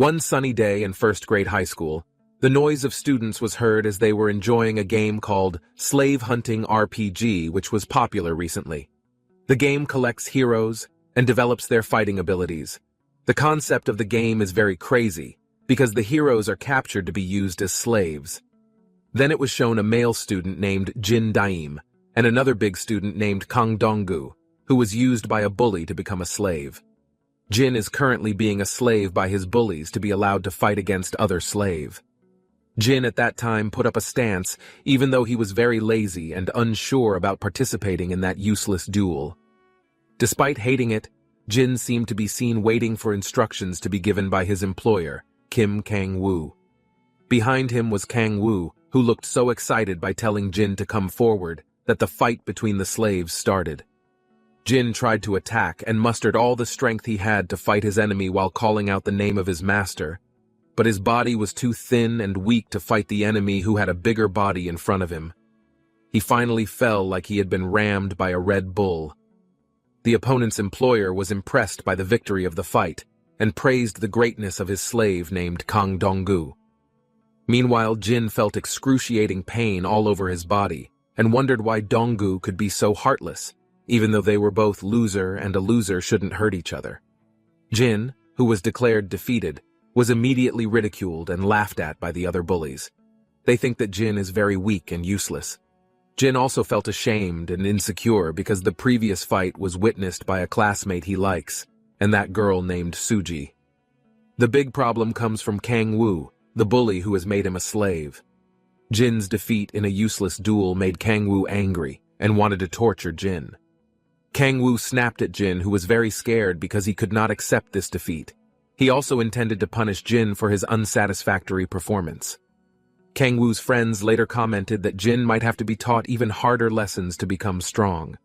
One sunny day in first-grade high school, the noise of students was heard as they were enjoying a game called Slave Hunting RPG, which was popular recently. The game collects heroes and develops their fighting abilities. The concept of the game is very crazy, because the heroes are captured to be used as slaves. Then it was shown a male student named Jin Daim, and another big student named Kang Donggu, who was used by a bully to become a slave. Jin is currently being a slave by his bullies to be allowed to fight against other slave. Jin at that time put up a stance, even though he was very lazy and unsure about participating in that useless duel. Despite hating it, Jin seemed to be seen waiting for instructions to be given by his employer, Kim Kang-woo. Behind him was Kang-woo, who looked so excited by telling Jin to come forward that the fight between the slaves started. Jin tried to attack and mustered all the strength he had to fight his enemy while calling out the name of his master, but his body was too thin and weak to fight the enemy who had a bigger body in front of him. He finally fell like he had been rammed by a Red Bull. The opponent's employer was impressed by the victory of the fight and praised the greatness of his slave named Kang Donggu. Meanwhile, Jin felt excruciating pain all over his body and wondered why Donggu could be so heartless, even though they were both loser and a loser shouldn't hurt each other. Jin, who was declared defeated, was immediately ridiculed and laughed at by the other bullies. They think that Jin is very weak and useless. Jin also felt ashamed and insecure because the previous fight was witnessed by a classmate he likes, and that girl named Suji. The big problem comes from Kang-woo, the bully who has made him a slave. Jin's defeat in a useless duel made Kang-woo angry and wanted to torture Jin. Kang-woo snapped at Jin, who was very scared because he could not accept this defeat. He also intended to punish Jin for his unsatisfactory performance. Kang-woo's friends later commented that Jin might have to be taught even harder lessons to become strong.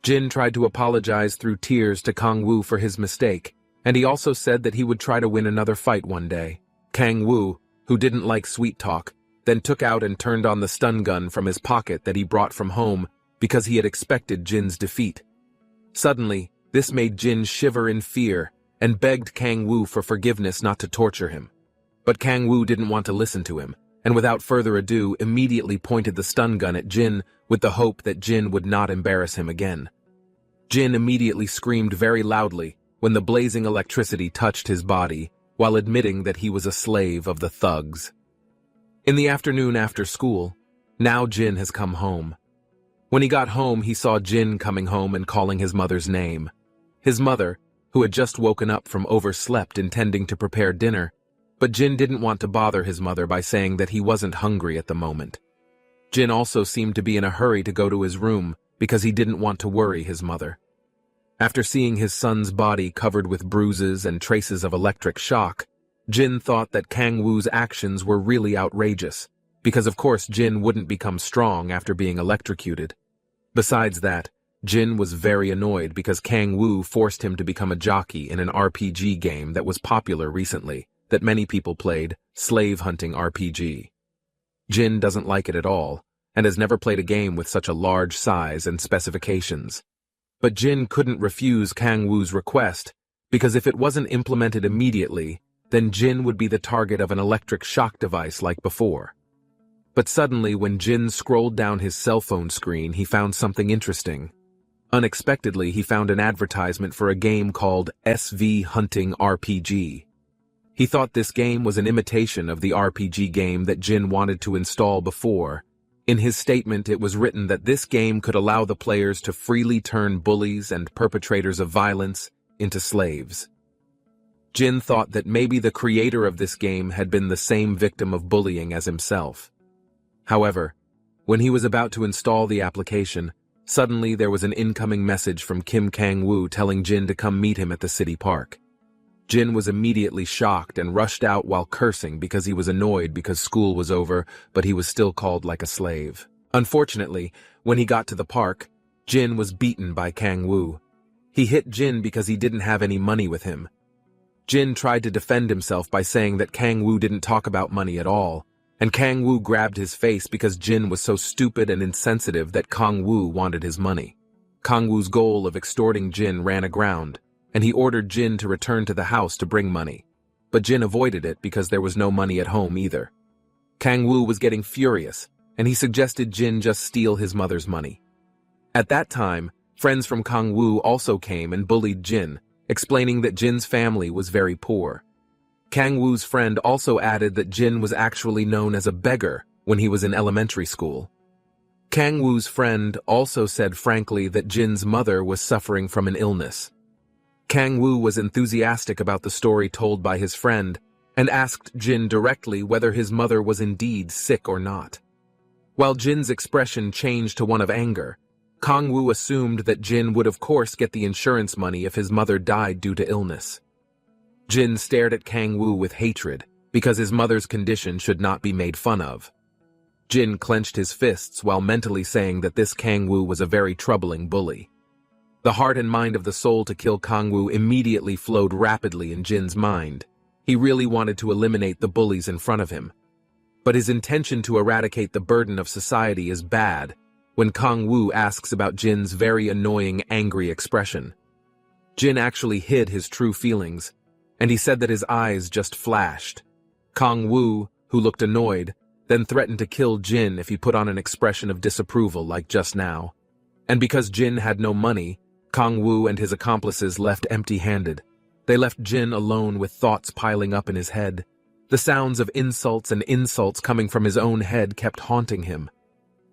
Jin tried to apologize through tears to Kang-woo for his mistake, and he also said that he would try to win another fight one day. Kang-woo, who didn't like sweet talk, then took out and turned on the stun gun from his pocket that he brought from home because he had expected Jin's defeat. Suddenly, this made Jin shiver in fear and begged Kang-woo for forgiveness not to torture him. But Kang-woo didn't want to listen to him, and without further ado immediately pointed the stun gun at Jin with the hope that Jin would not embarrass him again. Jin immediately screamed very loudly when the blazing electricity touched his body, while admitting that he was a slave of the thugs. In the afternoon after school, now Jin has come home. When he got home, he saw Jin coming home and calling his mother's name. His mother, who had just woken up from overslept intending to prepare dinner, but Jin didn't want to bother his mother by saying that he wasn't hungry at the moment. Jin also seemed to be in a hurry to go to his room because he didn't want to worry his mother. After seeing his son's body covered with bruises and traces of electric shock, Jin thought that Kang-woo's actions were really outrageous, because of course Jin wouldn't become strong after being electrocuted. Besides that, Jin was very annoyed because Kang-woo forced him to become a jockey in an RPG game that was popular recently, that many people played, Slave Hunting RPG. Jin doesn't like it at all, and has never played a game with such a large size and specifications. But Jin couldn't refuse Kang-woo's request, because if it wasn't implemented immediately, then Jin would be the target of an electric shock device like before. But suddenly, when Jin scrolled down his cell phone screen, he found something interesting. Unexpectedly, he found an advertisement for a game called SV Hunting RPG. He thought this game was an imitation of the RPG game that Jin wanted to install before. In his statement, it was written that this game could allow the players to freely turn bullies and perpetrators of violence into slaves. Jin thought that maybe the creator of this game had been the same victim of bullying as himself. However, when he was about to install the application, suddenly there was an incoming message from Kim Kang-woo telling Jin to come meet him at the city park. Jin was immediately shocked and rushed out while cursing because he was annoyed because school was over, but he was still called like a slave. Unfortunately, when he got to the park, Jin was beaten by Kang-woo. He hit Jin because he didn't have any money with him. Jin tried to defend himself by saying that Kang-woo didn't talk about money at all, and Kang-woo grabbed his face because Jin was so stupid and insensitive that Kang-woo wanted his money. Kang-woo's goal of extorting Jin ran aground, and he ordered Jin to return to the house to bring money. but Jin avoided it because there was no money at home either. Kang-woo was getting furious, and he suggested Jin just steal his mother's money. At that time, friends from Kang-woo also came and bullied Jin, explaining that Jin's family was very poor. Kang-woo's friend also added that Jin was actually known as a beggar when he was in elementary school. Kang-woo's friend also said frankly that Jin's mother was suffering from an illness. Kang-woo was enthusiastic about the story told by his friend and asked Jin directly whether his mother was indeed sick or not. While Jin's expression changed to one of anger, Kang-woo assumed that Jin would of course get the insurance money if his mother died due to illness. Jin stared at Kang-woo with hatred because his mother's condition should not be made fun of. Jin clenched his fists while mentally saying that this Kang-woo was a very troubling bully. The heart and mind of the soul to kill Kang-woo immediately flowed rapidly in Jin's mind. He really wanted to eliminate the bullies in front of him. But his intention to eradicate the burden of society is bad when Kang-woo asks about Jin's very annoying, angry expression. Jin actually hid his true feelings, and he said that his eyes just flashed. Kang-woo, who looked annoyed, then threatened to kill Jin if he put on an expression of disapproval like just now. And because Jin had no money, Kang-woo and his accomplices left empty-handed. They left Jin alone with thoughts piling up in his head. The sounds of insults and insults coming from his own head kept haunting him.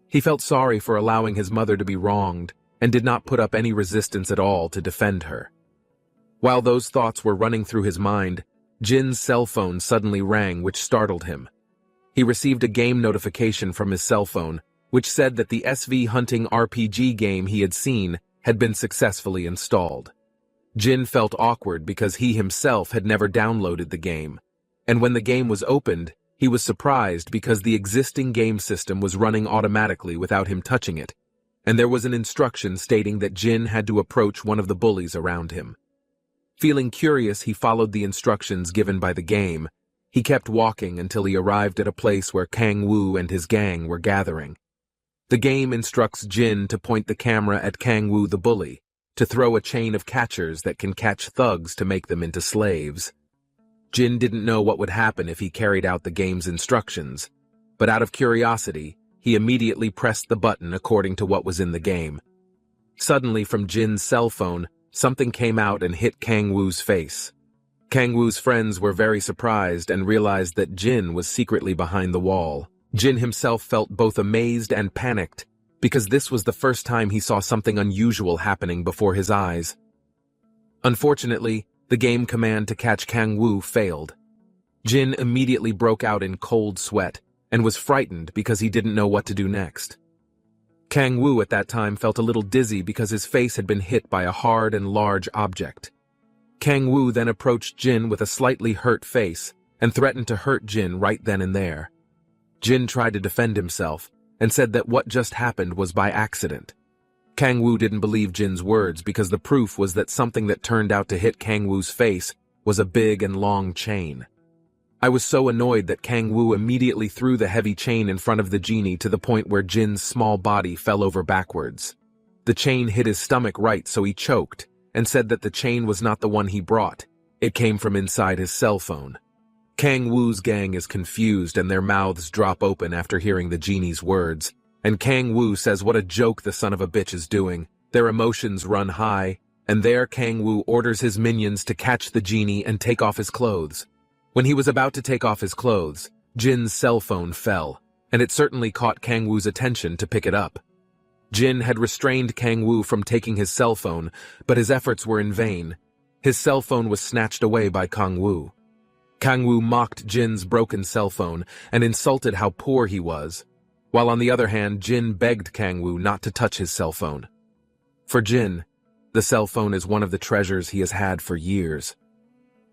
He felt sorry for allowing his mother to be wronged and did not put up any resistance at all to defend her. While those thoughts were running through his mind, Jin's cell phone suddenly rang, which startled him. He received a game notification from his cell phone, which said that the SV hunting RPG game he had seen had been successfully installed. Jin felt awkward because he himself had never downloaded the game, and when the game was opened, he was surprised because the existing game system was running automatically without him touching it, and there was an instruction stating that Jin had to approach one of the bullies around him. Feeling curious, he followed the instructions given by the game. He kept walking until he arrived at a place where Kang-woo and his gang were gathering. The game instructs Jin to point the camera at Kang-woo the bully, to throw a chain of catchers that can catch thugs to make them into slaves. Jin didn't know what would happen if he carried out the game's instructions, but out of curiosity, he immediately pressed the button according to what was in the game. Suddenly, from Jin's cell phone, something came out and hit Kang-woo's face. Kang-woo's friends were very surprised and realized that Jin was secretly behind the wall. Jin himself felt both amazed and panicked, because this was the first time he saw something unusual happening before his eyes. Unfortunately, the game command to catch Kang-woo failed. Jin immediately broke out in cold sweat and was frightened because he didn't know what to do next. Kang-woo at that time felt a little dizzy because his face had been hit by a hard and large object. Kang-woo then approached Jin with a slightly hurt face and threatened to hurt Jin right then and there. Jin tried to defend himself and said that what just happened was by accident. Kang-woo didn't believe Jin's words because the proof was that something that turned out to hit Kang-woo's face was a big and long chain. I was so annoyed that Kang-woo immediately threw the heavy chain in front of the genie to the point where Jin's small body fell over backwards. The chain hit his stomach right, so he choked and said that the chain was not the one he brought. It came from inside his cell phone. Kang-woo's gang is confused and their mouths drop open after hearing the genie's words, and Kang-woo says what a joke the son of a bitch is doing. Their emotions run high, and there Kang-woo orders his minions to catch the genie and take off his clothes. When he was about to take off his clothes, Jin's cell phone fell, and it certainly caught Kang-woo's attention to pick it up. Jin had restrained Kang-woo from taking his cell phone, but his efforts were in vain. His cell phone was snatched away by Kang-woo. Kang-woo mocked Jin's broken cell phone and insulted how poor he was, while on the other hand, Jin begged Kang-woo not to touch his cell phone. For Jin, the cell phone is one of the treasures he has had for years.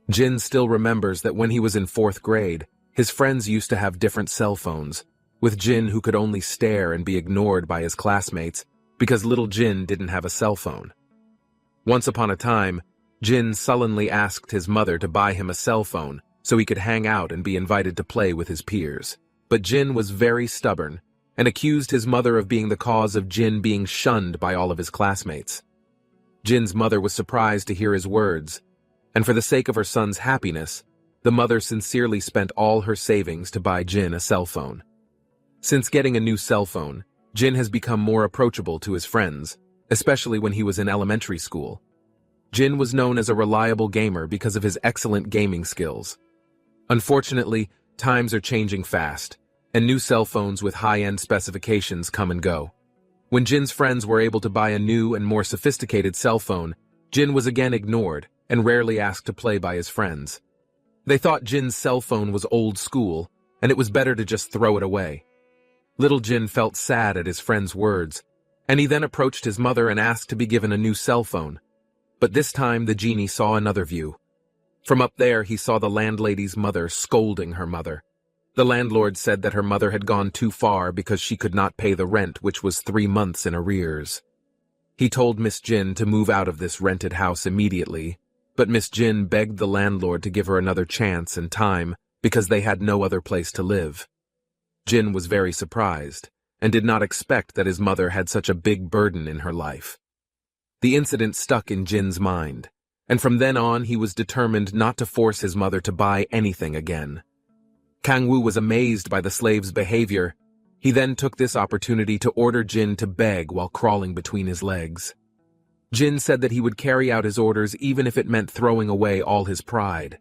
Jin still remembers that when he was in 4th grade, his friends used to have different cell phones, with Jin who could only stare and be ignored by his classmates because little Jin didn't have a cell phone. Once upon a time, Jin sullenly asked his mother to buy him a cell phone so he could hang out and be invited to play with his peers. But Jin was very stubborn and accused his mother of being the cause of Jin being shunned by all of his classmates. Jin's mother was surprised to hear his words, and for the sake of her son's happiness, the mother sincerely spent all her savings to buy Jin a cell phone. Since getting a new cell phone, Jin has become more approachable to his friends, especially when he was in elementary school. Jin was known as a reliable gamer because of his excellent gaming skills. Unfortunately, times are changing fast, and new cell phones with high-end specifications come and go. When Jin's friends were able to buy a new and more sophisticated cell phone, Jin was again ignored and rarely asked to play by his friends. They thought Jin's cell phone was old school, and it was better to just throw it away. Little Jin felt sad at his friend's words, and he then approached his mother and asked to be given a new cell phone. But this time the genie saw another view. From up there he saw the landlady's mother scolding her mother. The landlord said that her mother had gone too far because she could not pay the rent, which was 3 months in arrears. He told Miss Jin to move out of this rented house immediately, but Miss Jin begged the landlord to give her another chance and time because they had no other place to live. Jin was very surprised and did not expect that his mother had such a big burden in her life. The incident stuck in Jin's mind, and from then on he was determined not to force his mother to buy anything again. Kang-woo was amazed by the slave's behavior. He then took this opportunity to order Jin to beg while crawling between his legs. Jin said that he would carry out his orders even if it meant throwing away all his pride.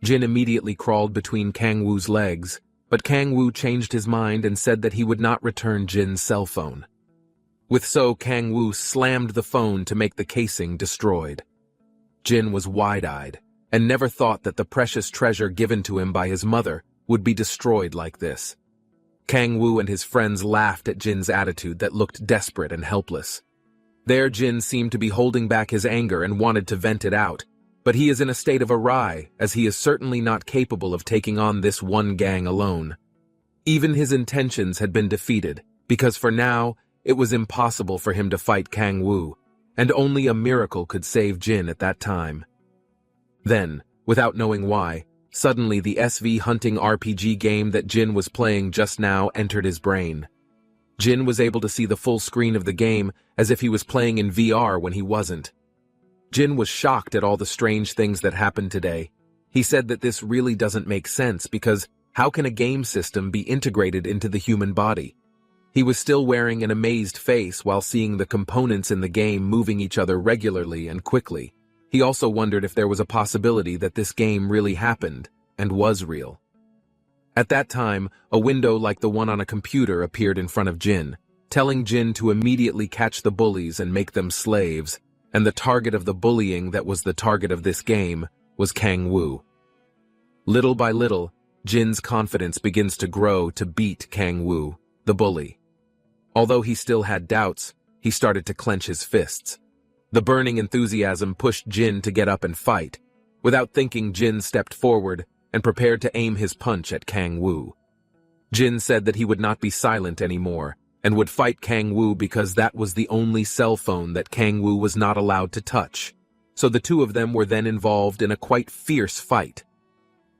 Jin immediately crawled between Kang-woo's legs, but Kang-woo changed his mind and said that he would not return Jin's cell phone. With so, Kang-woo slammed the phone to make the casing destroyed. Jin was wide-eyed and never thought that the precious treasure given to him by his mother would be destroyed like this. Kang-woo and his friends laughed at Jin's attitude that looked desperate and helpless. There, Jin seemed to be holding back his anger and wanted to vent it out, but he is in a state of awry, as he is certainly not capable of taking on this one gang alone. Even his intentions had been defeated, because for now, it was impossible for him to fight Kang-woo, and only a miracle could save Jin at that time. Then, without knowing why, suddenly the SV hunting RPG game that Jin was playing just now entered his brain. Jin was able to see the full screen of the game as if he was playing in VR when he wasn't. Jin was shocked at all the strange things that happened today. He said that this really doesn't make sense because how can a game system be integrated into the human body? He was still wearing an amazed face while seeing the components in the game moving each other regularly and quickly. He also wondered if there was a possibility that this game really happened and was real. At that time, a window like the one on a computer appeared in front of Jin, telling Jin to immediately catch the bullies and make them slaves, and the target of the bullying that was the target of this game was Kang-woo. Little by little, Jin's confidence begins to grow to beat Kang-woo, the bully. Although he still had doubts, he started to clench his fists. The burning enthusiasm pushed Jin to get up and fight. Without thinking, Jin stepped forward and prepared to aim his punch at Kang-woo. Jin said that he would not be silent anymore and would fight Kang-woo because that was the only cell phone that Kang-woo was not allowed to touch. So the two of them were then involved in a quite fierce fight.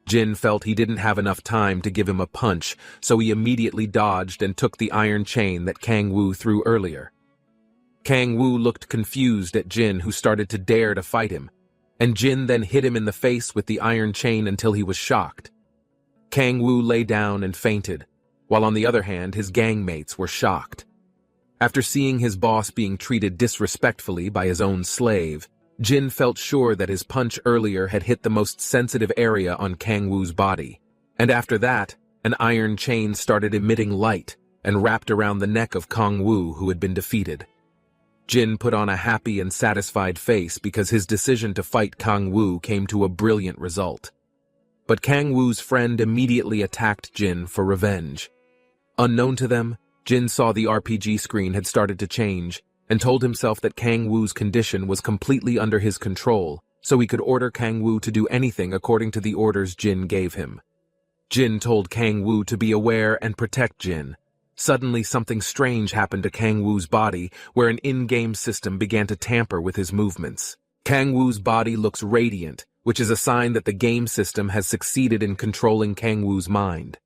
Jin felt he didn't have enough time to give him a punch, so he immediately dodged and took the iron chain that Kang-woo threw earlier. Kang-woo looked confused at Jin, who started to dare to fight him, and Jin then hit him in the face with the iron chain until he was shocked. Kang-woo lay down and fainted, while on the other hand his gangmates were shocked. After seeing his boss being treated disrespectfully by his own slave, Jin felt sure that his punch earlier had hit the most sensitive area on Kang-woo's body, and after that, an iron chain started emitting light and wrapped around the neck of Kang-woo, who had been defeated. Jin put on a happy and satisfied face because his decision to fight Kang-woo came to a brilliant result. But Kang-woo's friend immediately attacked Jin for revenge. Unknown to them, Jin saw the RPG screen had started to change and told himself that Kang-woo's condition was completely under his control, so he could order Kang-woo to do anything according to the orders Jin gave him. Jin told Kang-woo to be aware and protect Jin. Suddenly, something strange happened to Kang-woo's body, where an in-game system began to tamper with his movements. Kang-woo's body looks radiant, which is a sign that the game system has succeeded in controlling Kang-woo's mind.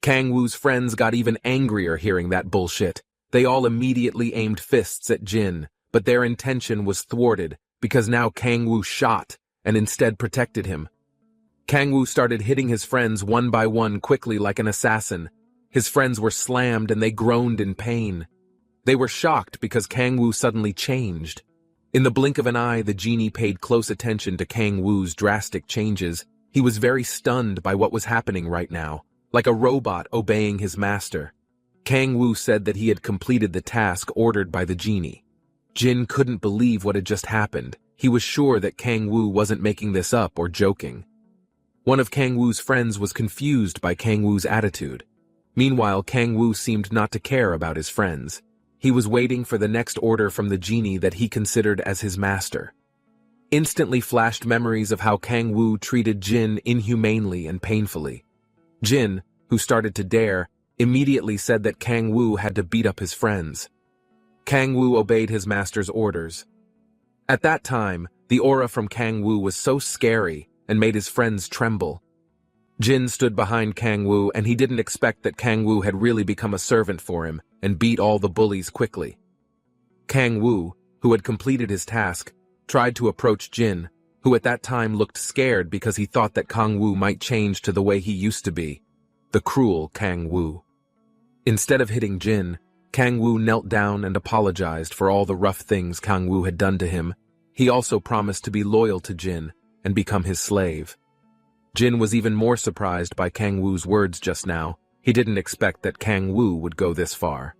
Kang-woo's friends got even angrier hearing that bullshit. They all immediately aimed fists at Jin, but their intention was thwarted because now Kang-woo shot and instead protected him. Kang Woo started hitting his friends one by one quickly like an assassin. His friends were slammed and they groaned in pain. They were shocked because Kang Woo suddenly changed. In the blink of an eye, the genie paid close attention to Kang Woo's drastic changes. He was very stunned by what was happening right now, like a robot obeying his master. Kang Woo said that he had completed the task ordered by the genie. Jin couldn't believe what had just happened. He was sure that Kang Woo wasn't making this up or joking. One of Kang Woo's friends was confused by Kang Woo's attitude. Meanwhile, Kang Woo seemed not to care about his friends. He was waiting for the next order from the genie that he considered as his master. Instantly flashed memories of how Kang Woo treated Jin inhumanely and painfully. Jin, who started to dare, immediately said that Kang Woo had to beat up his friends. Kang Woo obeyed his master's orders. At that time, the aura from Kang Woo was so scary and made his friends tremble. Jin stood behind Kang Woo and he didn't expect that Kang Woo had really become a servant for him and beat all the bullies quickly. Kang Woo, who had completed his task, tried to approach Jin, who at that time looked scared because he thought that Kang Woo might change to the way he used to be, the cruel Kang Woo. Instead of hitting Jin, Kang Woo knelt down and apologized for all the rough things Kang Woo had done to him. He also promised to be loyal to Jin and become his slave. Jin was even more surprised by Kang Woo's words just now. He didn't expect that Kang Woo would go this far.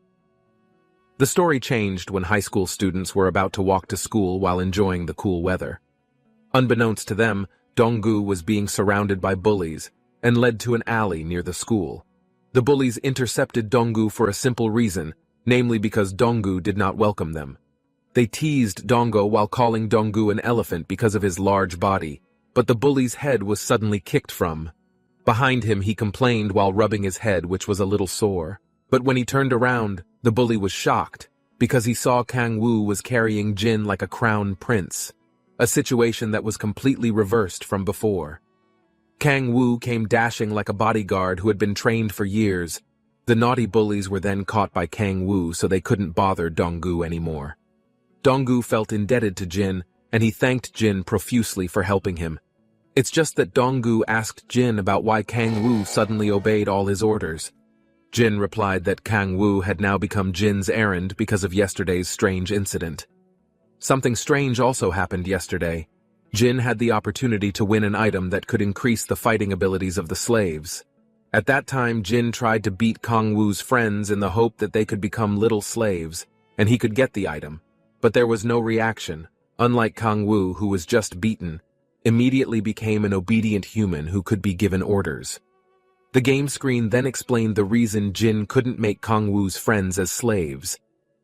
The story changed when high school students were about to walk to school while enjoying the cool weather. Unbeknownst to them, Donggu was being surrounded by bullies and led to an alley near the school. The bullies intercepted Donggu for a simple reason, namely because Donggu did not welcome them. They teased Donggu while calling Donggu an elephant because of his large body, but the bully's head was suddenly kicked from. Behind him, he complained while rubbing his head, which was a little sore. But when he turned around, the bully was shocked because he saw Kang Woo was carrying Jin like a crown prince, a situation that was completely reversed from before. Kang Woo came dashing like a bodyguard who had been trained for years. The naughty bullies were then caught by Kang Woo, so they couldn't bother Donggu anymore. Donggu felt indebted to Jin, and he thanked Jin profusely for helping him. It's just that Donggu asked Jin about why Kang Woo suddenly obeyed all his orders. Jin replied that Kang Woo had now become Jin's errand because of yesterday's strange incident. Something strange also happened yesterday. Jin had the opportunity to win an item that could increase the fighting abilities of the slaves. At that time, Jin tried to beat Kang Woo's friends in the hope that they could become little slaves, and he could get the item. But there was no reaction. Unlike Kang Woo, who was just beaten, immediately became an obedient human who could be given orders. The game screen then explained the reason Jin couldn't make Kang Woo's friends as slaves.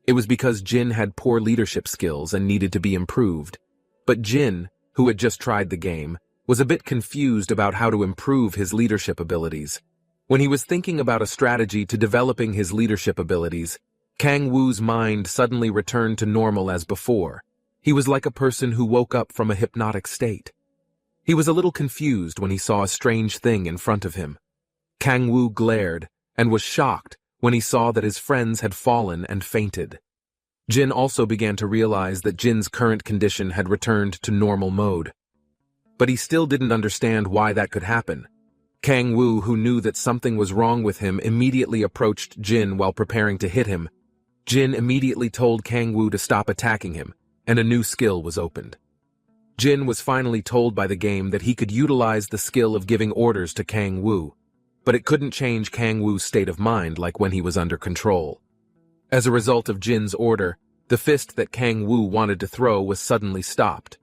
It was because Jin had poor leadership skills and needed to be improved. But Jin, who had just tried the game, was a bit confused about how to improve his leadership abilities. When he was thinking about a strategy to developing his leadership abilities, Kang Woo's mind suddenly returned to normal as before. He was like a person who woke up from a hypnotic state. He was a little confused when he saw a strange thing in front of him. Kang Woo glared and was shocked when he saw that his friends had fallen and fainted. Jin also began to realize that Jin's current condition had returned to normal mode. But he still didn't understand why that could happen. Kang Woo, who knew that something was wrong with him, immediately approached Jin while preparing to hit him. Jin immediately told Kang Woo to stop attacking him, and a new skill was opened. Jin was finally told by the game that he could utilize the skill of giving orders to Kang Woo, but it couldn't change Kang Woo's state of mind like when he was under control. As a result of Jin's order, the fist that Kang Woo wanted to throw was suddenly stopped.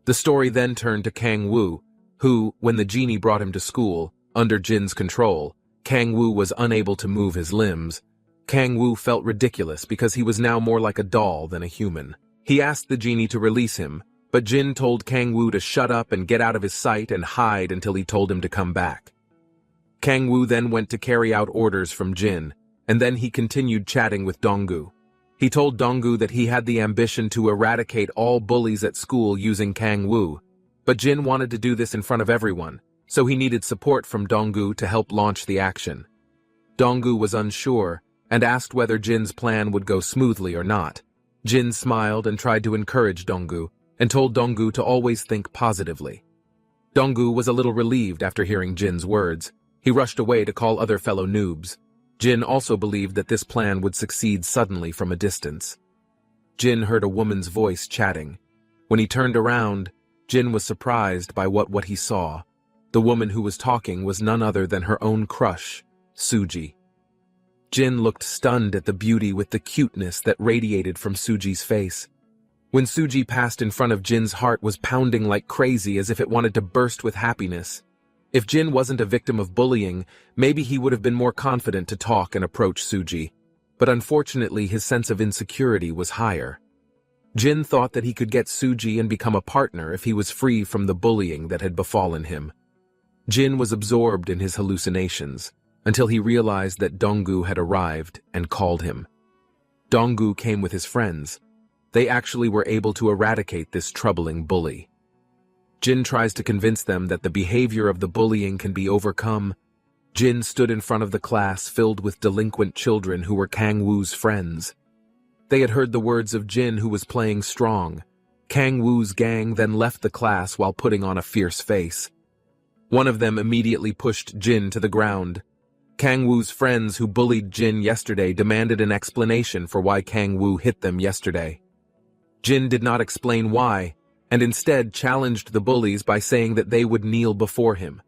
The story then turned to Kang Woo, who, when the genie brought him to school, under Jin's control, Kang Woo was unable to move his limbs. Kang Woo felt ridiculous because he was now more like a doll than a human. He asked the genie to release him, but Jin told Kang Woo to shut up and get out of his sight and hide until he told him to come back. Kang Woo then went to carry out orders from Jin, and then he continued chatting with Donggu. He told Donggu that he had the ambition to eradicate all bullies at school using Kang Woo, but Jin wanted to do this in front of everyone, so he needed support from Donggu to help launch the action. Donggu was unsure and asked whether Jin's plan would go smoothly or not. Jin smiled and tried to encourage Donggu, and told Donggu to always think positively. Donggu was a little relieved after hearing Jin's words. He rushed away to call other fellow noobs. Jin also believed that this plan would succeed suddenly from a distance. Jin heard a woman's voice chatting. When he turned around, Jin was surprised by what he saw. The woman who was talking was none other than her own crush, Suji. Jin looked stunned at the beauty with the cuteness that radiated from Suji's face. When Suji passed in front of Jin's heart was pounding like crazy as if it wanted to burst with happiness. If Jin wasn't a victim of bullying, maybe he would have been more confident to talk and approach Suji. But unfortunately his sense of insecurity was higher. Jin thought that he could get Suji and become a partner if he was free from the bullying that had befallen him. Jin was absorbed in his hallucinations, until he realized that Donggu had arrived and called him. Donggu came with his friends. They actually were able to eradicate this troubling bully. Jin tries to convince them that the behavior of the bullying can be overcome. Jin stood in front of the class filled with delinquent children who were Kang Woo's friends. They had heard the words of Jin, who was playing strong. Kang Woo's gang then left the class while putting on a fierce face. One of them immediately pushed Jin to the ground. Kang Woo's friends who bullied Jin yesterday demanded an explanation for why Kang Woo hit them yesterday. Jin did not explain why, and instead challenged the bullies by saying that they would kneel before him.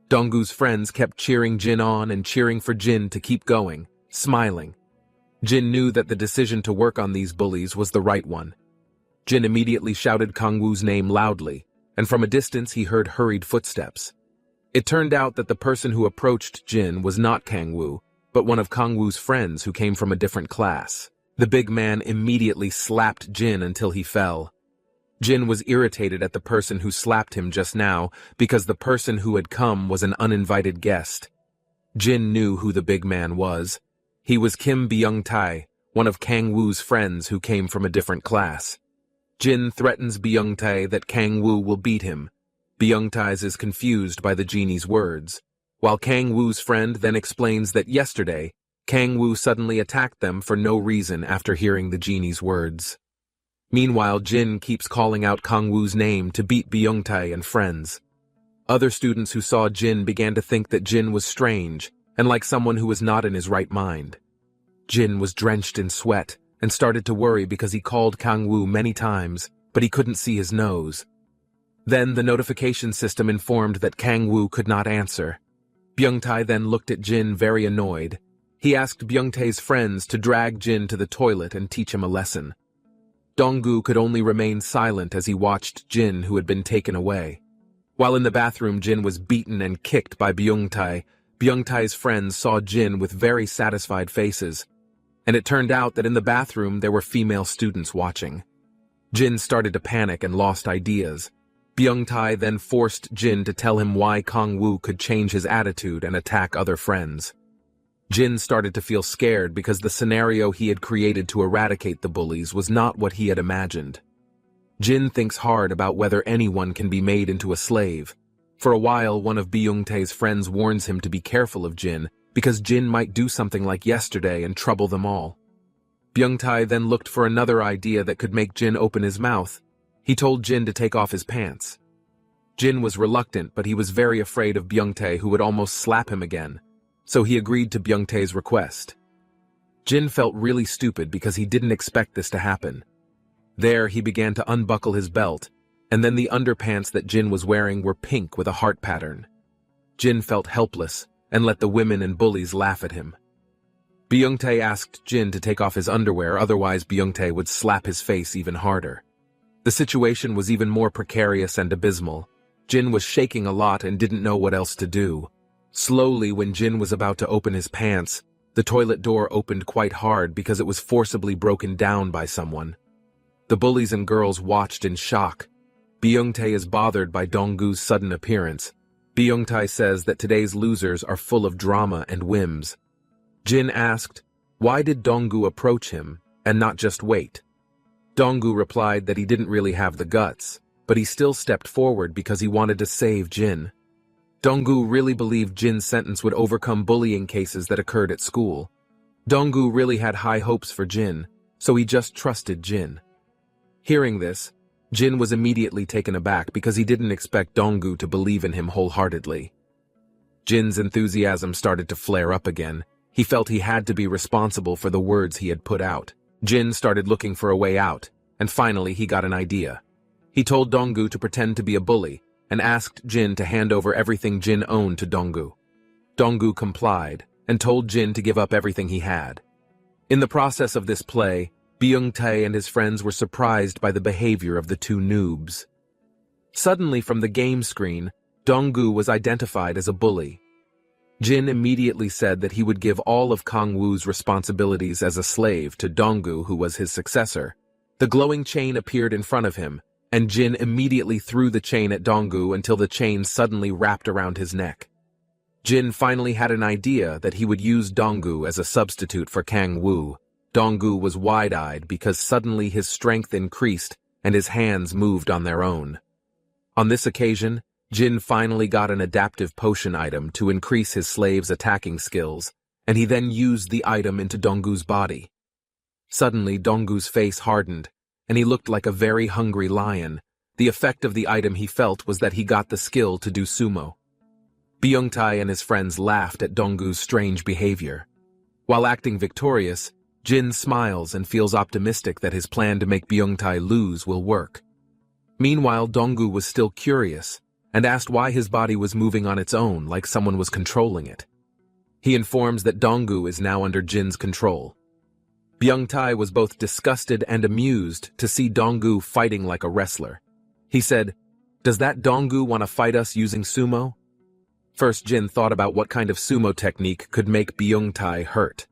Donggu's friends kept cheering Jin on and cheering for Jin to keep going, smiling. Jin knew that the decision to work on these bullies was the right one. Jin immediately shouted Kang Woo's name loudly, and from a distance he heard hurried footsteps. It turned out that the person who approached Jin was not Kang Woo, but one of Kang Woo's friends who came from a different class. The big man immediately slapped Jin until he fell. Jin was irritated at the person who slapped him just now because the person who had come was an uninvited guest. Jin knew who the big man was. He was Kim Byung-tae, one of Kang Woo's friends who came from a different class. Jin threatens Byung-tae that Kang Woo will beat him. Byung-tae is confused by the genie's words, while Kang Woo's friend then explains that yesterday, Kang Woo suddenly attacked them for no reason after hearing the genie's words. Meanwhile, Jin keeps calling out Kang Woo's name to beat Byung-tae and friends. Other students who saw Jin began to think that Jin was strange and like someone who was not in his right mind. Jin was drenched in sweat and started to worry because he called Kang Woo many times, but he couldn't see his nose. Then the notification system informed that Kang Woo could not answer. Byung-tae then looked at Jin very annoyed. He asked Byung-tae's friends to drag Jin to the toilet and teach him a lesson. Donggu could only remain silent as he watched Jin, who had been taken away. While in the bathroom, Jin was beaten and kicked by Byung-tae. Byung-tae's friends saw Jin with very satisfied faces, and it turned out that in the bathroom there were female students watching. Jin started to panic and lost ideas. Byung-tae then forced Jin to tell him why Kang Woo could change his attitude and attack other friends. Jin started to feel scared because the scenario he had created to eradicate the bullies was not what he had imagined. Jin thinks hard about whether anyone can be made into a slave. For a while, one of Byung-tae's friends warns him to be careful of Jin because Jin might do something like yesterday and trouble them all. Byung-tae then looked for another idea that could make Jin open his mouth. He told Jin to take off his pants. Jin was reluctant, but he was very afraid of Byung-tae, who would almost slap him again, so he agreed to Byung-tae's request. Jin felt really stupid because he didn't expect this to happen. There, he began to unbuckle his belt, and then the underpants that Jin was wearing were pink with a heart pattern. Jin felt helpless and let the women and bullies laugh at him. Byung-tae asked Jin to take off his underwear, otherwise Byung-tae would slap his face even harder. The situation was even more precarious and abysmal. Jin was shaking a lot and didn't know what else to do. Slowly, when Jin was about to open his pants, the toilet door opened quite hard because it was forcibly broken down by someone. The bullies and girls watched in shock. Byung-tae is bothered by Donggu's sudden appearance. Byung-tae says that today's losers are full of drama and whims. Jin asked, why did Donggu approach him and not just wait? Donggu replied that he didn't really have the guts, but he still stepped forward because he wanted to save Jin. Donggu really believed Jin's sentence would overcome bullying cases that occurred at school. Donggu really had high hopes for Jin, so he just trusted Jin. Hearing this, Jin was immediately taken aback because he didn't expect Donggu to believe in him wholeheartedly. Jin's enthusiasm started to flare up again. He felt he had to be responsible for the words he had put out. Jin started looking for a way out, and finally he got an idea. He told Donggu to pretend to be a bully, and asked Jin to hand over everything Jin owned to Donggu. Donggu complied, and told Jin to give up everything he had. In the process of this play, Byung-tae and his friends were surprised by the behavior of the two noobs. Suddenly from the game screen, Donggu was identified as a bully. Jin immediately said that he would give all of Kang-woo's responsibilities as a slave to Donggu, who was his successor. The glowing chain appeared in front of him, and Jin immediately threw the chain at Donggu until the chain suddenly wrapped around his neck. Jin finally had an idea that he would use Donggu as a substitute for Kang-woo. Donggu was wide-eyed because suddenly his strength increased and his hands moved on their own. On this occasion, Jin finally got an adaptive potion item to increase his slave's attacking skills, and he then used the item into Donggu's body. Suddenly, Donggu's face hardened, and he looked like a very hungry lion. The effect of the item he felt was that he got the skill to do sumo. Byung-tae and his friends laughed at Donggu's strange behavior. While acting victorious, Jin smiles and feels optimistic that his plan to make Byung-tae lose will work. Meanwhile, Donggu was still curious, and asked why his body was moving on its own like someone was controlling it. He informs that Donggu is now under Jin's control. Byung-tae was both disgusted and amused to see Donggu fighting like a wrestler. He said, "Does that Donggu want to fight us using sumo?" First, Jin thought about what kind of sumo technique could make Byung-tae hurt.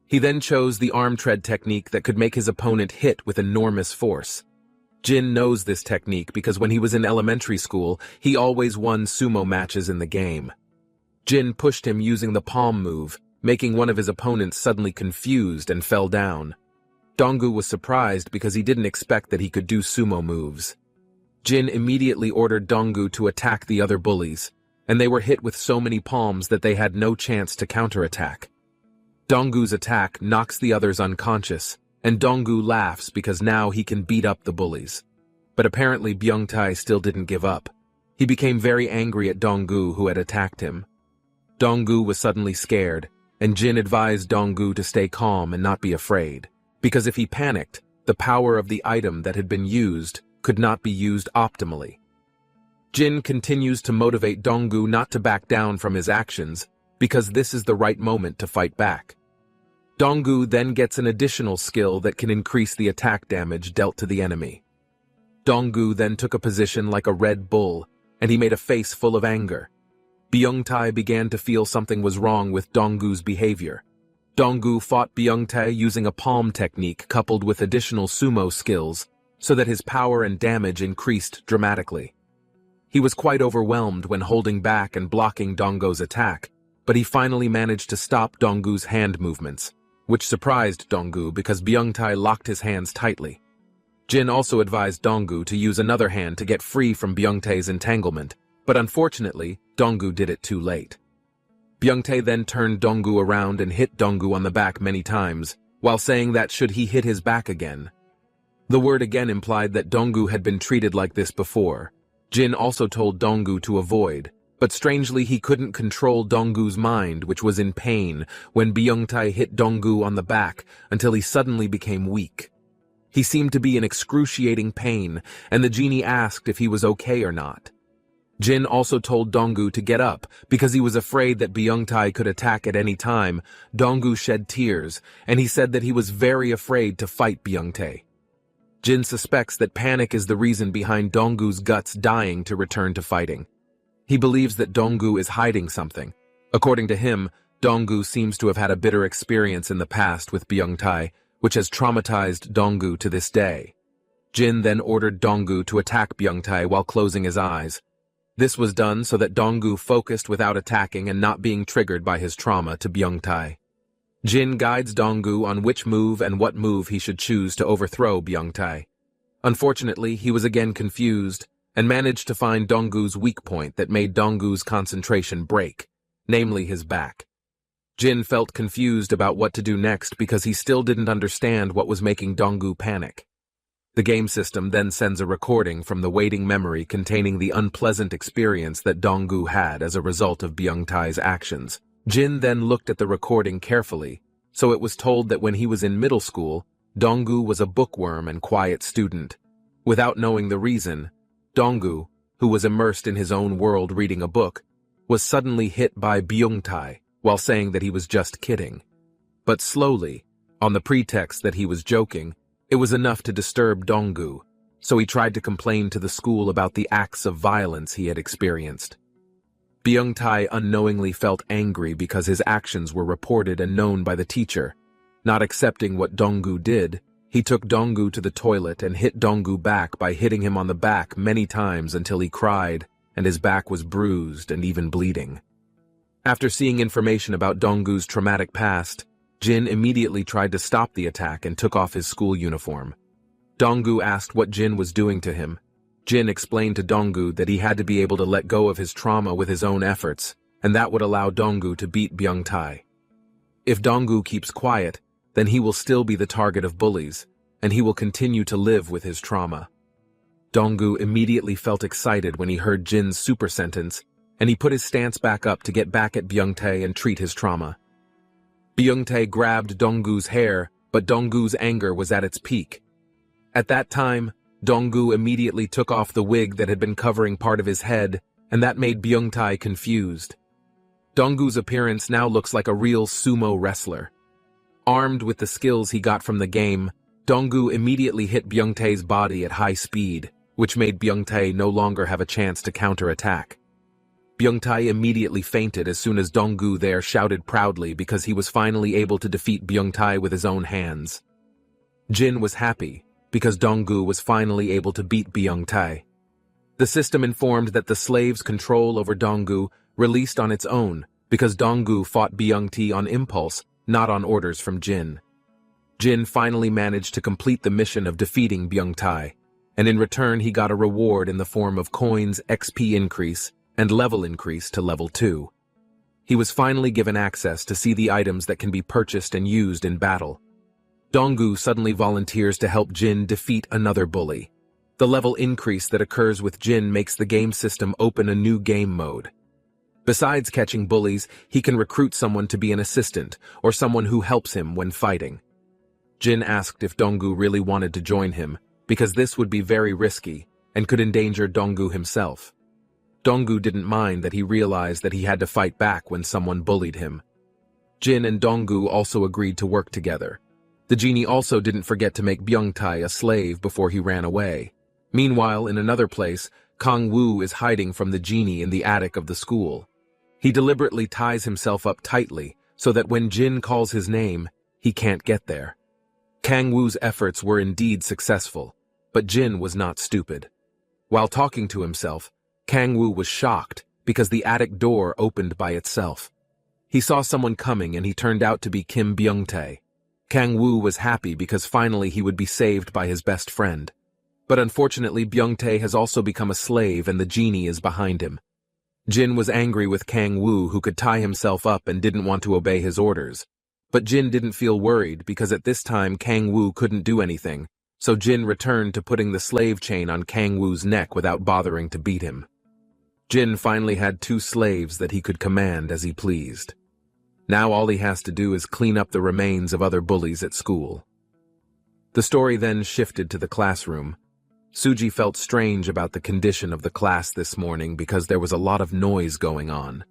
He then chose the arm tread technique that could make his opponent hit with enormous force. Jin knows this technique because when he was in elementary school, he always won sumo matches in the game. Jin pushed him using the palm move, making one of his opponents suddenly confused and fell down. Donggu was surprised because he didn't expect that he could do sumo moves. Jin immediately ordered Donggu to attack the other bullies, and they were hit with so many palms that they had no chance to counterattack. Donggu's attack knocks the others unconscious, and Donggu laughs because now he can beat up the bullies. But apparently Byung-tae still didn't give up. He became very angry at Donggu, who had attacked him. Donggu was suddenly scared, and Jin advised Donggu to stay calm and not be afraid, because if he panicked, the power of the item that had been used could not be used optimally. Jin continues to motivate Donggu not to back down from his actions, because this is the right moment to fight back. Donggu then gets an additional skill that can increase the attack damage dealt to the enemy. Donggu then took a position like a red bull, and he made a face full of anger. Byung-tae began to feel something was wrong with Donggu's behavior. Donggu fought Byung-tae using a palm technique coupled with additional sumo skills, so that his power and damage increased dramatically. He was quite overwhelmed when holding back and blocking Donggu's attack, but he finally managed to stop Donggu's hand movements, which surprised Donggu because Byung-tae locked his hands tightly. Jin also advised Donggu to use another hand to get free from Byung-tae's entanglement, but unfortunately, Donggu did it too late. Byung-tae then turned Donggu around and hit Donggu on the back many times, while saying that should he hit his back again. The word again implied that Donggu had been treated like this before. Jin also told Donggu to avoid, but strangely he couldn't control Donggu's mind, which was in pain, when Byung-tae hit Donggu on the back until he suddenly became weak. He seemed to be in excruciating pain, and the genie asked if he was okay or not. Jin also told Donggu to get up because he was afraid that Byung-tae could attack at any time. Donggu shed tears, and he said that he was very afraid to fight Byung-tae. Jin suspects that panic is the reason behind Donggu's guts dying to return to fighting. He believes that Donggu is hiding something. According to him, Donggu seems to have had a bitter experience in the past with Byung-tae, which has traumatized Donggu to this day. Jin then ordered Donggu to attack Byung-tae while closing his eyes. This was done so that Donggu focused without attacking and not being triggered by his trauma to Byung-tae. Jin guides Donggu on which move and what move he should choose to overthrow Byung-tae. Unfortunately, he was again confused and managed to find Donggu's weak point that made Donggu's concentration break, namely his back. Jin felt confused about what to do next because he still didn't understand what was making Donggu panic. The game system then sends a recording from the waiting memory containing the unpleasant experience that Donggu had as a result of Byung-tae's actions. Jin then looked at the recording carefully, so it was told that when he was in middle school, Donggu was a bookworm and quiet student. Without knowing the reason, Donggu, who was immersed in his own world reading a book, was suddenly hit by Byung-tae while saying that he was just kidding. But slowly, on the pretext that he was joking, it was enough to disturb Donggu, so he tried to complain to the school about the acts of violence he had experienced. Byung-tae unknowingly felt angry because his actions were reported and known by the teacher. Not accepting what Donggu did, he took Donggu to the toilet and hit Donggu back by hitting him on the back many times until he cried and his back was bruised and even bleeding. After seeing information about Donggu's traumatic past, Jin immediately tried to stop the attack and took off his school uniform. Donggu asked what Jin was doing to him. Jin explained to Donggu that he had to be able to let go of his trauma with his own efforts, and that would allow Donggu to beat Byung-tae. If Donggu keeps quiet, then he will still be the target of bullies, and he will continue to live with his trauma. Donggu immediately felt excited when he heard Jin's super sentence, and he put his stance back up to get back at Byung-tae and treat his trauma. Byung-tae grabbed Donggu's hair, but Donggu's anger was at its peak. At that time, Donggu immediately took off the wig that had been covering part of his head, and that made Byung-tae confused. Donggu's appearance now looks like a real sumo wrestler. Armed with the skills he got from the game, Donggu immediately hit Byung-tae's body at high speed, which made Byung-tae no longer have a chance to counterattack. Byung-tae immediately fainted as soon as Donggu there shouted proudly because he was finally able to defeat Byung-tae with his own hands. Jin was happy because Donggu was finally able to beat Byung-tae. The system informed that the slave's control over Donggu released on its own because Donggu fought Byung-tae on impulse, not on orders from Jin. Jin finally managed to complete the mission of defeating Byung-tae, and in return he got a reward in the form of coins, XP increase, and level increase to level 2. He was finally given access to see the items that can be purchased and used in battle. Donggu suddenly volunteers to help Jin defeat another bully. The level increase that occurs with Jin makes the game system open a new game mode. Besides catching bullies, he can recruit someone to be an assistant or someone who helps him when fighting. Jin asked if Donggu really wanted to join him, because this would be very risky and could endanger Donggu himself. Donggu didn't mind that he realized that he had to fight back when someone bullied him. Jin and Donggu also agreed to work together. The genie also didn't forget to make Byung-tae a slave before he ran away. Meanwhile, in another place, Kang-woo is hiding from the genie in the attic of the school. He deliberately ties himself up tightly so that when Jin calls his name, he can't get there. Kang-woo's efforts were indeed successful, but Jin was not stupid. While talking to himself, Kang-woo was shocked because the attic door opened by itself. He saw someone coming and he turned out to be Kim Byung-tae. Kang-woo was happy because finally he would be saved by his best friend. But unfortunately, Byung-tae has also become a slave and the genie is behind him. Jin was angry with Kang-woo, who could tie himself up and didn't want to obey his orders. But Jin didn't feel worried because at this time Kang-woo couldn't do anything, so Jin returned to putting the slave chain on Kang-woo's neck without bothering to beat him. Jin finally had 2 slaves that he could command as he pleased. Now all he has to do is clean up the remains of other bullies at school. The story then shifted to the classroom. Suji felt strange about the condition of the class this morning because there was a lot of noise going on.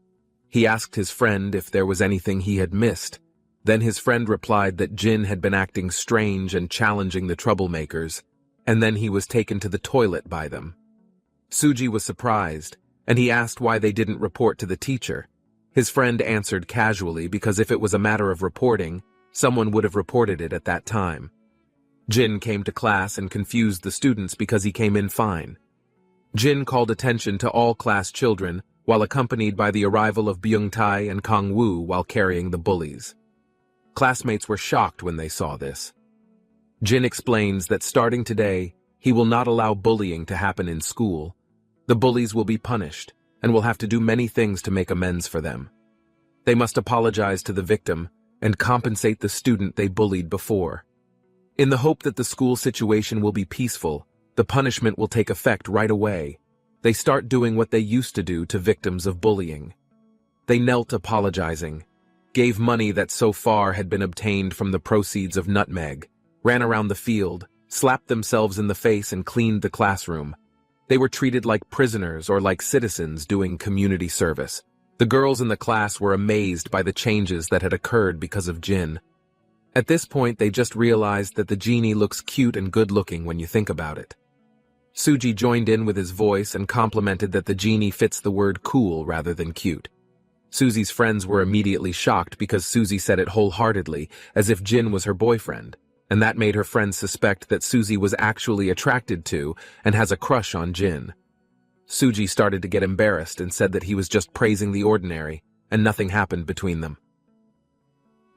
He asked his friend if there was anything he had missed. Then his friend replied that Jin had been acting strange and challenging the troublemakers, and then he was taken to the toilet by them. Suji was surprised, and he asked why they didn't report to the teacher. His friend answered casually because if it was a matter of reporting, someone would have reported it at that time. Jin came to class and confused the students because he came in fine. Jin called attention to all class children while accompanied by the arrival of Byung-tae and Kang-woo while carrying the bullies. Classmates were shocked when they saw this. Jin explains that starting today, he will not allow bullying to happen in school. The bullies will be punished and will have to do many things to make amends for them. They must apologize to the victim and compensate the student they bullied before. In the hope that the school situation will be peaceful, the punishment will take effect right away. They start doing what they used to do to victims of bullying. They knelt apologizing, gave money that so far had been obtained from the proceeds of nutmeg, ran around the field, slapped themselves in the face and cleaned the classroom. They were treated like prisoners or like citizens doing community service. The girls in the class were amazed by the changes that had occurred because of Jin. At this point, they just realized that the genie looks cute and good-looking when you think about it. Suji joined in with his voice and complimented that the genie fits the word cool rather than cute. Susie's friends were immediately shocked because Susie said it wholeheartedly, as if Jin was her boyfriend, and that made her friends suspect that Susie was actually attracted to and has a crush on Jin. Suji started to get embarrassed and said that he was just praising the ordinary, and nothing happened between them.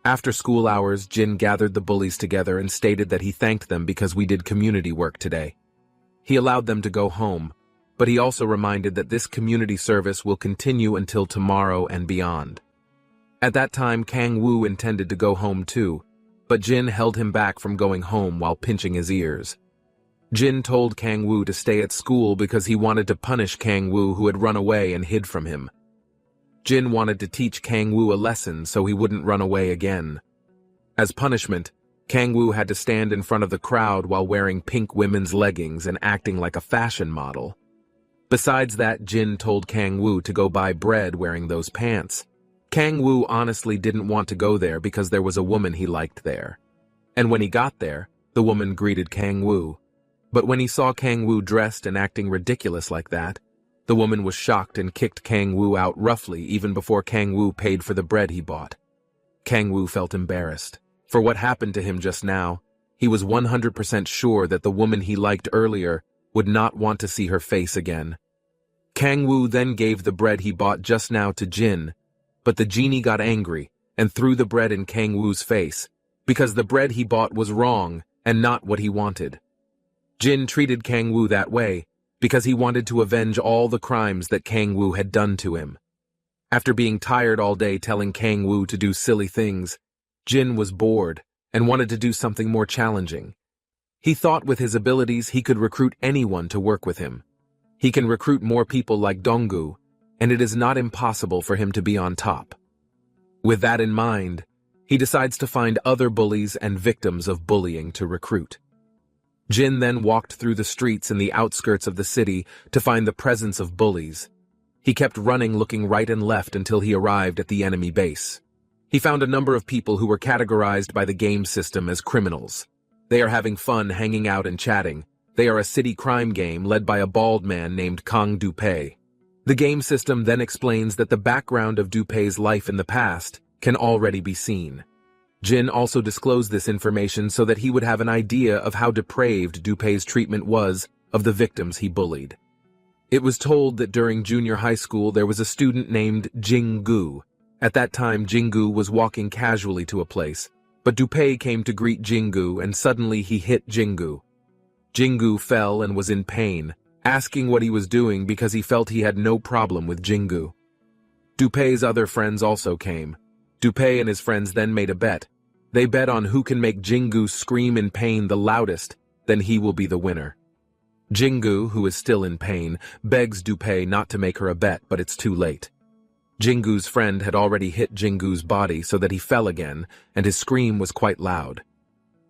After school hours, Jin gathered the bullies together and stated that he thanked them because we did community work today. He allowed them to go home, but he also reminded that this community service will continue until tomorrow and beyond. At that time, Kang Woo intended to go home too, but Jin held him back from going home while pinching his ears. Jin told Kang Woo to stay at school because he wanted to punish Kang Woo, who had run away and hid from him. Jin wanted to teach Kang Woo a lesson so he wouldn't run away again. As punishment, Kang Woo had to stand in front of the crowd while wearing pink women's leggings and acting like a fashion model. Besides that, Jin told Kang Woo to go buy bread wearing those pants. Kang Woo honestly didn't want to go there because there was a woman he liked there. And when he got there, the woman greeted Kang Woo. But when he saw Kang Woo dressed and acting ridiculous like that, the woman was shocked and kicked Kang Woo out roughly even before Kang Woo paid for the bread he bought. Kang Woo felt embarrassed. For what happened to him just now, he was 100% sure that the woman he liked earlier would not want to see her face again. Kang Woo then gave the bread he bought just now to Jin, but the genie got angry and threw the bread in Kang Woo's face because the bread he bought was wrong and not what he wanted. Jin treated Kang Woo that way because he wanted to avenge all the crimes that Kang Woo had done to him. After being tired all day telling Kang Woo to do silly things, Jin was bored and wanted to do something more challenging. He thought with his abilities he could recruit anyone to work with him. He can recruit more people like Donggu, and it is not impossible for him to be on top. With that in mind, he decides to find other bullies and victims of bullying to recruit. Jin then walked through the streets in the outskirts of the city to find the presence of bullies. He kept running, looking right and left until he arrived at the enemy base. He found a number of people who were categorized by the game system as criminals. They are having fun hanging out and chatting. They are a city crime game led by a bald man named Kang Dupei. The game system then explains that the background of Dupei's life in the past can already be seen. Jin also disclosed this information so that he would have an idea of how depraved Dupei's treatment was of the victims he bullied. It was told that during junior high school there was a student named Jinggu. At that time, Jinggu was walking casually to a place, but Dupei came to greet Jinggu and suddenly he hit Jinggu. Jinggu fell and was in pain, asking what he was doing because he felt he had no problem with Jinggu. Dupei's other friends also came. Dupei and his friends then made a bet. They bet on who can make Jinggu scream in pain the loudest, then he will be the winner. Jinggu, who is still in pain, begs Dupei not to make her a bet, but it's too late. Jingu's friend had already hit Jingu's body so that he fell again, and his scream was quite loud.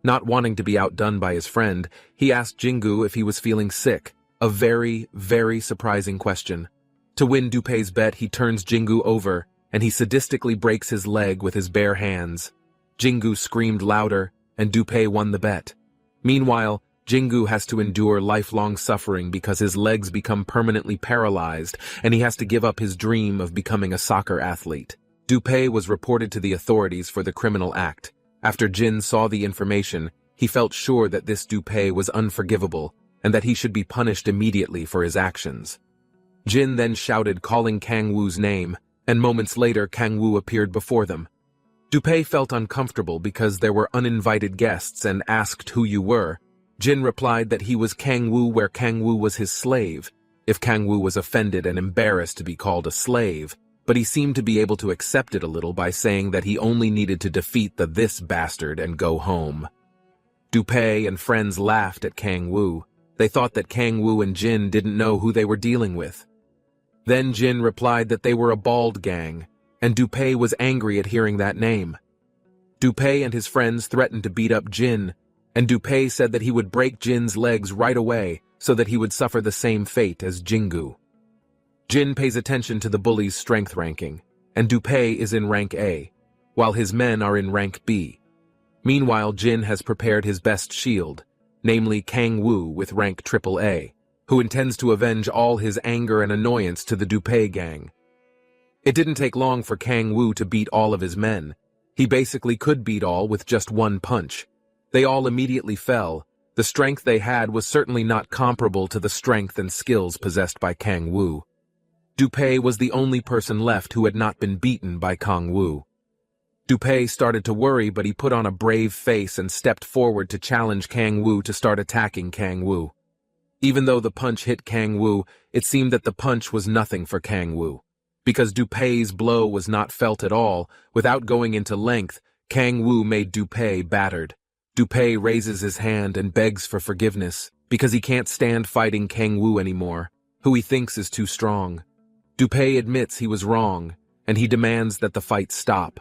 Not wanting to be outdone by his friend, he asked Jingu if he was feeling sick, a very, very surprising question. To win Dupei's bet, he turns Jingu over, and he sadistically breaks his leg with his bare hands. Jingu screamed louder, and Dupei won the bet. Meanwhile, Jingu has to endure lifelong suffering because his legs become permanently paralyzed and he has to give up his dream of becoming a soccer athlete. Dupei was reported to the authorities for the criminal act. After Jin saw the information, he felt sure that this Dupei was unforgivable and that he should be punished immediately for his actions. Jin then shouted, calling Kang Woo's name, and moments later Kang Woo appeared before them. Dupei felt uncomfortable because there were uninvited guests and asked who you were. Jin replied that he was Kang Woo where Kang Woo was his slave. If Kang Woo was offended and embarrassed to be called a slave, but he seemed to be able to accept it a little by saying that he only needed to defeat this bastard and go home. Dupay and friends laughed at Kang Woo. They thought that Kang Woo and Jin didn't know who they were dealing with. Then Jin replied that they were a bald gang, and Dupay was angry at hearing that name. Dupay and his friends threatened to beat up Jin, and Dupay said that he would break Jin's legs right away so that he would suffer the same fate as Jingu. Jin pays attention to the bullies' strength ranking, and Dupay is in rank A, while his men are in rank B. Meanwhile, Jin has prepared his best shield, namely Kang Woo with rank AAA, who intends to avenge all his anger and annoyance to the Dupay gang. It didn't take long for Kang Woo to beat all of his men. He basically could beat all with just one punch. They all immediately fell. The strength they had was certainly not comparable to the strength and skills possessed by Kang Woo. Dupay was the only person left who had not been beaten by Kang Woo. Dupay started to worry, but he put on a brave face and stepped forward to challenge Kang Woo to start attacking Kang Woo. Even though the punch hit Kang Woo, it seemed that the punch was nothing for Kang Woo. Because Dupay's blow was not felt at all, without going into length, Kang Woo made Dupay battered. Dupay raises his hand and begs for forgiveness, because he can't stand fighting Kang Woo anymore, who he thinks is too strong. Dupay admits he was wrong, and he demands that the fight stop.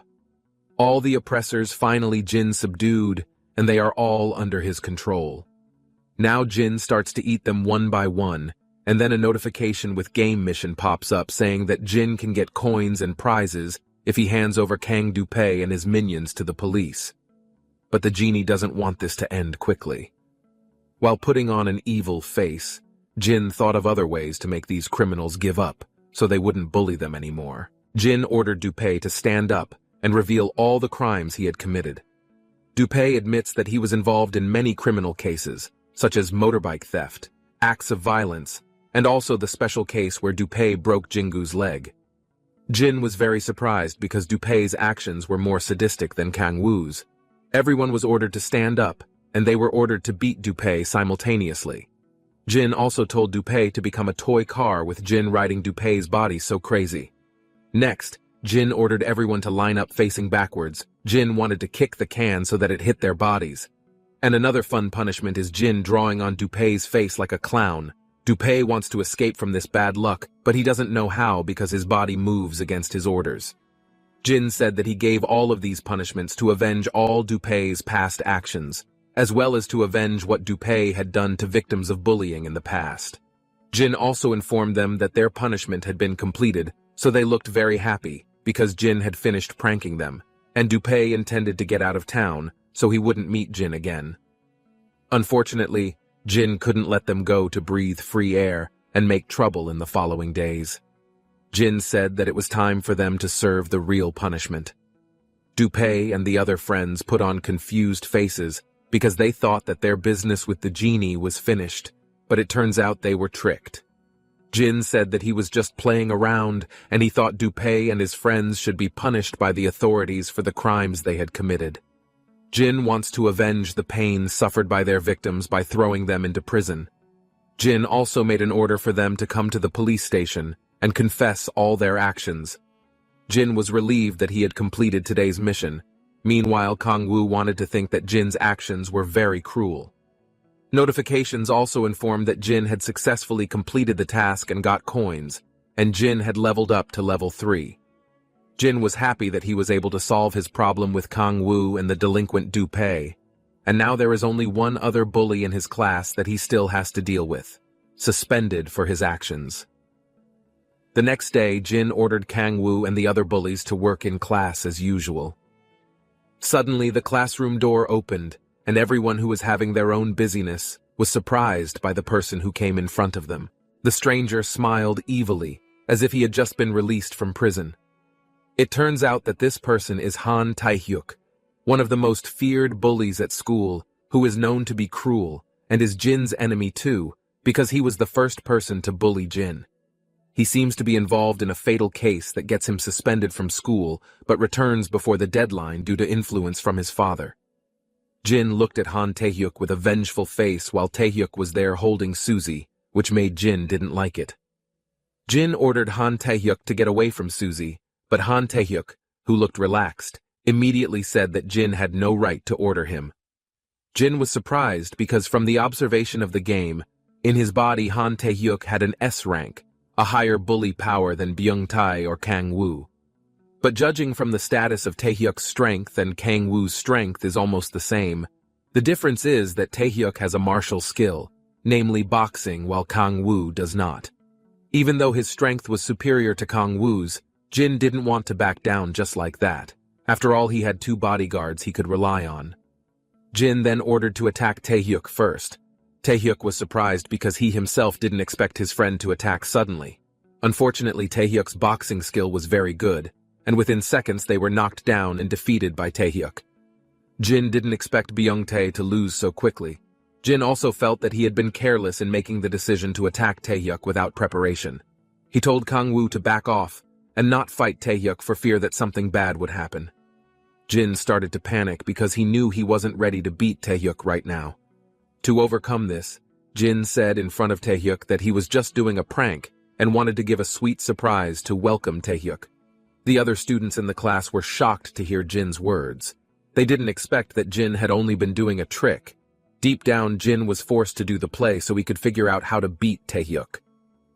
All the oppressors finally Jin subdued, and they are all under his control. Now Jin starts to eat them one by one, and then a notification with game mission pops up saying that Jin can get coins and prizes if he hands over Kang Dupay and his minions to the police. But the genie doesn't want this to end quickly. While putting on an evil face, Jin thought of other ways to make these criminals give up, so they wouldn't bully them anymore. Jin ordered Dupay to stand up and reveal all the crimes he had committed. Dupay admits that he was involved in many criminal cases, such as motorbike theft, acts of violence, and also the special case where Dupay broke Jingu's leg. Jin was very surprised because Dupay's actions were more sadistic than Kang Woo's. Everyone was ordered to stand up, and they were ordered to beat Dupay simultaneously. Jin also told Dupay to become a toy car with Jin riding Dupay's body so crazy. Next, Jin ordered everyone to line up facing backwards. Jin wanted to kick the can so that it hit their bodies. And another fun punishment is Jin drawing on Dupay's face like a clown. Dupay wants to escape from this bad luck, but he doesn't know how because his body moves against his orders. Jin said that he gave all of these punishments to avenge all Dupay's past actions, as well as to avenge what Dupay had done to victims of bullying in the past. Jin also informed them that their punishment had been completed, so they looked very happy, because Jin had finished pranking them, and Dupay intended to get out of town, so he wouldn't meet Jin again. Unfortunately, Jin couldn't let them go to breathe free air and make trouble in the following days. Jin said that it was time for them to serve the real punishment. Dupay and the other friends put on confused faces because they thought that their business with the genie was finished, but it turns out they were tricked. Jin said that he was just playing around and he thought Dupay and his friends should be punished by the authorities for the crimes they had committed. Jin wants to avenge the pain suffered by their victims by throwing them into prison. Jin also made an order for them to come to the police station and confess all their actions. Jin was relieved that he had completed today's mission. Meanwhile, Kang Woo wanted to think that Jin's actions were very cruel. Notifications also informed that Jin had successfully completed the task and got coins, and Jin had leveled up to level 3. Jin was happy that he was able to solve his problem with Kang Woo and the delinquent Dupay, and now there is only one other bully in his class that he still has to deal with, suspended for his actions. The next day, Jin ordered Kang Woo and the other bullies to work in class as usual. Suddenly, the classroom door opened, and everyone who was having their own busyness was surprised by the person who came in front of them. The stranger smiled evilly, as if he had just been released from prison. It turns out that this person is Han Taehyuk, one of the most feared bullies at school, who is known to be cruel, and is Jin's enemy too, because he was the first person to bully Jin. He seems to be involved in a fatal case that gets him suspended from school, but returns before the deadline due to influence from his father. Jin looked at Han Taehyuk with a vengeful face while Taehyuk was there holding Suzy, which made Jin didn't like it. Jin ordered Han Taehyuk to get away from Suzy, but Han Taehyuk, who looked relaxed, immediately said that Jin had no right to order him. Jin was surprised because from the observation of the game, in his body Han Taehyuk had an S rank, a higher bully power than Byung-tae or Kang-woo. But judging from the status of Taehyuk's strength and Kang-woo's strength is almost the same, the difference is that Taehyuk has a martial skill, namely boxing, while Kang-woo does not. Even though his strength was superior to Kang-woo's, Jin didn't want to back down just like that. After all, he had 2 bodyguards he could rely on. Jin then ordered to attack Taehyuk first. Taehyuk was surprised because he himself didn't expect his friend to attack suddenly. Unfortunately, Taehyuk's boxing skill was very good, and within seconds they were knocked down and defeated by Taehyuk. Jin didn't expect Byung-tae to lose so quickly. Jin also felt that he had been careless in making the decision to attack Taehyuk without preparation. He told Kang-woo to back off and not fight Taehyuk for fear that something bad would happen. Jin started to panic because he knew he wasn't ready to beat Taehyuk right now. To overcome this, Jin said in front of Taehyuk that he was just doing a prank and wanted to give a sweet surprise to welcome Taehyuk. The other students in the class were shocked to hear Jin's words. They didn't expect that Jin had only been doing a trick. Deep down, Jin was forced to do the play so he could figure out how to beat Taehyuk.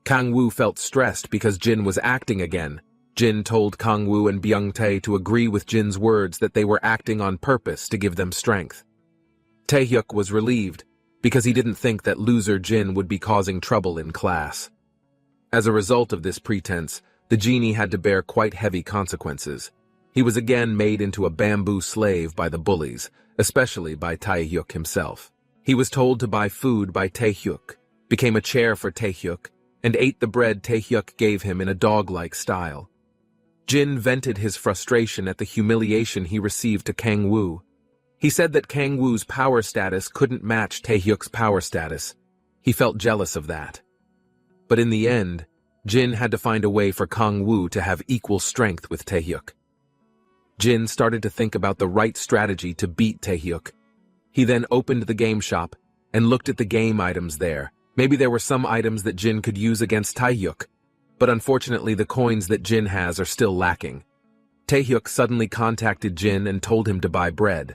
Kang-woo felt stressed because Jin was acting again. Jin told Kang-woo and Byung-tae to agree with Jin's words that they were acting on purpose to give them strength. Taehyuk was relieved because he didn't think that loser Jin would be causing trouble in class. As a result of this pretense, the genie had to bear quite heavy consequences. He was again made into a bamboo slave by the bullies, especially by Taehyuk himself. He was told to buy food by Taehyuk, became a chair for Taehyuk, and ate the bread Taehyuk gave him in a dog-like style. Jin vented his frustration at the humiliation he received to Kang-woo. He said that Kang-woo's power status couldn't match Taehyuk's power status. He felt jealous of that. But in the end, Jin had to find a way for Kang-woo to have equal strength with Taehyuk. Jin started to think about the right strategy to beat Taehyuk. He then opened the game shop and looked at the game items there. Maybe there were some items that Jin could use against Taehyuk, but unfortunately the coins that Jin has are still lacking. Taehyuk suddenly contacted Jin and told him to buy bread.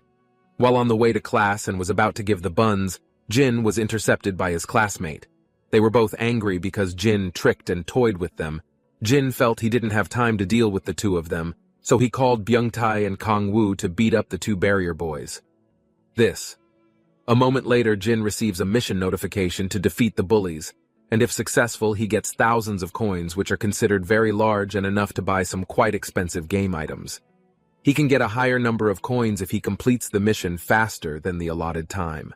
While on the way to class and was about to give the buns, Jin was intercepted by his classmate. They were both angry because Jin tricked and toyed with them. Jin felt he didn't have time to deal with the two of them, so he called Byung-tae and Kang-woo to beat up the 2 barrier boys. A moment later, Jin receives a mission notification to defeat the bullies, and if successful, he gets thousands of coins which are considered very large and enough to buy some quite expensive game items. He can get a higher number of coins if he completes the mission faster than the allotted time.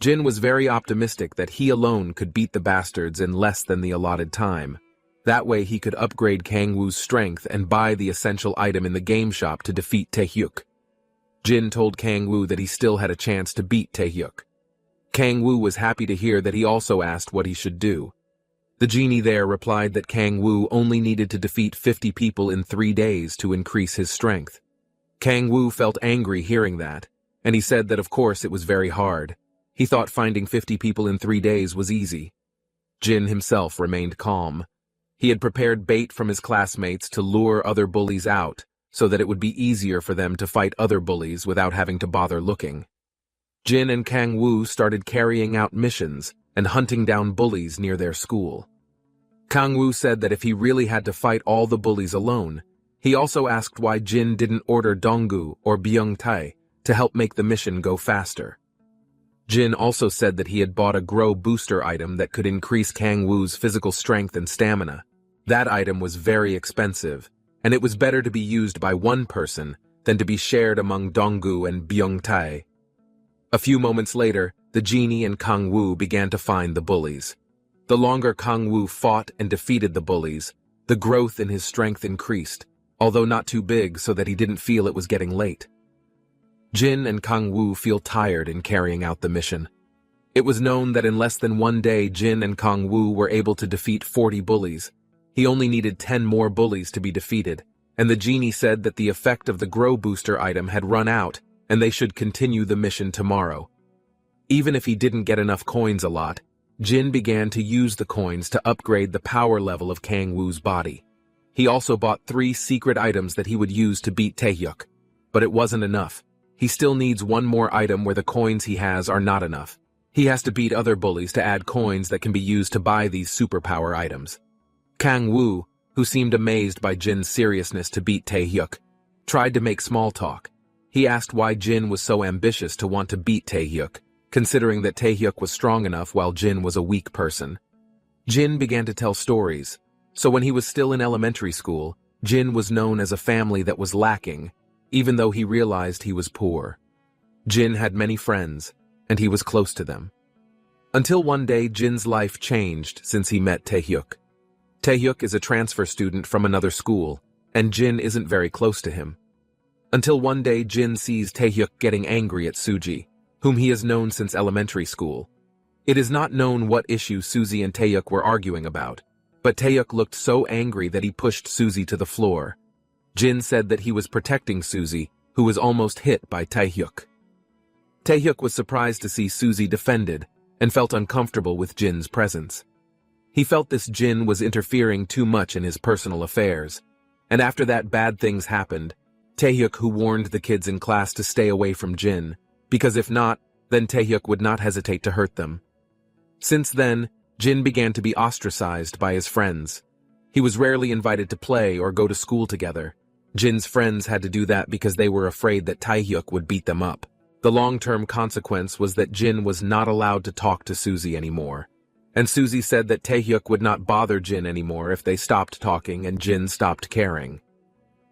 Jin was very optimistic that he alone could beat the bastards in less than the allotted time. That way he could upgrade Kang-woo's strength and buy the essential item in the game shop to defeat Taehyuk. Jin told Kang-woo that he still had a chance to beat Taehyuk. Kang-woo was happy to hear that he also asked what he should do. The genie there replied that Kang-woo only needed to defeat 50 people in 3 days to increase his strength. Kang-woo felt angry hearing that, and he said that of course it was very hard. He thought finding 50 people in 3 days was easy. Jin himself remained calm. He had prepared bait from his classmates to lure other bullies out, so that it would be easier for them to fight other bullies without having to bother looking. Jin and Kang-woo started carrying out missions and hunting down bullies near their school. Kang-woo said that if he really had to fight all the bullies alone, he also asked why Jin didn't order Donggu or Byung-tae to help make the mission go faster. Jin also said that he had bought a grow booster item that could increase Kang-woo's physical strength and stamina. That item was very expensive, and it was better to be used by one person than to be shared among Donggu and Byung-tae. A few moments later, the genie and Kang-woo began to find the bullies. The longer Kang-woo fought and defeated the bullies, the growth in his strength increased, although not too big so that he didn't feel it was getting late. Jin and Kang-woo feel tired in carrying out the mission. It was known that in less than 1 day, Jin and Kang-woo were able to defeat 40 bullies. He only needed 10 more bullies to be defeated, and the genie said that the effect of the grow booster item had run out, and they should continue the mission tomorrow. Even if he didn't get enough coins a lot, Jin began to use the coins to upgrade the power level of Kang-woo's body. He also bought 3 secret items that he would use to beat Taehyuk, but it wasn't enough. He still needs one more item where the coins he has are not enough. He has to beat other bullies to add coins that can be used to buy these superpower items. Kang Woo, who seemed amazed by Jin's seriousness to beat Taehyuk, tried to make small talk. He asked why Jin was so ambitious to want to beat Taehyuk, considering that Taehyuk was strong enough while Jin was a weak person. Jin began to tell stories. So when he was still in elementary school, Jin was known as a family that was lacking, even though he realized he was poor. Jin had many friends, and he was close to them. Until one day Jin's life changed since he met Taehyuk. Taehyuk is a transfer student from another school, and Jin isn't very close to him. Until one day Jin sees Taehyuk getting angry at Suji, whom he has known since elementary school. It is not known what issue Suzy and Taehyuk were arguing about, but Taehyuk looked so angry that he pushed Suzy to the floor. Jin said that he was protecting Suzy, who was almost hit by Taehyuk. Taehyuk was surprised to see Suzy defended and felt uncomfortable with Jin's presence. He felt this Jin was interfering too much in his personal affairs, and after that bad things happened, Taehyuk who warned the kids in class to stay away from Jin, because if not, then Taehyuk would not hesitate to hurt them. Since then, Jin began to be ostracized by his friends. He was rarely invited to play or go to school together. Jin's friends had to do that because they were afraid that Taehyuk would beat them up. The long-term consequence was that Jin was not allowed to talk to Suzy anymore. And Suzy said that Taehyuk would not bother Jin anymore if they stopped talking and Jin stopped caring.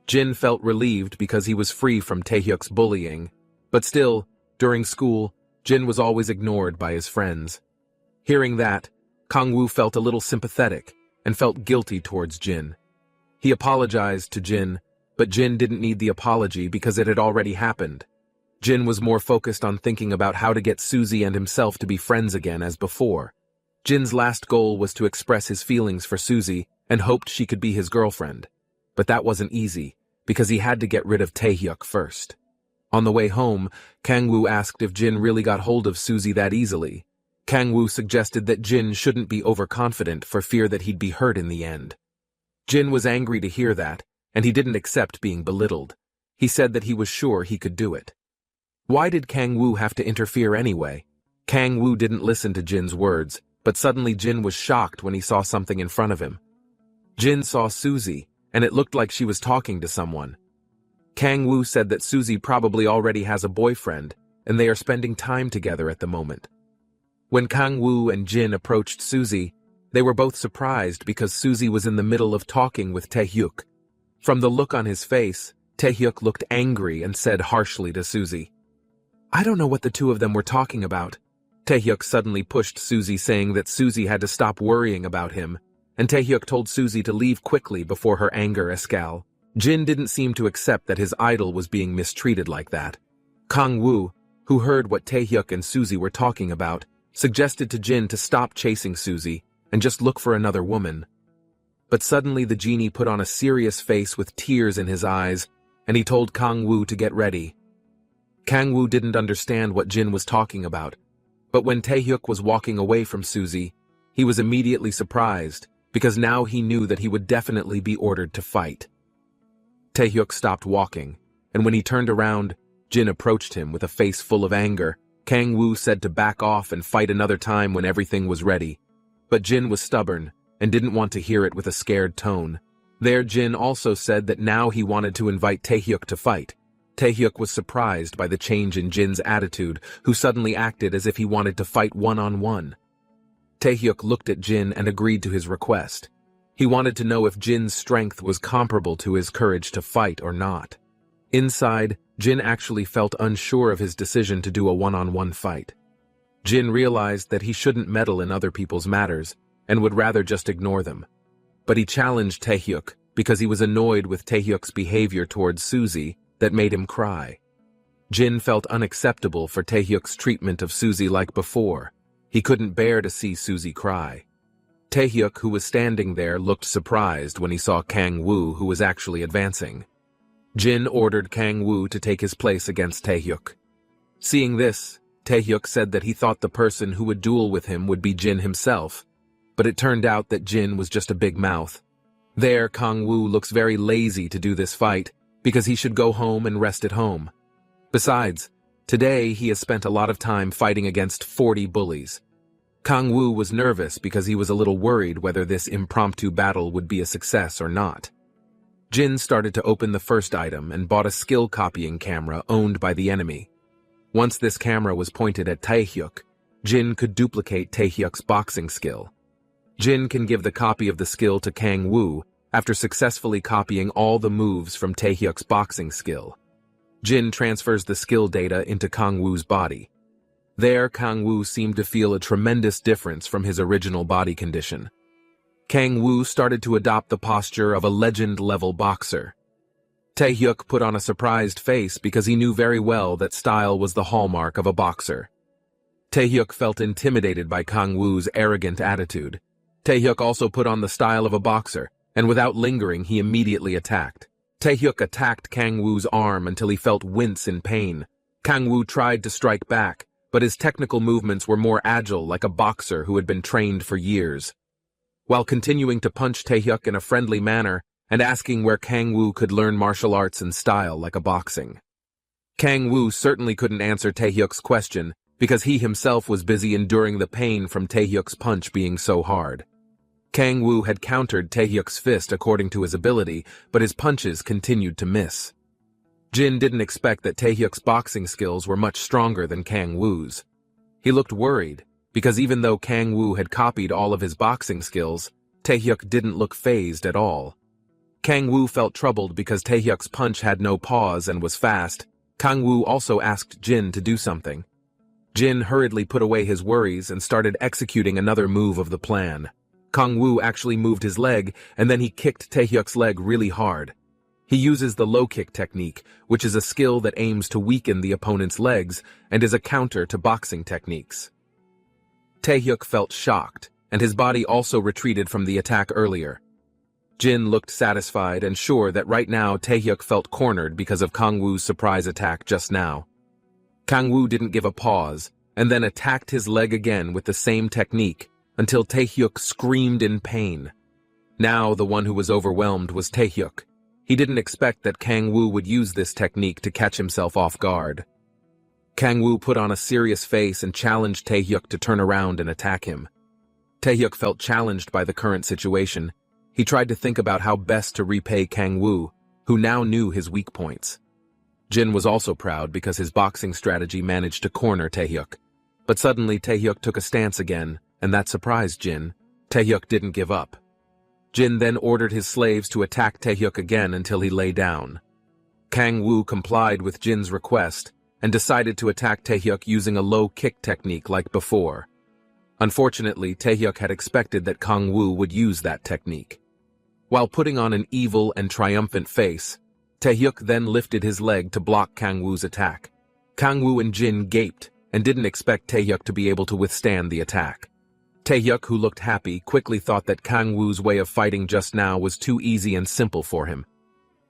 Jin felt relieved because he was free from Taehyuk's bullying, but still, during school, Jin was always ignored by his friends. Hearing that, Kangwoo felt a little sympathetic and felt guilty towards Jin. He apologized to Jin, but Jin didn't need the apology because it had already happened. Jin was more focused on thinking about how to get Suzy and himself to be friends again as before. Jin's last goal was to express his feelings for Suzy and hoped she could be his girlfriend. But that wasn't easy, because he had to get rid of Taehyuk first. On the way home, Kangwoo asked if Jin really got hold of Suzy that easily. Kangwoo suggested that Jin shouldn't be overconfident for fear that he'd be hurt in the end. Jin was angry to hear that, and he didn't accept being belittled. He said that he was sure he could do it. Why did Kangwoo have to interfere anyway? Kangwoo didn't listen to Jin's words, but suddenly Jin was shocked when he saw something in front of him. Jin saw Suzy, and it looked like she was talking to someone. Kangwoo said that Suzy probably already has a boyfriend, and they are spending time together at the moment. When Kangwoo and Jin approached Suzy, they were both surprised because Suzy was in the middle of talking with Taehyuk. From the look on his face, Taehyuk looked angry and said harshly to Suzy, "I don't know what the two of them were talking about." Taehyuk suddenly pushed Suzy, saying that Suzy had to stop worrying about him, and Taehyuk told Suzy to leave quickly before her anger escalated. Jin didn't seem to accept that his idol was being mistreated like that. Kangwoo, who heard what Taehyuk and Suzy were talking about, suggested to Jin to stop chasing Suzy and just look for another woman. But suddenly the genie put on a serious face with tears in his eyes, and he told Kangwoo to get ready. Kangwoo didn't understand what Jin was talking about, but when Taehyuk was walking away from Suzy, he was immediately surprised, because now he knew that he would definitely be ordered to fight. Taehyuk stopped walking, and when he turned around, Jin approached him with a face full of anger. Kangwoo said to back off and fight another time when everything was ready. But Jin was stubborn and didn't want to hear it with a scared tone. There Jin also said that now he wanted to invite Taehyuk to fight. Taehyuk was surprised by the change in Jin's attitude, who suddenly acted as if he wanted to fight one-on-one. Taehyuk looked at Jin and agreed to his request. He wanted to know if Jin's strength was comparable to his courage to fight or not. Inside, Jin actually felt unsure of his decision to do a one-on-one fight. Jin realized that he shouldn't meddle in other people's matters and would rather just ignore them. But he challenged Taehyuk because he was annoyed with Taehyuk's behavior towards Suzy that made him cry. Jin felt unacceptable for Taehyuk's treatment of Suzy like before. He couldn't bear to see Suzy cry. Taehyuk, who was standing there, looked surprised when he saw Kangwoo, who was actually advancing. Jin ordered Kangwoo to take his place against Taehyuk. Seeing this, Taehyuk said that he thought the person who would duel with him would be Jin himself, but it turned out that Jin was just a big mouth. There, Kangwoo looks very lazy to do this fight, because he should go home and rest at home. Besides, today he has spent a lot of time fighting against 40 bullies. Kang Woo was nervous because he was a little worried whether this impromptu battle would be a success or not. Jin started to open the first item and bought a skill copying camera owned by the enemy. Once this camera was pointed at Taehyuk, Jin could duplicate Taehyuk's boxing skill. Jin can give the copy of the skill to Kang Woo after successfully copying all the moves from Taehyuk's boxing skill. Jin transfers the skill data into Kang Woo's body. There, Kang Woo seemed to feel a tremendous difference from his original body condition. Kang Woo started to adopt the posture of a legend-level boxer. Taehyuk put on a surprised face because he knew very well that style was the hallmark of a boxer. Taehyuk felt intimidated by Kang Woo's arrogant attitude. Taehyuk also put on the style of a boxer, and without lingering, he immediately attacked. Taehyuk attacked Kang Woo's arm until he felt wince in pain. Kang Woo tried to strike back, but his technical movements were more agile like a boxer who had been trained for years. While continuing to punch Taehyuk in a friendly manner and asking where Kang Woo could learn martial arts and style like a boxing. Kang Woo certainly couldn't answer Taehyuk's question because he himself was busy enduring the pain from Taehyuk's punch being so hard. Kang Woo had countered Taehyuk's fist according to his ability, but his punches continued to miss. Jin didn't expect that Taehyuk's boxing skills were much stronger than Kang Woo's. He looked worried, because even though Kang Woo had copied all of his boxing skills, Taehyuk didn't look fazed at all. Kang Woo felt troubled because Taehyuk's punch had no pause and was fast. Kang Woo also asked Jin to do something. Jin hurriedly put away his worries and started executing another move of the plan. Kang Woo actually moved his leg, and then he kicked Taehyuk's leg really hard. He uses the low kick technique, which is a skill that aims to weaken the opponent's legs and is a counter to boxing techniques. Taehyuk felt shocked, and his body also retreated from the attack earlier. Jin looked satisfied and sure that right now Taehyuk felt cornered because of Kang Woo's surprise attack just now. Kang Woo didn't give a pause, and then attacked his leg again with the same technique, until Taehyuk screamed in pain. Now the one who was overwhelmed was Taehyuk. He didn't expect that Kang Woo would use this technique to catch himself off guard. Kang Woo put on a serious face and challenged Taehyuk to turn around and attack him. Taehyuk felt challenged by the current situation. He tried to think about how best to repay Kang Woo, who now knew his weak points. Jin was also proud because his boxing strategy managed to corner Taehyuk. But suddenly Taehyuk took a stance again, and that surprised Jin. Taehyuk didn't give up. Jin then ordered his slaves to attack Taehyuk again until he lay down. Kang Woo complied with Jin's request and decided to attack Taehyuk using a low kick technique like before. Unfortunately, Taehyuk had expected that Kang Woo would use that technique. While putting on an evil and triumphant face, Taehyuk then lifted his leg to block Kang Woo's attack. Kang Woo and Jin gaped and didn't expect Taehyuk to be able to withstand the attack. Taehyuk, who looked happy, quickly thought that Kang Woo's way of fighting just now was too easy and simple for him.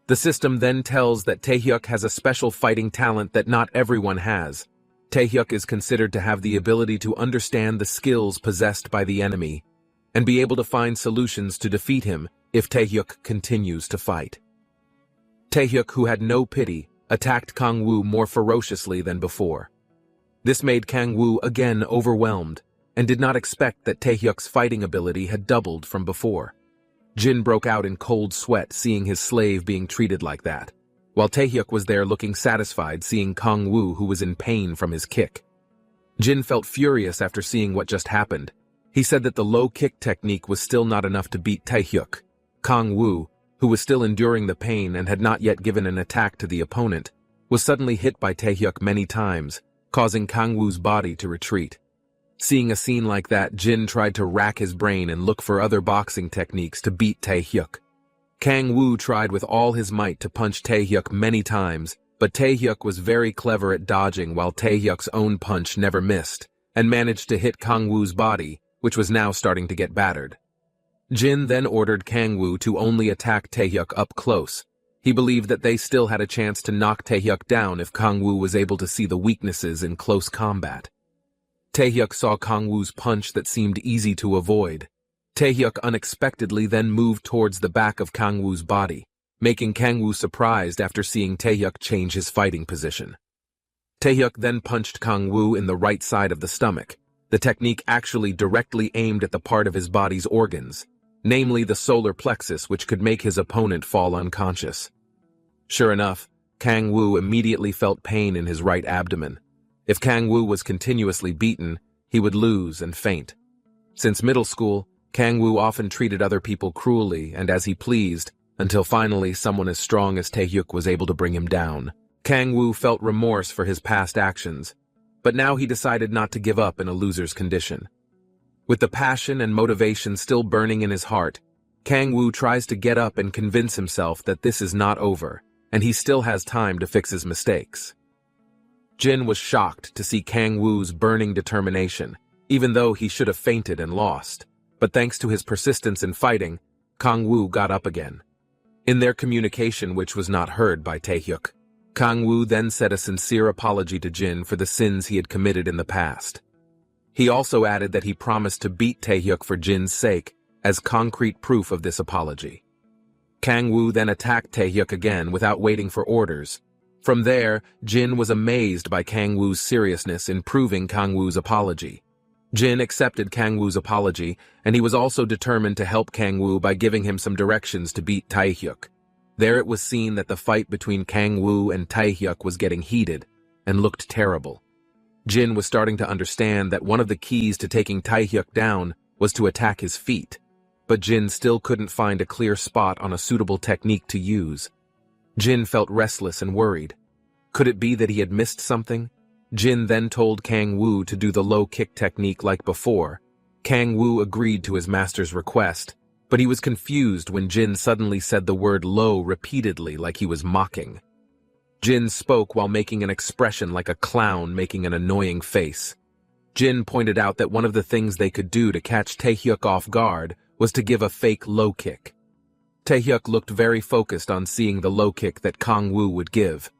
The system then tells that Taehyuk has a special fighting talent that not everyone has. Taehyuk is considered to have the ability to understand the skills possessed by the enemy and be able to find solutions to defeat him if Taehyuk continues to fight. Taehyuk, who had no pity, attacked Kang Woo more ferociously than before. This made Kang Woo again overwhelmed, and did not expect that Taehyuk's fighting ability had doubled from before. Jin broke out in cold sweat seeing his slave being treated like that, while Taehyuk was there looking satisfied seeing Kang Woo, who was in pain from his kick. Jin felt furious after seeing what just happened. He said that the low kick technique was still not enough to beat Taehyuk. Kang Woo, who was still enduring the pain and had not yet given an attack to the opponent, was suddenly hit by Taehyuk many times, causing Kang Woo's body to retreat. Seeing a scene like that, Jin tried to rack his brain and look for other boxing techniques to beat Taehyuk. Kang Woo tried with all his might to punch Taehyuk many times, but Taehyuk was very clever at dodging while Taehyuk's own punch never missed, and managed to hit Kang Woo's body, which was now starting to get battered. Jin then ordered Kang Woo to only attack Taehyuk up close. He believed that they still had a chance to knock Taehyuk down if Kang Woo was able to see the weaknesses in close combat. Taehyuk saw Kang Woo's punch that seemed easy to avoid. Taehyuk unexpectedly then moved towards the back of Kang Woo's body, making Kang Woo surprised after seeing Taehyuk change his fighting position. Taehyuk then punched Kang Woo in the right side of the stomach. The technique actually directly aimed at the part of his body's organs, namely the solar plexus, which could make his opponent fall unconscious. Sure enough, Kang Woo immediately felt pain in his right abdomen. If Kang Woo was continuously beaten, he would lose and faint. Since middle school, Kang Woo often treated other people cruelly and as he pleased, until finally someone as strong as Taehyuk was able to bring him down. Kang Woo felt remorse for his past actions, but now he decided not to give up in a loser's condition. With the passion and motivation still burning in his heart, Kang Woo tries to get up and convince himself that this is not over, and he still has time to fix his mistakes. Jin was shocked to see Kang Woo's burning determination, even though he should have fainted and lost. But thanks to his persistence in fighting, Kang Woo got up again. In their communication, which was not heard by Taehyuk, Kang Woo then said a sincere apology to Jin for the sins he had committed in the past. He also added that he promised to beat Taehyuk for Jin's sake, as concrete proof of this apology. Kang Woo then attacked Taehyuk again without waiting for orders. From there, Jin was amazed by Kang Woo's seriousness in proving Kang Woo's apology. Jin accepted Kang Woo's apology, and he was also determined to help Kang Woo by giving him some directions to beat Taehyuk. There it was seen that the fight between Kang Woo and Taehyuk was getting heated, and looked terrible. Jin was starting to understand that one of the keys to taking Taehyuk down was to attack his feet, but Jin still couldn't find a clear spot on a suitable technique to use. Jin felt restless and worried. Could it be that he had missed something? Jin then told Kang Woo to do the low kick technique like before. Kang Woo agreed to his master's request, but he was confused when Jin suddenly said the word low repeatedly like he was mocking. Jin spoke while making an expression like a clown making an annoying face. Jin pointed out that one of the things they could do to catch Taehyuk off guard was to give a fake low kick. Taehyuk looked very focused on seeing the low kick that Kang Woo would give.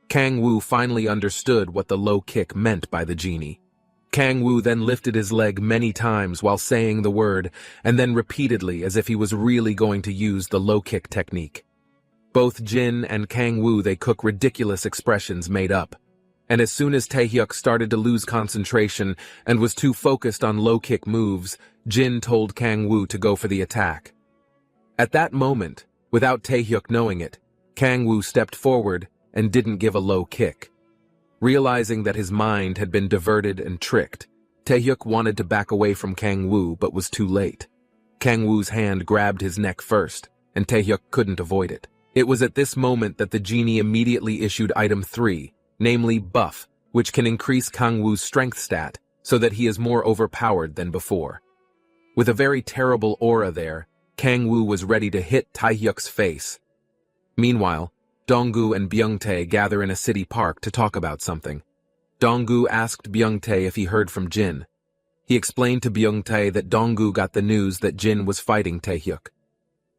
Kang Woo finally understood what the low kick meant by the genie. Kang Woo then lifted his leg many times while saying the word, and then repeatedly as if he was really going to use the low kick technique. Both Jin and Kang Woo, they cook ridiculous expressions made up. And as soon as Taehyuk started to lose concentration and was too focused on low kick moves, Jin told Kang Woo to go for the attack. At that moment, without Taehyuk knowing it, Kang Woo stepped forward and didn't give a low kick. Realizing that his mind had been diverted and tricked, Taehyuk wanted to back away from Kang Woo but was too late. Kang Woo's hand grabbed his neck first, and Taehyuk couldn't avoid it. It was at this moment that the genie immediately issued item 3, namely Buff, which can increase Kang Woo's strength stat so that he is more overpowered than before. With a very terrible aura there, Kang Woo was ready to hit Taehyuk's face. Meanwhile, Donggu and Byungtae gather in a city park to talk about something. Donggu asked Byungtae if he heard from Jin. He explained to Byungtae that Donggu got the news that Jin was fighting Taehyuk.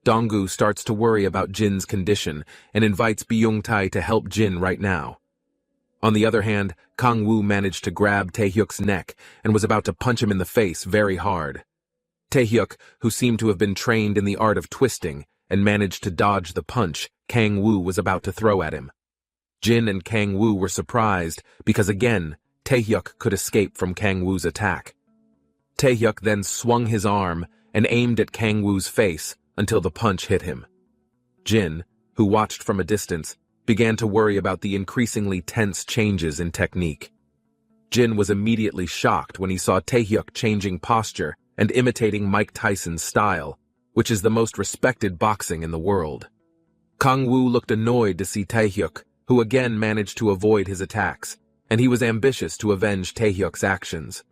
Donggu starts to worry about Jin's condition and invites Byungtae to help Jin right now. On the other hand, Kang Woo managed to grab Taehyuk's neck and was about to punch him in the face very hard. Taehyuk, who seemed to have been trained in the art of twisting and managed to dodge the punch Kang Woo was about to throw at him. Jin and Kang Woo were surprised because again, Taehyuk could escape from Kang Woo's attack. Taehyuk then swung his arm and aimed at Kang Woo's face until the punch hit him. Jin, who watched from a distance, began to worry about the increasingly tense changes in technique. Jin was immediately shocked when he saw Taehyuk changing posture and imitating Mike Tyson's style, which is the most respected boxing in the world. Kang Woo looked annoyed to see Taehyuk, who again managed to avoid his attacks, and he was ambitious to avenge Taehyuk's actions.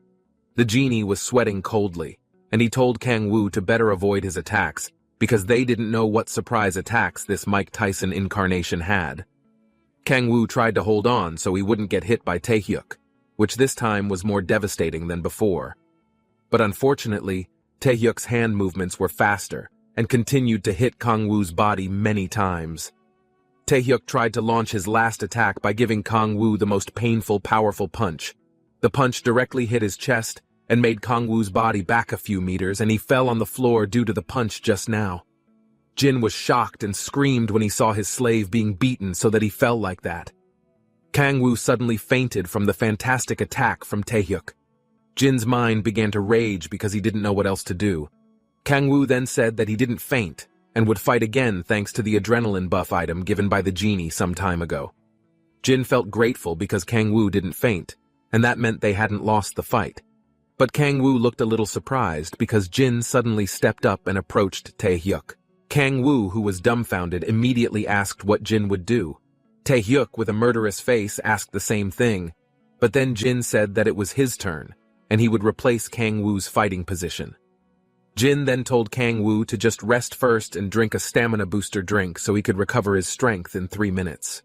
The genie was sweating coldly, and he told Kang Woo to better avoid his attacks because they didn't know what surprise attacks this Mike Tyson incarnation had. Kang Woo tried to hold on so he wouldn't get hit by Taehyuk, which this time was more devastating than before. But unfortunately, Taehyuk's hand movements were faster and continued to hit Kang Woo's body many times. Taehyuk tried to launch his last attack by giving Kang Woo the most painful, powerful punch. The punch directly hit his chest and made Kang Woo's body back a few meters, and he fell on the floor due to the punch just now. Jin was shocked and screamed when he saw his slave being beaten so that he fell like that. Kang Woo suddenly fainted from the fantastic attack from Taehyuk. Jin's mind began to rage because he didn't know what else to do. Kang Woo then said that he didn't faint and would fight again thanks to the adrenaline buff item given by the genie some time ago. Jin felt grateful because Kang Woo didn't faint, and that meant they hadn't lost the fight. But Kang Woo looked a little surprised because Jin suddenly stepped up and approached Taehyuk. Kang Woo, who was dumbfounded, immediately asked what Jin would do. Taehyuk, with a murderous face, asked the same thing, but then Jin said that it was his turn, and he would replace Kang Woo's fighting position. Jin then told Kang Woo to just rest first and drink a stamina booster drink so he could recover his strength in 3 minutes.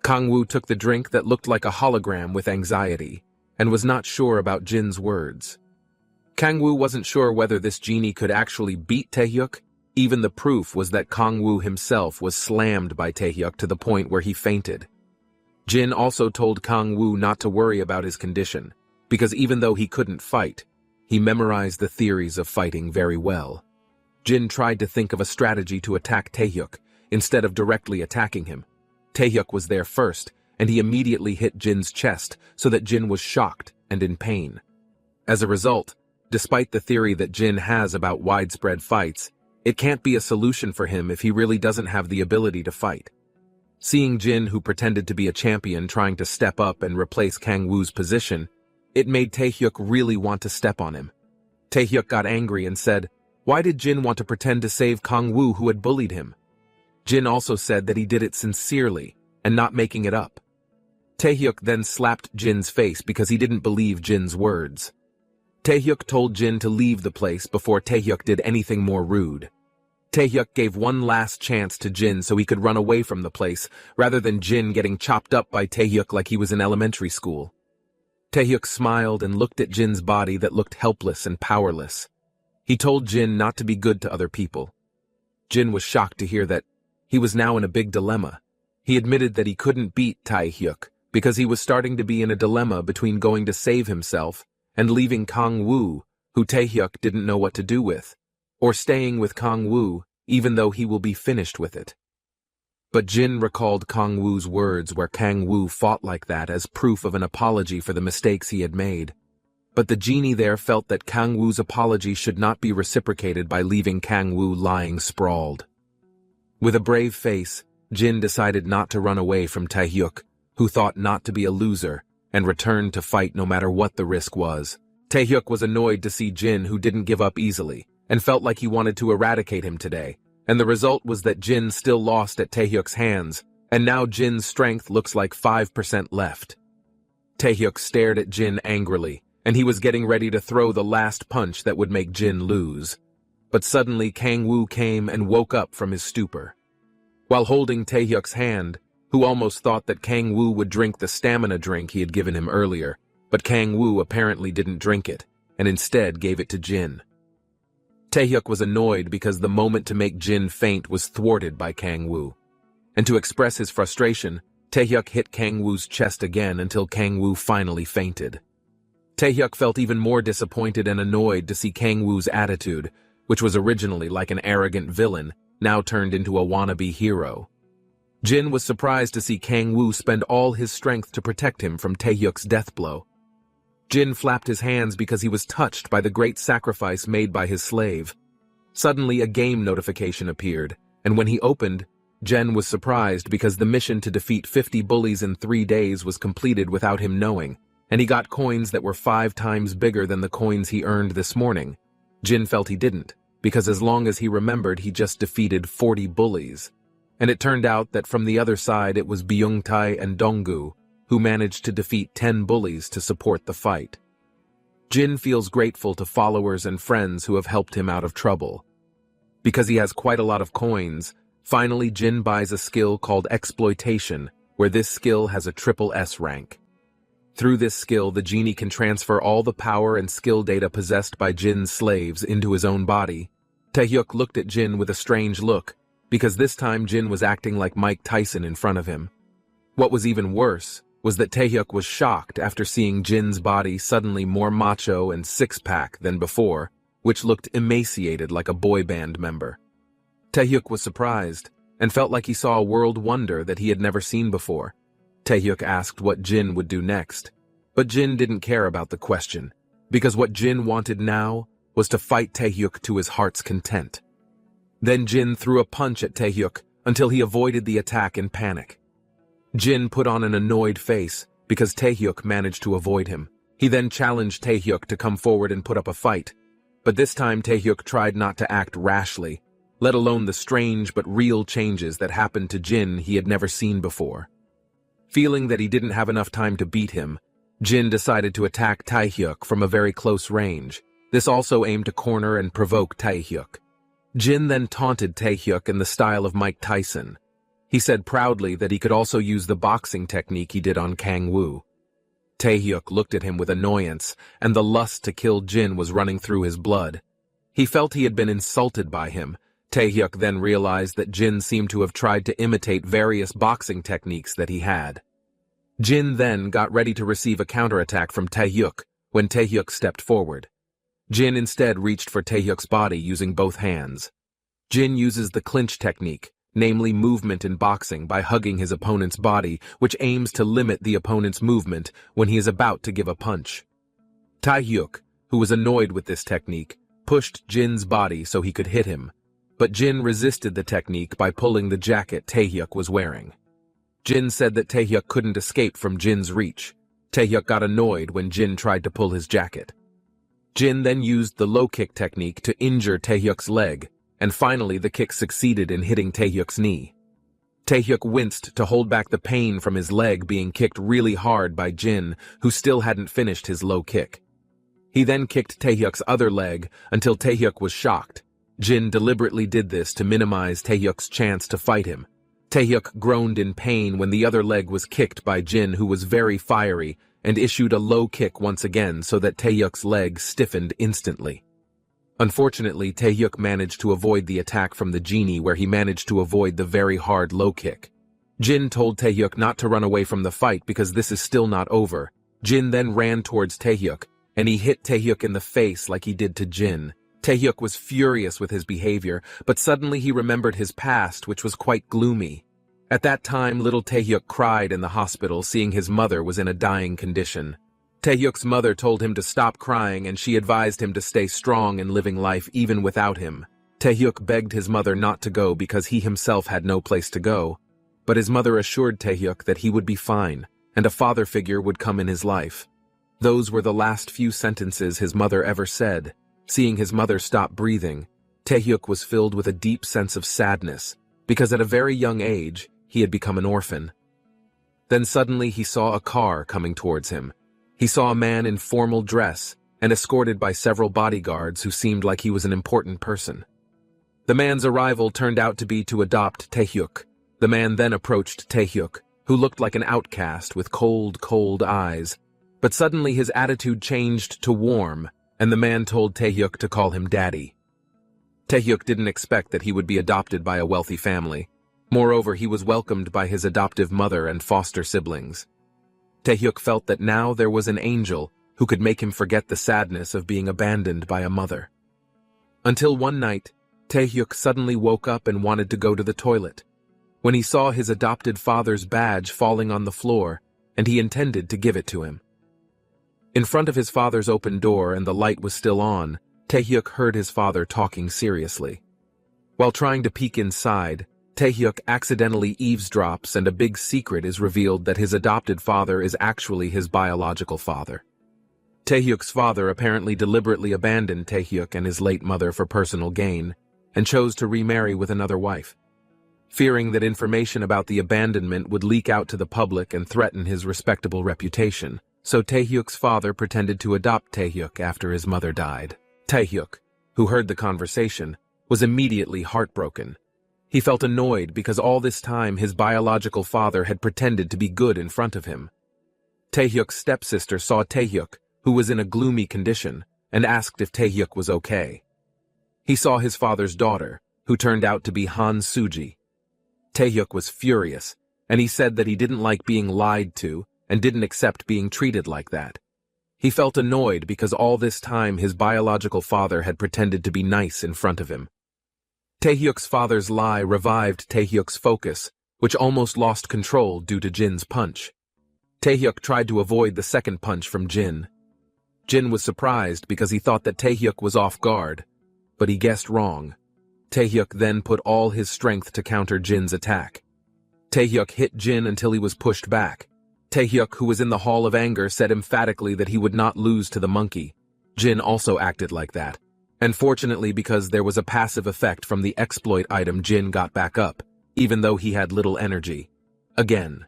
Kang Woo took the drink that looked like a hologram with anxiety, and was not sure about Jin's words. Kang Woo wasn't sure whether this genie could actually beat Taehyuk. Even the proof was that Kang Woo himself was slammed by Taehyuk to the point where he fainted. Jin also told Kang Woo not to worry about his condition, because even though he couldn't fight, he memorized the theories of fighting very well. Jin tried to think of a strategy to attack Taehyuk, instead of directly attacking him. Taehyuk was there first, and he immediately hit Jin's chest so that Jin was shocked and in pain. As a result, despite the theory that Jin has about widespread fights, it can't be a solution for him if he really doesn't have the ability to fight. Seeing Jin, who pretended to be a champion, trying to step up and replace Kang Woo's position, it made Taehyuk really want to step on him. Taehyuk got angry and said, why did Jin want to pretend to save Kang Woo who had bullied him? Jin also said that he did it sincerely and not making it up. Taehyuk then slapped Jin's face because he didn't believe Jin's words. Taehyuk told Jin to leave the place before Taehyuk did anything more rude. Taehyuk gave one last chance to Jin so he could run away from the place, rather than Jin getting chopped up by Taehyuk like he was in elementary school. Taehyuk smiled and looked at Jin's body that looked helpless and powerless. He told Jin not to be good to other people. Jin was shocked to hear that he was now in a big dilemma. He admitted that he couldn't beat Taehyuk because he was starting to be in a dilemma between going to save himself and leaving Kang Woo, who Taehyuk didn't know what to do with, or staying with Kang Woo even though he will be finished with it. But Jin recalled Kang Woo's words where Kang Woo fought like that as proof of an apology for the mistakes he had made. But the genie there felt that Kang Woo's apology should not be reciprocated by leaving Kang Woo lying sprawled. With a brave face, Jin decided not to run away from Taehyuk, who thought not to be a loser, and returned to fight no matter what the risk was. Taehyuk was annoyed to see Jin, who didn't give up easily, and felt like he wanted to eradicate him today, and the result was that Jin still lost at Taehyuk's hands, and now Jin's strength looks like 5% left. Taehyuk stared at Jin angrily, and he was getting ready to throw the last punch that would make Jin lose. But suddenly Kang Woo came and woke up from his stupor. While holding Taehyuk's hand, who almost thought that Kang Woo would drink the stamina drink he had given him earlier, but Kang Woo apparently didn't drink it, and instead gave it to Jin. Taehyuk was annoyed because the moment to make Jin faint was thwarted by Kang Woo. And to express his frustration, Taehyuk hit Kang Woo's chest again until Kang Woo finally fainted. Taehyuk felt even more disappointed and annoyed to see Kang Woo's attitude, which was originally like an arrogant villain, now turned into a wannabe hero. Jin was surprised to see Kang Woo spend all his strength to protect him from Taehyuk's death blow. Jin flapped his hands because he was touched by the great sacrifice made by his slave. Suddenly a game notification appeared, and when he opened, Jin was surprised because the mission to defeat 50 bullies in 3 days was completed without him knowing, and he got coins that were 5 times bigger than the coins he earned this morning. Jin felt he didn't, because as long as he remembered he just defeated 40 bullies. And it turned out that from the other side it was Byungtae and Donggu, who managed to defeat 10 bullies to support the fight. Jin feels grateful to followers and friends who have helped him out of trouble. Because he has quite a lot of coins, finally Jin buys a skill called Exploitation, where this skill has a triple S rank. Through this skill, the genie can transfer all the power and skill data possessed by Jin's slaves into his own body. Taehyuk looked at Jin with a strange look, because this time Jin was acting like Mike Tyson in front of him. What was even worse was that Taehyuk was shocked after seeing Jin's body suddenly more macho and six-pack than before, which looked emaciated like a boy band member. Taehyuk was surprised and felt like he saw a world wonder that he had never seen before. Taehyuk asked what Jin would do next, but Jin didn't care about the question, because what Jin wanted now was to fight Taehyuk to his heart's content. Then Jin threw a punch at Taehyuk until he avoided the attack in panic. Jin put on an annoyed face because Taehyuk managed to avoid him. He then challenged Taehyuk to come forward and put up a fight, but this time Taehyuk tried not to act rashly, let alone the strange but real changes that happened to Jin he had never seen before. Feeling that he didn't have enough time to beat him, Jin decided to attack Taehyuk from a very close range. This also aimed to corner and provoke Taehyuk. Jin then taunted Taehyuk in the style of Mike Tyson. He said proudly that he could also use the boxing technique he did on Kang-woo. Taehyuk looked at him with annoyance, and the lust to kill Jin was running through his blood. He felt he had been insulted by him. Taehyuk then realized that Jin seemed to have tried to imitate various boxing techniques that he had. Jin then got ready to receive a counterattack from Taehyuk when Taehyuk stepped forward. Jin instead reached for Taehyuk's body using both hands. Jin uses the clinch technique, namely movement in boxing, by hugging his opponent's body, which aims to limit the opponent's movement when he is about to give a punch. Taehyuk, who was annoyed with this technique, pushed Jin's body so he could hit him, but Jin resisted the technique by pulling the jacket Taehyuk was wearing. Jin said that Taehyuk couldn't escape from Jin's reach. Taehyuk got annoyed when Jin tried to pull his jacket. Jin then used the low kick technique to injure Taehyuk's leg, and finally the kick succeeded in hitting Taehyuk's knee. Taehyuk winced to hold back the pain from his leg being kicked really hard by Jin, who still hadn't finished his low kick. He then kicked Taehyuk's other leg until Taehyuk was shocked. Jin deliberately did this to minimize Taehyuk's chance to fight him. Taehyuk groaned in pain when the other leg was kicked by Jin, who was very fiery, and issued a low kick once again so that Taehyuk's leg stiffened instantly. Unfortunately, Taehyuk managed to avoid the attack from the genie, where he managed to avoid the very hard low kick. Jin told Taehyuk not to run away from the fight because this is still not over. Jin then ran towards Taehyuk, and he hit Taehyuk in the face like he did to Jin. Taehyuk was furious with his behavior, but suddenly he remembered his past, which was quite gloomy. At that time, little Taehyuk cried in the hospital, seeing his mother was in a dying condition. Taehyuk's mother told him to stop crying, and she advised him to stay strong in living life even without him. Taehyuk begged his mother not to go because he himself had no place to go, but his mother assured Taehyuk that he would be fine, and a father figure would come in his life. Those were the last few sentences his mother ever said. Seeing his mother stop breathing, Taehyuk was filled with a deep sense of sadness, because at a very young age, he had become an orphan. Then suddenly he saw a car coming towards him. He saw a man in formal dress and escorted by several bodyguards who seemed like he was an important person. The man's arrival turned out to be to adopt Taehyuk. The man then approached Taehyuk, who looked like an outcast with cold, cold eyes. But suddenly his attitude changed to warm, and the man told Taehyuk to call him Daddy. Taehyuk didn't expect that he would be adopted by a wealthy family. Moreover, he was welcomed by his adoptive mother and foster siblings. Taehyuk felt that now there was an angel who could make him forget the sadness of being abandoned by a mother. Until one night, Taehyuk suddenly woke up and wanted to go to the toilet, when he saw his adopted father's badge falling on the floor, and he intended to give it to him. In front of his father's open door and the light was still on, Taehyuk heard his father talking seriously. While trying to peek inside, Taehyuk accidentally eavesdrops, and a big secret is revealed that his adopted father is actually his biological father. Taehyuk's father apparently deliberately abandoned Taehyuk and his late mother for personal gain, and chose to remarry with another wife. Fearing that information about the abandonment would leak out to the public and threaten his respectable reputation, so Taehyuk's father pretended to adopt Taehyuk after his mother died. Taehyuk, who heard the conversation, was immediately heartbroken. He felt annoyed because all this time his biological father had pretended to be good in front of him. Taehyuk's stepsister saw Taehyuk, who was in a gloomy condition, and asked if Taehyuk was okay. He saw his father's daughter, who turned out to be Han Suji. Taehyuk was furious, and he said that he didn't like being lied to and didn't accept being treated like that. He felt annoyed because all this time his biological father had pretended to be nice in front of him. Taehyuk's father's lie revived Taehyuk's focus, which almost lost control due to Jin's punch. Taehyuk tried to avoid the second punch from Jin. Jin was surprised because he thought that Taehyuk was off guard, but he guessed wrong. Taehyuk then put all his strength to counter Jin's attack. Taehyuk hit Jin until he was pushed back. Taehyuk, who was in the Hall of Anger, said emphatically that he would not lose to the monkey. Jin also acted like that. And fortunately, because there was a passive effect from the exploit item, Jin got back up, even though he had little energy. Again.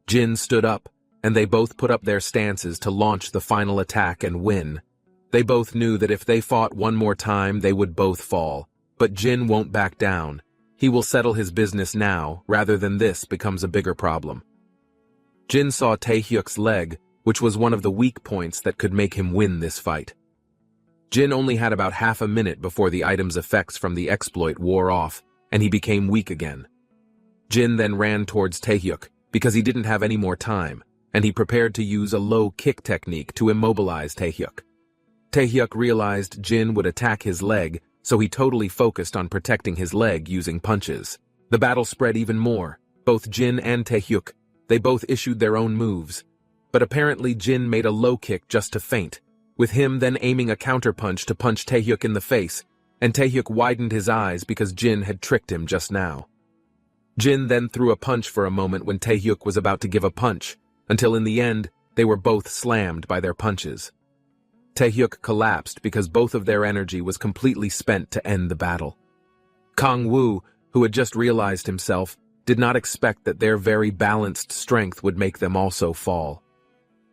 Jin stood up, and they both put up their stances to launch the final attack and win. They both knew that if they fought one more time, they would both fall. But Jin won't back down. He will settle his business now, rather than this becomes a bigger problem. Jin saw Taehyuk's leg, which was one of the weak points that could make him win this fight. Jin only had about half a minute before the item's effects from the exploit wore off, and he became weak again. Jin then ran towards Taehyuk, because he didn't have any more time, and he prepared to use a low kick technique to immobilize Taehyuk. Taehyuk realized Jin would attack his leg, so he totally focused on protecting his leg using punches. The battle spread even more. Both Jin and Taehyuk, they both issued their own moves. But apparently Jin made a low kick just to feint, with him then aiming a counterpunch to punch Taehyuk in the face, and Taehyuk widened his eyes because Jin had tricked him just now. Jin then threw a punch for a moment when Taehyuk was about to give a punch, until in the end, they were both slammed by their punches. Taehyuk collapsed because both of their energy was completely spent to end the battle. Kang Woo, who had just realized himself, did not expect that their very balanced strength would make them also fall.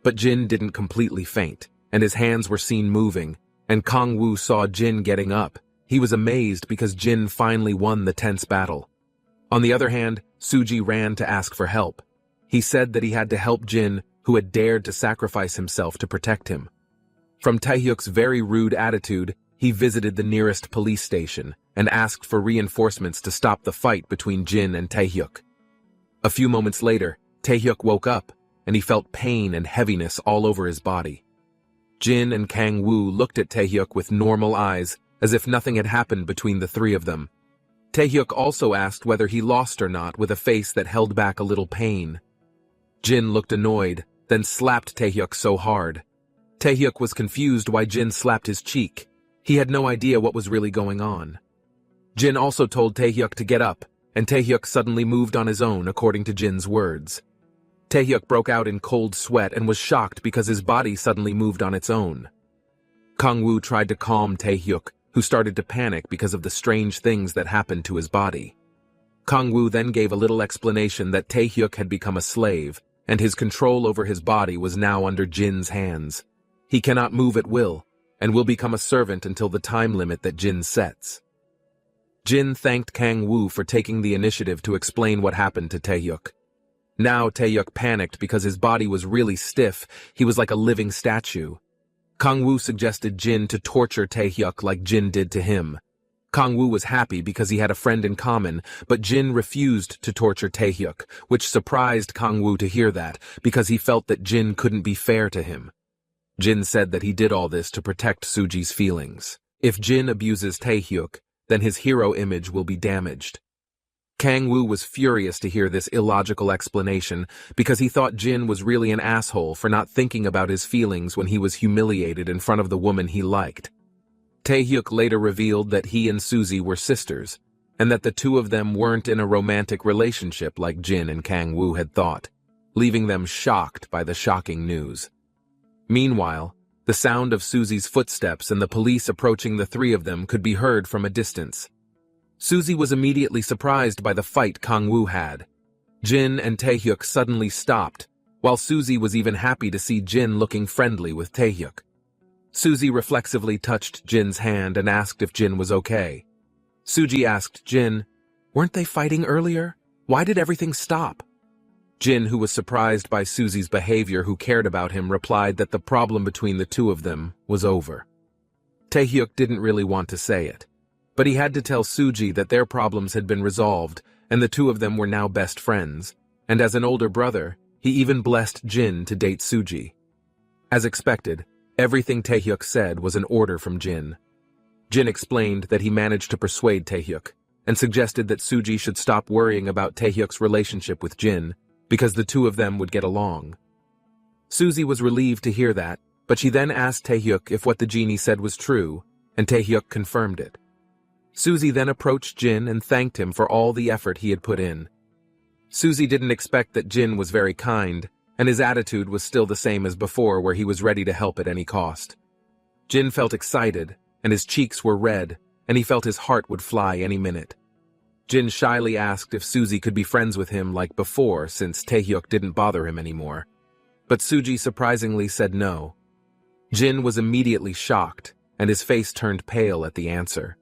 But Jin didn't completely faint, and his hands were seen moving, and Kang Woo saw Jin getting up. He was amazed because Jin finally won the tense battle. On the other hand, Suji ran to ask for help. He said that he had to help Jin, who had dared to sacrifice himself to protect him. From Taehyuk's very rude attitude, he visited the nearest police station and asked for reinforcements to stop the fight between Jin and Taehyuk. A few moments later, Taehyuk woke up, and he felt pain and heaviness all over his body. Jin and Kang Woo looked at Taehyuk with normal eyes, as if nothing had happened between the three of them. Taehyuk also asked whether he lost or not with a face that held back a little pain. Jin looked annoyed, then slapped Taehyuk so hard. Taehyuk was confused why Jin slapped his cheek. He had no idea what was really going on. Jin also told Taehyuk to get up, and Taehyuk suddenly moved on his own according to Jin's words. Taehyuk broke out in cold sweat and was shocked because his body suddenly moved on its own. Kang Woo tried to calm Taehyuk, who started to panic because of the strange things that happened to his body. Kang Woo then gave a little explanation that Taehyuk had become a slave, and his control over his body was now under Jin's hands. He cannot move at will, and will become a servant until the time limit that Jin sets. Jin thanked Kang Woo for taking the initiative to explain what happened to Taehyuk. Now Taehyuk panicked because his body was really stiff. He was like a living statue. Kang Woo suggested Jin to torture Taehyuk like Jin did to him. Kang Woo was happy because he had a friend in common, but Jin refused to torture Taehyuk, which surprised Kang Woo to hear that, because he felt that Jin couldn't be fair to him. Jin said that he did all this to protect Suji's feelings. If Jin abuses Taehyuk, then his hero image will be damaged. Kang Woo was furious to hear this illogical explanation because he thought Jin was really an asshole for not thinking about his feelings when he was humiliated in front of the woman he liked. Taehyuk later revealed that he and Suzy were sisters, and that the two of them weren't in a romantic relationship like Jin and Kang Woo had thought, leaving them shocked by the shocking news. Meanwhile, the sound of Suzy's footsteps and the police approaching the three of them could be heard from a distance. Suzy was immediately surprised by the fight Kang Woo had. Jin and Taehyuk suddenly stopped, while Suzy was even happy to see Jin looking friendly with Taehyuk. Suzy reflexively touched Jin's hand and asked if Jin was okay. Suji asked Jin, "Weren't they fighting earlier? Why did everything stop?" Jin, who was surprised by Suzy's behavior, who cared about him, replied that the problem between the two of them was over. Taehyuk didn't really want to say it, but he had to tell Suji that their problems had been resolved, and the two of them were now best friends, and as an older brother, he even blessed Jin to date Suji. As expected, everything Taehyuk said was an order from Jin. Jin explained that he managed to persuade Taehyuk, and suggested that Suji should stop worrying about Taehyuk's relationship with Jin, because the two of them would get along. Suzy was relieved to hear that, but she then asked Taehyuk if what the genie said was true, and Taehyuk confirmed it. Suzy then approached Jin and thanked him for all the effort he had put in. Suzy didn't expect that Jin was very kind, and his attitude was still the same as before, where he was ready to help at any cost. Jin felt excited, and his cheeks were red, and he felt his heart would fly any minute. Jin shyly asked if Suzy could be friends with him like before, since Taehyuk didn't bother him anymore. But Suji surprisingly said no. Jin was immediately shocked, and his face turned pale at the answer.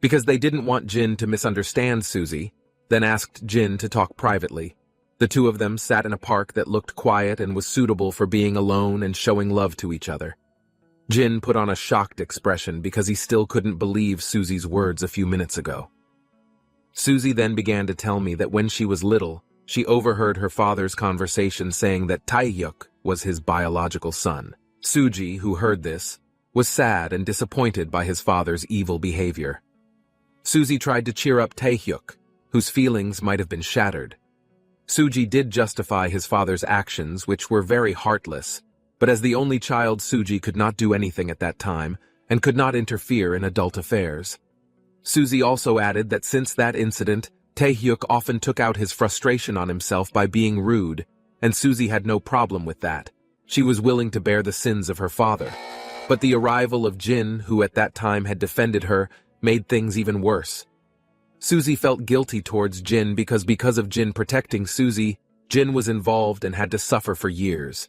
Because they didn't want Jin to misunderstand Suzy, then asked Jin to talk privately. The two of them sat in a park that looked quiet and was suitable for being alone and showing love to each other. Jin put on a shocked expression because he still couldn't believe Suzy's words a few minutes ago. Suzy then began to tell me that when she was little, she overheard her father's conversation saying that Taehyuk was his biological son. Suji, who heard this, was sad and disappointed by his father's evil behavior. Suzy tried to cheer up Taehyuk, whose feelings might have been shattered. Suji did justify his father's actions, which were very heartless, but as the only child, Suji could not do anything at that time and could not interfere in adult affairs. Suzy also added that since that incident, Taehyuk often took out his frustration on himself by being rude, and Suzy had no problem with that. She was willing to bear the sins of her father. But the arrival of Jin, who at that time had defended her, made things even worse. Suzy felt guilty towards Jin because of Jin protecting Suzy, Jin was involved and had to suffer for years.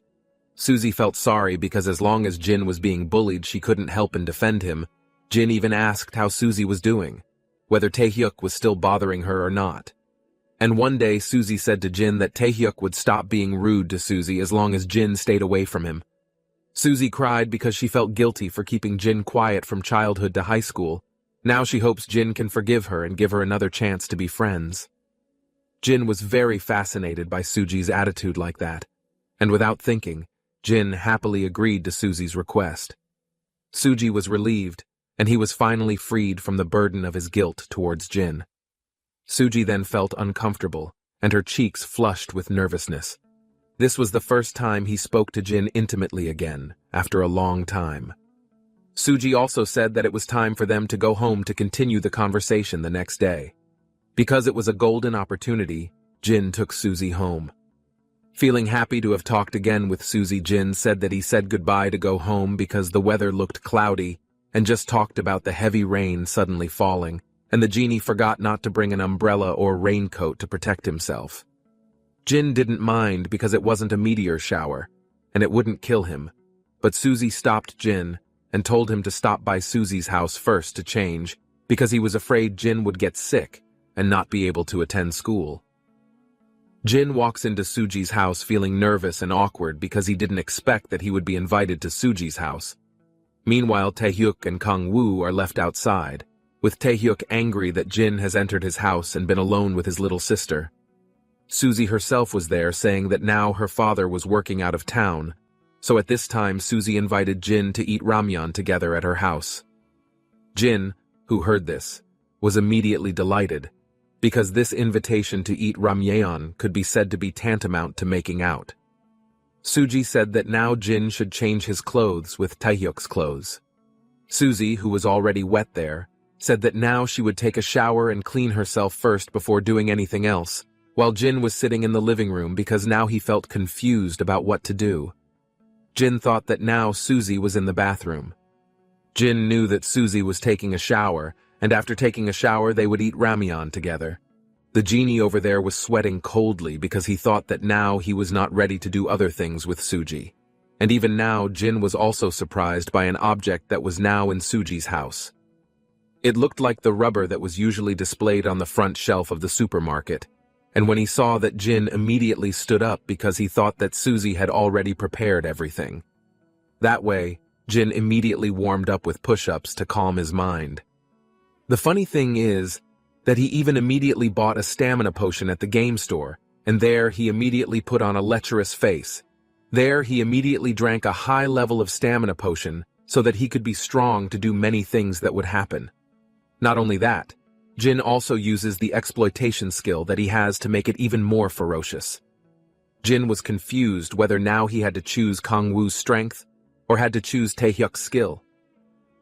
Suzy felt sorry because as long as Jin was being bullied, she couldn't help and defend him. Jin even asked how Suzy was doing, whether Taehyuk was still bothering her or not. And one day Suzy said to Jin that Taehyuk would stop being rude to Suzy as long as Jin stayed away from him. Suzy cried because she felt guilty for keeping Jin quiet from childhood to high school. Now she hopes Jin can forgive her and give her another chance to be friends. Jin was very fascinated by Suji's attitude like that, and without thinking, Jin happily agreed to Suzy's request. Suji was relieved, and he was finally freed from the burden of his guilt towards Jin. Suji then felt uncomfortable, and her cheeks flushed with nervousness. This was the first time he spoke to Jin intimately again, after a long time. Suji also said that it was time for them to go home to continue the conversation the next day. Because it was a golden opportunity, Jin took Suzy home. Feeling happy to have talked again with Suzy, Jin said that he said goodbye to go home because the weather looked cloudy, and just talked about the heavy rain suddenly falling, and the genie forgot not to bring an umbrella or raincoat to protect himself. Jin didn't mind because it wasn't a meteor shower, and it wouldn't kill him, but Suzy stopped Jin and told him to stop by Suzy's house first to change, because he was afraid Jin would get sick and not be able to attend school. Jin walks into Suji's house feeling nervous and awkward because he didn't expect that he would be invited to Suji's house. Meanwhile, Taehyuk and Kang-woo are left outside, with Taehyuk angry that Jin has entered his house and been alone with his little sister. Suzy herself was there, saying that now her father was working out of town, so at this time Suzy invited Jin to eat ramyeon together at her house. Jin, who heard this, was immediately delighted, because this invitation to eat ramyeon could be said to be tantamount to making out. Suji said that now Jin should change his clothes with Taehyuk's clothes. Suzy, who was already wet there, said that now she would take a shower and clean herself first before doing anything else, while Jin was sitting in the living room because now he felt confused about what to do. Jin thought that now Suzy was in the bathroom. Jin knew that Suzy was taking a shower, and after taking a shower they would eat ramyeon together. The genie over there was sweating coldly because he thought that now he was not ready to do other things with Suji. And even now Jin was also surprised by an object that was now in Suji's house. It looked like the rubber that was usually displayed on the front shelf of the supermarket, and when he saw that, Jin immediately stood up because he thought that Suzy had already prepared everything. That way, Jin immediately warmed up with push-ups to calm his mind. The funny thing is that he even immediately bought a stamina potion at the game store, and there he immediately put on a lecherous face. There he immediately drank a high level of stamina potion so that he could be strong to do many things that would happen. Not only that, Jin also uses the exploitation skill that he has to make it even more ferocious. Jin was confused whether now he had to choose Kangwoo's strength or had to choose Taehyuk's skill.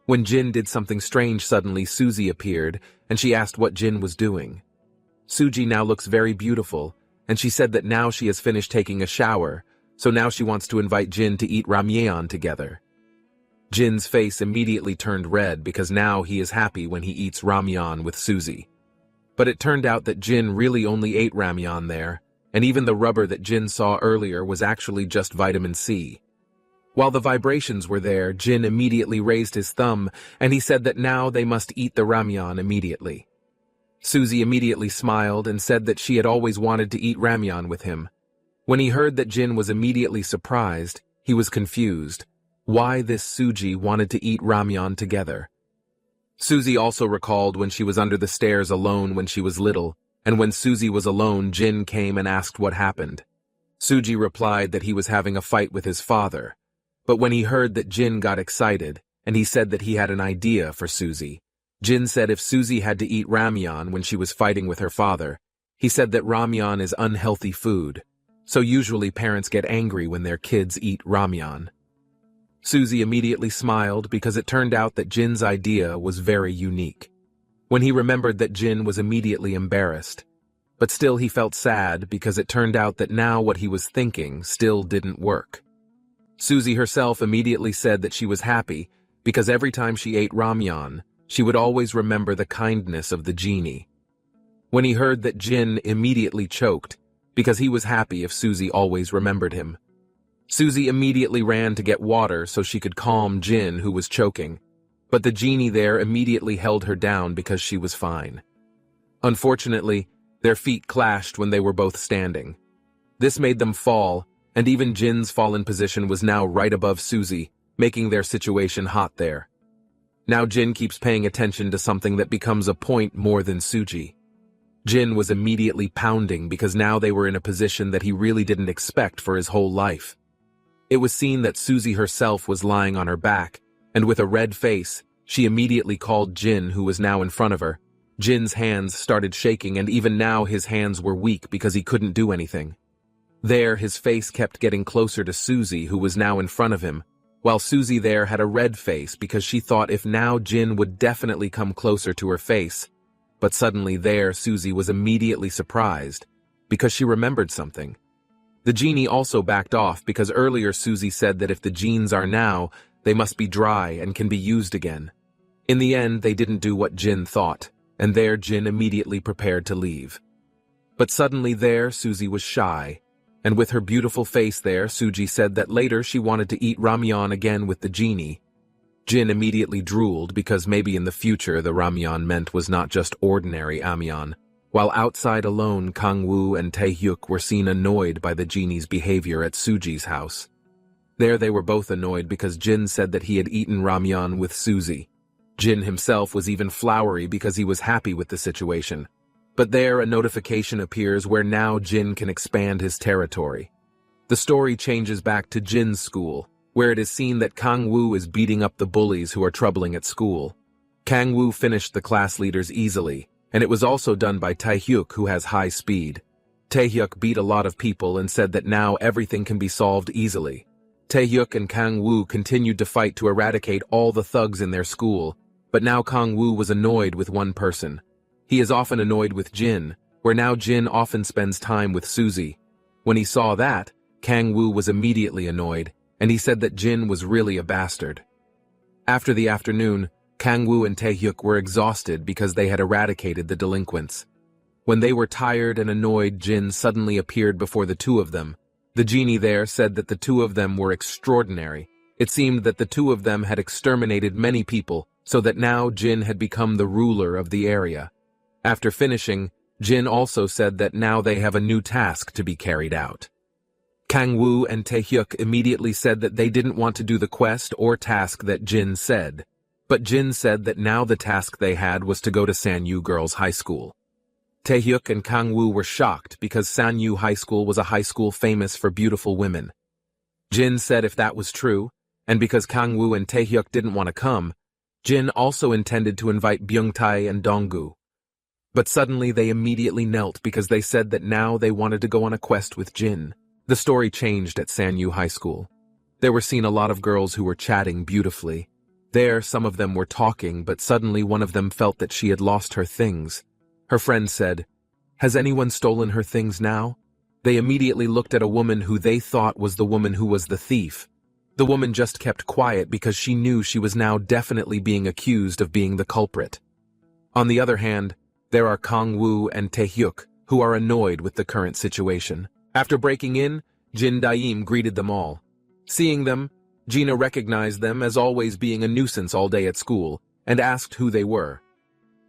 When Jin did something strange, suddenly Suzy appeared and she asked what Jin was doing. Suji now looks very beautiful, and she said that now she has finished taking a shower, so now she wants to invite Jin to eat ramyeon together. Jin's face immediately turned red because now he is happy when he eats ramyeon with Suzy. But it turned out that Jin really only ate ramyeon there, and even the rubber that Jin saw earlier was actually just vitamin C. While the vibrations were there, Jin immediately raised his thumb, and he said that now they must eat the ramyeon immediately. Suzy immediately smiled and said that she had always wanted to eat ramyeon with him. When he heard that Jin was immediately surprised, he was confused. Why this Suji wanted to eat ramyeon together? Suzy also recalled when she was under the stairs alone when she was little, and when Suzy was alone, Jin came and asked what happened. Suji replied that he was having a fight with his father. But when he heard that Jin got excited, and he said that he had an idea for Suzy, Jin said if Suzy had to eat ramyeon when she was fighting with her father, he said that ramyeon is unhealthy food, so usually parents get angry when their kids eat ramyeon. Suzy immediately smiled because it turned out that Jin's idea was very unique. When he remembered that Jin was immediately embarrassed, but still he felt sad because it turned out that now what he was thinking still didn't work. Suzy herself immediately said that she was happy because every time she ate ramyeon, she would always remember the kindness of the genie. When he heard that Jin immediately choked because he was happy if Suzy always remembered him. Suzy immediately ran to get water so she could calm Jin, who was choking, but the genie there immediately held her down because she was fine. Unfortunately, their feet clashed when they were both standing. This made them fall, and even Jin's fallen position was now right above Suzy, making their situation hot there. Now Jin keeps paying attention to something that becomes a point more than Suji. Jin was immediately pounding because now they were in a position that he really didn't expect for his whole life. It was seen that Suzy herself was lying on her back, and with a red face, she immediately called Jin, who was now in front of her. Jin's hands started shaking, and even now his hands were weak because he couldn't do anything. There, his face kept getting closer to Suzy, who was now in front of him, while Suzy there had a red face because she thought if now Jin would definitely come closer to her face. But suddenly there, Suzy was immediately surprised because she remembered something. The genie also backed off because earlier Suzy said that if the genes are now, they must be dry and can be used again. In the end, they didn't do what Jin thought, and there Jin immediately prepared to leave. But suddenly there, Suzy was shy, and with her beautiful face there, Suji said that later she wanted to eat ramyeon again with the genie. Jin immediately drooled because maybe in the future the ramyeon meant was not just ordinary ramyeon. While outside alone, Kangwoo and Taehyuk were seen annoyed by the genie's behavior at Suji's house. There they were both annoyed because Jin said that he had eaten ramyeon with Suzy. Jin himself was even flowery because he was happy with the situation. But there a notification appears where now Jin can expand his territory. The story changes back to Jin's school, where it is seen that Kangwoo is beating up the bullies who are troubling at school. Kangwoo finished the class leaders easily, and it was also done by Taehyuk, who has high speed. Taehyuk beat a lot of people and said that now everything can be solved easily. Taehyuk and Kangwoo continued to fight to eradicate all the thugs in their school, but now Kangwoo was annoyed with one person. He is often annoyed with Jin, where now Jin often spends time with Suzy. When he saw that, Kangwoo was immediately annoyed, and he said that Jin was really a bastard. After the afternoon, Kangwoo and Taehyuk were exhausted because they had eradicated the delinquents. When they were tired and annoyed, Jin suddenly appeared before the two of them. The genie there said that the two of them were extraordinary. It seemed that the two of them had exterminated many people, so that now Jin had become the ruler of the area. After finishing, Jin also said that now they have a new task to be carried out. Kangwoo and Taehyuk immediately said that they didn't want to do the quest or task that Jin said, but Jin said that now the task they had was to go to Sanyu Girls' High School. Taehyuk and Kangwoo were shocked because Sanyu High School was a high school famous for beautiful women. Jin said if that was true, and because Kangwoo and Taehyuk didn't want to come, Jin also intended to invite Byungtae and Donggu. But suddenly they immediately knelt because they said that now they wanted to go on a quest with Jin. The story changed at Sanyu High School. There were seen a lot of girls who were chatting beautifully. There, some of them were talking, but suddenly one of them felt that she had lost her things. Her friend said, "Has anyone stolen her things now?" They immediately looked at a woman who they thought was the woman who was the thief. The woman just kept quiet because she knew she was now definitely being accused of being the culprit. On the other hand, there are Kang Woo and Taehyuk, who are annoyed with the current situation. After breaking in, Jin Daim greeted them all. Seeing them, Gina recognized them as always being a nuisance all day at school, and asked who they were.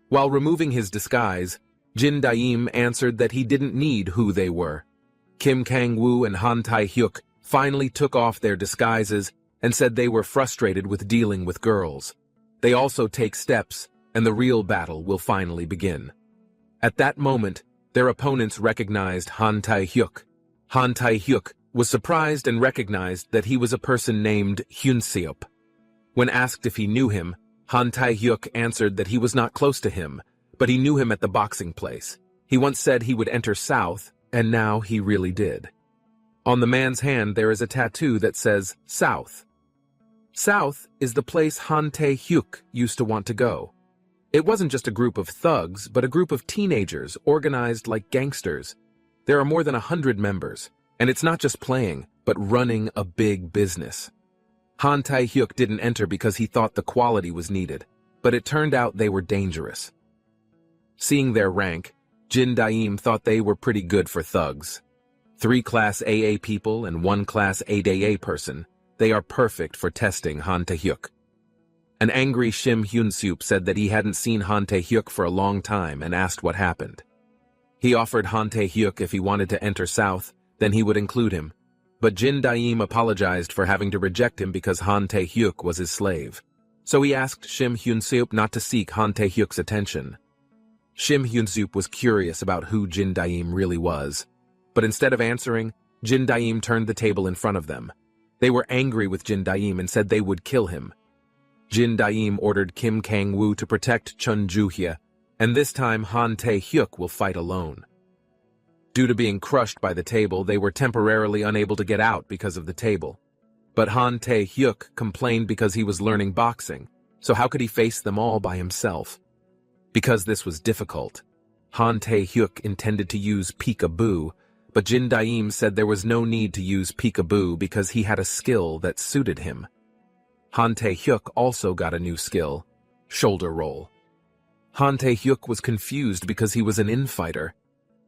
While removing his disguise, Jin Daim answered that he didn't need who they were. Kim Kang-woo and Han Tae-hyuk finally took off their disguises and said they were frustrated with dealing with girls. They also take steps, and the real battle will finally begin. At that moment, their opponents recognized Han Tae-hyuk. Han Tae-hyuk was surprised and recognized that he was a person named Hyun-seop. When asked if he knew him, Han Tae-hyuk answered that he was not close to him, but he knew him at the boxing place. He once said he would enter South, and now he really did. On the man's hand there is a tattoo that says South. South is the place Han Tae-hyuk used to want to go. It wasn't just a group of thugs, but a group of teenagers organized like gangsters. There are more than 100 members, and it's not just playing, but running a big business. Han Tae-hyuk didn't enter because he thought the quality was needed, but it turned out they were dangerous. Seeing their rank, Jin Daim thought they were pretty good for thugs. 3 Class AA people and 1 Class 8AA person, they are perfect for testing Han Tae-hyuk. An angry Shim Hyun-seop said that he hadn't seen Han Tae-hyuk for a long time and asked what happened. He offered Han Tae-hyuk if he wanted to enter South, then he would include him. But Jin Daim apologized for having to reject him because Han Tae-hyuk was his slave. So he asked Shim Hyun-seop not to seek Han Tae-hyuk's attention. Shim Hyun-seop was curious about who Jin Daim really was. But instead of answering, Jin Daim turned the table in front of them. They were angry with Jin Daim and said they would kill him. Jin Daim ordered Kim Kang-woo to protect Chun Joo-hye, and this time Han Tae-hyuk will fight alone. Due to being crushed by the table, they were temporarily unable to get out because of the table. But Han Tae-hyuk complained because he was learning boxing, so how could he face them all by himself? Because this was difficult, Han Tae-hyuk intended to use peekaboo, but Jin Daim said there was no need to use peekaboo because he had a skill that suited him. Han Tae-hyuk also got a new skill, shoulder roll. Han Tae-hyuk was confused because he was an infighter.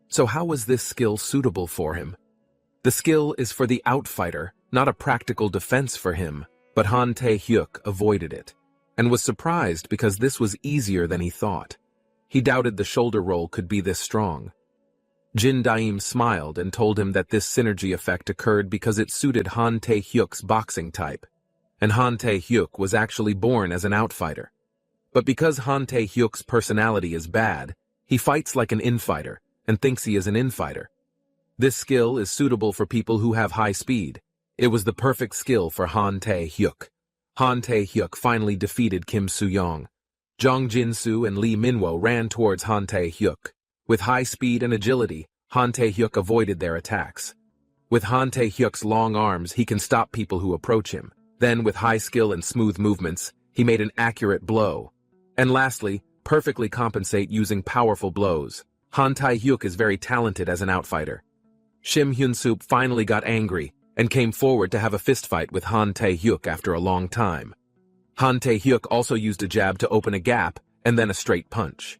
So how was this skill suitable for him? The skill is for the outfighter, not a practical defense for him, but Han Tae-hyuk avoided it, and was surprised because this was easier than he thought. He doubted the shoulder roll could be this strong. Jin Daim smiled and told him that this synergy effect occurred because it suited Han Tae-hyuk's boxing type, and Han Tae-hyuk was actually born as an outfighter. But because Han Tae-hyuk's personality is bad, he fights like an infighter and thinks he is an infighter. This skill is suitable for people who have high speed. It was the perfect skill for Han Tae-hyuk. Han Tae-hyuk finally defeated Kim Soo-young. Jong Jin-soo and Lee Min-wo ran towards Han Tae-hyuk. With high speed and agility, Han Tae-hyuk avoided their attacks. With Han Tae-hyuk's long arms, he can stop people who approach him. Then, with high skill and smooth movements, he made an accurate blow. And lastly, perfectly compensate using powerful blows. Han Tae-hyuk is very talented as an outfighter. Shim Hyun-seop finally got angry and came forward to have a fistfight with Han Tae-hyuk after a long time. Han Tae-hyuk also used a jab to open a gap and then a straight punch.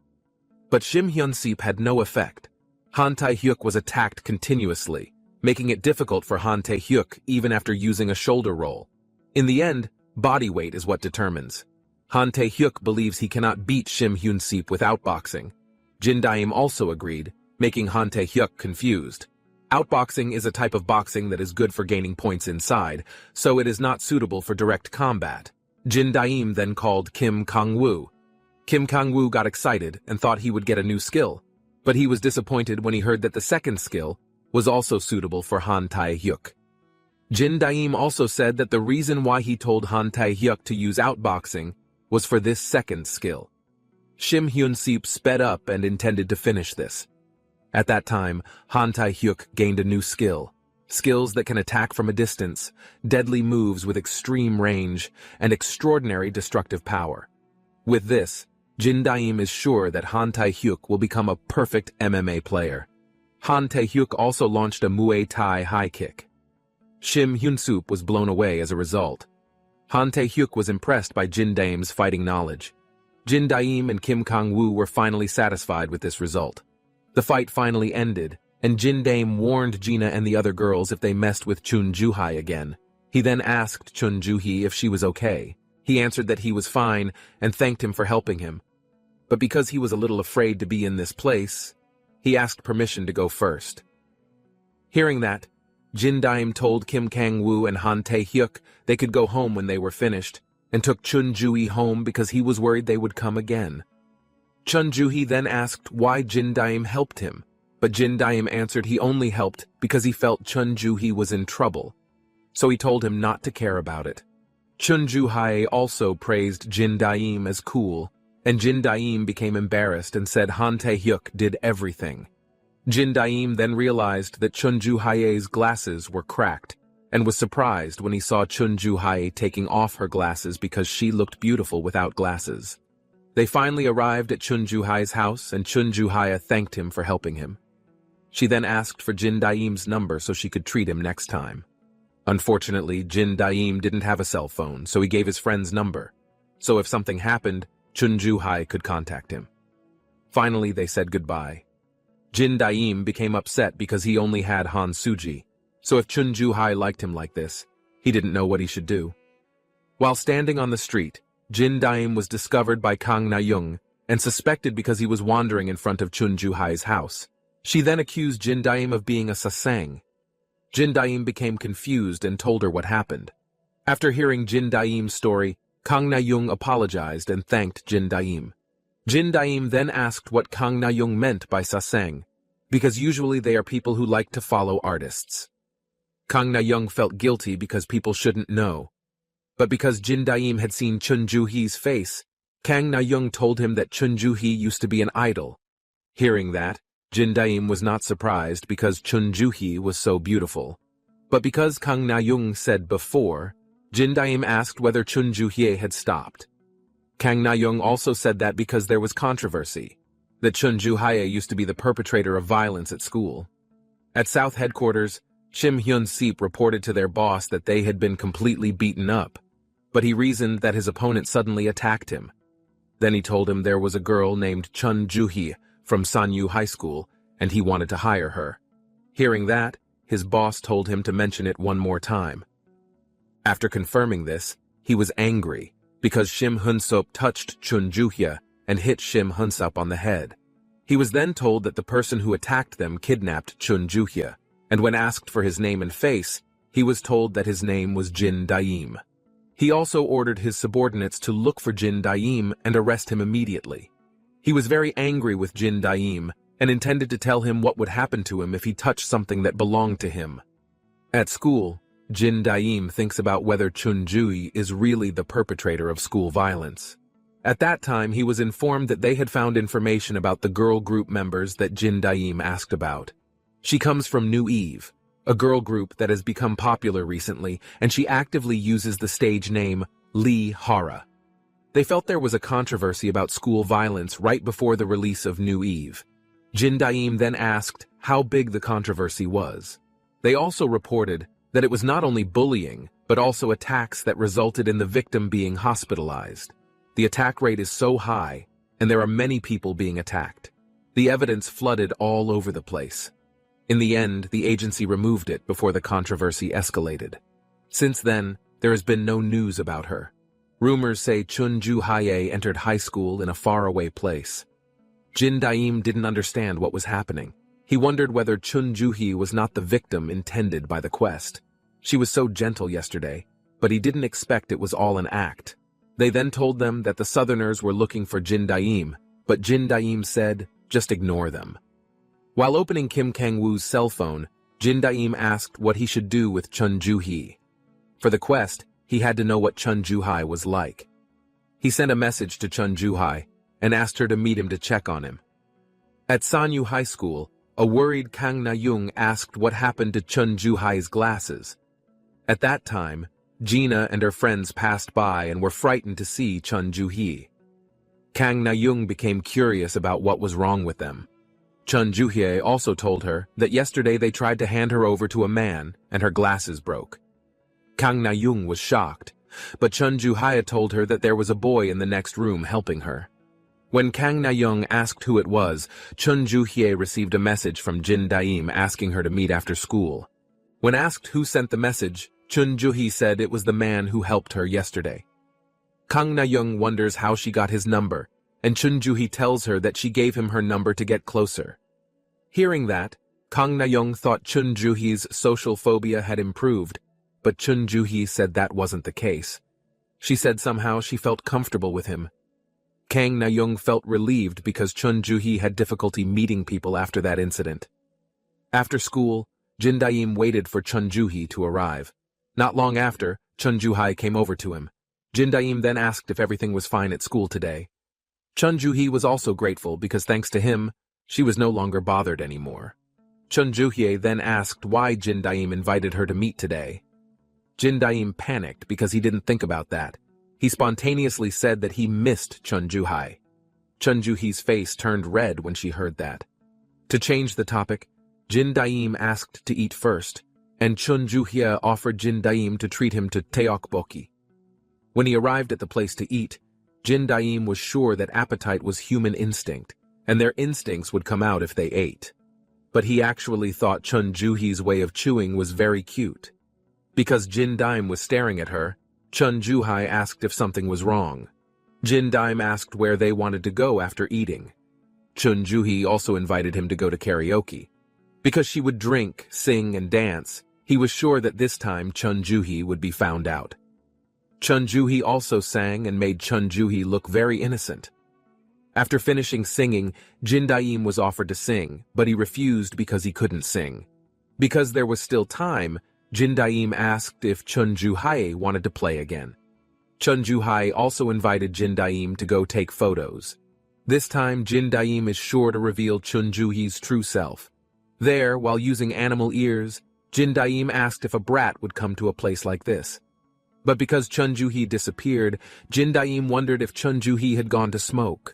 But Shim Hyun-seop had no effect. Han Tae-hyuk was attacked continuously, making it difficult for Han Tae-hyuk even after using a shoulder roll. In the end, body weight is what determines. Han Tae-hyuk believes he cannot beat Shim Hyun-seop with outboxing. Jin Daim also agreed, making Han Tae-hyuk confused. Outboxing is a type of boxing that is good for gaining points inside, so it is not suitable for direct combat. Jin Daim then called Kim Kang-woo. Kim Kang-woo got excited and thought he would get a new skill, but he was disappointed when he heard that the second skill was also suitable for Han Tae-hyuk. Jin Daim also said that the reason why he told Han Tae-hyuk to use outboxing was for this second skill. Shim Hyun-seep sped up and intended to finish this. At that time, Han Tae-hyuk gained a new skill. Skills that can attack from a distance, deadly moves with extreme range, and extraordinary destructive power. With this, Jin Daim is sure that Han Tae-hyuk will become a perfect MMA player. Han Tae-hyuk also launched a Muay Thai high kick. Shim Hyun-seop was blown away as a result. Han Tae-hyuk was impressed by Jin Daim's fighting knowledge. Jin Daim and Kim Kang-woo were finally satisfied with this result. The fight finally ended, and Jin Daim warned Gina and the other girls if they messed with Chun Ju-hye again. He then asked Chun Ju-hee if she was okay. He answered that he was fine and thanked him for helping him. But because he was a little afraid to be in this place, he asked permission to go first. Hearing that, Jin Daim told Kim Kang-woo and Han Tae-hyuk they could go home when they were finished, and took Chun Ju-hee home because he was worried they would come again. Chun Ju-hee then asked why Jin Daim helped him, but Jin Daim answered he only helped because he felt Chun Ju-hee was in trouble, so he told him not to care about it. Chun Ju-hye also praised Jin Daim as cool, and Jin Daim became embarrassed and said Han Tae-hyuk did everything. Jin Daim then realized that Chun Ju-hye's glasses were cracked, and was surprised when he saw Chun Ju-hye taking off her glasses because she looked beautiful without glasses. They finally arrived at Chun Ju-hye's house, and Chun Ju-hye thanked him for helping him. She then asked for Jin Daim's number so she could treat him next time. Unfortunately, Jin Daim didn't have a cell phone, so he gave his friend's number. So if something happened, Chun Ju-hye could contact him. Finally, they said goodbye. Jin Daim became upset because he only had Han Suji, so if Chun Ju-hye liked him like this, he didn't know what he should do. While standing on the street, Jin Daim was discovered by Kang Na-young and suspected because he was wandering in front of Chun Ju-hye's house. She then accused Jin Daim of being a sasang. Jin Daim became confused and told her what happened. After hearing Jin Daim's story, Kang Na-young apologized and thanked Jin Daim. Jin Daim then asked what Kang Na-young meant by sasang, because usually they are people who like to follow artists. Kang Na-young felt guilty because people shouldn't know. But because Jin Daim had seen Chun Ju-hee's face, Kang Na-young told him that Chun Ju-hee used to be an idol. Hearing that, Jin Daim was not surprised because Chun Ju-hee was so beautiful. But because Kang Na-young said before, Jin Daim asked whether Chun Ju-hee had stopped. Kang Na-young also said that because there was controversy, that Chun Ju-hye used to be the perpetrator of violence at school. At South headquarters, Shim Hyun-seep reported to their boss that they had been completely beaten up, but he reasoned that his opponent suddenly attacked him. Then he told him there was a girl named Chun Ju-hee from Sanyu High School, and he wanted to hire her. Hearing that, his boss told him to mention it one more time. After confirming this, he was angry because Shim Hyun-seop touched Chun Ju-hee and hit Shim Hyun-seop on the head. He was then told that the person who attacked them kidnapped Chun Ju-hee, and when asked for his name and face, he was told that his name was Jin Daim. He also ordered his subordinates to look for Jin Daim and arrest him immediately. He was very angry with Jin Daim and intended to tell him what would happen to him if he touched something that belonged to him. At school, Jin Daim thinks about whether Chun Ju-hee is really the perpetrator of school violence. At that time, he was informed that they had found information about the girl group members that Jin Daim asked about. She comes from New Eve, a girl group that has become popular recently, and she actively uses the stage name Lee Hara. They felt there was a controversy about school violence right before the release of New Eve. Jin Daim then asked how big the controversy was. They also reported that it was not only bullying, but also attacks that resulted in the victim being hospitalized. The attack rate is so high, and there are many people being attacked. The evidence flooded all over the place. In the end, the agency removed it before the controversy escalated. Since then, there has been no news about her. Rumors say Chun Ju-hye entered high school in a faraway place. Jin Daim didn't understand what was happening. He wondered whether Chun Ju-hee was not the victim intended by the quest. She was so gentle yesterday, but he didn't expect it was all an act. They then told them that the Southerners were looking for Jin Daim, but Jin Daim said, just ignore them. While opening Kim Kang-woo's cell phone, Jin Daim asked what he should do with Chun Ju-hee. For the quest, he had to know what Chun Ju-hye was like. He sent a message to Chun Ju-hye, and asked her to meet him to check on him. At Sanyu High School, a worried Kang Na-young asked what happened to Chun Ju-hai's glasses. At that time, Gina and her friends passed by and were frightened to see Chun Ju-hee. Kang Na-young became curious about what was wrong with them. Chun Ju-hee also told her that yesterday they tried to hand her over to a man and her glasses broke. Kang Na-young was shocked, but Chun Ju-hee told her that there was a boy in the next room helping her. When Kang Na-young asked who it was, Chun Ju-hee received a message from Jin Daim asking her to meet after school. When asked who sent the message, Chun Ju-hee said it was the man who helped her yesterday. Kang Na-young wonders how she got his number, and Chun Ju-hee tells her that she gave him her number to get closer. Hearing that, Kang Na-young thought Chun Ju-hee's social phobia had improved, but Chun Ju-hee said that wasn't the case. She said somehow she felt comfortable with him. Kang Na-young felt relieved because Chun Ju-hee had difficulty meeting people after that incident. After school, Jin Daim waited for Chun Ju-hee to arrive. Not long after, Chun Ju-hee came over to him. Jin Daim then asked if everything was fine at school today. Chun Ju-hee was also grateful because thanks to him, she was no longer bothered anymore. Chun Ju-hee then asked why Jin Daim invited her to meet today. Jin Daim panicked because he didn't think about that. He spontaneously said that he missed Chun Ju-hee. Chun Ju-hee's face turned red when she heard that. To change the topic, Jin Daim asked to eat first, and Chun Ju-hee offered Jin Daim to treat him to tteokbokki. When he arrived at the place to eat, Jin Daim was sure that appetite was human instinct, and their instincts would come out if they ate. But he actually thought Chun Ju-hee's way of chewing was very cute. Because Jin Daim was staring at her, Chun Ju-hee asked if something was wrong. Jin Daim asked where they wanted to go after eating. Chun Ju-hee also invited him to go to karaoke. Because she would drink, sing, and dance, he was sure that this time Chun Ju-hee would be found out. Chun Ju-hee also sang and made Chun Ju-hee look very innocent. After finishing singing, Jin Daim was offered to sing, but he refused because he couldn't sing. Because there was still time, Jin Daim asked if Chun Ju-hee wanted to play again. Chun Ju-hee also invited Jin Daim to go take photos. This time, Jin Daim is sure to reveal Chun Ju-hee's true self. There, while using animal ears, Jin Daim asked if a brat would come to a place like this. But because Chun Ju-hee disappeared, Jin Daim wondered if Chun Ju-hee had gone to smoke.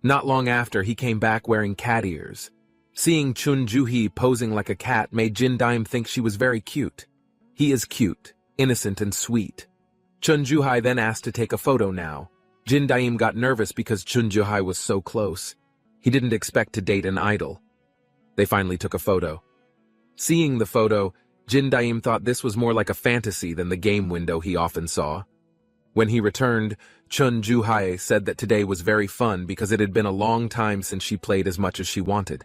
Not long after, he came back wearing cat ears. Seeing Chun Ju-hee posing like a cat made Jin Daim think she was very cute. He is cute, innocent, and sweet. Chun Ju-hee then asked to take a photo now. Jin Daim got nervous because Chun Ju-hee was so close. He didn't expect to date an idol. They finally took a photo. Seeing the photo, Jin Daim thought this was more like a fantasy than the game window he often saw. When he returned, Chun Ju-hee said that today was very fun because it had been a long time since she played as much as she wanted.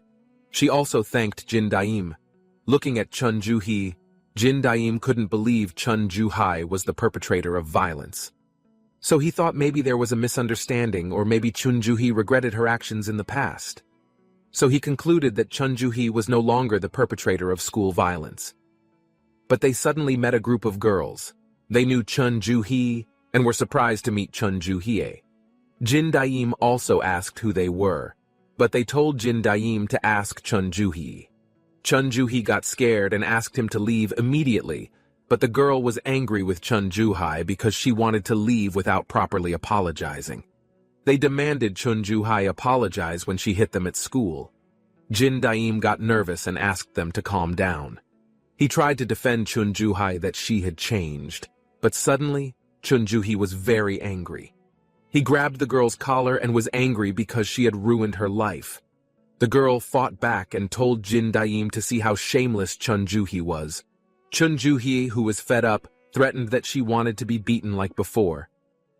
She also thanked Jin Daim. Looking at Chun Ju-hee, Jin Daim couldn't believe Chun Ju-hee was the perpetrator of violence. So he thought maybe there was a misunderstanding or maybe Chun Ju-hee regretted her actions in the past. So he concluded that Chun Ju-hee was no longer the perpetrator of school violence. But they suddenly met a group of girls. They knew Chun Ju-hee and were surprised to meet Chun Ju-hee. Jin Daim also asked who they were, but they told Jin Daim to ask Chun Ju-hee. Chun Ju-hee got scared and asked him to leave immediately, but the girl was angry with Chun Ju-hee because she wanted to leave without properly apologizing. They demanded Chun Ju-hee apologize when she hit them at school. Jin Daim got nervous and asked them to calm down. He tried to defend Chun Ju-hee that she had changed, but suddenly, Chun Ju-hee was very angry. He grabbed the girl's collar and was angry because she had ruined her life. The girl fought back and told Jin Daim to see how shameless Chun Ju-hee was. Chun Ju-hee, who was fed up, threatened that she wanted to be beaten like before.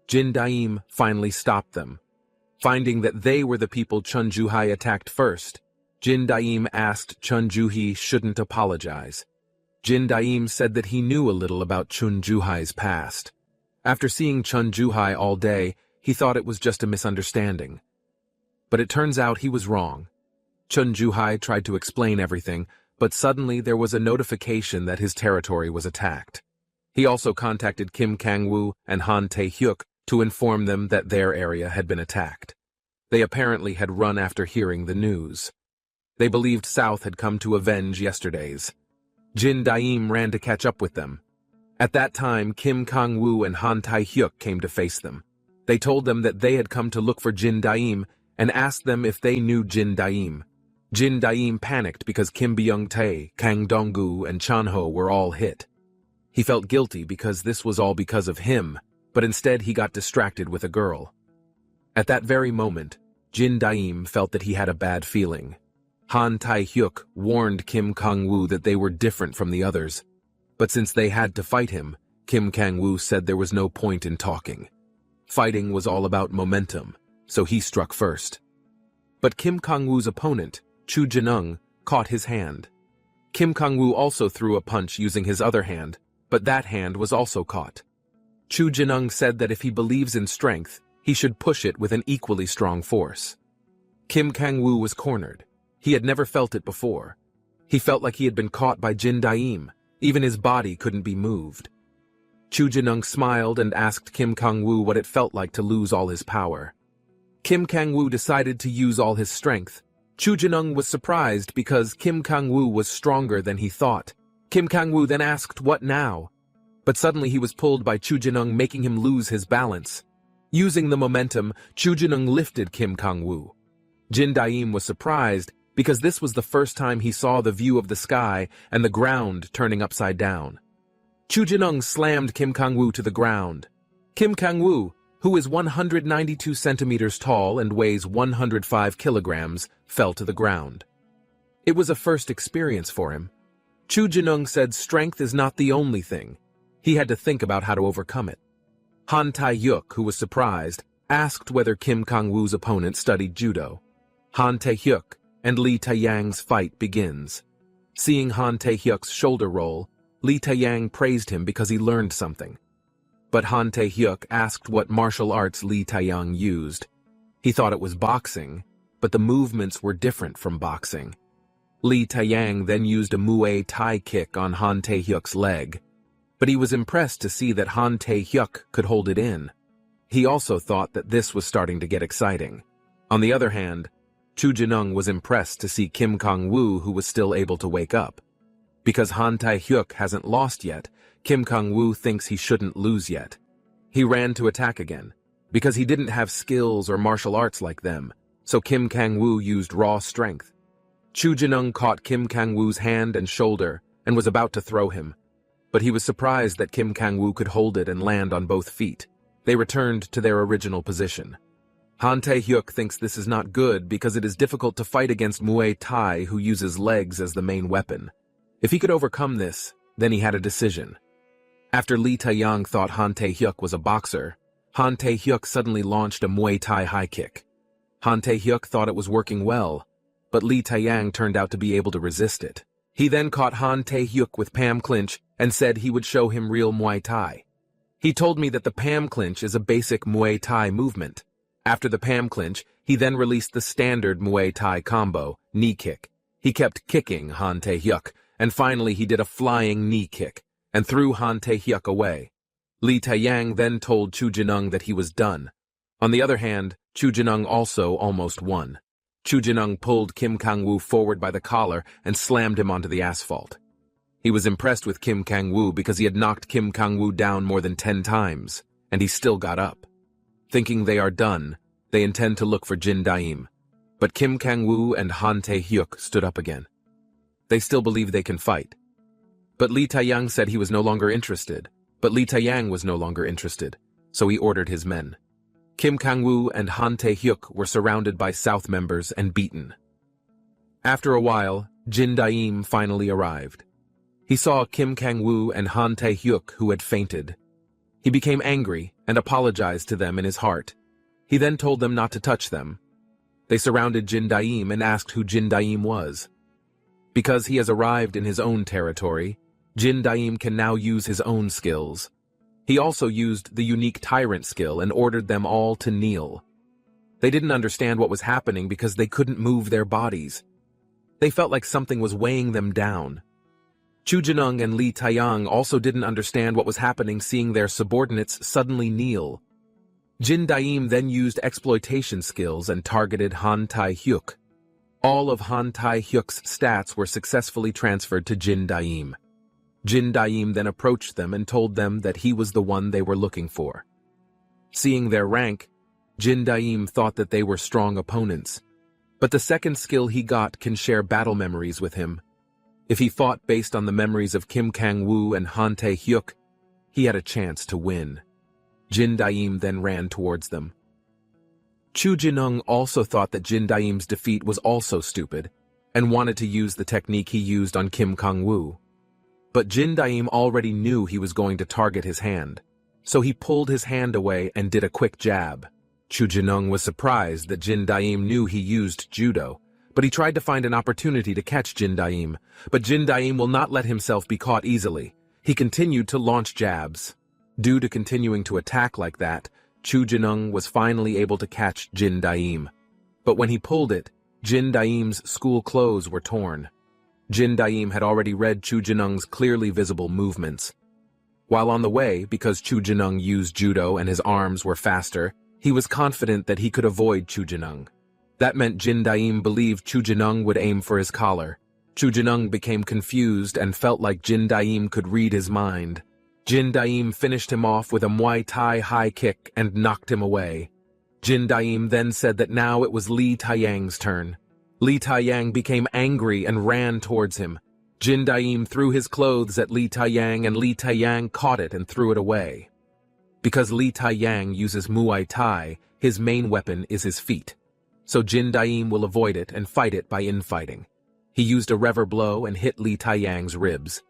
Jin Daim finally stopped them. Finding that they were the people Chun Ju-hee attacked first, Jin Daim asked Chun Ju-hee shouldn't apologize. Jin Daim said that he knew a little about Chun Ju-hee's past. After seeing Chun Ju-hee all day, he thought it was just a misunderstanding. But it turns out he was wrong. Chun Ju-hee tried to explain everything, but suddenly there was a notification that his territory was attacked. He also contacted Kim Kang-woo and Han Tae-hyuk to inform them that their area had been attacked. They apparently had run after hearing the news. They believed South had come to avenge yesterday's. Jin Daim ran to catch up with them. At that time, Kim Kang-woo and Han Tae-hyuk came to face them. They told them that they had come to look for Jin Daim and asked them if they knew Jin Daim. Jin Daim panicked because Kim Byung-tae, Kang Dong-gu, and Chan-ho were all hit. He felt guilty because this was all because of him, but instead he got distracted with a girl. At that very moment, Jin Daim felt that he had a bad feeling. Han Tae-hyuk warned Kim Kang-woo that they were different from the others, but since they had to fight him, Kim Kang-woo said there was no point in talking. Fighting was all about momentum, so he struck first. But Kim Kang-woo's opponent, Chu Jin-ung, caught his hand. Kim Kang-woo also threw a punch using his other hand, but that hand was also caught. Chu Jin-ung said that if he believes in strength, he should push it with an equally strong force. Kim Kang-woo was cornered. He had never felt it before. He felt like he had been caught by Jin Daim. Even his body couldn't be moved. Chu Jin-ung smiled and asked Kim Kang-woo what it felt like to lose all his power. Kim Kang-woo decided to use all his strength. Chu Jin-ung was surprised because Kim Kang-woo was stronger than he thought. Kim Kang-woo then asked, "What now?" But suddenly he was pulled by Chu Jin-ung, making him lose his balance. Using the momentum, Chu Jin-ung lifted Kim Kang-woo. Jin Daim was surprised because this was the first time he saw the view of the sky and the ground turning upside down. Chu Jin-ung slammed Kim Kang-woo to the ground. Kim Kang-woo, who is 192 centimeters tall and weighs 105 kilograms, fell to the ground. It was a first experience for him. Chu Jin-ung said strength is not the only thing. He had to think about how to overcome it. Han Tae-hyuk, who was surprised, asked whether Kim Kang-woo's opponent studied judo. Han Tae-hyuk and Lee Tae-yang's fight begins. Seeing Han Tae-hyuk's shoulder roll, Lee Tae-yang praised him because he learned something. But Han Tae-hyuk asked what martial arts Lee Tae-yang used. He thought it was boxing, but the movements were different from boxing. Lee Tae-yang then used a Muay Thai kick on Han Tae-hyuk's leg, but he was impressed to see that Han Tae-hyuk could hold it in. He also thought that this was starting to get exciting. On the other hand, Chu Jin-ung was impressed to see Kim Kang-woo, who was still able to wake up. Because Han Tae-hyuk hasn't lost yet, Kim Kang-woo thinks he shouldn't lose yet. He ran to attack again, because he didn't have skills or martial arts like them, so Kim Kang-woo used raw strength. Chu Jin-ung caught Kim Kang-woo's hand and shoulder and was about to throw him, but he was surprised that Kim Kang-woo could hold it and land on both feet. They returned to their original position. Han Tae-hyuk thinks this is not good because it is difficult to fight against Muay Thai, who uses legs as the main weapon. If he could overcome this, then he had a decision. After Lee Tae-yang thought Han Tae-hyuk was a boxer, Han Tae-hyuk suddenly launched a Muay Thai high kick. Han Tae-hyuk thought it was working well, but Lee Tae-yang turned out to be able to resist it. He then caught Han Tae-hyuk with Pam clinch and said he would show him real Muay Thai. He told me that the Pam clinch is a basic Muay Thai movement. After the Pam clinch, he then released the standard Muay Thai combo, knee kick. He kept kicking Han Tae-hyuk, and finally he did a flying knee kick, and threw Han Tae-hyuk away. Lee Tae-yang then told Chu Jin-ung that he was done. On the other hand, Chu Jin-ung also almost won. Chu Jin-ung pulled Kim Kang-woo forward by the collar and slammed him onto the asphalt. He was impressed with Kim Kang-woo because he had knocked Kim Kang-woo down more than 10 times, and he still got up. Thinking they are done, they intend to look for Jin Daim. But Kim Kang-woo and Han Tae-hyuk stood up again. They still believe they can fight. But Lee Tae-yang said he was no longer interested. But Lee Tae-yang was no longer interested, so he ordered his men. Kim Kang-woo and Han Tae-hyuk were surrounded by South members and beaten. After a while, Jin Daim finally arrived. He saw Kim Kang-woo and Han Tae-hyuk, who had fainted. He became angry and apologized to them in his heart. He then told them not to touch them. They surrounded Jin Daim and asked who Jin Daim was. Because he has arrived in his own territory, Jin Daim can now use his own skills. He also used the unique tyrant skill and ordered them all to kneel. They didn't understand what was happening because they couldn't move their bodies. They felt like something was weighing them down. Chu Jin-ung and Lee Tae-yang also didn't understand what was happening, seeing their subordinates suddenly kneel. Jin Daim then used exploitation skills and targeted Han Tai-hyuk. All of Han Tai-hyuk's stats were successfully transferred to Jin Daim. Jin Daim then approached them and told them that he was the one they were looking for. Seeing their rank, Jin Daim thought that they were strong opponents. But the second skill he got can share battle memories with him. If he fought based on the memories of Kim Kang-woo and Han Tae-hyuk, he had a chance to win. Jin Daim then ran towards them. Chu Jinung also thought that Jin Daim's defeat was also stupid, and wanted to use the technique he used on Kim Kang-woo. But Jin Daim already knew he was going to target his hand, so he pulled his hand away and did a quick jab. Chu Jinung was surprised that Jin Daim knew he used judo, but he tried to find an opportunity to catch Jin Daim. But Jin Daim will not let himself be caught easily. He continued to launch jabs. Due to continuing to attack like that, Chu Jinung was finally able to catch Jin Daim. But when he pulled it, Jin Daim's school clothes were torn. Jin Daim had already read Chu Jinung's clearly visible movements. While on the way, because Chu Jinung used judo and his arms were faster, he was confident that he could avoid Chu Jinung. That meant Jin Daim believed Chu Jinung would aim for his collar. Chu Jinung became confused and felt like Jin Daim could read his mind. Jin Daim finished him off with a Muay Thai high kick and knocked him away. Jin Daim then said that now it was Li Taiyang's turn. Li Taiyang became angry and ran towards him. Jin Daim threw his clothes at Li Taiyang and Li Taiyang caught it and threw it away. Because Li Taiyang uses Muay Thai, his main weapon is his feet. So Jin Daim will avoid it and fight it by infighting. He used a rever blow and hit Li Taiyang's ribs.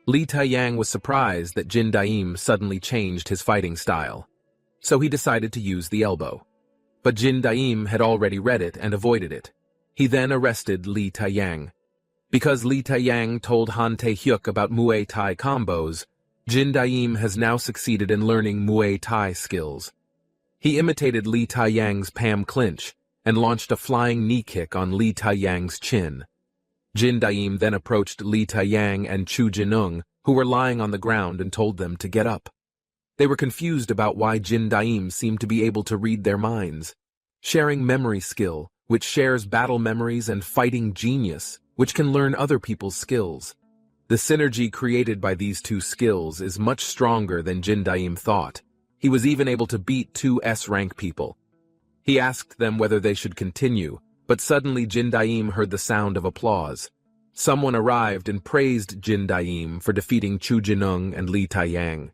Li Taiyang was surprised that Jin Daim suddenly changed his fighting style. So he decided to use the elbow. But Jin Daim had already read it and avoided it. He then arrested Li Taiyang. Because Li Taiyang told Han Tae-hyuk about Muay Thai combos, Jin Daim has now succeeded in learning Muay Thai skills. He imitated Li Taiyang's Pam clinch and launched a flying knee kick on Li Taiyang's chin. Jin Daim then approached Li Taiyang and Chu Jinung, who were lying on the ground, and told them to get up. They were confused about why Jin Daim seemed to be able to read their minds. Sharing memory skill, which shares battle memories, and fighting genius, which can learn other people's skills. The synergy created by these two skills is much stronger than Jin Daim thought. He was even able to beat two S-rank people. He asked them whether they should continue, but suddenly Jin Daim heard the sound of applause. Someone arrived and praised Jin Daim for defeating Chu Jinung and Li Taiyang.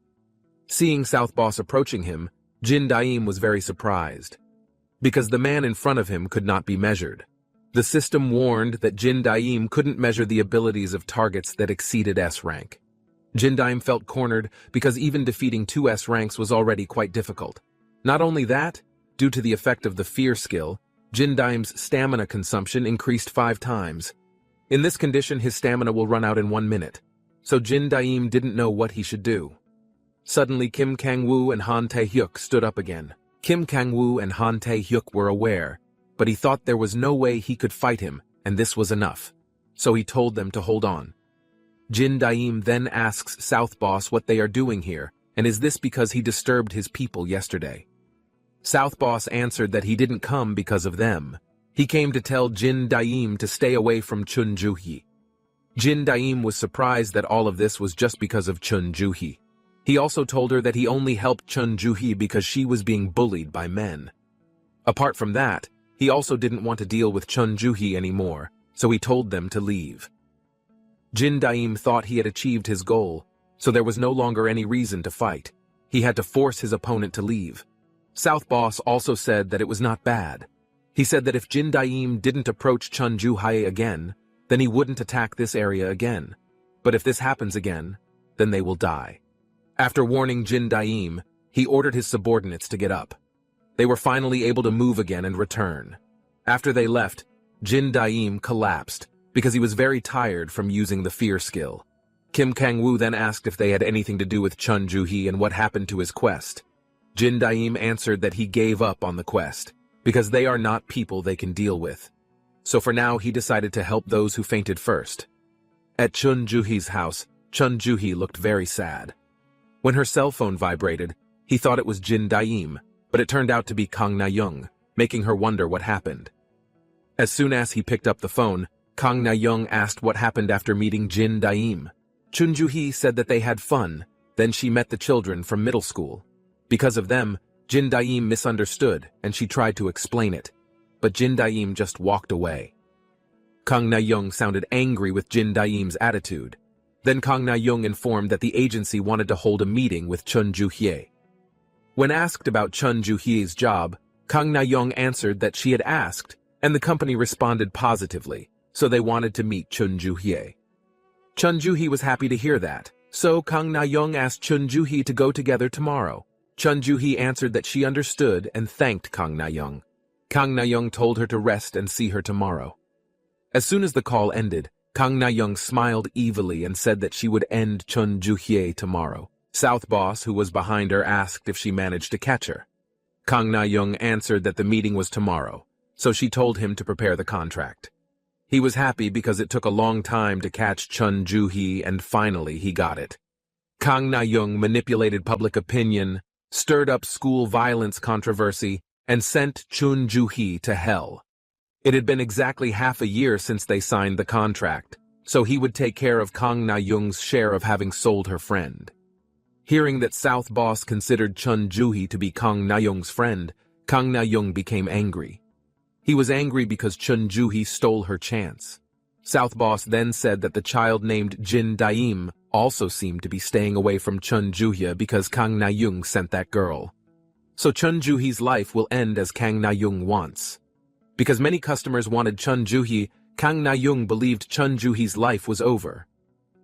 Seeing South Boss approaching him, Jin Daim was very surprised, because the man in front of him could not be measured. The system warned that Jin Daim couldn't measure the abilities of targets that exceeded S rank. Jin Daim felt cornered because even defeating two S ranks was already quite difficult. Not only that, due to the effect of the fear skill, Jin Daim's stamina consumption increased 5 times. In this condition, his stamina will run out in 1 minute, so Jin Daim didn't know what he should do. Suddenly, Kim Kang-woo and Han Tae-hyuk stood up again. Kim Kang-woo and Han Tae-hyuk were aware, but he thought there was no way he could fight him, and this was enough. So he told them to hold on. Jin Daim then asks South Boss what they are doing here, and is this because he disturbed his people yesterday. South Boss answered that he didn't come because of them. He came to tell Jin Daim to stay away from Chun Juhi. Jin Daim was surprised that all of this was just because of Chun Juhi. He also told her that he only helped Chun Juhi because she was being bullied by men. Apart from that, he also didn't want to deal with Chun Juhi anymore, so he told them to leave. Jin Daim thought he had achieved his goal, so there was no longer any reason to fight. He had to force his opponent to leave. South Boss also said that it was not bad. He said that if Jin Daim didn't approach Chun Juhi again, then he wouldn't attack this area again. But if this happens again, then they will die. After warning Jin Daim, he ordered his subordinates to get up. They were finally able to move again and return. After they left, Jin Daim collapsed because he was very tired from using the fear skill. Kim Kang-woo then asked if they had anything to do with Chun Juhi and what happened to his quest. Jin Daim answered that he gave up on the quest, because they are not people they can deal with. So for now, he decided to help those who fainted first. At Chun Juhi's house, Chun Juhi looked very sad. When her cell phone vibrated, he thought it was Jin Daim, but it turned out to be Kang Na-young, making her wonder what happened. As soon as he picked up the phone, Kang Na-young asked what happened after meeting Jin Daim. Chun Ju-hee said that they had fun, then she met the children from middle school. Because of them, Jin Daim misunderstood and she tried to explain it, but Jin Daim just walked away. Kang Na-young sounded angry with Jin Daim's attitude. Then Kang Na-young informed that the agency wanted to hold a meeting with Chun Ju-hee. When asked about Chun Ju-hee's job, Kang Na-young answered that she had asked, and the company responded positively, so they wanted to meet Chun Ju-hee. Chun Ju-hee was happy to hear that, so Kang Na-young asked Chun Ju-hee to go together tomorrow. Chun Ju-hee answered that she understood and thanked Kang Na-young. Kang Na-young told her to rest and see her tomorrow. As soon as the call ended, Kang Na-young smiled evilly and said that she would end Chun Ju-hee tomorrow. South Boss, who was behind her, asked if she managed to catch her. Kang Na-young answered that the meeting was tomorrow, so she told him to prepare the contract. He was happy because it took a long time to catch Chun Ju-hee and finally he got it. Kang Na-young manipulated public opinion, stirred up school violence controversy, and sent Chun Ju-hee to hell. It had been exactly half a year since they signed the contract, so he would take care of Kang Na-young's share of having sold her friend. Hearing that South Boss considered Chun Ju-hee to be Kang Na-young's friend, Kang Na-young became angry. He was angry because Chun Ju-hee stole her chance. South Boss then said that the child named Jin Daim also seemed to be staying away from Chun Ju-hee because Kang Na-young sent that girl. So Chun Ju-hee's life will end as Kang Na-young wants. Because many customers wanted Chun Ju-hee, Kang Na-young believed Chun Ju-hee's life was over.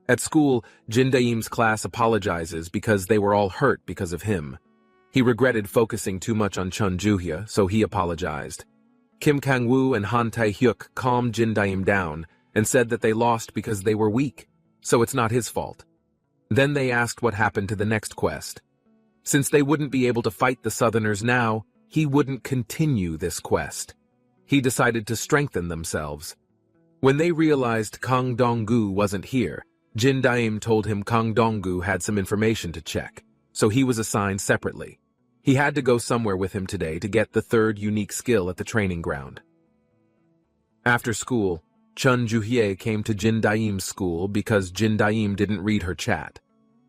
At school, Jin Daim's class apologizes because they were all hurt because of him. He regretted focusing too much on Chun Ju-hee, so he apologized. Kim Kang-woo and Han Tae-hyuk calmed Jin Daim down and said that they lost because they were weak, so it's not his fault. Then they asked what happened to the next quest. Since they wouldn't be able to fight the Southerners now, he wouldn't continue this quest. He decided to strengthen themselves. When they realized Kang Dong-gu wasn't here, Jin Daim told him Kang Dong-gu had some information to check, so he was assigned separately. He had to go somewhere with him today to get the third unique skill at the training ground. After school, Chun Ju-hee came to Jin Daim's school because Jin Daim didn't read her chat.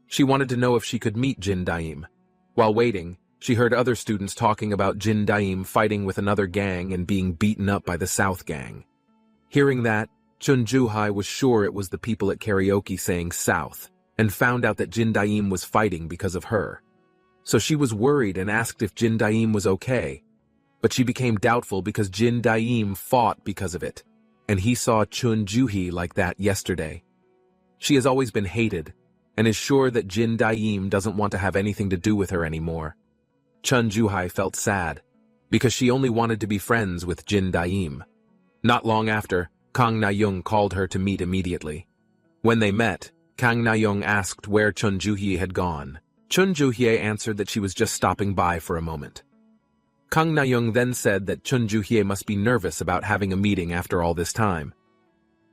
She wanted to know if she could meet Jin Daim. While waiting, she heard other students talking about Jin Daim fighting with another gang and being beaten up by the South gang. Hearing that, Chun Ju-hee was sure it was the people at karaoke saying South, and found out that Jin Daim was fighting because of her. So she was worried and asked if Jin Daim was okay, but she became doubtful because Jin Daim fought because of it, and he saw Chun Ju-hee like that yesterday. She has always been hated, and is sure that Jin Daim doesn't want to have anything to do with her anymore. Chun Ju-hee felt sad, because she only wanted to be friends with Jin Daim. Not long after, Kang Na-young called her to meet immediately. When they met, Kang Na-young asked where Chun Ju-hee had gone. Chun Ju-hee answered that she was just stopping by for a moment. Kang Na-young then said that Chun Ju-hee must be nervous about having a meeting after all this time.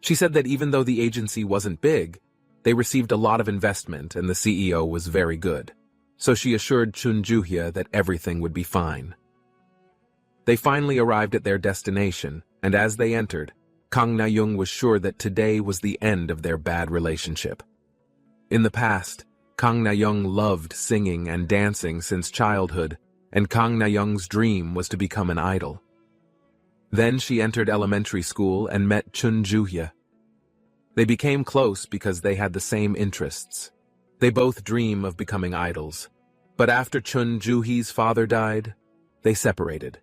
She said that even though the agency wasn't big, they received a lot of investment and the CEO was very good. So she assured Chun Ju-hee that everything would be fine. They finally arrived at their destination, and as they entered, Kang Na-young was sure that today was the end of their bad relationship. In the past, Kang Na-young loved singing and dancing since childhood, and Kang Na-young's dream was to become an idol. Then she entered elementary school and met Chun Ju-hee. They became close because they had the same interests. They both dream of becoming idols. But after Chun Ju-hee's father died, they separated.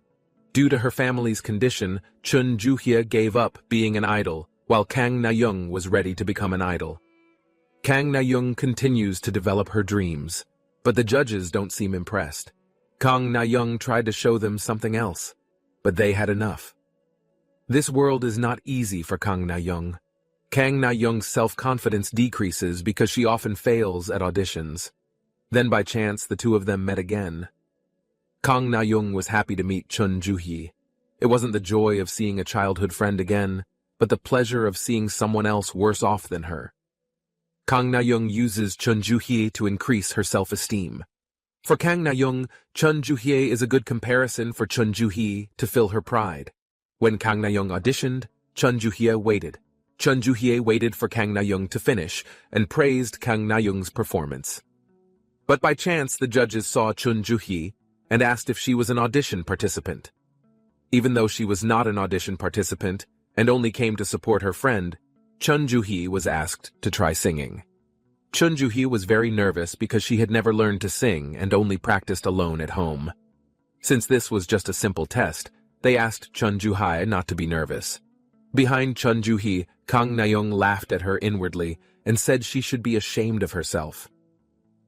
Due to her family's condition, Chun Ju-hee gave up being an idol, while Kang Na-young was ready to become an idol. Kang Na-young continues to develop her dreams, but the judges don't seem impressed. Kang Na-young tried to show them something else, but they had enough. This world is not easy for Kang Na-young. Kang Na-young's self-confidence decreases because she often fails at auditions. Then by chance, the two of them met again. Kang Na-young was happy to meet Chun Ju-hee. It wasn't the joy of seeing a childhood friend again, but the pleasure of seeing someone else worse off than her. Kang Na-young uses Chun Ju-hee to increase her self-esteem. For Kang Na-young, Chun Joo-hye is a good comparison for Chun Joo-hee to fill her pride. When Kang Na-young auditioned, Chun Joo-hye waited. Chun Joo-hye waited for Kang Na-young to finish and praised Kang Na-young's performance. But by chance, the judges saw Chun Joo-hye and asked if she was an audition participant. Even though she was not an audition participant and only came to support her friend, Chun Joo-hye was asked to try singing. Chun Joo-hye was very nervous because she had never learned to sing and only practiced alone at home. Since this was just a simple test, they asked Chun Joo-hye not to be nervous. Behind Chun Joo-hye, Kang Na-young laughed at her inwardly and said she should be ashamed of herself.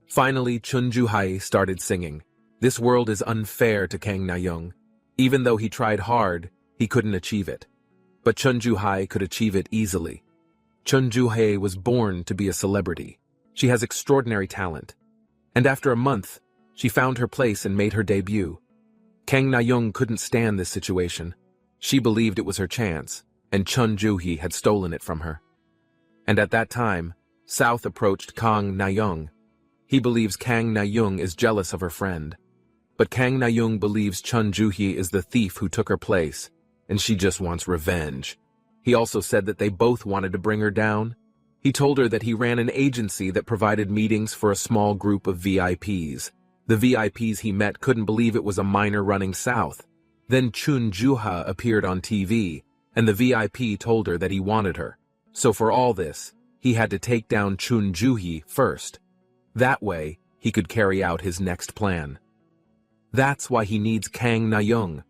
Finally, Chun Joo-hye started singing. This world is unfair to Kang Na-young. Even though he tried hard, he couldn't achieve it. But Chun Joo-hye could achieve it easily. Chun Joo-hye was born to be a celebrity. She has extraordinary talent. And after a month, she found her place and made her debut. Kang Na-young couldn't stand this situation. She believed it was her chance, and Chun Joo-hye had stolen it from her. And at that time, South approached Kang Na-young. He believes Kang Na-young is jealous of her friend. But Kang Na-young believes Chun Joo-hye is the thief who took her place, and she just wants revenge. He also said that they both wanted to bring her down. He told her that he ran an agency that provided meetings for a small group of VIPs. The VIPs he met couldn't believe it was a minor running south. Then Chun Joo-ha appeared on TV, and the VIP told her that he wanted her. So for all this, he had to take down Chun Joo-hye first. That way, he could carry out his next plan. That's why he needs Kang Na-young.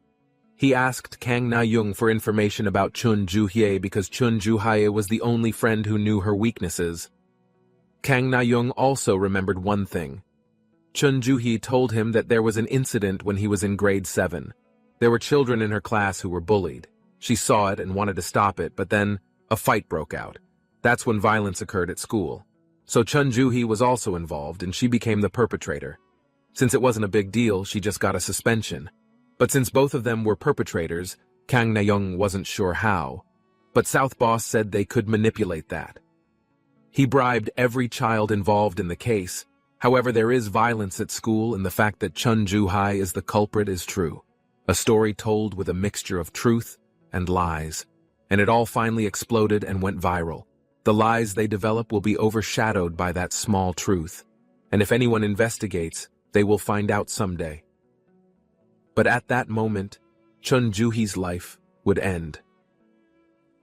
He asked Kang Na-young for information about Chun Joo-hye because Chun Joo-hye was the only friend who knew her weaknesses. Kang Na-young also remembered one thing. Chun Joo-hye told him that there was an incident when he was in grade 7. There were children in her class who were bullied. She saw it and wanted to stop it, but then a fight broke out. That's when violence occurred at school. So Chun Joo-hye was also involved, and she became the perpetrator. Since it wasn't a big deal, she just got a suspension. But since both of them were perpetrators, Kang Na-young wasn't sure how. But South Boss said they could manipulate that. He bribed every child involved in the case. However, there is violence at school, and the fact that Chun Joo-hye is the culprit is true. A story told with a mixture of truth and lies. And it all finally exploded and went viral. The lies they develop will be overshadowed by that small truth. And if anyone investigates, they will find out someday. But at that moment, Chun Joo-hye's life would end.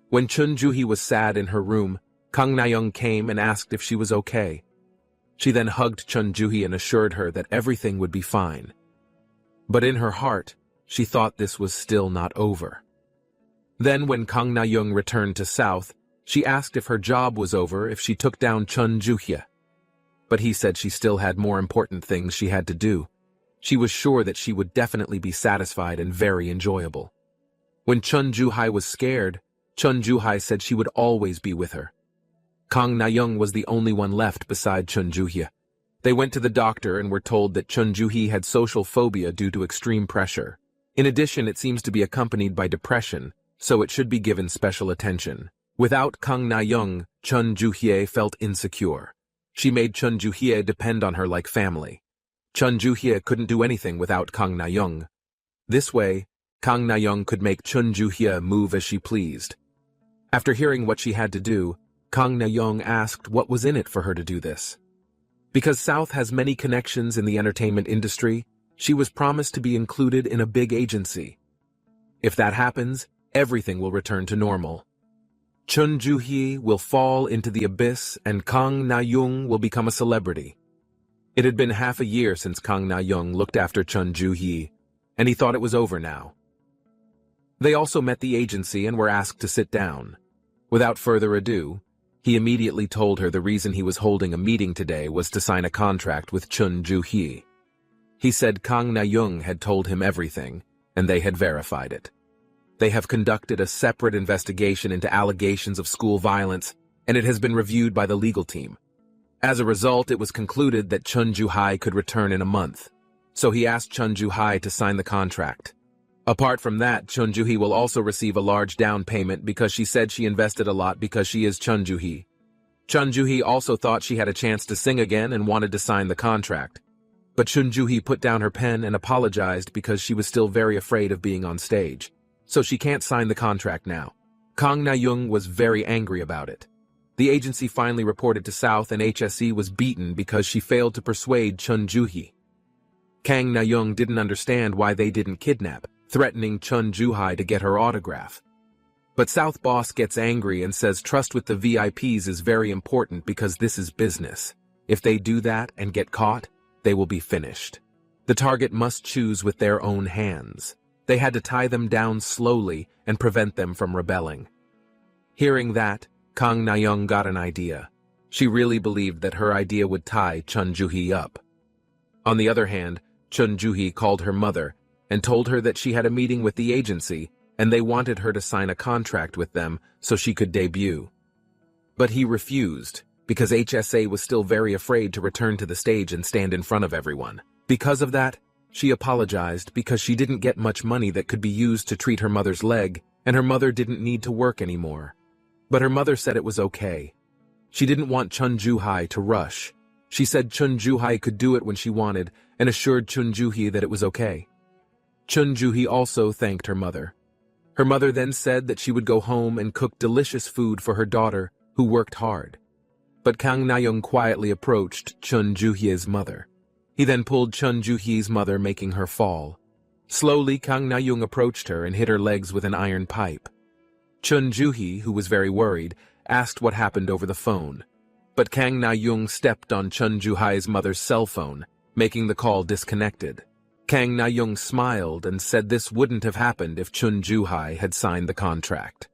When Chun Joo-hye was sad in her room, Kang Na-young came and asked if she was okay. She then hugged Chun Joo-hye and assured her that everything would be fine. But in her heart, she thought this was still not over. Then when Kang Na-young returned to South, she asked if her job was over if she took down Chun Joo-hye. But he said she still had more important things she had to do. She was sure that she would definitely be satisfied and very enjoyable. When Chun Joo-hye was scared, Chun Joo-hye said she would always be with her. Kang Na-young was the only one left beside Chun Joo-hye. They went to the doctor and were told that Chun Joo-hye had social phobia due to extreme pressure. In addition, it seems to be accompanied by depression, so it should be given special attention. Without Kang Na-young, Chun Joo-hye felt insecure. She made Chun Joo-hye depend on her like family. Chun Joo-hye couldn't do anything without Kang Na-young. This way, Kang Na-young could make Chun Joo-hye move as she pleased. After hearing what she had to do, Kang Na-young asked what was in it for her to do this. Because South has many connections in the entertainment industry, she was promised to be included in a big agency. If that happens, everything will return to normal. Chun Joo-hye will fall into the abyss and Kang Na-young will become a celebrity. It had been half a year since Kang Na-young looked after Chun Joo-hye, and he thought it was over now. They also met the agency and were asked to sit down. Without further ado, he immediately told her the reason he was holding a meeting today was to sign a contract with Chun Joo-hye. He said Kang Na-young had told him everything, and they had verified it. They have conducted a separate investigation into allegations of school violence, and it has been reviewed by the legal team. As a result, it was concluded that Chun Joo-hye could return in a month, so he asked Chun Joo-hye to sign the contract. Apart from that, Chun Joo-hye will also receive a large down payment because she said she invested a lot because she is Chun Joo-hye. Chun Joo-hye also thought she had a chance to sing again and wanted to sign the contract. But Chunjuhi put down her pen and apologized because she was still very afraid of being on stage. So she can't sign the contract now. Kang Na-young was very angry about it. The agency finally reported to South and HSE was beaten because she failed to persuade Chunjuhi. Kang Na-young didn't understand why they didn't kidnap, threatening Chunjuhi to get her autograph. But South boss gets angry and says trust with the VIPs is very important because this is business. If they do that and get caught, they will be finished. The target must choose with their own hands. They had to tie them down slowly and prevent them from rebelling. Hearing that, Kang Na-young got an idea. She really believed that her idea would tie Chunjuhi up. On the other hand, Chunjuhi called her mother and told her that she had a meeting with the agency and they wanted her to sign a contract with them so she could debut. But he refused, because HSA was still very afraid to return to the stage and stand in front of everyone. Because of that, she apologized because she didn't get much money that could be used to treat her mother's leg, and her mother didn't need to work anymore. But her mother said it was okay. She didn't want Chunjuhi to rush. She said Chunjuhi could do it when she wanted and assured Chunjuhi that it was okay. Chunjuhi also thanked her mother. Her mother then said that she would go home and cook delicious food for her daughter, who worked hard. But Kang Na-young quietly approached Chunjuhi's mother. He then pulled Chunjuhi's mother, making her fall. Slowly, Kang Na-young approached her and hit her legs with an iron pipe. Chunjuhi, who was very worried, asked what happened over the phone. But Kang Na-young stepped on Chunjuhi's mother's cell phone, making the call disconnected. Kang Na-young smiled and said this wouldn't have happened if Chunjuhi had signed the contract.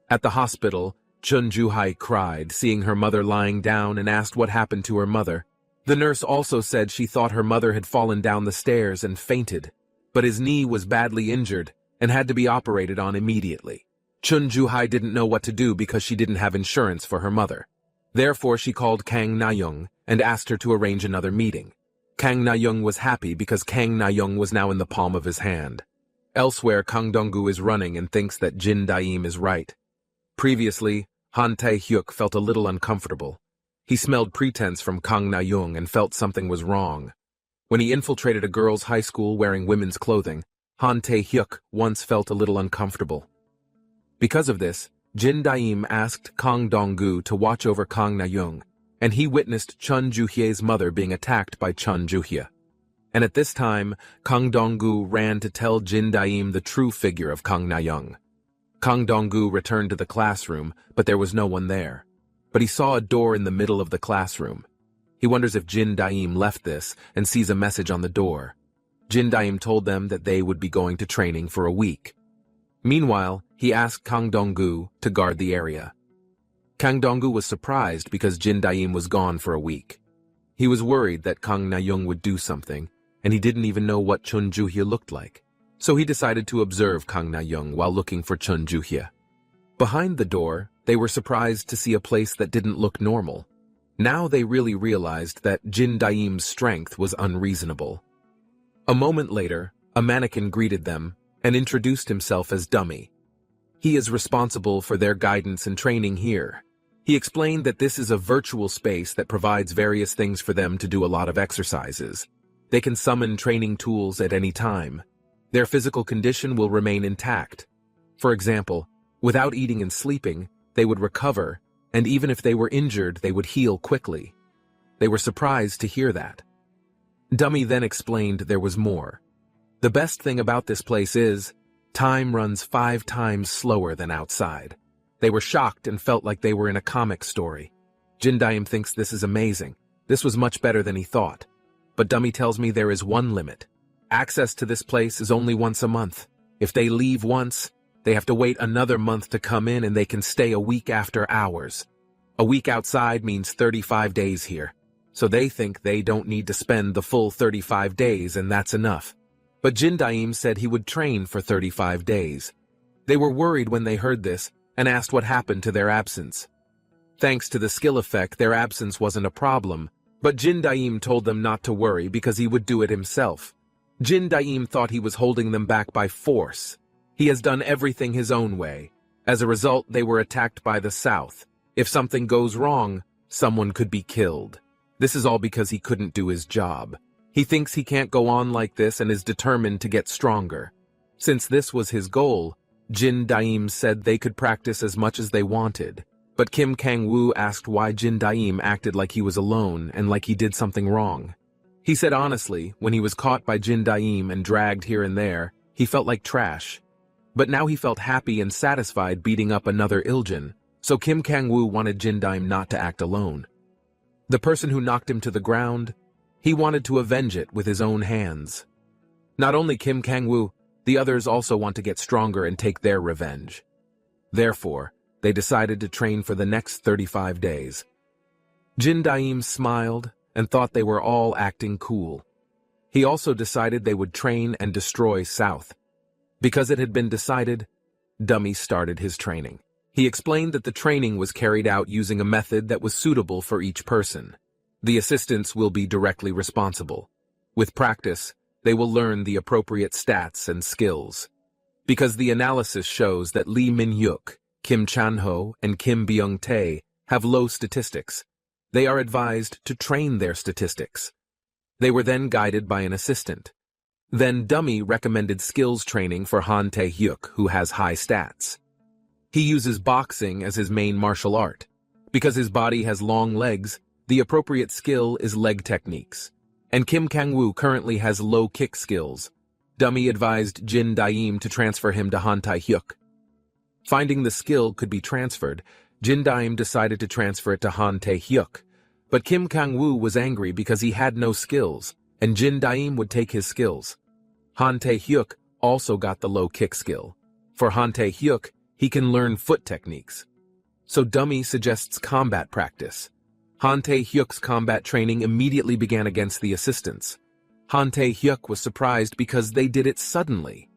At the hospital, Chunjuhi cried, seeing her mother lying down, and asked what happened to her mother. The nurse also said she thought her mother had fallen down the stairs and fainted, but his knee was badly injured and had to be operated on immediately. Chunjuhi didn't know what to do because she didn't have insurance for her mother. Therefore, she called Kang Na-young and asked her to arrange another meeting. Kang Na-young was happy because Kang Na-young was now in the palm of his hand. Elsewhere, Kang Dong-gu is running and thinks that Jin Daim is right. Previously, Han Tae-hyuk felt a little uncomfortable. He smelled pretense from Kang Na-young and felt something was wrong. When he infiltrated a girls' high school wearing women's clothing, Han Tae-hyuk once felt a little uncomfortable. Because of this, Jin Daim asked Kang Dong-gu to watch over Kang Na-young, and he witnessed Chun Ju-hye's mother being attacked by Chun Ju-hye. And at this time, Kang Dong-gu ran to tell Jin Daim the true figure of Kang Na-young. Kang Dong-gu returned to the classroom, but there was no one there. But he saw a door in the middle of the classroom. He wonders if Jin Daim left this and sees a message on the door. Jin Daim told them that they would be going to training for a week. Meanwhile, he asked Kang Dong-gu to guard the area. Kang Dong-gu was surprised because Jin Daim was gone for a week. He was worried that Kang Na-young would do something, and he didn't even know what Chun Ju-hye looked like. So he decided to observe Kang Na-young while looking for Chun Ju-hye. Behind the door, they were surprised to see a place that didn't look normal. Now they really realized that Jin Daim's strength was unreasonable. A moment later, a mannequin greeted them and introduced himself as Dummy. He is responsible for their guidance and training here. He explained that this is a virtual space that provides various things for them to do a lot of exercises. They can summon training tools at any time. Their physical condition will remain intact. For example, without eating and sleeping, they would recover, and even if they were injured, they would heal quickly. They were surprised to hear that. Dummy then explained there was more. The best thing about this place is, time runs 5 times slower than outside. They were shocked and felt like they were in a comic story. Jin Daim thinks this is amazing. This was much better than he thought. But Dummy tells me there is one limit. Access to this place is only once a month. If they leave once, they have to wait another month to come in, and they can stay a week after hours. A week outside means 35 days here. So they think they don't need to spend the full 35 days, and that's enough. But Jin Daim said he would train for 35 days. They were worried when they heard this and asked what happened to their absence. Thanks to the skill effect, their absence wasn't a problem, but Jin Daim told them not to worry because he would do it himself. Jin Daim thought he was holding them back by force. He has done everything his own way. As a result, they were attacked by the South. If something goes wrong, someone could be killed. This is all because he couldn't do his job. He thinks he can't go on like this and is determined to get stronger. Since this was his goal, Jin Daim said they could practice as much as they wanted. But Kim Kang-woo asked why Jin Daim acted like he was alone and like he did something wrong. He said honestly, when he was caught by Jin Daim and dragged here and there, he felt like trash. But now he felt happy and satisfied beating up another Iljin, so Kim Kang-woo wanted Jin Daim not to act alone. The person who knocked him to the ground, he wanted to avenge it with his own hands. Not only Kim Kang-woo, the others also want to get stronger and take their revenge. Therefore, they decided to train for the next 35 days. Jin Daim smiled and thought they were all acting cool. He also decided they would train and destroy South. Because it had been decided, Dummy started his training. He explained that the training was carried out using a method that was suitable for each person. The assistants will be directly responsible. With practice, they will learn the appropriate stats and skills. Because the analysis shows that Lee Min-hyuk, Kim Chan-ho, and Kim Byung-tae have low statistics, they are advised to train their statistics. They were then guided by an assistant. Then Dummy recommended skills training for Han Tae-hyuk, who has high stats. He uses boxing as his main martial art. Because his body has long legs, the appropriate skill is leg techniques. And Kim Kang-woo currently has low kick skills. Dummy advised Jin Daim to transfer him to Han Tae-hyuk. Finding the skill could be transferred, Jin Daim decided to transfer it to Han Tae-hyuk. But Kim Kang-woo was angry because he had no skills, and Jin Daim would take his skills. Han Tae-hyuk also got the low kick skill. For Han Tae-hyuk, he can learn foot techniques. So Dummy suggests combat practice. Han Tae-hyuk's combat training immediately began against the assistants. Han Tae-hyuk was surprised because they did it suddenly.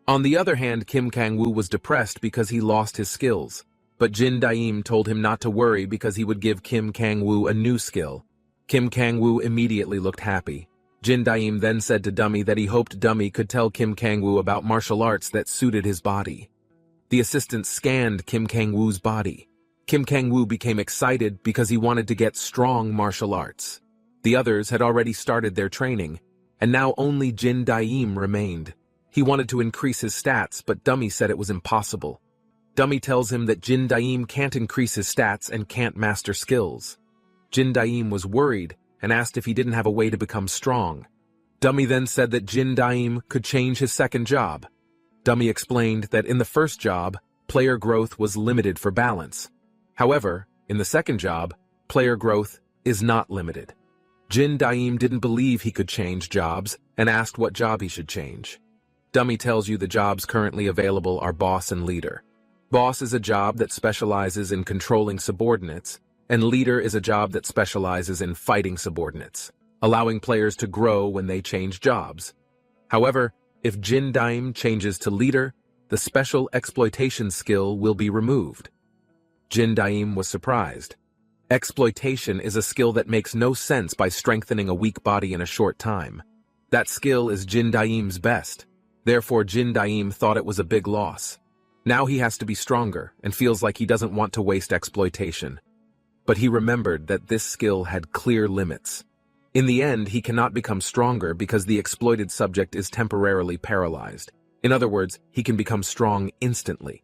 On the other hand, Kim Kang-woo was depressed because he lost his skills. But Jin Daim told him not to worry because he would give Kim Kang-woo a new skill. Kim Kang-woo immediately looked happy. Jin Daim then said to Dummy that he hoped Dummy could tell Kim Kang-woo about martial arts that suited his body. The assistant scanned Kim Kang-woo's body. Kim Kang-woo became excited because he wanted to get strong martial arts. The others had already started their training, and now only Jin Daim remained. He wanted to increase his stats, but Dummy said it was impossible. Dummy tells him that Jin Daim can't increase his stats and can't master skills. Jin Daim was worried and asked if he didn't have a way to become strong. Dummy then said that Jin Daim could change his second job. Dummy explained that in the first job, player growth was limited for balance. However, in the second job, player growth is not limited. Jin Daim didn't believe he could change jobs and asked what job he should change. Dummy tells you the jobs currently available are boss and leader. Boss is a job that specializes in controlling subordinates, and leader is a job that specializes in fighting subordinates, allowing players to grow when they change jobs. However, if Jin Daim changes to leader, the special exploitation skill will be removed. Jin Daim was surprised. Exploitation is a skill that makes no sense by strengthening a weak body in a short time. That skill is Jin Daim's best. Therefore, Jin Daim thought it was a big loss. Now he has to be stronger and feels like he doesn't want to waste exploitation. But he remembered that this skill had clear limits. In the end, he cannot become stronger because the exploited subject is temporarily paralyzed. In other words, he can become strong instantly.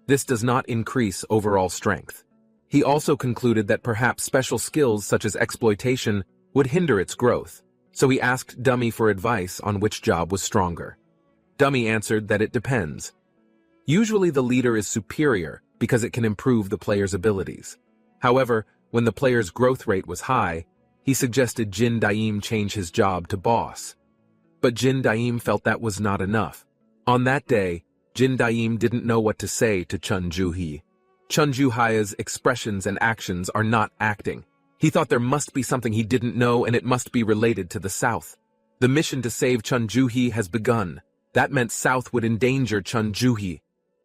This does not increase overall strength. He also concluded that perhaps special skills such as exploitation would hinder its growth, so he asked Dummy for advice on which job was stronger. Dummy answered that it depends. Usually the leader is superior because it can improve the player's abilities. However, when the player's growth rate was high, he suggested Jin Daim change his job to boss. But Jin Daim felt that was not enough. On that day, Jin Daim didn't know what to say to Chun Ju-hee. Chun Ju-hee's expressions and actions are not acting. He thought there must be something he didn't know and it must be related to the South. The mission to save Chun Ju-hee has begun. That meant South would endanger Chun Ju-hee.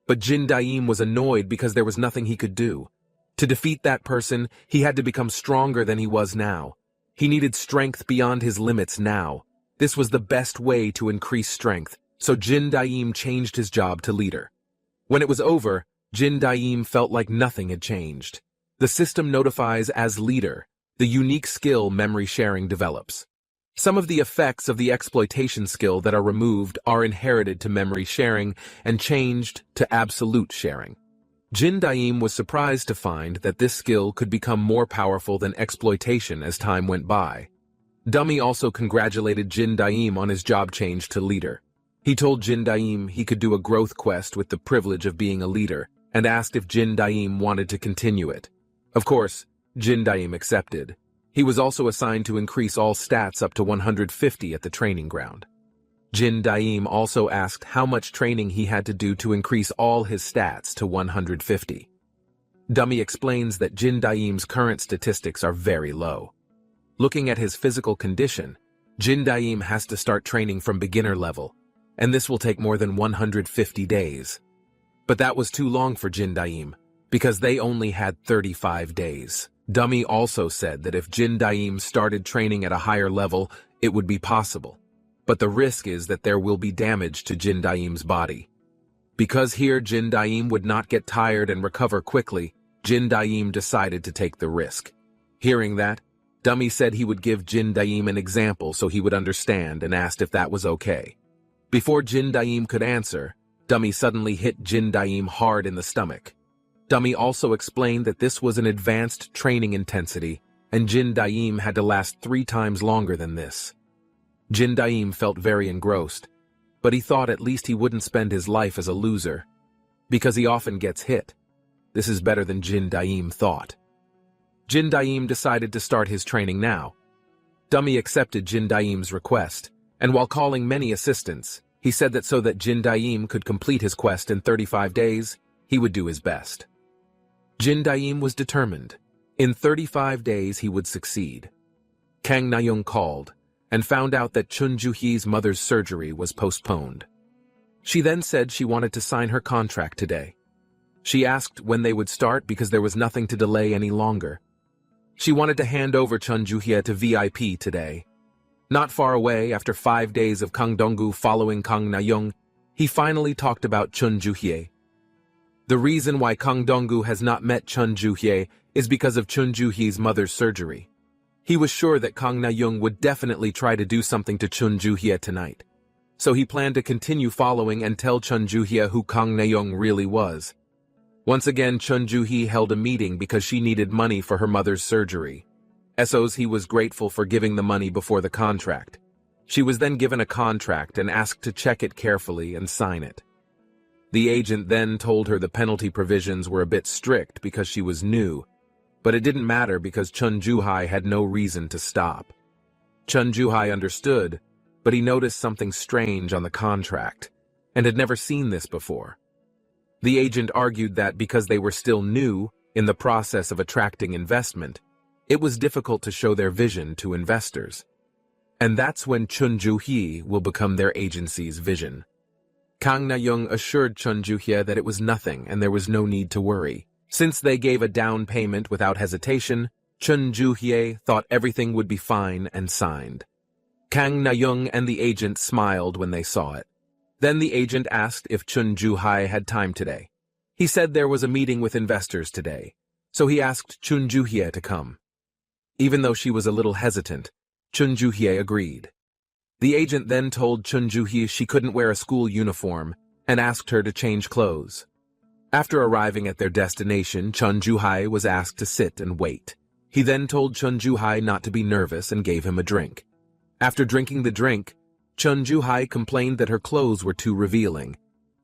But Jin Daim was annoyed because there was nothing he could do. To defeat that person, he had to become stronger than he was now. He needed strength beyond his limits now. This was the best way to increase strength, so Jin Daim changed his job to leader. When it was over, Jin Daim felt like nothing had changed. The system notifies as leader. The unique skill memory sharing develops. Some of the effects of the exploitation skill that are removed are inherited to memory sharing and changed to absolute sharing. Jin Daim was surprised to find that this skill could become more powerful than exploitation as time went by. Dummy also congratulated Jin Daim on his job change to leader. He told Jin Daim he could do a growth quest with the privilege of being a leader, and asked if Jin Daim wanted to continue it. Of course, Jin Daim accepted. He was also assigned to increase all stats up to 150 at the training ground. Jin Daim also asked how much training he had to do to increase all his stats to 150. Dummy explains that Jin Daim's current statistics are very low. Looking at his physical condition, Jin Daim has to start training from beginner level, and this will take more than 150 days. But that was too long for Jin Daim, because they only had 35 days. Dummy also said that if Jin Daim started training at a higher level, it would be possible. But the risk is that there will be damage to Jin Daim's body. Because here Jin Daim would not get tired and recover quickly, Jin Daim decided to take the risk. Hearing that, Dummy said he would give Jin Daim an example so he would understand and asked if that was okay. Before Jin Daim could answer, Dummy suddenly hit Jin Daim hard in the stomach. Dummy also explained that this was an advanced training intensity, and Jin Daim had to last 3 times longer than this. Jin Daim felt very engrossed, but he thought at least he wouldn't spend his life as a loser. Because he often gets hit. This is better than Jin Daim thought. Jin Daim decided to start his training now. Dummy accepted Jin Daim's request, and while calling many assistants, he said that so that Jin Daim could complete his quest in 35 days, he would do his best. Jin Daim was determined. In 35 days he would succeed. Kang Na-young called, and found out that Chun Ju-hee's mother's surgery was postponed. She then said she wanted to sign her contract today. She asked when they would start because there was nothing to delay any longer. She wanted to hand over Chun Ju-hee to VIP today. Not far away, after 5 days of Kang Dong-gu following Kang Na-young, he finally talked about Chun Ju-hee. The reason why Kang Dong-gu has not met Chun Ju-hee is because of Chun Ju-hee's mother's surgery. He was sure that Kang Na-young would definitely try to do something to Chun Ju-hee tonight. So he planned to continue following and tell Chun Ju-hee who Kang Na-young really was. Once again, Chun Ju-hee held a meeting because she needed money for her mother's surgery. He was grateful for giving the money before the contract. She was then given a contract and asked to check it carefully and sign it. The agent then told her the penalty provisions were a bit strict because she was new, but it didn't matter because Chun Ju-hee had no reason to stop. Chun Ju-hee understood, but he noticed something strange on the contract, and had never seen this before. The agent argued that because they were still new, in the process of attracting investment, it was difficult to show their vision to investors. And that's when Chun Ju-hee will become their agency's vision. Kang Na-young assured Chun Ju-hee that it was nothing and there was no need to worry. Since they gave a down payment without hesitation, Chun Ju-hee thought everything would be fine and signed. Kang Na-young and the agent smiled when they saw it. Then the agent asked if Chun Ju-hee had time today. He said there was a meeting with investors today, so he asked Chun Ju-hee to come. Even though she was a little hesitant, Chun Ju-hee agreed. The agent then told Chun Ju-hee she couldn't wear a school uniform and asked her to change clothes. After arriving at their destination, Chun Ju-hee was asked to sit and wait. He then told Chun Ju-hee not to be nervous and gave him a drink. After drinking the drink, Chun Ju-hee complained that her clothes were too revealing.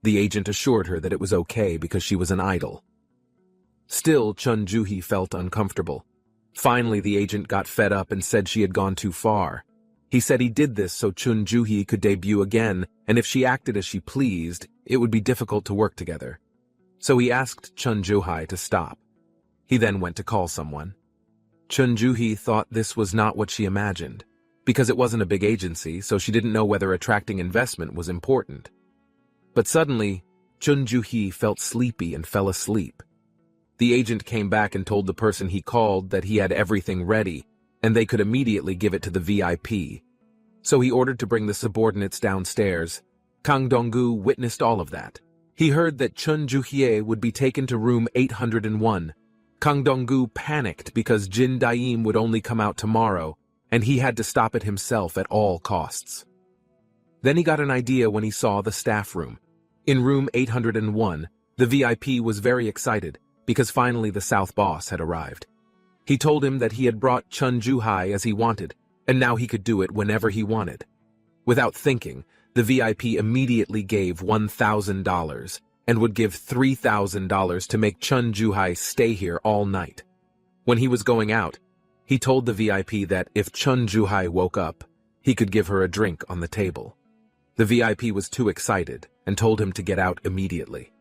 The agent assured her that it was okay because she was an idol. Still, Chun Ju-hee felt uncomfortable. Finally, the agent got fed up and said she had gone too far. He said he did this so Chun Ju-hee could debut again, and if she acted as she pleased, it would be difficult to work together. So he asked Chun Ju-hee to stop. He then went to call someone. Chun Ju-hee thought this was not what she imagined, because it wasn't a big agency, so she didn't know whether attracting investment was important. But suddenly, Chun Ju-hee felt sleepy and fell asleep. The agent came back and told the person he called that he had everything ready, and they could immediately give it to the VIP. So he ordered to bring the subordinates downstairs. Kang Dong-gu witnessed all of that. He heard that Chun Ju-hee would be taken to room 801. Kang Dong-gu panicked because Jin Daim would only come out tomorrow, and he had to stop it himself at all costs. Then he got an idea when he saw the staff room. In room 801, the VIP was very excited because finally the South boss had arrived. He told him that he had brought Chun Ju-hai as he wanted, and now he could do it whenever he wanted. Without thinking, the VIP immediately gave $1,000 and would give $3,000 to make Chun Ju-hai stay here all night. When he was going out, he told the VIP that if Chun Ju-hai woke up, he could give her a drink on the table. The VIP was too excited and told him to get out immediately.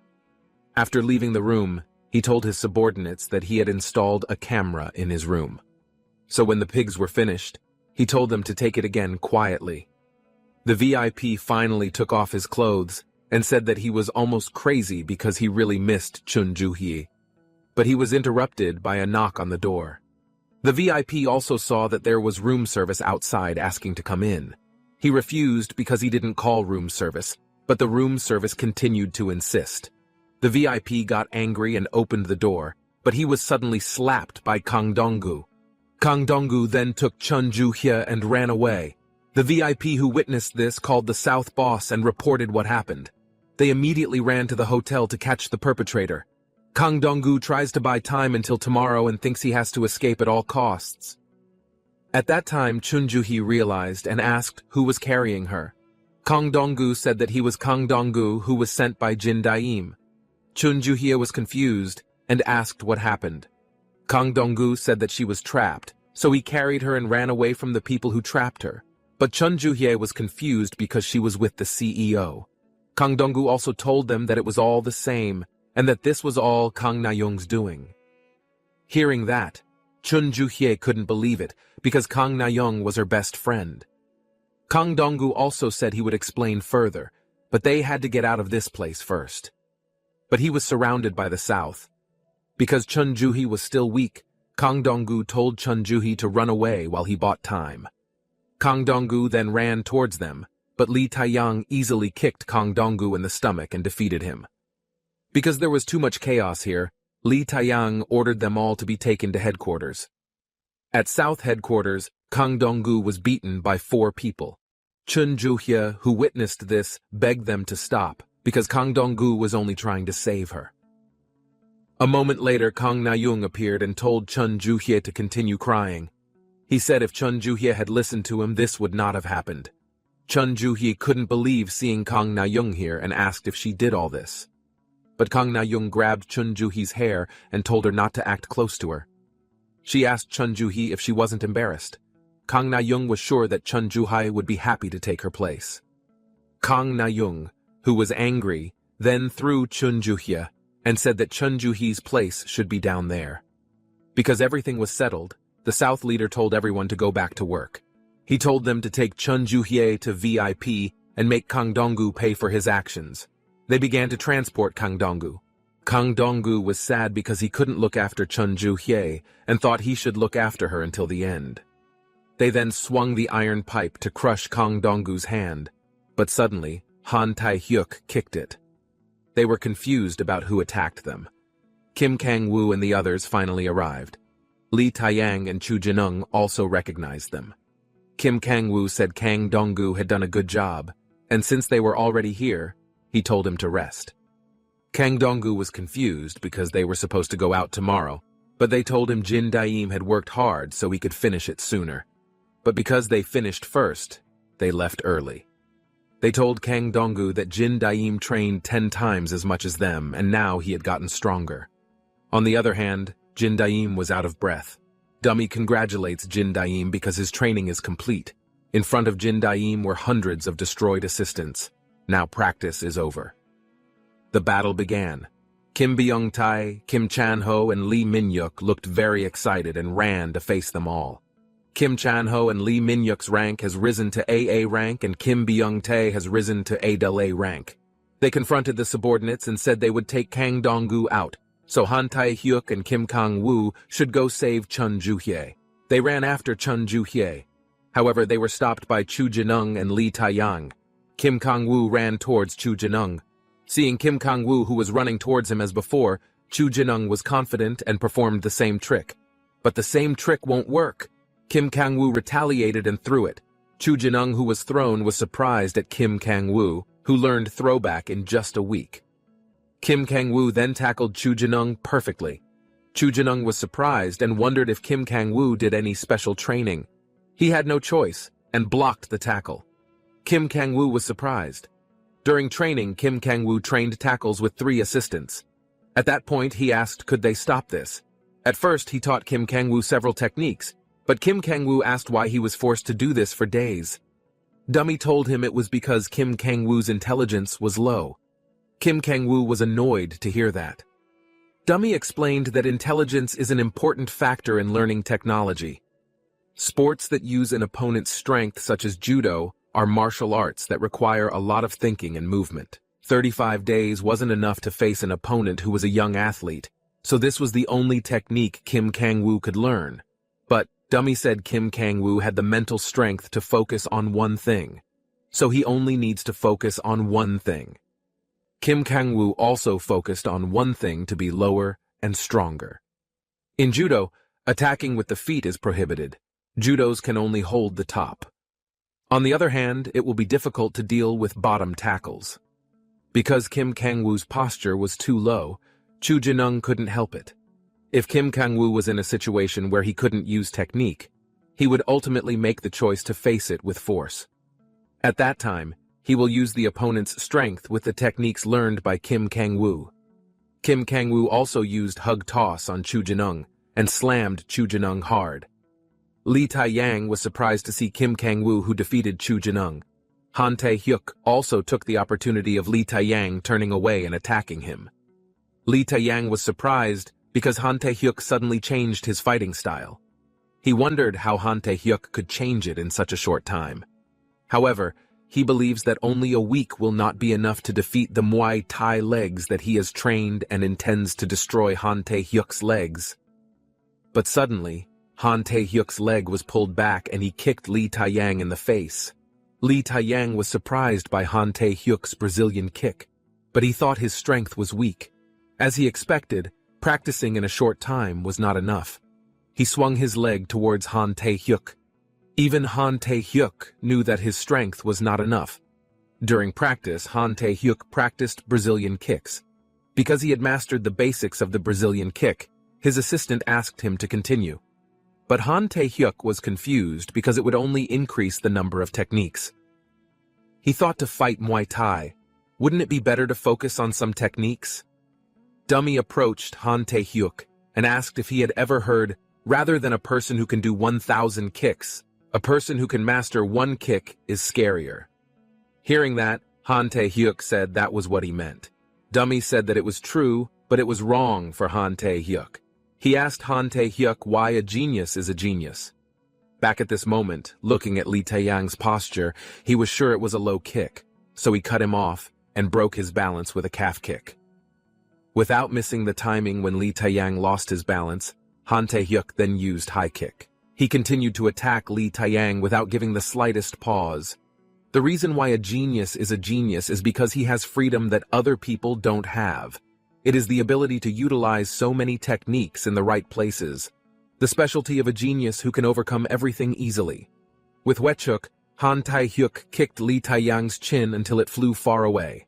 After leaving the room, he told his subordinates that he had installed a camera in his room. So when the pigs were finished, he told them to take it again quietly. The VIP finally took off his clothes and said that he was almost crazy because he really missed Chun Ju-hye. But he was interrupted by a knock on the door. The VIP also saw that there was room service outside asking to come in. He refused because he didn't call room service, but the room service continued to insist. The VIP got angry and opened the door, but he was suddenly slapped by Kang Dong-gu. Kang Dong-gu then took Chun Ju-hye and ran away. The VIP who witnessed this called the South boss and reported what happened. They immediately ran to the hotel to catch the perpetrator. Kang Dong-gu tries to buy time until tomorrow and thinks he has to escape at all costs. At that time, Chun Ju-hye realized and asked who was carrying her. Kang Dong-gu said that he was Kang Dong-gu who was sent by Jin Daim. Chun Ju-hye was confused and asked what happened. Kang Dong-gu said that she was trapped, so he carried her and ran away from the people who trapped her. But Chun Ju-hye was confused because she was with the CEO. Kang Dong-gu also told them that it was all the same, and that this was all Kang Na-young's doing. Hearing that, Chun Ju-hye couldn't believe it, because Kang Na-young was her best friend. Kang Dong-gu also said he would explain further, but they had to get out of this place first. But he was surrounded by the South. Because Chun Ju-hye was still weak, Kang Dong-gu told Chun Ju-hye to run away while he bought time. Kang Dong-gu then ran towards them, but Lee Taeyang easily kicked Kang Dong-gu in the stomach and defeated him. Because there was too much chaos here, Lee Taeyang ordered them all to be taken to headquarters. At South headquarters, Kang Dong-gu was beaten by 4 people. Chun Ju-hye, who witnessed this, begged them to stop, because Kang Dong-gu was only trying to save her. A moment later, Kang Na-young appeared and told Chun Ju-hye to continue crying. He said if Chun Ju-hye had listened to him, this would not have happened. Chun Ju-hye couldn't believe seeing Kang Na-young here and asked if she did all this. But Kang Na-young grabbed Chun Ju-hye's hair and told her not to act close to her. She asked Chun Ju-hye if she wasn't embarrassed. Kang Na-young was sure that Chun Ju-hye would be happy to take her place. Kang Na-young, who was angry, then threw Chun Ju-hye and said that Chun Ju-hye's place should be down there. Because everything was settled, the South leader told everyone to go back to work. He told them to take Chun Ju-hye to VIP and make Kang Dong-gu pay for his actions. They began to transport Kang Dong-gu. Kang Dong-gu was sad because he couldn't look after Chun Ju-hye and thought he should look after her until the end. They then swung the iron pipe to crush Kang Dong-gu's hand, but suddenly, Han Tae-hyuk kicked it. They were confused about who attacked them. Kim Kang-woo and the others finally arrived. Lee Taeyang and Chu Jin-ung also recognized them. Kim Kang-woo said Kang Dong-gu had done a good job, and since they were already here, he told him to rest. Kang Dong-gu was confused because they were supposed to go out tomorrow, but they told him Jin Daim had worked hard so he could finish it sooner. But because they finished first, they left early. They told Kang Dong-gu that Jin Daim trained 10 times as much as them, and now he had gotten stronger. On the other hand, Jin Daim was out of breath. Dummy congratulates Jin Daim because his training is complete. In front of Jin Daim were hundreds of destroyed assistants. Now practice is over. The battle began. Kim Byung-tae, Kim Chan-ho, and Lee Min-yuk looked very excited and ran to face them all. Kim Chan-ho and Lee Min-yuk's rank has risen to AA rank and Kim Byung-tae has risen to AA rank. They confronted the subordinates and said they would take Kang Dong-gu out, so Han Tae-hyuk and Kim Kang-woo should go save Chun Ju-hye. They ran after Chun Ju-hye. However, they were stopped by Chu Jin-ung and Lee Taeyang. Kim Kang-woo ran towards Chu Jin-ung. Seeing Kim Kang-woo who was running towards him as before, Chu Jin-ung was confident and performed the same trick. But the same trick won't work. Kim Kang-woo retaliated and threw it. Chu Jinung, who was thrown, was surprised at Kim Kang-woo, who learned throwback in just a week. Kim Kang-woo then tackled Chu Jinung perfectly. Chu Jinung was surprised and wondered if Kim Kang-woo did any special training. He had no choice and blocked the tackle. Kim Kang-woo was surprised. During training, Kim Kang-woo trained tackles with 3 assistants. At that point, he asked could they stop this. At first, he taught Kim Kang-woo several techniques, but Kim Kang-woo asked why he was forced to do this for days. Dummy told him it was because Kim Kang-woo's intelligence was low. Kim Kang-woo was annoyed to hear that. Dummy explained that intelligence is an important factor in learning technology. Sports that use an opponent's strength, such as judo, are martial arts that require a lot of thinking and movement. 35 days wasn't enough to face an opponent who was a young athlete, so this was the only technique Kim Kang-woo could learn. But Dummy said Kim Kang-woo had the mental strength to focus on one thing, so he only needs to focus on one thing. Kim Kang-woo also focused on one thing to be lower and stronger. In judo, attacking with the feet is prohibited. Judos can only hold the top. On the other hand, it will be difficult to deal with bottom tackles. Because Kim Kang-woo's posture was too low, Chu Jinung couldn't help it. If Kim Kang-woo was in a situation where he couldn't use technique, he would ultimately make the choice to face it with force. At that time, he will use the opponent's strength with the techniques learned by Kim Kang-woo. Kim Kang-woo also used hug toss on Chu Jinung and slammed Chu Jinung hard. Lee Tai-yang was surprised to see Kim Kang-woo, who defeated Chu Jinung. Han Tae-hyuk also took the opportunity of Lee Tai-yang turning away and attacking him. Lee Tai-yang was surprised because Han Tae-hyuk suddenly changed his fighting style. He wondered how Han Tae-hyuk could change it in such a short time. However, he believes that only a week will not be enough to defeat the Muay Thai legs that he has trained and intends to destroy Han Tae-hyuk's legs. But suddenly, Han Tae-hyuk's leg was pulled back and he kicked Lee Tai-yang in the face. Lee Tai-yang was surprised by Han Tae-hyuk's Brazilian kick, but he thought his strength was weak. As he expected, practicing in a short time was not enough. He swung his leg towards Han Tae-hyuk. Even Han Tae-hyuk knew that his strength was not enough. During practice, Han Tae-hyuk practiced Brazilian kicks. Because he had mastered the basics of the Brazilian kick, his assistant asked him to continue. But Han Tae-hyuk was confused because it would only increase the number of techniques. He thought to fight Muay Thai. Wouldn't it be better to focus on some techniques? Dummy approached Han Tae-hyuk and asked if he had ever heard, rather than a person who can do 1,000 kicks, a person who can master one kick is scarier. Hearing that, Han Tae-hyuk said that was what he meant. Dummy said that it was true, but it was wrong for Han Tae-hyuk. He asked Han Tae-hyuk why a genius is a genius. Back at this moment, looking at Lee Tai-yang's posture, he was sure it was a low kick, so he cut him off and broke his balance with a calf kick. Without missing the timing when Lee Tai-yang lost his balance, Han Tae-hyuk then used high kick. He continued to attack Lee Tai-yang without giving the slightest pause. The reason why a genius is because he has freedom that other people don't have. It is the ability to utilize so many techniques in the right places. The specialty of a genius who can overcome everything easily. With wetchook, Han Tae-hyuk kicked Lee Tai-yang's chin until it flew far away.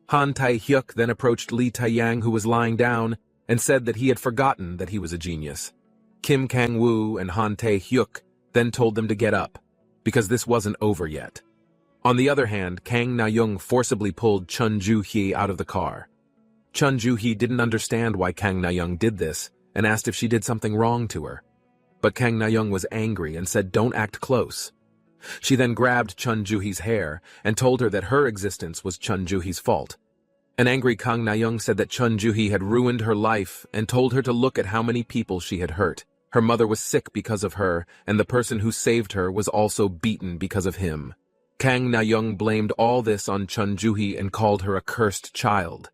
Han Tae-hyuk then approached Lee Tai-yang, who was lying down, and said that he had forgotten that he was a genius. Kim Kang-woo and Han Tae-hyuk then told them to get up, because this wasn't over yet. On the other hand, Kang Na-young forcibly pulled Chun Ju-hee out of the car. Chun Ju-hee didn't understand why Kang Na-young did this and asked if she did something wrong to her. But Kang Na-young was angry and said don't act close. She then grabbed Chun Ju-hee's hair and told her that her existence was Chun Ju-hee's fault. An angry Kang Na-young said that Chun Ju-hee had ruined her life and told her to look at how many people she had hurt. Her mother was sick because of her, and the person who saved her was also beaten because of him. Kang Na-young blamed all this on Chun Ju-hee and called her a cursed child.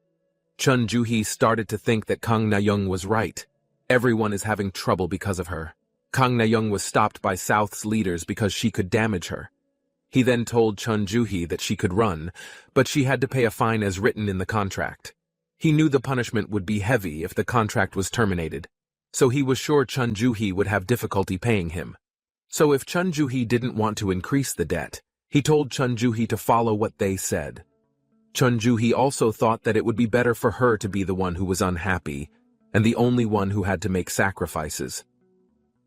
Chun Ju-hee started to think that Kang Na-young was right. Everyone is having trouble because of her. Kang Na-young was stopped by South's leaders because she could damage her. He then told Chun Ju-hee that she could run, but she had to pay a fine as written in the contract. He knew the punishment would be heavy if the contract was terminated, so he was sure Chun Ju-hee would have difficulty paying him. So if Chun Juhi didn't want to increase the debt, he told Chun Juhi to follow what they said. Chun Juhi also thought that it would be better for her to be the one who was unhappy, and the only one who had to make sacrifices.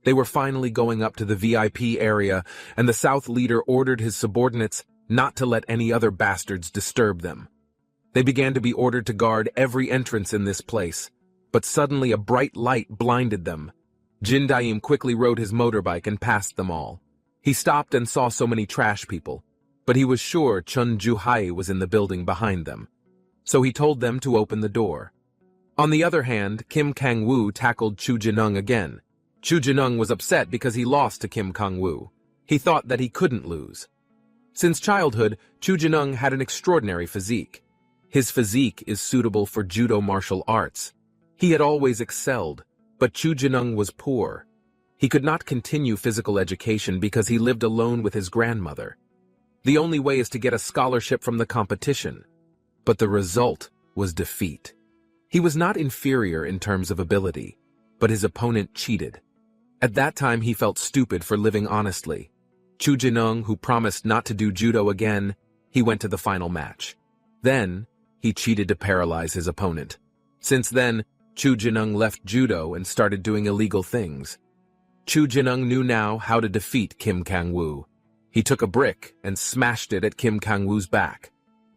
They were finally going up to the VIP area, and the South leader ordered his subordinates not to let any other bastards disturb them. They began to be ordered to guard every entrance in this place, but suddenly a bright light blinded them. Jin Daim quickly rode his motorbike and passed them all. He stopped and saw so many trash people, but he was sure Chun Juhai was in the building behind them. So he told them to open the door. On the other hand, Kim Kang-woo tackled Chu Jinung again. Chu Jinung was upset because he lost to Kim Kang-woo. He thought that he couldn't lose. Since childhood, Chu Jinung had an extraordinary physique. His physique is suitable for judo martial arts. He had always excelled, but Chu Jinung was poor. He could not continue physical education because he lived alone with his grandmother. The only way is to get a scholarship from the competition. But the result was defeat. He was not inferior in terms of ability, but his opponent cheated. At that time he felt stupid for living honestly. Chu Jinung, who promised not to do judo again, he went to the final match. Then, he cheated to paralyze his opponent. Since then, Chu Jinung left judo and started doing illegal things. Chu Jinung knew now how to defeat Kim Kang-woo. He took a brick and smashed it at Kim Kang-woo's back.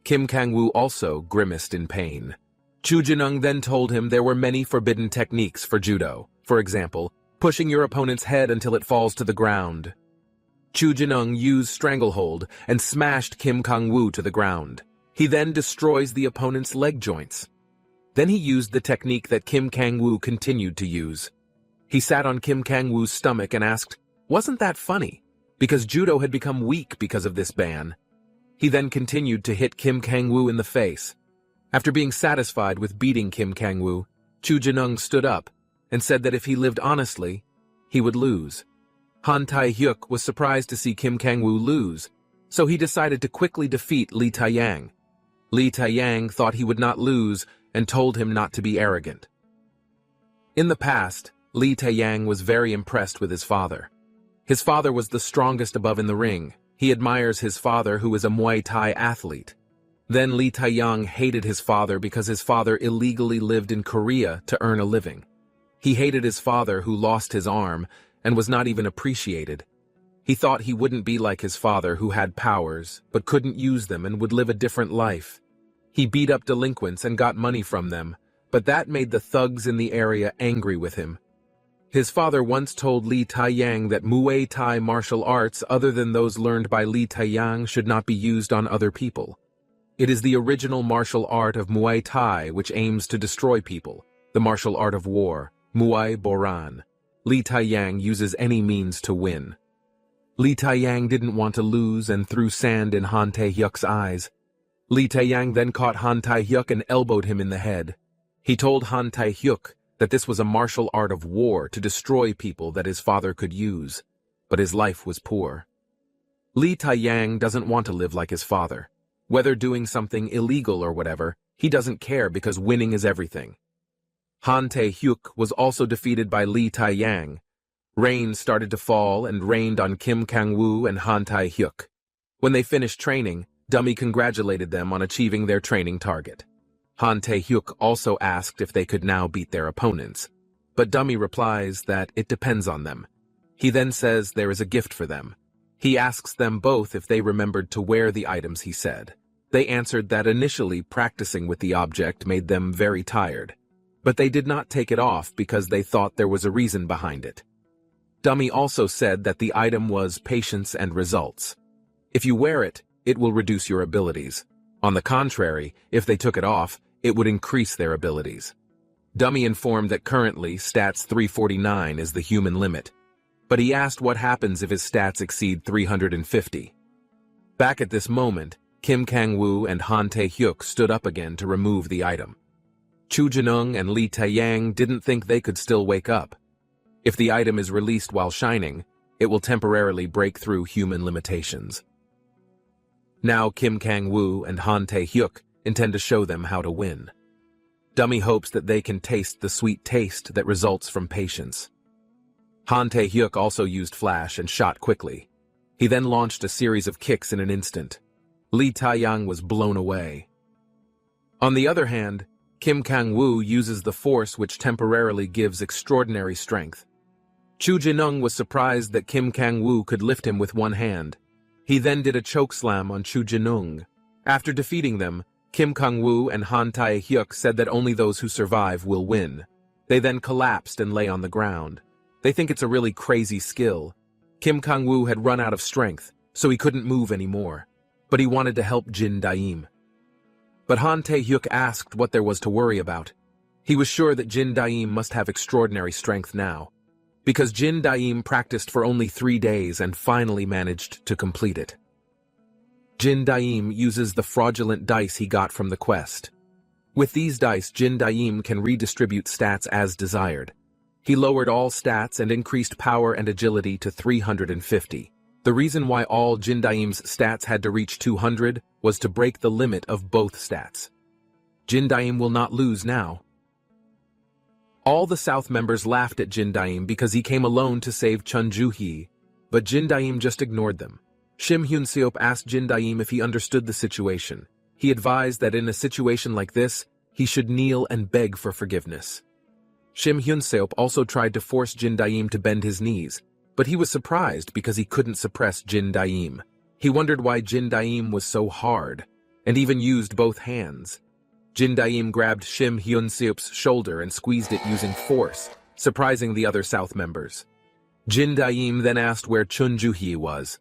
Kim Kang-woo also grimaced in pain. Chu Jinung then told him there were many forbidden techniques for judo. For example, pushing your opponent's head until it falls to the ground. Chu Jinung used stranglehold and smashed Kim Kang-woo to the ground. He then destroys the opponent's leg joints. Then he used the technique that Kim Kang-woo continued to use. He sat on Kim Kang-woo's stomach and asked, "Wasn't that funny?" Because judo had become weak because of this ban. He then continued to hit Kim Kang-woo in the face. After being satisfied with beating Kim Kang-woo, Chu Jinung stood up and said that if he lived honestly, he would lose. Han Tai-hyuk was surprised to see Kim Kang-woo lose, so he decided to quickly defeat Lee Tai-yang. Lee Tai-yang thought he would not lose and told him not to be arrogant. In the past, Lee Tai-yang was very impressed with his father. His father was the strongest above in the ring. He admires his father, who is a Muay Thai athlete. Then Lee Tai-yang hated his father because his father illegally lived in Korea to earn a living. He hated his father, who lost his arm and was not even appreciated. He thought he wouldn't be like his father, who had powers but couldn't use them and would live a different life. He beat up delinquents and got money from them, but that made the thugs in the area angry with him. His father once told Lee Tai-yang that Muay Thai martial arts other than those learned by Lee Tai-yang should not be used on other people. It is the original martial art of Muay Thai which aims to destroy people, the martial art of war, Muay Boran. Lee Tai-yang uses any means to win. Lee Tai-yang didn't want to lose and threw sand in Han Tai-hyuk's eyes. Lee Tai-yang then caught Han Tai-hyuk and elbowed him in the head. He told Han Tai-hyuk that this was a martial art of war to destroy people that his father could use, but his life was poor. Lee Tai-yang doesn't want to live like his father. Whether doing something illegal or whatever, he doesn't care because winning is everything. Han Tai-hyuk was also defeated by Lee Tai-yang. Rain started to fall and rained on Kim Kang-woo and Han Tai-hyuk. When they finished training, Dummy congratulated them on achieving their training target. Han Tai-hyuk also asked if they could now beat their opponents, but Dummy replies that it depends on them. He then says there is a gift for them. He asks them both if they remembered to wear the items he said. They answered that initially practicing with the object made them very tired, but they did not take it off because they thought there was a reason behind it. Dummy also said that the item was patience and results. If you wear it, it will reduce your abilities. On the contrary, if they took it off, it would increase their abilities. Dummy informed that currently stats 349 is the human limit, but he asked what happens if his stats exceed 350. Back at this moment, Kim Kang-woo and Han Tai-hyuk stood up again to remove the item. Chu Jinung and Lee Tai-yang didn't think they could still wake up. If the item is released while shining, it will temporarily break through human limitations. Now Kim Kang-woo and Han Tai-hyuk intend to show them how to win. Dummy hopes that they can taste the sweet taste that results from patience. Han Tae-hyuk also used flash and shot quickly. He then launched a series of kicks in an instant. Lee Taeyang was blown away. On the other hand, Kim Kang-woo uses the force which temporarily gives extraordinary strength. Chu Jinung was surprised that Kim Kang-woo could lift him with one hand. He then did a chokeslam on Chu Jinung. After defeating them, Kim Kang-woo and Han Tae-hyuk said that only those who survive will win. They then collapsed and lay on the ground. They think it's a really crazy skill. Kim Kang-woo had run out of strength, so he couldn't move anymore. But he wanted to help Jin Daim. But Han Tae-hyuk asked what there was to worry about. He was sure that Jin Daim must have extraordinary strength now, because Jin Daim practiced for only 3 days and finally managed to complete it. Jin Daim uses the fraudulent dice he got from the quest. With these dice, Jin Daim can redistribute stats as desired. He lowered all stats and increased power and agility to 350. The reason why all Jin Daim's stats had to reach 200 was to break the limit of both stats. Jin Daim will not lose now. All the South members laughed at Jin Daim because he came alone to save Chun Ju-hee, but Jin Daim just ignored them. Shim Hyun-seop asked Jin Daim if he understood the situation. He advised that in a situation like this, he should kneel and beg for forgiveness. Shim Hyun-seop also tried to force Jin Daim to bend his knees, but he was surprised because he couldn't suppress Jin Daim. He wondered why Jin Daim was so hard, and even used both hands. Jin Daim grabbed Shim Hyun-seop's shoulder and squeezed it using force, surprising the other South members. Jin Daim then asked where Chun Ju-hee was.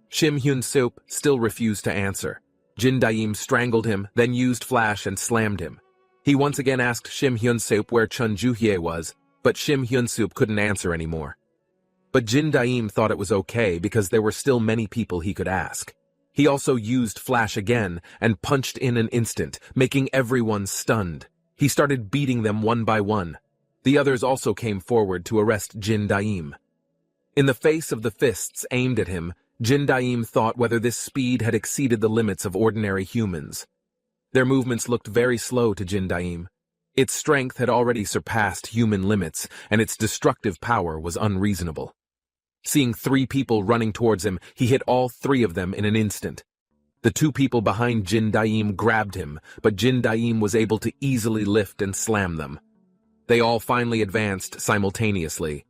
Shim Hyun-seop still refused to answer. Jin Daim strangled him, then used flash and slammed him. He once again asked Shim Hyun-seop where Chun Ju-hee was, but Shim Hyun-seop couldn't answer anymore. But Jin Daim thought it was okay because there were still many people he could ask. He also used flash again and punched in an instant, making everyone stunned. He started beating them one by one. The others also came forward to arrest Jin Daim. In the face of the fists aimed at him, Jin Daim thought whether this speed had exceeded the limits of ordinary humans. Their movements looked very slow to Jin Daim. Its strength had already surpassed human limits, and its destructive power was unreasonable. Seeing 3 people running towards him, he hit all 3 of them in an instant. The 2 people behind Jin Daim grabbed him, but Jin Daim was able to easily lift and slam them. They all finally advanced simultaneously.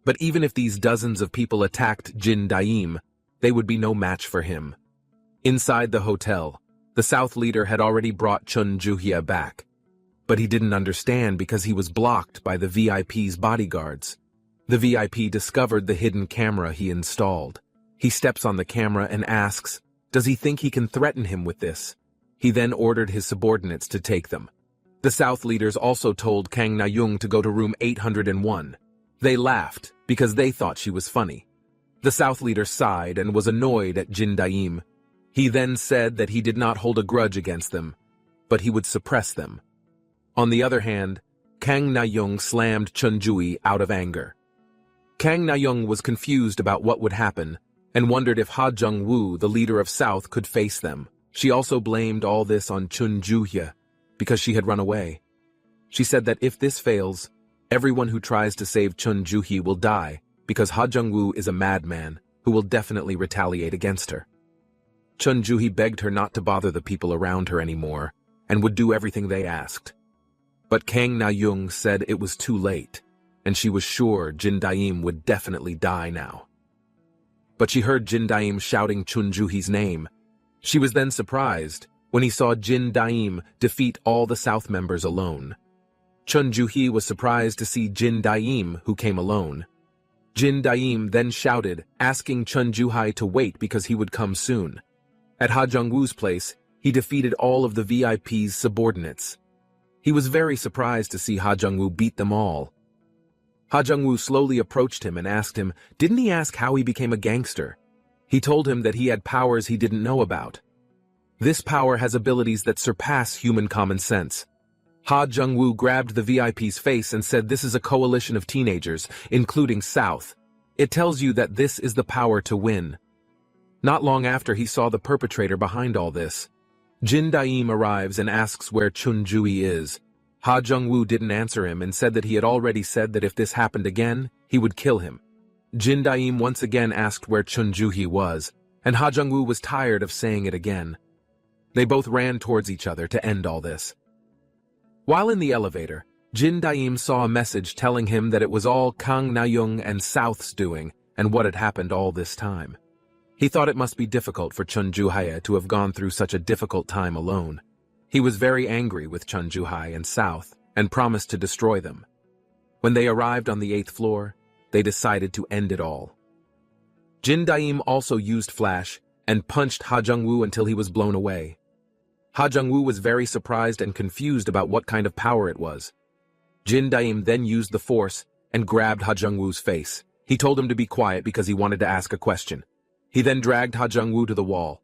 But even if these dozens of people attacked Jin Daim, they would be no match for him. Inside the hotel, the South leader had already brought Chun Ju-hee back. But he didn't understand because he was blocked by the VIP's bodyguards. The VIP discovered the hidden camera he installed. He steps on the camera and asks, does he think he can threaten him with this? He then ordered his subordinates to take them. The South leaders also told Kang Na-young to go to room 801. They laughed because they thought she was funny. The South leader sighed and was annoyed at Jin Daim. He then said that he did not hold a grudge against them, but he would suppress them. On the other hand, Kang Na-young slammed Chun Ju-hee out of anger. Kang Na-young was confused about what would happen and wondered if Ha Jung-woo, the leader of South, could face them. She also blamed all this on Chun Ju-hee because she had run away. She said that if this fails, everyone who tries to save Chun Ju-hee will die because Ha Jung-woo is a madman who will definitely retaliate against her. Chun Ju-hee begged her not to bother the people around her anymore and would do everything they asked. But Kang Na-young said it was too late, and she was sure Jin Daim would definitely die now. But she heard Jin Daim shouting Chun Ju-hee's name. She was then surprised when he saw Jin Daim defeat all the South members alone. Chun Ju-hee was surprised to see Jin Daim, who came alone. Jin Daim then shouted, asking Chun Ju-hee to wait because he would come soon. At Ha Jung-woo's place, he defeated all of the VIP's subordinates. He was very surprised to see Ha Jung-woo beat them all. Ha Jung-woo slowly approached him and asked him, didn't he ask how he became a gangster? He told him that he had powers he didn't know about. This power has abilities that surpass human common sense. Ha Jung-woo grabbed the VIP's face and said this is a coalition of teenagers, including South. It tells you that this is the power to win. Not long after he saw the perpetrator behind all this. Jin Daim arrives and asks where Chun Ju-hee is. Ha Jung-woo didn't answer him and said that he had already said that if this happened again, he would kill him. Jin Daim once again asked where Chunjuhi was, and Ha Jung-woo was tired of saying it again. They both ran towards each other to end all this. While in the elevator, Jin Daim saw a message telling him that it was all Kang Na-young and South's doing and what had happened all this time. He thought it must be difficult for Chun Ju-hae to have gone through such a difficult time alone. He was very angry with Chun Ju-hae and South and promised to destroy them. When they arrived on the 8th floor, they decided to end it all. Jin Daim also used Flash and punched Ha Jung-woo until he was blown away. Ha Jung-woo was very surprised and confused about what kind of power it was. Jin Daim then used the force and grabbed Ha Jung-woo's face. He told him to be quiet because he wanted to ask a question. He then dragged Ha Jung-woo to the wall.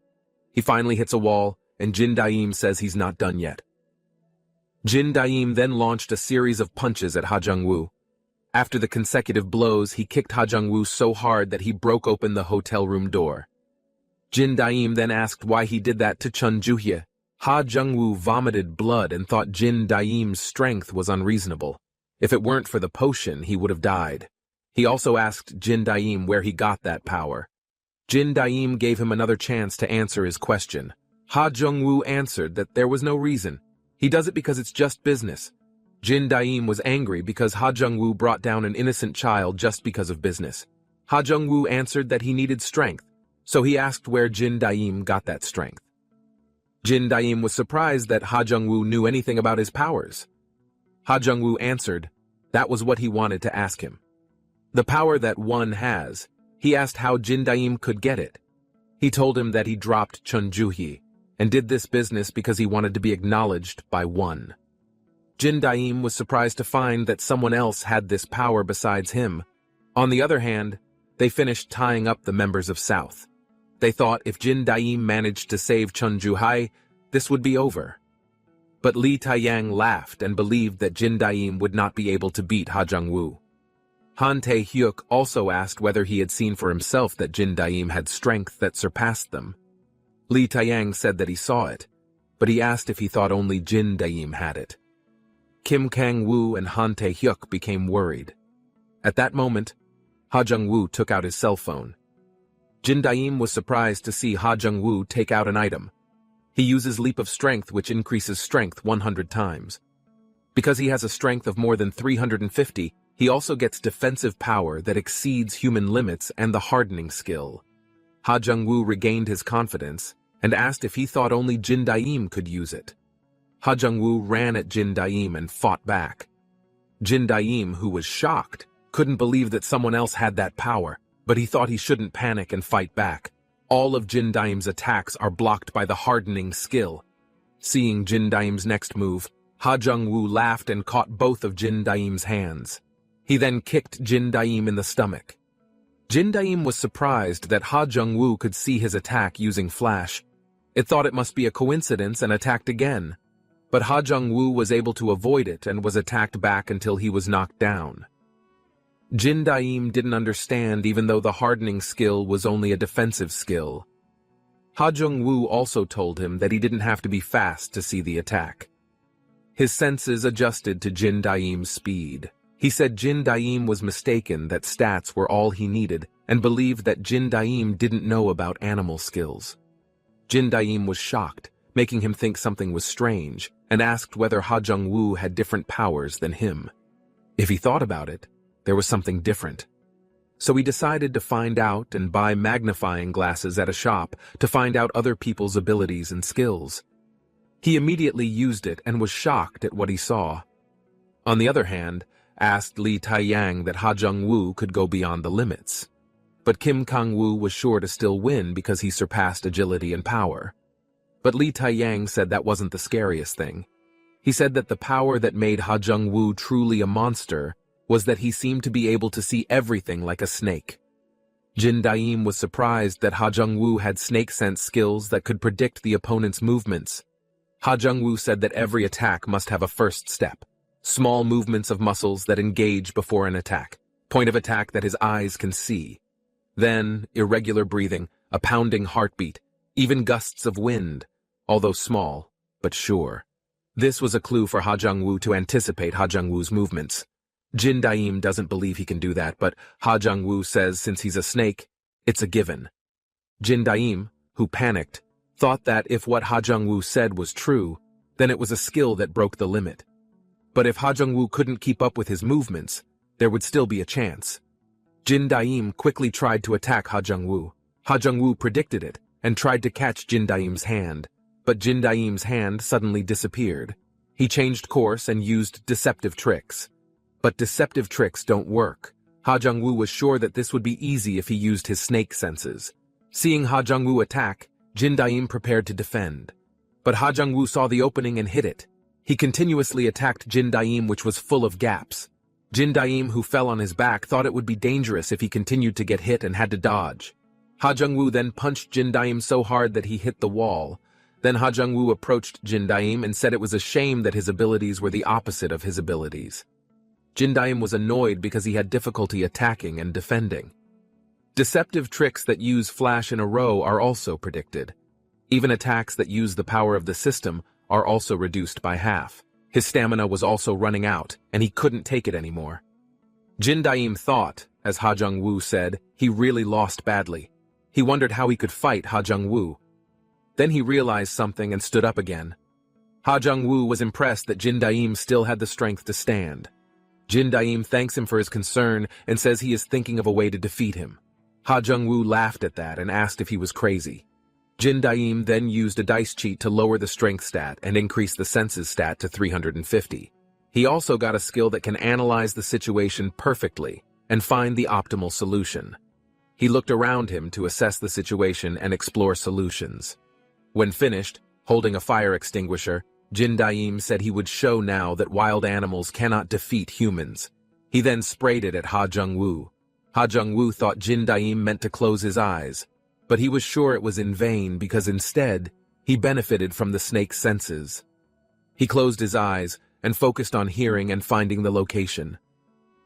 He finally hits a wall, and Jin Daim says he's not done yet. Jin Daim then launched a series of punches at Ha Jung-woo. After the consecutive blows, he kicked Ha Jung-woo so hard that he broke open the hotel room door. Jin Daim then asked why he did that to Chun Ju-hye. Ha Jung-woo vomited blood and thought Jin Daim's strength was unreasonable. If it weren't for the potion, he would have died. He also asked Jin Daim where he got that power. Jin Daim gave him another chance to answer his question. Ha Jung-woo answered that there was no reason. He does it because it's just business. Jin Daim was angry because Ha Jung-woo brought down an innocent child just because of business. Ha Jung-woo answered that he needed strength, so he asked where Jin Daim got that strength. Jin Daim was surprised that Ha Jung-woo knew anything about his powers. Ha Jung-woo answered that was what he wanted to ask him. The power that one has. He asked how Jin Daim could get it. He told him that he dropped Chun Ju-hye and did this business because he wanted to be acknowledged by one. Jin Daim was surprised to find that someone else had this power besides him. On the other hand, they finished tying up the members of South. They thought if Jin Daim managed to save Chun Ju-hae, this would be over. But Lee Taeyang laughed and believed that Jin Daim would not be able to beat Ha Jung-woo. Han Tae-hyuk also asked whether he had seen for himself that Jin Daim had strength that surpassed them. Lee Taeyang said that he saw it, but he asked if he thought only Jin Daim had it. Kim Kang-woo and Han Tae-hyuk became worried. At that moment, Ha Jung-woo took out his cell phone. Jin Daim was surprised to see Ha Jung-woo take out an item. He uses Leap of Strength, which increases strength 100 times. Because he has a strength of more than 350, he also gets defensive power that exceeds human limits and the hardening skill. Ha Jung-woo regained his confidence and asked if he thought only Jin Daim could use it. Ha Jung-woo ran at Jin Daim and fought back. Jin Daim, who was shocked, couldn't believe that someone else had that power, but he thought he shouldn't panic and fight back. All of Jin Daim's attacks are blocked by the hardening skill. Seeing Jin Daim's next move, Ha Jung-woo laughed and caught both of Jin Daim's hands. He then kicked Jin Daim in the stomach. Jin Daim was surprised that Ha Jung-woo could see his attack using Flash. It thought it must be a coincidence and attacked again. But Ha Jung-woo was able to avoid it and was attacked back until he was knocked down. Jin Daim didn't understand even though the hardening skill was only a defensive skill. Ha Jung-woo also told him that he didn't have to be fast to see the attack. His senses adjusted to Jin Daim's speed. He said Jin Daim was mistaken that stats were all he needed and believed that Jin Daim didn't know about animal skills. Jin Daim was shocked, making him think something was strange, and asked whether Ha Jung-woo had different powers than him. If he thought about it, there was something different. So he decided to find out and buy magnifying glasses at a shop to find out other people's abilities and skills. He immediately used it and was shocked at what he saw. On the other hand, asked Lee Taeyang that Ha Jung-woo could go beyond the limits. But Kim Kang-woo was sure to still win because he surpassed agility and power. But Lee Taeyang said that wasn't the scariest thing. He said that the power that made Ha Jung-woo truly a monster was that he seemed to be able to see everything like a snake. Jin Daim was surprised that Ha Jung-woo had snake sense skills that could predict the opponent's movements. Ha Jung-woo said that every attack must have a first step. Small movements of muscles that engage before an attack, point of attack that his eyes can see. Then, irregular breathing, a pounding heartbeat, even gusts of wind, although small, but sure. This was a clue for Ha Jung-woo to anticipate Ha Jung-woo's movements. Jin Daim doesn't believe he can do that, but Ha Jung-woo says since he's a snake, it's a given. Jin Daim, who panicked, thought that if what Ha Jung-woo said was true, then it was a skill that broke the limit. But if Ha Jung-woo couldn't keep up with his movements, there would still be a chance. Jin Daim quickly tried to attack Ha Jung-woo. Ha Jung-woo predicted it and tried to catch Jin Daim's hand, but Jin Daim's hand suddenly disappeared. He changed course and used deceptive tricks. But deceptive tricks don't work. Ha Jung-woo was sure that this would be easy if he used his snake senses. Seeing Ha Jung-woo attack, Jin Daim prepared to defend. But Ha Jung-woo saw the opening and hit it. He continuously attacked Jin Daim, which was full of gaps. Jin Daim, who fell on his back, thought it would be dangerous if he continued to get hit and had to dodge. Ha Jung-woo then punched Jin Daim so hard that he hit the wall. Then Ha Jung-woo approached Jin Daim and said it was a shame that his abilities were the opposite of his abilities. Jin Daim was annoyed because he had difficulty attacking and defending. Deceptive tricks that use flash in a row are also predicted. Even attacks that use the power of the system are also reduced by half. His stamina was also running out, and he couldn't take it anymore. Jin Daim thought, as Ha Jung-woo said, he really lost badly. He wondered how he could fight Ha Jung-woo. Then he realized something and stood up again. Ha Jung-woo was impressed that Jin Daim still had the strength to stand. Jin Daim thanks him for his concern and says he is thinking of a way to defeat him. Ha Jung-woo laughed at that and asked if he was crazy. Jin Daim then used a dice cheat to lower the strength stat and increase the senses stat to 350. He also got a skill that can analyze the situation perfectly and find the optimal solution. He looked around him to assess the situation and explore solutions. When finished, holding a fire extinguisher, Jin Daim said he would show now that wild animals cannot defeat humans. He then sprayed it at Ha Jung-woo. Ha Jung-woo thought Jin Daim meant to close his eyes, but he was sure it was in vain because instead, he benefited from the snake's senses. He closed his eyes and focused on hearing and finding the location.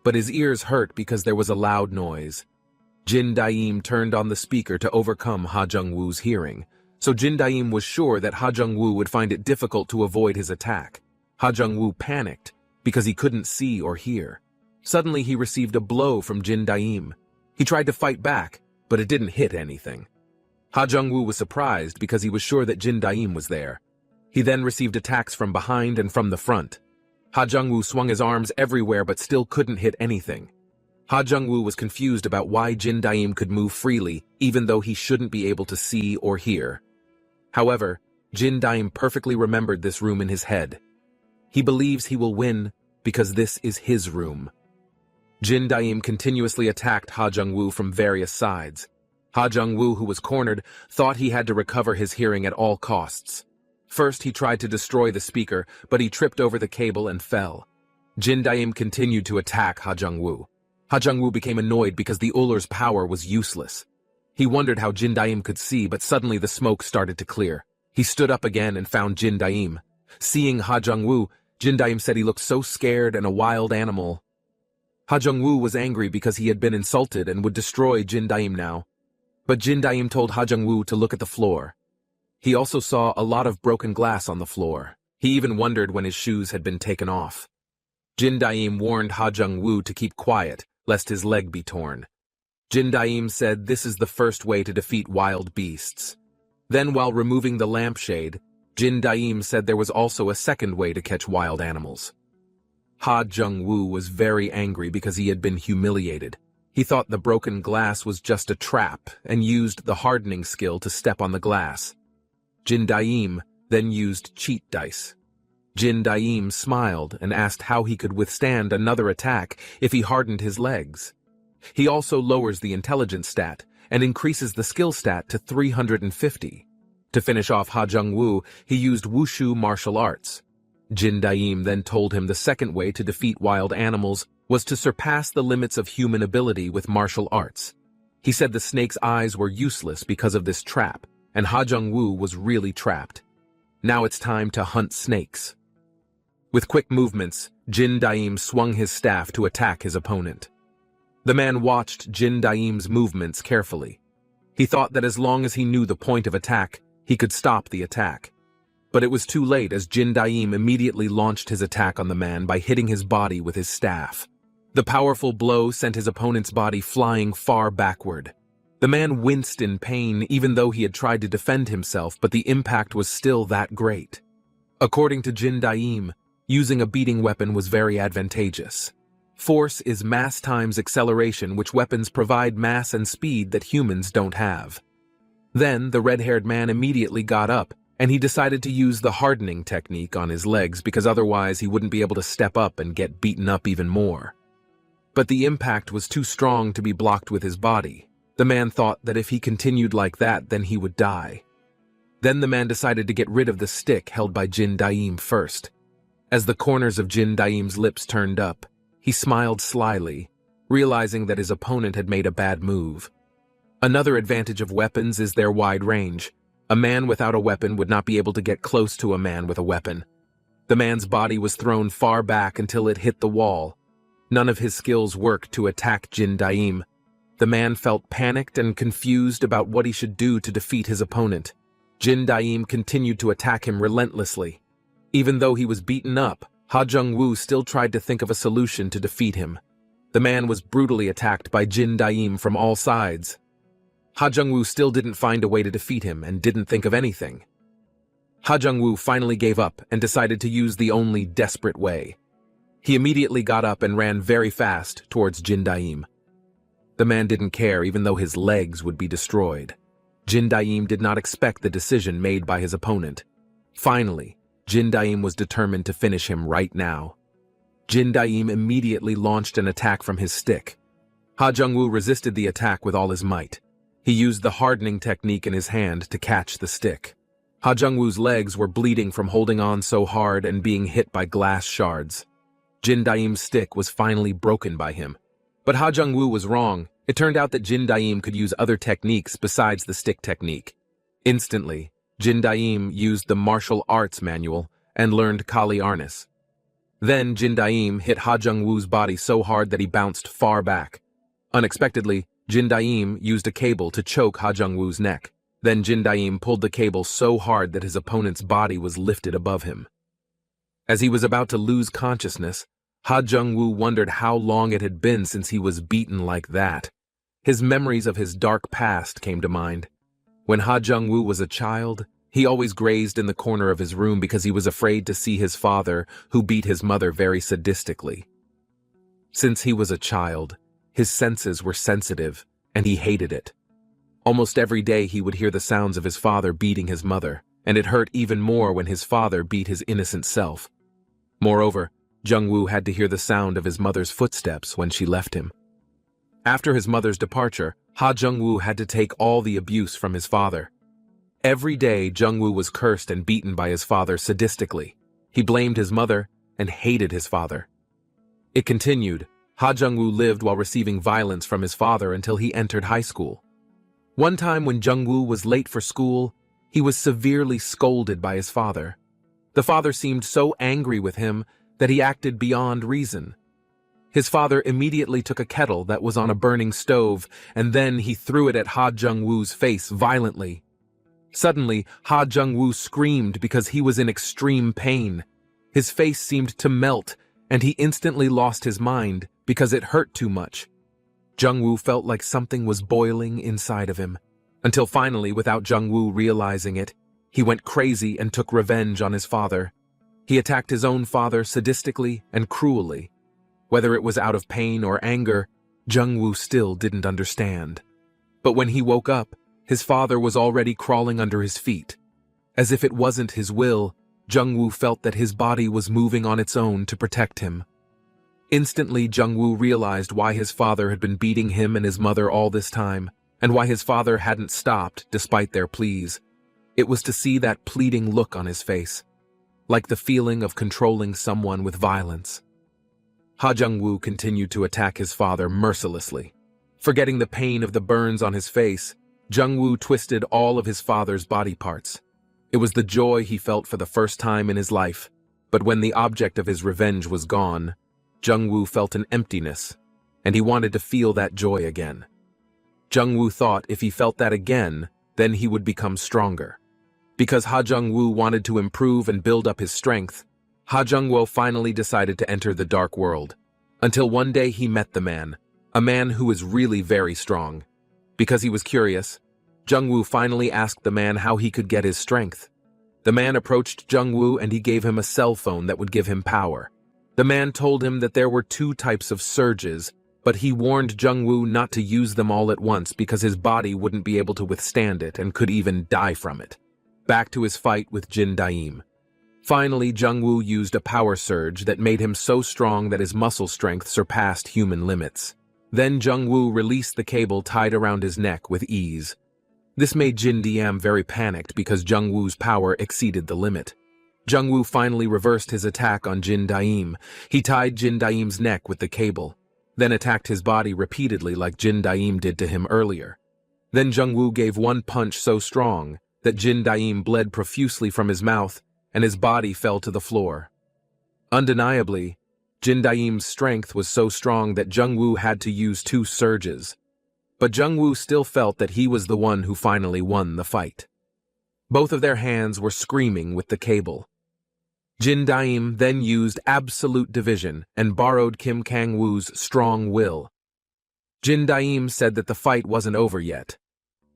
But his ears hurt because there was a loud noise. Jin Daim turned on the speaker to overcome Ha Jung-woo's hearing, so Jin Daim was sure that Ha Jung-woo would find it difficult to avoid his attack. Ha Jung-woo panicked because he couldn't see or hear. Suddenly he received a blow from Jin Daim. He tried to fight back, but it didn't hit anything. Ha Jung-woo was surprised because he was sure that Jin Daim was there. He then received attacks from behind and from the front. Ha Jung-woo swung his arms everywhere but still couldn't hit anything. Ha Jung-woo was confused about why Jin Daim could move freely even though he shouldn't be able to see or hear. However, Jin Daim perfectly remembered this room in his head. He believes he will win because this is his room. Jin Daim continuously attacked Ha Jung-woo from various sides. Ha Jung-woo, who was cornered, thought he had to recover his hearing at all costs. First, he tried to destroy the speaker, but he tripped over the cable and fell. Jin Daim continued to attack Ha Jung-woo. Ha Jung-woo became annoyed because the Uller's power was useless. He wondered how Jin Daim could see, but suddenly the smoke started to clear. He stood up again and found Jin Daim. Seeing Ha Jung-woo, Jin Daim said he looked so scared and a wild animal. Ha Jung-woo was angry because he had been insulted and would destroy Jin Daim now. But Jin Daim told Ha Jung-woo to look at the floor. He also saw a lot of broken glass on the floor. He even wondered when his shoes had been taken off. Jin Daim warned Ha Jung-woo to keep quiet, lest his leg be torn. Jin Daim said this is the first way to defeat wild beasts. Then while removing the lampshade, Jin Daim said there was also a second way to catch wild animals. Ha Jung-woo was very angry because he had been humiliated. He thought the broken glass was just a trap and used the hardening skill to step on the glass. Jin Daim then used cheat dice. Jin Daim smiled and asked how he could withstand another attack if he hardened his legs. He also lowers the intelligence stat and increases the skill stat to 350. To finish off Ha Jung-woo, he used wushu martial arts. Jin Daim then told him the second way to defeat wild animals was to surpass the limits of human ability with martial arts. He said the snake's eyes were useless because of this trap, and Ha Jung-woo was really trapped. Now it's time to hunt snakes. With quick movements, Jin Daim swung his staff to attack his opponent. The man watched Jin Daim's movements carefully. He thought that as long as he knew the point of attack, he could stop the attack. But it was too late as Jin Daim immediately launched his attack on the man by hitting his body with his staff. The powerful blow sent his opponent's body flying far backward. The man winced in pain even though he had tried to defend himself, but the impact was still that great. According to Jin Daim, using a beating weapon was very advantageous. Force is mass times acceleration, which weapons provide mass and speed that humans don't have. Then the red-haired man immediately got up, and he decided to use the hardening technique on his legs because otherwise he wouldn't be able to step up and get beaten up even more. But the impact was too strong to be blocked with his body. The man thought that if he continued like that, then he would die. Then the man decided to get rid of the stick held by Jin Daim first. As the corners of Jin Daim's lips turned up, he smiled slyly, realizing that his opponent had made a bad move. Another advantage of weapons is their wide range. A man without a weapon would not be able to get close to a man with a weapon. The man's body was thrown far back until it hit the wall. None of his skills worked to attack Jin Daim. The man felt panicked and confused about what he should do to defeat his opponent. Jin Daim continued to attack him relentlessly. Even though he was beaten up, Ha Jung-woo still tried to think of a solution to defeat him. The man was brutally attacked by Jin Daim from all sides. Ha Jung-woo still didn't find a way to defeat him and didn't think of anything. Ha Jung-woo finally gave up and decided to use the only desperate way. He immediately got up and ran very fast towards Jin Daim. The man didn't care even though his legs would be destroyed. Jin Daim did not expect the decision made by his opponent. Finally, Jin Daim was determined to finish him right now. Jin Daim immediately launched an attack from his stick. Ha Jung-woo resisted the attack with all his might. He used the hardening technique in his hand to catch the stick. Ha Jung-woo's legs were bleeding from holding on so hard and being hit by glass shards. Jin Daim's stick was finally broken by him. But Ha Jung-woo was wrong. It turned out that Jin Daim could use other techniques besides the stick technique. Instantly, Jin Daim used the martial arts manual and learned Kali Arnis. Then Jin Daim hit Ha Jung-woo's body so hard that he bounced far back. Unexpectedly, Jin Daim used a cable to choke Ha Jung-woo's neck. Then Jin Daim pulled the cable so hard that his opponent's body was lifted above him. As he was about to lose consciousness, Ha Jung-woo wondered how long it had been since he was beaten like that. His memories of his dark past came to mind. When Ha Jung-woo was a child, he always grazed in the corner of his room because he was afraid to see his father, who beat his mother very sadistically. Since he was a child, his senses were sensitive, and he hated it. Almost every day he would hear the sounds of his father beating his mother, and it hurt even more when his father beat his innocent self. Moreover, Jung-woo had to hear the sound of his mother's footsteps when she left him. After his mother's departure, Ha Jung-woo had to take all the abuse from his father. Every day, Jung-woo was cursed and beaten by his father sadistically. He blamed his mother and hated his father. It continued. Ha Jung-woo lived while receiving violence from his father until he entered high school. One time when Jung-woo was late for school, he was severely scolded by his father. The father seemed so angry with him that he acted beyond reason. His father immediately took a kettle that was on a burning stove, and then he threw it at Ha Jung-woo's face violently. Suddenly, Ha Jung-woo screamed because he was in extreme pain. His face seemed to melt, and he instantly lost his mind because it hurt too much. Jung-woo felt like something was boiling inside of him, until finally, without Jung-woo realizing it, he went crazy and took revenge on his father. He attacked his own father sadistically and cruelly. Whether it was out of pain or anger, Jung-woo still didn't understand. But when he woke up, his father was already crawling under his feet. As if it wasn't his will, Jung-woo felt that his body was moving on its own to protect him. Instantly, Jung-woo realized why his father had been beating him and his mother all this time, and why his father hadn't stopped despite their pleas. It was to see that pleading look on his face, like the feeling of controlling someone with violence. Ha Jung-woo continued to attack his father mercilessly. Forgetting the pain of the burns on his face, Jung-woo twisted all of his father's body parts. It was the joy he felt for the first time in his life, but when the object of his revenge was gone, Jung-woo felt an emptiness, and he wanted to feel that joy again. Jung-woo thought if he felt that again, then he would become stronger. Because Ha Jung-woo wanted to improve and build up his strength, Ha Jung-woo finally decided to enter the dark world. Until one day he met the man, a man who was really very strong. Because he was curious, Jungwoo finally asked the man how he could get his strength. The man approached Jungwoo and he gave him a cell phone that would give him power. The man told him that there were 2 types of surges, but he warned Jungwoo not to use them all at once because his body wouldn't be able to withstand it and could even die from it. Back to his fight with Jin Daim. Finally, Jungwoo used a power surge that made him so strong that his muscle strength surpassed human limits. Then Jungwoo released the cable tied around his neck with ease. This made Jin Daim very panicked because Jungwoo's power exceeded the limit. Jungwoo finally reversed his attack on Jin Daim. He tied Jin Daim's neck with the cable, then attacked his body repeatedly like Jin Daim did to him earlier. Then Jungwoo gave one punch so strong that Jin Daim bled profusely from his mouth and his body fell to the floor. Undeniably, Jin Daim's strength was so strong that Jungwoo had to use 2 surges. But Jungwoo still felt that he was the one who finally won the fight. Both of their hands were screaming with the cable. Jin Daim then used absolute division and borrowed Kim Kang-woo's strong will. Jin Daim said that the fight wasn't over yet.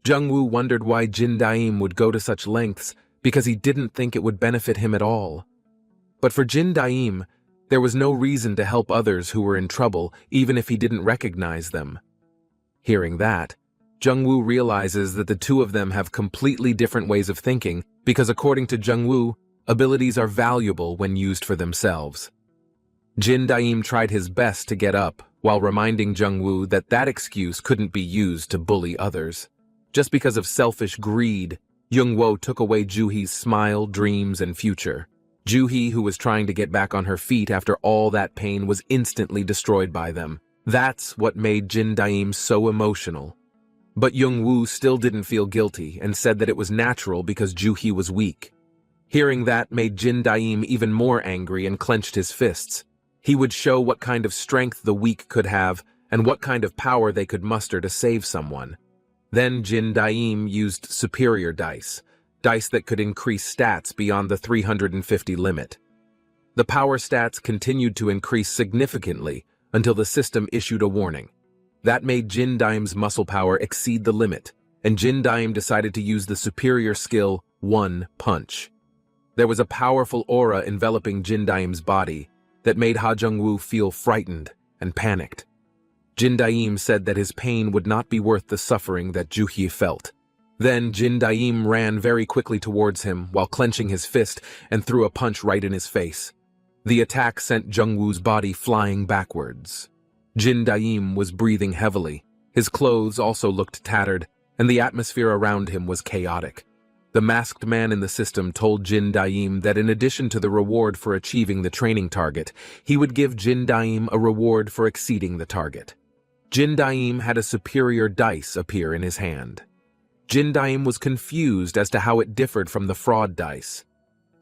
Jungwoo wondered why Jin Daim would go to such lengths because he didn't think it would benefit him at all. But for Jin Daim, there was no reason to help others who were in trouble even if he didn't recognize them. Hearing that, Jungwoo realizes that the 2 of them have completely different ways of thinking because according to Jungwoo, abilities are valuable when used for themselves. Jin Daim tried his best to get up while reminding Jungwoo that that excuse couldn't be used to bully others. Just because of selfish greed, Jungwoo took away Juhi's smile, dreams, and future. Juhi, who was trying to get back on her feet after all that pain, was instantly destroyed by them. That's what made Jin Daim so emotional. But Jungwoo still didn't feel guilty and said that it was natural because Juhi was weak. Hearing that made Jin Daim even more angry and clenched his fists. He would show what kind of strength the weak could have and what kind of power they could muster to save someone. Then Jin Daim used superior dice that could increase stats beyond the 350 limit. The power stats continued to increase significantly until the system issued a warning. That made Jin Daim's muscle power exceed the limit, and Jin Daim decided to use the superior skill, One Punch. There was a powerful aura enveloping Jin Daim's body that made Ha Jungwoo feel frightened and panicked. Jin Daim said that his pain would not be worth the suffering that Juhi felt. Then Jin Daim ran very quickly towards him while clenching his fist and threw a punch right in his face. The attack sent Jungwoo's body flying backwards. Jin Daim was breathing heavily. His clothes also looked tattered, and the atmosphere around him was chaotic. The masked man in the system told Jin Daim that in addition to the reward for achieving the training target, he would give Jin Daim a reward for exceeding the target. Jin Daim had a superior dice appear in his hand. Jin Daim was confused as to how it differed from the fraud dice.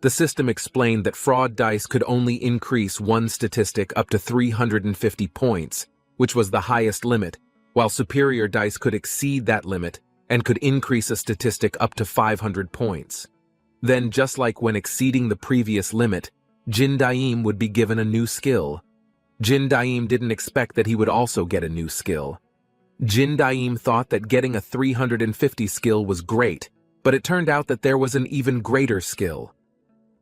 The system explained that fraud dice could only increase one statistic up to 350 points, which was the highest limit, while superior dice could exceed that limit and could increase a statistic up to 500 points. Then, just like when exceeding the previous limit, Jin Daim would be given a new skill. Jin Daim didn't expect that he would also get a new skill. Jin Daim thought that getting a 350 skill was great, but it turned out that there was an even greater skill.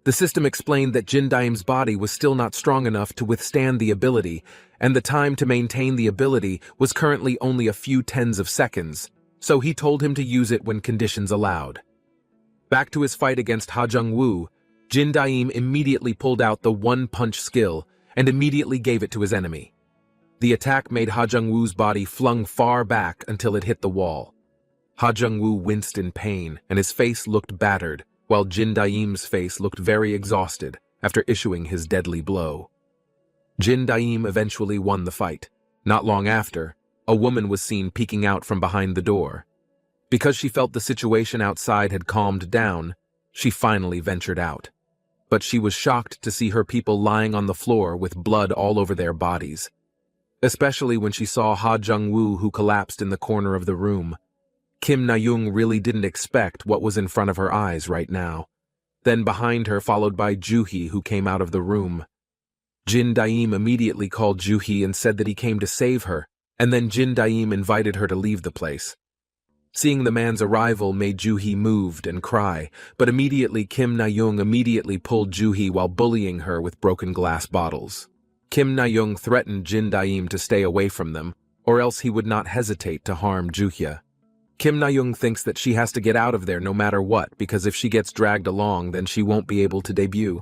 The system explained that Jin Daim's body was still not strong enough to withstand the ability, and the time to maintain the ability was currently only a few tens of seconds, so he told him to use it when conditions allowed. Back to his fight against Ha Jungwoo, Jin Daim immediately pulled out the one-punch skill and immediately gave it to his enemy. The attack made Ha Jungwoo's body flung far back until it hit the wall. Ha Jungwoo winced in pain, and his face looked battered, while Jin Daim's face looked very exhausted after issuing his deadly blow. Jin Daim eventually won the fight. Not long after, a woman was seen peeking out from behind the door. Because she felt the situation outside had calmed down, she finally ventured out. But she was shocked to see her people lying on the floor with blood all over their bodies. Especially when she saw Ha Jungwoo, who collapsed in the corner of the room. Kim Na-young really didn't expect what was in front of her eyes right now. Then behind her, followed by Juhi, who came out of the room. Jin Daim immediately called Juhi and said that he came to save her, and then Jin Daim invited her to leave the place. Seeing the man's arrival made Juhi moved and cry, but immediately Kim Na-young immediately pulled Juhi while bullying her with broken glass bottles. Kim Na-young threatened Jin Daim to stay away from them, or else he would not hesitate to harm Juhya. Kim Na-young thinks that she has to get out of there no matter what, because if she gets dragged along, then she won't be able to debut.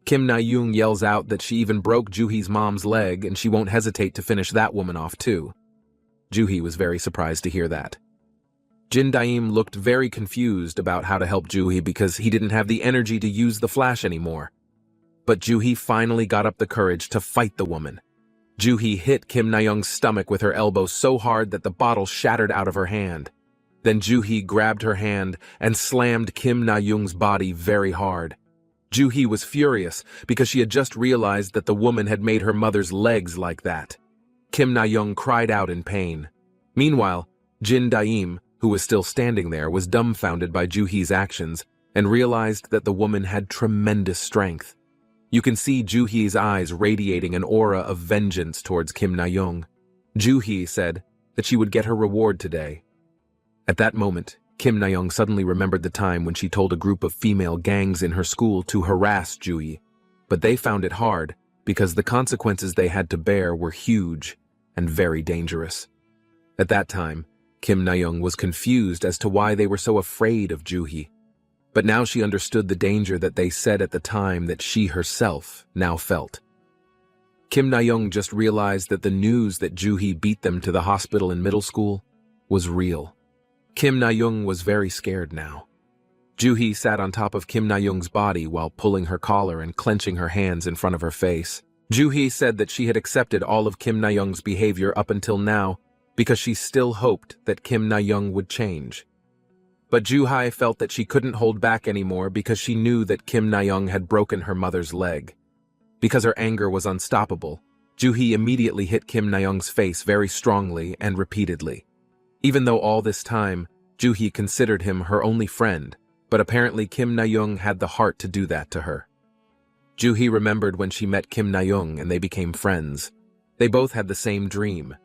Kim Na-young yells out that she even broke Juhi's mom's leg and she won't hesitate to finish that woman off too. Juhi was very surprised to hear that. Jin Daim looked very confused about how to help Juhi because he didn't have the energy to use the flash anymore. But Juhi finally got up the courage to fight the woman. Juhi hit Kim Na-young's stomach with her elbow so hard that the bottle shattered out of her hand. Then Juhi grabbed her hand and slammed Kim Na-young's body very hard. Juhi was furious because she had just realized that the woman had made her mother's legs like that. Kim Na-young cried out in pain. Meanwhile, Jin Daim, who was still standing there, was dumbfounded by Juhi's actions and realized that the woman had tremendous strength. You can see Juhi's eyes radiating an aura of vengeance towards Kim Na-young. Juhi said that she would get her reward today. At that moment, Kim Na-young suddenly remembered the time when she told a group of female gangs in her school to harass Juhi, but they found it hard because the consequences they had to bear were huge and very dangerous. At that time, Kim Na-young was confused as to why they were so afraid of Juhi, but now she understood the danger that they said at the time that she herself now felt. Kim Na-young just realized that the news that Juhi beat them to the hospital in middle school was real. Kim Na-young was very scared now. Juhi sat on top of Kim Na-young's body while pulling her collar and clenching her hands in front of her face. Juhi said that she had accepted all of Kim Na-young's behavior up until now because she still hoped that Kim Na-young would change. But Juhi felt that she couldn't hold back anymore because she knew that Kim Na-young had broken her mother's leg. Because her anger was unstoppable, Juhi immediately hit Kim Na-young's face very strongly and repeatedly. Even though all this time, Juhi considered him her only friend, but apparently Kim Na-young had the heart to do that to her. Juhi remembered when she met Kim Na-young and they became friends. They both had the same dream.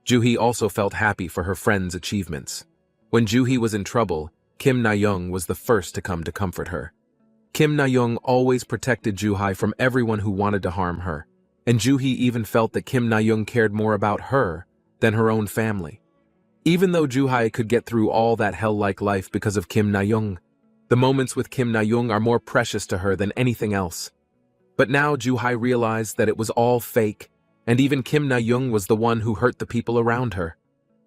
Juhi also felt happy for her friend's achievements. When Juhi was in trouble, Kim Na-young was the first to come to comfort her. Kim Na-young always protected Juhi from everyone who wanted to harm her, and Juhi even felt that Kim Na-young cared more about her than her own family. Even though Juhi could get through all that hell-like life because of Kim Na-young, the moments with Kim Na-young are more precious to her than anything else. But now Juhi realized that it was all fake, and even Kim Na-young was the one who hurt the people around her.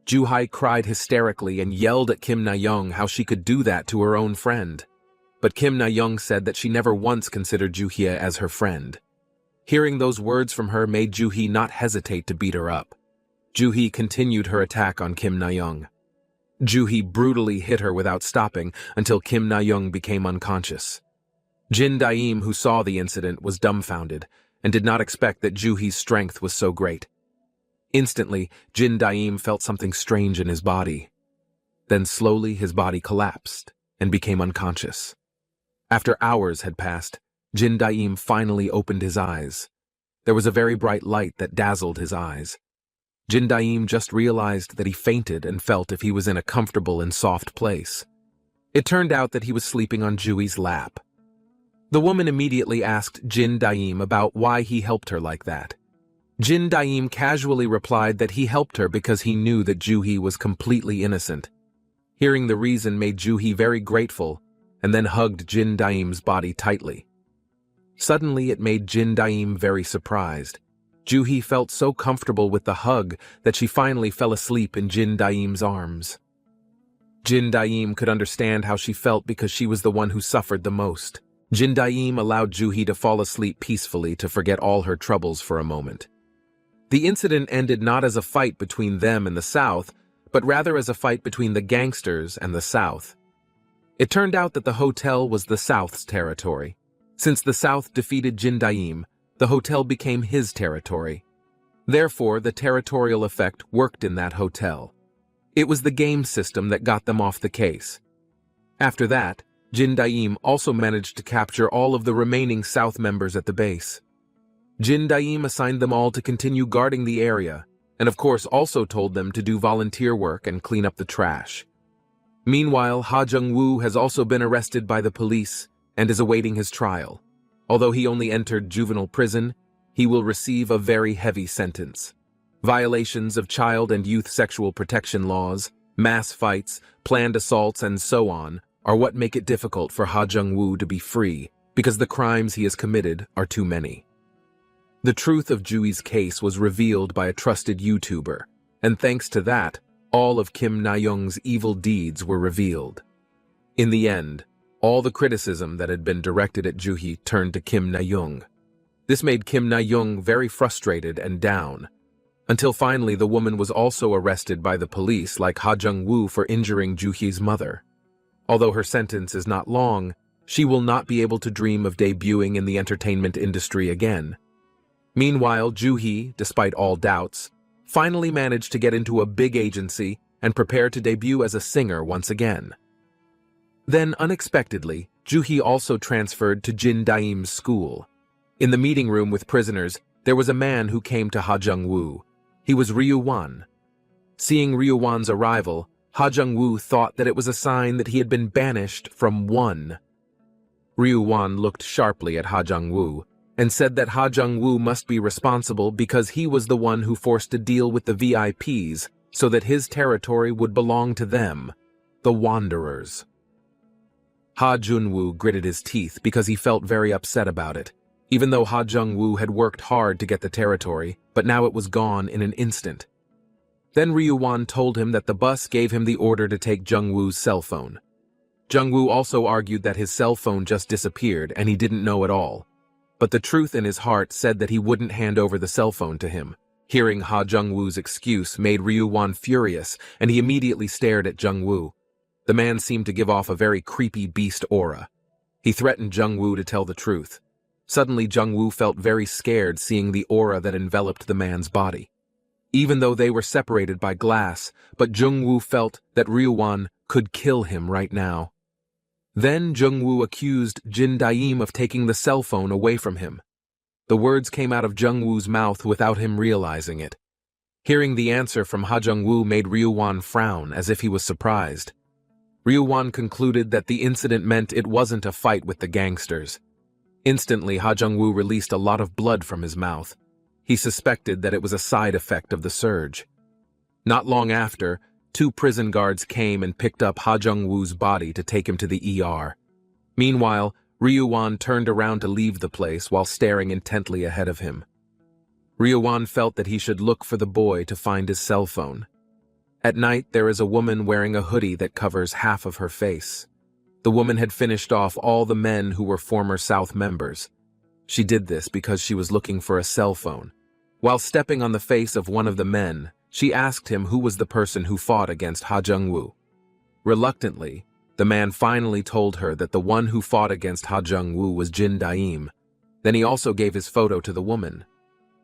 Juhi cried hysterically and yelled at Kim Na-young how she could do that to her own friend. But Kim Na-young said that she never once considered Juhi as her friend. Hearing those words from her made Juhi not hesitate to beat her up. Juhi continued her attack on Kim Na-young. Juhi brutally hit her without stopping until Kim Na-young became unconscious. Jin Daim, who saw the incident, was dumbfounded and did not expect that Juhi's strength was so great. Instantly, Jin Daim felt something strange in his body. Then slowly his body collapsed and became unconscious. After hours had passed, Jin Daim finally opened his eyes. There was a very bright light that dazzled his eyes. Jin Daim just realized that he fainted and felt if he was in a comfortable and soft place. It turned out that he was sleeping on Juhi's lap. The woman immediately asked Jin Daim about why he helped her like that. Jin Daim casually replied that he helped her because he knew that Juhi was completely innocent. Hearing the reason made Juhi very grateful and then hugged Jin Daim's body tightly. Suddenly it made Jin Daim very surprised. Juhi felt so comfortable with the hug that she finally fell asleep in Jin Daim's arms. Jin Daim could understand how she felt because she was the one who suffered the most. Jin Daim allowed Juhi to fall asleep peacefully to forget all her troubles for a moment. The incident ended not as a fight between them and the South, but rather as a fight between the gangsters and the South. It turned out that the hotel was the South's territory. Since the South defeated Jin Daim, the hotel became his territory. Therefore, the territorial effect worked in that hotel. It was the game system that got them off the case. After that, Jin Daim also managed to capture all of the remaining South members at the base. Jin Daim assigned them all to continue guarding the area, and of course also told them to do volunteer work and clean up the trash. Meanwhile, Ha Jung-woo has also been arrested by the police and is awaiting his trial. Although he only entered juvenile prison, he will receive a very heavy sentence. Violations of child and youth sexual protection laws, mass fights, planned assaults, and so on are what make it difficult for Ha Jung-woo to be free, because the crimes he has committed are too many. The truth of Jui's case was revealed by a trusted YouTuber, and thanks to that, all of Kim Na-young's evil deeds were revealed. In the end, all the criticism that had been directed at Juhi turned to Kim Na-young. This made Kim Na-young very frustrated and down, until finally the woman was also arrested by the police like Ha Jung-woo for injuring Juhi's mother. Although her sentence is not long, she will not be able to dream of debuting in the entertainment industry again. Meanwhile, Juhi, despite all doubts, finally managed to get into a big agency and prepare to debut as a singer once again. Then, unexpectedly, Juhi also transferred to Jin Daim's school. In the meeting room with prisoners, there was a man who came to Ha Jung-woo. He was Ryu-wan. Seeing Ryu-wan's arrival, Ha Jung-woo thought that it was a sign that he had been banished from One. Ryu-wan looked sharply at Ha Jung-woo and said that Ha Jung-woo must be responsible because he was the one who forced a deal with the VIPs so that his territory would belong to them, the Wanderers. Ha Jun-woo gritted his teeth because he felt very upset about it, even though Ha Jung-woo had worked hard to get the territory, but now it was gone in an instant. Then Ryu-wan told him that the bus gave him the order to take Jung-woo's cell phone. Jung-woo also argued that his cell phone just disappeared and he didn't know at all. But the truth in his heart said that he wouldn't hand over the cell phone to him. Hearing Ha Jung-woo's excuse made Ryu-wan furious, and he immediately stared at Jung-woo. The man seemed to give off a very creepy beast aura. He threatened Jung-woo to tell the truth. Suddenly, Jung-woo felt very scared seeing the aura that enveloped the man's body. Even though they were separated by glass, but Jung-woo felt that Ryu-wan could kill him right now. Then Jung-woo accused Jin Daim of taking the cell phone away from him. The words came out of Jung-woo's mouth without him realizing it. Hearing the answer from Ha Jung-woo made Ryu-wan frown as if he was surprised. Ryu-wan concluded that the incident meant it wasn't a fight with the gangsters. Instantly, Ha Jung-woo released a lot of blood from his mouth. He suspected that it was a side effect of the surge. Not long after, 2 prison guards came and picked up Ha Jung-woo's body to take him to the ER. Meanwhile, Ryu-wan turned around to leave the place while staring intently ahead of him. Ryu-wan felt that he should look for the boy to find his cell phone. At night, there is a woman wearing a hoodie that covers half of her face. The woman had finished off all the men who were former South members. She did this because she was looking for a cell phone. While stepping on the face of one of the men, she asked him who was the person who fought against Ha Jung-woo. Reluctantly, the man finally told her that the one who fought against Ha Jung-woo was Jin Daim. Then he also gave his photo to the woman.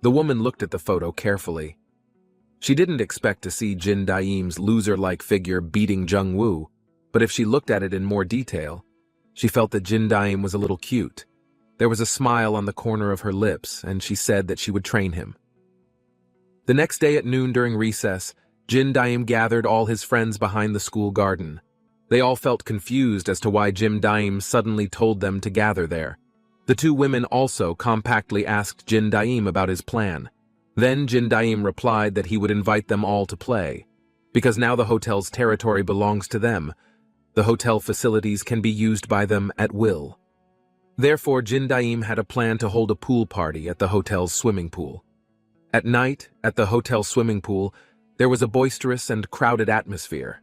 The woman looked at the photo carefully. She didn't expect to see Jin Daim's loser-like figure beating Jung-woo, but if she looked at it in more detail, she felt that Jin Daim was a little cute. There was a smile on the corner of her lips, and she said that she would train him. The next day at noon during recess, Jin Daim gathered all his friends behind the school garden. They all felt confused as to why Jin Daim suddenly told them to gather there. The 2 women also compactly asked Jin Daim about his plan. Then Jin Daim replied that he would invite them all to play. Because now the hotel's territory belongs to them, the hotel facilities can be used by them at will. Therefore, Jin Daim had a plan to hold a pool party at the hotel's swimming pool. At night, at the hotel swimming pool, there was a boisterous and crowded atmosphere.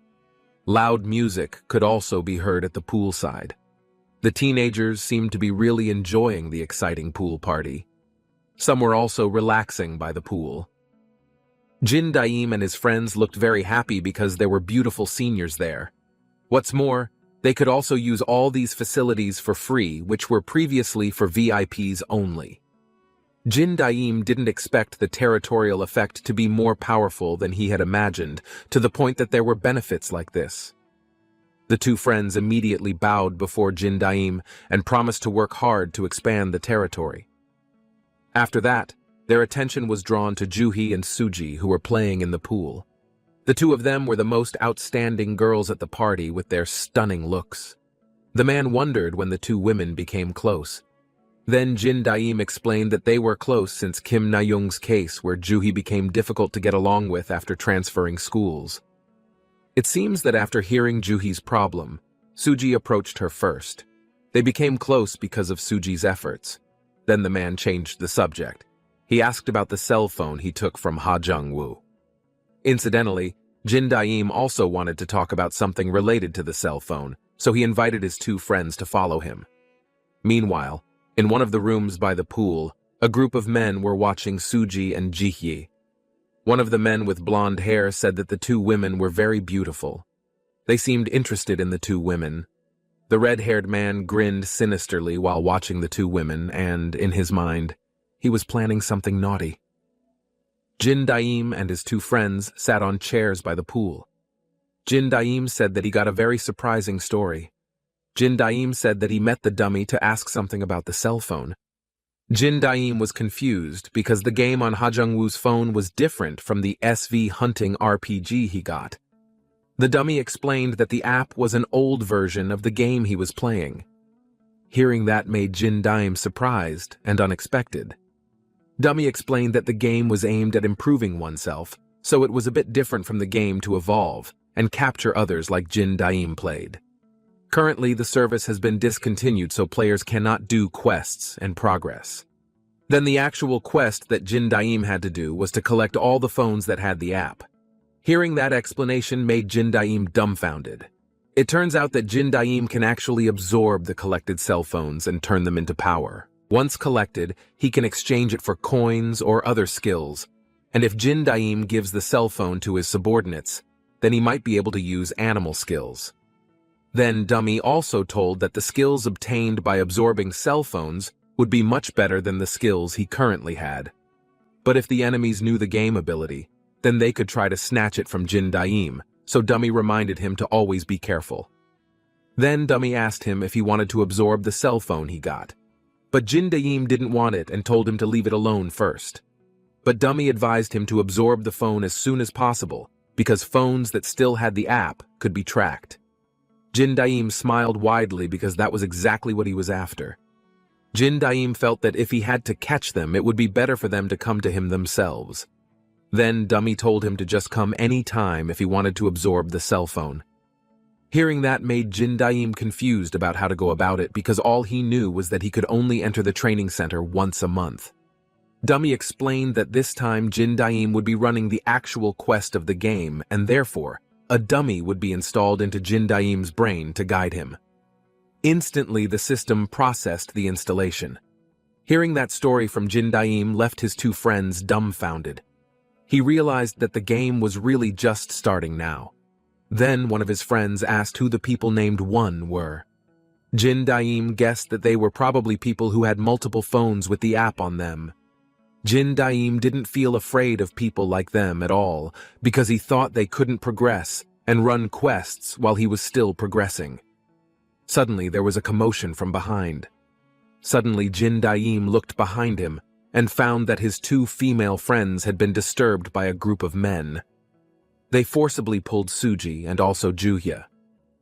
Loud music could also be heard at the poolside. The teenagers seemed to be really enjoying the exciting pool party. Some were also relaxing by the pool. Jin Daim and his friends looked very happy because there were beautiful seniors there. What's more, they could also use all these facilities for free, which were previously for VIPs only. Jin Daim didn't expect the territorial effect to be more powerful than he had imagined, to the point that there were benefits like this. The 2 friends immediately bowed before Jin Daim and promised to work hard to expand the territory. After that, their attention was drawn to Juhi and Suji, who were playing in the pool. The two of them were the most outstanding girls at the party with their stunning looks. The man wondered when the two women became close. Then Jin Daim explained that they were close since Kim Na-young's case, where Juhi became difficult to get along with after transferring schools. It seems that after hearing Juhi's problem, Suji approached her first. They became close because of Suji's efforts. Then the man changed the subject. He asked about the cell phone he took from Ha Jung-woo. Incidentally, Jin Daim also wanted to talk about something related to the cell phone, so he invited his two friends to follow him. Meanwhile, in one of the rooms by the pool, a group of men were watching Suji and Jihye. One of the men with blonde hair said that the two women were very beautiful. They seemed interested in the two women. The red-haired man grinned sinisterly while watching the two women, and, in his mind, he was planning something naughty. Jin Daim and his two friends sat on chairs by the pool. Jin Daim said that he got a very surprising story. Jin Daim said that he met the dummy to ask something about the cell phone. Jin Daim was confused because the game on Ha Jung-woo's phone was different from the SV hunting RPG he got. The dummy explained that the app was an old version of the game he was playing. Hearing that made Jin Daim surprised and unexpected. Dummy explained that the game was aimed at improving oneself, so it was a bit different from the game to evolve and capture others like Jin Daim played. Currently, the service has been discontinued so players cannot do quests and progress. Then the actual quest that Jin Daim had to do was to collect all the phones that had the app. Hearing that explanation made Jin Daim dumbfounded. It turns out that Jin Daim can actually absorb the collected cell phones and turn them into power. Once collected, he can exchange it for coins or other skills. And if Jin Daim gives the cell phone to his subordinates, then he might be able to use animal skills. Then Dummy also told that the skills obtained by absorbing cell phones would be much better than the skills he currently had. But if the enemies knew the game ability, then they could try to snatch it from Jin Daim, so Dummy reminded him to always be careful. Then Dummy asked him if he wanted to absorb the cell phone he got. But Jin Daim didn't want it and told him to leave it alone first. But Dummy advised him to absorb the phone as soon as possible, because phones that still had the app could be tracked. Jin Daim smiled widely because that was exactly what he was after. Jin Daim felt that if he had to catch them, it would be better for them to come to him themselves. Then Dummy told him to just come any time if he wanted to absorb the cell phone. Hearing that made Jin Daim confused about how to go about it because all he knew was that he could only enter the training center once a month. Dummy explained that this time Jin Daim would be running the actual quest of the game and therefore, a dummy would be installed into Jin Daim's brain to guide him. Instantly, the system processed the installation. Hearing that story from Jin Daim left his two friends dumbfounded. He realized that the game was really just starting now. Then one of his friends asked who the people named One were. Jin Daim guessed that they were probably people who had multiple phones with the app on them. Jin Daim didn't feel afraid of people like them at all because he thought they couldn't progress and run quests while he was still progressing. Suddenly there was a commotion from behind. Suddenly Jin Daim looked behind him and found that his two female friends had been disturbed by a group of men. They forcibly pulled Suji and also Juhye.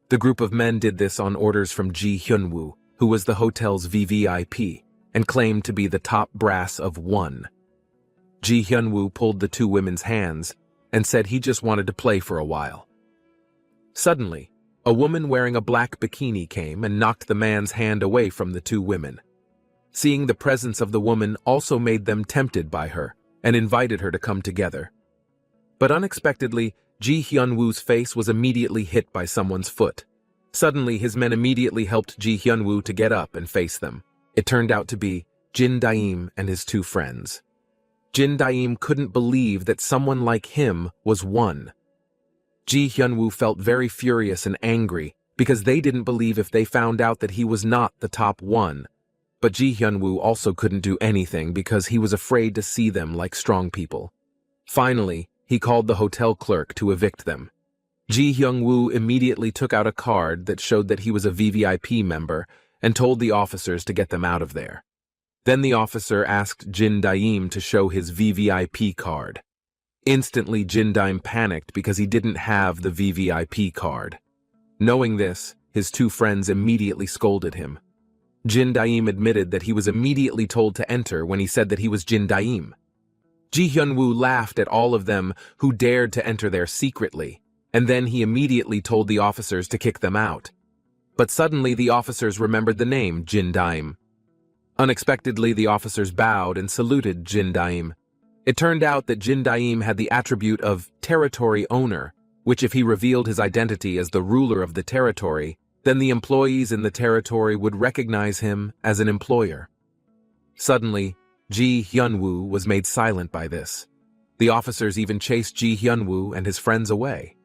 The group of men did this on orders from Ji Hyunwoo, who was the hotel's VVIP, and claimed to be the top brass of One. Ji Hyunwoo pulled the two women's hands and said he just wanted to play for a while. Suddenly, a woman wearing a black bikini came and knocked the man's hand away from the two women. Seeing the presence of the woman also made them tempted by her and invited her to come together. But unexpectedly, Ji Hyunwoo's face was immediately hit by someone's foot. Suddenly, his men immediately helped Ji Hyunwoo to get up and face them. It turned out to be Jin Daim and his two friends. Jin Daim couldn't believe that someone like him was One. Ji Hyunwoo felt very furious and angry because they didn't believe if they found out that he was not the top One. But Ji Hyunwoo also couldn't do anything because he was afraid to see them like strong people. Finally, he called the hotel clerk to evict them. Ji Hyunwoo immediately took out a card that showed that he was a VVIP member and told the officers to get them out of there. Then the officer asked Jin Daim to show his VVIP card. Instantly, Jin Daim panicked because he didn't have the VVIP card. Knowing this, his two friends immediately scolded him. Jin Daim admitted that he was immediately told to enter when he said that he was Jin Daim. Ji Hyun-woo laughed at all of them who dared to enter there secretly, and then he immediately told the officers to kick them out. But suddenly the officers remembered the name Jin Daim. Unexpectedly, the officers bowed and saluted Jin Daim. It turned out that Jin Daim had the attribute of territory owner, which if he revealed his identity as the ruler of the territory, then the employees in the territory would recognize him as an employer. Suddenly, Ji Hyun-woo was made silent by this. The officers even chased Ji Hyun-woo and his friends away.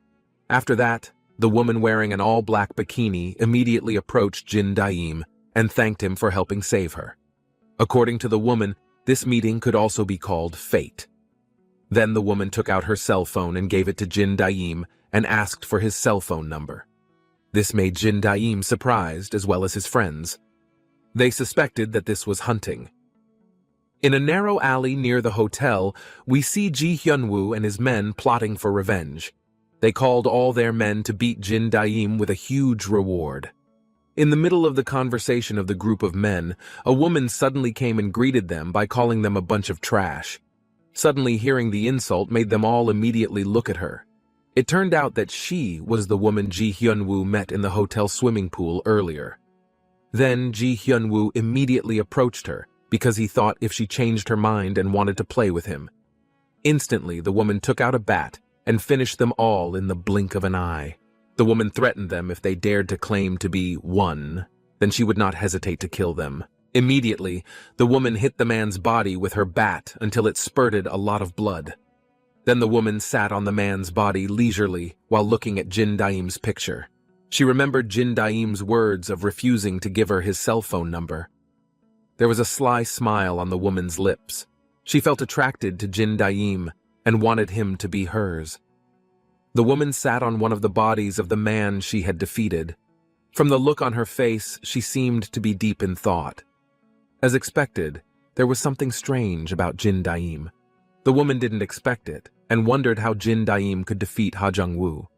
After that, the woman wearing an all-black bikini immediately approached Jin Daim and thanked him for helping save her. According to the woman, this meeting could also be called fate. Then the woman took out her cell phone and gave it to Jin Daim and asked for his cell phone number. This made Jin Daim surprised as well as his friends. They suspected that this was hunting. In a narrow alley near the hotel, we see Ji Hyun-woo and his men plotting for revenge. They called all their men to beat Jin Daim with a huge reward. In the middle of the conversation of the group of men, a woman suddenly came and greeted them by calling them a bunch of trash. Suddenly hearing the insult made them all immediately look at her. It turned out that she was the woman Ji Hyun-woo met in the hotel swimming pool earlier. Then Ji Hyun-woo immediately approached her because he thought if she changed her mind and wanted to play with him. Instantly, the woman took out a bat and finished them all in the blink of an eye. The woman threatened them if they dared to claim to be one, then she would not hesitate to kill them. Immediately, the woman hit the man's body with her bat until it spurted a lot of blood. Then the woman sat on the man's body leisurely while looking at Jin Daim's picture. She remembered Jin Daim's words of refusing to give her his cell phone number. There was a sly smile on the woman's lips. She felt attracted to Jin Daim and wanted him to be hers. The woman sat on one of the bodies of the man she had defeated. From the look on her face, she seemed to be deep in thought. As expected, there was something strange about Jin Daim. The woman didn't expect it and wondered how Jin Daim could defeat Ha Jung-woo.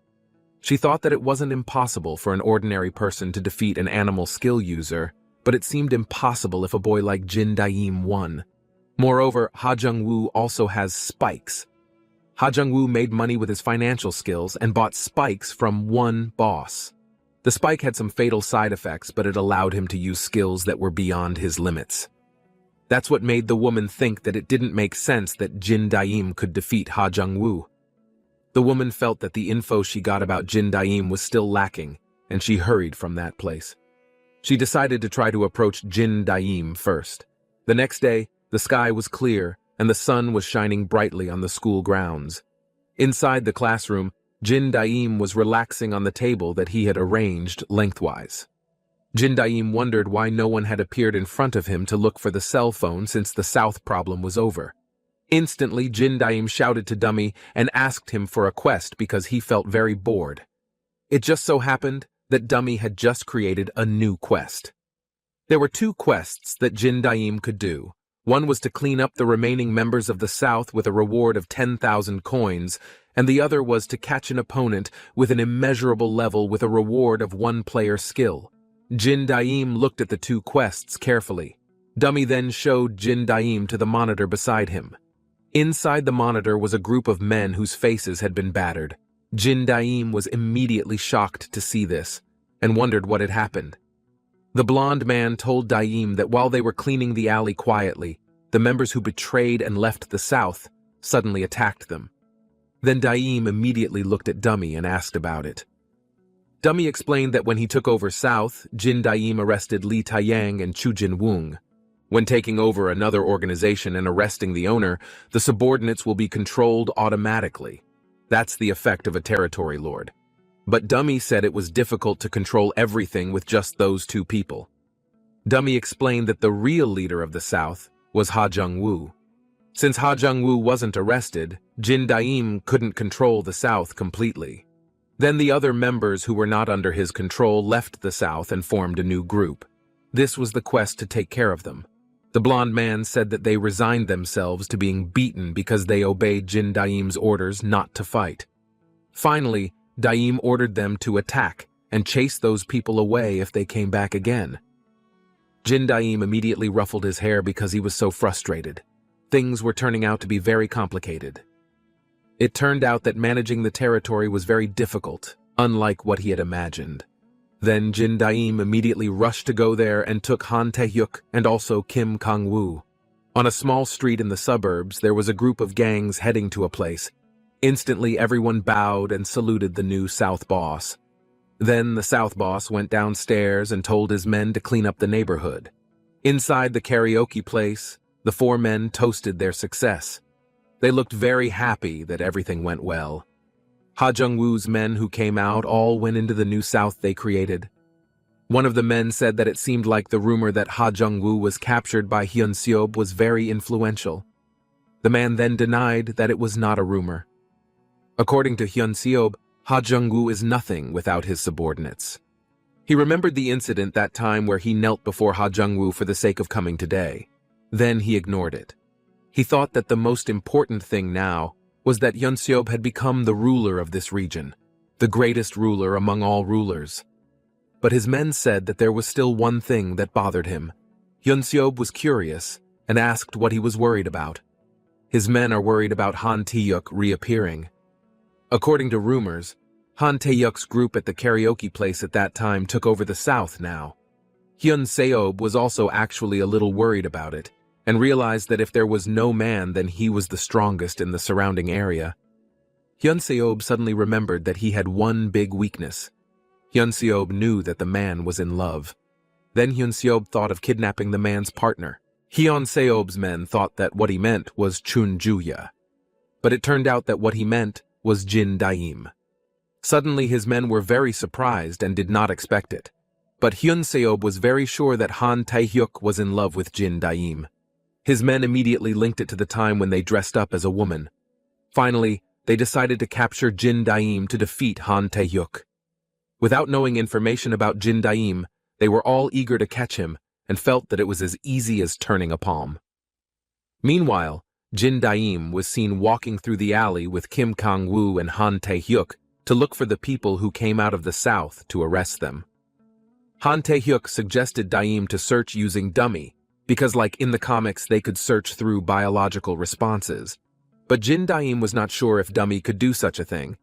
She thought that it wasn't impossible for an ordinary person to defeat an animal skill user, but it seemed impossible if a boy like Jin Daim won. Moreover, Ha Jung-woo also has spikes. Ha Jung-woo made money with his financial skills and bought spikes from one boss. The spike had some fatal side effects, but it allowed him to use skills that were beyond his limits. That's what made the woman think that it didn't make sense that Jin Daim could defeat Ha Jung-woo. The woman felt that the info she got about Jin Daim was still lacking, and she hurried from that place. She decided to try to approach Jin Daim first. The next day, the sky was clear, and the sun was shining brightly on the school grounds. Inside the classroom, Jin Daim was relaxing on the table that he had arranged lengthwise. Jin Daim wondered why no one had appeared in front of him to look for the cell phone since the South problem was over. Instantly, Jin Daim shouted to Dummy and asked him for a quest because he felt very bored. It just so happened that Dummy had just created a new quest. There were two quests that Jin Daim could do. One was to clean up the remaining members of the South with a reward of 10,000 coins, and the other was to catch an opponent with an immeasurable level with a reward of one player skill. Jin Daim looked at the two quests carefully. Dummy then showed Jin Daim to the monitor beside him. Inside the monitor was a group of men whose faces had been battered. Jin Daim was immediately shocked to see this, and wondered what had happened. The blond man told Daim that while they were cleaning the alley quietly, the members who betrayed and left the South suddenly attacked them. Then Daim immediately looked at Dummy and asked about it. Dummy explained that when he took over South, Jin Daim arrested Lee Taeyang and Chu Jin-woong. When taking over another organization and arresting the owner, the subordinates will be controlled automatically. That's the effect of a territory lord. But Dummy said it was difficult to control everything with just those two people. Dummy explained that the real leader of the South was Ha Jung-woo. Since Ha Jung-woo wasn't arrested, Jin Daim couldn't control the South completely. Then the other members who were not under his control left the South and formed a new group. This was the quest to take care of them. The blond man said that they resigned themselves to being beaten because they obeyed Jin Daim's orders not to fight. Finally, Daim ordered them to attack and chase those people away if they came back again. Jin Daim immediately ruffled his hair because he was so frustrated. Things were turning out to be very complicated. It turned out that managing the territory was very difficult, unlike what he had imagined. Then Jin Daim immediately rushed to go there and took Han Tae-hyuk and also Kim Kang-woo. On a small street in the suburbs, there was a group of gangs heading to a place. Instantly, everyone bowed and saluted the new South boss. Then the South boss went downstairs and told his men to clean up the neighborhood. Inside the karaoke place, the four men toasted their success. They looked very happy that everything went well. Ha Jung-woo's men who came out all went into the new South they created. One of the men said that it seemed like the rumor that Ha Jung-woo was captured by Hyun Seob was very influential. The man then denied that it was not a rumor. According to Hyun Seob, Ha Jung-woo is nothing without his subordinates. He remembered the incident that time where he knelt before Ha Jung-woo for the sake of coming today. Then he ignored it. He thought that the most important thing now was that Hyun Seob had become the ruler of this region, the greatest ruler among all rulers. But his men said that there was still one thing that bothered him. Hyun Seob was curious and asked what he was worried about. His men are worried about Han Tae-hyuk reappearing. According to rumors, Han Tae-hyuk's group at the karaoke place at that time took over the South now. Hyun Seob was also actually a little worried about it, and realized that if there was no man, then he was the strongest in the surrounding area. Hyun Seob suddenly remembered that he had one big weakness. Hyun Seob knew that the man was in love. Then Hyun Seob thought of kidnapping the man's partner. Hyun Seob's men thought that what he meant was Chun Juya. But it turned out that what he meant was Jin Daim. Suddenly his men were very surprised and did not expect it. But Hyun Seob was very sure that Han Tae-hyuk was in love with Jin Daim. His men immediately linked it to the time when they dressed up as a woman. Finally, they decided to capture Jin Daim to defeat Han Tae-hyuk. Without knowing information about Jin Daim, they were all eager to catch him and felt that it was as easy as turning a palm. Meanwhile, Jin Daim was seen walking through the alley with Kim Kang-woo and Han Tae-hyuk to look for the people who came out of the South to arrest them. Han Tae-hyuk suggested Daim to search using dummy, because like in the comics they could search through biological responses. But Jin Daim was not sure if dummy could do such a thing.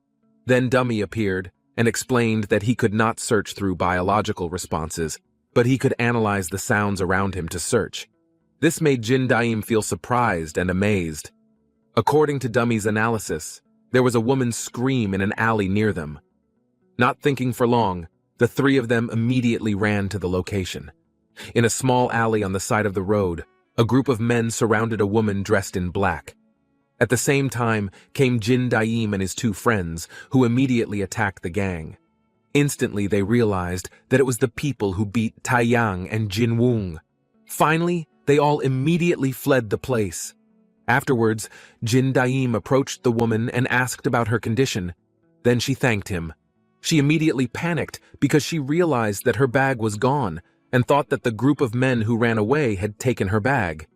Then dummy appeared and explained that he could not search through biological responses, but he could analyze the sounds around him to search. This made Jin Daim feel surprised and amazed. According to Dummy's analysis, there was a woman's scream in an alley near them. Not thinking for long, the three of them immediately ran to the location. In a small alley on the side of the road, a group of men surrounded a woman dressed in black. At the same time came Jin Daim and his two friends, who immediately attacked the gang. Instantly they realized that it was the people who beat Taeyang and Jin Woong. Finally, they all immediately fled the place. Afterwards, Jin Daim approached the woman and asked about her condition. Then she thanked him. She immediately panicked because she realized that her bag was gone and thought that the group of men who ran away had taken her bag.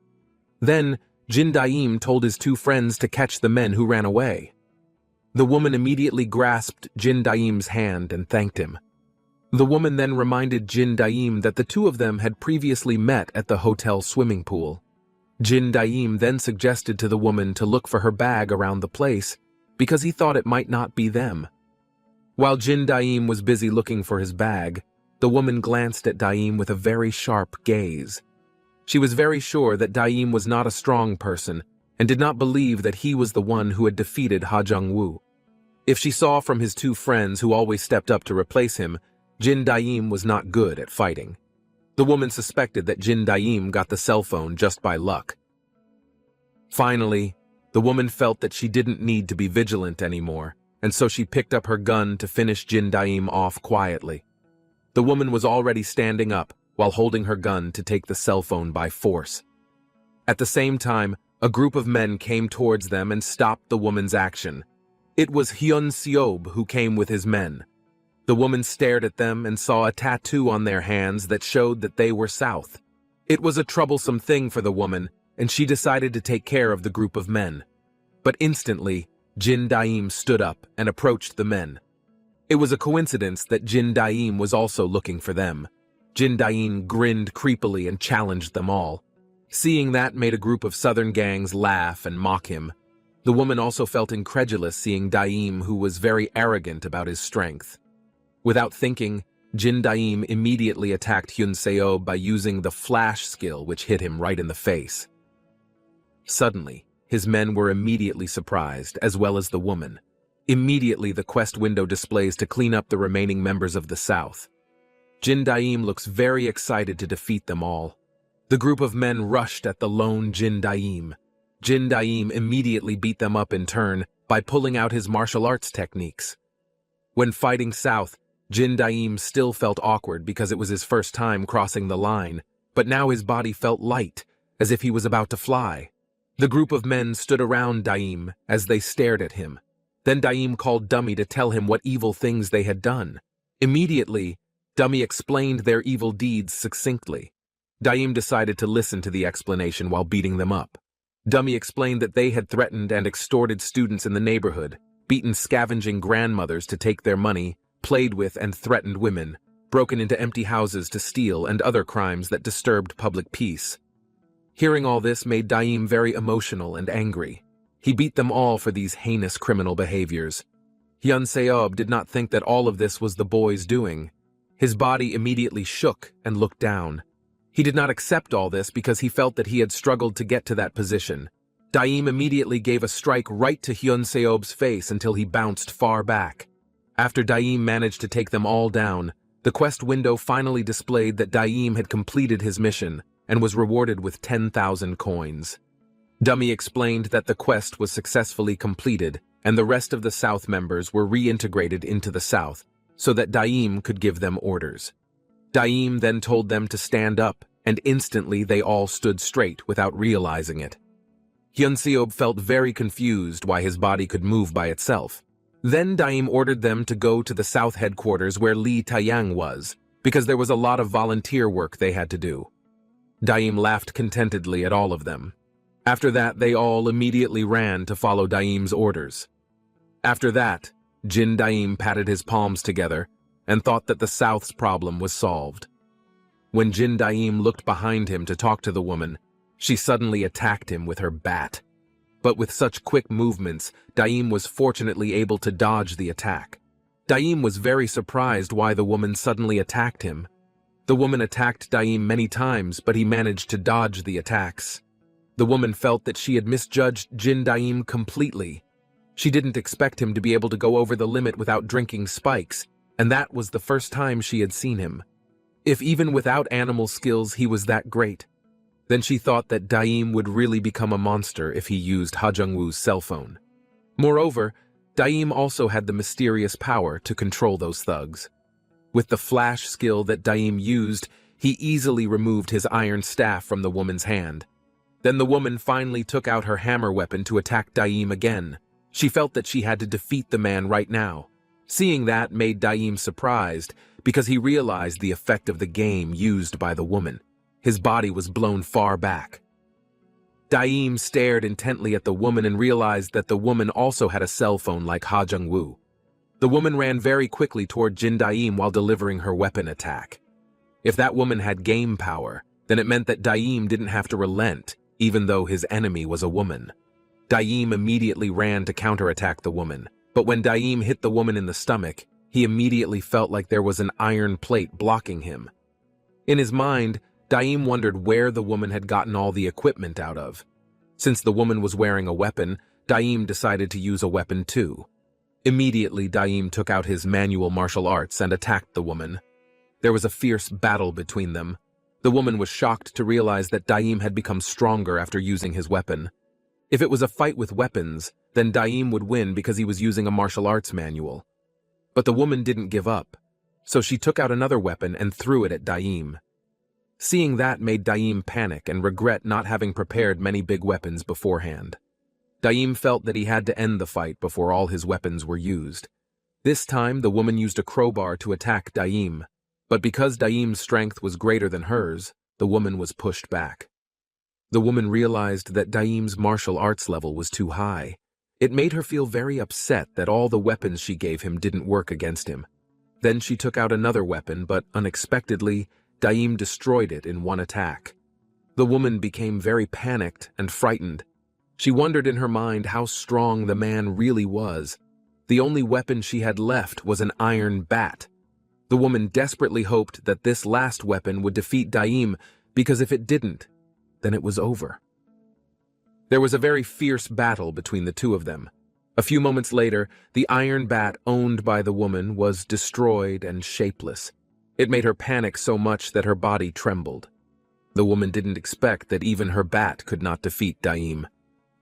Then, Jin Daim told his two friends to catch the men who ran away. The woman immediately grasped Jin Daim's hand and thanked him. The woman then reminded Jin Daim that the two of them had previously met at the hotel swimming pool. Jin Daim then suggested to the woman to look for her bag around the place because he thought it might not be them. While Jin Daim was busy looking for his bag, the woman glanced at Daim with a very sharp gaze. She was very sure that Daim was not a strong person and did not believe that he was the one who had defeated Ha Jung-woo. If she saw from his two friends who always stepped up to replace him, Jin Daim was not good at fighting. The woman suspected that Jin Daim got the cell phone just by luck. Finally, the woman felt that she didn't need to be vigilant anymore, and so she picked up her gun to finish Jin Daim off quietly. The woman was already standing up while holding her gun to take the cell phone by force. At the same time, a group of men came towards them and stopped the woman's action. It was Hyun Seob who came with his men. The woman stared at them and saw a tattoo on their hands that showed that they were South. It was a troublesome thing for the woman, and she decided to take care of the group of men. But instantly, Jin Daim stood up and approached the men. It was a coincidence that Jin Daim was also looking for them. Jin Daim grinned creepily and challenged them all. Seeing that made a group of southern gangs laugh and mock him. The woman also felt incredulous seeing Daim, who was very arrogant about his strength. Without thinking, Jin Daim immediately attacked Hyun Seo by using the flash skill, which hit him right in the face. Suddenly, his men were immediately surprised, as well as the woman. Immediately, the quest window displays to clean up the remaining members of the South. Jin Daim looks very excited to defeat them all. The group of men rushed at the lone Jin Daim. Jin Daim immediately beat them up in turn by pulling out his martial arts techniques. When fighting South, Jin Daim still felt awkward because it was his first time crossing the line, but now his body felt light, as if he was about to fly. The group of men stood around Daim as they stared at him. Then Daim called Dummy to tell him what evil things they had done. Immediately, Dummy explained their evil deeds succinctly. Daim decided to listen to the explanation while beating them up. Dummy explained that they had threatened and extorted students in the neighborhood, beaten scavenging grandmothers to take their money, played with and threatened women, broken into empty houses to steal, and other crimes that disturbed public peace. Hearing all this made Daim very emotional and angry. He beat them all for these heinous criminal behaviors. Hyun Seob did not think that all of this was the boy's doing. His body immediately shook and looked down. He did not accept all this because he felt that he had struggled to get to that position. Daim immediately gave a strike right to Hyun Seob's face until he bounced far back. After Daim managed to take them all down, the quest window finally displayed that Daim had completed his mission and was rewarded with 10,000 coins. Dummy explained that the quest was successfully completed and the rest of the South members were reintegrated into the South so that Daim could give them orders. Daim then told them to stand up, and instantly they all stood straight without realizing it. Hyun Seob felt very confused why his body could move by itself. Then Daim ordered them to go to the South headquarters where Lee Taeyang was, because there was a lot of volunteer work they had to do. Daim laughed contentedly at all of them. After that, they all immediately ran to follow Daim's orders. After that, Jin Daim patted his palms together and thought that the South's problem was solved. When Jin Daim looked behind him to talk to the woman, she suddenly attacked him with her bat. But with such quick movements, Daim was fortunately able to dodge the attack. Daim was very surprised why the woman suddenly attacked him. The woman attacked Daim many times, but he managed to dodge the attacks. The woman felt that she had misjudged Jin Daim completely. She didn't expect him to be able to go over the limit without drinking spikes, and that was the first time she had seen him. If even without animal skills he was that great. Then she thought that Daim would really become a monster if he used Ha Jung-woo's cell phone. Moreover, Daim also had the mysterious power to control those thugs. With the flash skill that Daim used, he easily removed his iron staff from the woman's hand. Then the woman finally took out her hammer weapon to attack Daim again. She felt that she had to defeat the man right now. Seeing that made Daim surprised, because he realized the effect of the game used by the woman. His body was blown far back. Daim stared intently at the woman and realized that the woman also had a cell phone like Ha Jung-woo. The woman ran very quickly toward Jin Daim while delivering her weapon attack. If that woman had game power, then it meant that Daim didn't have to relent, even though his enemy was a woman. Daim immediately ran to counterattack the woman, but when Daim hit the woman in the stomach, he immediately felt like there was an iron plate blocking him. In his mind, Daim wondered where the woman had gotten all the equipment out of. Since the woman was wearing a weapon, Daim decided to use a weapon too. Immediately, Daim took out his manual martial arts and attacked the woman. There was a fierce battle between them. The woman was shocked to realize that Daim had become stronger after using his weapon. If it was a fight with weapons, then Daim would win because he was using a martial arts manual. But the woman didn't give up, so she took out another weapon and threw it at Daim. Seeing that made Daim panic and regret not having prepared many big weapons beforehand. Daim felt that he had to end the fight before all his weapons were used. This time, the woman used a crowbar to attack Daim, but because Daim's strength was greater than hers, the woman was pushed back. The woman realized that Daim's martial arts level was too high. It made her feel very upset that all the weapons she gave him didn't work against him. Then she took out another weapon, but unexpectedly, Daim destroyed it in one attack. The woman became very panicked and frightened. She wondered in her mind how strong the man really was. The only weapon she had left was an iron bat. The woman desperately hoped that this last weapon would defeat Daim, because if it didn't, then it was over. There was a very fierce battle between the two of them. A few moments later, the iron bat owned by the woman was destroyed and shapeless. It made her panic so much that her body trembled. The woman didn't expect that even her bat could not defeat Daim.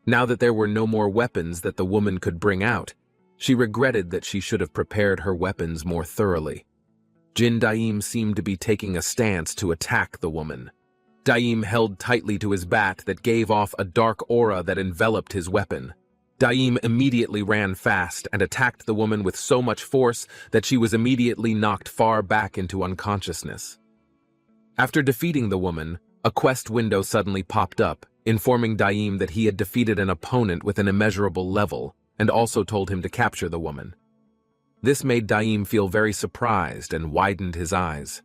Now that there were no more weapons that the woman could bring out, she regretted that she should have prepared her weapons more thoroughly. Jin Daim seemed to be taking a stance to attack the woman. Daim held tightly to his bat that gave off a dark aura that enveloped his weapon. Daim immediately ran fast and attacked the woman with so much force that she was immediately knocked far back into unconsciousness. After defeating the woman, a quest window suddenly popped up, informing Daim that he had defeated an opponent with an immeasurable level, and also told him to capture the woman. This made Daim feel very surprised and widened his eyes.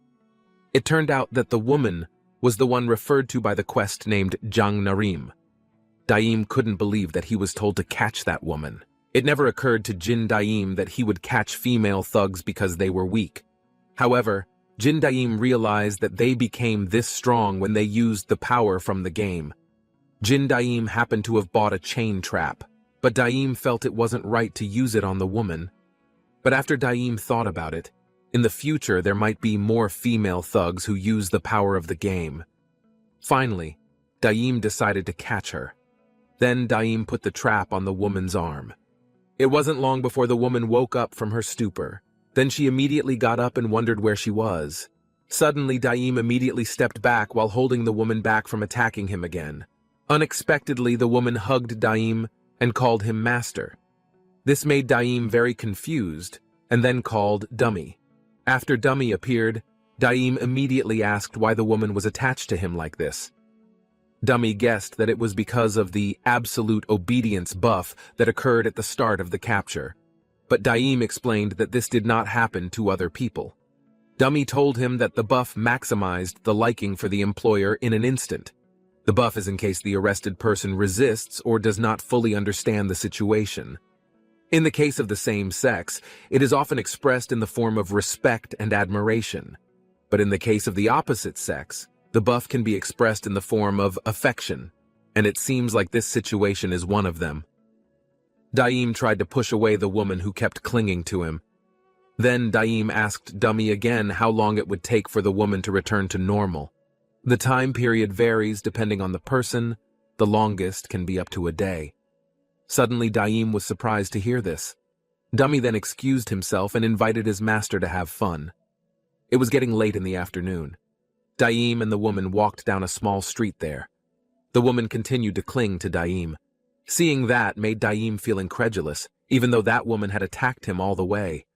It turned out that the woman was the one referred to by the quest named Jang Narim. Daim couldn't believe that he was told to catch that woman. It never occurred to Jin Daim that he would catch female thugs because they were weak. However, Jin Daim realized that they became this strong when they used the power from the game. Jin Daim happened to have bought a chain trap, but Daim felt it wasn't right to use it on the woman. But after Daim thought about it, in the future there might be more female thugs who use the power of the game. Finally, Daim decided to catch her. Then Daim put the trap on the woman's arm. It wasn't long before the woman woke up from her stupor. Then she immediately got up and wondered where she was. Suddenly, Daim immediately stepped back while holding the woman back from attacking him again. Unexpectedly, the woman hugged Daim and called him master. This made Daim very confused, and then called Dummy. After Dummy appeared, Daim immediately asked why the woman was attached to him like this. Dummy guessed that it was because of the absolute obedience buff that occurred at the start of the capture. But Daim explained that this did not happen to other people. Dummy told him that the buff maximized the liking for the employer in an instant. The buff is in case the arrested person resists or does not fully understand the situation. In the case of the same sex, it is often expressed in the form of respect and admiration. But in the case of the opposite sex, the buff can be expressed in the form of affection, and it seems like this situation is one of them. Daim tried to push away the woman who kept clinging to him. Then Daim asked Dummy again how long it would take for the woman to return to normal. The time period varies depending on the person. The longest can be up to a day. Suddenly, Daim was surprised to hear this. Dummy then excused himself and invited his master to have fun. It was getting late in the afternoon. Daim and the woman walked down a small street there. The woman continued to cling to Daim. Seeing that made Daim feel incredulous, even though that woman had attacked him all the way.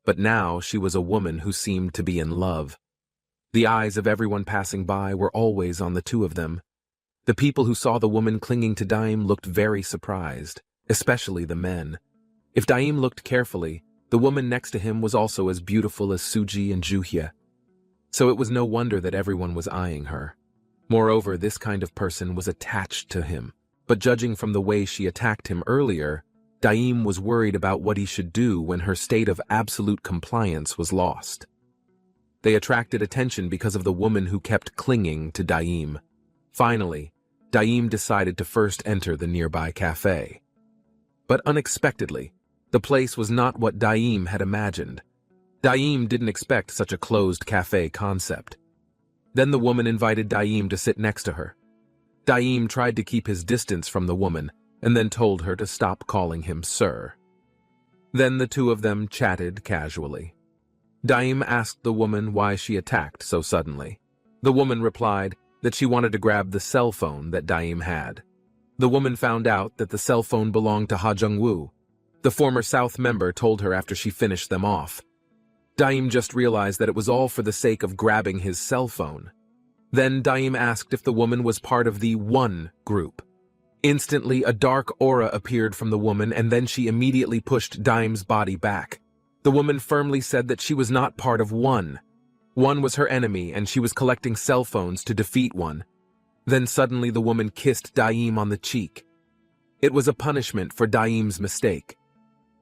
But now she was a woman who seemed to be in love. The eyes of everyone passing by were always on the two of them. The people who saw the woman clinging to Daim looked very surprised, especially the men. If Daim looked carefully, the woman next to him was also as beautiful as Suji and Juhye. So it was no wonder that everyone was eyeing her. Moreover, this kind of person was attached to him. But judging from the way she attacked him earlier, Daim was worried about what he should do when her state of absolute compliance was lost. They attracted attention because of the woman who kept clinging to Daim. Finally, Daim decided to first enter the nearby cafe. But unexpectedly, the place was not what Daim had imagined. Daim didn't expect such a closed cafe concept. Then the woman invited Daim to sit next to her. Daim tried to keep his distance from the woman and then told her to stop calling him sir. Then the two of them chatted casually. Daim asked the woman why she attacked so suddenly. The woman replied that she wanted to grab the cell phone that Daim had. The woman found out that the cell phone belonged to Ha Jung-woo. The former South member told her after she finished them off. Daim just realized that it was all for the sake of grabbing his cell phone. Then Daim asked if the woman was part of the one group. Instantly, a dark aura appeared from the woman, and then she immediately pushed Daim's body back. The woman firmly said that she was not part of one. One was her enemy, and she was collecting cell phones to defeat one. Then suddenly the woman kissed Daim on the cheek. It was a punishment for Daim's mistake.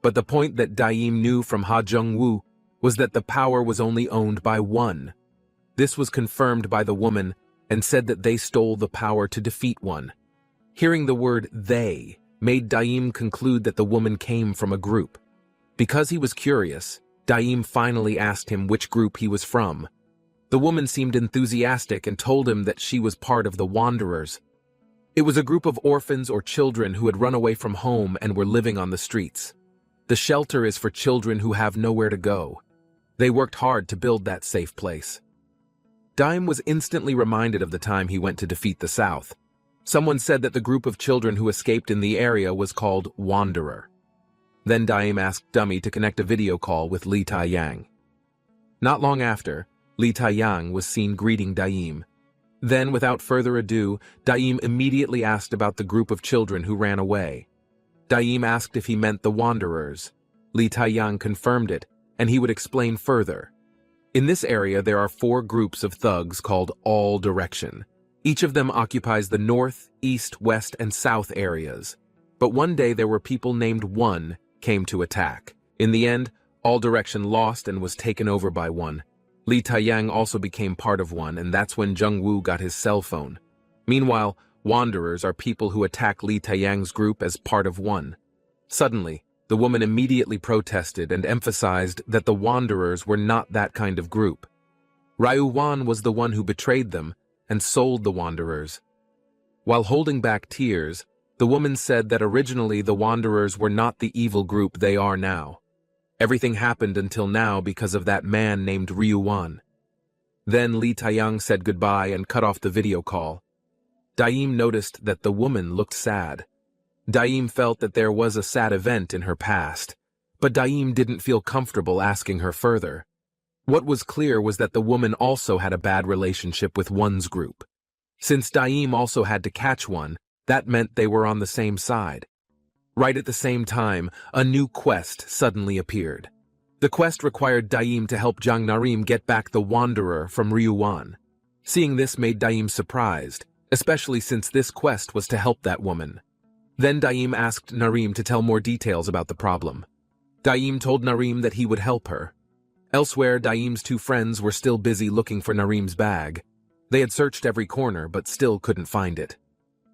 But the point that Daim knew from Ha Jung-woo was that the power was only owned by one. This was confirmed by the woman and said that they stole the power to defeat one. Hearing the word "they" made Daim conclude that the woman came from a group. Because he was curious, Daim finally asked him which group he was from. The woman seemed enthusiastic and told him that she was part of the Wanderers. It was a group of orphans or children who had run away from home and were living on the streets. The shelter is for children who have nowhere to go. They worked hard to build that safe place. Daim was instantly reminded of the time he went to defeat the South. Someone said that the group of children who escaped in the area was called Wanderer. Then Daim asked Dummy to connect a video call with Lee Tai-yang. Not long after, Lee Tai-yang was seen greeting Daim. Then, without further ado, Daim immediately asked about the group of children who ran away. Daim asked if he meant the Wanderers. Lee Tai-yang confirmed it, and he would explain further. In this area, there are 4 groups of thugs called All Direction. Each of them occupies the north, east, west, and south areas. But one day there were people named One came to attack. In the end, All Direction lost and was taken over by One. Lee Tai-yang also became part of One, and that's when Jung-woo got his cell phone. Meanwhile, Wanderers are people who attack Lee Tai-yang's group as part of One. Suddenly, the woman immediately protested and emphasized that the Wanderers were not that kind of group. Ryu-wan was the one who betrayed them and sold the Wanderers. While holding back tears, the woman said that originally the Wanderers were not the evil group they are now. Everything happened until now because of that man named Ryu-wan. Then Lee Tai-yang said goodbye and cut off the video call. Daim noticed that the woman looked sad. Daim felt that there was a sad event in her past, but Daim didn't feel comfortable asking her further. What was clear was that the woman also had a bad relationship with One's group. Since Daim also had to catch One, that meant they were on the same side. Right at the same time, a new quest suddenly appeared. The quest required Daim to help Jang Narim get back the Wanderer from Ryu-wan. Seeing this made Daim surprised, especially since this quest was to help that woman. Then Daim asked Narim to tell more details about the problem. Daim told Narim that he would help her. Elsewhere, Daim's 2 friends were still busy looking for Narim's bag. They had searched every corner but still couldn't find it.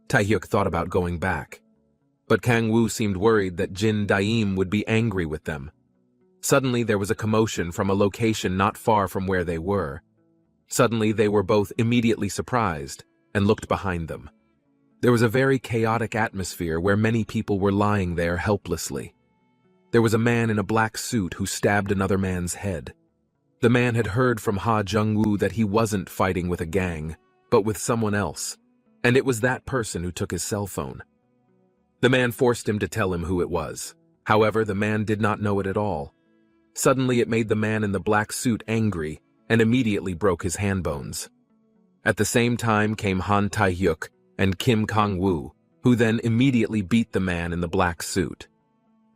Taehyuk thought about going back. But Kang-woo seemed worried that Jin Daim would be angry with them. Suddenly there was a commotion from a location not far from where they were. Suddenly they were both immediately surprised and looked behind them. There was a very chaotic atmosphere where many people were lying there helplessly. There was a man in a black suit who stabbed another man's head. The man had heard from Ha Jung-woo that he wasn't fighting with a gang, but with someone else, and it was that person who took his cell phone. The man forced him to tell him who it was. However, the man did not know it at all. Suddenly it made the man in the black suit angry and immediately broke his hand bones. At the same time came Han Tae-hyuk and Kim Kang-woo, who then immediately beat the man in the black suit.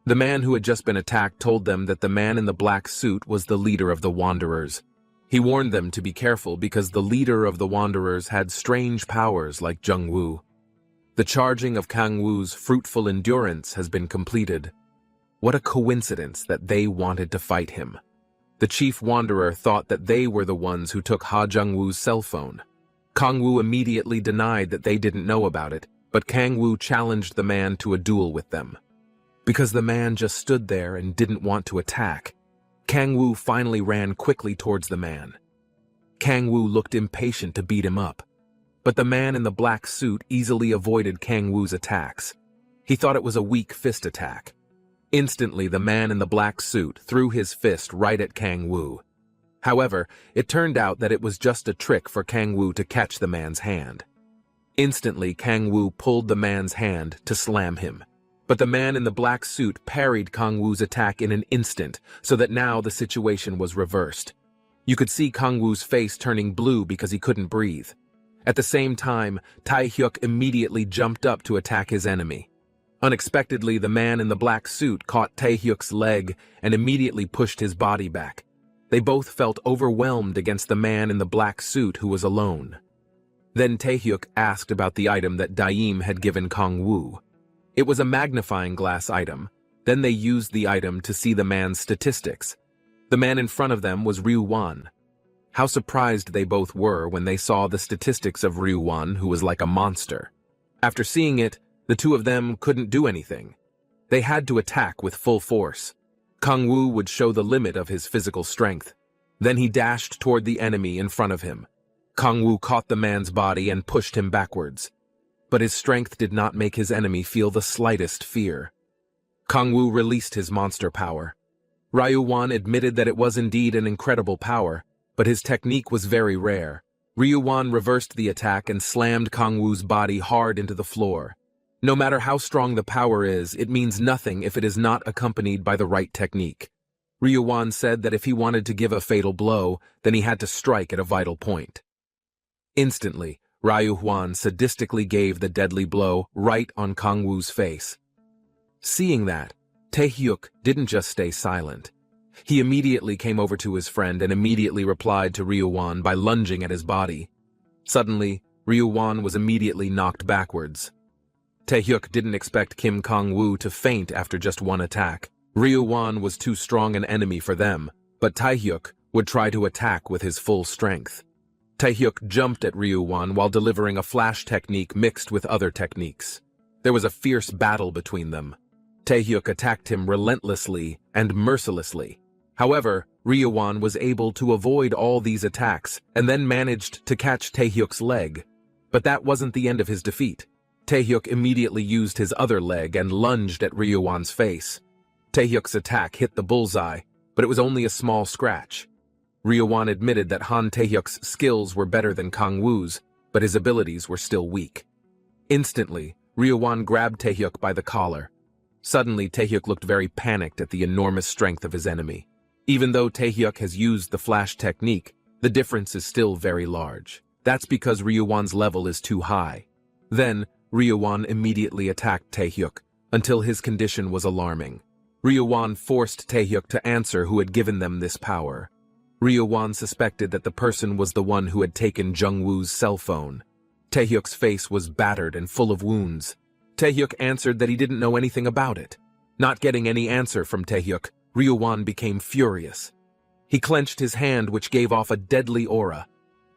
The man who had just been attacked told them that the man in the black suit was the leader of the Wanderers. He warned them to be careful because the leader of the Wanderers had strange powers like Jung-woo. The charging of Kang-woo's fruitful endurance has been completed. What a coincidence that they wanted to fight him. The chief Wanderer thought that they were the ones who took Ha Jung-woo's cell phone. Kang-woo immediately denied that they didn't know about it, but Kang-woo challenged the man to a duel with them. Because the man just stood there and didn't want to attack, Kang-woo finally ran quickly towards the man. Kang-woo looked impatient to beat him up, but the man in the black suit easily avoided Kang-woo's attacks. He thought it was a weak fist attack. Instantly, the man in the black suit threw his fist right at Kang-woo. However, it turned out that it was just a trick for Kang-woo to catch the man's hand. Instantly, Kang-woo pulled the man's hand to slam him. But the man in the black suit parried Kang-woo's attack in an instant, so that now the situation was reversed. You could see Kang-woo's face turning blue because he couldn't breathe. At the same time, Taehyuk immediately jumped up to attack his enemy. Unexpectedly, the man in the black suit caught Taehyuk's leg and immediately pushed his body back. They both felt overwhelmed against the man in the black suit who was alone. Then Taehyuk asked about the item that Daim had given Kangwoo. It was a magnifying glass item. Then they used the item to see the man's statistics. The man in front of them was Ryuwan. How surprised they both were when they saw the statistics of Ryuwan, who was like a monster. After seeing it, the two of them couldn't do anything. They had to attack with full force. Kangwoo would show the limit of his physical strength. Then he dashed toward the enemy in front of him. Kangwoo caught the man's body and pushed him backwards. But his strength did not make his enemy feel the slightest fear. Kangwoo released his monster power. Ryuwan admitted that it was indeed an incredible power, but his technique was very rare. Ryuwan reversed the attack and slammed Kangwoo's body hard into the floor. No matter how strong the power is, it means nothing if it is not accompanied by the right technique. Ryuwan said that if he wanted to give a fatal blow, then he had to strike at a vital point. Instantly, Ryuwan sadistically gave the deadly blow right on Kangwoo's face. Seeing that, Taehyuk didn't just stay silent. He immediately came over to his friend and immediately replied to Ryuwan by lunging at his body. Suddenly, Ryuwan was immediately knocked backwards. Taehyuk didn't expect Kim Kangwoo to faint after just one attack. Ryuwan was too strong an enemy for them, but Taehyuk would try to attack with his full strength. Taehyuk jumped at Ryuwan while delivering a flash technique mixed with other techniques. There was a fierce battle between them. Taehyuk attacked him relentlessly and mercilessly. However, Ryuwan was able to avoid all these attacks and then managed to catch Taehyuk's leg. But that wasn't the end of his defeat. Taehyuk immediately used his other leg and lunged at Ryuwan's face. Taehyuk's attack hit the bullseye, but it was only a small scratch. Ryuwan admitted that Han Taehyuk's skills were better than Kangwoo's, but his abilities were still weak. Instantly, Ryuwan grabbed Taehyuk by the collar. Suddenly, Taehyuk looked very panicked at the enormous strength of his enemy. Even though Taehyuk has used the flash technique, the difference is still very large. That's because Ryuwan's level is too high. Then, Ryuwan immediately attacked Taehyuk, until his condition was alarming. Ryuwan forced Taehyuk to answer who had given them this power. Ryuwan suspected that the person was the one who had taken Jungwoo's cell phone. Taehyuk's face was battered and full of wounds. Taehyuk answered that he didn't know anything about it. Not getting any answer from Taehyuk, Ryuwan became furious. He clenched his hand, which gave off a deadly aura.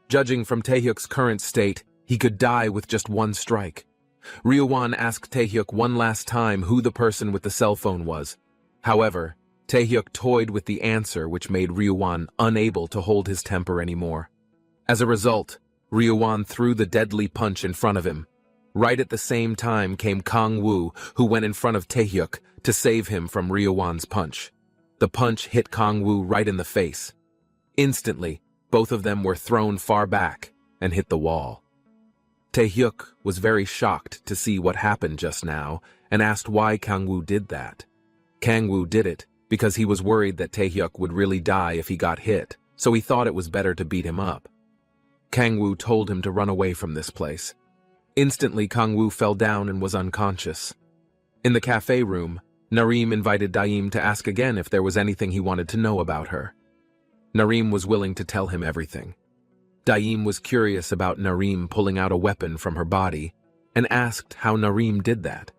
Judging from Taehyuk's current state, he could die with just one strike. Ryuwan asked Taehyuk one last time who the person with the cell phone was. However, Taehyuk toyed with the answer, which made Ryuwan unable to hold his temper anymore. As a result, Ryuwan threw the deadly punch in front of him. Right at the same time came Kangwoo, who went in front of Taehyuk to save him from Ryuwan's punch. The punch hit Kangwoo right in the face. Instantly, both of them were thrown far back and hit the wall. Taehyuk was very shocked to see what happened just now and asked why Kangwoo did that. Kangwoo did it because he was worried that Taehyuk would really die if he got hit, so he thought it was better to beat him up. Kangwoo told him to run away from this place. Instantly, Kangwoo fell down and was unconscious. In the cafe room, Nareem invited Daim to ask again if there was anything he wanted to know about her. Nareem was willing to tell him everything. Daim was curious about Nareem pulling out a weapon from her body and asked how Nareem did that.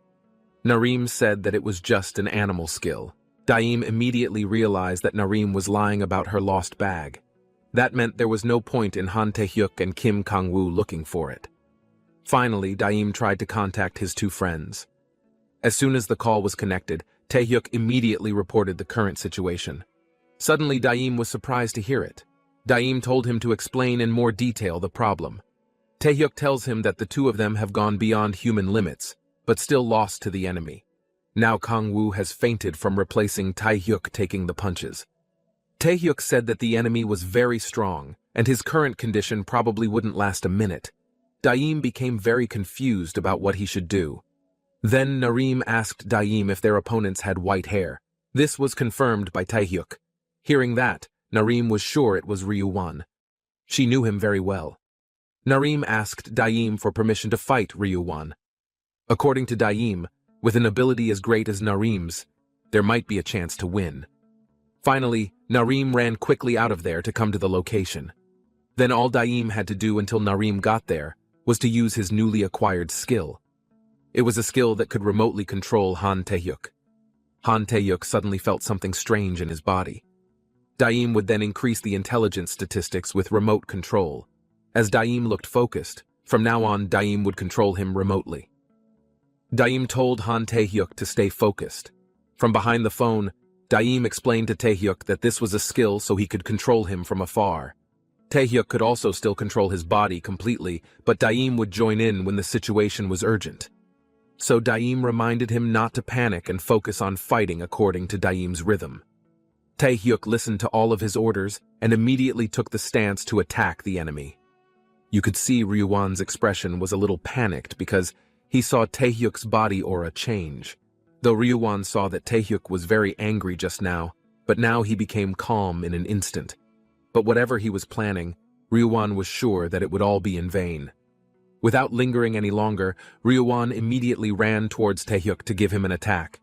Nareem said that it was just an animal skill. Daim immediately realized that Nareem was lying about her lost bag. That meant there was no point in Han Taehyuk and Kim Kangwoo looking for it. Finally, Daim tried to contact his two friends. As soon as the call was connected, Taehyuk immediately reported the current situation. Suddenly, Daim was surprised to hear it. Daim told him to explain in more detail the problem. Taehyuk tells him that the two of them have gone beyond human limits, but still lost to the enemy. Now Kangwoo has fainted from replacing Taehyuk taking the punches. Taehyuk said that the enemy was very strong, and his current condition probably wouldn't last a minute. Daim became very confused about what he should do. Then Nareem asked Daim if their opponents had white hair. This was confirmed by Taehyuk. Hearing that, Nareem was sure it was Ryuwan. She knew him very well. Narim asked Daim for permission to fight Ryuwan. According to Daim, with an ability as great as Narim's, there might be a chance to win. Finally, Narim ran quickly out of there to come to the location. Then all Daim had to do until Narim got there was to use his newly acquired skill. It was a skill that could remotely control Han Taehyuk. Han Taehyuk suddenly felt something strange in his body. Daim would then increase the intelligence statistics with remote control. As Daim looked focused, from now on Daim would control him remotely. Daim told Han Taehyuk to stay focused. From behind the phone, Daim explained to Taehyuk that this was a skill so he could control him from afar. Taehyuk could also still control his body completely, but Daim would join in when the situation was urgent. So Daim reminded him not to panic and focus on fighting according to Daim's rhythm. Taehyuk listened to all of his orders and immediately took the stance to attack the enemy. You could see Ryuwan's expression was a little panicked because he saw Taehyuk's body aura change. Though Ryuwan saw that Taehyuk was very angry just now, but now he became calm in an instant. But whatever he was planning, Ryuwan was sure that it would all be in vain. Without lingering any longer, Ryuwan immediately ran towards Taehyuk to give him an attack.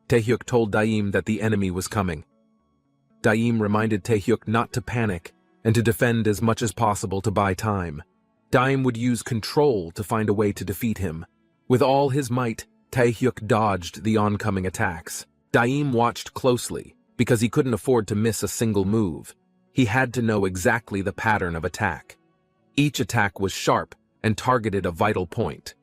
Taehyuk told Daim that the enemy was coming. Daim reminded Taehyuk not to panic and to defend as much as possible to buy time. Daim would use control to find a way to defeat him. With all his might, Taehyuk dodged the oncoming attacks. Daim watched closely because he couldn't afford to miss a single move. He had to know exactly the pattern of attack. Each attack was sharp and targeted a vital point.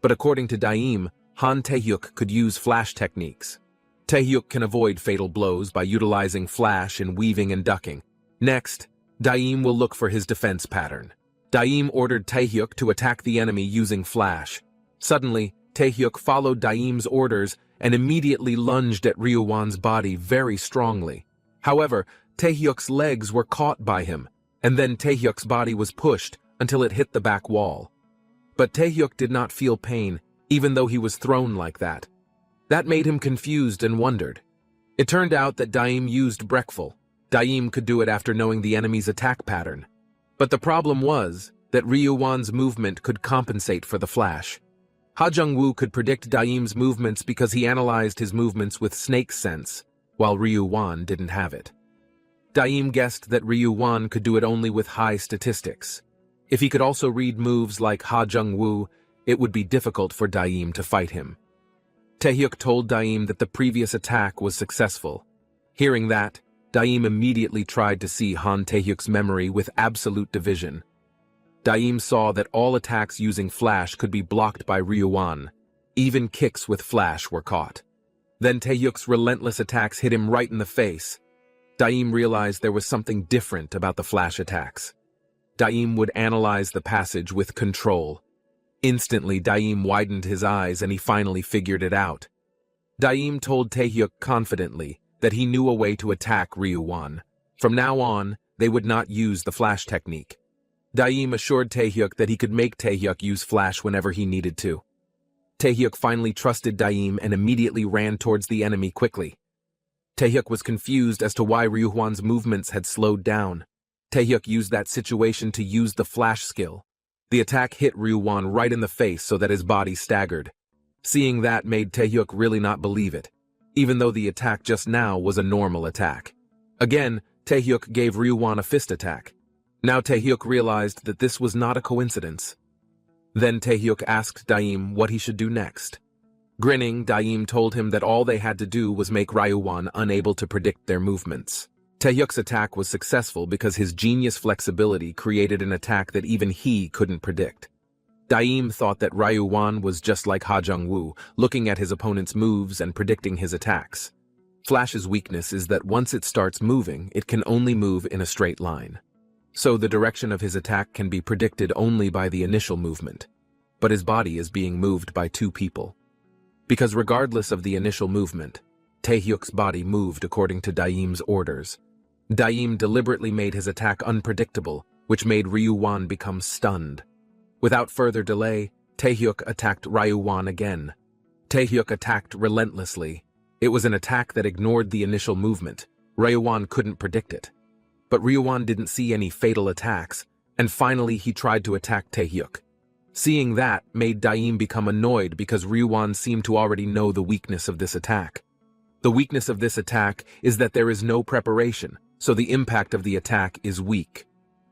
But according to Daim, Han Taehyuk could use flash techniques. Taehyuk can avoid fatal blows by utilizing flash in weaving and ducking. Next, Daim will look for his defense pattern. Daim ordered Taehyuk to attack the enemy using flash. Suddenly, Taehyuk followed Daim's orders and immediately lunged at Ryuwan's body very strongly. However, Taehyuk's legs were caught by him, and then Taehyuk's body was pushed until it hit the back wall. But Taehyuk did not feel pain, even though he was thrown like that. That made him confused and wondered. It turned out that Daim used Breckful. Daim could do it after knowing the enemy's attack pattern. But the problem was that Ryuwan's movement could compensate for the flash. Ha Jung-woo could predict Daim's movements because he analyzed his movements with snake sense, while Ryuwan didn't have it. Daim guessed that Ryuwan could do it only with high statistics. If he could also read moves like Ha Jung-woo, it would be difficult for Daim to fight him. Taehyuk told Daim that the previous attack was successful. Hearing that, Daim immediately tried to see Han Taehyuk's memory with absolute division. Daim saw that all attacks using flash could be blocked by Ryuwan. Even kicks with flash were caught. Then Taehyuk's relentless attacks hit him right in the face. Daim realized there was something different about the flash attacks. Daim would analyze the passage with control. Instantly, Daim widened his eyes and he finally figured it out. Daim told Taehyuk confidently that he knew a way to attack Ryuwan. From now on, they would not use the flash technique. Daim assured Taehyuk that he could make Taehyuk use flash whenever he needed to. Taehyuk finally trusted Daim and immediately ran towards the enemy quickly. Taehyuk was confused as to why Ryuwan's movements had slowed down. Taehyuk used that situation to use the flash skill. The attack hit Ryuwan right in the face so that his body staggered. Seeing that made Taehyuk really not believe it, even though the attack just now was a normal attack. Again, Taehyuk gave Ryuwan a fist attack. Now Taehyuk realized that this was not a coincidence. Then Taehyuk asked Daim what he should do next. Grinning, Daim told him that all they had to do was make Ryuwan unable to predict their movements. Taehyuk's attack was successful because his genius flexibility created an attack that even he couldn't predict. Daim thought that Ryuwan was just like Ha Jung-woo, looking at his opponent's moves and predicting his attacks. Flash's weakness is that once it starts moving, it can only move in a straight line. So the direction of his attack can be predicted only by the initial movement. But his body is being moved by two people. Because regardless of the initial movement, Taehyuk's body moved according to Daim's orders. Daim deliberately made his attack unpredictable, which made Ryuwan become stunned. Without further delay, Taehyuk attacked Ryuwan again. Taehyuk attacked relentlessly. It was an attack that ignored the initial movement. Ryuwan couldn't predict it. But Ryuwan didn't see any fatal attacks, and finally he tried to attack Taehyuk. Seeing that made Daim become annoyed because Ryuwon seemed to already know the weakness of this attack. The weakness of this attack is that there is no preparation, so the impact of the attack is weak.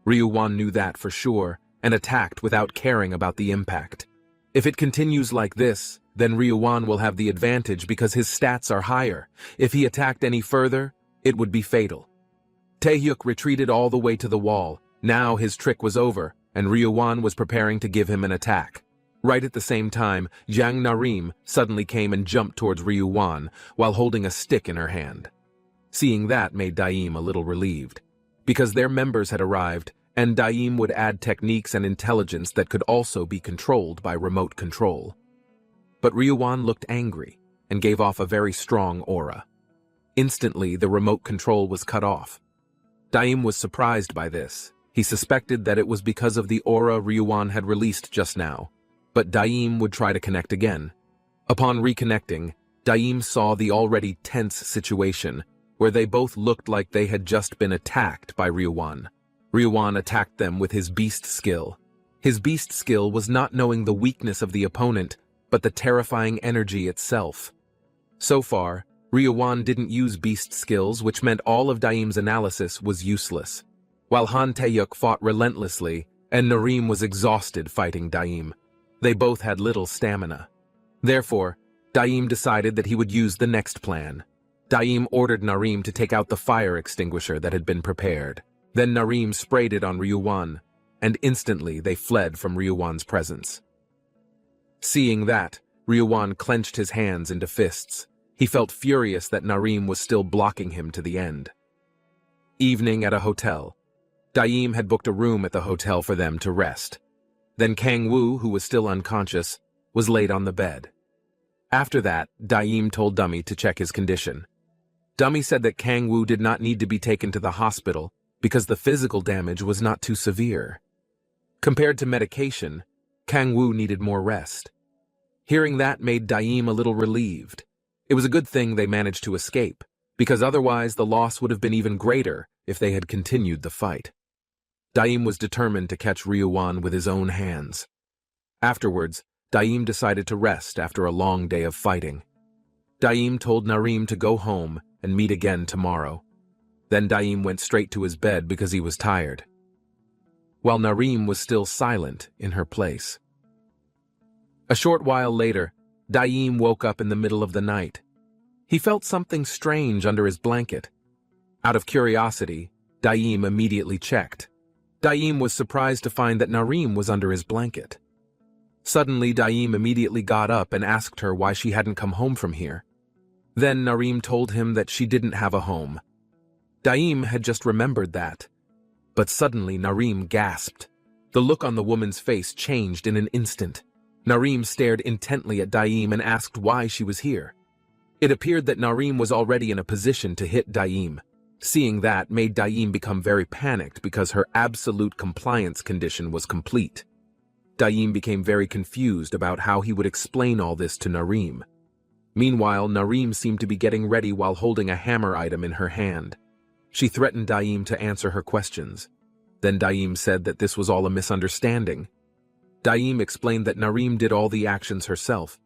Ryuwon knew that for sure, and attacked without caring about the impact. If it continues like this, then Ryuwon will have the advantage because his stats are higher. If he attacked any further, it would be fatal. Taehyuk retreated all the way to the wall. Now his trick was over, and Ryuwon was preparing to give him an attack. Right at the same time, Yang Narim suddenly came and jumped towards Ryuwon while holding a stick in her hand. Seeing that made Daim a little relieved, because their members had arrived, and Daim would add techniques and intelligence that could also be controlled by remote control. But Ryuwon looked angry and gave off a very strong aura. Instantly, the remote control was cut off. Daim was surprised by this. He suspected that it was because of the aura Ryuwon had released just now, but Daim would try to connect again. Upon reconnecting, Daim saw the already tense situation, where they both looked like they had just been attacked by Ryuwon. Ryuwon attacked them with his beast skill. His beast skill was not knowing the weakness of the opponent, but the terrifying energy itself. So far, Ryuwon didn't use beast skills, which meant all of Daim's analysis was useless. While Han Taehyuk fought relentlessly, and Narim was exhausted fighting Daim. They both had little stamina. Therefore, Daim decided that he would use the next plan. Daim ordered Narim to take out the fire extinguisher that had been prepared. Then Narim sprayed it on Ryuwon, and instantly they fled from Ryuwon's presence. Seeing that, Ryuwon clenched his hands into fists. He felt furious that Narim was still blocking him to the end. Evening at a hotel. Daim had booked a room at the hotel for them to rest. Then Kang-woo, who was still unconscious, was laid on the bed. After that, Daim told Dummy to check his condition. Dummy said that Kang-woo did not need to be taken to the hospital because the physical damage was not too severe. Compared to medication, Kang-woo needed more rest. Hearing that made Daim a little relieved. It was a good thing they managed to escape, because otherwise the loss would have been even greater if they had continued the fight. Daim was determined to catch Ryuwon with his own hands. Afterwards, Daim decided to rest after a long day of fighting. Daim told Narim to go home and meet again tomorrow. Then Daim went straight to his bed because he was tired, while Narim was still silent in her place. A short while later, Daim woke up in the middle of the night. He felt something strange under his blanket. Out of curiosity, Daim immediately checked. Daim was surprised to find that Narim was under his blanket. Suddenly, Daim immediately got up and asked her why she hadn't come home from here. Then Narim told him that she didn't have a home. Daim had just remembered that. But suddenly, Narim gasped. The look on the woman's face changed in an instant. Narim stared intently at Daim and asked why she was here. It appeared that Narim was already in a position to hit Daim. Seeing that made Daim become very panicked because her absolute compliance condition was complete. Daim became very confused about how he would explain all this to Narim. Meanwhile, Narim seemed to be getting ready while holding a hammer item in her hand. She threatened Daim to answer her questions. Then Daim said that this was all a misunderstanding. Daim explained that Narim did all the actions herself.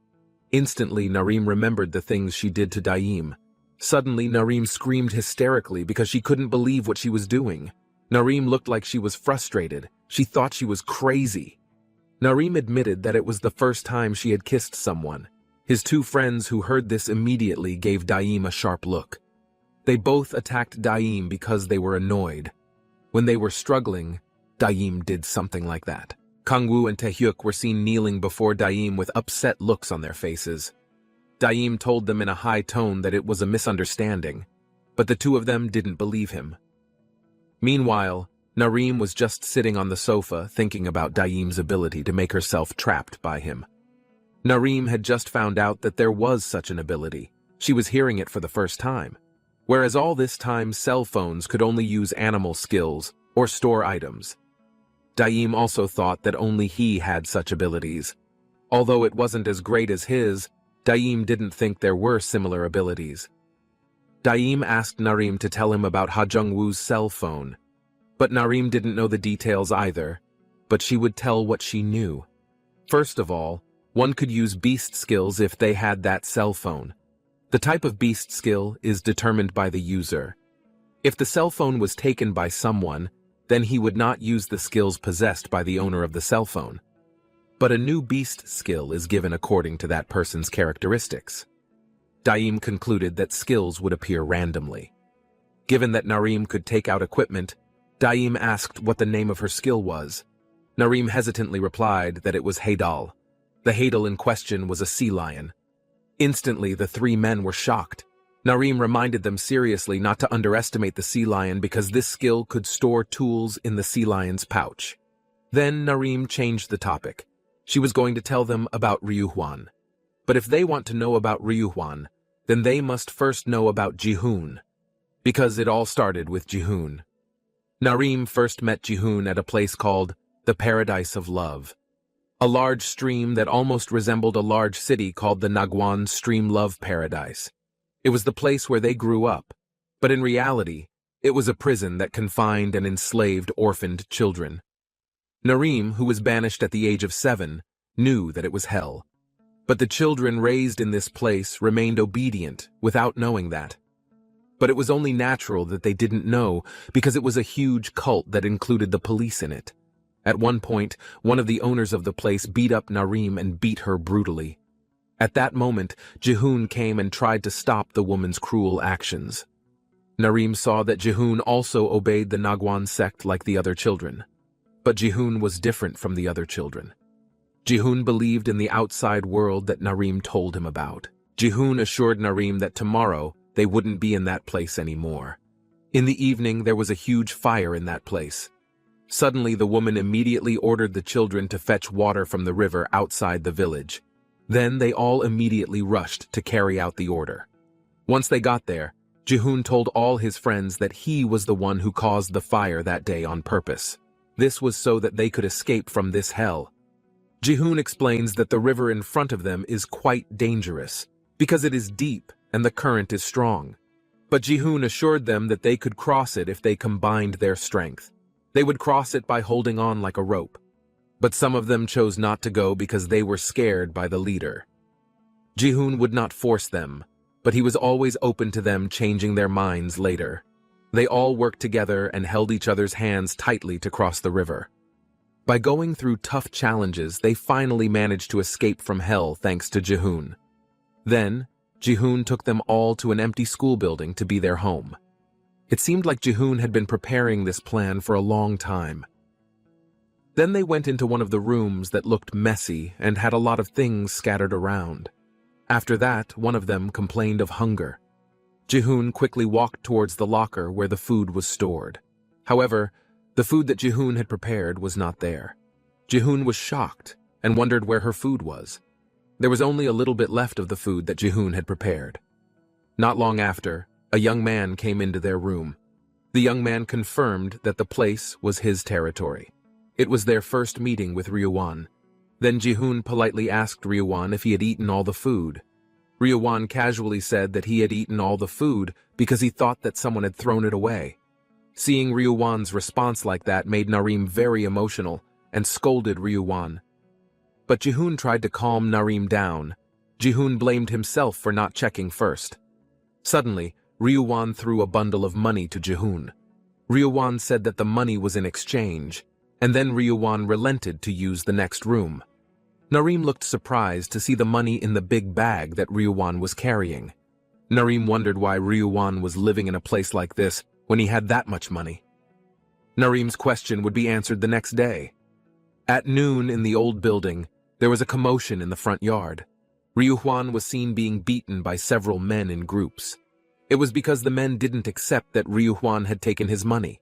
Instantly, Narim remembered the things she did to Daim. Suddenly, Narim screamed hysterically because she couldn't believe what she was doing. Narim looked like she was frustrated. She thought she was crazy. Narim admitted that it was the first time she had kissed someone. His two friends who heard this immediately gave Daim a sharp look. They both attacked Daim because they were annoyed. When they were struggling, Daim did something like that. Kang-woo and Taehyuk were seen kneeling before Daim with upset looks on their faces. Daim told them in a high tone that it was a misunderstanding, but the two of them didn't believe him. Meanwhile, Narim was just sitting on the sofa thinking about Daim's ability to make herself trapped by him. Narim had just found out that there was such an ability. She was hearing it for the first time. Whereas all this time cell phones could only use animal skills or store items. Daim also thought that only he had such abilities. Although it wasn't as great as his, Daim didn't think there were similar abilities. Daim asked Narim to tell him about Ha Jung-woo's cell phone. But Narim didn't know the details either, but she would tell what she knew. First of all, one could use beast skills if they had that cell phone. The type of beast skill is determined by the user. If the cell phone was taken by someone, then he would not use the skills possessed by the owner of the cell phone. But a new beast skill is given according to that person's characteristics. Daim concluded that skills would appear randomly. Given that Narim could take out equipment, Daim asked what the name of her skill was. Narim hesitantly replied that it was Haydal. The Haydal in question was a sea lion. Instantly, the three men were shocked. Narim reminded them seriously not to underestimate the sea lion because this skill could store tools in the sea lion's pouch. Then Narim changed the topic. She was going to tell them about Ryuhwan. But if they want to know about Ryuhwan, then they must first know about Jihoon, because it all started with Jihoon. Narim first met Jihoon at a place called the Paradise of Love, a large stream that almost resembled a large city called the Nagwan Stream Love Paradise. It was the place where they grew up, but in reality, it was a prison that confined and enslaved orphaned children. Narim, who was banished at the age of 7, knew that it was hell. But the children raised in this place remained obedient without knowing that. But it was only natural that they didn't know because it was a huge cult that included the police in it. At one point, one of the owners of the place beat up Narim and beat her brutally. At that moment, Jihoon came and tried to stop the woman's cruel actions. Narim saw that Jihoon also obeyed the Nagwan sect like the other children. But Jihoon was different from the other children. Jihoon believed in the outside world that Narim told him about. Jihoon assured Narim that tomorrow they wouldn't be in that place anymore. In the evening, there was a huge fire in that place. Suddenly, the woman immediately ordered the children to fetch water from the river outside the village. Then they all immediately rushed to carry out the order. Once they got there, Jihoon told all his friends that he was the one who caused the fire that day on purpose. This was so that they could escape from this hell. Jihoon explains that the river in front of them is quite dangerous, because it is deep and the current is strong. But Jihoon assured them that they could cross it if they combined their strength. They would cross it by holding on like a rope. But some of them chose not to go because they were scared by the leader. Jihoon would not force them, but he was always open to them changing their minds later. They all worked together and held each other's hands tightly to cross the river. By going through tough challenges, they finally managed to escape from hell thanks to Jihoon. Then, Jihoon took them all to an empty school building to be their home. It seemed like Jihoon had been preparing this plan for a long time. Then they went into one of the rooms that looked messy and had a lot of things scattered around. After that, one of them complained of hunger. Jihoon quickly walked towards the locker where the food was stored. However, the food that Jihoon had prepared was not there. Jihoon was shocked and wondered where her food was. There was only a little bit left of the food that Jihoon had prepared. Not long after, a young man came into their room. The young man confirmed that the place was his territory. It was their first meeting with Ryuhwan. Then Jihoon politely asked Ryuhwan if he had eaten all the food. Ryuhwan casually said that he had eaten all the food because he thought that someone had thrown it away. Seeing Ryuhwan's response like that made Narim very emotional and scolded Ryuhwan. But Jihoon tried to calm Narim down. Jihoon blamed himself for not checking first. Suddenly, Ryuhwan threw a bundle of money to Jihoon. Ryuhwan said that the money was in exchange, and then Ryuhwan relented to use the next room. Narim looked surprised to see the money in the big bag that Ryuhwan was carrying. Narim wondered why Ryuhwan was living in a place like this when he had that much money. Narim's question would be answered the next day. At noon in the old building, there was a commotion in the front yard. Ryuhwan was seen being beaten by several men in groups. It was because the men didn't accept that Ryuhwan had taken his money.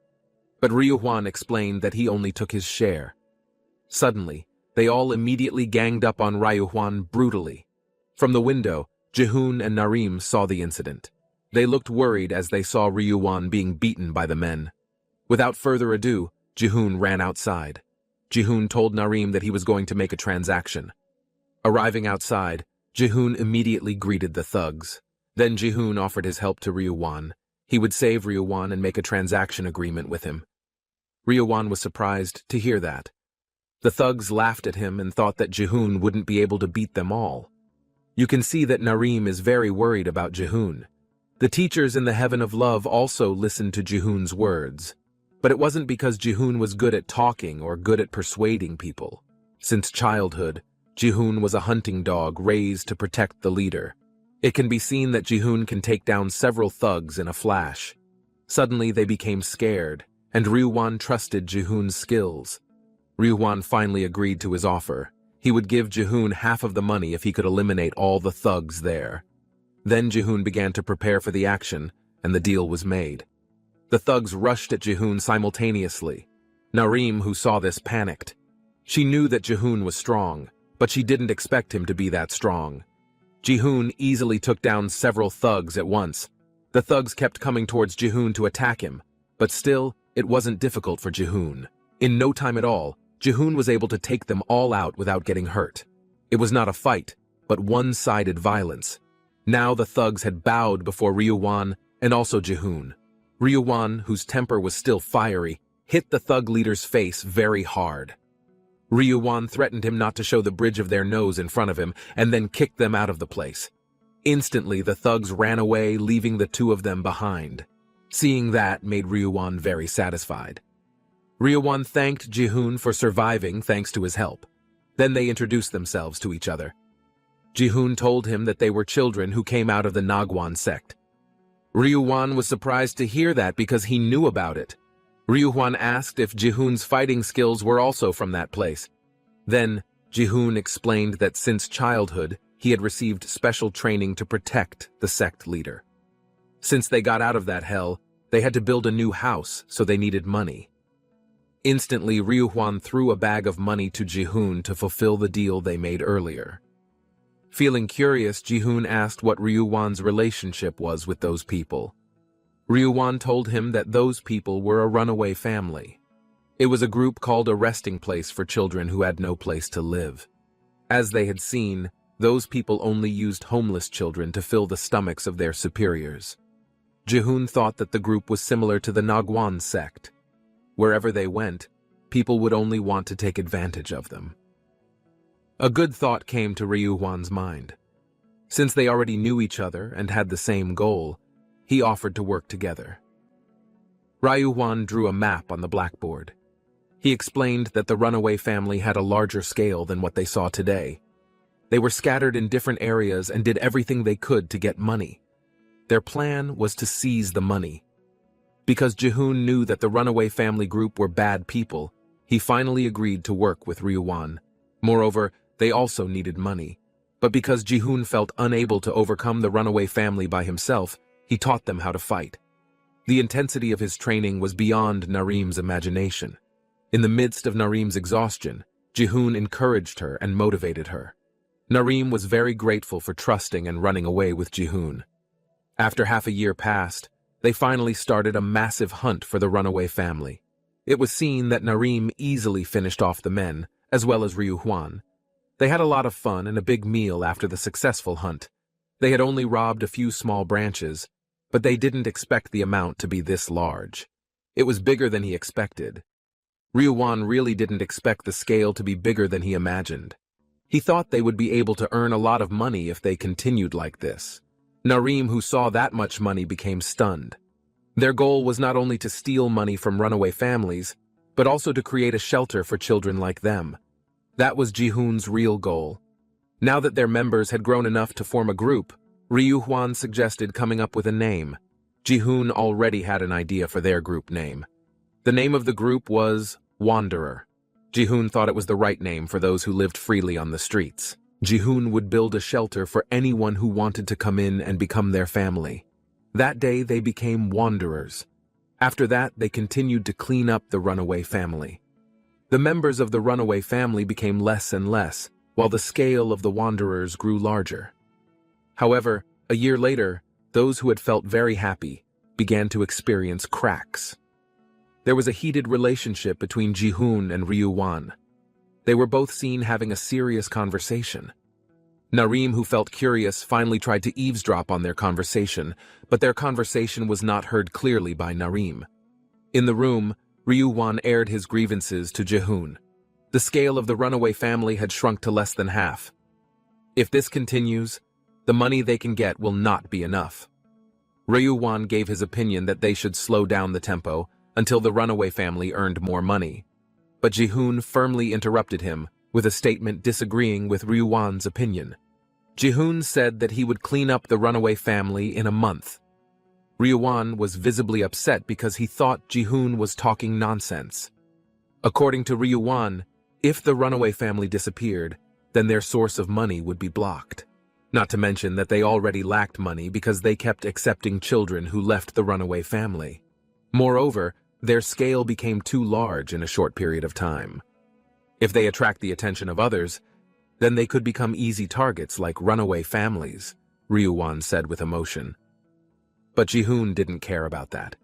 But Ryuhwan explained that he only took his share. Suddenly, they all immediately ganged up on Ryuhwan brutally. From the window, Jihoon and Narim saw the incident. They looked worried as they saw Ryuhwan being beaten by the men. Without further ado, Jihoon ran outside. Jihoon told Narim that he was going to make a transaction. Arriving outside, Jihoon immediately greeted the thugs. Then Jihoon offered his help to Ryuhwan. He would save Ryuhwan and make a transaction agreement with him. Ryuwan was surprised to hear that. The thugs laughed at him and thought that Jihoon wouldn't be able to beat them all. You can see that Narim is very worried about Jihoon. The teachers in the Heaven of Love also listened to Jihoon's words. But it wasn't because Jihoon was good at talking or good at persuading people. Since childhood, Jihoon was a hunting dog raised to protect the leader. It can be seen that Jihoon can take down several thugs in a flash. Suddenly they became scared, and Ryuwan trusted Jihoon's skills. Ryuwan finally agreed to his offer. He would give Jihoon half of the money if he could eliminate all the thugs there. Then Jihoon began to prepare for the action, and the deal was made. The thugs rushed at Jihoon simultaneously. Narim, who saw this, panicked. She knew that Jihoon was strong, but she didn't expect him to be that strong. Jihoon easily took down several thugs at once. The thugs kept coming towards Jihoon to attack him, but still, it wasn't difficult for Jihoon. In no time at all, Jihoon was able to take them all out without getting hurt. It was not a fight, but one-sided violence. Now the thugs had bowed before Ryuwan and also Jihoon. Ryuwan, whose temper was still fiery, hit the thug leader's face very hard. Ryuwan threatened him not to show the bridge of their nose in front of him and then kicked them out of the place. Instantly, the thugs ran away, leaving the two of them behind. Seeing that made Ryuwan very satisfied. Ryuwan thanked Jihoon for surviving thanks to his help. Then they introduced themselves to each other. Jihoon told him that they were children who came out of the Nagwan sect. Ryuwan was surprised to hear that because he knew about it. Ryuwan asked if Jihoon's fighting skills were also from that place. Then, Jihoon explained that since childhood, he had received special training to protect the sect leader. Since they got out of that hell, they had to build a new house, so they needed money. Instantly, Ryuwan threw a bag of money to Jihoon to fulfill the deal they made earlier. Feeling curious, Jihoon asked what Ryuwan's relationship was with those people. Ryuwan told him that those people were a runaway family. It was a group called a resting place for children who had no place to live. As they had seen, those people only used homeless children to fill the stomachs of their superiors. Jihoon thought that the group was similar to the Nagwan sect. Wherever they went, people would only want to take advantage of them. A good thought came to Ryuwan's mind. Since they already knew each other and had the same goal, he offered to work together. Ryuwan drew a map on the blackboard. He explained that the runaway family had a larger scale than what they saw today. They were scattered in different areas and did everything they could to get money. Their plan was to seize the money. Because Jihoon knew that the runaway family group were bad people, he finally agreed to work with Ryuwan. Moreover, they also needed money. But because Jihoon felt unable to overcome the runaway family by himself, he taught them how to fight. The intensity of his training was beyond Narim's imagination. In the midst of Narim's exhaustion, Jihoon encouraged her and motivated her. Narim was very grateful for trusting and running away with Jihoon. After half a year passed, they finally started a massive hunt for the runaway family. It was seen that Narim easily finished off the men, as well as Ryuwan. They had a lot of fun and a big meal after the successful hunt. They had only robbed a few small branches, but they didn't expect the amount to be this large. It was bigger than he expected. Ryuwan really didn't expect the scale to be bigger than he imagined. He thought they would be able to earn a lot of money if they continued like this. Narim, who saw that much money, became stunned. Their goal was not only to steal money from runaway families, but also to create a shelter for children like them. That was Jihoon's real goal. Now that their members had grown enough to form a group, Ryuwan suggested coming up with a name. Jihoon already had an idea for their group name. The name of the group was Wanderer. Jihoon thought it was the right name for those who lived freely on the streets. Jihoon would build a shelter for anyone who wanted to come in and become their family. That day they became Wanderers. After that, they continued to clean up the runaway family. The members of the runaway family became less and less, while the scale of the Wanderers grew larger. However, a year later, those who had felt very happy began to experience cracks. There was a heated relationship between Jihoon and Ryuwan. They were both seen having a serious conversation. Narim, who felt curious, finally tried to eavesdrop on their conversation, but their conversation was not heard clearly by Narim. In the room, Ryuwon aired his grievances to Jihoon. The scale of the runaway family had shrunk to less than half. If this continues, the money they can get will not be enough. Ryuwon gave his opinion that they should slow down the tempo until the runaway family earned more money. But Jihoon firmly interrupted him with a statement disagreeing with Ryuwon's opinion. Jihoon said that he would clean up the runaway family in a month. Ryuwon was visibly upset because he thought Jihoon was talking nonsense. According to Ryuwon, if the runaway family disappeared, then their source of money would be blocked. Not to mention that they already lacked money because they kept accepting children who left the runaway family. Moreover, their scale became too large in a short period of time. If they attract the attention of others, then they could become easy targets like runaway families, Ryuwon said with emotion. But Jihoon didn't care about that.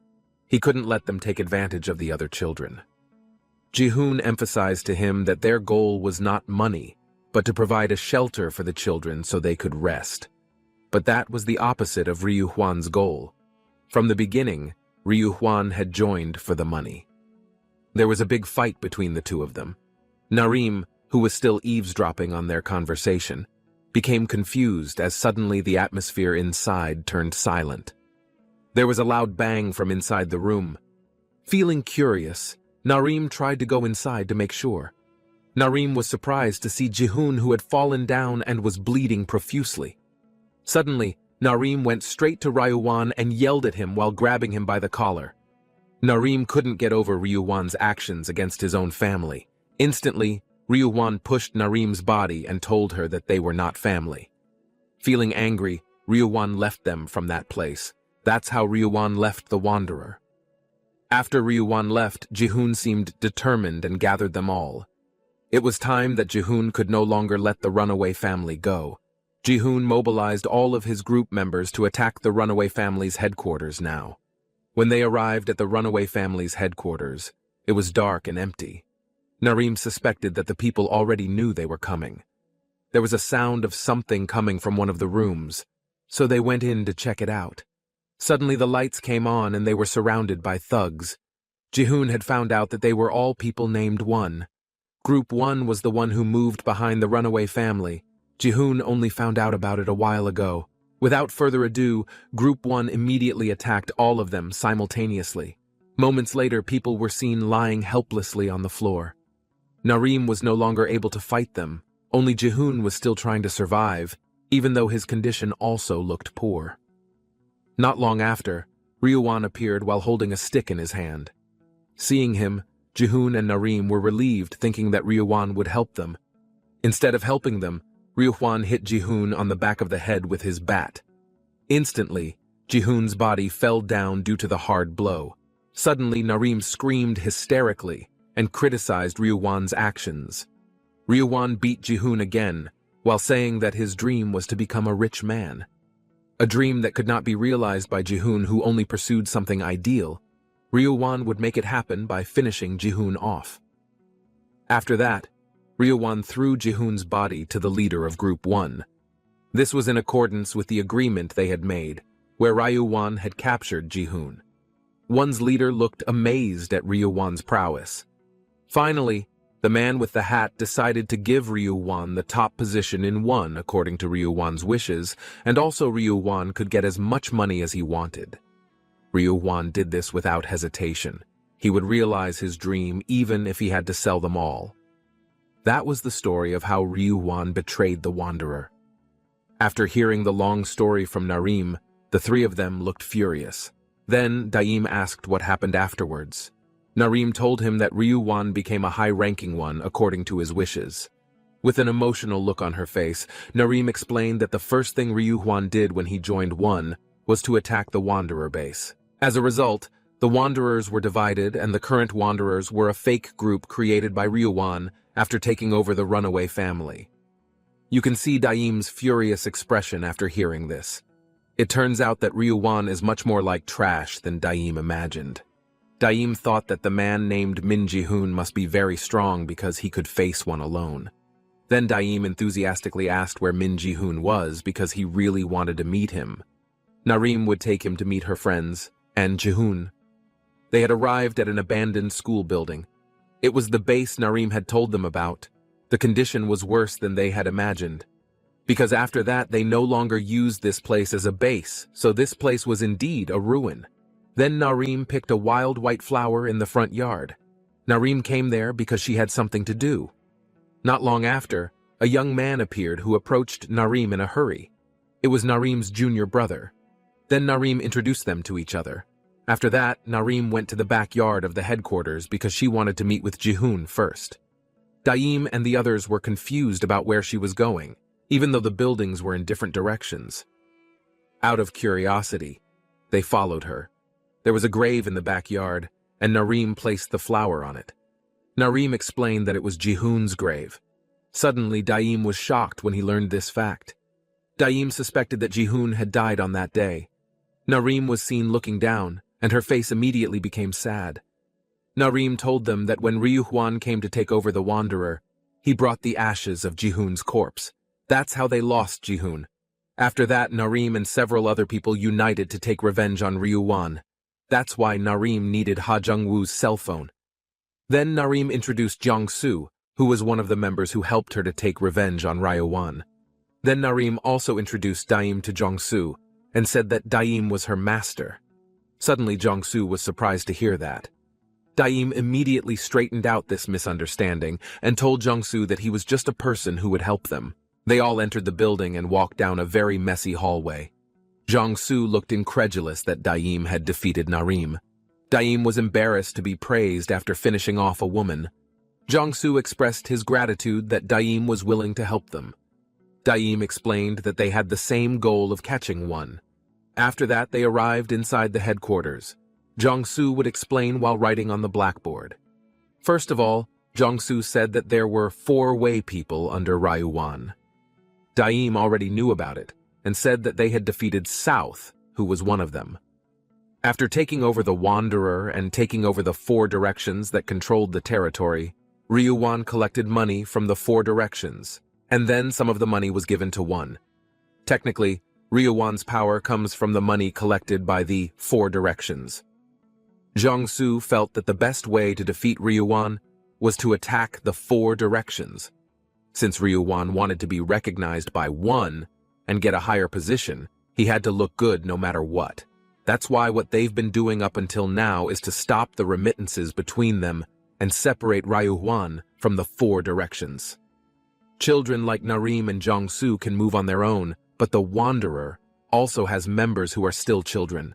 He couldn't let them take advantage of the other children. Jihoon emphasized to him that their goal was not money, but to provide a shelter for the children so they could rest. But that was the opposite of Ryuwon's goal. From the beginning, Ryuwon had joined for the money. There was a big fight between the two of them. Narim, who was still eavesdropping on their conversation, became confused as suddenly the atmosphere inside turned silent. There was a loud bang from inside the room. Feeling curious, Narim tried to go inside to make sure. Narim was surprised to see Jihoon, who had fallen down and was bleeding profusely. Suddenly, Narim went straight to Ryuwon and yelled at him while grabbing him by the collar. Narim couldn't get over Ryuwon's actions against his own family. Instantly, Ryuwon pushed Narim's body and told her that they were not family. Feeling angry, Ryuwon left them from that place. That's how Ryuwon left the Wanderer. After Ryuwon left, Jihoon seemed determined and gathered them all. It was time that Jihoon could no longer let the runaway family go. Jihoon mobilized all of his group members to attack the runaway family's headquarters now. When they arrived at the runaway family's headquarters, it was dark and empty. Narim suspected that the people already knew they were coming. There was a sound of something coming from one of the rooms, so they went in to check it out. Suddenly the lights came on and they were surrounded by thugs. Jihoon had found out that they were all people named One. Group 1 was the one who moved behind the runaway family. Jihoon only found out about it a while ago. Without further ado, Group 1 immediately attacked all of them simultaneously. Moments later, people were seen lying helplessly on the floor. Narim was no longer able to fight them. Only Jihoon was still trying to survive, even though his condition also looked poor. Not long after, Ryuwon appeared while holding a stick in his hand. Seeing him, Jihoon and Narim were relieved, thinking that Ryuwon would help them. Instead of helping them, Ryuwon hit Jihoon on the back of the head with his bat. Instantly, Jihoon's body fell down due to the hard blow. Suddenly, Narim screamed hysterically and criticized Ryuwon's actions. Ryuwon beat Jihoon again, while saying that his dream was to become a rich man. A dream that could not be realized by Jihoon, who only pursued something ideal. Ryuwon would make it happen by finishing Jihoon off. After that, Ryuwon threw Jihoon's body to the leader of Group 1. This was in accordance with the agreement they had made, where Ryuwon had captured Jihoon. One's leader looked amazed at Ryuwon's prowess. Finally, the man with the hat decided to give Ryuwon the top position in One according to Ryuwon's wishes, and also Ryuwon could get as much money as he wanted. Ryuwon did this without hesitation. He would realize his dream even if he had to sell them all. That was the story of how Ryuwon betrayed the Wanderer. After hearing the long story from Narim, the three of them looked furious. Then Daim asked what happened afterwards. Narim told him that Ryuwon became a high-ranking one according to his wishes. With an emotional look on her face, Narim explained that the first thing Ryuwon did when he joined One was to attack the Wanderer base. As a result, the Wanderers were divided and the current Wanderers were a fake group created by Ryuwon after taking over the runaway family. You can see Daim's furious expression after hearing this. It turns out that Ryuwon is much more like trash than Daim imagined. Daim thought that the man named Min Jihoon must be very strong because he could face one alone. Then Daim enthusiastically asked where Min Jihoon was because he really wanted to meet him. Narim would take him to meet her friends, and Jihoon. They had arrived at an abandoned school building. It was the base Narim had told them about. The condition was worse than they had imagined. Because after that, they no longer used this place as a base, so this place was indeed a ruin. Then Narim picked a wild white flower in the front yard. Narim came there because she had something to do. Not long after, a young man appeared who approached Narim in a hurry. It was Narim's junior brother. Then Narim introduced them to each other. After that, Narim went to the backyard of the headquarters because she wanted to meet with Jihoon first. Daim and the others were confused about where she was going, even though the buildings were in different directions. Out of curiosity, they followed her. There was a grave in the backyard, and Narim placed the flower on it. Narim explained that it was Jihoon's grave. Suddenly, Daim was shocked when he learned this fact. Daim suspected that Jihoon had died on that day. Narim was seen looking down, and her face immediately became sad. Narim told them that when Ryuhwan came to take over the Wanderer, he brought the ashes of Jihoon's corpse. That's how they lost Jihoon. After that, Narim and several other people united to take revenge on Ryuhwan. That's why Narim needed Ha Jung-woo's cell phone. Then Narim introduced Jong-soo, who was one of the members who helped her to take revenge on Ryuhwan. Then Narim also introduced Daim to Jong-soo, and said that Daim was her master. Suddenly Jong-soo was surprised to hear that. Daim immediately straightened out this misunderstanding and told Jong-soo that he was just a person who would help them. They all entered the building and walked down a very messy hallway. Jong-soo looked incredulous that Daim had defeated Narim. Daim was embarrassed to be praised after finishing off a woman. Jong-soo expressed his gratitude that Daim was willing to help them. Daim explained that they had the same goal of catching one. After that, they arrived inside the headquarters. Jong-soo would explain while writing on the blackboard. First of all, Jong-soo said that there were 4 Wei people under Ryuhwan. Daim already knew about it, and said that they had defeated South, who was one of them. After taking over the Wanderer and taking over the 4 directions that controlled the territory, Ryuhwan collected money from the 4 directions, and then some of the money was given to one. Technically, Ryuhwan's power comes from the money collected by the 4 directions. Jong-soo felt that the best way to defeat Ryuhwan was to attack the 4 directions. Since Ryuhwan wanted to be recognized by one and get a higher position, he had to look good no matter what. That's why what they've been doing up until now is to stop the remittances between them and separate Ryuhwan from the 4 directions. Children like Narim and Jong-soo can move on their own, but the Wanderer also has members who are still children.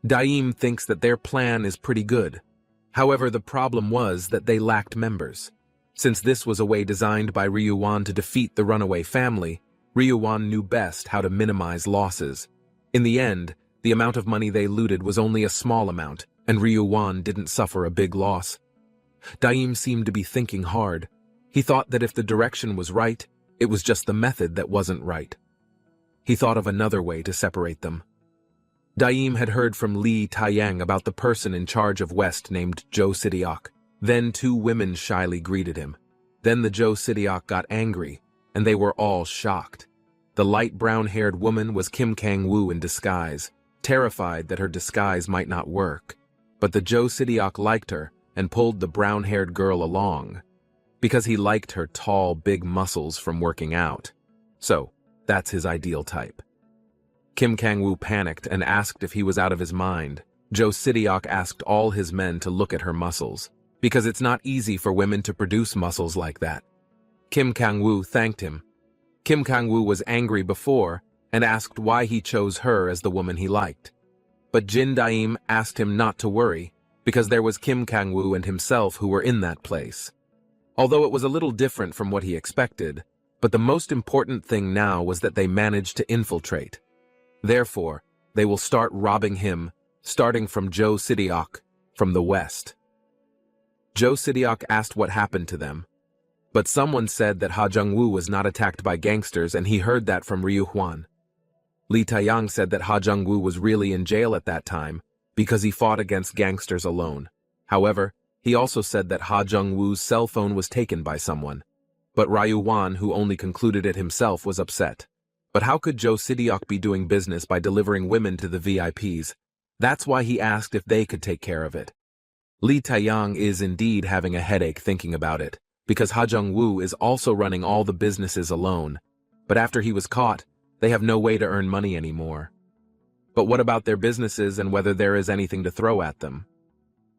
Daim thinks that their plan is pretty good. However, the problem was that they lacked members. Since this was a way designed by Ryuhwan to defeat the runaway family, Ryuhwan knew best how to minimize losses. In the end, the amount of money they looted was only a small amount, and Ryuhwan didn't suffer a big loss. Daim seemed to be thinking hard. He thought that if the direction was right, it was just the method that wasn't right. He thought of another way to separate them. Daim had heard from Lee Taeyang about the person in charge of West named Jo Sidiok. Then 2 women shyly greeted him. Then the Jo Sidiok got angry, and they were all shocked. The light brown-haired woman was Kim Kang-woo in disguise, terrified that her disguise might not work. But the Jo Sidiok liked her and pulled the brown-haired girl along, because he liked her tall, big muscles from working out. So, that's his ideal type. Kim Kang-woo panicked and asked if he was out of his mind. Jo Sidiok asked all his men to look at her muscles, because it's not easy for women to produce muscles like that. Kim Kang-woo thanked him. Kim Kang-woo was angry before and asked why he chose her as the woman he liked. But Jin Daim asked him not to worry, because there was Kim Kang-woo and himself who were in that place. Although it was a little different from what he expected, but the most important thing now was that they managed to infiltrate. Therefore, they will start robbing him, starting from Jo Sidiok, from the west. Jo Sidiok asked what happened to them, but someone said that Ha Jung-woo was not attacked by gangsters, and he heard that from Ryuhwan. Lee Taeyang said that Ha Jung-woo was really in jail at that time because he fought against gangsters alone. However, he also said that Ha Jung-woo's cell phone was taken by someone. But Ryuhwan, who only concluded it himself, was upset. But how could Jo Sidiok be doing business by delivering women to the VIPs? That's why he asked if they could take care of it. Lee Taeyang is indeed having a headache thinking about it, because Ha Jung-woo is also running all the businesses alone. But after he was caught, they have no way to earn money anymore. But what about their businesses and whether there is anything to throw at them?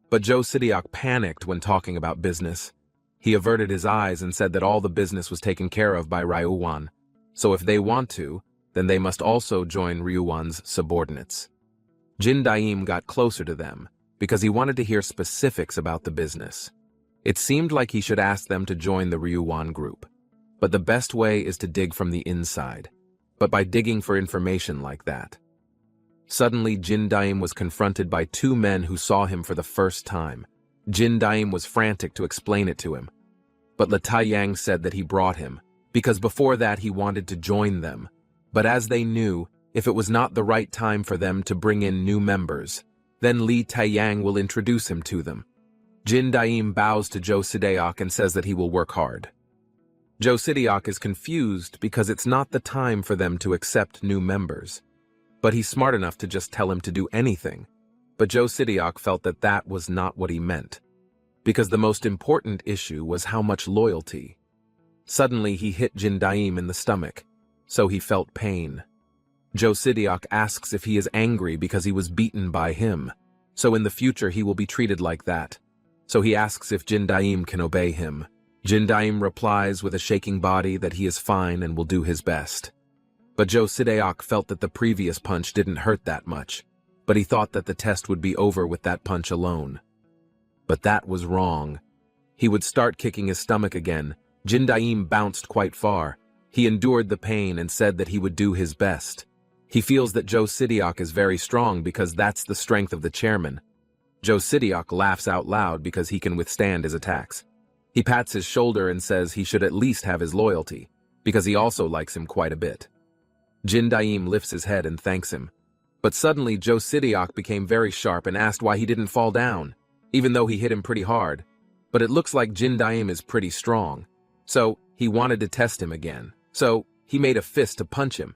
But Joe Sidiok panicked when talking about business. He averted his eyes and said that all the business was taken care of by Ryuwan. So if they want to, then they must also join Ryuwan's subordinates. Jin Daim got closer to them because he wanted to hear specifics about the business. It seemed like he should ask them to join the Ryuwan group. But the best way is to dig from the inside. But by digging for information like that. Suddenly, Jin Daim was confronted by two men who saw him for the first time. Jin Daim was frantic to explain it to him. But Le Taeyang said that he brought him, because before that he wanted to join them. But as they knew, if it was not the right time for them to bring in new members, then Lee Taeyang will introduce him to them. Jin Daim bows to Joe Sidiok and says that he will work hard. Joe Sidiok is confused because it's not the time for them to accept new members. But he's smart enough to just tell him to do anything. But Joe Sidiok felt that that was not what he meant, because the most important issue was how much loyalty. Suddenly he hit Jin Daim in the stomach, so he felt pain. Joe Sidiok asks if he is angry because he was beaten by him, so in the future he will be treated like that. So he asks if Jin Daim can obey him. Jin Daim replies with a shaking body that he is fine and will do his best. But Joe Sidiok felt that the previous punch didn't hurt that much, but he thought that the test would be over with that punch alone. But that was wrong. He would start kicking his stomach again. Jin Daim bounced quite far. He endured the pain and said that he would do his best. He feels that Joe Sidiok is very strong because that's the strength of the chairman. Joe Sidiok laughs out loud because he can withstand his attacks. He pats his shoulder and says he should at least have his loyalty, because he also likes him quite a bit. Jin Daim lifts his head and thanks him. But suddenly Joe Sidiok became very sharp and asked why he didn't fall down, even though he hit him pretty hard. But it looks like Jin Daim is pretty strong, so he wanted to test him again. So he made a fist to punch him.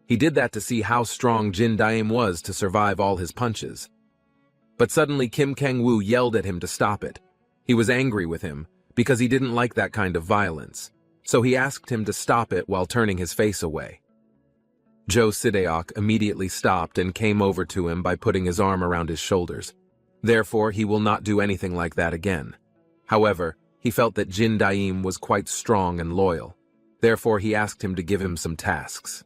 He did that to see how strong Jin Daim was to survive all his punches. But suddenly Kim Kang-woo yelled at him to stop it. He was angry with him because he didn't like that kind of violence, so he asked him to stop it while turning his face away. Joe Sidiok immediately stopped and came over to him by putting his arm around his shoulders. Therefore, he will not do anything like that again. However, he felt that Jin Daim was quite strong and loyal. Therefore, he asked him to give him some tasks.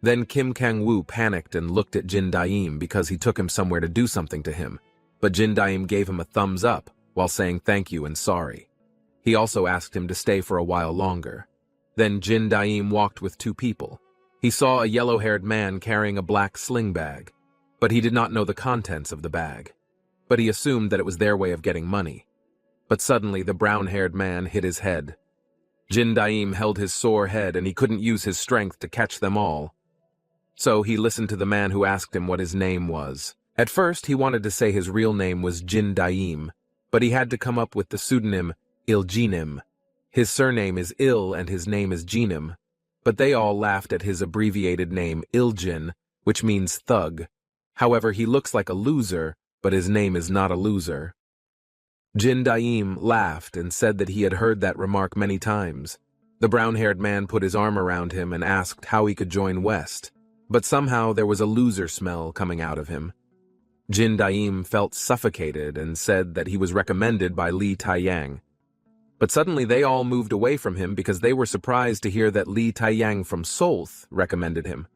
Then Kim Kang-woo panicked and looked at Jin Daim because he took him somewhere to do something to him. But Jin Daim gave him a thumbs up while saying thank you and sorry. He also asked him to stay for a while longer. Then Jin Daim walked with two people. He saw a yellow-haired man carrying a black sling bag, but he did not know the contents of the bag. But he assumed that it was their way of getting money. But suddenly the brown-haired man hit his head. Jin Daim held his sore head and he couldn't use his strength to catch them all. So he listened to the man who asked him what his name was. At first he wanted to say his real name was Jin Daim, but he had to come up with the pseudonym Iljinim. His surname is Il and his name is Jinim. But they all laughed at his abbreviated name Iljin, which means thug. However, he looks like a loser, but his name is not a loser. Jin Daim laughed and said that he had heard that remark many times. The brown-haired man put his arm around him and asked how he could join West, but somehow there was a loser smell coming out of him. Jin Daim felt suffocated and said that he was recommended by Lee Taeyang. But suddenly they all moved away from him because they were surprised to hear that Lee Taeyang from Seoul recommended him.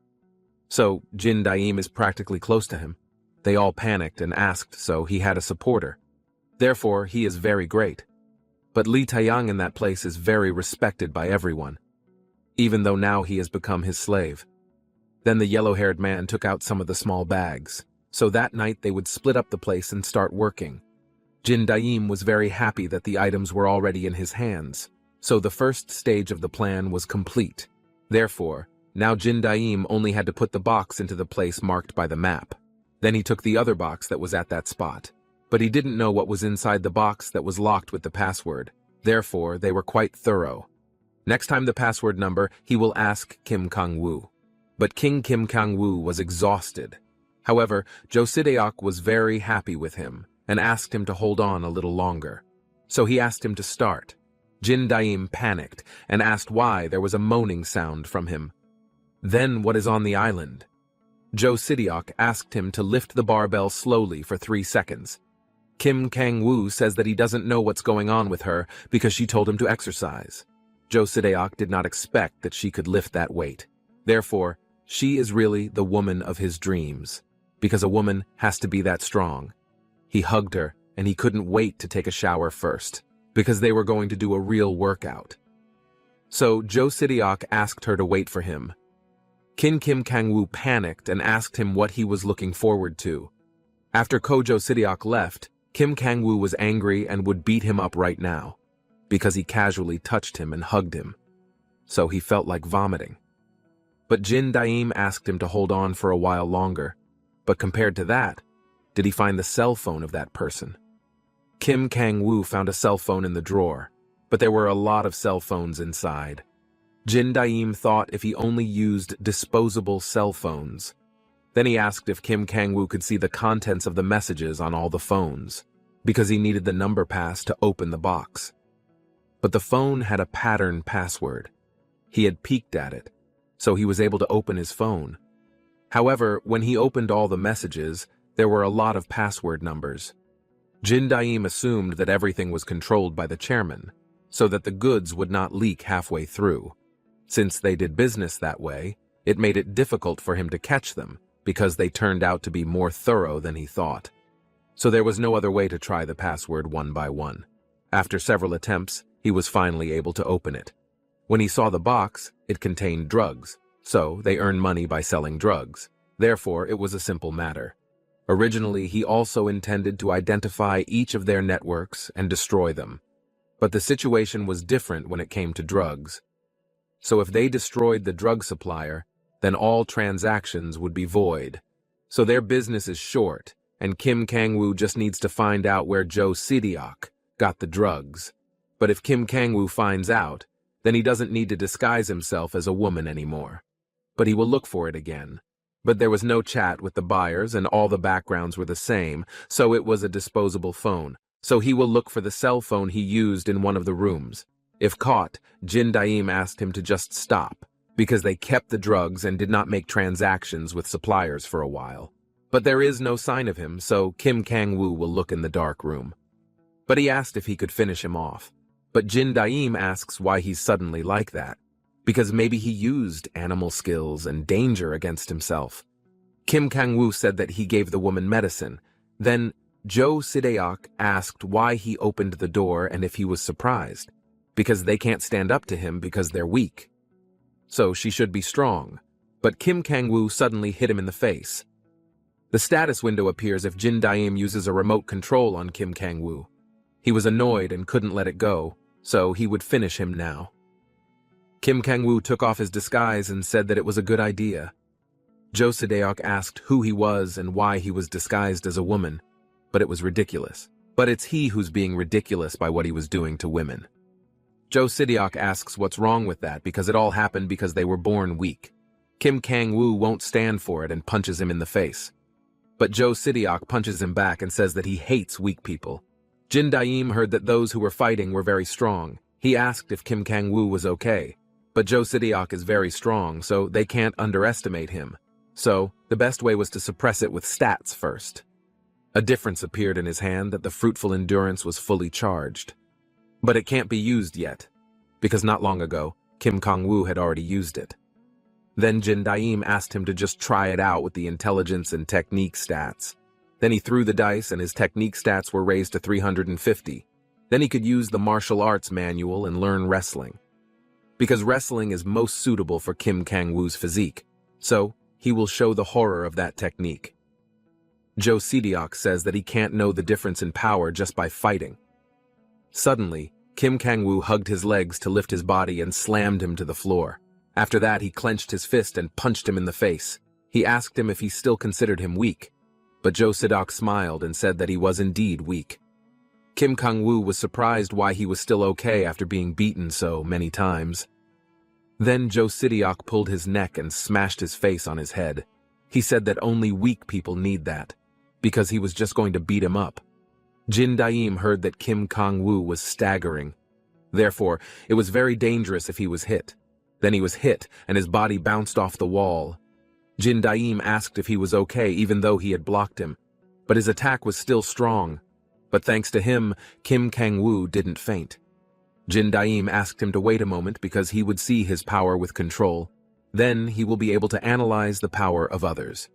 So Jin Daim is practically close to him. They all panicked and asked, so he had a supporter. Therefore, he is very great. But Lee Taeyang in that place is very respected by everyone, even though now he has become his slave. Then the yellow-haired man took out some of the small bags, so that night they would split up the place and start working. Jin Daim was very happy that the items were already in his hands, so the first stage of the plan was complete. Therefore, now Jin Daim only had to put the box into the place marked by the map. Then he took the other box that was at that spot, but he didn't know what was inside the box that was locked with the password. Therefore, they were quite thorough. Next time the password number, he will ask Kim Kang-woo. But King Kim Kang-woo was exhausted. However, Jo Sideok was very happy with him and asked him to hold on a little longer. So he asked him to start. Jin Daim panicked and asked why there was a moaning sound from him. Then what is on the island? Jo Sideok asked him to lift the barbell slowly for 3 seconds. Kim Kang-woo says that he doesn't know what's going on with her because she told him to exercise. Jo Sideok did not expect that she could lift that weight. Therefore, she is really the woman of his dreams, because a woman has to be that strong. He hugged her, and he couldn't wait to take a shower first, because they were going to do a real workout. So Jo Sideok asked her to wait for him. Kim Kang-woo panicked and asked him what he was looking forward to. After Jo Sideok left, Kim Kang-woo was angry and would beat him up right now, because he casually touched him and hugged him. So he felt like vomiting. But Jin Daim asked him to hold on for a while longer. But compared to that, did he find the cell phone of that person? Kim Kang-woo found a cell phone in the drawer, but there were a lot of cell phones inside. Jin Daim thought if he only used disposable cell phones. Then he asked if Kim Kang-woo could see the contents of the messages on all the phones, because he needed the number pass to open the box. But the phone had a pattern password. He had peeked at it, so he was able to open his phone. However, when he opened all the messages, there were a lot of password numbers. Jin Daim assumed that everything was controlled by the chairman, so that the goods would not leak halfway through. Since they did business that way, it made it difficult for him to catch them, because they turned out to be more thorough than he thought. So there was no other way to try the password one by one. After several attempts, he was finally able to open it. When he saw the box, it contained drugs, so they earn money by selling drugs. Therefore, it was a simple matter. Originally, he also intended to identify each of their networks and destroy them. But the situation was different when it came to drugs. So if they destroyed the drug supplier, then all transactions would be void. So their business is short, and Kim Kang-woo just needs to find out where Jo Sideok got the drugs. But if Kim Kang-woo finds out, then he doesn't need to disguise himself as a woman anymore. But he will look for it again. But there was no chat with the buyers and all the backgrounds were the same, so it was a disposable phone. So he will look for the cell phone he used in one of the rooms. If caught, Jin Daim asked him to just stop, because they kept the drugs and did not make transactions with suppliers for a while. But there is no sign of him, so Kim Kang-woo will look in the dark room. But he asked if he could finish him off. But Jin Daim asks why he's suddenly like that. Because maybe he used animal skills and danger against himself. Kim Kang-woo said that he gave the woman medicine. Then Jo Sideok asked why he opened the door and if he was surprised. Because they can't stand up to him because they're weak. So she should be strong. But Kim Kang-woo suddenly hit him in the face. The status window appears if Jin Daim uses a remote control on Kim Kang-woo. He was annoyed and couldn't let it go, so he would finish him now. Kim Kang-woo took off his disguise and said that it was a good idea. Jo Sideok asked who he was and why he was disguised as a woman, but it was ridiculous. But it's he who's being ridiculous by what he was doing to women. Jo Sideok asks what's wrong with that because it all happened because they were born weak. Kim Kang-woo won't stand for it and punches him in the face. But Jo Sideok punches him back and says that he hates weak people. Jin Daim heard that those who were fighting were very strong. He asked if Kim Kang-woo was okay. But Jo Sideok is very strong, so they can't underestimate him. So, the best way was to suppress it with stats first. A difference appeared in his hand that the fruitful endurance was fully charged. But it can't be used yet, because not long ago, Kim Kang-woo had already used it. Then Jin Daim asked him to just try it out with the intelligence and technique stats. Then he threw the dice and his technique stats were raised to 350. Then he could use the martial arts manual and learn wrestling. Because wrestling is most suitable for Kim Kang-woo's physique, so he will show the horror of that technique. Jo Sideok says that he can't know the difference in power just by fighting. Suddenly, Kim Kang-woo hugged his legs to lift his body and slammed him to the floor. After that, he clenched his fist and punched him in the face. He asked him if he still considered him weak, but Jo Sideok smiled and said that he was indeed weak. Kim Kang-woo was surprised why he was still okay after being beaten so many times. Then Jo Sideok pulled his neck and smashed his face on his head. He said that only weak people need that, because he was just going to beat him up. Jin Daim heard that Kim Kang-woo was staggering. Therefore, it was very dangerous if he was hit. Then he was hit, and his body bounced off the wall. Jin Daim asked if he was okay even though he had blocked him, but his attack was still strong. But thanks to him, Kim Kang-woo didn't faint. Jin Daim asked him to wait a moment because he would see his power with control. Then he will be able to analyze the power of others.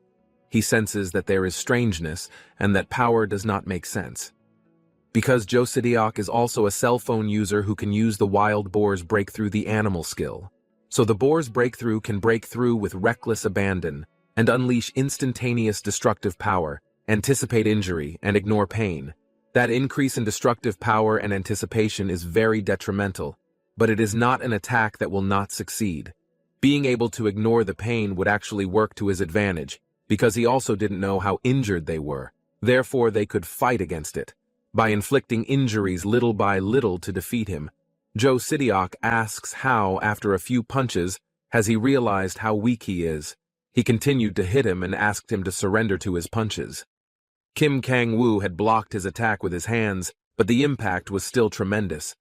He senses that there is strangeness and that power does not make sense. Because Jo Sidiok is also a cell phone user who can use the wild boar's breakthrough the animal skill. So the boar's breakthrough can break through with reckless abandon and unleash instantaneous destructive power, anticipate injury, and ignore pain. That increase in destructive power and anticipation is very detrimental, but it is not an attack that will not succeed. Being able to ignore the pain would actually work to his advantage, because he also didn't know how injured they were. Therefore, they could fight against it, by inflicting injuries little by little to defeat him. Jo Sidiok asks how, after a few punches, has he realized how weak he is. He continued to hit him and asked him to surrender to his punches. Kim Kang-woo had blocked his attack with his hands, but the impact was still tremendous.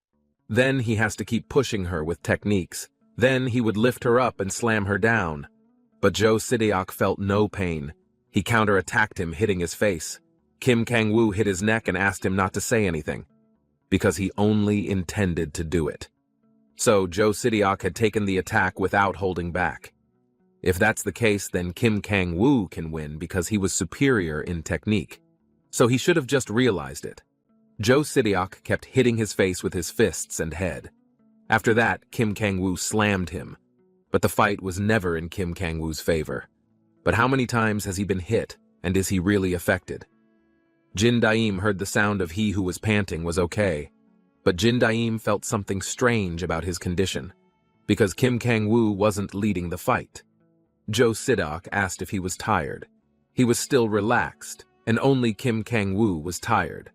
Then he has to keep pushing her with techniques. Then he would lift her up and slam her down. But Jo Sidiok felt no pain. He counterattacked him, hitting his face. Kim Kang-woo hit his neck and asked him not to say anything, because he only intended to do it. So Jo Sidiok had taken the attack without holding back. If that's the case, then Kim Kang-woo can win because he was superior in technique. So he should have just realized it. Jo Sidiok kept hitting his face with his fists and head. After that, Kim Kang-woo slammed him. But the fight was never in Kim Kang-woo's favor. But how many times has he been hit, and is he really affected? Jin Daim heard the sound of he who was panting was okay. But Jin Daim felt something strange about his condition, because Kim Kang-woo wasn't leading the fight. Jo Sidiok asked if he was tired. He was still relaxed, and only Kim Kang-woo was tired.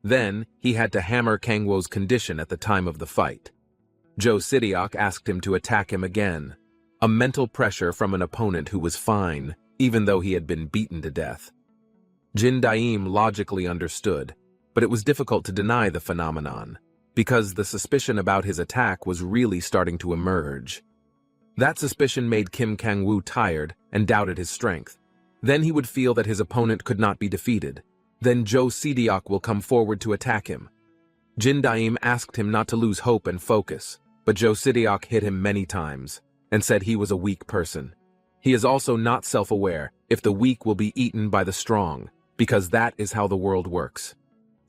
Then, he had to hammer Kang-woo's condition at the time of the fight. Jo Sidiok asked him to attack him again, a mental pressure from an opponent who was fine, even though he had been beaten to death. Jin Daim logically understood, but it was difficult to deny the phenomenon, because the suspicion about his attack was really starting to emerge. That suspicion made Kim Kang-woo tired and doubted his strength. Then he would feel that his opponent could not be defeated. Then Jo Sidiok will come forward to attack him. Jin Daim asked him not to lose hope and focus, but Jo Sidiok hit him many times and said he was a weak person. He is also not self-aware if the weak will be eaten by the strong, because that is how the world works.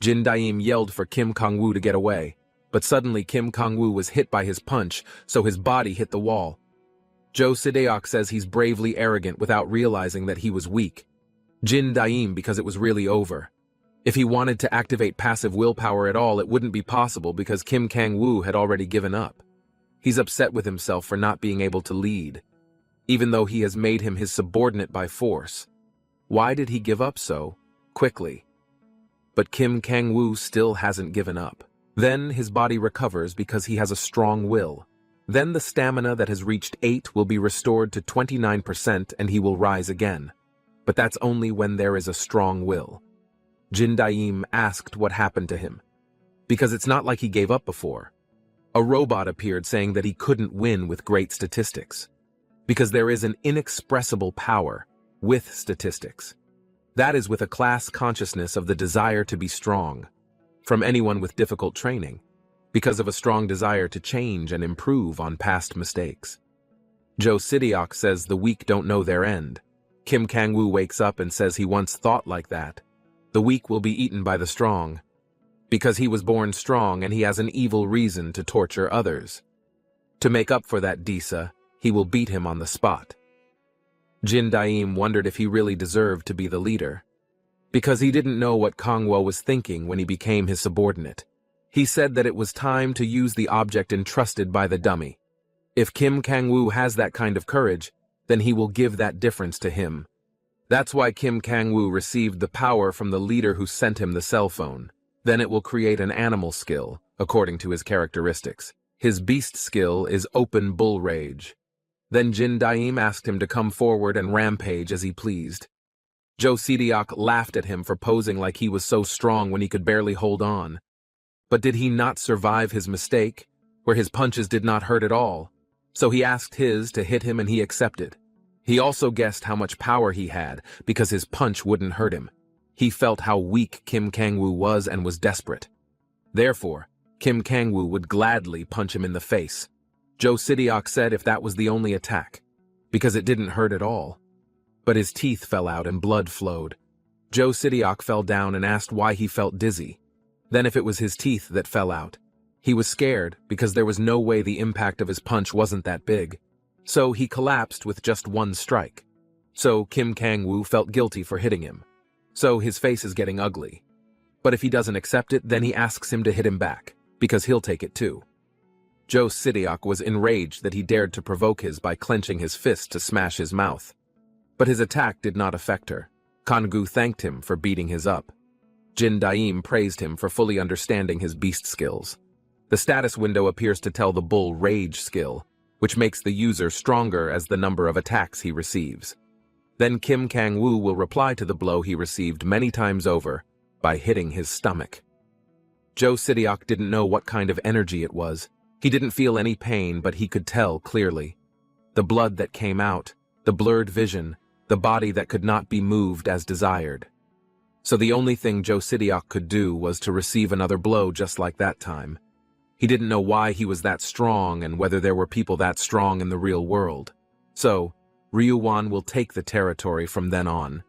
Jin Daim yelled for Kim Kang-woo to get away, but suddenly Kim Kang-woo was hit by his punch, so his body hit the wall. Jo Sidiok says he's bravely arrogant without realizing that he was weak. Jin Daim because it was really over. If he wanted to activate passive willpower at all, it wouldn't be possible because Kim Kang-woo had already given up. He's upset with himself for not being able to lead, even though he has made him his subordinate by force. Why did he give up so quickly? But Kim Kang-woo still hasn't given up. Then his body recovers because he has a strong will. Then the stamina that has reached 8 will be restored to 29% and he will rise again. But that's only when there is a strong will. Jin Daim asked what happened to him, because it's not like he gave up before. A robot appeared saying that he couldn't win with great statistics, because there is an inexpressible power with statistics. That is with a class consciousness of the desire to be strong, from anyone with difficult training, because of a strong desire to change and improve on past mistakes. Jo Sidiok says the weak don't know their end. Kim Kang-woo wakes up and says he once thought like that. The weak will be eaten by the strong, because he was born strong and he has an evil reason to torture others. To make up for that Disa, he will beat him on the spot. Jin Daim wondered if he really deserved to be the leader, because he didn't know what Kang-woo was thinking when he became his subordinate. He said that it was time to use the object entrusted by the dummy. If Kim Kang-woo has that kind of courage, then he will give that difference to him. That's why Kim Kang-woo received the power from the leader who sent him the cell phone. Then it will create an animal skill, according to his characteristics. His beast skill is open bull rage. Then Jin Daim asked him to come forward and rampage as he pleased. Joe Sidiok laughed at him for posing like he was so strong when he could barely hold on. But did he not survive his mistake, where his punches did not hurt at all? So he asked his to hit him and he accepted. He also guessed how much power he had because his punch wouldn't hurt him. He felt how weak Kim Kang-woo was and was desperate. Therefore, Kim Kang-woo would gladly punch him in the face. Joe Sidiok said if that was the only attack, because it didn't hurt at all. But his teeth fell out and blood flowed. Joe Sidiok fell down and asked why he felt dizzy. Then if it was his teeth that fell out. He was scared because there was no way the impact of his punch wasn't that big. So he collapsed with just one strike. So Kim Kang-woo felt guilty for hitting him. So his face is getting ugly. But if he doesn't accept it, then he asks him to hit him back, because he'll take it too. Joe Sidiok was enraged that he dared to provoke his by clenching his fist to smash his mouth. But his attack did not affect her. Kang-gu thanked him for beating his up. Jin Daim praised him for fully understanding his beast skills. The status window appears to tell the bull rage skill, which makes the user stronger as the number of attacks he receives. Then Kim Kang-woo will reply to the blow he received many times over by hitting his stomach. Joe Sidiok didn't know what kind of energy it was. He didn't feel any pain, but he could tell clearly. The blood that came out, the blurred vision, the body that could not be moved as desired. So the only thing Joe Sidiok could do was to receive another blow just like that time. He didn't know why he was that strong and whether there were people that strong in the real world. So, Ryuwon will take the territory from then on.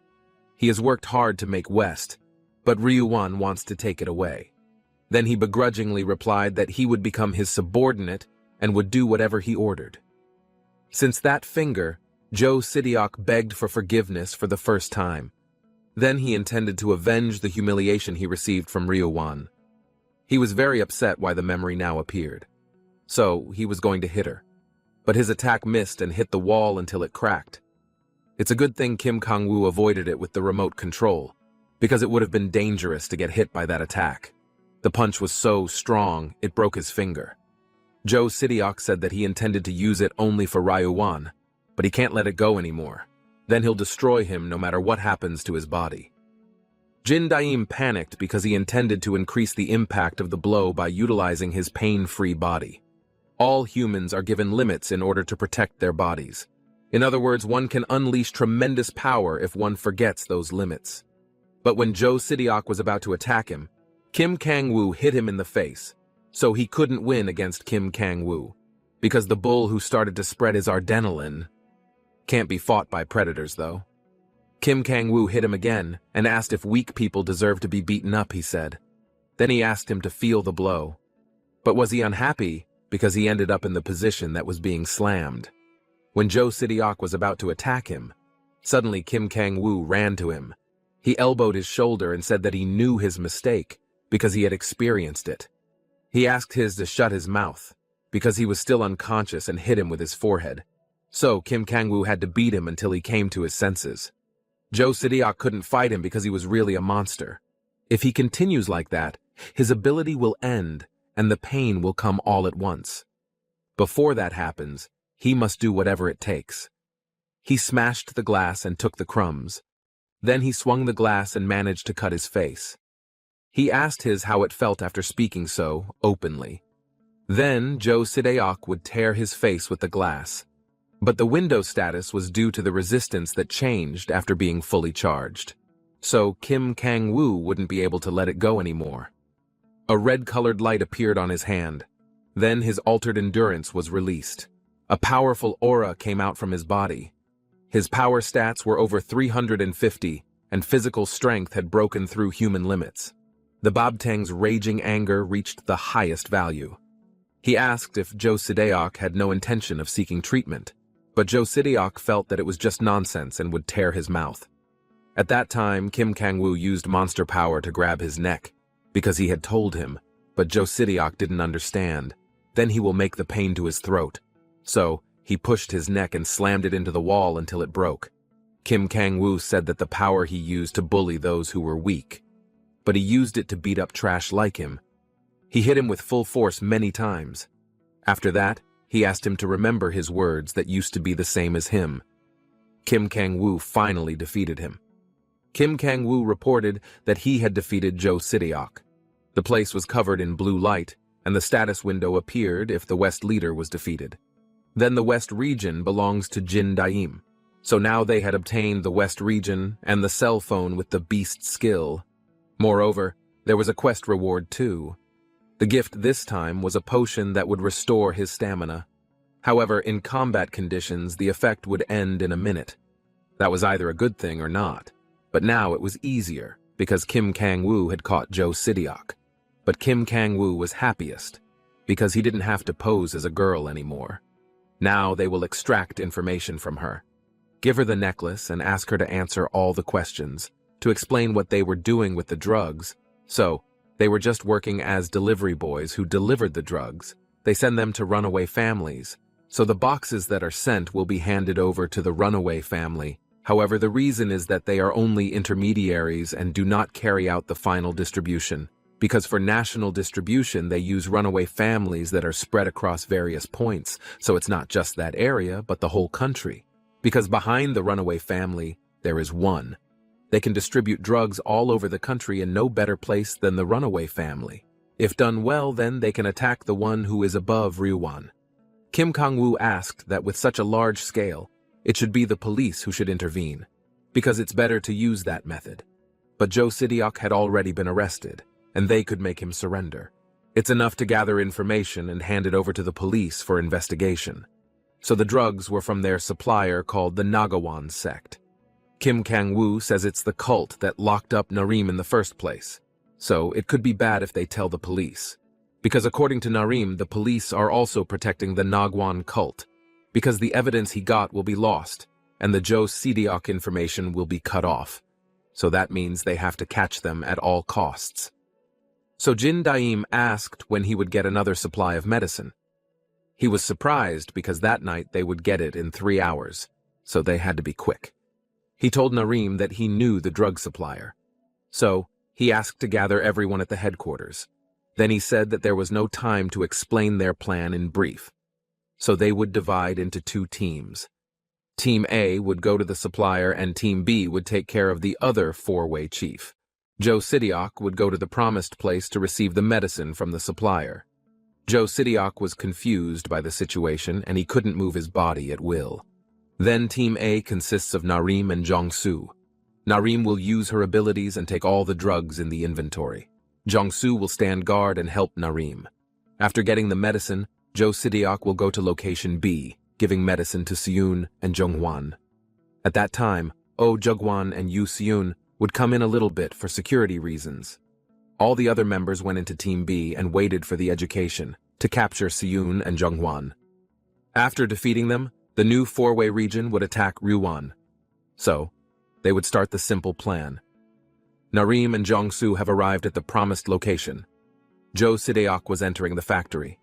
He has worked hard to make West, but Ryuwon wants to take it away. Then he begrudgingly replied that he would become his subordinate and would do whatever he ordered. Since that finger, Joe Sidiok begged for forgiveness for the first time. Then he intended to avenge the humiliation he received from Ryuwon. He was very upset why the memory now appeared. So, he was going to hit her. But his attack missed and hit the wall until it cracked. It's a good thing Kim Kang-woo avoided it with the remote control, because it would have been dangerous to get hit by that attack. The punch was so strong, it broke his finger. Joe Sidiok said that he intended to use it only for Ryuwon, but he can't let it go anymore. Then he'll destroy him no matter what happens to his body. Jin Daim panicked because he intended to increase the impact of the blow by utilizing his pain-free body. All humans are given limits in order to protect their bodies. In other words, one can unleash tremendous power if one forgets those limits. But when Joe Sidiok was about to attack him, Kim Kang-woo hit him in the face, so he couldn't win against Kim Kang-woo, because the bull who started to spread his adrenaline can't be fought by predators, though. Kim Kang-woo hit him again and asked if weak people deserve to be beaten up, he said. Then he asked him to feel the blow. But was he unhappy because he ended up in the position that was being slammed? When Joe Sidiok was about to attack him, suddenly Kim Kang-woo ran to him. He elbowed his shoulder and said that he knew his mistake because he had experienced it. He asked his to shut his mouth because he was still unconscious and hit him with his forehead. So Kim Kang-woo had to beat him until he came to his senses. Joe Sidiok couldn't fight him because he was really a monster. If he continues like that, his ability will end and the pain will come all at once. Before that happens, he must do whatever it takes. He smashed the glass and took the crumbs. Then he swung the glass and managed to cut his face. He asked his how it felt after speaking so openly. Then Joe Sidiok would tear his face with the glass. But the window status was due to the resistance that changed after being fully charged. So Kim Kang-woo wouldn't be able to let it go anymore. A red-colored light appeared on his hand. Then his altered endurance was released. A powerful aura came out from his body. His power stats were over 350, and physical strength had broken through human limits. The Babtang's raging anger reached the highest value. He asked if Joe Sidiok had no intention of seeking treatment. But Joe Sidiok felt that it was just nonsense and would tear his mouth. At that time, Kim Kang-woo used monster power to grab his neck, because he had told him, but Joe Sidiok didn't understand. Then he will make the pain to his throat. So, he pushed his neck and slammed it into the wall until it broke. Kim Kang-woo said that the power he used to bully those who were weak. But he used it to beat up trash like him. He hit him with full force many times. After that, He asked him to remember his words that used to be the same as him. Kim Kang-woo finally defeated him. Kim Kang-woo reported that he had defeated Jo Sideok. The place was covered in blue light, and the status window appeared if the West leader was defeated. Then the West region belongs to Jin Daim, so now they had obtained the West region and the cell phone with the beast skill. Moreover, there was a quest reward too. The gift this time was a potion that would restore his stamina. However, in combat conditions, the effect would end in a minute. That was either a good thing or not. But now it was easier, because Kim Kang-woo had caught Jo Sideok. But Kim Kang-woo was happiest, because he didn't have to pose as a girl anymore. Now they will extract information from her. Give her the necklace and ask her to answer all the questions, to explain what they were doing with the drugs. So, they were just working as delivery boys who delivered the drugs. They send them to runaway families. So the boxes that are sent will be handed over to the runaway family. However, the reason is that they are only intermediaries and do not carry out the final distribution. Because for national distribution, they use runaway families that are spread across various points. So it's not just that area, but the whole country. Because behind the runaway family, there is one. They can distribute drugs all over the country in no better place than the runaway family. If done well, then they can attack the one who is above Ryuwon. Kim Kang-woo asked that with such a large scale, it should be the police who should intervene, because it's better to use that method. But Jo Sideok had already been arrested, and they could make him surrender. It's enough to gather information and hand it over to the police for investigation. So the drugs were from their supplier called the Nagawan sect. Kim Kang-woo says it's the cult that locked up Narim in the first place. So it could be bad if they tell the police. Because according to Narim, the police are also protecting the Nagwan cult, because the evidence he got will be lost, and the Jo Sideok information will be cut off. So that means they have to catch them at all costs. So Jin Daim asked when he would get another supply of medicine. He was surprised because that night they would get it in 3 hours, so they had to be quick. He told Narim that he knew the drug supplier. So he asked to gather everyone at the headquarters. Then he said that there was no time to explain their plan in brief. So they would divide into 2 teams. Team A would go to the supplier and Team B would take care of the other 4-way chief. Jo Sideok would go to the promised place to receive the medicine from the supplier. Jo Sideok was confused by the situation and he couldn't move his body at will. Then Team A consists of Narim and Jong-soo. Narim will use her abilities and take all the drugs in the inventory. Jong-soo will stand guard and help Narim. After getting the medicine, Jo Sideok will go to location B, giving medicine to Seun and Jung-hwan. At that time, Oh Jung-hwan and Yoo Seun would come in a little bit for security reasons. All the other members went into Team B and waited for the education to capture Seun and Jung-hwan. After defeating them, the new 4-way region would attack Ryuwon. So, they would start the simple plan. Narim and Jong-soo have arrived at the promised location. Jo Sideok was entering the factory.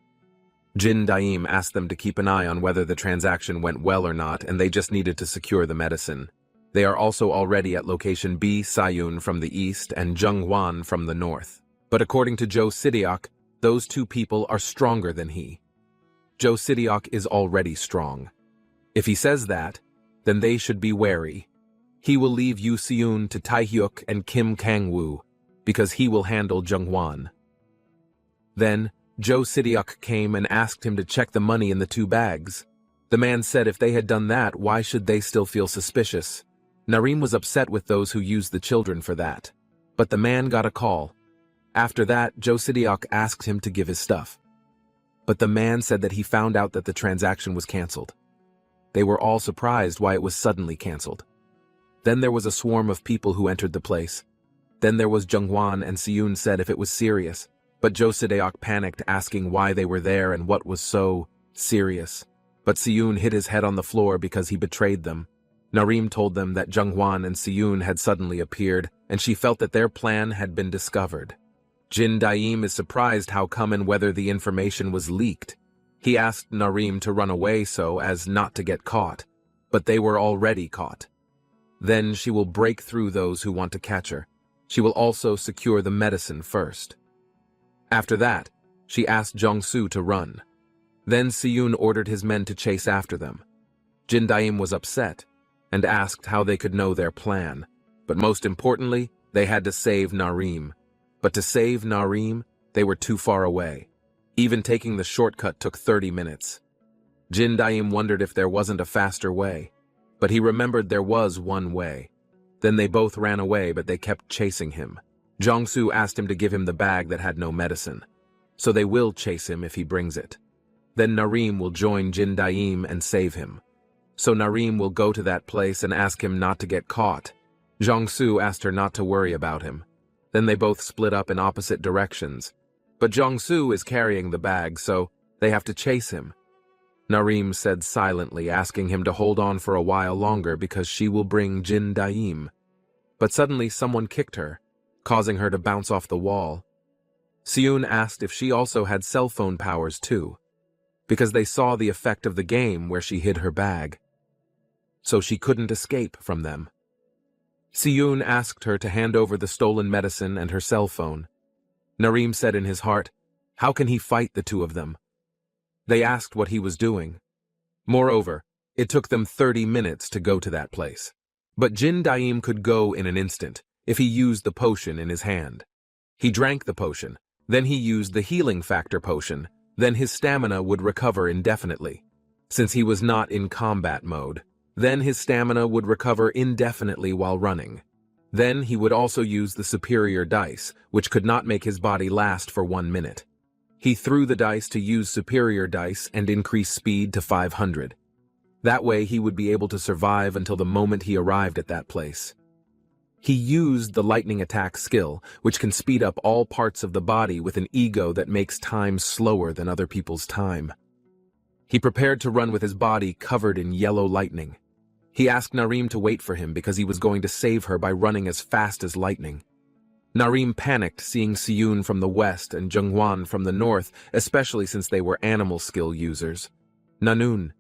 Jin Daim asked them to keep an eye on whether the transaction went well or not, and they just needed to secure the medicine. They are also already at location B, Seun from the east and Jung-hwan from the north. But according to Jo Sideok, those 2 people are stronger than he. Jo Sideok is already strong. If he says that, then they should be wary. He will leave Yoo Seun to Taehyuk and Kim Kang-woo, because he will handle Jung-hwan. Then, Jo Sideok came and asked him to check the money in the 2 bags. The man said if they had done that, why should they still feel suspicious? Narim was upset with those who used the children for that. But the man got a call. After that, Jo Sideok asked him to give his stuff. But the man said that he found out that the transaction was cancelled. They were all surprised why it was suddenly cancelled. Then there was a swarm of people who entered the place. Then there was Jung-hwan and Seun said if it was serious. But Jo Sideok panicked asking why they were there and what was so serious. But Seun hit his head on the floor because he betrayed them. Narim told them that Jung-hwan and Seun had suddenly appeared, and she felt that their plan had been discovered. Jin Daim is surprised how come and whether the information was leaked. He asked Narim to run away so as not to get caught, but they were already caught. Then she will break through those who want to catch her. She will also secure the medicine first. After that, she asked Jong-soo to run. Then Siyun ordered his men to chase after them. Jin Daim was upset and asked how they could know their plan, but most importantly, they had to save Narim. But to save Narim, they were too far away. Even taking the shortcut took 30 minutes. Jin Daim wondered if there wasn't a faster way, but he remembered there was one way. Then they both ran away, but they kept chasing him. Jiangsu asked him to give him the bag that had no medicine. So they will chase him if he brings it. Then Narim will join Jin Daim and save him. So Narim will go to that place and ask him not to get caught. Jiangsu asked her not to worry about him. Then they both split up in opposite directions. But Jiangsu is carrying the bag, so they have to chase him. Narim said silently, asking him to hold on for a while longer because she will bring Jin Daim. But suddenly someone kicked her, causing her to bounce off the wall. Siyun asked if she also had cell phone powers too, because they saw the effect of the game where she hid her bag. So she couldn't escape from them. Siyun asked her to hand over the stolen medicine and her cell phone. Narim said in his heart, how can he fight the two of them? They asked what he was doing. Moreover, it took them 30 minutes to go to that place. But Jin Daim could go in an instant if he used the potion in his hand. He drank the potion, then he used the healing factor potion, then his stamina would recover indefinitely. Since he was not in combat mode, then his stamina would recover indefinitely while running. Then he would also use the superior dice, which could not make his body last for 1 minute. He threw the dice to use superior dice and increase speed to 500. That way he would be able to survive until the moment he arrived at that place. He used the lightning attack skill, which can speed up all parts of the body with an ego that makes time slower than other people's time. He prepared to run with his body covered in yellow lightning. He asked Narim to wait for him because he was going to save her by running as fast as lightning. Narim panicked seeing Siyun from the west and Zhenghuan from the north, especially since they were animal skill users. Nanun.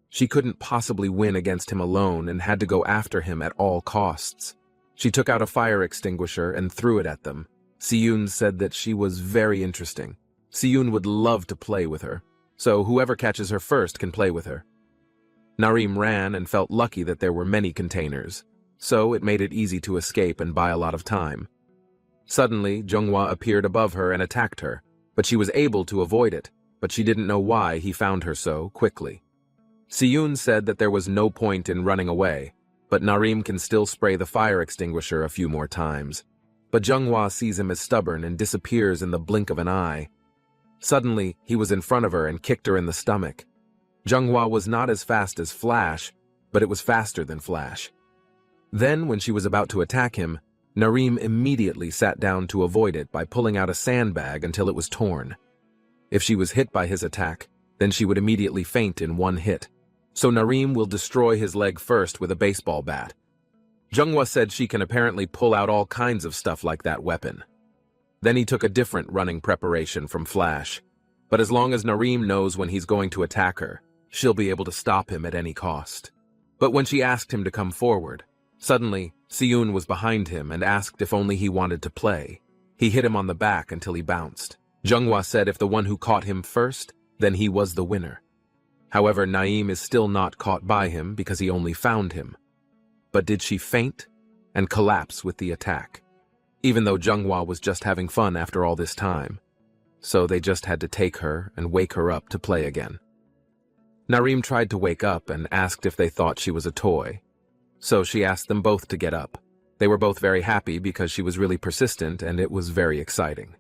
She couldn't possibly win against him alone and had to go after him at all costs. She took out a fire extinguisher and threw it at them. Siyun said that she was very interesting. Siyun would love to play with her, so whoever catches her first can play with her. Narim ran and felt lucky that there were many containers, so it made it easy to escape and buy a lot of time. Suddenly, Zhonghua appeared above her and attacked her, but she was able to avoid it, but she didn't know why he found her so quickly. Siyun said that there was no point in running away, but Narim can still spray the fire extinguisher a few more times. But Zhonghua sees him as stubborn and disappears in the blink of an eye. Suddenly, he was in front of her and kicked her in the stomach. Zhonghua was not as fast as Flash, but it was faster than Flash. Then, when she was about to attack him, Narim immediately sat down to avoid it by pulling out a sandbag until it was torn. If she was hit by his attack, then she would immediately faint in one hit. So Narim will destroy his leg first with a baseball bat. Zhonghua said she can apparently pull out all kinds of stuff like that weapon. Then he took a different running preparation from Flash. But as long as Narim knows when he's going to attack her, she'll be able to stop him at any cost. But when she asked him to come forward, suddenly, Siyun was behind him and asked if only he wanted to play. He hit him on the back until he bounced. Zhonghua said if the one who caught him first, then he was the winner. However, Naim is still not caught by him because he only found him. But did she faint and collapse with the attack? Even though Zhonghua was just having fun after all this time. So they just had to take her and wake her up to play again. Narim tried to wake up and asked if they thought she was a toy. So she asked them both to get up. They were both very happy because she was really persistent and it was very exciting.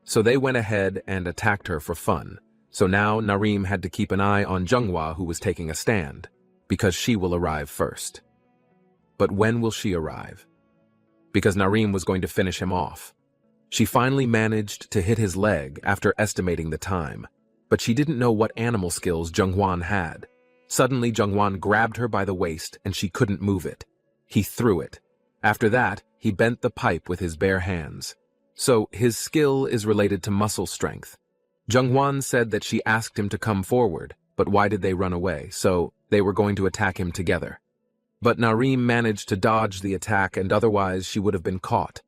So they went ahead and attacked her for fun. So now Narim had to keep an eye on Zhonghua, who was taking a stand, because she will arrive first. But when will she arrive? Because Narim was going to finish him off. She finally managed to hit his leg after estimating the time, but she didn't know what animal skills Zhonghua had. Suddenly Zhonghua grabbed her by the waist and she couldn't move it. He threw it. After that, he bent the pipe with his bare hands. So his skill is related to muscle strength. Zhonghua said that she asked him to come forward, but why did they run away? So they were going to attack him together. But Narim managed to dodge the attack and otherwise she would have been caught.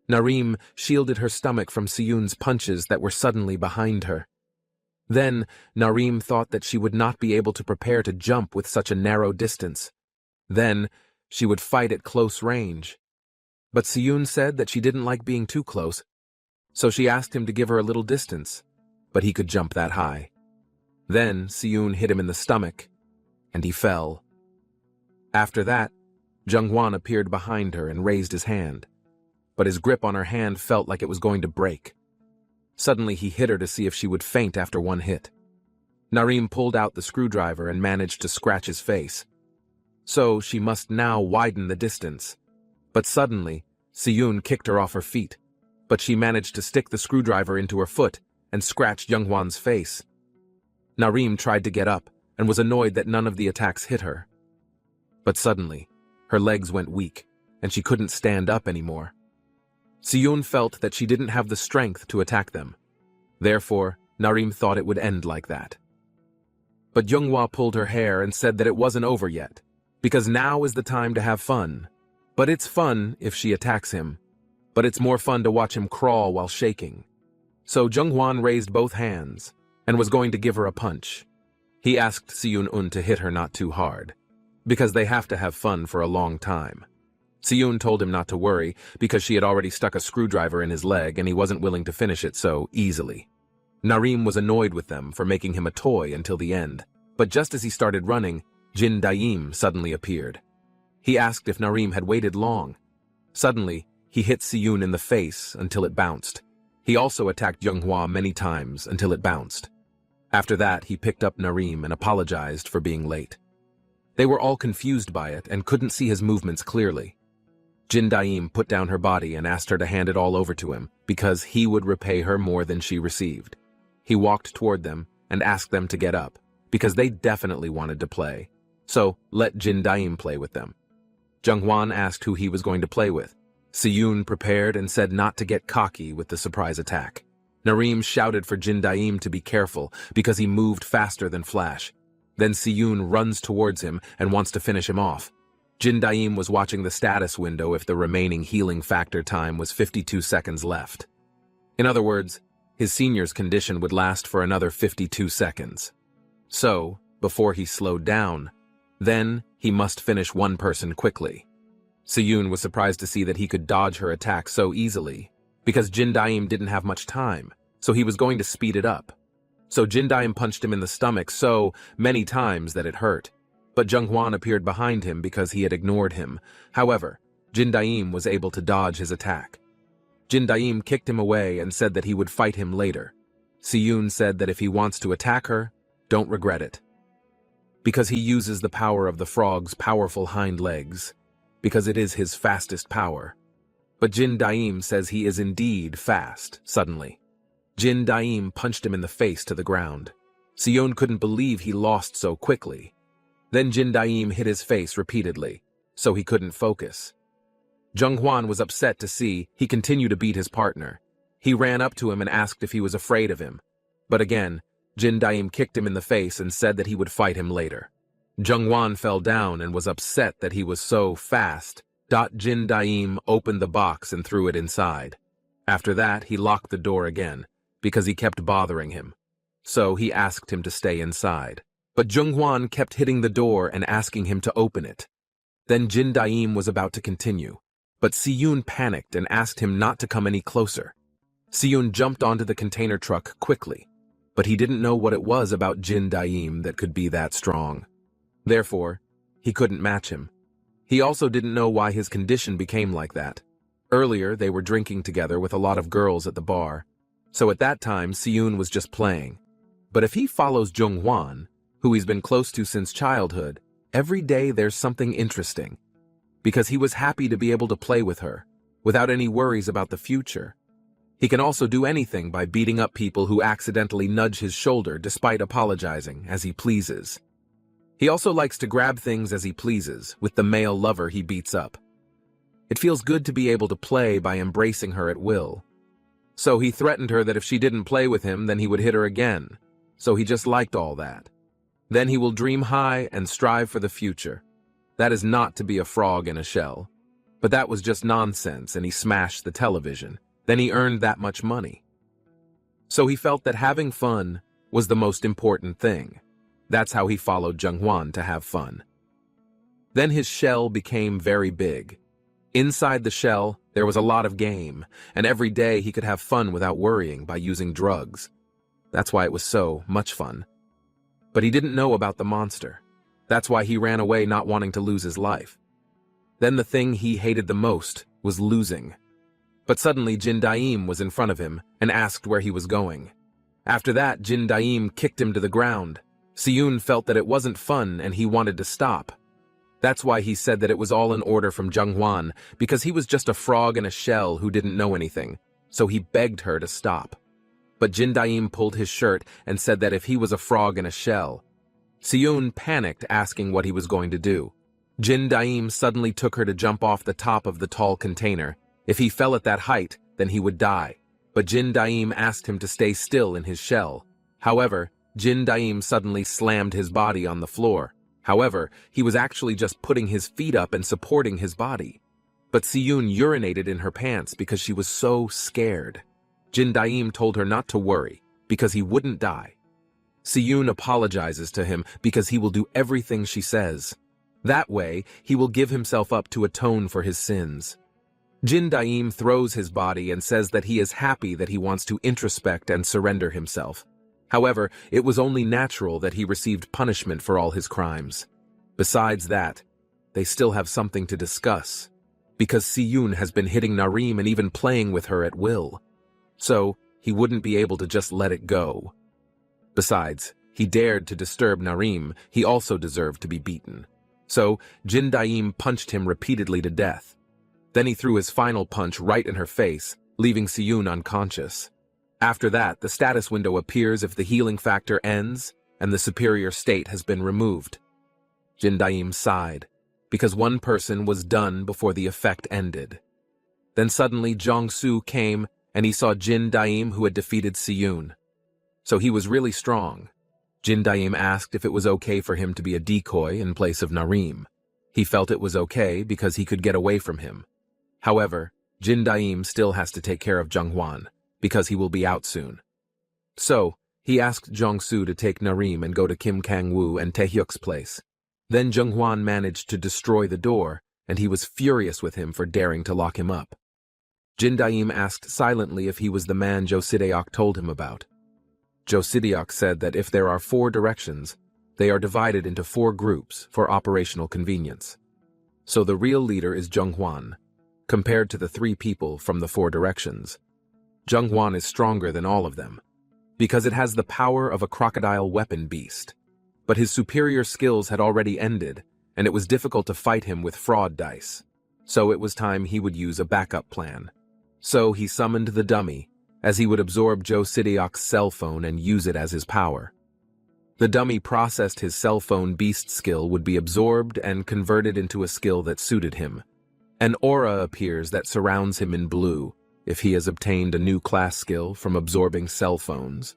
Narim shielded her stomach from Siyun's punches that were suddenly behind her. Then Narim thought that she would not be able to prepare to jump with such a narrow distance. Then she would fight at close range. But Siyun said that she didn't like being too close, so she asked him to give her a little distance, but he could jump that high. Then Siyun hit him in the stomach, and he fell. After that, Jungwon appeared behind her and raised his hand, but his grip on her hand felt like it was going to break. Suddenly he hit her to see if she would faint after one hit. Narim pulled out the screwdriver and managed to scratch his face. So she must now widen the distance. But suddenly, Siyun kicked her off her feet, but she managed to stick the screwdriver into her foot and scratched Jungwon's face. Narim tried to get up and was annoyed that none of the attacks hit her. But suddenly, her legs went weak, and she couldn't stand up anymore. Siyun felt that she didn't have the strength to attack them. Therefore, Narim thought it would end like that. But Jungwon pulled her hair and said that it wasn't over yet, because now is the time to have fun. But it's fun if she attacks him, but it's more fun to watch him crawl while shaking. So Jungwon raised both hands and was going to give her a punch. He asked Siyun to hit her not too hard, because they have to have fun for a long time. Siyun told him not to worry because she had already stuck a screwdriver in his leg and he wasn't willing to finish it so easily. Narim was annoyed with them for making him a toy until the end, but just as he started running, Jin Daim suddenly appeared. He asked if Narim had waited long. Suddenly, he hit Siyun in the face until it bounced. He also attacked Jungwon many times until it bounced. After that, he picked up Narim and apologized for being late. They were all confused by it and couldn't see his movements clearly. Jin Daim put down her body and asked her to hand it all over to him because he would repay her more than she received. He walked toward them and asked them to get up because they definitely wanted to play. So let Jin Daim play with them. Jungwon asked who he was going to play with. Siyun prepared and said not to get cocky with the surprise attack. Narim shouted for Jin Daim to be careful because he moved faster than Flash. Then Siyun runs towards him and wants to finish him off. Jin Daim was watching the status window if the remaining healing factor time was 52 seconds left. In other words, his senior's condition would last for another 52 seconds. So, before he slowed down, then he must finish one person quickly. Siyun was surprised to see that he could dodge her attack so easily, because Jin Daim didn't have much time, so he was going to speed it up. So Jin Daim punched him in the stomach so many times that it hurt. But Jungwon appeared behind him because he had ignored him. However, Jin Daim was able to dodge his attack. Jin Daim kicked him away and said that he would fight him later. Siyun said that if he wants to attack her, don't regret it. Because he uses the power of the frog's powerful hind legs, because it is his fastest power. But Jin Daim says he is indeed fast, suddenly. Jin Daim punched him in the face to the ground. Siyun couldn't believe he lost so quickly. Then Jin Daim hit his face repeatedly, so he couldn't focus. Jungwon was upset to see he continued to beat his partner. He ran up to him and asked if he was afraid of him. But again, Jin Daim kicked him in the face and said that he would fight him later. Jungwon fell down and was upset that he was so fast. Jin Daim opened the box and threw it inside. After that, he locked the door again, because he kept bothering him. So he asked him to stay inside. But Jungwon kept hitting the door and asking him to open it. Then Jin Daim was about to continue, but Siyun panicked and asked him not to come any closer. Siyun jumped onto the container truck quickly, but he didn't know what it was about Jin Daim that could be that strong. Therefore, he couldn't match him. He also didn't know why his condition became like that. Earlier, they were drinking together with a lot of girls at the bar, so at that time Siyun was just playing. But if he follows Jungwon, who he's been close to since childhood, every day there's something interesting. Because he was happy to be able to play with her, without any worries about the future. He can also do anything by beating up people who accidentally nudge his shoulder despite apologizing, as he pleases. He also likes to grab things as he pleases, with the male lover he beats up. It feels good to be able to play by embracing her at will. So he threatened her that if she didn't play with him, then he would hit her again. So he just liked all that. Then he will dream high and strive for the future. That is not to be a frog in a shell. But that was just nonsense, and he smashed the television. Then he earned that much money. So he felt that having fun was the most important thing. That's how he followed Zhenghwan to have fun. Then his shell became very big. Inside the shell, there was a lot of game, and every day he could have fun without worrying by using drugs. That's why it was so much fun. But he didn't know about the monster. That's why he ran away, not wanting to lose his life. Then the thing he hated the most was losing. But suddenly Jin Daim was in front of him and asked where he was going. After that, Jin Daim kicked him to the ground. Siyun felt that it wasn't fun and he wanted to stop. That's why he said that it was all an order from Zhenghwan, because he was just a frog in a shell who didn't know anything, so he begged her to stop. But Jin Daim pulled his shirt and said that if he was a frog in a shell. Siyun panicked, asking what he was going to do. Jin Daim suddenly took her to jump off the top of the tall container. If he fell at that height, then he would die. But Jin Daim asked him to stay still in his shell. However, Jin Daim suddenly slammed his body on the floor. However, he was actually just putting his feet up and supporting his body. But Siyun urinated in her pants because she was so scared. Jin Daim told her not to worry, because he wouldn't die. Siyun apologizes to him because he will do everything she says. That way, he will give himself up to atone for his sins. Jin Daim throws his body and says that he is happy that he wants to introspect and surrender himself. However, it was only natural that he received punishment for all his crimes. Besides that, they still have something to discuss, because Siyun has been hitting Narim and even playing with her at will. So, he wouldn't be able to just let it go. Besides, he dared to disturb Narim, he also deserved to be beaten. So, Jin Daim punched him repeatedly to death. Then he threw his final punch right in her face, leaving Siyun unconscious. After that, the status window appears if the healing factor ends and the superior state has been removed. Jin Daim sighed, because one person was done before the effect ended. Then suddenly Jiangsu came and he saw Jin Daim who had defeated Siyun. So he was really strong. Jin Daim asked if it was okay for him to be a decoy in place of Narim. He felt it was okay because he could get away from him. However, Jin Daim still has to take care of Zhenghwan, because he will be out soon. So, he asked Jiangsu to take Narim and go to Kim Kang-woo and Taehyuk's place. Then Zhenghwan managed to destroy the door, and he was furious with him for daring to lock him up. Jin Daim asked silently if he was the man Jo Sideok told him about. Jo Sideok said that if there are 4 directions, they are divided into 4 groups for operational convenience. So the real leader is Zhenghwan, compared to the 3 people from the 4 directions. Zhenghwan is stronger than all of them, because it has the power of a crocodile weapon beast. But his superior skills had already ended, and it was difficult to fight him with fraud dice. So it was time he would use a backup plan. So he summoned the dummy, as he would absorb Jo Sideok's cell phone and use it as his power. The dummy processed his cell phone beast skill would be absorbed and converted into a skill that suited him. An aura appears that surrounds him in blue, if he has obtained a new class skill from absorbing cell phones.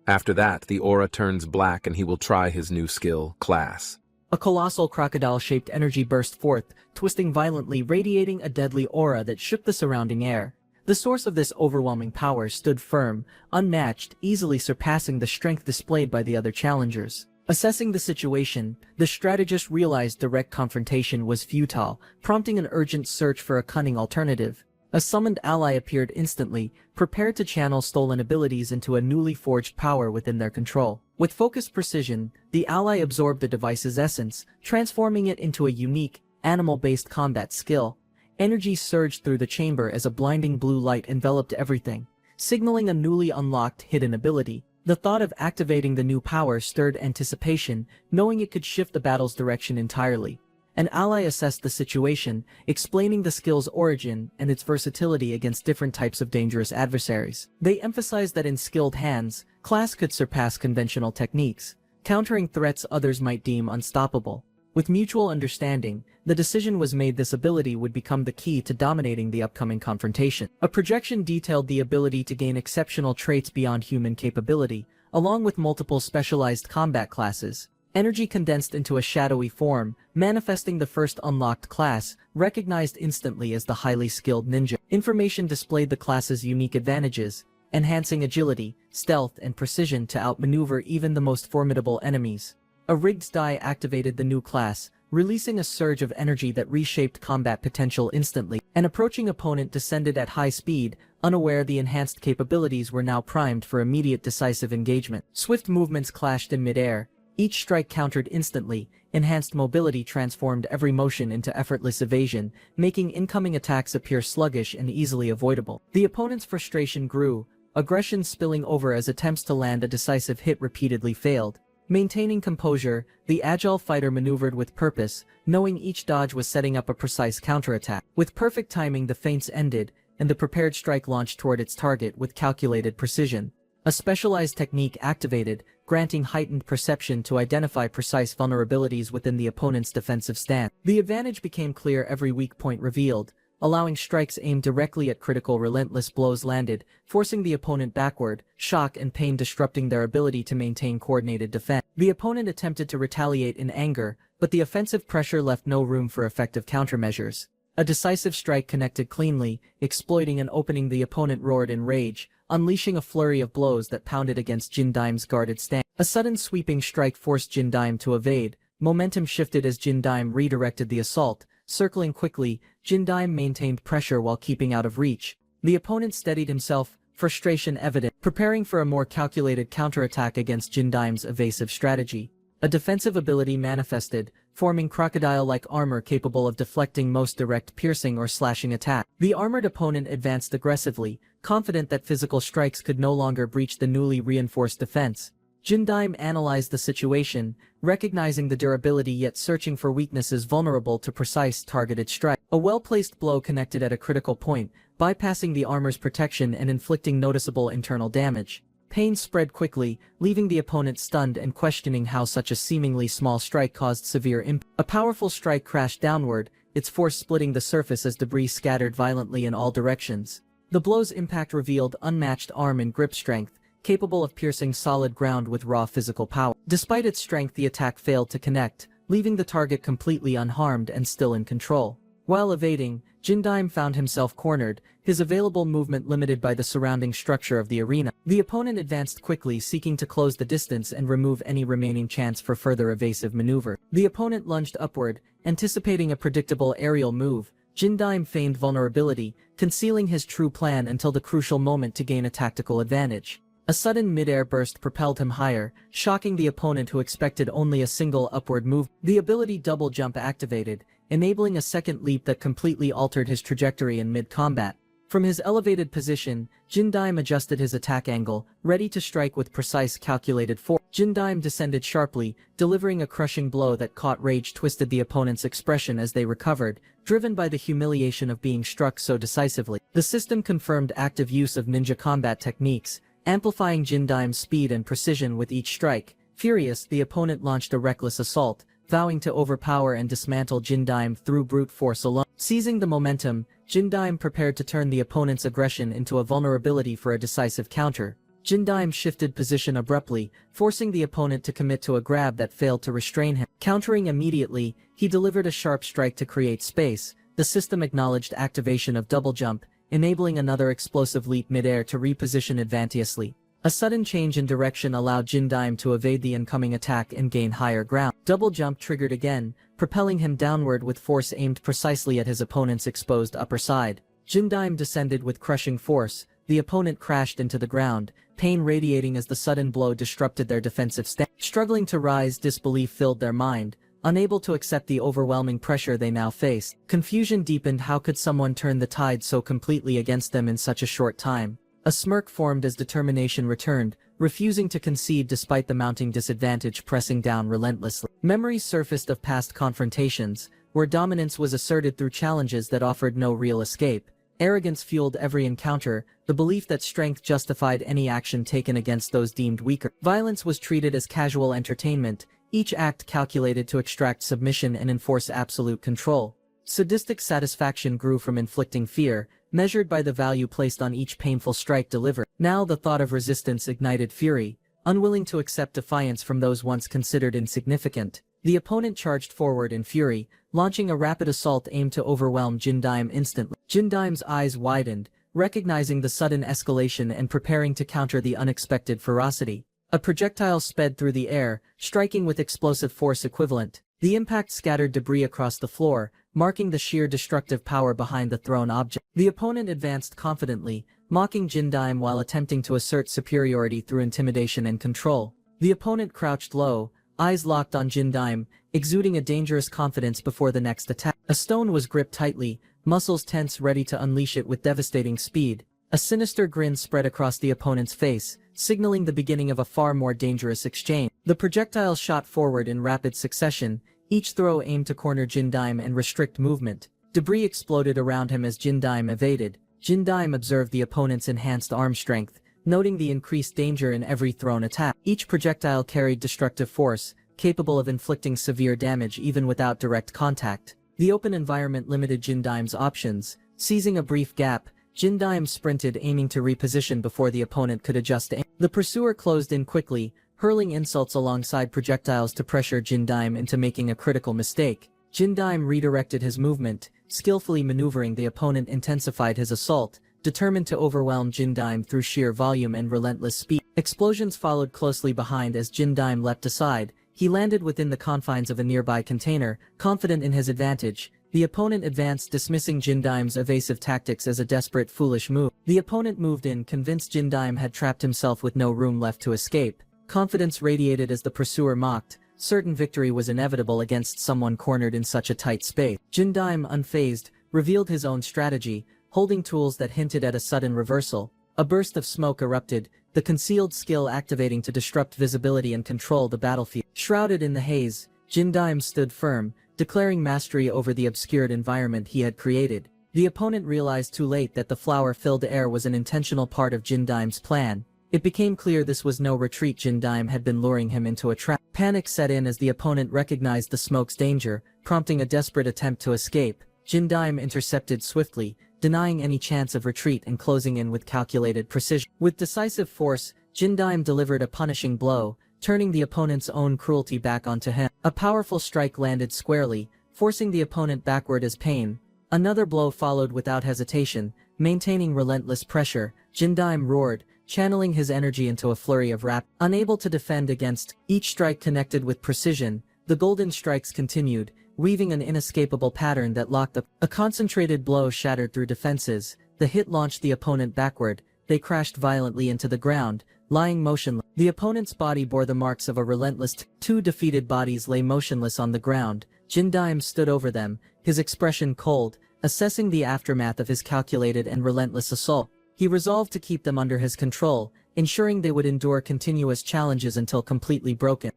After that, the aura turns black and he will try his new skill, class. A colossal crocodile-shaped energy burst forth, twisting violently, radiating a deadly aura that shook the surrounding air. The source of this overwhelming power stood firm, unmatched, easily surpassing the strength displayed by the other challengers. Assessing the situation, the strategist realized direct confrontation was futile, prompting an urgent search for a cunning alternative. A summoned ally appeared instantly, prepared to channel stolen abilities into a newly forged power within their control. With focused precision, the ally absorbed the device's essence, transforming it into a unique, animal-based combat skill. Energy surged through the chamber as a blinding blue light enveloped everything, signaling a newly unlocked hidden ability. The thought of activating the new power stirred anticipation, knowing it could shift the battle's direction entirely. An ally assessed the situation, explaining the skill's origin and its versatility against different types of dangerous adversaries. They emphasized that in skilled hands, class could surpass conventional techniques, countering threats others might deem unstoppable. With mutual understanding, the decision was made this ability would become the key to dominating the upcoming confrontation. A projection detailed the ability to gain exceptional traits beyond human capability, along with multiple specialized combat classes. Energy condensed into a shadowy form, manifesting the first unlocked class, recognized instantly as the highly skilled ninja. Information displayed the class's unique advantages. enhancing agility, stealth, and precision to outmaneuver even the most formidable enemies. A rigged die activated the new class, releasing a surge of energy that reshaped combat potential instantly. An approaching opponent descended at high speed, unaware the enhanced capabilities were now primed for immediate decisive engagement. Swift movements clashed in midair, each strike countered instantly. Enhanced mobility transformed every motion into effortless evasion, making incoming attacks appear sluggish and easily avoidable. The opponent's frustration grew, aggression spilling over as attempts to land a decisive hit repeatedly failed. Maintaining composure, the agile fighter maneuvered with purpose, knowing each dodge was setting up a precise counterattack. With perfect timing, the feints ended, and the prepared strike launched toward its target with calculated precision. A specialized technique activated, granting heightened perception to identify precise vulnerabilities within the opponent's defensive stance. The advantage became clear every weak point revealed, allowing strikes aimed directly at critical relentless blows landed, forcing the opponent backward, shock and pain disrupting their ability to maintain coordinated defense. The opponent attempted to retaliate in anger, but the offensive pressure left no room for effective countermeasures. A decisive strike connected cleanly, exploiting an opening. The opponent roared in rage, unleashing a flurry of blows that pounded against Jin Daim's guarded stance. A sudden sweeping strike forced Jin Daim to evade. Momentum shifted as Jin Daim redirected the assault. Circling quickly, Jin Daim maintained pressure while keeping out of reach. The opponent steadied himself, frustration evident, preparing for a more calculated counterattack against Jin Daim's evasive strategy. A defensive ability manifested, forming crocodile-like armor capable of deflecting most direct piercing or slashing attack. The armored opponent advanced aggressively, confident that physical strikes could no longer breach the newly reinforced defense. Jin Daim analyzed the situation, recognizing the durability yet searching for weaknesses vulnerable to precise targeted strike. A well-placed blow connected at a critical point, bypassing the armor's protection and inflicting noticeable internal damage. Pain spread quickly, leaving the opponent stunned and questioning how such a seemingly small strike caused severe impact. A powerful strike crashed downward, its force splitting the surface as debris scattered violently in all directions. The blow's impact revealed unmatched arm and grip strength, capable of piercing solid ground with raw physical power. Despite its strength, the attack failed to connect, leaving the target completely unharmed and still in control. While evading, Jin Daim found himself cornered, his available movement limited by the surrounding structure of the arena. The opponent advanced quickly, seeking to close the distance and remove any remaining chance for further evasive maneuver. The opponent lunged upward, anticipating a predictable aerial move. Jin Daim feigned vulnerability, concealing his true plan until the crucial moment to gain a tactical advantage. A sudden mid-air burst propelled him higher, shocking the opponent who expected only a single upward move. The ability double jump activated, enabling a second leap that completely altered his trajectory in mid-combat. From his elevated position, Jin Daim adjusted his attack angle, ready to strike with precise calculated force. Jin Daim descended sharply, delivering a crushing blow that caught rage-twisted the opponent's expression as they recovered, driven by the humiliation of being struck so decisively. The system confirmed active use of ninja combat techniques, amplifying Jin Daim's speed and precision with each strike. Furious, the opponent launched a reckless assault, vowing to overpower and dismantle Jin Daim through brute force alone. Seizing the momentum, Jin Daim prepared to turn the opponent's aggression into a vulnerability for a decisive counter. Jin Daim shifted position abruptly, forcing the opponent to commit to a grab that failed to restrain him. Countering immediately, he delivered a sharp strike to create space. The system acknowledged activation of double jump, enabling another explosive leap mid-air to reposition advantageously. A sudden change in direction allowed Jin Daim to evade the incoming attack and gain higher ground. Double jump triggered again, propelling him downward with force aimed precisely at his opponent's exposed upper side. Jin Daim descended with crushing force. The opponent crashed into the ground, pain radiating as the sudden blow disrupted their defensive stance. Struggling to rise, disbelief filled their mind. Unable to accept the overwhelming pressure they now faced, confusion deepened. How could someone turn the tide so completely against them in such a short time? A smirk formed as determination returned, refusing to concede despite the mounting disadvantage pressing down relentlessly. Memories surfaced of past confrontations, where dominance was asserted through challenges that offered no real escape. Arrogance fueled every encounter, the belief that strength justified any action taken against those deemed weaker. Violence was treated as casual entertainment, each act calculated to extract submission and enforce absolute control. Sadistic satisfaction grew from inflicting fear, measured by the value placed on each painful strike delivered. Now the thought of resistance ignited fury, unwilling to accept defiance from those once considered insignificant. The opponent charged forward in fury, launching a rapid assault aimed to overwhelm Jin Daim instantly. Jin Daim's eyes widened, recognizing the sudden escalation and preparing to counter the unexpected ferocity. A projectile sped through the air, striking with explosive force equivalent. The impact scattered debris across the floor, marking the sheer destructive power behind the thrown object. The opponent advanced confidently, mocking Jindaim while attempting to assert superiority through intimidation and control. The opponent crouched low, eyes locked on Jindaim, exuding a dangerous confidence before the next attack. A stone was gripped tightly, muscles tense ready to unleash it with devastating speed. A sinister grin spread across the opponent's face, signaling the beginning of a far more dangerous exchange. The projectiles shot forward in rapid succession, each throw aimed to corner Jindaim and restrict movement. Debris exploded around him as Jindaim evaded. Jindaim observed the opponent's enhanced arm strength, noting the increased danger in every thrown attack. Each projectile carried destructive force, capable of inflicting severe damage even without direct contact. The open environment limited Jindaim's options. Seizing a brief gap, Jindaim sprinted, aiming to reposition before the opponent could adjust aim. The pursuer closed in quickly, hurling insults alongside projectiles to pressure Jindaim into making a critical mistake. Jindaim redirected his movement, skillfully maneuvering. The opponent intensified his assault, determined to overwhelm Jindaim through sheer volume and relentless speed. Explosions followed closely behind as Jindaim leapt aside. He landed within the confines of a nearby container, confident in his advantage. The opponent advanced, dismissing Jindaim's evasive tactics as a desperate, foolish move. The opponent moved in, convinced Jindaim had trapped himself with no room left to escape. Confidence radiated as the pursuer mocked. Certain victory was inevitable against someone cornered in such a tight space. Jindaim, unfazed, revealed his own strategy, holding tools that hinted at a sudden reversal. A burst of smoke erupted, the concealed skill activating to disrupt visibility and control the battlefield. Shrouded in the haze, Jindaim stood firm, declaring mastery over the obscured environment he had created. The opponent realized too late that the flower-filled air was an intentional part of Jindaim's plan. It became clear this was no retreat. Jindaim had been luring him into a trap. Panic set in as the opponent recognized the smoke's danger, prompting a desperate attempt to escape. Jindaim intercepted swiftly, denying any chance of retreat and closing in with calculated precision. With decisive force, Jindaim delivered a punishing blow, turning the opponent's own cruelty back onto him. A powerful strike landed squarely, forcing the opponent backward as pain. Another blow followed without hesitation. Maintaining relentless pressure, Jindaim roared, channeling his energy into a flurry of rap. Unable to defend against each strike connected with precision, the golden strikes continued, weaving an inescapable pattern that locked up. A concentrated blow shattered through defenses. The hit launched the opponent backward. They crashed violently into the ground, lying motionless. The opponent's body bore the marks of a relentless two defeated bodies lay motionless on the ground. Jindaim stood over them, his expression cold, assessing the aftermath of his calculated and relentless assault. He resolved to keep them under his control, ensuring they would endure continuous challenges until completely broken.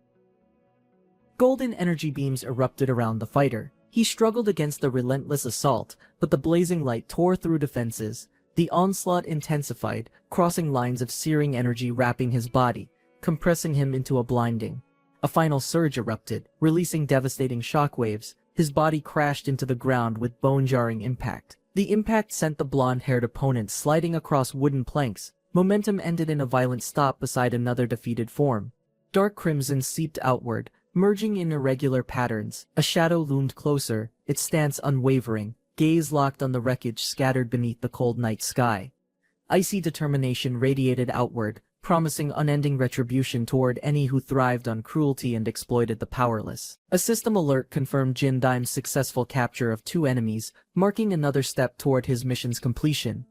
Golden energy beams erupted around the fighter. He struggled against the relentless assault, but the blazing light tore through defenses. The onslaught intensified, crossing lines of searing energy wrapping his body, compressing him into a blinding. A final surge erupted, releasing devastating shockwaves. His body crashed into the ground with bone-jarring impact. The impact sent the blonde-haired opponent sliding across wooden planks. Momentum ended in a violent stop beside another defeated form. Dark crimson seeped outward, merging in irregular patterns. A shadow loomed closer, its stance unwavering, gaze locked on the wreckage scattered beneath the cold night sky. Icy determination radiated outward, promising unending retribution toward any who thrived on cruelty and exploited the powerless. A system alert confirmed Jindaim's successful capture of 2 enemies, marking another step toward his mission's completion.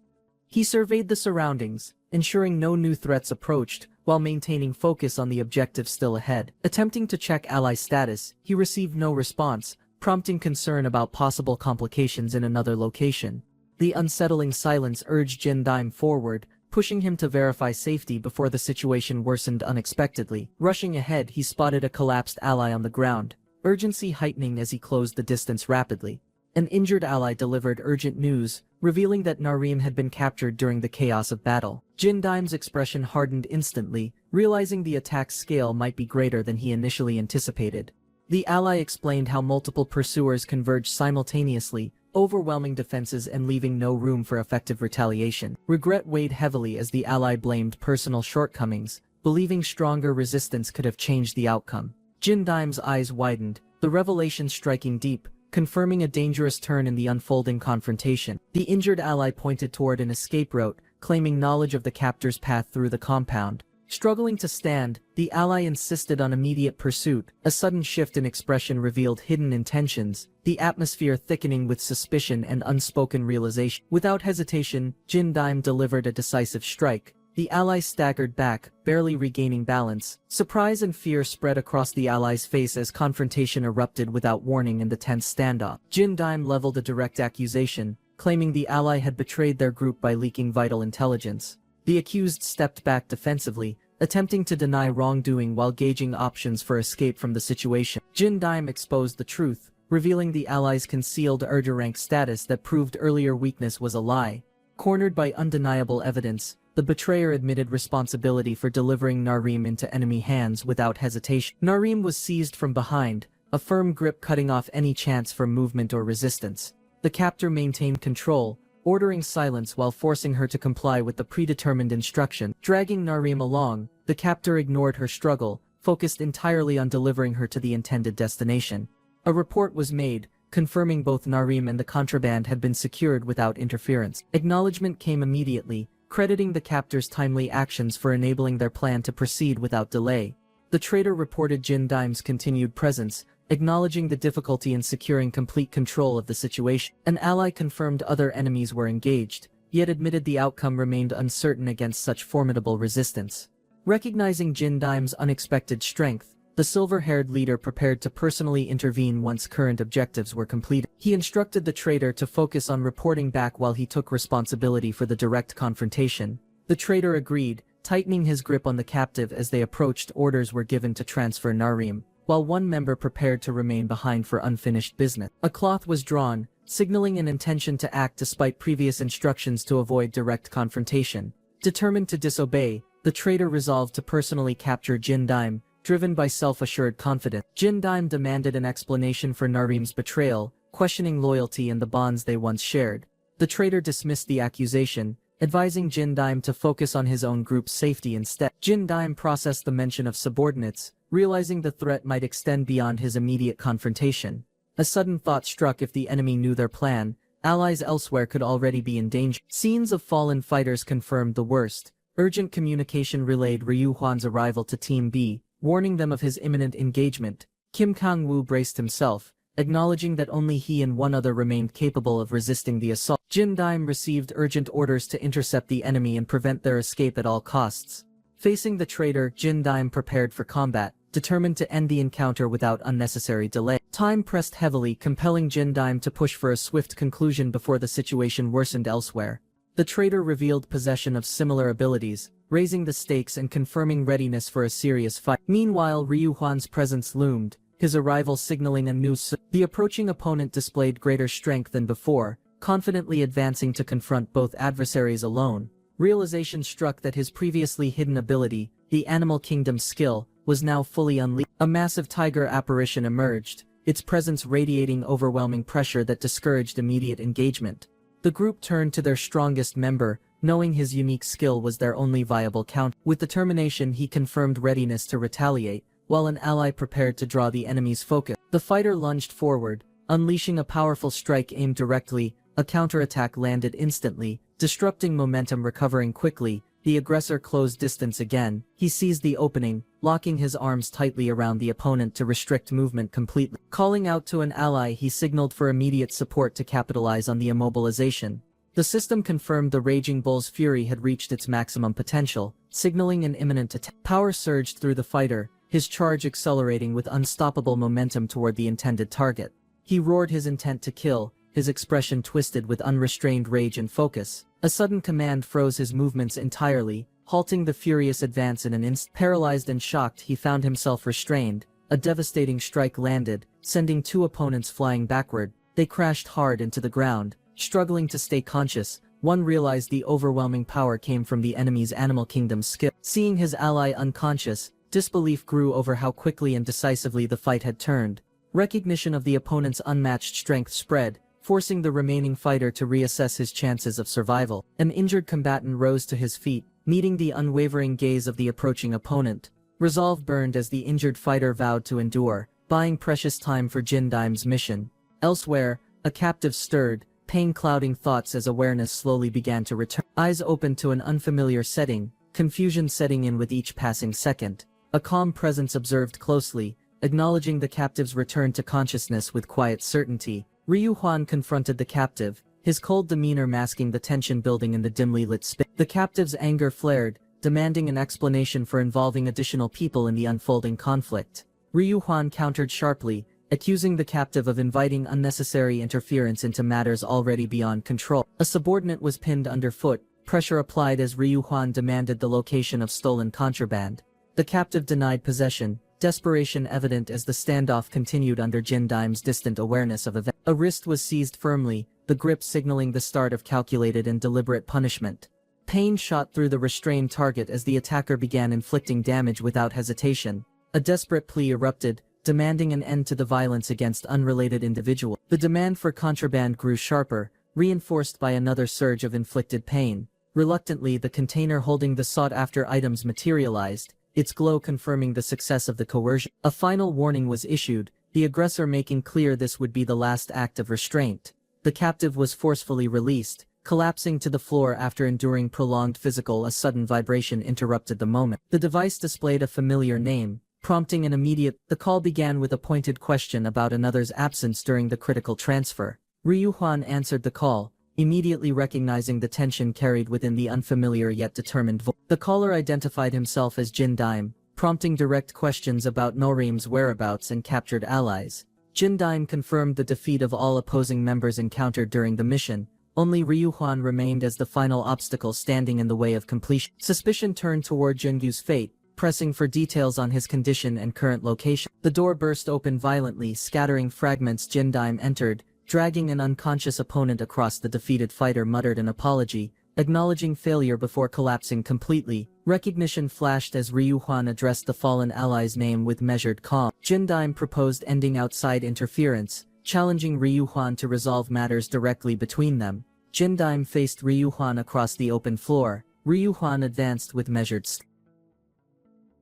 He surveyed the surroundings, ensuring no new threats approached, while maintaining focus on the objective still ahead. Attempting to check ally status, he received no response, prompting concern about possible complications in another location. The unsettling silence urged Jindaim forward, pushing him to verify safety before the situation worsened unexpectedly. Rushing ahead, he spotted a collapsed ally on the ground, urgency heightening as he closed the distance rapidly. An injured ally delivered urgent news, revealing that Narim had been captured during the chaos of battle. Jindaim's expression hardened instantly, realizing the attack's scale might be greater than he initially anticipated. The ally explained how multiple pursuers converged simultaneously, overwhelming defenses and leaving no room for effective retaliation. Regret weighed heavily as the ally blamed personal shortcomings, believing stronger resistance could have changed the outcome. Jindaim's eyes widened, the revelation striking deep, confirming a dangerous turn in the unfolding confrontation. The injured ally pointed toward an escape route, claiming knowledge of the captor's path through the compound. Struggling to stand, the ally insisted on immediate pursuit. A sudden shift in expression revealed hidden intentions, the atmosphere thickening with suspicion and unspoken realization. Without hesitation, Jin Daim delivered a decisive strike. The ally staggered back, barely regaining balance. Surprise and fear spread across the ally's face as confrontation erupted without warning in the tense standoff. Jin Daim leveled a direct accusation, claiming the ally had betrayed their group by leaking vital intelligence. The accused stepped back defensively, attempting to deny wrongdoing while gauging options for escape from the situation. Jin Daim exposed the truth, revealing the ally's concealed Urger rank status that proved earlier weakness was a lie. Cornered by undeniable evidence, the betrayer admitted responsibility for delivering Narim into enemy hands without hesitation. Narim was seized from behind, a firm grip cutting off any chance for movement or resistance. The captor maintained control, ordering silence while forcing her to comply with the predetermined instruction. Dragging Narim along, the captor ignored her struggle, focused entirely on delivering her to the intended destination. A report was made, confirming both Narim and the contraband had been secured without interference. Acknowledgement came immediately, crediting the captor's timely actions for enabling their plan to proceed without delay. The traitor reported Jin Daim's continued presence, acknowledging the difficulty in securing complete control of the situation. An ally confirmed other enemies were engaged, yet admitted the outcome remained uncertain against such formidable resistance. Recognizing Jin Daim's unexpected strength, the silver-haired leader prepared to personally intervene once current objectives were completed. He instructed the traitor to focus on reporting back while he took responsibility for the direct confrontation. The traitor agreed, tightening his grip on the captive as they approached. Orders were given to transfer Narim, while one member prepared to remain behind for unfinished business. A cloth was drawn, signaling an intention to act despite previous instructions to avoid direct confrontation. Determined to disobey, the traitor resolved to personally capture Jin Daim, driven by self-assured confidence. Jin Daim demanded an explanation for Narim's betrayal, questioning loyalty and the bonds they once shared. The traitor dismissed the accusation, advising Jin Daim to focus on his own group's safety instead. Jin Daim processed the mention of subordinates, realizing the threat might extend beyond his immediate confrontation. A sudden thought struck: if the enemy knew their plan, allies elsewhere could already be in danger. Scenes of fallen fighters confirmed the worst. Urgent communication relayed Ryu Huan's arrival to Team B, warning them of his imminent engagement. Kim Kang-woo braced himself, acknowledging that only he and one other remained capable of resisting the assault. Jin Daim received urgent orders to intercept the enemy and prevent their escape at all costs. Facing the traitor, Jin Daim prepared for combat, determined to end the encounter without unnecessary delay. Time pressed heavily, compelling Jin Daim to push for a swift conclusion before the situation worsened elsewhere. The traitor revealed possession of similar abilities, raising the stakes and confirming readiness for a serious fight. Meanwhile, Ryu Huan's presence loomed, his arrival signaling a new The approaching opponent displayed greater strength than before, confidently advancing to confront both adversaries alone. Realization struck that his previously hidden ability, the Animal Kingdom skill, was now fully unleashed. A massive tiger apparition emerged, its presence radiating overwhelming pressure that discouraged immediate engagement. The group turned to their strongest member, knowing his unique skill was their only viable counter. With determination, he confirmed readiness to retaliate, while an ally prepared to draw the enemy's focus. The fighter lunged forward, unleashing a powerful strike aimed directly. A counterattack landed instantly, disrupting momentum. Recovering quickly, the aggressor closed distance again. He seized the opening, locking his arms tightly around the opponent to restrict movement completely. Calling out to an ally, he signaled for immediate support to capitalize on the immobilization. The system confirmed the Raging Bull's fury had reached its maximum potential, signaling an imminent attack. Power surged through the fighter, his charge accelerating with unstoppable momentum toward the intended target. He roared his intent to kill, his expression twisted with unrestrained rage and focus. A sudden command froze his movements entirely, halting the furious advance in an instant. Paralyzed and shocked, he found himself restrained. A devastating strike landed, sending two opponents flying backward. They crashed hard into the ground. Struggling to stay conscious, one realized the overwhelming power came from the enemy's Animal Kingdom skill. Seeing his ally unconscious, disbelief grew over how quickly and decisively the fight had turned. Recognition of the opponent's unmatched strength spread, forcing the remaining fighter to reassess his chances of survival. An injured combatant rose to his feet, meeting the unwavering gaze of the approaching opponent. Resolve burned as the injured fighter vowed to endure, buying precious time for Jin Daim's mission. Elsewhere, a captive stirred, pain clouding thoughts as awareness slowly began to return. Eyes opened to an unfamiliar setting, confusion setting in with each passing second. A calm presence observed closely, acknowledging the captive's return to consciousness with quiet certainty. Ryu Huan confronted the captive, his cold demeanor masking the tension building in the dimly lit space. The captive's anger flared, demanding an explanation for involving additional people in the unfolding conflict. Ryu Huan countered sharply, accusing the captive of inviting unnecessary interference into matters already beyond control. A subordinate was pinned underfoot, pressure applied as Ryu Huan demanded the location of stolen contraband. The captive denied possession, desperation evident as the standoff continued under Jin Daim's distant awareness of events. A wrist was seized firmly, the grip signaling the start of calculated and deliberate punishment. Pain shot through the restrained target as the attacker began inflicting damage without hesitation. A desperate plea erupted, demanding an end to the violence against unrelated individuals. The demand for contraband grew sharper, reinforced by another surge of inflicted pain. Reluctantly, the container holding the sought-after items materialized, its glow confirming the success of the coercion. A final warning was issued, the aggressor making clear this would be the last act of restraint. The captive was forcefully released, collapsing to the floor after enduring prolonged physical. A sudden vibration interrupted the moment. The device displayed a familiar name, prompting an immediate. The call began with a pointed question about another's absence during the critical transfer. Ryu Huan answered the call, immediately recognizing the tension carried within the unfamiliar yet determined voice. The caller identified himself as Jin Daim, prompting direct questions about Norim's whereabouts and captured allies. Jin Daim confirmed the defeat of all opposing members encountered during the mission. Only Ryu Huan remained as the final obstacle standing in the way of completion. Suspicion turned toward Jungyu's fate, pressing for details on his condition and current location. The door burst open violently, scattering fragments. Jin Daim entered, dragging an unconscious opponent across. The defeated fighter muttered an apology, acknowledging failure before collapsing completely. Recognition flashed as Ryu Huan addressed the fallen ally's name with measured calm. Jin Daim proposed ending outside interference, challenging Ryu Huan to resolve matters directly between them. Jin Daim faced Ryu Huan across the open floor. Ryu Huan advanced with measured steps.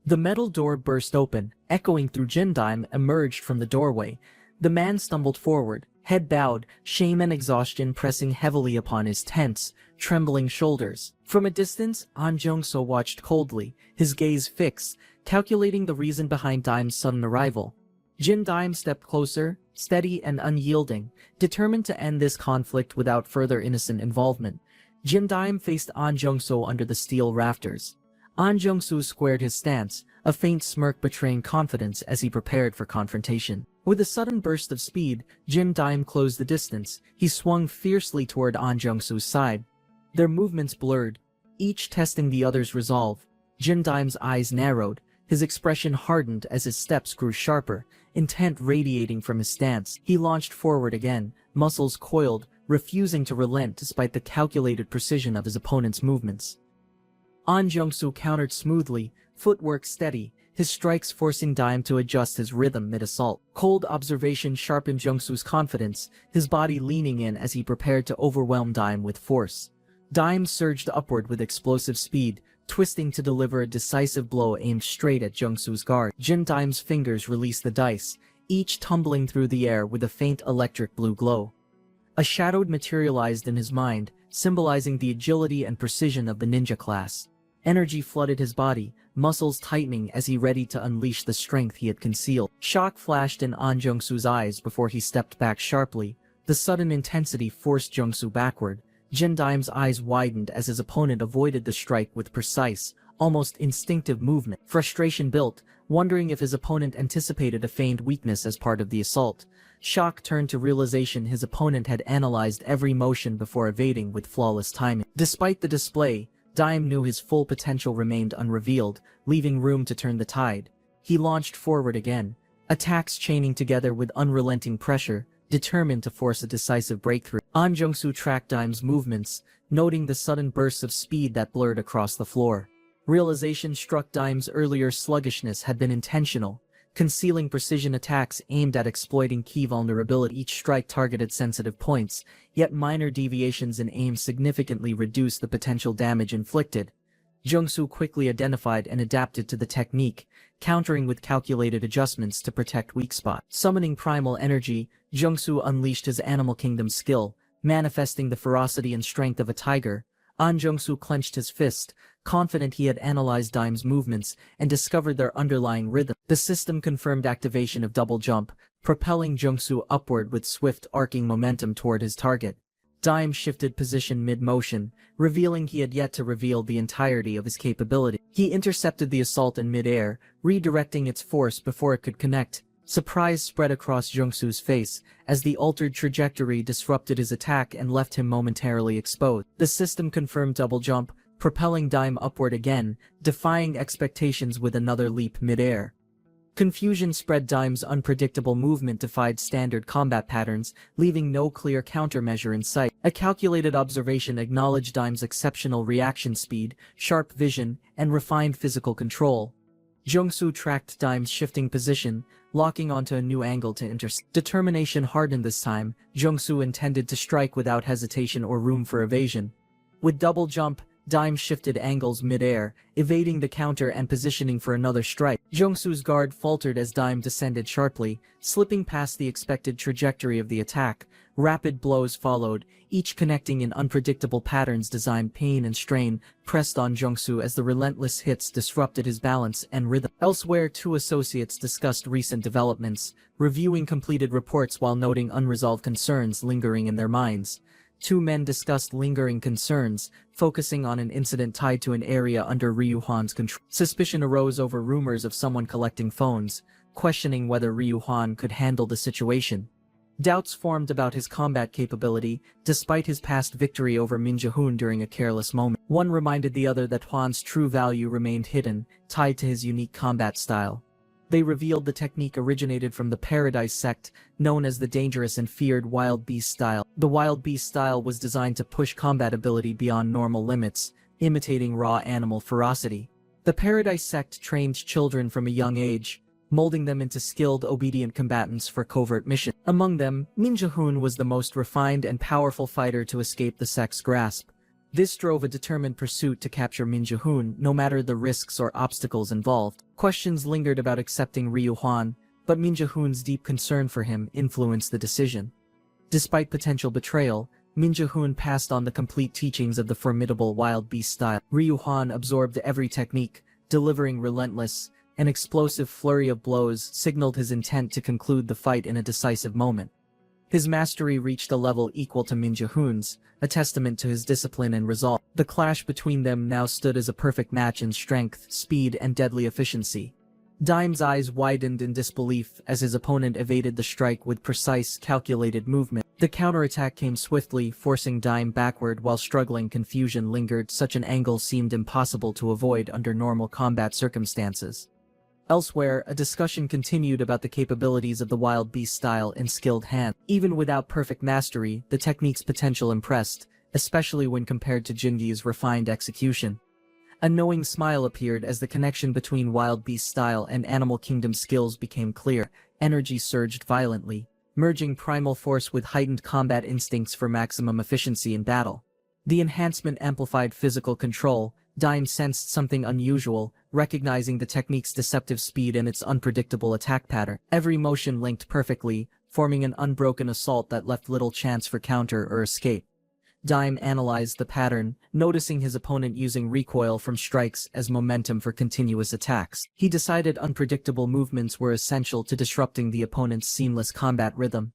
The metal door burst open, echoing through. Jin Daim emerged from the doorway. The man stumbled forward, head bowed, shame and exhaustion pressing heavily upon his tense, trembling shoulders. From a distance, An Jung-so watched coldly, his gaze fixed, calculating the reason behind Daim's sudden arrival. Jin Daim stepped closer, steady and unyielding, determined to end this conflict without further innocent involvement. Jin Daim faced An Jung-so under the steel rafters. An Jung-so squared his stance, a faint smirk betraying confidence as he prepared for confrontation. With a sudden burst of speed, Jin Daim closed the distance. He swung fiercely toward An Jung-so's side. Their movements blurred, each testing the other's resolve. Jin Daim's eyes narrowed, his expression hardened as his steps grew sharper, intent radiating from his stance. He launched forward again, muscles coiled, refusing to relent despite the calculated precision of his opponent's movements. An Jung-so countered smoothly, footwork steady, his strikes forcing Daim to adjust his rhythm mid-assault. Cold observation sharpened Jung-so's confidence, his body leaning in as he prepared to overwhelm Daim with force. Daim surged upward with explosive speed, twisting to deliver a decisive blow aimed straight at Jung-so's guard. Jin Daim's fingers released the dice, each tumbling through the air with a faint electric blue glow. A shadow materialized in his mind, symbolizing the agility and precision of the ninja class. Energy flooded his body, muscles tightening as he readied to unleash the strength he had concealed. Shock flashed in An Jung-so's eyes before he stepped back sharply. The sudden intensity forced Jung-so backward. Jin Daim's eyes widened as his opponent avoided the strike with precise, almost instinctive movement. Frustration built, wondering if his opponent anticipated a feigned weakness as part of the assault. Shock turned to realization his opponent had analyzed every motion before evading with flawless timing. Despite the display, Daim knew his full potential remained unrevealed, leaving room to turn the tide. He launched forward again, attacks chaining together with unrelenting pressure, determined to force a decisive breakthrough. An Jung-so tracked Daim's movements, noting the sudden bursts of speed that blurred across the floor. Realization struck Daim's earlier sluggishness had been intentional, concealing precision attacks aimed at exploiting key vulnerability. Each strike targeted sensitive points, yet minor deviations in aim significantly reduced the potential damage inflicted. Jung-so quickly identified and adapted to the technique, countering with calculated adjustments to protect weak spots. Summoning primal energy, Jungsu unleashed his Animal Kingdom skill, manifesting the ferocity and strength of a tiger. An Jungsu clenched his fist, confident he had analyzed Dime's movements and discovered their underlying rhythm. The system confirmed activation of double jump, propelling Jungsu upward with swift arcing momentum toward his target. Dime shifted position mid-motion, revealing he had yet to reveal the entirety of his capability. He intercepted the assault in mid-air, redirecting its force before it could connect. Surprise spread across Jungsu's face, as the altered trajectory disrupted his attack and left him momentarily exposed. The system confirmed double jump, propelling Dime upward again, defying expectations with another leap mid-air. Confusion spread. Dime's unpredictable movement defied standard combat patterns, leaving no clear countermeasure in sight. A calculated observation acknowledged Dime's exceptional reaction speed, sharp vision, and refined physical control. Jungsu tracked Dime's shifting position, locking onto a new angle to intercept. Determination hardened this time. Jungsu intended to strike without hesitation or room for evasion. With double jump, Dime shifted angles mid-air, evading the counter and positioning for another strike. Jungsu's guard faltered as Dime descended sharply, slipping past the expected trajectory of the attack. Rapid blows followed, each connecting in unpredictable patterns designed pain and strain pressed on Jungsu as the relentless hits disrupted his balance and rhythm. Elsewhere, two associates discussed recent developments, reviewing completed reports while noting unresolved concerns lingering in their minds. Two men discussed lingering concerns, focusing on an incident tied to an area under Ryu Han's control. Suspicion arose over rumors of someone collecting phones, questioning whether Ryu Han could handle the situation. Doubts formed about his combat capability, despite his past victory over Min Jae-hoon during a careless moment. One reminded the other that Hwan's true value remained hidden, tied to his unique combat style. They revealed the technique originated from the Paradise sect, known as the dangerous and feared Wild Beast style. The Wild Beast style was designed to push combat ability beyond normal limits, imitating raw animal ferocity. The Paradise sect trained children from a young age, molding them into skilled, obedient combatants for covert missions. Among them, Min Jae-hoon was the most refined and powerful fighter to escape the sect's grasp. This drove a determined pursuit to capture Min Jae-hoon, no matter the risks or obstacles involved. Questions lingered about accepting Ryu Han, but Min Jae-hoon's deep concern for him influenced the decision. Despite potential betrayal, Min Jae-hoon passed on the complete teachings of the formidable Wild Beast style. Ryu Han absorbed every technique, delivering relentless, an explosive flurry of blows signaled his intent to conclude the fight in a decisive moment. His mastery reached a level equal to Min Jae-hoon's, a testament to his discipline and resolve. The clash between them now stood as a perfect match in strength, speed, and deadly efficiency. Dime's eyes widened in disbelief as his opponent evaded the strike with precise, calculated movement. The counterattack came swiftly, forcing Dime backward while struggling. Confusion lingered. Such an angle seemed impossible to avoid under normal combat circumstances. Elsewhere, a discussion continued about the capabilities of the Wild Beast style in skilled hands. Even without perfect mastery, the technique's potential impressed, especially when compared to Jingi's refined execution. A knowing smile appeared as the connection between Wild Beast style and Animal Kingdom skills became clear. Energy surged violently, merging primal force with heightened combat instincts for maximum efficiency in battle. The enhancement amplified physical control. Dime sensed something unusual, recognizing the technique's deceptive speed and its unpredictable attack pattern. Every motion linked perfectly, forming an unbroken assault that left little chance for counter or escape. Dime analyzed the pattern, noticing his opponent using recoil from strikes as momentum for continuous attacks. He decided unpredictable movements were essential to disrupting the opponent's seamless combat rhythm.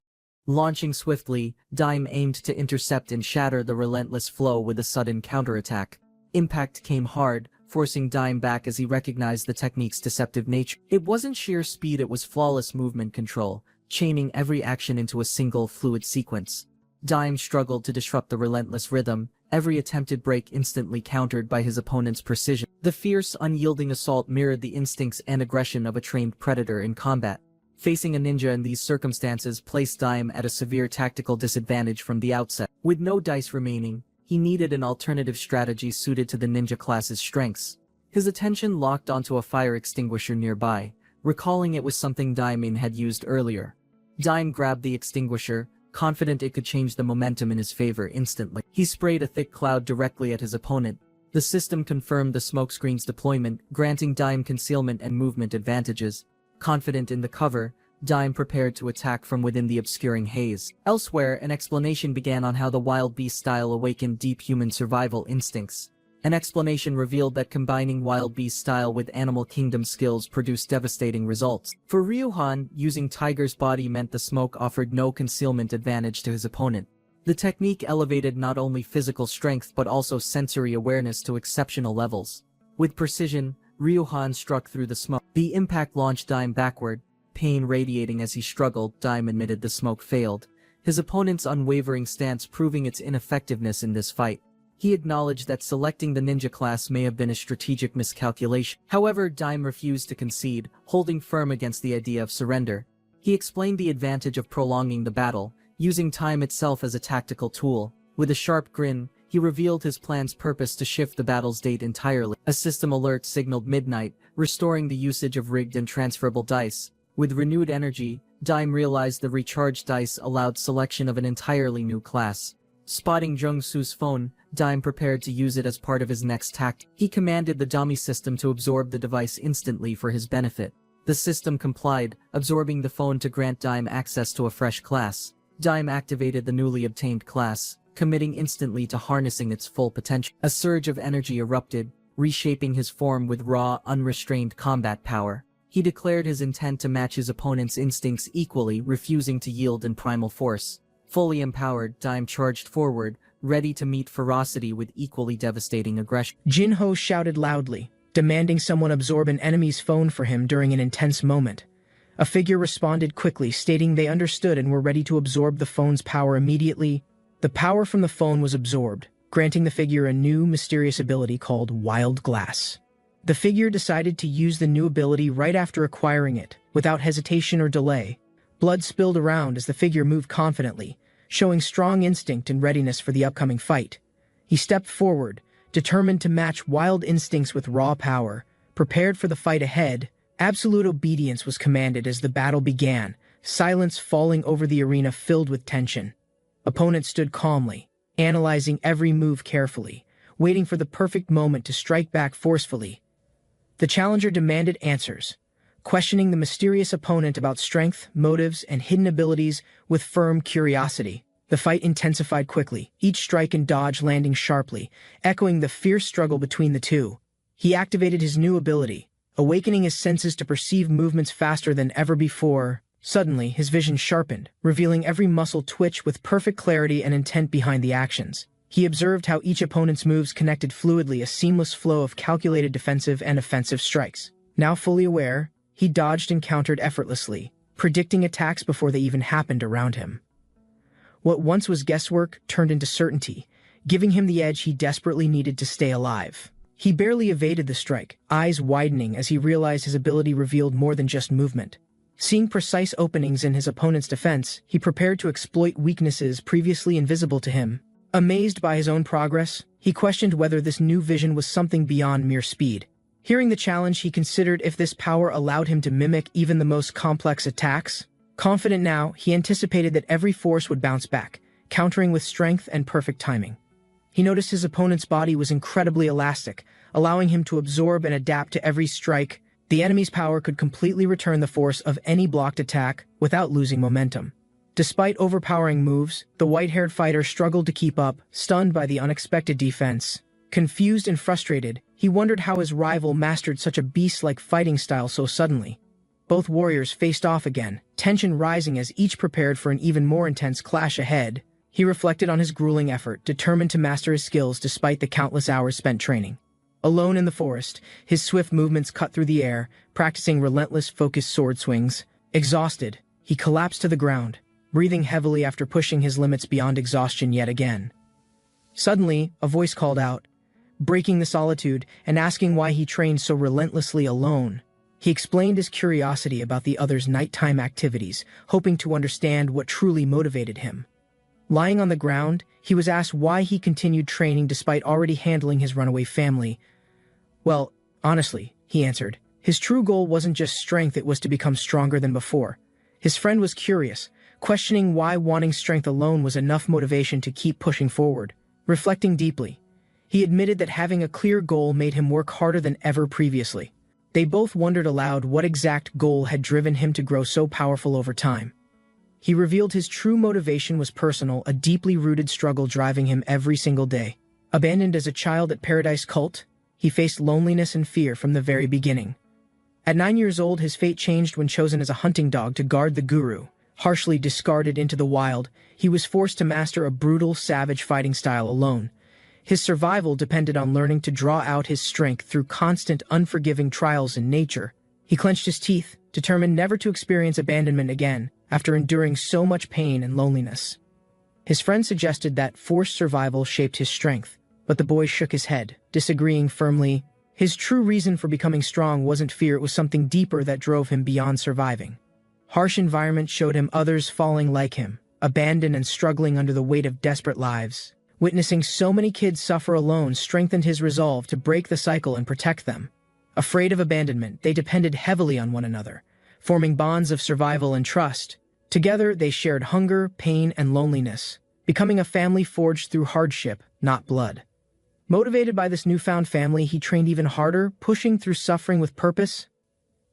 Launching swiftly, Dime aimed to intercept and shatter the relentless flow with a sudden counterattack. Impact came hard, forcing Dime back as he recognized the technique's deceptive nature. It wasn't sheer speed, it was flawless movement control, chaining every action into a single fluid sequence. Dime struggled to disrupt the relentless rhythm, every attempted break instantly countered by his opponent's precision. The fierce, unyielding assault mirrored the instincts and aggression of a trained predator in combat. Facing a ninja in these circumstances placed Dime at a severe tactical disadvantage from the outset. With no dice remaining, he needed an alternative strategy suited to the ninja class's strengths. His attention locked onto a fire extinguisher nearby, recalling it was something Dime had used earlier. Dime grabbed the extinguisher, confident it could change the momentum in his favor instantly. He sprayed a thick cloud directly at his opponent, The system confirmed the smokescreen's deployment, granting Dime concealment and movement advantages. Confident in the cover, Dime prepared to attack from within the obscuring haze. Elsewhere, an explanation began on how the wild beast style awakened deep human survival instincts. An explanation revealed that combining wild beast style with animal kingdom skills produced devastating results. For Ryuhan, using Tiger's body meant the smoke offered no concealment advantage to his opponent. The technique elevated not only physical strength but also sensory awareness to exceptional levels. With precision, Ryuhan struck through the smoke. The impact launched Dime backward, pain radiating as he struggled. Dime admitted the smoke failed, his opponent's unwavering stance proving its ineffectiveness in this fight. He acknowledged that selecting the ninja class may have been a strategic miscalculation. However, Dime refused to concede, holding firm against the idea of surrender. He explained the advantage of prolonging the battle, using time itself as a tactical tool. With a sharp grin, he revealed his plan's purpose to shift the battle's date entirely. A system alert signaled midnight, restoring the usage of rigged and transferable dice. With renewed energy, Dime realized the recharged dice allowed selection of an entirely new class. Spotting Jung-Soo's phone, Dime prepared to use it as part of his next tactic. He commanded the dummy system to absorb the device instantly for his benefit. The system complied, absorbing the phone to grant Dime access to a fresh class. Dime activated the newly obtained class, committing instantly to harnessing its full potential. A surge of energy erupted, reshaping his form with raw, unrestrained combat power. He declared his intent to match his opponent's instincts equally, refusing to yield in primal force. Fully empowered, Dime charged forward, ready to meet ferocity with equally devastating aggression. Jinho shouted loudly, demanding someone absorb an enemy's phone for him during an intense moment. A figure responded quickly, stating they understood and were ready to absorb the phone's power immediately. The power from the phone was absorbed, granting the figure a new, mysterious ability called Wild Glass. The figure decided to use the new ability right after acquiring it, without hesitation or delay. Blood spilled around as the figure moved confidently, showing strong instinct and readiness for the upcoming fight. He stepped forward, determined to match wild instincts with raw power. Prepared for the fight ahead, absolute obedience was commanded as the battle began, silence falling over the arena filled with tension. Opponents stood calmly, analyzing every move carefully, waiting for the perfect moment to strike back forcefully. The challenger demanded answers, questioning the mysterious opponent about strength, motives, and hidden abilities with firm curiosity. The fight intensified quickly, each strike and dodge landing sharply, echoing the fierce struggle between the two. He activated his new ability, awakening his senses to perceive movements faster than ever before. Suddenly, his vision sharpened, revealing every muscle twitch with perfect clarity and intent behind the actions. He observed how each opponent's moves connected fluidly, a seamless flow of calculated defensive and offensive strikes. Now fully aware, he dodged and countered effortlessly, predicting attacks before they even happened around him. What once was guesswork turned into certainty, giving him the edge he desperately needed to stay alive. He barely evaded the strike, eyes widening as he realized his ability revealed more than just movement. Seeing precise openings in his opponent's defense, he prepared to exploit weaknesses previously invisible to him. Amazed by his own progress, he questioned whether this new vision was something beyond mere speed. Hearing the challenge, he considered if this power allowed him to mimic even the most complex attacks. Confident now, he anticipated that every force would bounce back, countering with strength and perfect timing. He noticed his opponent's body was incredibly elastic, allowing him to absorb and adapt to every strike. The enemy's power could completely return the force of any blocked attack without losing momentum. Despite overpowering moves, the white-haired fighter struggled to keep up, stunned by the unexpected defense. Confused and frustrated, he wondered how his rival mastered such a beast-like fighting style so suddenly. Both warriors faced off again, tension rising as each prepared for an even more intense clash ahead. He reflected on his grueling effort, determined to master his skills despite the countless hours spent training. Alone in the forest, his swift movements cut through the air, practicing relentless, focused sword swings. Exhausted, he collapsed to the ground, breathing heavily after pushing his limits beyond exhaustion yet again. Suddenly, a voice called out, breaking the solitude and asking why he trained so relentlessly alone. He explained his curiosity about the other's nighttime activities, hoping to understand what truly motivated him. Lying on the ground, he was asked why he continued training despite already handling his runaway family. Well, honestly, he answered, his true goal wasn't just strength, it was to become stronger than before. His friend was curious, questioning why wanting strength alone was enough motivation to keep pushing forward. Reflecting deeply, He admitted that having a clear goal made him work harder than ever previously. They both wondered aloud what exact goal had driven him to grow so powerful over time. He revealed his true motivation was personal, a deeply rooted struggle driving him every single day. Abandoned as a child at Paradise Cult, he faced loneliness and fear from the very beginning. At 9 years old, his fate changed when chosen as a hunting dog to guard the guru. Harshly discarded into the wild, he was forced to master a brutal, savage fighting style alone. His survival depended on learning to draw out his strength through constant, unforgiving trials in nature. He clenched his teeth, determined never to experience abandonment again, after enduring so much pain and loneliness. His friend suggested that forced survival shaped his strength, but the boy shook his head, disagreeing firmly. His true reason for becoming strong wasn't fear, it was something deeper that drove him beyond surviving. Harsh environment showed him others falling like him, abandoned and struggling under the weight of desperate lives. Witnessing so many kids suffer alone strengthened his resolve to break the cycle and protect them. Afraid of abandonment, they depended heavily on one another, forming bonds of survival and trust. Together, they shared hunger, pain, and loneliness, becoming a family forged through hardship, not blood. Motivated by this newfound family, he trained even harder, pushing through suffering with purpose.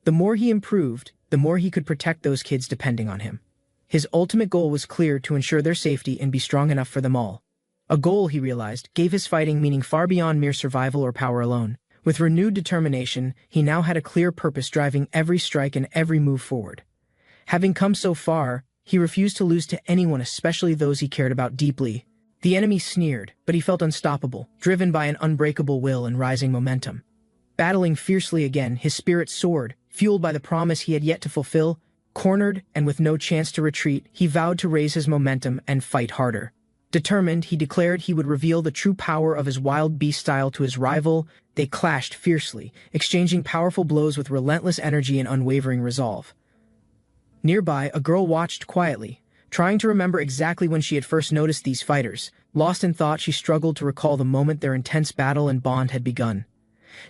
The more he improved, the more he could protect those kids depending on him. His ultimate goal was clear: to ensure their safety and be strong enough for them all. A goal, he realized, gave his fighting meaning far beyond mere survival or power alone. With renewed determination, he now had a clear purpose driving every strike and every move forward. Having come so far, he refused to lose to anyone, especially those he cared about deeply. The enemy sneered, but he felt unstoppable, driven by an unbreakable will and rising momentum. Battling fiercely again, his spirit soared, fueled by the promise he had yet to fulfill. Cornered and with no chance to retreat, he vowed to raise his momentum and fight harder. Determined, he declared he would reveal the true power of his wild beast style to his rival. They clashed fiercely, exchanging powerful blows with relentless energy and unwavering resolve. Nearby, a girl watched quietly, trying to remember exactly when she had first noticed these fighters. Lost in thought, she struggled to recall the moment their intense battle and bond had begun.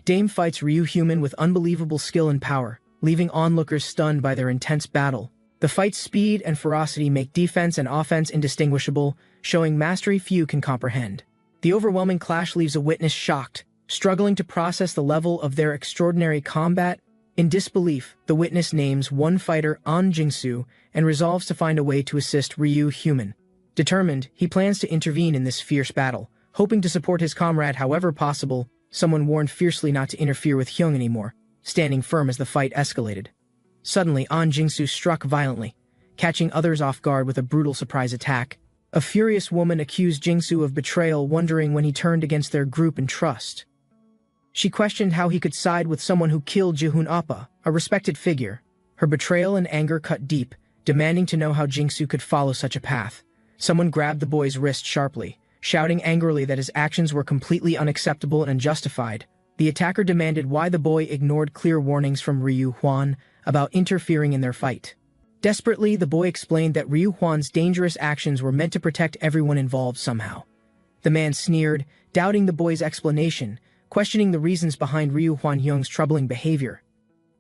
Dame fights Ryu human with unbelievable skill and power, leaving onlookers stunned by their intense battle. The fight's speed and ferocity make defense and offense indistinguishable, showing mastery few can comprehend. The overwhelming clash leaves a witness shocked, struggling to process the level of their extraordinary combat. In disbelief, the witness names one fighter, An Jingsu, and resolves to find a way to assist Ryu human. Determined, he plans to intervene in this fierce battle, hoping to support his comrade however possible. Someone warned fiercely not to interfere with Hyung anymore, standing firm as the fight escalated. Suddenly, An Jingsu struck violently, catching others off guard with a brutal surprise attack. A furious woman accused Jingsu of betrayal, wondering when he turned against their group and trust. She questioned how he could side with someone who killed Jihun Appa, a respected figure. Her betrayal and anger cut deep, demanding to know how Jingsu could follow such a path. Someone grabbed the boy's wrist sharply, shouting angrily that his actions were completely unacceptable and unjustified. The attacker demanded why the boy ignored clear warnings from Ryu Huan about interfering in their fight. Desperately, the boy explained that Ryu Huan's dangerous actions were meant to protect everyone involved somehow. The man sneered, doubting the boy's explanation, questioning the reasons behind Ryu Huan Hyung's troubling behavior.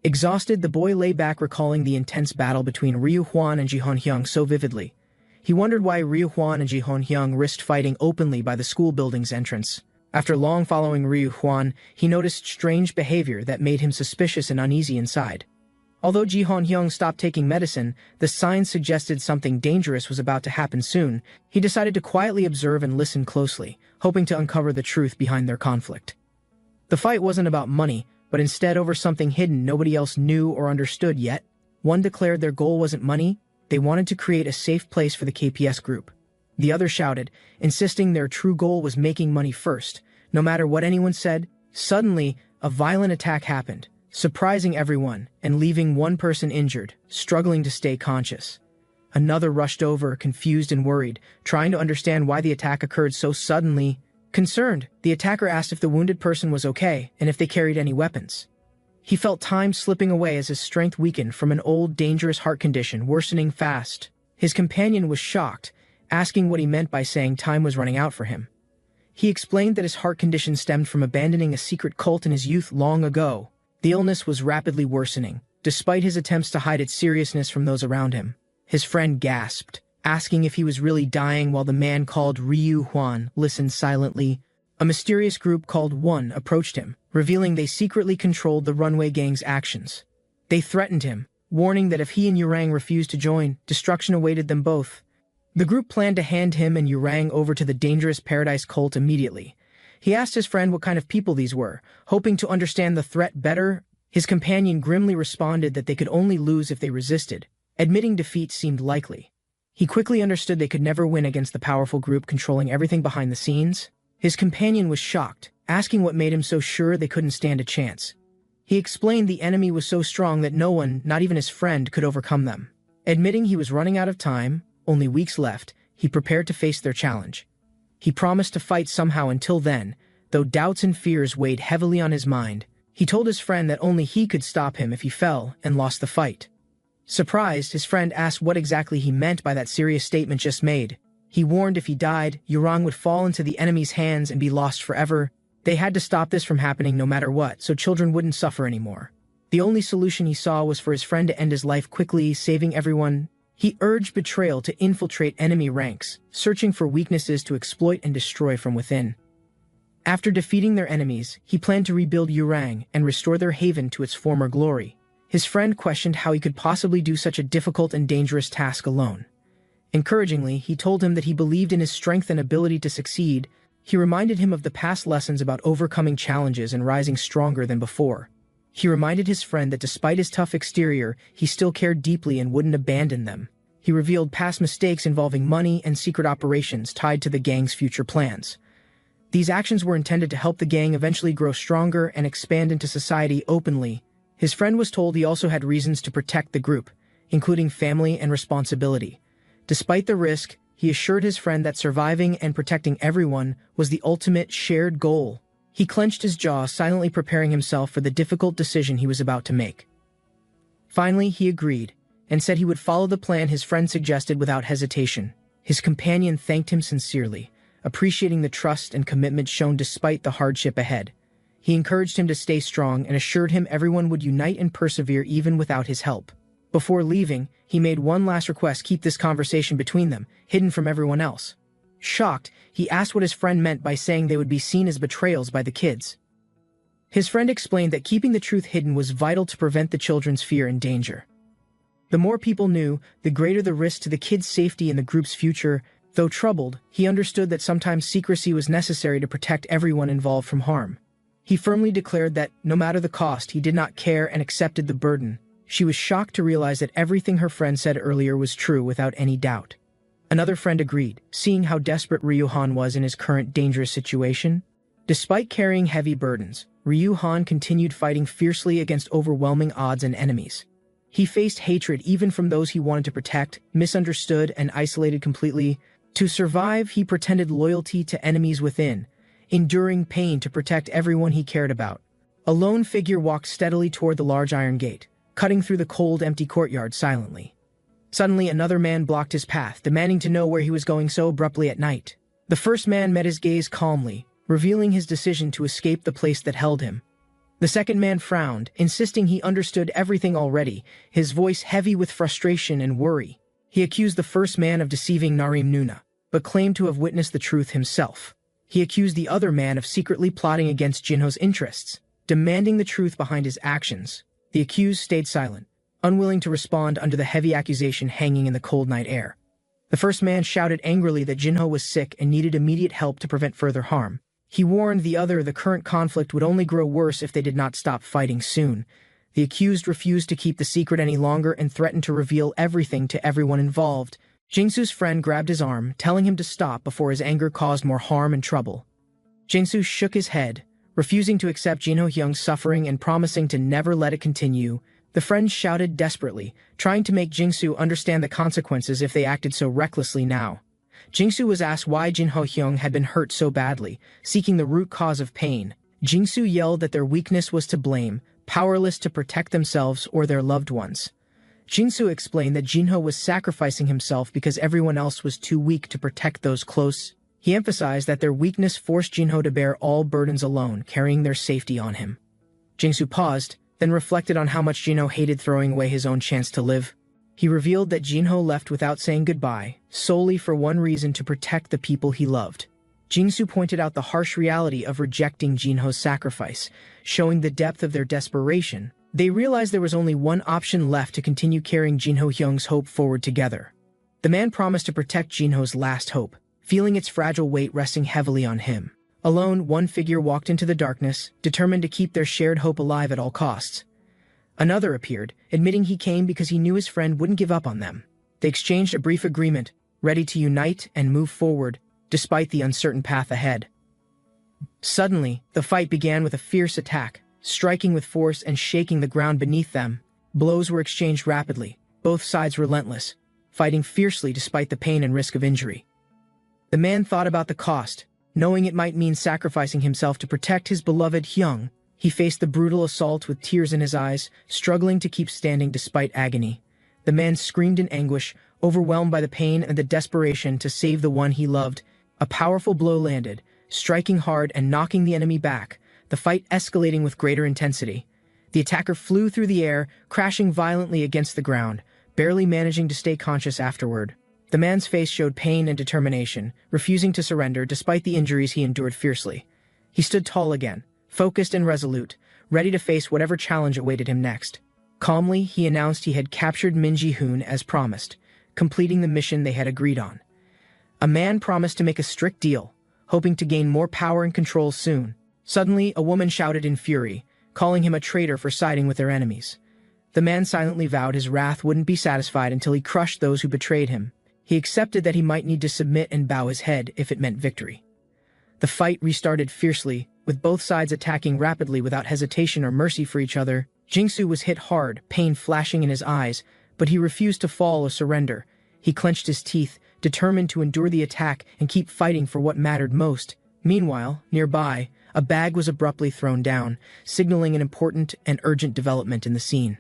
Exhausted, the boy lay back, recalling the intense battle between Ryu Huan and Jihon Hyung so vividly. He wondered why Ryu Huan and Jihon Hyung risked fighting openly by the school building's entrance. After long following Ryu Huan, he noticed strange behavior that made him suspicious and uneasy inside. Although Jihon Hyung stopped taking medicine, the signs suggested something dangerous was about to happen soon. He decided to quietly observe and listen closely, hoping to uncover the truth behind their conflict. The fight wasn't about money, but instead over something hidden nobody else knew or understood yet. One declared their goal wasn't money, they wanted to create a safe place for the KPS group. The other shouted, insisting their true goal was making money first, no matter what anyone said. Suddenly, a violent attack happened, surprising everyone and leaving one person injured, struggling to stay conscious. Another rushed over, confused and worried, trying to understand why the attack occurred so suddenly. Concerned, the attacker asked if the wounded person was okay and if they carried any weapons. He felt time slipping away as his strength weakened from an old, dangerous heart condition worsening fast. His companion was shocked, asking what he meant by saying time was running out for him. He explained that his heart condition stemmed from abandoning a secret cult in his youth long ago. The illness was rapidly worsening, despite his attempts to hide its seriousness from those around him. His friend gasped, asking if he was really dying, while the man called Ryu Huan listened silently. A mysterious group called One approached him, revealing they secretly controlled the runway gang's actions. They threatened him, warning that if he and Yurang refused to join, destruction awaited them both. The group planned to hand him and Yurang over to the dangerous Paradise cult immediately. He asked his friend what kind of people these were, hoping to understand the threat better. His companion grimly responded that they could only lose if they resisted. Admitting defeat seemed likely. He quickly understood they could never win against the powerful group controlling everything behind the scenes. His companion was shocked, asking what made him so sure they couldn't stand a chance. He explained the enemy was so strong that no one, not even his friend, could overcome them. Admitting he was running out of time, only weeks left, he prepared to face their challenge. He promised to fight somehow until then, though doubts and fears weighed heavily on his mind. He told his friend that only he could stop him if he fell and lost the fight. Surprised, his friend asked what exactly he meant by that serious statement just made. He warned if he died, Yurang would fall into the enemy's hands and be lost forever. They had to stop this from happening no matter what, so children wouldn't suffer anymore. The only solution he saw was for his friend to end his life quickly, saving everyone. He urged Betrayal to infiltrate enemy ranks, searching for weaknesses to exploit and destroy from within. After defeating their enemies, he planned to rebuild Yurang and restore their haven to its former glory. His friend questioned how he could possibly do such a difficult and dangerous task alone. Encouragingly, he told him that he believed in his strength and ability to succeed. He reminded him of the past lessons about overcoming challenges and rising stronger than before. He reminded his friend that despite his tough exterior, he still cared deeply and wouldn't abandon them. He revealed past mistakes involving money and secret operations tied to the gang's future plans. These actions were intended to help the gang eventually grow stronger and expand into society openly. His friend was told he also had reasons to protect the group, including family and responsibility. Despite the risk, he assured his friend that surviving and protecting everyone was the ultimate shared goal. He clenched his jaw, silently preparing himself for the difficult decision he was about to make. Finally, he agreed, and said he would follow the plan his friend suggested without hesitation. His companion thanked him sincerely, appreciating the trust and commitment shown despite the hardship ahead. He encouraged him to stay strong and assured him everyone would unite and persevere even without his help. Before leaving, he made one last request: keep this conversation between them, hidden from everyone else. Shocked, he asked what his friend meant by saying they would be seen as betrayals by the kids. His friend explained that keeping the truth hidden was vital to prevent the children's fear and danger. The more people knew, the greater the risk to the kids' safety and the group's future. Though troubled, he understood that sometimes secrecy was necessary to protect everyone involved from harm. He firmly declared that, no matter the cost, he did not care and accepted the burden. She was shocked to realize that everything her friend said earlier was true without any doubt. Another friend agreed, seeing how desperate Ryu-han was in his current dangerous situation. Despite carrying heavy burdens, Ryu-han continued fighting fiercely against overwhelming odds and enemies. He faced hatred even from those he wanted to protect, misunderstood and isolated completely. To survive, he pretended loyalty to enemies within, enduring pain to protect everyone he cared about. A lone figure walked steadily toward the large iron gate, cutting through the cold, empty courtyard silently. Suddenly, another man blocked his path, demanding to know where he was going so abruptly at night. The first man met his gaze calmly, revealing his decision to escape the place that held him. The second man frowned, insisting he understood everything already, his voice heavy with frustration and worry. He accused the first man of deceiving Narim Nuna, but claimed to have witnessed the truth himself. He accused the other man of secretly plotting against Jinho's interests, demanding the truth behind his actions. The accused stayed silent, unwilling to respond under the heavy accusation hanging in the cold night air. The first man shouted angrily that Jinho was sick and needed immediate help to prevent further harm. He warned the other the current conflict would only grow worse if they did not stop fighting soon. The accused refused to keep the secret any longer and threatened to reveal everything to everyone involved. Jingsu's friend grabbed his arm, telling him to stop before his anger caused more harm and trouble. Jingsu shook his head, refusing to accept Jinho Hyung's suffering and promising to never let it continue. The friend shouted desperately, trying to make Jingsu understand the consequences if they acted so recklessly now. Jingsu was asked why Jinho Hyung had been hurt so badly, seeking the root cause of pain. Jingsu yelled that their weakness was to blame, powerless to protect themselves or their loved ones. Jingsu explained that Jinho was sacrificing himself because everyone else was too weak to protect those close. He emphasized that their weakness forced Jinho to bear all burdens alone, carrying their safety on him. Jingsu paused, then reflected on how much Jinho hated throwing away his own chance to live. He revealed that Jinho left without saying goodbye, solely for one reason: to protect the people he loved. Jingsu pointed out the harsh reality of rejecting Jinho's sacrifice, showing the depth of their desperation. They realized there was only one option left to continue carrying Jinho Hyung's hope forward together. The man promised to protect Jinho's last hope, feeling its fragile weight resting heavily on him. Alone, one figure walked into the darkness, determined to keep their shared hope alive at all costs. Another appeared, admitting he came because he knew his friend wouldn't give up on them. They exchanged a brief agreement, ready to unite and move forward, despite the uncertain path ahead. Suddenly, the fight began with a fierce attack, striking with force and shaking the ground beneath them. Blows were exchanged rapidly, both sides relentless, fighting fiercely despite the pain and risk of injury. The man thought about the cost, knowing it might mean sacrificing himself to protect his beloved Hyung. He faced the brutal assault with tears in his eyes, struggling to keep standing despite agony. The man screamed in anguish, overwhelmed by the pain and the desperation to save the one he loved. A powerful blow landed, striking hard and knocking the enemy back, the fight escalating with greater intensity. The attacker flew through the air, crashing violently against the ground, barely managing to stay conscious afterward. The man's face showed pain and determination, refusing to surrender despite the injuries he endured fiercely. He stood tall again, focused and resolute, ready to face whatever challenge awaited him next. Calmly, he announced he had captured Min Ji-hoon as promised, completing the mission they had agreed on. A man promised to make a strict deal, hoping to gain more power and control soon. Suddenly, a woman shouted in fury, calling him a traitor for siding with their enemies. The man silently vowed his wrath wouldn't be satisfied until he crushed those who betrayed him. He accepted that he might need to submit and bow his head if it meant victory. The fight restarted fiercely, with both sides attacking rapidly without hesitation or mercy for each other. Jingsu was hit hard, pain flashing in his eyes, but he refused to fall or surrender. He clenched his teeth, determined to endure the attack and keep fighting for what mattered most. Meanwhile, nearby, a bag was abruptly thrown down, signaling an important and urgent development in the scene.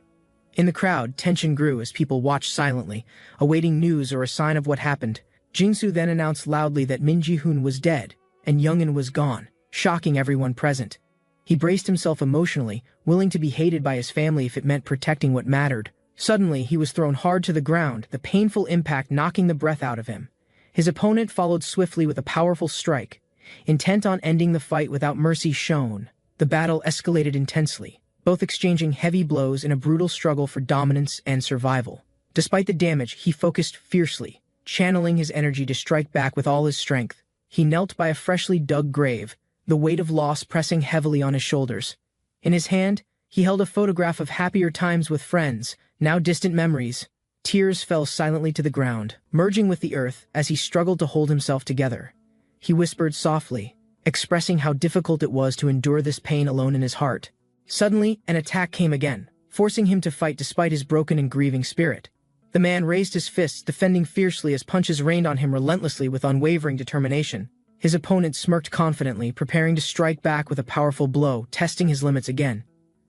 In the crowd, tension grew as people watched silently, awaiting news or a sign of what happened. Jingsu then announced loudly that Min Ji-hoon was dead, and Youngin was gone, shocking everyone present. He braced himself emotionally, willing to be hated by his family if it meant protecting what mattered. Suddenly, he was thrown hard to the ground, the painful impact knocking the breath out of him. His opponent followed swiftly with a powerful strike, intent on ending the fight without mercy shown. The battle escalated intensely, both exchanging heavy blows in a brutal struggle for dominance and survival. Despite the damage, he focused fiercely, channeling his energy to strike back with all his strength. He knelt by a freshly dug grave, the weight of loss pressing heavily on his shoulders. In his hand, he held a photograph of happier times with friends, now distant memories. Tears fell silently to the ground, merging with the earth as he struggled to hold himself together. He whispered softly, expressing how difficult it was to endure this pain alone in his heart. Suddenly, an attack came again, forcing him to fight despite his broken and grieving spirit. The man raised his fists, defending fiercely as punches rained on him relentlessly with unwavering determination. His opponent smirked confidently, preparing to strike back with a powerful blow, testing his limits again.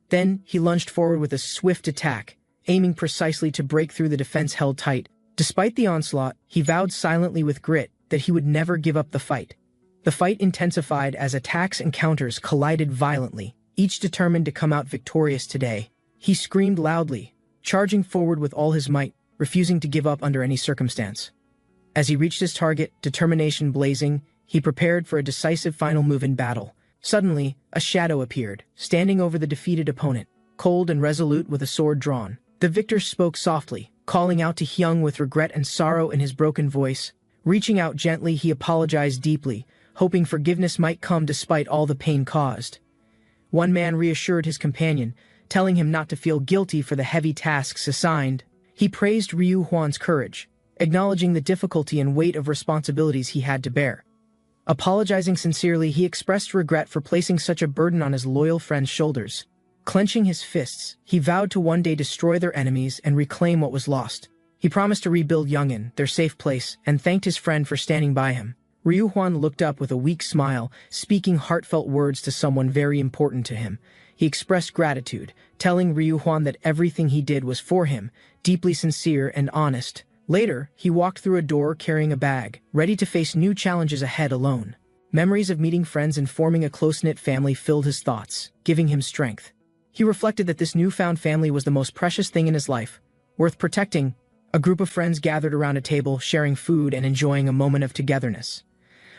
Then, he lunged forward with a swift attack, aiming precisely to break through the defense held tight. Despite the onslaught, he vowed silently with grit that he would never give up the fight. The fight intensified as attacks and counters collided violently, each determined to come out victorious today. He screamed loudly, charging forward with all his might, refusing to give up under any circumstance. As he reached his target, determination blazing, he prepared for a decisive final move in battle. Suddenly, a shadow appeared, standing over the defeated opponent, cold and resolute with a sword drawn. The victor spoke softly, calling out to Hyung with regret and sorrow in his broken voice. Reaching out gently, he apologized deeply, hoping forgiveness might come despite all the pain caused. One man reassured his companion, telling him not to feel guilty for the heavy tasks assigned. He praised Ryu Hwan's courage, acknowledging the difficulty and weight of responsibilities he had to bear. Apologizing sincerely, he expressed regret for placing such a burden on his loyal friend's shoulders. Clenching his fists, he vowed to one day destroy their enemies and reclaim what was lost. He promised to rebuild Youngin, their safe place, and thanked his friend for standing by him. Ryu Hwan looked up with a weak smile, speaking heartfelt words to someone very important to him. He expressed gratitude, telling Ryu Hwan that everything he did was for him, deeply sincere and honest. Later, he walked through a door carrying a bag, ready to face new challenges ahead alone. Memories of meeting friends and forming a close-knit family filled his thoughts, giving him strength. He reflected that this newfound family was the most precious thing in his life, worth protecting. A group of friends gathered around a table, sharing food and enjoying a moment of togetherness.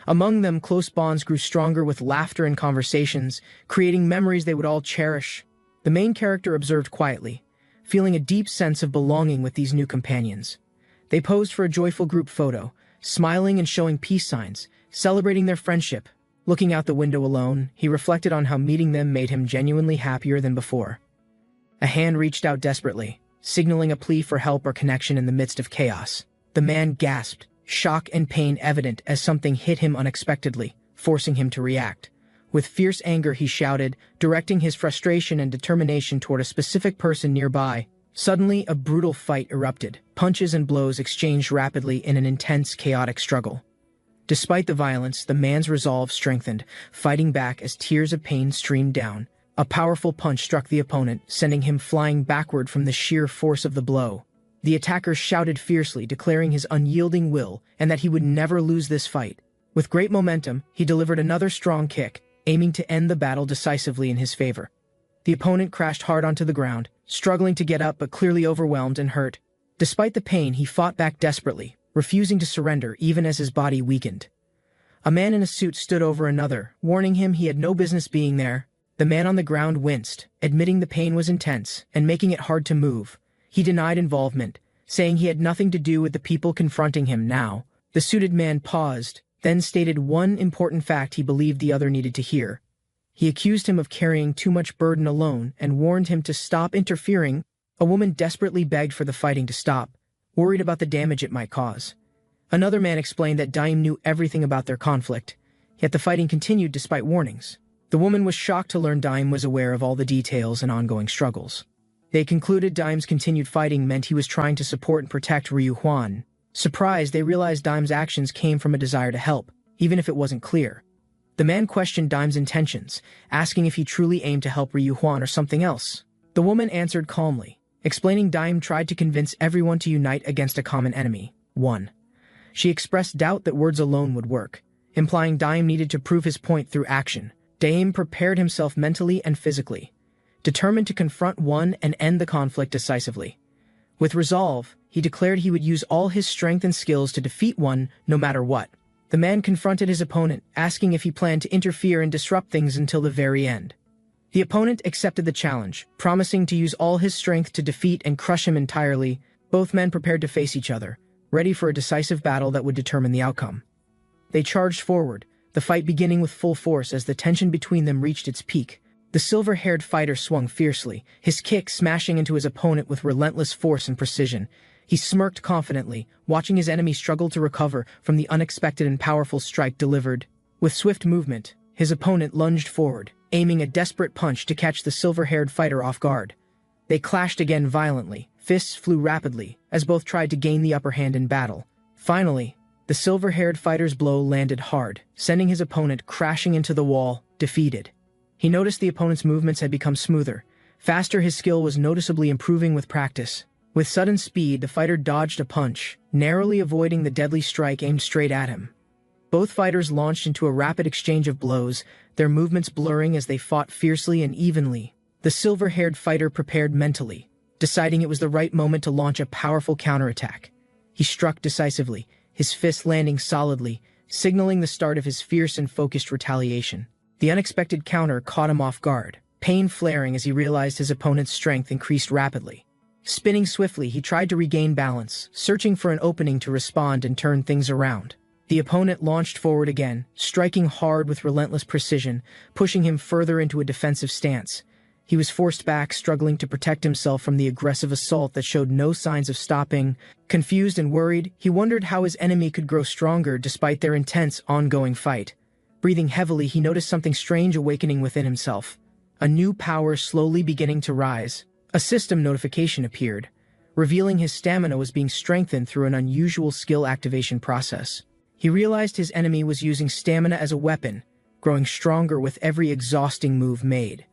Among them, close bonds grew stronger with laughter and conversations, creating memories they would all cherish. The main character observed quietly, feeling a deep sense of belonging with these new companions. They posed for a joyful group photo, smiling and showing peace signs, celebrating their friendship. Looking out the window alone, he reflected on how meeting them made him genuinely happier than before. A hand reached out desperately, signaling a plea for help or connection in the midst of chaos. The man gasped, shock and pain evident as something hit him unexpectedly, forcing him to react. With fierce anger, he shouted, directing his frustration and determination toward a specific person nearby. Suddenly, a brutal fight erupted. Punches and blows exchanged rapidly in an intense, chaotic struggle. Despite the violence, the man's resolve strengthened, fighting back as tears of pain streamed down. A powerful punch struck the opponent, sending him flying backward from the sheer force of the blow. The attacker shouted fiercely, declaring his unyielding will and that he would never lose this fight. With great momentum, he delivered another strong kick, aiming to end the battle decisively in his favor. The opponent crashed hard onto the ground, struggling to get up but clearly overwhelmed and hurt. Despite the pain, he fought back desperately, refusing to surrender even as his body weakened. A man in a suit stood over another, warning him he had no business being there. The man on the ground winced, admitting the pain was intense and making it hard to move. He denied involvement, saying he had nothing to do with the people confronting him now. The suited man paused, then stated one important fact he believed the other needed to hear. He accused him of carrying too much burden alone and warned him to stop interfering. A woman desperately begged for the fighting to stop, worried about the damage it might cause. Another man explained that Daim knew everything about their conflict, yet the fighting continued despite warnings. The woman was shocked to learn Daim was aware of all the details and ongoing struggles. They concluded Daim's continued fighting meant he was trying to support and protect Ryu Huan. Surprised, they realized Daim's actions came from a desire to help, even if it wasn't clear. The man questioned Daim's intentions, asking if he truly aimed to help Ryu Huan or something else. The woman answered calmly, explaining Daim tried to convince everyone to unite against a common enemy. 1. She expressed doubt that words alone would work, implying Daim needed to prove his point through action. Daim prepared himself mentally and physically, determined to confront one and end the conflict decisively. With resolve, he declared he would use all his strength and skills to defeat one no matter what. The man confronted his opponent, asking if he planned to interfere and disrupt things until the very end. The opponent accepted the challenge, promising to use all his strength to defeat and crush him entirely. Both men prepared to face each other, ready for a decisive battle that would determine the outcome. They charged forward, the fight beginning with full force as the tension between them reached its peak. The silver-haired fighter swung fiercely, his kick smashing into his opponent with relentless force and precision. He smirked confidently, watching his enemy struggle to recover from the unexpected and powerful strike delivered. With swift movement, his opponent lunged forward, aiming a desperate punch to catch the silver-haired fighter off guard. They clashed again violently, fists flew rapidly, as both tried to gain the upper hand in battle. Finally, the silver-haired fighter's blow landed hard, sending his opponent crashing into the wall, defeated. He noticed the opponent's movements had become smoother. Faster, his skill was noticeably improving with practice. With sudden speed, the fighter dodged a punch, narrowly avoiding the deadly strike aimed straight at him. Both fighters launched into a rapid exchange of blows, their movements blurring as they fought fiercely and evenly. The silver-haired fighter prepared mentally, deciding it was the right moment to launch a powerful counterattack. He struck decisively, his fist landing solidly, signaling the start of his fierce and focused retaliation. The unexpected counter caught him off guard, pain flaring as he realized his opponent's strength increased rapidly. Spinning swiftly, he tried to regain balance, searching for an opening to respond and turn things around. The opponent launched forward again, striking hard with relentless precision, pushing him further into a defensive stance. He was forced back, struggling to protect himself from the aggressive assault that showed no signs of stopping. Confused and worried, he wondered how his enemy could grow stronger despite their intense, ongoing fight. Breathing heavily, he noticed something strange awakening within himself. A new power slowly beginning to rise. A system notification appeared, revealing his stamina was being strengthened through an unusual skill activation process. He realized his enemy was using stamina as a weapon, growing stronger with every exhausting move made.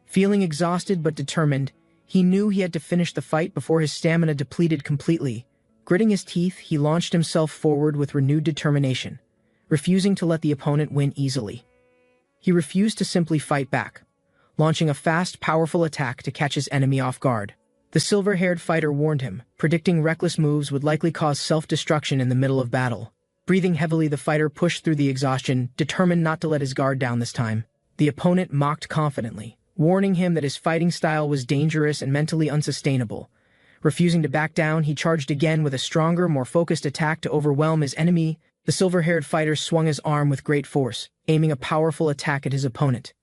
Feeling exhausted but determined, he knew he had to finish the fight before his stamina depleted completely. Gritting his teeth, he launched himself forward with renewed determination, refusing to let the opponent win easily. He refused to simply fight back, launching a fast, powerful attack to catch his enemy off guard. The silver-haired fighter warned him, predicting reckless moves would likely cause self-destruction in the middle of battle. Breathing heavily, the fighter pushed through the exhaustion, determined not to let his guard down this time. The opponent mocked confidently, warning him that his fighting style was dangerous and mentally unsustainable. Refusing to back down, he charged again with a stronger, more focused attack to overwhelm his enemy. The silver-haired fighter swung his arm with great force, aiming a powerful attack at his opponent.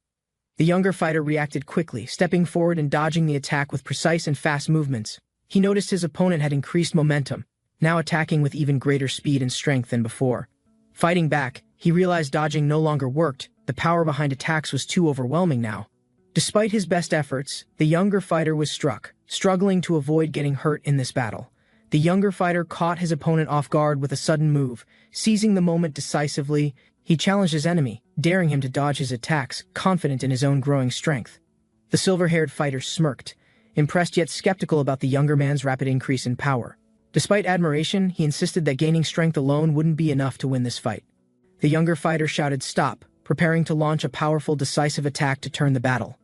The younger fighter reacted quickly, stepping forward and dodging the attack with precise and fast movements. He noticed his opponent had increased momentum, now attacking with even greater speed and strength than before. Fighting back, he realized dodging no longer worked. The power behind attacks was too overwhelming now. Despite his best efforts, the younger fighter was struck, struggling to avoid getting hurt in this battle. The younger fighter caught his opponent off guard with a sudden move. Seizing the moment decisively, he challenged his enemy, daring him to dodge his attacks, confident in his own growing strength. The silver-haired fighter smirked, impressed yet skeptical about the younger man's rapid increase in power. Despite admiration, he insisted that gaining strength alone wouldn't be enough to win this fight. The younger fighter shouted stop, preparing to launch a powerful, decisive attack to turn the battle.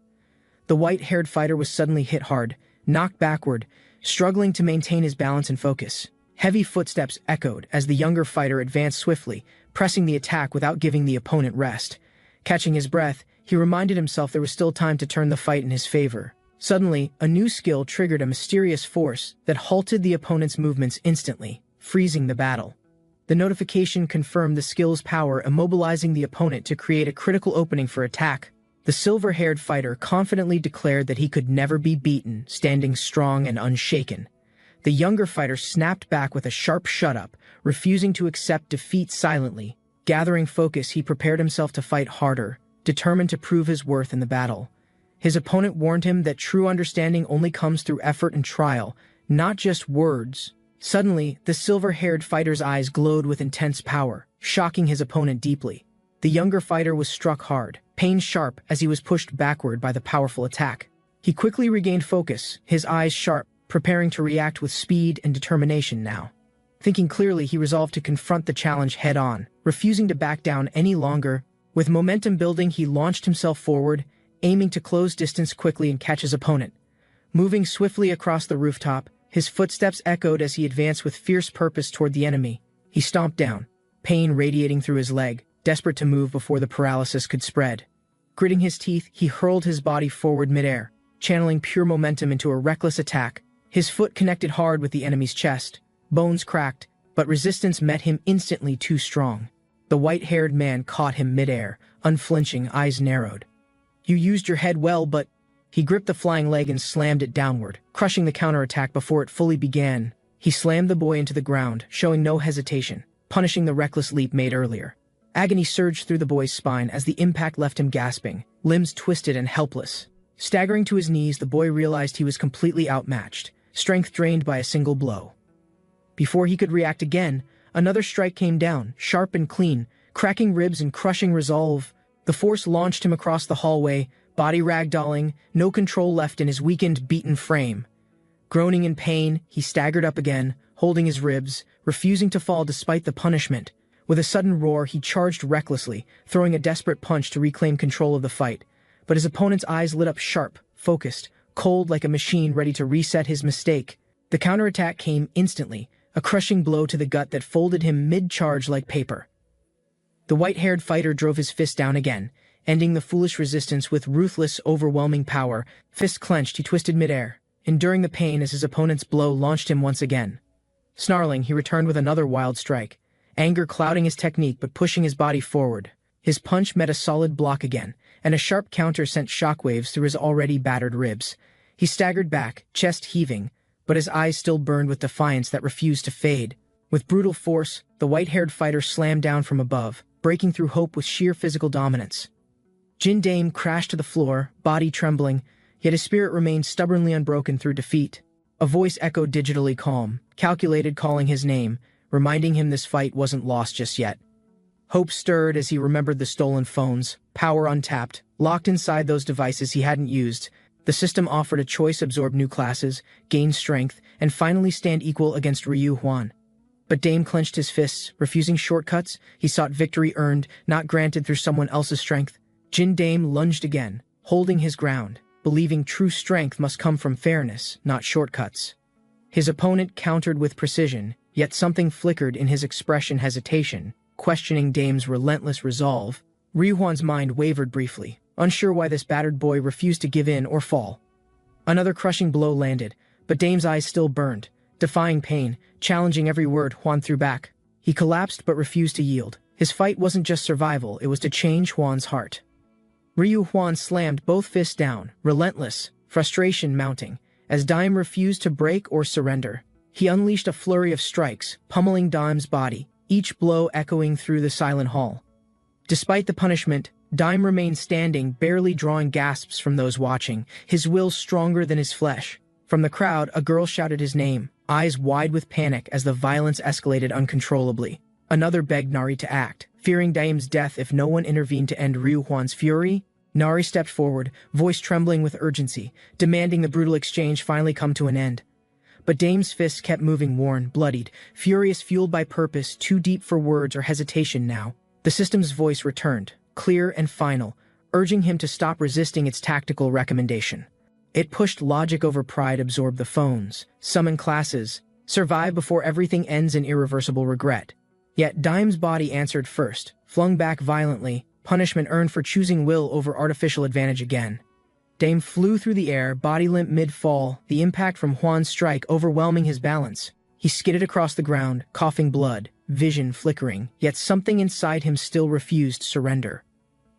The white-haired fighter was suddenly hit hard, knocked backward, struggling to maintain his balance and focus. Heavy footsteps echoed as the younger fighter advanced swiftly, pressing the attack without giving the opponent rest. Catching his breath, he reminded himself there was still time to turn the fight in his favor. Suddenly, a new skill triggered a mysterious force that halted the opponent's movements instantly, freezing the battle. The notification confirmed the skill's power, immobilizing the opponent to create a critical opening for attack. The silver-haired fighter confidently declared that he could never be beaten, standing strong and unshaken. The younger fighter snapped back with a sharp shut-up, refusing to accept defeat silently. Gathering focus, he prepared himself to fight harder, determined to prove his worth in the battle. His opponent warned him that true understanding only comes through effort and trial, not just words. Suddenly, the silver-haired fighter's eyes glowed with intense power, shocking his opponent deeply. The younger fighter was struck hard, pain sharp as he was pushed backward by the powerful attack. He quickly regained focus, his eyes sharp, preparing to react with speed and determination now. Thinking clearly, he resolved to confront the challenge head-on, refusing to back down any longer. With momentum building, he launched himself forward, aiming to close distance quickly and catch his opponent. Moving swiftly across the rooftop, his footsteps echoed as he advanced with fierce purpose toward the enemy. He stomped down, pain radiating through his leg, desperate to move before the paralysis could spread. Gritting his teeth, he hurled his body forward midair, channeling pure momentum into a reckless attack. His foot connected hard with the enemy's chest. Bones cracked, but resistance met him instantly too strong. The white-haired man caught him midair, unflinching, eyes narrowed. "You used your head well, but..." He gripped the flying leg and slammed it downward, crushing the counterattack before it fully began. He slammed the boy into the ground, showing no hesitation, punishing the reckless leap made earlier. Agony surged through the boy's spine as the impact left him gasping, limbs twisted and helpless. Staggering to his knees, the boy realized he was completely outmatched, strength drained by a single blow. Before he could react again, another strike came down, sharp and clean, cracking ribs and crushing resolve. The force launched him across the hallway, body ragdolling, no control left in his weakened, beaten frame. Groaning in pain, he staggered up again, holding his ribs, refusing to fall despite the punishment. With a sudden roar, he charged recklessly, throwing a desperate punch to reclaim control of the fight. But his opponent's eyes lit up sharp, focused, cold like a machine ready to reset his mistake. The counterattack came instantly, a crushing blow to the gut that folded him mid-charge like paper. The white-haired fighter drove his fist down again, ending the foolish resistance with ruthless, overwhelming power. Fist clenched, he twisted midair, enduring the pain as his opponent's blow launched him once again. Snarling, he returned with another wild strike, anger clouding his technique but pushing his body forward. His punch met a solid block again, and a sharp counter sent shockwaves through his already battered ribs. He staggered back, chest heaving, but his eyes still burned with defiance that refused to fade. With brutal force, the white-haired fighter slammed down from above, breaking through hope with sheer physical dominance. Jin Dame crashed to the floor, body trembling, yet his spirit remained stubbornly unbroken through defeat. A voice echoed digitally calm, calculated, calling his name, reminding him this fight wasn't lost just yet. Hope stirred as he remembered the stolen phones, power untapped, locked inside those devices he hadn't used. The system offered a choice: absorb new classes, gain strength, and finally stand equal against Ryu Huan. But Dame clenched his fists, refusing shortcuts. He sought victory earned, not granted through someone else's strength. Jin Dame lunged again, holding his ground, believing true strength must come from fairness, not shortcuts. His opponent countered with precision, yet something flickered in his expression: hesitation, questioning Dame's relentless resolve. Ryuhwan's mind wavered briefly, unsure why this battered boy refused to give in or fall. Another crushing blow landed, but Dame's eyes still burned, defying pain, challenging every word Hwan threw back. He collapsed but refused to yield. His fight wasn't just survival, it was to change Hwan's heart. Ryuhwan slammed both fists down, relentless, frustration mounting, as Dime refused to break or surrender. He unleashed a flurry of strikes, pummeling Dime's body, each blow echoing through the silent hall. Despite the punishment, Dime remained standing, barely drawing gasps from those watching, his will stronger than his flesh. From the crowd, a girl shouted his name, eyes wide with panic as the violence escalated uncontrollably. Another begged Nari to act, fearing Dame's death if no one intervened to end Ryuhwan's fury. Nari stepped forward, voice trembling with urgency, demanding the brutal exchange finally come to an end. But Dame's fists kept moving, worn, bloodied, furious, fueled by purpose, too deep for words or hesitation now. The system's voice returned, clear and final, urging him to stop resisting its tactical recommendation. It pushed logic over pride, absorb the phones, summon classes, survive before everything ends in irreversible regret. Yet Dime's body answered first, flung back violently, punishment earned for choosing will over artificial advantage again. Dame flew through the air, body limp mid-fall, the impact from Hwan's strike overwhelming his balance. He skidded across the ground, coughing blood, vision flickering, yet something inside him still refused surrender.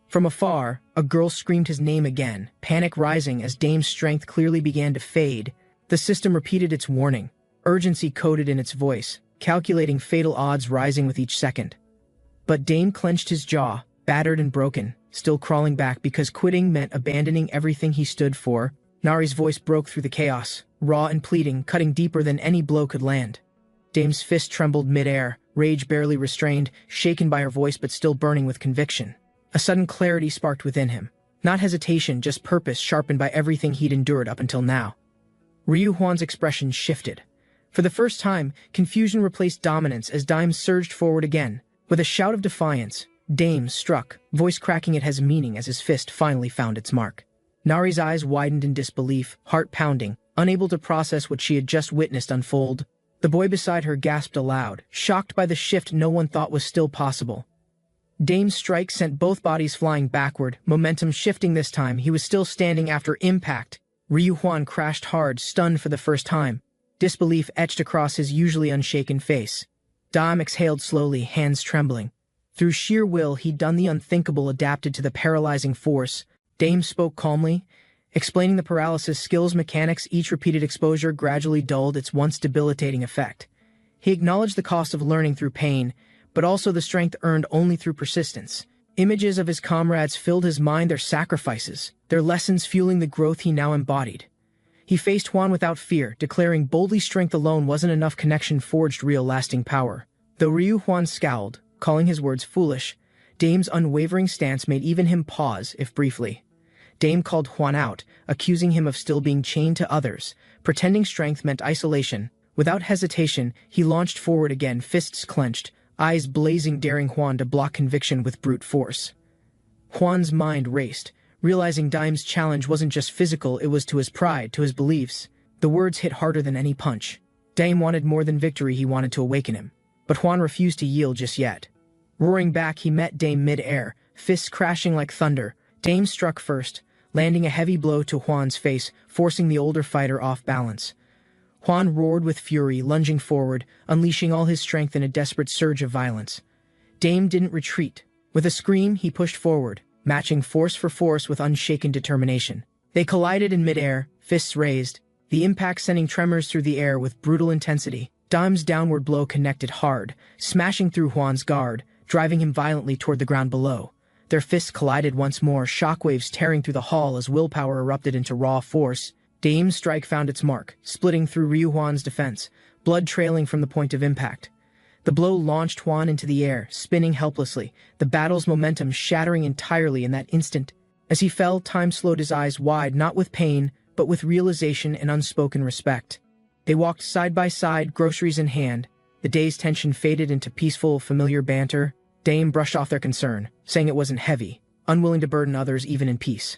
From afar, a girl screamed his name again, panic rising as Dame's strength clearly began to fade. The system repeated its warning, urgency coded in its voice, calculating fatal odds rising with each second. But Dame clenched his jaw, battered and broken, still crawling back because quitting meant abandoning everything he stood for. Nari's voice broke through the chaos, raw and pleading, cutting deeper than any blow could land. Dame's fist trembled mid-air, rage barely restrained, shaken by her voice but still burning with conviction. A sudden clarity sparked within him. Not hesitation, just purpose sharpened by everything he'd endured up until now. Ryuhwan's expression shifted. For the first time, confusion replaced dominance as Dime surged forward again. With a shout of defiance, Dame struck, voice cracking at his meaning as his fist finally found its mark. Nari's eyes widened in disbelief, heart pounding, unable to process what she had just witnessed unfold. The boy beside her gasped aloud, shocked by the shift no one thought was still possible. Dame's strike sent both bodies flying backward, momentum shifting this time. He was still standing after impact. Ryuhwan crashed hard, stunned for the first time. Disbelief etched across his usually unshaken face. Dime exhaled slowly, hands trembling. Through sheer will, he'd done the unthinkable, adapted to the paralyzing force. Dame spoke calmly, explaining the paralysis skills mechanics. Each repeated exposure gradually dulled its once debilitating effect. He acknowledged the cost of learning through pain, but also the strength earned only through persistence. Images of his comrades filled his mind, their sacrifices, their lessons fueling the growth he now embodied. He faced Hwan without fear, declaring boldly strength alone wasn't enough, connection forged real lasting power. Though Ryuhwan scowled, calling his words foolish, Dame's unwavering stance made even him pause, if briefly. Dame called Hwan out, accusing him of still being chained to others, pretending strength meant isolation. Without hesitation, he launched forward again, fists clenched, eyes blazing, daring Hwan to block conviction with brute force. Hwan's mind raced, realizing Dime's challenge wasn't just physical, it was to his pride, to his beliefs. The words hit harder than any punch. Dame wanted more than victory, he wanted to awaken him. But Hwan refused to yield just yet. Roaring back, he met Dame mid-air, fists crashing like thunder. Dame struck first, landing a heavy blow to Hwan's face, forcing the older fighter off balance. Hwan roared with fury, lunging forward, unleashing all his strength in a desperate surge of violence. Dame didn't retreat. With a scream, he pushed forward, matching force for force with unshaken determination. They collided in midair, fists raised, the impact sending tremors through the air with brutal intensity. Dame's downward blow connected hard, smashing through Hwan's guard, driving him violently toward the ground below. Their fists collided once more, shockwaves tearing through the hall as willpower erupted into raw force. Dame's strike found its mark, splitting through Ryuhwan's defense, blood trailing from the point of impact. The blow launched Hwan into the air, spinning helplessly, the battle's momentum shattering entirely in that instant. As he fell, time slowed his eyes wide, not with pain, but with realization and unspoken respect. They walked side by side, groceries in hand. The day's tension faded into peaceful, familiar banter. Dame brushed off their concern, saying it wasn't heavy, unwilling to burden others even in peace.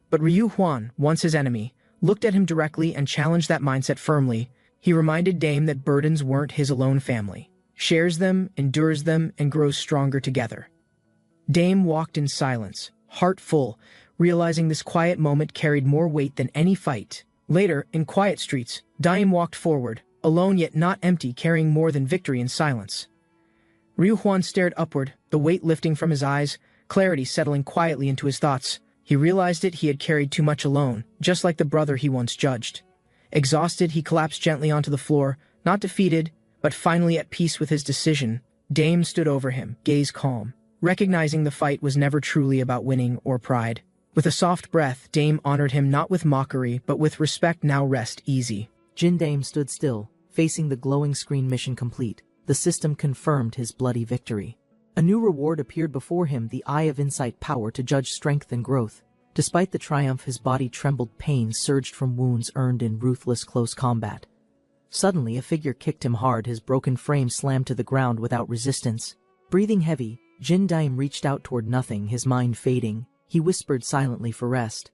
But Ryuhwan, once his enemy, looked at him directly and challenged that mindset firmly. He reminded Dame that burdens weren't his alone family. Shares them, endures them, and grows stronger together. Dame walked in silence, heart full, realizing this quiet moment carried more weight than any fight. Later, in quiet streets, Dame walked forward, alone yet not empty, carrying more than victory in silence. Ryu Huan stared upward, the weight lifting from his eyes, clarity settling quietly into his thoughts. He realized he had carried too much alone, just like the brother he once judged. Exhausted, he collapsed gently onto the floor, not defeated, but finally at peace with his decision. Dame stood over him, gaze calm, recognizing the fight was never truly about winning or pride. With a soft breath, Dame honored him not with mockery, but with respect. Now rest easy. Jin Dame stood still, facing the glowing screen. Mission complete. The system confirmed his bloody victory. A new reward appeared before him, the Eye of Insight, power to judge strength and growth. Despite the triumph, his body trembled. Pain surged from wounds earned in ruthless close combat. Suddenly, a figure kicked him hard. His broken frame slammed to the ground without resistance. Breathing heavy, Jin Dame reached out toward nothing, his mind fading. He whispered silently for rest.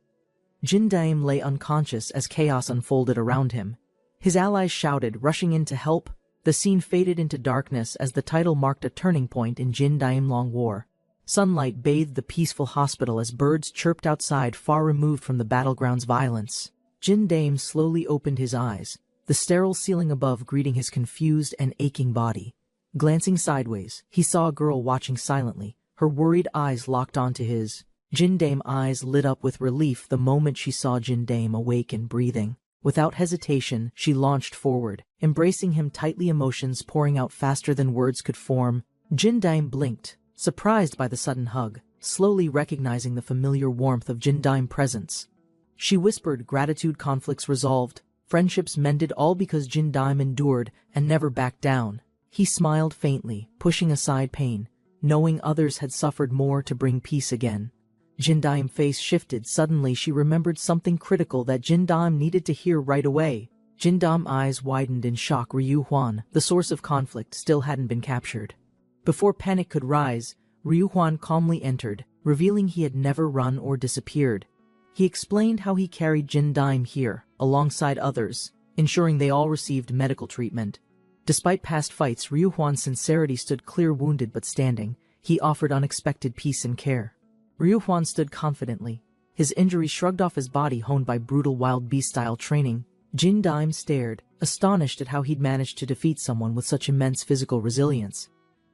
Jin Dame lay unconscious as chaos unfolded around him. His allies shouted, rushing in to help. The scene faded into darkness as the title marked a turning point in Jin Dame long war. Sunlight bathed the peaceful hospital as birds chirped outside, far removed from the battleground's violence. Jin Dame slowly opened his eyes, the sterile ceiling above greeting his confused and aching body. Glancing sideways, he saw a girl watching silently, her worried eyes locked onto his. Jin Dame's eyes lit up with relief the moment she saw Jin Dame awake and breathing. Without hesitation, she launched forward, embracing him tightly, emotions pouring out faster than words could form. Jin Dame blinked, surprised by the sudden hug, slowly recognizing the familiar warmth of Jin Dame's presence. She whispered, gratitude, conflicts resolved, friendships mended, all because Jin Dame endured and never backed down. He smiled faintly, pushing aside pain, knowing others had suffered more to bring peace again. Jin Dame's face shifted. Suddenly she remembered something critical that Jin Dame needed to hear right away. Jin Dame's eyes widened in shock. Ryu Huan, the source of conflict, still hadn't been captured. Before panic could rise, Ryu Huan calmly entered, revealing he had never run or disappeared. He explained how he carried Jin Dame here, alongside others, ensuring they all received medical treatment. Despite past fights, Ryu Huan's sincerity stood clear. Wounded but standing, he offered unexpected peace and care. Ryu Huan stood confidently, his injury shrugged off, his body honed by brutal wild beast-style training. Jin Dame stared, astonished at how he'd managed to defeat someone with such immense physical resilience.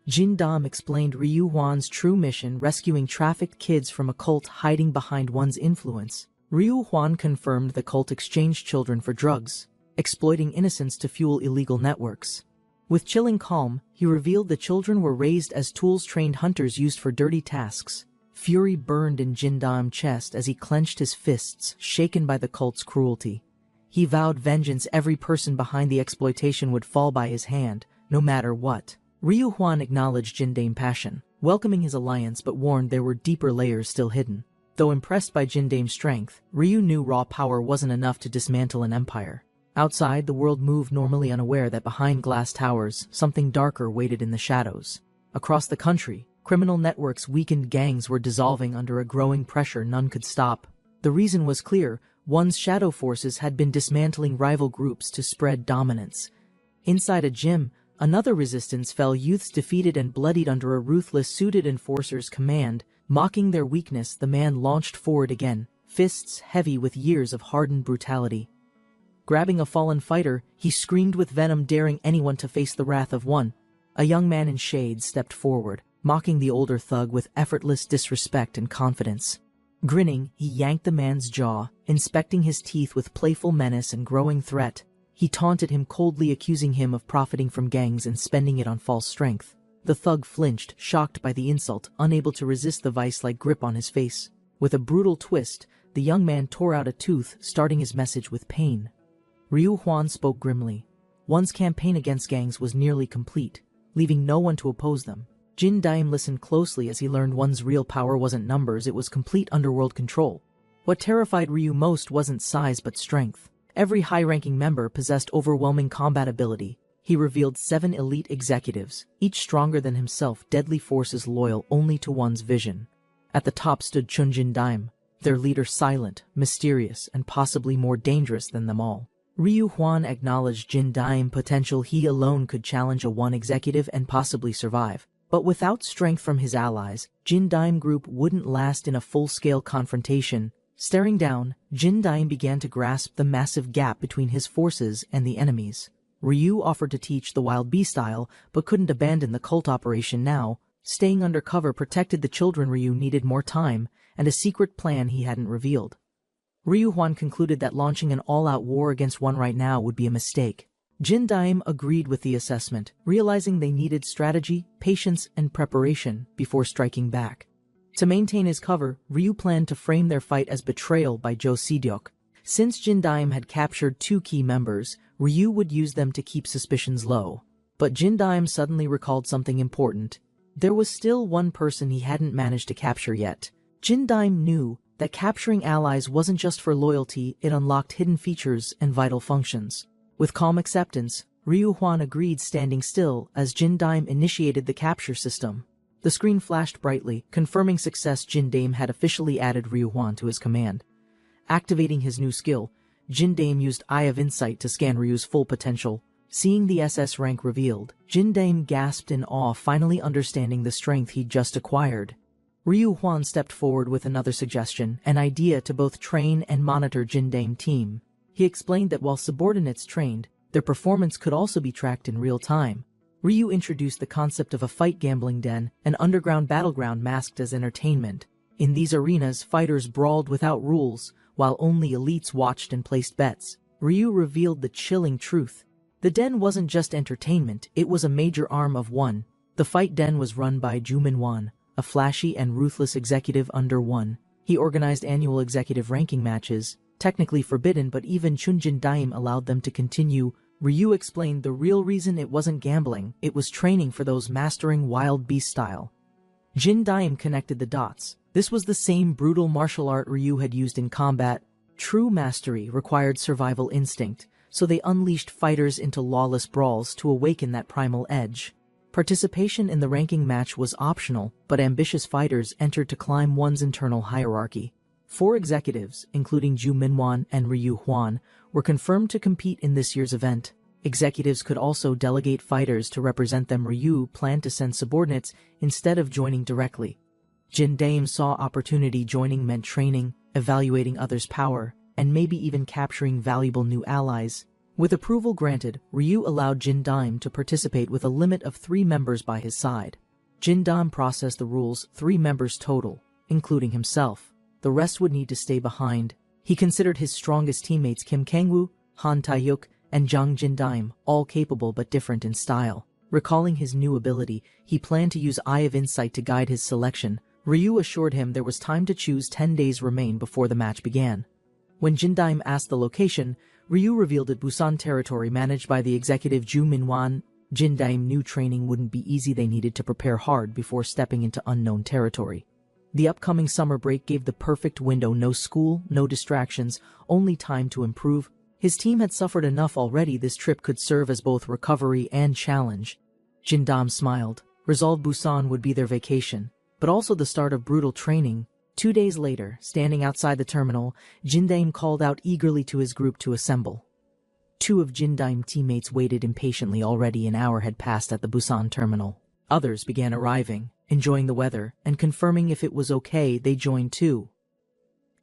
Jin Dame explained Ryu Huan's true mission, rescuing trafficked kids from a cult hiding behind one's influence. Ryu Huan confirmed the cult exchanged children for drugs, exploiting innocents to fuel illegal networks. With chilling calm, he revealed the children were raised as tools, trained hunters used for dirty tasks. Fury burned in Jin Dame's chest as he clenched his fists, shaken by the cult's cruelty. He vowed vengeance. Every person behind the exploitation would fall by his hand, no matter what. Ryu Huan acknowledged Jin Dame's passion, welcoming his alliance, but warned there were deeper layers still hidden. Though impressed by Jin Dame's strength, Ryu knew raw power wasn't enough to dismantle an empire. Outside, the world moved normally, unaware that behind glass towers, something darker waited in the shadows. Across the country, criminal networks, weakened gangs were dissolving under a growing pressure none could stop. The reason was clear: one's shadow forces had been dismantling rival groups to spread dominance. Inside a gym, another resistance fell, youths defeated and bloodied under a ruthless suited enforcer's command. Mocking their weakness, the man launched forward again, fists heavy with years of hardened brutality. Grabbing a fallen fighter, he screamed with venom, daring anyone to face the wrath of one. A young man in shades stepped forward, mocking the older thug with effortless disrespect and confidence. Grinning, he yanked the man's jaw, inspecting his teeth with playful menace and growing threat. He taunted him coldly, accusing him of profiting from gangs and spending it on false strength. The thug flinched, shocked by the insult, unable to resist the vice-like grip on his face. With a brutal twist, the young man tore out a tooth, starting his message with pain. Ryu Huan spoke grimly. One's campaign against gangs was nearly complete, leaving no one to oppose them. Jin Dame listened closely as he learned one's real power wasn't numbers, it was complete underworld control. What terrified Ryu most wasn't size but strength. Every high-ranking member possessed overwhelming combat ability. He revealed 7 elite executives, each stronger than himself, deadly forces loyal only to one's vision. At the top stood Jin Dame, their leader, silent, mysterious, and possibly more dangerous than them all. Ryu Huan acknowledged Jin Daim's potential. He alone could challenge a one executive and possibly survive. But without strength from his allies, Jin Daim group wouldn't last in a full-scale confrontation. Staring down, Jin Daim began to grasp the massive gap between his forces and the enemies. Ryu offered to teach the wild bee style, but couldn't abandon the cult operation now. Staying undercover protected the children. Ryu needed more time, and a secret plan he hadn't revealed. Ryu Huan concluded that launching an all-out war against one right now would be a mistake. Jin Daim agreed with the assessment, realizing they needed strategy, patience, and preparation before striking back. To maintain his cover, Ryu planned to frame their fight as betrayal by Jo Si-deok. Since Jin Daim had captured 2 key members, Ryu would use them to keep suspicions low. But Jin Daim suddenly recalled something important. There was still one person he hadn't managed to capture yet. Jin Daim knew that capturing allies wasn't just for loyalty, it unlocked hidden features and vital functions. With calm acceptance, Ryu Huan agreed, standing still as Jin Daim initiated the capture system. The screen flashed brightly, confirming success. Jin Daim had officially added Ryu Huan to his command. Activating his new skill, Jin Daim used Eye of Insight to scan Ryu's full potential. Seeing the SS rank revealed, Jin Daim gasped in awe, finally understanding the strength he'd just acquired. Ryu Huan stepped forward with another suggestion, an idea to both train and monitor Jin Daim's team. He explained that while subordinates trained, their performance could also be tracked in real time. Ryu introduced the concept of a fight gambling den, an underground battleground masked as entertainment. In these arenas, fighters brawled without rules, while only elites watched and placed bets. Ryu revealed the chilling truth. The den wasn't just entertainment, it was a major arm of one. The fight den was run by Ju Minwan, a flashy and ruthless executive under one. He organized annual executive ranking matches, technically forbidden, but even Jin Daim allowed them to continue. Ryu explained the real reason it wasn't gambling, it was training for those mastering wild beast style. Jin Daim connected the dots. This was the same brutal martial art Ryu had used in combat. True mastery required survival instinct, so they unleashed fighters into lawless brawls to awaken that primal edge. Participation in the ranking match was optional, but ambitious fighters entered to climb one's internal hierarchy. 4 executives, including Ju Minwan and Ryu Huan, were confirmed to compete in this year's event. Executives could also delegate fighters to represent them. Ryu planned to send subordinates instead of joining directly. Jin Daim saw opportunity. Joining meant training, evaluating others' power, and maybe even capturing valuable new allies. With approval granted, Ryu allowed Jin Daim to participate with a limit of 3 members by his side. Jin Daim processed the rules, 3 members total, including himself. The rest would need to stay behind. He considered his strongest teammates Kim Kangwoo, Han Taehyuk, and Jang Jin Daim, all capable but different in style. Recalling his new ability, he planned to use Eye of Insight to guide his selection. Ryu assured him there was time to choose. 10 days remained before the match began. When Jin Daim asked the location, Ryu revealed it: Busan territory managed by the executive Ju Minwan. Jin Daim knew training wouldn't be easy. They needed to prepare hard before stepping into unknown territory. The upcoming summer break gave the perfect window. No school, no distractions, only time to improve. His team had suffered enough already. This trip could serve as both recovery and challenge. Jin Daim smiled, resolved Busan would be their vacation, but also the start of brutal training. 2 days later, standing outside the terminal, Jin Daim called out eagerly to his group to assemble. 2 of Jin Daim's teammates waited impatiently. Already an hour had passed at the Busan terminal. Others began arriving, enjoying the weather, and confirming if it was okay they joined too.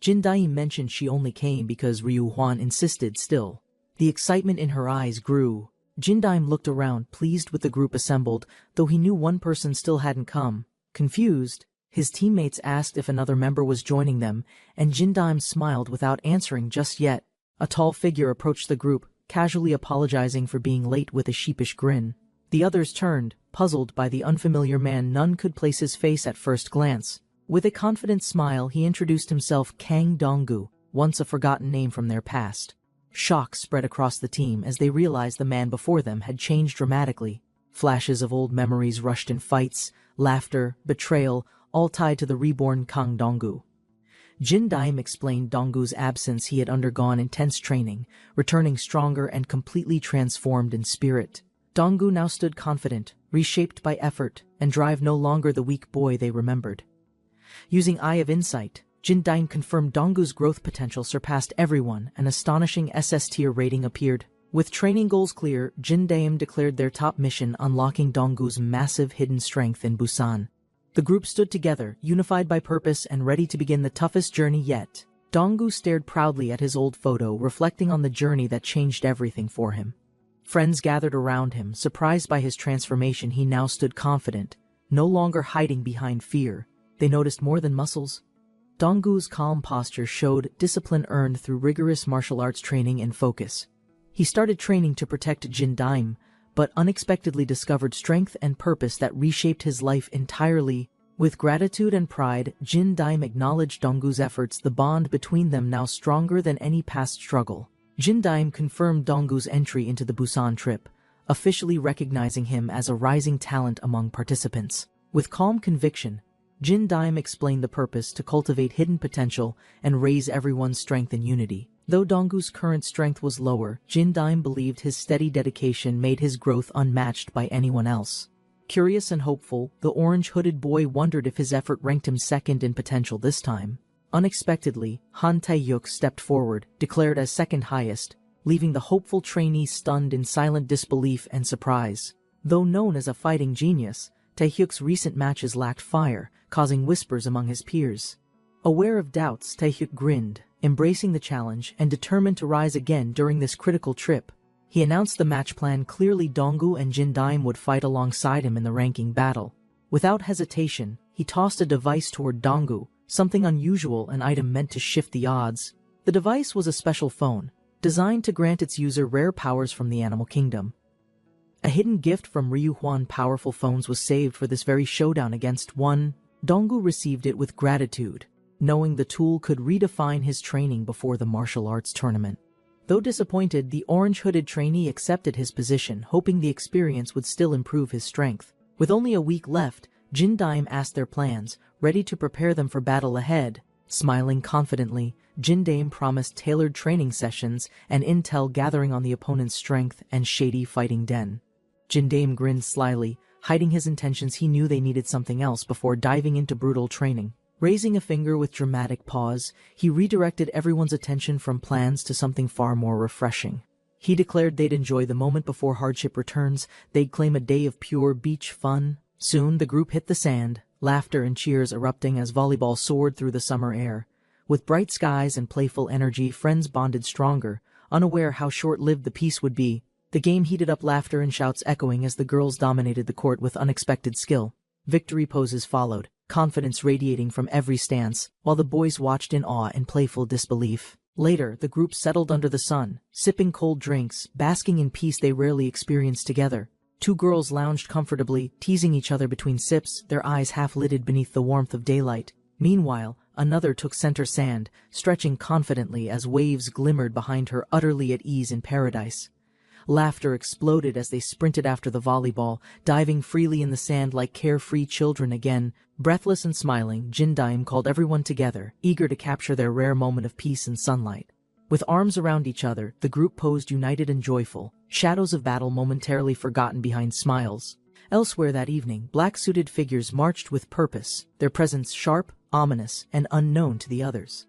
Jin Daim mentioned she only came because Ryu Huan insisted still. The excitement in her eyes grew. Jin Daim looked around, pleased with the group assembled, though he knew one person still hadn't come. Confused, his teammates asked if another member was joining them, and Jin Daim smiled without answering just yet. A tall figure approached the group, casually apologizing for being late with a sheepish grin. The others turned, puzzled by the unfamiliar man. None could place his face at first glance. With a confident smile, he introduced himself: Kang Donggu, once a forgotten name from their past. Shock spread across the team as they realized the man before them had changed dramatically. Flashes of old memories rushed in: fights, laughter, betrayal, all tied to the reborn Kang Donggu. Jin Daim explained Donggu's absence. He had undergone intense training, returning stronger and completely transformed in spirit. Donggu now stood confident, reshaped by effort and drive, no longer the weak boy they remembered. Using Eye of Insight, Jin Daim confirmed Donggu's growth potential surpassed everyone. An astonishing SS tier rating appeared. With training goals clear, Jin Daim declared their top mission, unlocking Donggu's massive hidden strength in Busan. The group stood together, unified by purpose and ready to begin the toughest journey yet. Donggu stared proudly at his old photo, reflecting on the journey that changed everything for him. Friends gathered around him, surprised by his transformation. He now stood confident, no longer hiding behind fear. They noticed more than muscles. Donggu's calm posture showed discipline earned through rigorous martial arts training and focus. He started training to protect Jin Daim, but unexpectedly discovered strength and purpose that reshaped his life entirely. With gratitude and pride, Jin Daim acknowledged Donggu's efforts, the bond between them now stronger than any past struggle. Jin Daim confirmed Donggu's entry into the Busan trip, officially recognizing him as a rising talent among participants. With calm conviction, Jin Daim explained the purpose: to cultivate hidden potential and raise everyone's strength and unity. Though Donggu's current strength was lower, Jin Daim believed his steady dedication made his growth unmatched by anyone else. Curious and hopeful, the orange-hooded boy wondered if his effort ranked him second in potential this time. Unexpectedly, Han Tae-hyuk stepped forward, declared as second highest, leaving the hopeful trainee stunned in silent disbelief and surprise. Though known as a fighting genius, Tae-hyuk's recent matches lacked fire, causing whispers among his peers. Aware of doubts, Tae-hyuk grinned, embracing the challenge and determined to rise again during this critical trip. He announced the match plan clearly. Donggu and Jin Daim would fight alongside him in the ranking battle. Without hesitation, he tossed a device toward Donggu, something unusual, an item meant to shift the odds. The device was a special phone, designed to grant its user rare powers from the animal kingdom. A hidden gift from Ryu Huan powerful phones was saved for this very showdown against one. Donggu received it with gratitude, knowing the tool could redefine his training before the martial arts tournament. Though disappointed, the orange-hooded trainee accepted his position, hoping the experience would still improve his strength. With only a week left, Jin Daim asked their plans, ready to prepare them for battle ahead. Smiling confidently, Jin Daim promised tailored training sessions and intel gathering on the opponent's strength and shady fighting den. Jin Daim grinned slyly, hiding his intentions. He knew they needed something else before diving into brutal training. Raising a finger with dramatic pause, he redirected everyone's attention from plans to something far more refreshing. He declared they'd enjoy the moment before hardship returns. They'd claim a day of pure beach fun. Soon the group hit the sand, laughter and cheers erupting as volleyball soared through the summer air. With bright skies and playful energy, friends bonded stronger, unaware how short-lived the peace would be. The game heated up, laughter and shouts echoing as the girls dominated the court with unexpected skill. Victory poses followed, confidence radiating from every stance, while the boys watched in awe and playful disbelief. Later, the group settled under the sun, sipping cold drinks, basking in peace they rarely experienced together. Two girls lounged comfortably, teasing each other between sips, their eyes half-lidded beneath the warmth of daylight. Meanwhile, another took center sand, stretching confidently as waves glimmered behind her, utterly at ease in paradise. Laughter exploded as they sprinted after the volleyball, diving freely in the sand like carefree children again. Breathless and smiling, Jin Daim called everyone together, eager to capture their rare moment of peace and sunlight. With arms around each other, the group posed united and joyful, shadows of battle momentarily forgotten behind smiles. Elsewhere that evening, black-suited figures marched with purpose, their presence sharp, ominous, and unknown to the others.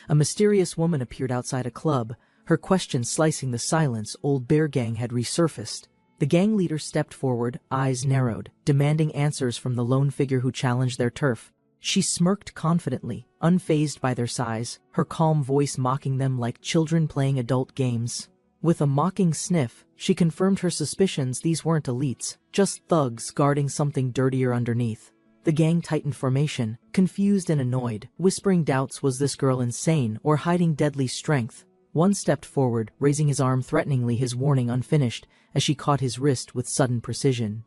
A mysterious woman appeared outside a club, her question slicing the silence. Old Bear Gang had resurfaced. The gang leader stepped forward, eyes narrowed, demanding answers from the lone figure who challenged their turf. She smirked confidently, unfazed by their size, her calm voice mocking them like children playing adult games. With a mocking sniff, she confirmed her suspicions. These weren't elites, just thugs guarding something dirtier underneath. The gang tightened formation, confused and annoyed, whispering doubts. Was this girl insane or hiding deadly strength? One stepped forward, raising his arm threateningly, his warning unfinished, as she caught his wrist with sudden precision.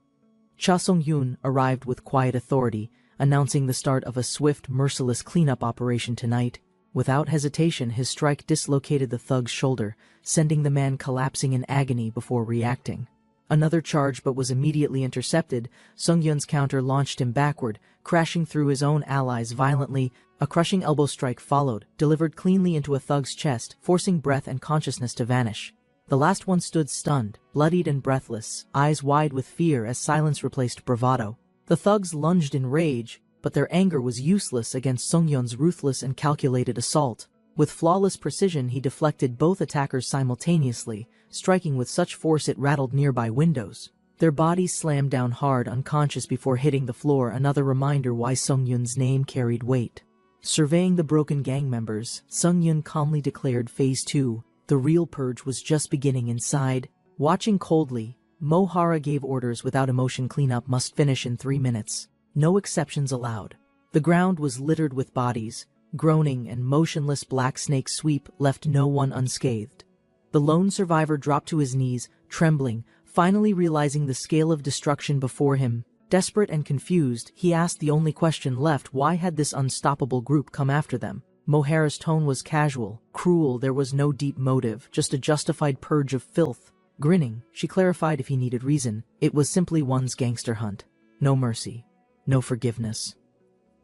Cha Sung-hyun arrived with quiet authority, announcing the start of a swift, merciless cleanup operation tonight. Without hesitation, his strike dislocated the thug's shoulder, sending the man collapsing in agony before reacting. Another charge but was immediately intercepted. Sung-hyun's counter launched him backward, crashing through his own allies violently. A crushing elbow strike followed, delivered cleanly into a thug's chest, forcing breath and consciousness to vanish. The last one stood stunned, bloodied and breathless, eyes wide with fear as silence replaced bravado. The thugs lunged in rage, but their anger was useless against Sungyun's ruthless and calculated assault. With flawless precision, he deflected both attackers simultaneously, striking with such force it rattled nearby windows. Their bodies slammed down hard, unconscious before hitting the floor, another reminder why Sungyun's name carried weight. Surveying the broken gang members, Sungyun calmly declared Phase 2, the real purge was just beginning inside. Watching coldly, Mohara gave orders without emotion: cleanup must finish in 3 minutes. No exceptions allowed. The ground was littered with bodies. Groaning and motionless Black Snake sweep left no one unscathed. The lone survivor dropped to his knees, trembling, finally realizing the scale of destruction before him. Desperate and confused, he asked the only question left: why had this unstoppable group come after them? Mohara's tone was casual, cruel. There was no deep motive, just a justified purge of filth. Grinning, she clarified if he needed reason, it was simply one's gangster hunt. No mercy. No forgiveness.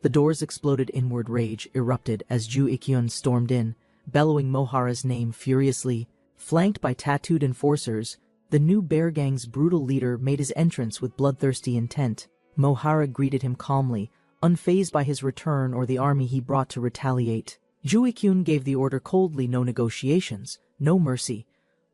The doors exploded. Inward rage erupted as Ju Ikyun stormed in, bellowing Mohara's name furiously. Flanked by tattooed enforcers, the new bear gang's brutal leader made his entrance with bloodthirsty intent. Mohara greeted him calmly, unfazed by his return or the army he brought to retaliate. Ju Ikyun gave the order coldly: no negotiations, no mercy.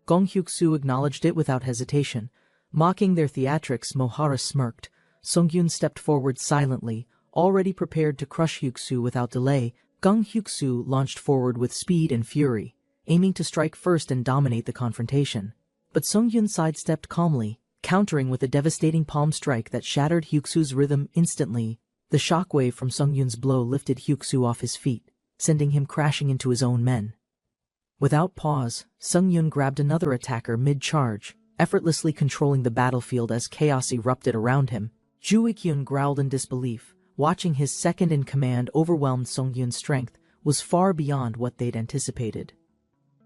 Gong Hyuk-soo acknowledged it without hesitation. Mocking their theatrics, Mohara smirked. Sungyun stepped forward silently, already prepared to crush Hyuk-soo without delay. Gong Hyuk-soo launched forward with speed and fury, aiming to strike first and dominate the confrontation. But Sungyun sidestepped calmly, countering with a devastating palm strike that shattered Hyuk-soo's rhythm instantly. The shockwave from Sungyun's blow lifted Hyuk-soo off his feet, sending him crashing into his own men. Without pause, Sungyun grabbed another attacker mid-charge, effortlessly controlling the battlefield as chaos erupted around him. Ju Ikyun growled in disbelief. Watching his second-in-command overwhelmed Sungyun's strength was far beyond what they'd anticipated.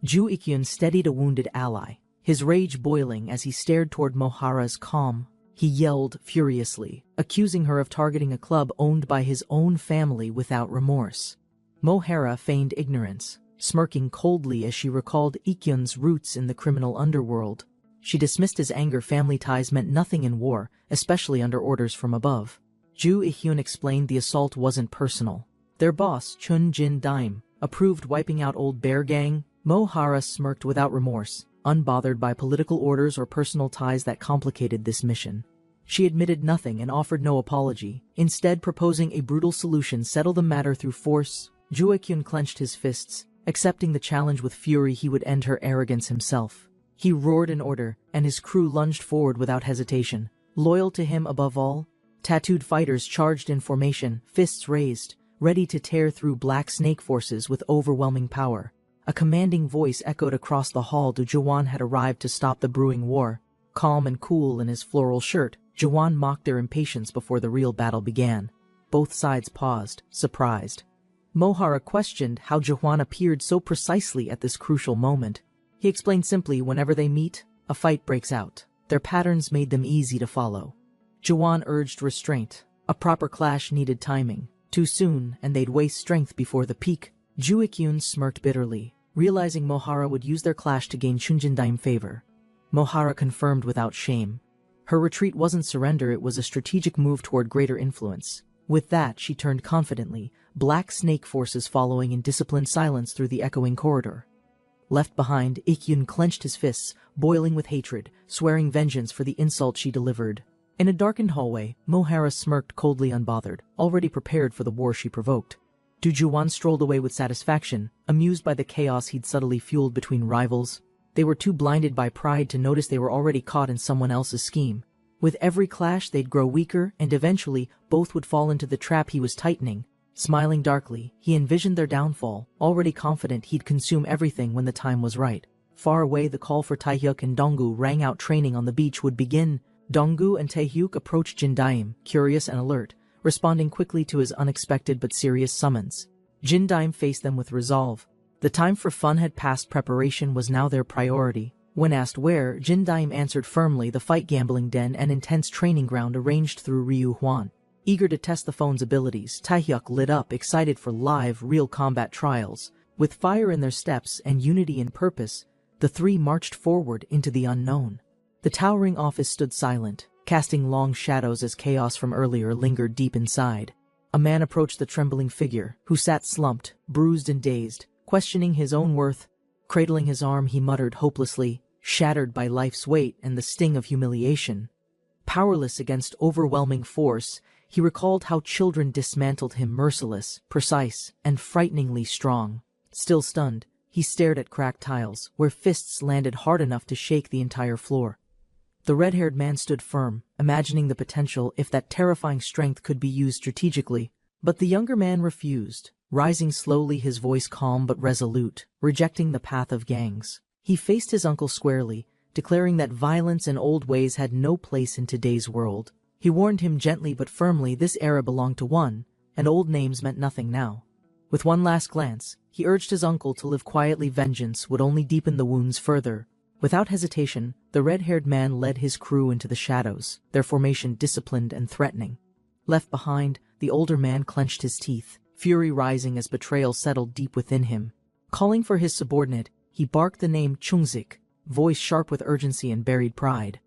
Ju Ikyun steadied a wounded ally, his rage boiling as he stared toward Mohara's calm. He yelled furiously, accusing her of targeting a club owned by his own family without remorse. Mohara feigned ignorance, smirking coldly as she recalled Ikyun's roots in the criminal underworld. She dismissed his anger. Family ties meant nothing in war, especially under orders from above. Ju Ikyun explained the assault wasn't personal. Their boss, Chun Jin Daim, approved wiping out old bear gang. Mohara smirked without remorse, unbothered by political orders or personal ties that complicated this mission. She admitted nothing and offered no apology, instead proposing a brutal solution: settle the matter through force. Ju Ikyun clenched his fists, accepting the challenge with fury. He would end her arrogance himself. He roared an order, and his crew lunged forward without hesitation. Loyal to him above all, tattooed fighters charged in formation, fists raised, ready to tear through Black Snake forces with overwhelming power. A commanding voice echoed across the hall. Jawan had arrived to stop the brewing war. Calm and cool in his floral shirt, Jawan mocked their impatience before the real battle began. Both sides paused, surprised. Mohara questioned how Jawan appeared so precisely at this crucial moment. He explained simply: whenever they meet, a fight breaks out. Their patterns made them easy to follow. Jawan urged restraint. A proper clash needed timing. Too soon, and they'd waste strength before the peak. Ju Ikyun smirked bitterly, realizing Mohara would use their clash to gain Chunjindaim favor. Mohara confirmed without shame. Her retreat wasn't surrender, it was a strategic move toward greater influence. With that, she turned confidently, Black Snake forces following in disciplined silence through the echoing corridor. Left behind, Ikyun clenched his fists, boiling with hatred, swearing vengeance for the insult she delivered. In a darkened hallway, Mohara smirked coldly, unbothered, already prepared for the war she provoked. Jujuan strolled away with satisfaction, amused by the chaos he'd subtly fueled between rivals. They were too blinded by pride to notice they were already caught in someone else's scheme. With every clash, they'd grow weaker, and eventually, both would fall into the trap he was tightening. Smiling darkly, he envisioned their downfall, already confident he'd consume everything when the time was right. Far away, the call for Taehyuk and Donggu rang out. Training on the beach would begin. Donggu and Taehyuk approached Jindaim, curious and alert, responding quickly to his unexpected but serious summons. Jindaim faced them with resolve. The time for fun had passed. Preparation was now their priority. When asked where, Jindaim answered firmly: the fight gambling den and intense training ground arranged through Ryu Huan. Eager to test the phone's abilities, Taehyuk lit up, excited for live, real combat trials. With fire in their steps and unity in purpose, the three marched forward into the unknown. The towering office stood silent, casting long shadows as chaos from earlier lingered deep inside. A man approached the trembling figure, who sat slumped, bruised and dazed, questioning his own worth. Cradling his arm, he muttered hopelessly, shattered by life's weight and the sting of humiliation. Powerless against overwhelming force, he recalled how children dismantled him, merciless, precise, and frighteningly strong. Still stunned, he stared at cracked tiles, where fists landed hard enough to shake the entire floor. The red-haired man stood firm, imagining the potential if that terrifying strength could be used strategically. But the younger man refused, rising slowly, his voice calm but resolute, rejecting the path of gangs. He faced his uncle squarely, declaring that violence and old ways had no place in today's world. He warned him gently but firmly this era belonged to one, and old names meant nothing now. With one last glance, he urged his uncle to live quietly. Vengeance would only deepen the wounds further. Without hesitation, the red-haired man led his crew into the shadows, their formation disciplined and threatening. Left behind, the older man clenched his teeth, fury rising as betrayal settled deep within him. Calling for his subordinate, he barked the name Chungzik, voice sharp with urgency and buried pride.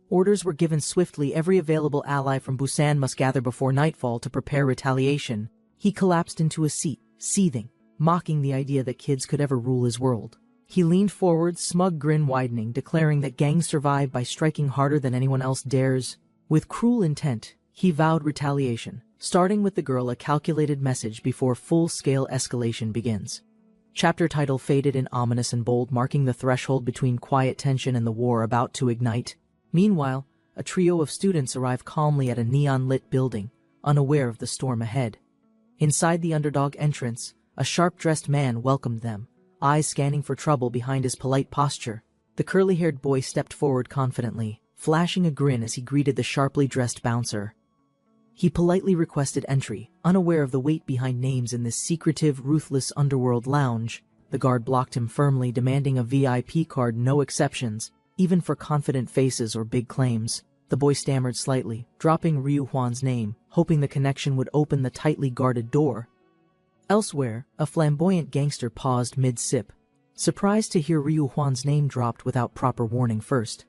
Orders were given swiftly. Every available ally from Busan must gather before nightfall to prepare retaliation. He collapsed into a seat, seething, mocking the idea that kids could ever rule his world. He leaned forward, smug grin widening, declaring that gangs survive by striking harder than anyone else dares. With cruel intent, he vowed retaliation, starting with the girl, a calculated message before full-scale escalation begins. Chapter title faded in ominous and bold, marking the threshold between quiet tension and the war about to ignite. Meanwhile, a trio of students arrive calmly at a neon-lit building, unaware of the storm ahead. Inside the underdog entrance, a sharp-dressed man welcomed them, eyes scanning for trouble behind his polite posture. The curly-haired boy stepped forward confidently, flashing a grin as he greeted the sharply dressed bouncer. He politely requested entry, unaware of the weight behind names in this secretive, ruthless underworld lounge. The guard blocked him firmly, demanding a VIP card, no exceptions, even for confident faces or big claims. The boy stammered slightly, dropping Ryu Huan's name, hoping the connection would open the tightly guarded door. Elsewhere, a flamboyant gangster paused mid-sip, surprised to hear Ryu Huan's name dropped without proper warning first.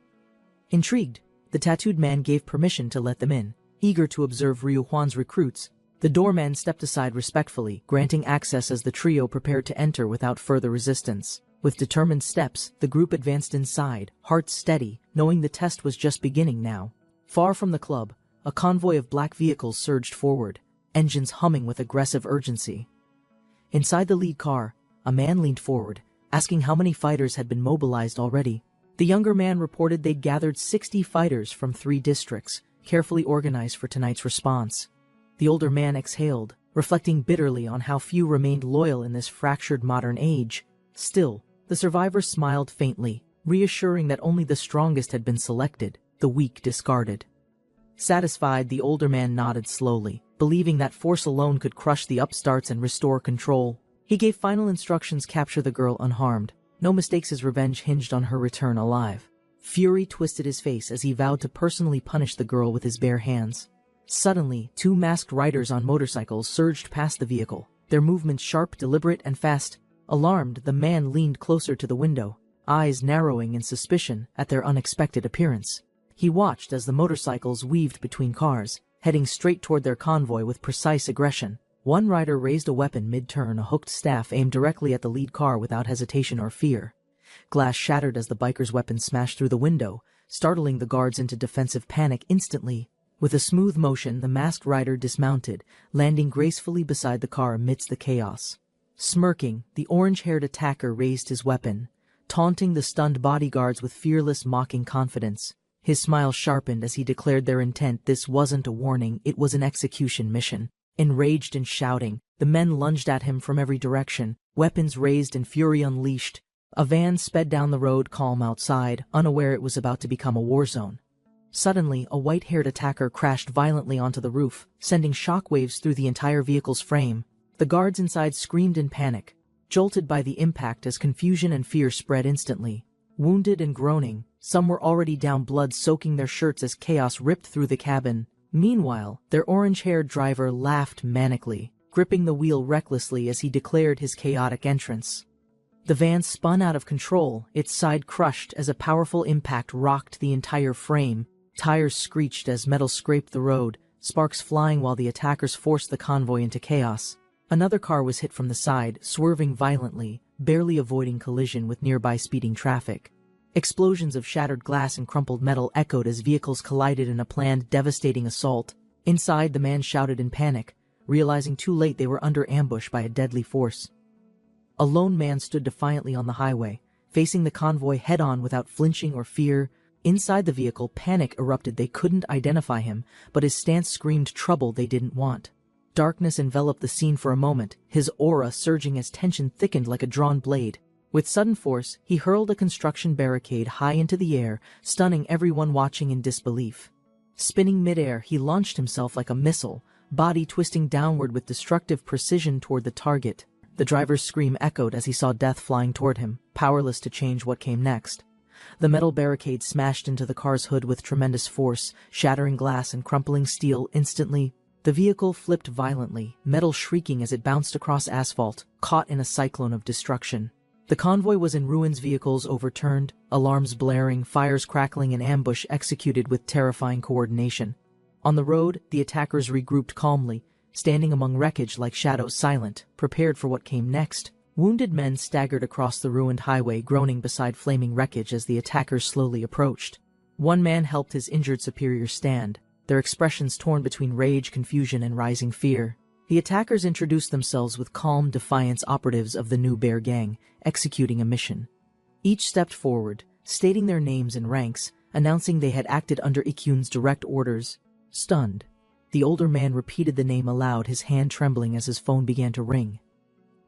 Intrigued, the tattooed man gave permission to let them in, eager to observe Ryu Huan's recruits. The doorman stepped aside respectfully, granting access as the trio prepared to enter without further resistance. With determined steps, the group advanced inside, hearts steady, knowing the test was just beginning now. Far from the club, a convoy of black vehicles surged forward, engines humming with aggressive urgency. Inside the lead car, a man leaned forward, asking how many fighters had been mobilized already. The younger man reported they'd gathered 60 fighters from 3 districts, carefully organized for tonight's response. The older man exhaled, reflecting bitterly on how few remained loyal in this fractured modern age. Still, the survivors smiled faintly, reassuring that only the strongest had been selected, the weak discarded. Satisfied, the older man nodded slowly, believing that force alone could crush the upstarts and restore control. He gave final instructions: capture the girl unharmed. No mistakes, his revenge hinged on her return alive. Fury twisted his face as he vowed to personally punish the girl with his bare hands. Suddenly, 2 masked riders on motorcycles surged past the vehicle, their movements sharp, deliberate, and fast. Alarmed, the man leaned closer to the window, eyes narrowing in suspicion at their unexpected appearance. He watched as the motorcycles weaved between cars, heading straight toward their convoy with precise aggression. One rider raised a weapon mid-turn, a hooked staff aimed directly at the lead car without hesitation or fear. Glass shattered as the biker's weapon smashed through the window, startling the guards into defensive panic instantly. With a smooth motion, the masked rider dismounted, landing gracefully beside the car amidst the chaos. Smirking, the orange-haired attacker raised his weapon, taunting the stunned bodyguards with fearless, mocking confidence. His smile sharpened as he declared their intent. This wasn't a warning, it was an execution mission. Enraged and shouting, the men lunged at him from every direction, weapons raised and fury unleashed. A van sped down the road, calm outside, unaware it was about to become a war zone. Suddenly, a white-haired attacker crashed violently onto the roof, sending shockwaves through the entire vehicle's frame. The guards inside screamed in panic, jolted by the impact as confusion and fear spread instantly. Wounded and groaning, some were already down, blood soaking their shirts as chaos ripped through the cabin. Meanwhile, their orange-haired driver laughed manically, gripping the wheel recklessly as he declared his chaotic entrance. The van spun out of control, its side crushed as a powerful impact rocked the entire frame. Tires screeched as metal scraped the road, sparks flying while the attackers forced the convoy into chaos. Another car was hit from the side, swerving violently, barely avoiding collision with nearby speeding traffic. Explosions of shattered glass and crumpled metal echoed as vehicles collided in a planned, devastating assault. Inside, the man shouted in panic, realizing too late they were under ambush by a deadly force. A lone man stood defiantly on the highway, facing the convoy head-on without flinching or fear. Inside the vehicle, panic erupted. They couldn't identify him, but his stance screamed trouble they didn't want. Darkness enveloped the scene for a moment, his aura surging as tension thickened like a drawn blade. With sudden force, he hurled a construction barricade high into the air, stunning everyone watching in disbelief. Spinning midair, he launched himself like a missile, body twisting downward with destructive precision toward the target. The driver's scream echoed as he saw death flying toward him, powerless to change what came next. The metal barricade smashed into the car's hood with tremendous force, shattering glass and crumpling steel instantly. The vehicle flipped violently, metal shrieking as it bounced across asphalt, caught in a cyclone of destruction. The convoy was in ruins, vehicles overturned, alarms blaring, fires crackling, and ambush executed with terrifying coordination. On the road, the attackers regrouped calmly, standing among wreckage like shadows, silent, prepared for what came next. Wounded men staggered across the ruined highway, groaning beside flaming wreckage as the attackers slowly approached. One man helped his injured superior stand, their expressions torn between rage, confusion, and rising fear. The attackers introduced themselves with calm defiance, operatives of the New Bear Gang, executing a mission. Each stepped forward, stating their names and ranks, announcing they had acted under Ikyun's direct orders. Stunned, the older man repeated the name aloud, his hand trembling as his phone began to ring.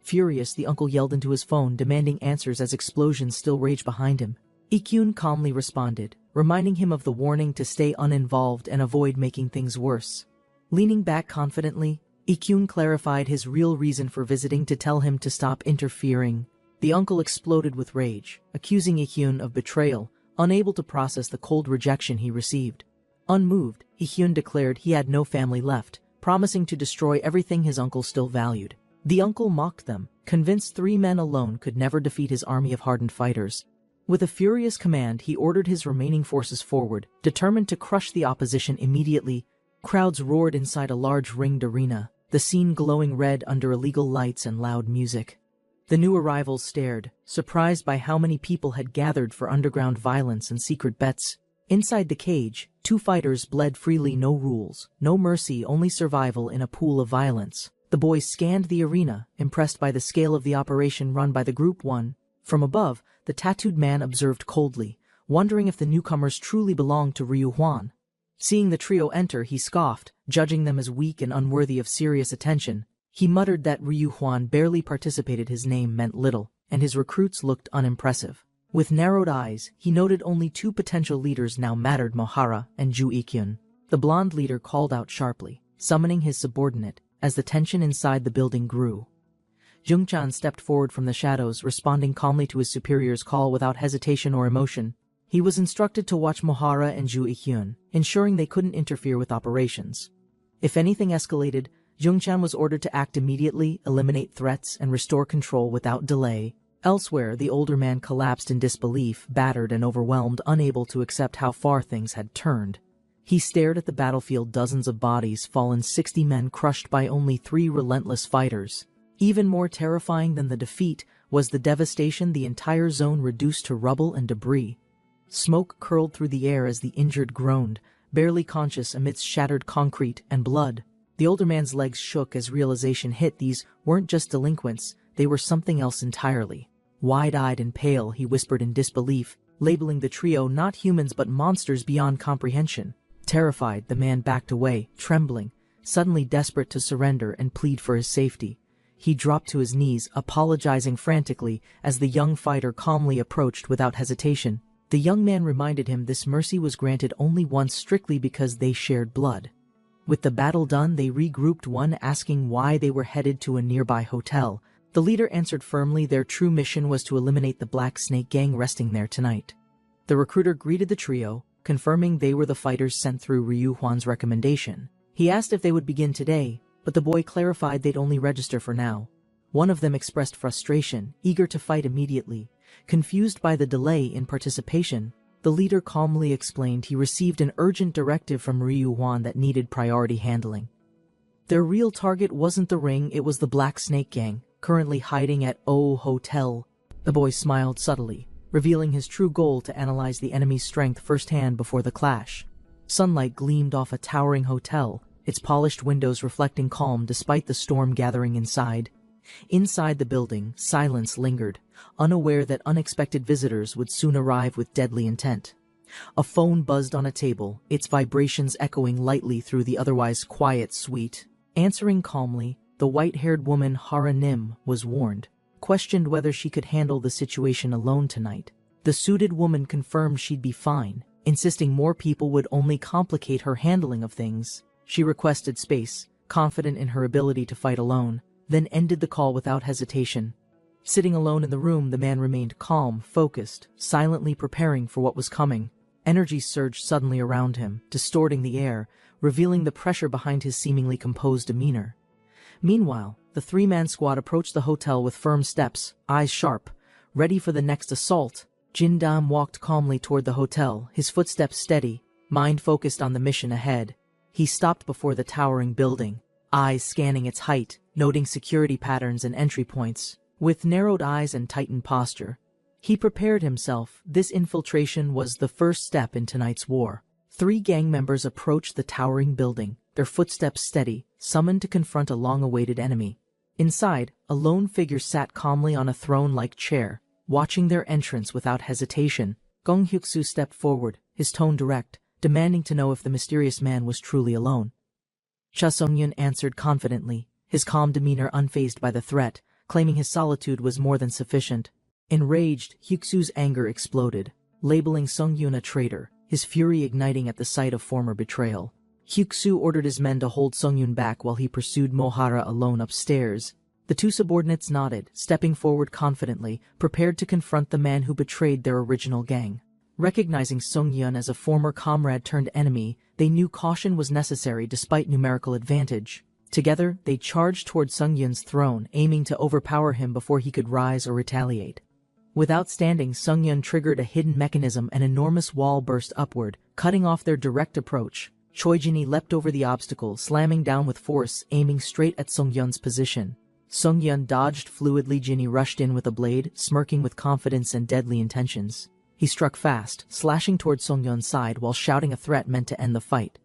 Furious, the uncle yelled into his phone, demanding answers as explosions still raged behind him. Ikyun calmly responded, reminding him of the warning to stay uninvolved and avoid making things worse. Leaning back confidently, Ikyun clarified his real reason for visiting, to tell him to stop interfering. The uncle exploded with rage, accusing Ikyun of betrayal, unable to process the cold rejection he received. Unmoved, Ikyun declared he had no family left, promising to destroy everything his uncle still valued. The uncle mocked them, convinced 3 men alone could never defeat his army of hardened fighters. With a furious command, he ordered his remaining forces forward, determined to crush the opposition immediately. Crowds roared inside a large ringed arena, the scene glowing red under illegal lights and loud music. The new arrivals stared, surprised by how many people had gathered for underground violence and secret bets. Inside the cage, 2 fighters bled freely, no rules, no mercy, only survival in a pool of violence. The boys scanned the arena, impressed by the scale of the operation run by the Group 1. From above, the tattooed man observed coldly, wondering if the newcomers truly belonged to Ryu Huan. Seeing the trio enter, he scoffed, judging them as weak and unworthy of serious attention. He muttered that Ryu Huan barely participated, his name meant little, and his recruits looked unimpressive. With narrowed eyes, he noted only 2 potential leaders now mattered, Mohara and Ju Ikyun. The blonde leader called out sharply, summoning his subordinate, as the tension inside the building grew. Jungchan stepped forward from the shadows, responding calmly to his superior's call without hesitation or emotion. He was instructed to watch Mohara and Ju Ikyun, ensuring they couldn't interfere with operations. If anything escalated, Jungchan was ordered to act immediately, eliminate threats, and restore control without delay. Elsewhere, the older man collapsed in disbelief, battered and overwhelmed, unable to accept how far things had turned. He stared at the battlefield, dozens of bodies, fallen 60 men crushed by only 3 relentless fighters. Even more terrifying than the defeat was the devastation, the entire zone reduced to rubble and debris. Smoke curled through the air as the injured groaned, barely conscious amidst shattered concrete and blood. The older man's legs shook as realization hit. These weren't just delinquents, they were something else entirely. Wide-eyed and pale, he whispered in disbelief, labeling the trio not humans but monsters beyond comprehension. Terrified, the man backed away, trembling, suddenly desperate to surrender and plead for his safety. He dropped to his knees, apologizing frantically, as the young fighter calmly approached without hesitation. The young man reminded him this mercy was granted only once, strictly because they shared blood. With the battle done, they regrouped, one asking why they were headed to a nearby hotel. The leader answered firmly their true mission was to eliminate the Black Snake Gang resting there tonight. The recruiter greeted the trio, confirming they were the fighters sent through Ryu Huan's recommendation. He asked if they would begin today, but the boy clarified they'd only register for now. One of them expressed frustration, eager to fight immediately. Confused by the delay in participation, The leader calmly explained he received an urgent directive from Ryu Huan that needed priority handling. Their real target wasn't the ring, it was the Black Snake Gang, currently hiding at O Hotel. The boy smiled subtly, revealing his true goal to analyze the enemy's strength firsthand before the clash. Sunlight gleamed off a towering hotel, its polished windows reflecting calm despite the storm gathering inside. Inside the building, silence lingered, unaware that unexpected visitors would soon arrive with deadly intent. A phone buzzed on a table, its vibrations echoing lightly through the otherwise quiet suite. Answering calmly, the white-haired woman Hara Nim was warned, questioned whether she could handle the situation alone tonight. The suited woman confirmed she'd be fine, insisting more people would only complicate her handling of things. She requested space, confident in her ability to fight alone, then ended the call without hesitation. Sitting alone in the room, the man remained calm, focused, silently preparing for what was coming. Energy surged suddenly around him, distorting the air, revealing the pressure behind his seemingly composed demeanor. Meanwhile, the three-man squad approached the hotel with firm steps, eyes sharp, ready for the next assault. Jin Dam walked calmly toward the hotel, his footsteps steady, mind focused on the mission ahead. He stopped before the towering building, eyes scanning its height, noting security patterns and entry points. With narrowed eyes and tightened posture, he prepared himself. This infiltration was the first step in tonight's war. 3 gang members approached the towering building, their footsteps steady, summoned to confront a long-awaited enemy. Inside, a lone figure sat calmly on a throne-like chair, watching their entrance without hesitation. Gong Hyuk-soo stepped forward, his tone direct, demanding to know if the mysterious man was truly alone. Cha Sung-yun answered confidently, his calm demeanor unfazed by the threat, claiming his solitude was more than sufficient. Enraged, Hyuk-soo's anger exploded, labeling Sung-yun a traitor, his fury igniting at the sight of former betrayal. Hyuk-soo ordered his men to hold Sung-yun back while he pursued Mohara alone upstairs. The 2 subordinates nodded, stepping forward confidently, prepared to confront the man who betrayed their original gang. Recognizing Sung-yun as a former comrade turned enemy, they knew caution was necessary despite numerical advantage. Together, they charged toward Sung-yun's throne, aiming to overpower him before he could rise or retaliate. Without standing, Sung-yun triggered a hidden mechanism. An enormous wall burst upward, cutting off their direct approach. Choi Jin-hee leapt over the obstacle, slamming down with force, aiming straight at Sung-yun's position. Sung-yun dodged fluidly. Jin-hee rushed in with a blade, smirking with confidence and deadly intentions. He struck fast, slashing toward Sung-yun's side while shouting a threat meant to end the fight.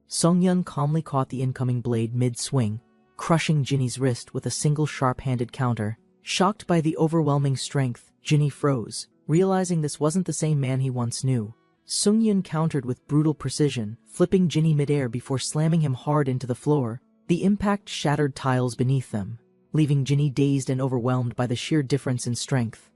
Sung-yun calmly caught the incoming blade mid-swing, crushing Jin-hee's wrist with a single sharp-handed counter. Shocked by the overwhelming strength, Jin-hee froze, realizing this wasn't the same man he once knew. Sung-yun countered with brutal precision, flipping Jin-hee midair before slamming him hard into the floor. The impact shattered tiles beneath them, leaving Jin-hee dazed and overwhelmed by the sheer difference in strength.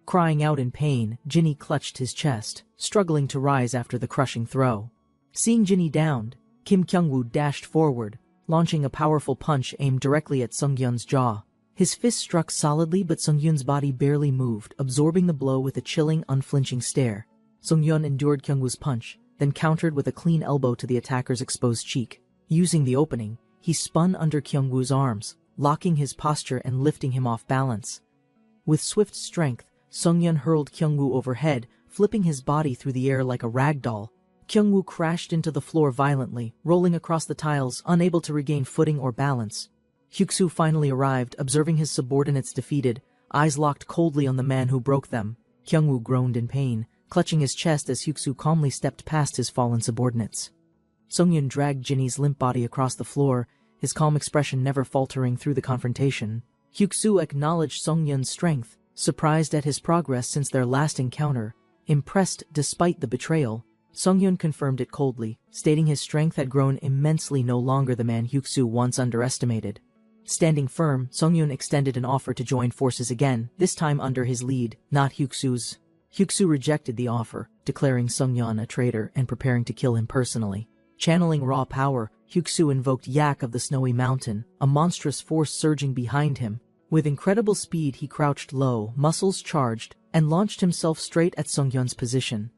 Crying out in pain, Jin-hee clutched his chest, struggling to rise after the crushing throw. Seeing Jin-hee downed, Kim Kyung-woo dashed forward, launching a powerful punch aimed directly at Sung-yun's jaw. His fist struck solidly, but Sung-yun's body barely moved, absorbing the blow with a chilling, unflinching stare. Sung-yun endured Kyung-woo's punch, then countered with a clean elbow to the attacker's exposed cheek. Using the opening, he spun under Kyung-woo's arms, locking his posture and lifting him off balance. With swift strength, Sung-yun hurled Kyung-woo overhead, flipping his body through the air like a rag doll. Kyung-woo crashed into the floor violently, rolling across the tiles, unable to regain footing or balance. Hyuk-soo finally arrived, observing his subordinates defeated, eyes locked coldly on the man who broke them. Kyung-woo groaned in pain, clutching his chest as Hyuk-soo calmly stepped past his fallen subordinates. Sung-yun dragged Jin-hee's limp body across the floor, his calm expression never faltering through the confrontation. Hyuk-soo acknowledged Sung-yun's strength, surprised at his progress since their last encounter. Impressed despite the betrayal, Sung-yun confirmed it coldly, stating his strength had grown immensely, no longer the man Hyuk-soo once underestimated. Standing firm, Sung-yun extended an offer to join forces again, this time under his lead, not Hyuk-soo's. Hyuk-soo rejected the offer, declaring Sung-yun a traitor and preparing to kill him personally. Channeling raw power, Hyuk-soo invoked Yak of the Snowy Mountain, a monstrous force surging behind him. With incredible speed, he crouched low, muscles charged, and launched himself straight at Sung-yun's position.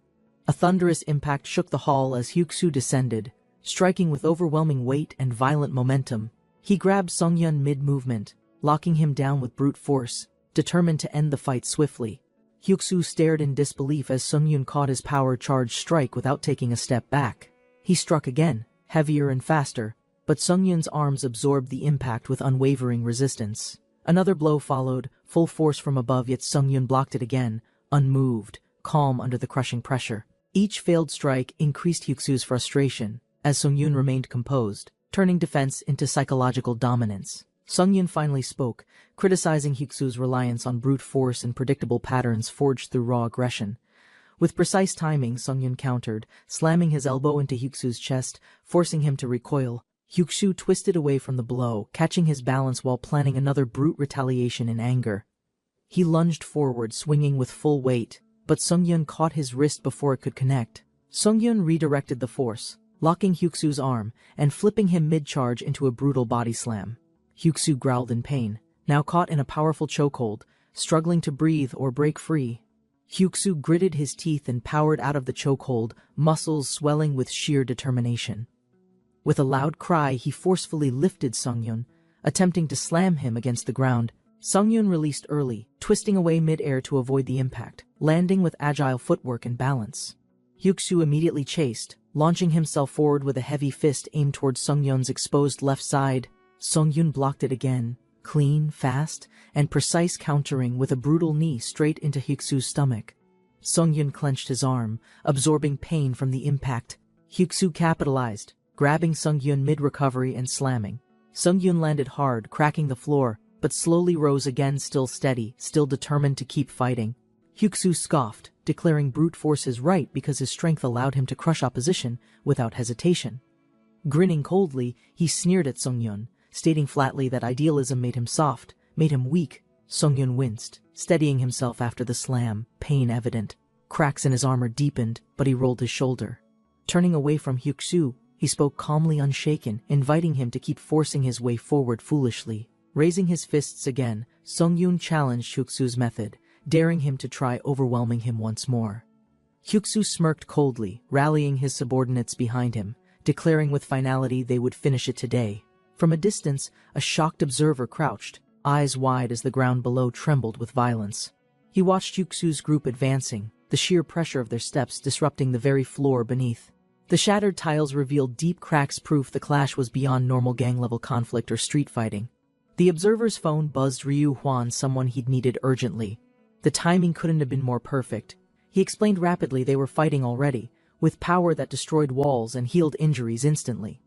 A thunderous impact shook the hall as Hyuk-soo descended, striking with overwhelming weight and violent momentum. He grabbed Sung-yun mid-movement, locking him down with brute force, determined to end the fight swiftly. Hyuksu stared in disbelief as Sungyun caught his power-charged strike without taking a step back. He struck again, heavier and faster, but Sungyun's arms absorbed the impact with unwavering resistance. Another blow followed, full force from above, yet Sungyun blocked it again, unmoved, calm under the crushing pressure. Each failed strike increased Hyuksu's frustration, as Sungyun remained composed, turning defense into psychological dominance. Sungyun finally spoke, criticizing Hyuksu's reliance on brute force and predictable patterns forged through raw aggression. With precise timing, Sungyun countered, slamming his elbow into Hyuksu's chest, forcing him to recoil. Hyuksu twisted away from the blow, catching his balance while planning another brute retaliation in anger. He lunged forward, swinging with full weight, but Sungyun caught his wrist before it could connect. Sungyun redirected the force, locking Hyuksu's arm and flipping him mid-charge into a brutal body slam. Hyuksu growled in pain, now caught in a powerful chokehold, struggling to breathe or break free. Hyuksu gritted his teeth and powered out of the chokehold, muscles swelling with sheer determination. With a loud cry, he forcefully lifted Sungyun, attempting to slam him against the ground. Sungyun released early, twisting away mid-air to avoid the impact, landing with agile footwork and balance. Hyuksu immediately chased, launching himself forward with a heavy fist aimed towards Sungyun's exposed left side. Sungyun blocked it again, clean, fast, and precise, countering with a brutal knee straight into Hyuksu's stomach. Sungyun clenched his arm, absorbing pain from the impact. Hyuksu capitalized, grabbing Sungyun mid-recovery and slamming. Sungyun landed hard, cracking the floor, but slowly rose again, still steady, still determined to keep fighting. Hyuksu scoffed, declaring brute force his right because his strength allowed him to crush opposition without hesitation. Grinning coldly, he sneered at Sungyun, stating flatly that idealism made him soft, made him weak. Sungyun winced, steadying himself after the slam, pain evident. Cracks in his armor deepened, but he rolled his shoulder. Turning away from Hyuksu, he spoke calmly, unshaken, inviting him to keep forcing his way forward foolishly. Raising his fists again, Sungyun challenged Hyuksu's method, daring him to try overwhelming him once more. Hyuksu smirked coldly, rallying his subordinates behind him, declaring with finality they would finish it today. From a distance, a shocked observer crouched, eyes wide as the ground below trembled with violence. He watched Hyuksu's group advancing, the sheer pressure of their steps disrupting the very floor beneath. The shattered tiles revealed deep cracks, proof the clash was beyond normal gang-level conflict or street fighting. The observer's phone buzzed. Ryu Hwan, someone he'd needed urgently. The timing couldn't have been more perfect. He explained rapidly they were fighting already, with power that destroyed walls and healed injuries instantly.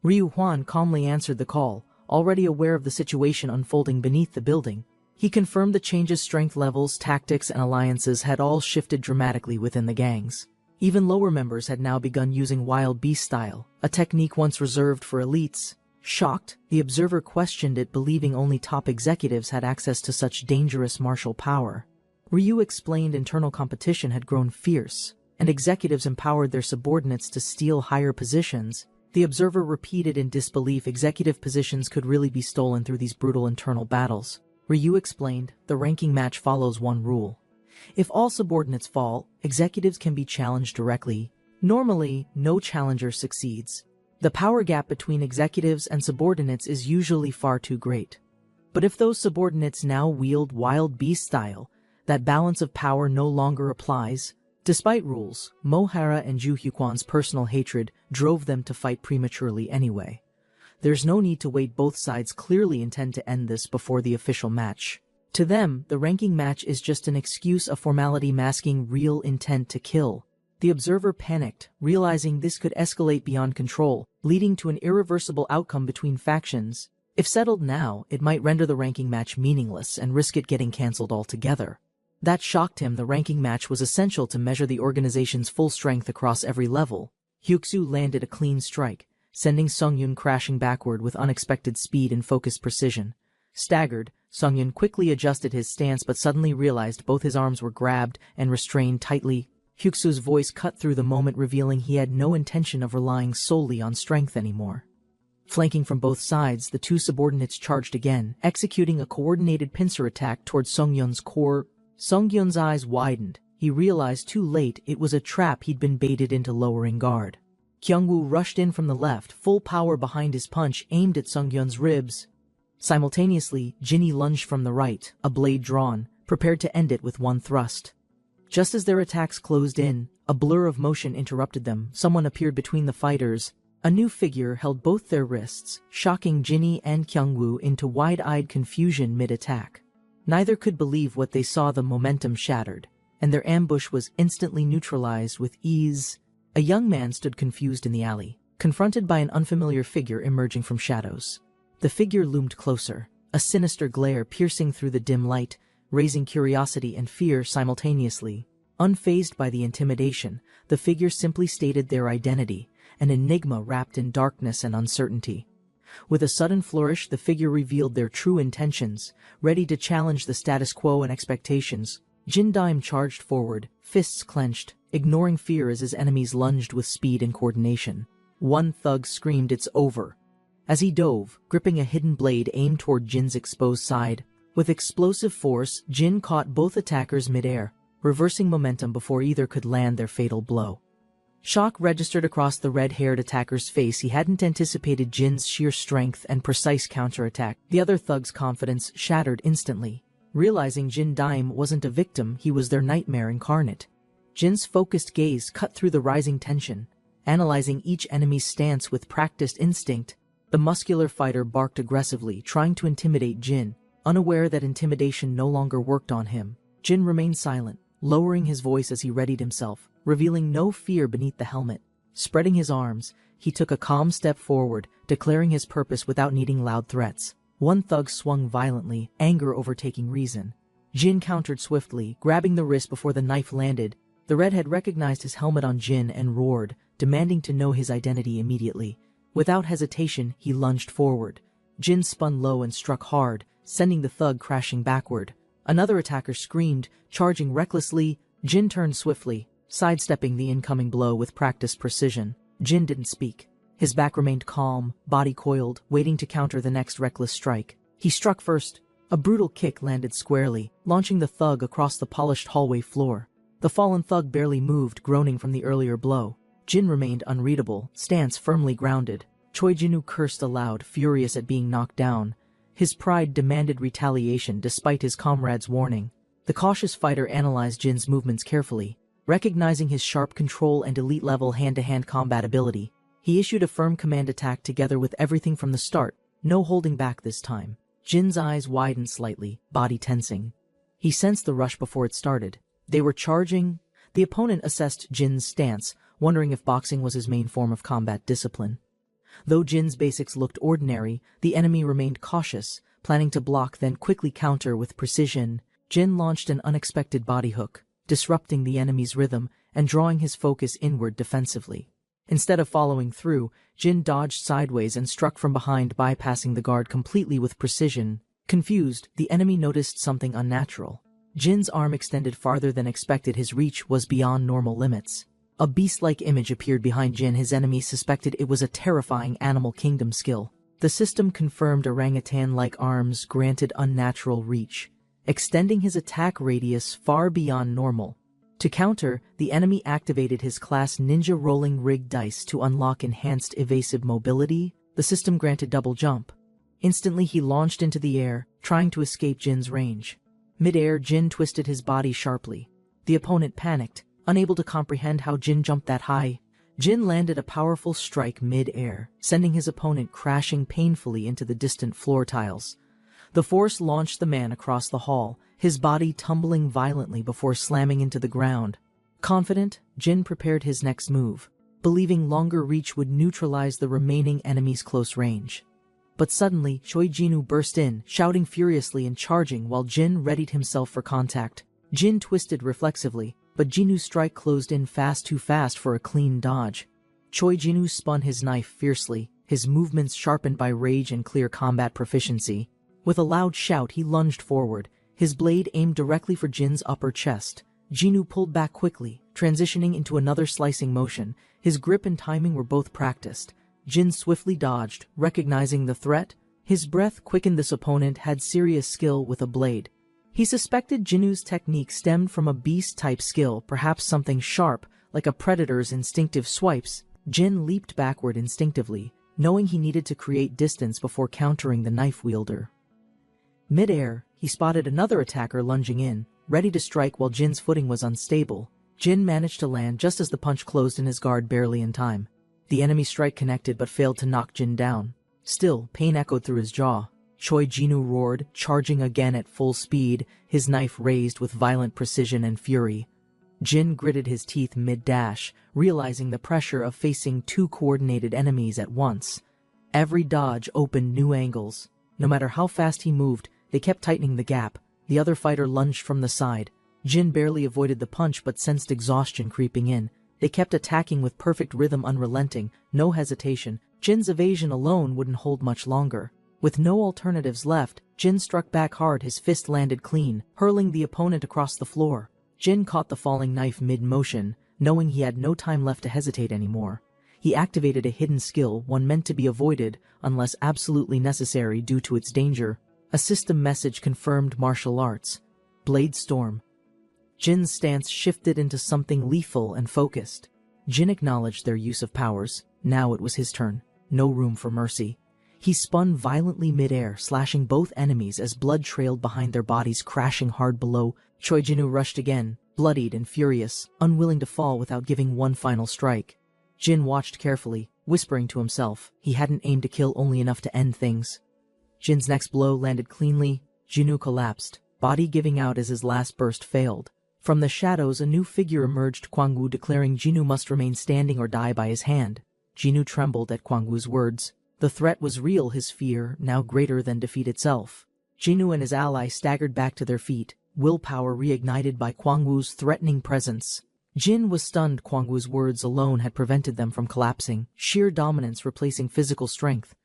Ryu Hwan calmly answered the call, already aware of the situation unfolding beneath the building. He confirmed the changes, strength levels, tactics, and alliances had all shifted dramatically within the gangs. Even lower members had now begun using wild beast style, a technique once reserved for elites. Shocked, the observer questioned it, believing only top executives had access to such dangerous martial power. Ryu explained internal competition had grown fierce, and executives empowered their subordinates to steal higher positions. The observer repeated in disbelief executive positions could really be stolen through these brutal internal battles. Ryu explained, the ranking match follows one rule. If all subordinates fall, executives can be challenged directly. Normally, no challenger succeeds. The power gap between executives and subordinates is usually far too great. But if those subordinates now wield wild beast style, that balance of power no longer applies. Despite rules, Mohara and Ju Hyukwan's personal hatred drove them to fight prematurely anyway. There's no need to wait. Both sides clearly intend to end this before the official match. To them, the ranking match is just an excuse, a formality masking real intent to kill. The observer panicked, realizing this could escalate beyond control, leading to an irreversible outcome between factions. If settled now, it might render the ranking match meaningless and risk it getting cancelled altogether. That shocked him. The ranking match was essential to measure the organization's full strength across every level. Hyuksu landed a clean strike, sending Sungyun crashing backward with unexpected speed and focused precision. Staggered, Sungyun quickly adjusted his stance but suddenly realized both his arms were grabbed and restrained tightly. Hyuksu's voice cut through the moment, revealing he had no intention of relying solely on strength anymore. Flanking from both sides, the two subordinates charged again, executing a coordinated pincer attack towards Sungyun's core. Sungyun's eyes widened. He realized too late it was a trap he'd been baited into lowering guard. Kyungwoo rushed in from the left, full power behind his punch aimed at Sungyun's ribs. Simultaneously, Jinny lunged from the right, a blade drawn, prepared to end it with one thrust. Just as their attacks closed in, a blur of motion interrupted them. Someone appeared between the fighters. A new figure held both their wrists, shocking Jinny and Kyungwoo into wide-eyed confusion mid-attack. Neither could believe what they saw. The momentum shattered, and their ambush was instantly neutralized with ease. A young man stood confused in the alley, confronted by an unfamiliar figure emerging from shadows. The figure loomed closer, a sinister glare piercing through the dim light, raising curiosity and fear simultaneously. Unfazed by the intimidation, the figure simply stated their identity, an enigma wrapped in darkness and uncertainty. With a sudden flourish, the figure revealed their true intentions, ready to challenge the status quo and expectations. Jin Daim charged forward, fists clenched, ignoring fear as his enemies lunged with speed and coordination. One thug screamed, "It's over!" as he dove, gripping a hidden blade aimed toward Jin's exposed side. With explosive force, Jin caught both attackers mid-air, reversing momentum before either could land their fatal blow. Shock registered across the red-haired attacker's face. He hadn't anticipated Jin's sheer strength and precise counterattack. The other thug's confidence shattered instantly. Realizing Jin Daim wasn't a victim, he was their nightmare incarnate. Jin's focused gaze cut through the rising tension, analyzing each enemy's stance with practiced instinct. The muscular fighter barked aggressively, trying to intimidate Jin, unaware that intimidation no longer worked on him. Jin remained silent, lowering his voice as he readied himself, revealing no fear beneath the helmet. Spreading his arms, he took a calm step forward, declaring his purpose without needing loud threats. One thug swung violently, anger overtaking reason. Jin countered swiftly, grabbing the wrist before the knife landed. The redhead recognized his helmet on Jin and roared, demanding to know his identity immediately. Without hesitation, he lunged forward. Jin spun low and struck hard, sending the thug crashing backward. Another attacker screamed, charging recklessly. Jin turned swiftly, sidestepping the incoming blow with practiced precision. Jin didn't speak. His back remained calm, body coiled, waiting to counter the next reckless strike. He struck first. A brutal kick landed squarely, launching the thug across the polished hallway floor. The fallen thug barely moved, groaning from the earlier blow. Jin remained unreadable, stance firmly grounded. Choi Jinu cursed aloud, furious at being knocked down. His pride demanded retaliation despite his comrade's warning. The cautious fighter analyzed Jin's movements carefully, recognizing his sharp control and elite-level hand-to-hand combat ability. He issued a firm command attack together with everything from the start, no holding back this time. Jin's eyes widened slightly, body tensing. He sensed the rush before it started. They were charging. The opponent assessed Jin's stance, wondering if boxing was his main form of combat discipline. Though Jin's basics looked ordinary, the enemy remained cautious, planning to block then quickly counter with precision. Jin launched an unexpected body hook, disrupting the enemy's rhythm and drawing his focus inward defensively. Instead of following through, Jin dodged sideways and struck from behind, bypassing the guard completely with precision. Confused, the enemy noticed something unnatural. Jin's arm extended farther than expected. His reach was beyond normal limits. A beast-like image appeared behind Jin. His enemies suspected it was a terrifying Animal Kingdom skill. The system confirmed orangutan-like arms granted unnatural reach, extending his attack radius far beyond normal. To counter, the enemy activated his class Ninja Rolling Rig dice to unlock enhanced evasive mobility. The system granted double jump. Instantly he launched into the air, trying to escape Jin's range. Mid-air, Jin twisted his body sharply. The opponent panicked, unable to comprehend how Jin jumped that high. Jin landed a powerful strike mid-air, sending his opponent crashing painfully into the distant floor tiles. The force launched the man across the hall, his body tumbling violently before slamming into the ground. Confident, Jin prepared his next move, believing longer reach would neutralize the remaining enemy's close range. But suddenly, Choi Jinu burst in, shouting furiously and charging while Jin readied himself for contact. Jin twisted reflexively, but Jinu's strike closed in too fast for a clean dodge. Choi Jinu spun his knife fiercely, his movements sharpened by rage and clear combat proficiency. With a loud shout, he lunged forward, his blade aimed directly for Jin's upper chest. Jinu pulled back quickly, transitioning into another slicing motion. His grip and timing were both practiced. Jin swiftly dodged, recognizing the threat. His breath quickened. This opponent had serious skill with a blade. He suspected Jinu's technique stemmed from a beast-type skill, perhaps something sharp, like a predator's instinctive swipes. Jin leaped backward instinctively, knowing he needed to create distance before countering the knife wielder. Mid-air, he spotted another attacker lunging in, ready to strike while Jin's footing was unstable. Jin managed to land just as the punch closed in his guard barely in time. The enemy strike connected but failed to knock Jin down. Still, pain echoed through his jaw. Choi Jinu roared, charging again at full speed, his knife raised with violent precision and fury. Jin gritted his teeth mid-dash, realizing the pressure of facing two coordinated enemies at once. Every dodge opened new angles. No matter how fast he moved, they kept tightening the gap. The other fighter lunged from the side. Jin barely avoided the punch but sensed exhaustion creeping in. They kept attacking with perfect rhythm, unrelenting, no hesitation. Jin's evasion alone wouldn't hold much longer. With no alternatives left, Jin struck back hard. His fist landed clean, hurling the opponent across the floor. Jin caught the falling knife mid-motion, knowing he had no time left to hesitate anymore. He activated a hidden skill, one meant to be avoided unless absolutely necessary due to its danger. A system message confirmed martial arts. Blade Storm. Jin's stance shifted into something lethal and focused. Jin acknowledged their use of powers. Now it was his turn. No room for mercy. He spun violently mid-air, slashing both enemies as blood trailed behind their bodies, crashing hard below. Choi Jinu rushed again, bloodied and furious, unwilling to fall without giving one final strike. Jin watched carefully, whispering to himself. He hadn't aimed to kill, only enough to end things. Jin's next blow landed cleanly. Jinu collapsed, body giving out as his last burst failed. From the shadows, a new figure emerged, Kwangwoo, declaring Jinu must remain standing or die by his hand. Jinu trembled at Kwangwoo's words. The threat was real, his fear now greater than defeat itself. Jinu and his ally staggered back to their feet, willpower reignited by Kwangwoo's threatening presence. Jin was stunned. Kwangwoo's words alone had prevented them from collapsing, sheer dominance replacing physical strength.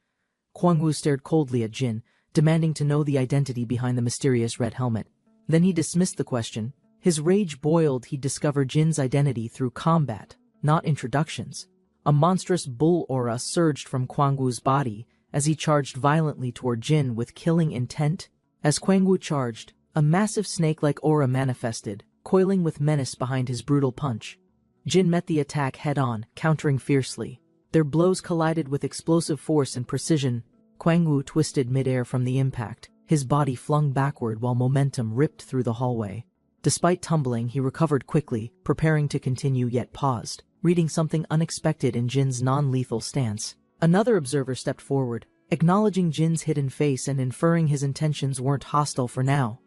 Kwangwoo stared coldly at Jin, demanding to know the identity behind the mysterious red helmet. Then he dismissed the question. His rage boiled. He discovered Jin's identity through combat, not introductions. A monstrous bull aura surged from Kwangwoo's body as he charged violently toward Jin with killing intent. As Kwangwoo charged, a massive snake-like aura manifested, coiling with menace behind his brutal punch. Jin met the attack head-on, countering fiercely. Their blows collided with explosive force and precision. Kwangwoo twisted mid-air from the impact, his body flung backward while momentum ripped through the hallway. Despite tumbling, he recovered quickly, preparing to continue, yet paused, reading something unexpected in Jin's non-lethal stance. Another observer stepped forward, acknowledging Jin's hidden face and inferring his intentions weren't hostile for now.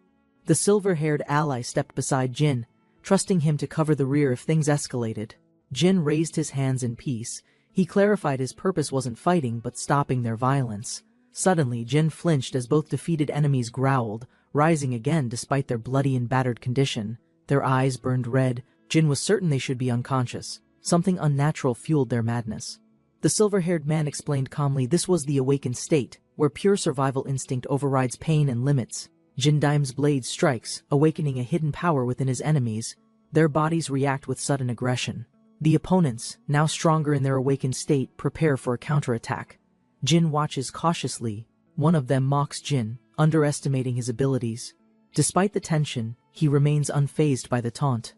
The silver-haired ally stepped beside Jin, trusting him to cover the rear if things escalated. Jin raised his hands in peace. He clarified his purpose wasn't fighting but stopping their violence. Suddenly, Jin flinched as both defeated enemies growled, rising again despite their bloody and battered condition. Their eyes burned red. Jin was certain they should be unconscious. Something unnatural fueled their madness. The silver-haired man explained calmly, this was the awakened state, where pure survival instinct overrides pain and limits. Jin Daim's blade strikes, awakening a hidden power within his enemies. Their bodies react with sudden aggression. The opponents, now stronger in their awakened state, prepare for a counterattack. Jin watches cautiously. One of them mocks Jin, underestimating his abilities. Despite the tension, he remains unfazed by the taunt.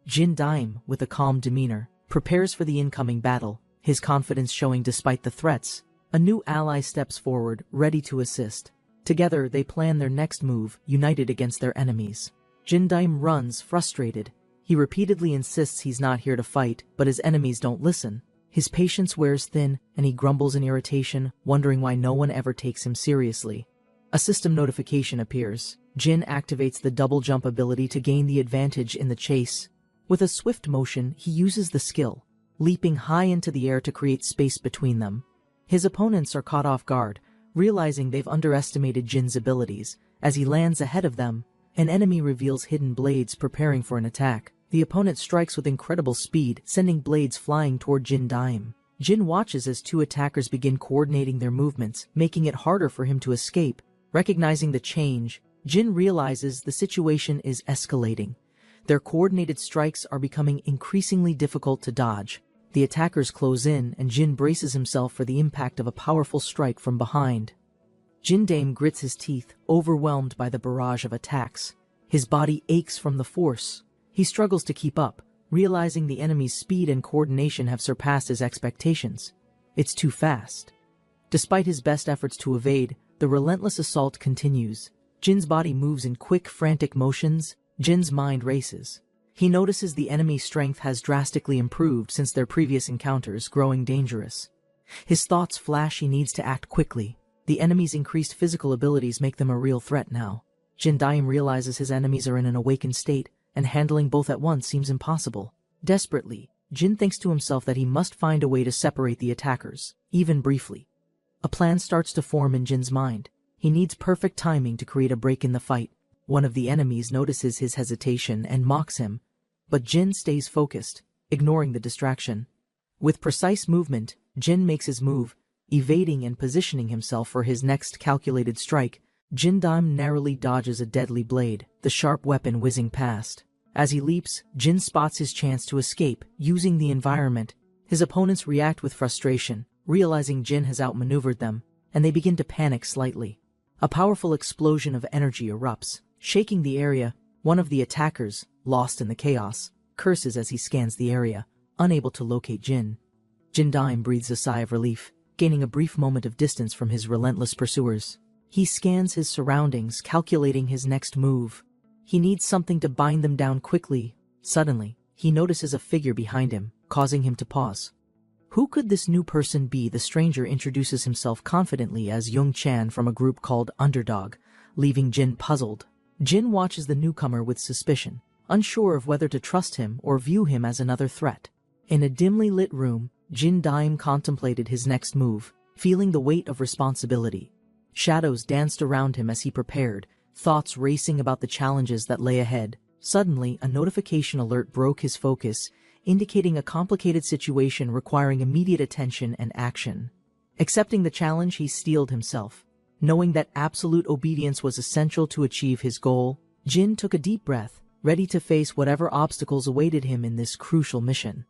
Jin Daim, with a calm demeanor, prepares for the incoming battle, his confidence showing despite the threats. A new ally steps forward, ready to assist. Together, they plan their next move, united against their enemies. Jin Daim runs, frustrated. He repeatedly insists he's not here to fight, but his enemies don't listen. His patience wears thin, and he grumbles in irritation, wondering why no one ever takes him seriously. A system notification appears. Jin activates the double jump ability to gain the advantage in the chase. With a swift motion, he uses the skill, leaping high into the air to create space between them. His opponents are caught off guard, realizing they've underestimated Jin's abilities. As he lands ahead of them, an enemy reveals hidden blades preparing for an attack. The opponent strikes with incredible speed, sending blades flying toward Jin Daim. Jin watches as two attackers begin coordinating their movements, making it harder for him to escape. Recognizing the change, Jin realizes the situation is escalating. Their coordinated strikes are becoming increasingly difficult to dodge. The attackers close in, and Jin braces himself for the impact of a powerful strike from behind. Jin Daim grits his teeth, overwhelmed by the barrage of attacks. His body aches from the force. He struggles to keep up, realizing the enemy's speed and coordination have surpassed his expectations. It's too fast. Despite his best efforts to evade, the relentless assault continues. Jin's body moves in quick, frantic motions. Jin's mind races. He notices the enemy's strength has drastically improved since their previous encounters, growing dangerous. His thoughts flash. He needs to act quickly. The enemy's increased physical abilities make them a real threat now. Jin Daim realizes his enemies are in an awakened state, and handling both at once seems impossible. Desperately, Jin thinks to himself that he must find a way to separate the attackers, even briefly. A plan starts to form in Jin's mind. He needs perfect timing to create a break in the fight. One of the enemies notices his hesitation and mocks him, but Jin stays focused, ignoring the distraction. With precise movement, Jin makes his move, evading and positioning himself for his next calculated strike. Jin Daim narrowly dodges a deadly blade, the sharp weapon whizzing past. As he leaps, Jin spots his chance to escape, using the environment. His opponents react with frustration, realizing Jin has outmaneuvered them, and they begin to panic slightly. A powerful explosion of energy erupts, shaking the area. One of the attackers, lost in the chaos, curses as he scans the area, unable to locate Jin. Jin Daim breathes a sigh of relief, gaining a brief moment of distance from his relentless pursuers. He scans his surroundings, calculating his next move. He needs something to bind them down quickly. Suddenly, he notices a figure behind him, causing him to pause. Who could this new person be? The stranger introduces himself confidently as Young Chan from a group called Underdog, leaving Jin puzzled. Jin watches the newcomer with suspicion, unsure of whether to trust him or view him as another threat. In a dimly lit room, Jin Daim contemplated his next move, feeling the weight of responsibility. Shadows danced around him as he prepared, thoughts racing about the challenges that lay ahead. Suddenly, a notification alert broke his focus, indicating a complicated situation requiring immediate attention and action. Accepting the challenge, he steeled himself. Knowing that absolute obedience was essential to achieve his goal, Jin took a deep breath, ready to face whatever obstacles awaited him in this crucial mission.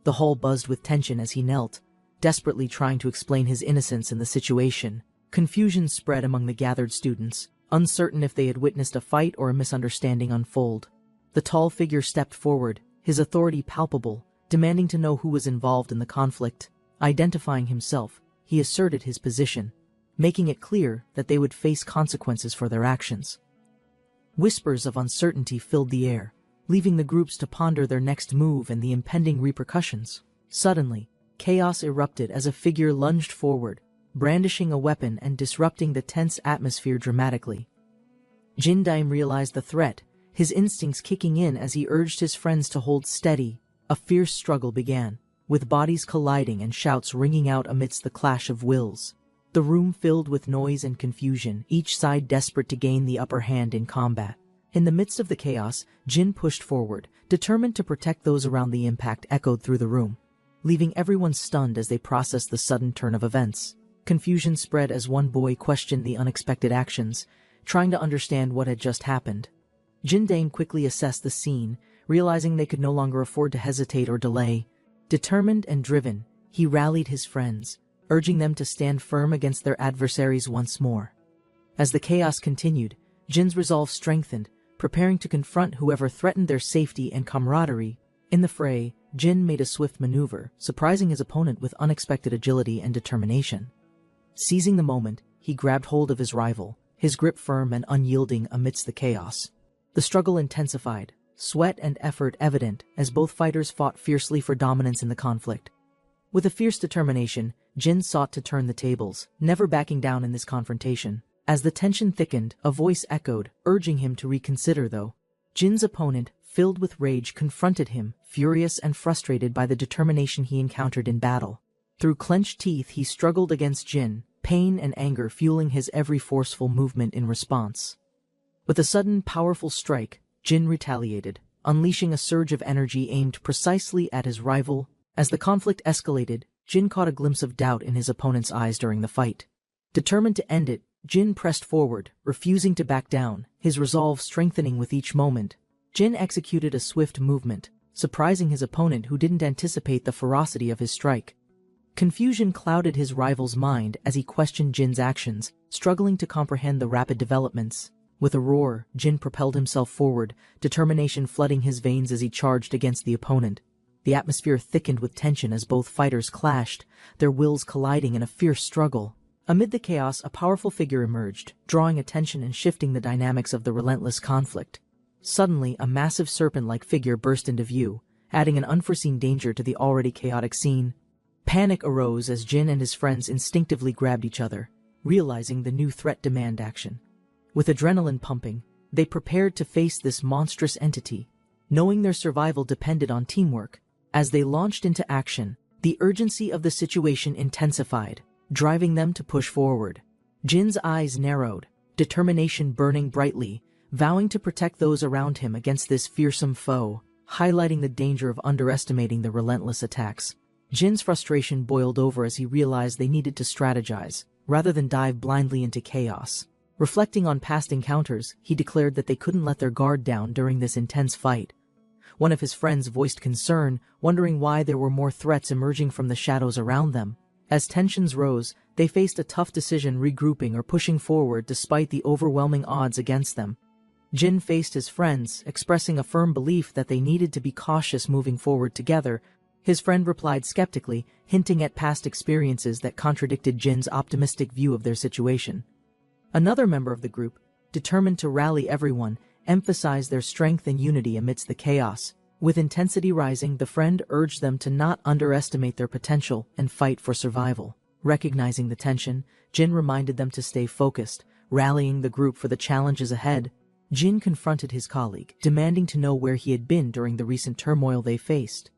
The hall buzzed with tension as he knelt, desperately trying to explain his innocence in the situation. Confusion spread among the gathered students, uncertain if they had witnessed a fight or a misunderstanding unfold. The tall figure stepped forward, his authority palpable, demanding to know who was involved in the conflict. Identifying himself, he asserted his position, making it clear that they would face consequences for their actions. Whispers of uncertainty filled the air, leaving the groups to ponder their next move and the impending repercussions. Suddenly, chaos erupted as a figure lunged forward, brandishing a weapon and disrupting the tense atmosphere dramatically. Jin Daim realized the threat, his instincts kicking in as he urged his friends to hold steady. A fierce struggle began, with bodies colliding and shouts ringing out amidst the clash of wills. The room filled with noise and confusion, each side desperate to gain the upper hand in combat. In the midst of the chaos, Jin pushed forward, determined to protect those around. The impact echoed through the room, leaving everyone stunned as they processed the sudden turn of events. Confusion spread as one boy questioned the unexpected actions, trying to understand what had just happened. Jin Daim quickly assessed the scene, realizing they could no longer afford to hesitate or delay. Determined and driven, he rallied his friends, urging them to stand firm against their adversaries once more. As the chaos continued, Jin's resolve strengthened, preparing to confront whoever threatened their safety and camaraderie. In the fray, Jin made a swift maneuver, surprising his opponent with unexpected agility and determination. Seizing the moment, he grabbed hold of his rival, his grip firm and unyielding amidst the chaos. The struggle intensified, sweat and effort evident as both fighters fought fiercely for dominance in the conflict. With a fierce determination, Jin sought to turn the tables, never backing down in this confrontation. As the tension thickened, a voice echoed, urging him to reconsider though. Jin's opponent, filled with rage, confronted him, furious and frustrated by the determination he encountered in battle. Through clenched teeth he struggled against Jin, pain and anger fueling his every forceful movement in response. With a sudden, powerful strike, Jin retaliated, unleashing a surge of energy aimed precisely at his rival. As the conflict escalated, Jin caught a glimpse of doubt in his opponent's eyes during the fight. Determined to end it, Jin pressed forward, refusing to back down, his resolve strengthening with each moment. Jin executed a swift movement, surprising his opponent who didn't anticipate the ferocity of his strike. Confusion clouded his rival's mind as he questioned Jin's actions, struggling to comprehend the rapid developments. With a roar, Jin propelled himself forward, determination flooding his veins as he charged against the opponent. The atmosphere thickened with tension as both fighters clashed, their wills colliding in a fierce struggle. Amid the chaos, a powerful figure emerged, drawing attention and shifting the dynamics of the relentless conflict. Suddenly, a massive serpent-like figure burst into view, adding an unforeseen danger to the already chaotic scene. Panic arose as Jin and his friends instinctively grabbed each other, realizing the new threat demanded action. With adrenaline pumping, they prepared to face this monstrous entity, knowing their survival depended on teamwork. As they launched into action, the urgency of the situation intensified, driving them to push forward. Jin's eyes narrowed, determination burning brightly, vowing to protect those around him against this fearsome foe, highlighting the danger of underestimating the relentless attacks. Jin's frustration boiled over as he realized they needed to strategize, rather than dive blindly into chaos. Reflecting on past encounters, he declared that they couldn't let their guard down during this intense fight. One of his friends voiced concern, wondering why there were more threats emerging from the shadows around them. As tensions rose, they faced a tough decision, regrouping or pushing forward despite the overwhelming odds against them. Jin faced his friends, expressing a firm belief that they needed to be cautious moving forward together. His friend replied skeptically, hinting at past experiences that contradicted Jin's optimistic view of their situation. Another member of the group, determined to rally everyone, emphasized their strength and unity amidst the chaos. With intensity rising, the friend urged them to not underestimate their potential and fight for survival. Recognizing the tension, Jin reminded them to stay focused, rallying the group for the challenges ahead. Jin confronted his colleague, demanding to know where he had been during the recent turmoil they faced.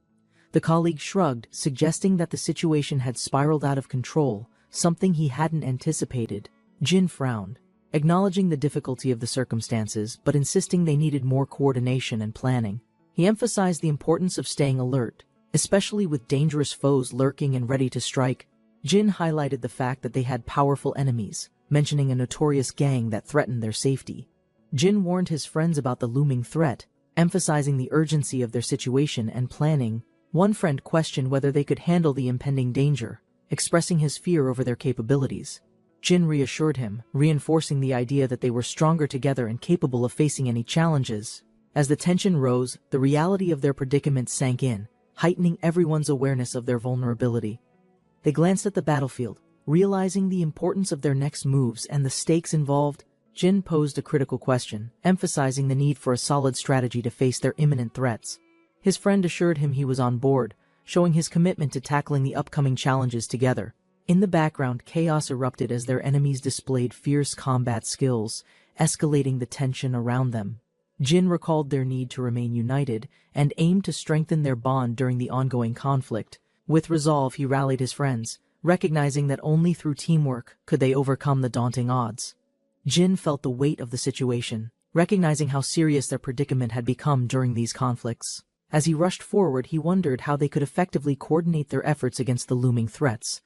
The colleague shrugged, suggesting that the situation had spiraled out of control, something he hadn't anticipated. Jin frowned, acknowledging the difficulty of the circumstances but insisting they needed more coordination and planning. He emphasized the importance of staying alert, especially with dangerous foes lurking and ready to strike. Jin highlighted the fact that they had powerful enemies, mentioning a notorious gang that threatened their safety. Jin warned his friends about the looming threat, emphasizing the urgency of their situation and planning. One friend questioned whether they could handle the impending danger, expressing his fear over their capabilities. Jin reassured him, reinforcing the idea that they were stronger together and capable of facing any challenges. As the tension rose, the reality of their predicament sank in, heightening everyone's awareness of their vulnerability. They glanced at the battlefield, realizing the importance of their next moves and the stakes involved. Jin posed a critical question, emphasizing the need for a solid strategy to face their imminent threats. His friend assured him he was on board, showing his commitment to tackling the upcoming challenges together. In the background, chaos erupted as their enemies displayed fierce combat skills, escalating the tension around them. Jin recalled their need to remain united and aimed to strengthen their bond during the ongoing conflict. With resolve, he rallied his friends, recognizing that only through teamwork could they overcome the daunting odds. Jin felt the weight of the situation, recognizing how serious their predicament had become during these conflicts. As he rushed forward, he wondered how they could effectively coordinate their efforts against the looming threats.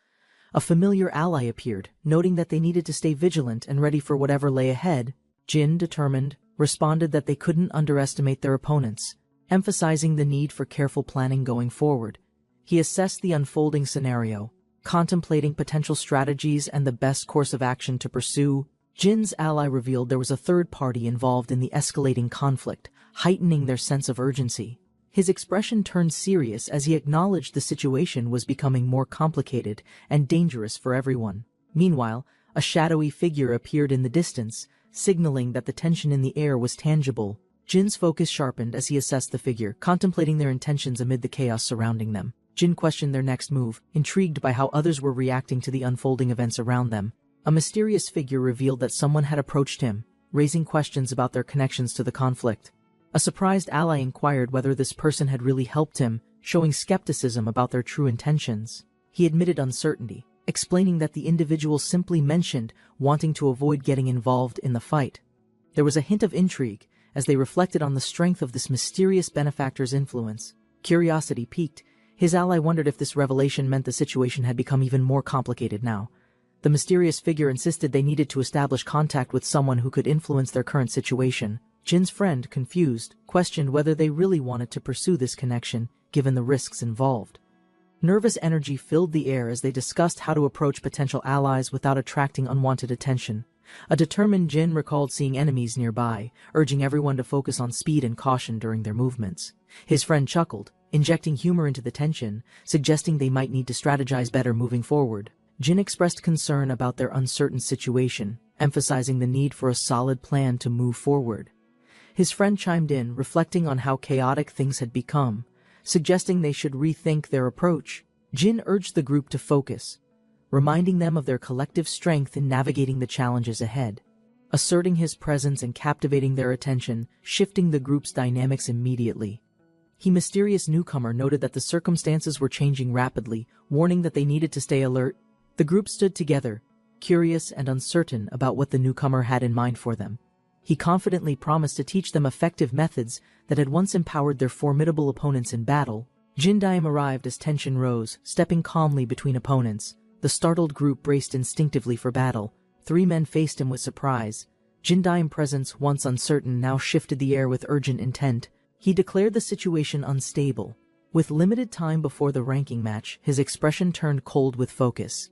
A familiar ally appeared, noting that they needed to stay vigilant and ready for whatever lay ahead. Jin, determined, responded that they couldn't underestimate their opponents, emphasizing the need for careful planning going forward. He assessed the unfolding scenario, contemplating potential strategies and the best course of action to pursue. Jin's ally revealed there was a third party involved in the escalating conflict, heightening their sense of urgency. His expression turned serious as he acknowledged the situation was becoming more complicated and dangerous for everyone. Meanwhile, a shadowy figure appeared in the distance, signaling that the tension in the air was tangible. Jin's focus sharpened as he assessed the figure, contemplating their intentions amid the chaos surrounding them. Jin questioned their next move, intrigued by how others were reacting to the unfolding events around them. A mysterious figure revealed that someone had approached him, raising questions about their connections to the conflict. A surprised ally inquired whether this person had really helped him, showing skepticism about their true intentions. He admitted uncertainty, explaining that the individual simply mentioned wanting to avoid getting involved in the fight. There was a hint of intrigue as they reflected on the strength of this mysterious benefactor's influence. Curiosity piqued. His ally wondered if this revelation meant the situation had become even more complicated now. The mysterious figure insisted they needed to establish contact with someone who could influence their current situation. Jin's friend, confused, questioned whether they really wanted to pursue this connection, given the risks involved. Nervous energy filled the air as they discussed how to approach potential allies without attracting unwanted attention. A determined Jin recalled seeing enemies nearby, urging everyone to focus on speed and caution during their movements. His friend chuckled, injecting humor into the tension, suggesting they might need to strategize better moving forward. Jin expressed concern about their uncertain situation, emphasizing the need for a solid plan to move forward. His friend chimed in, reflecting on how chaotic things had become, suggesting they should rethink their approach. Jin urged the group to focus, reminding them of their collective strength in navigating the challenges ahead. Asserting his presence and captivating their attention, shifting the group's dynamics immediately. The mysterious newcomer noted that the circumstances were changing rapidly, warning that they needed to stay alert. The group stood together, curious and uncertain about what the newcomer had in mind for them. He confidently promised to teach them effective methods that had once empowered their formidable opponents in battle. Jin Daim arrived as tension rose, stepping calmly between opponents. The startled group braced instinctively for battle. 3 men faced him with surprise. Jin Daim's presence, once uncertain, now shifted the air with urgent intent. He declared the situation unstable. With limited time before the ranking match, his expression turned cold with focus.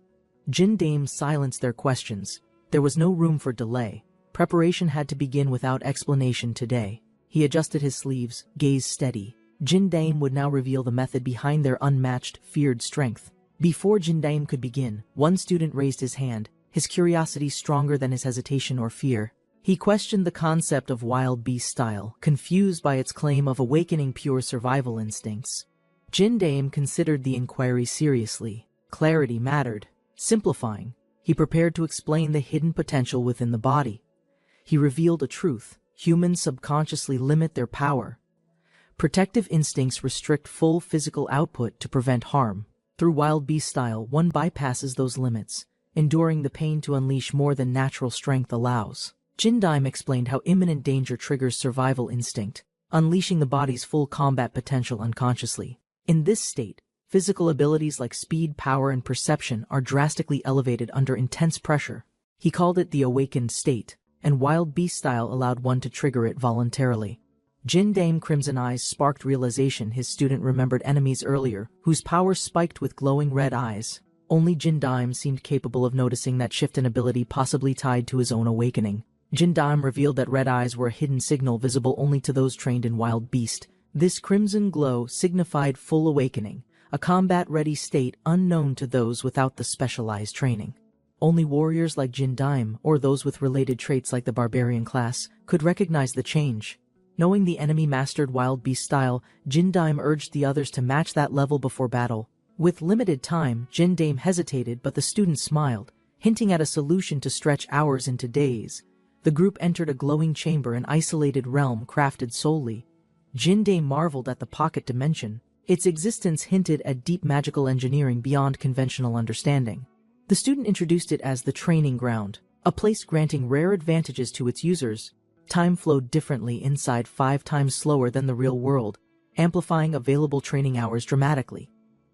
Jin Daim silenced their questions. There was no room for delay. Preparation had to begin without explanation today. He adjusted his sleeves, gaze steady. Jin Daim would now reveal the method behind their unmatched, feared strength. Before Jin Daim could begin, one student raised his hand, his curiosity stronger than his hesitation or fear. He questioned the concept of wild beast style, confused by its claim of awakening pure survival instincts. Jin Daim considered the inquiry seriously. Clarity mattered. Simplifying, he prepared to explain the hidden potential within the body. He revealed a truth: humans subconsciously limit their power. Protective instincts restrict full physical output to prevent harm. Through wild beast style, one bypasses those limits, enduring the pain to unleash more than natural strength allows. Jin Daim explained how imminent danger triggers survival instinct, unleashing the body's full combat potential unconsciously. In this state, physical abilities like speed, power, and perception are drastically elevated under intense pressure. He called it the awakened state, and wild beast style allowed one to trigger it voluntarily. Jin Daim's crimson eyes sparked realization his student remembered enemies earlier, whose power spiked with glowing red eyes. Only Jin Daim seemed capable of noticing that shift in ability, possibly tied to his own awakening. Jin Daim revealed that red eyes were a hidden signal visible only to those trained in wild beast. This crimson glow signified full awakening, a combat-ready state unknown to those without the specialized training. Only warriors like Jin Daim, or those with related traits like the barbarian class, could recognize the change. Knowing the enemy mastered wild beast style, Jin Daim urged the others to match that level before battle. With limited time, Jin Daim hesitated, but the student smiled, hinting at a solution to stretch hours into days. The group entered a glowing chamber, an isolated realm crafted solely. Jin Daim marveled at the pocket dimension. Its existence hinted at deep magical engineering beyond conventional understanding. The student introduced it as the training ground, a place granting rare advantages to its users. Time flowed differently inside, 5 times slower than the real world, amplifying available training hours dramatically.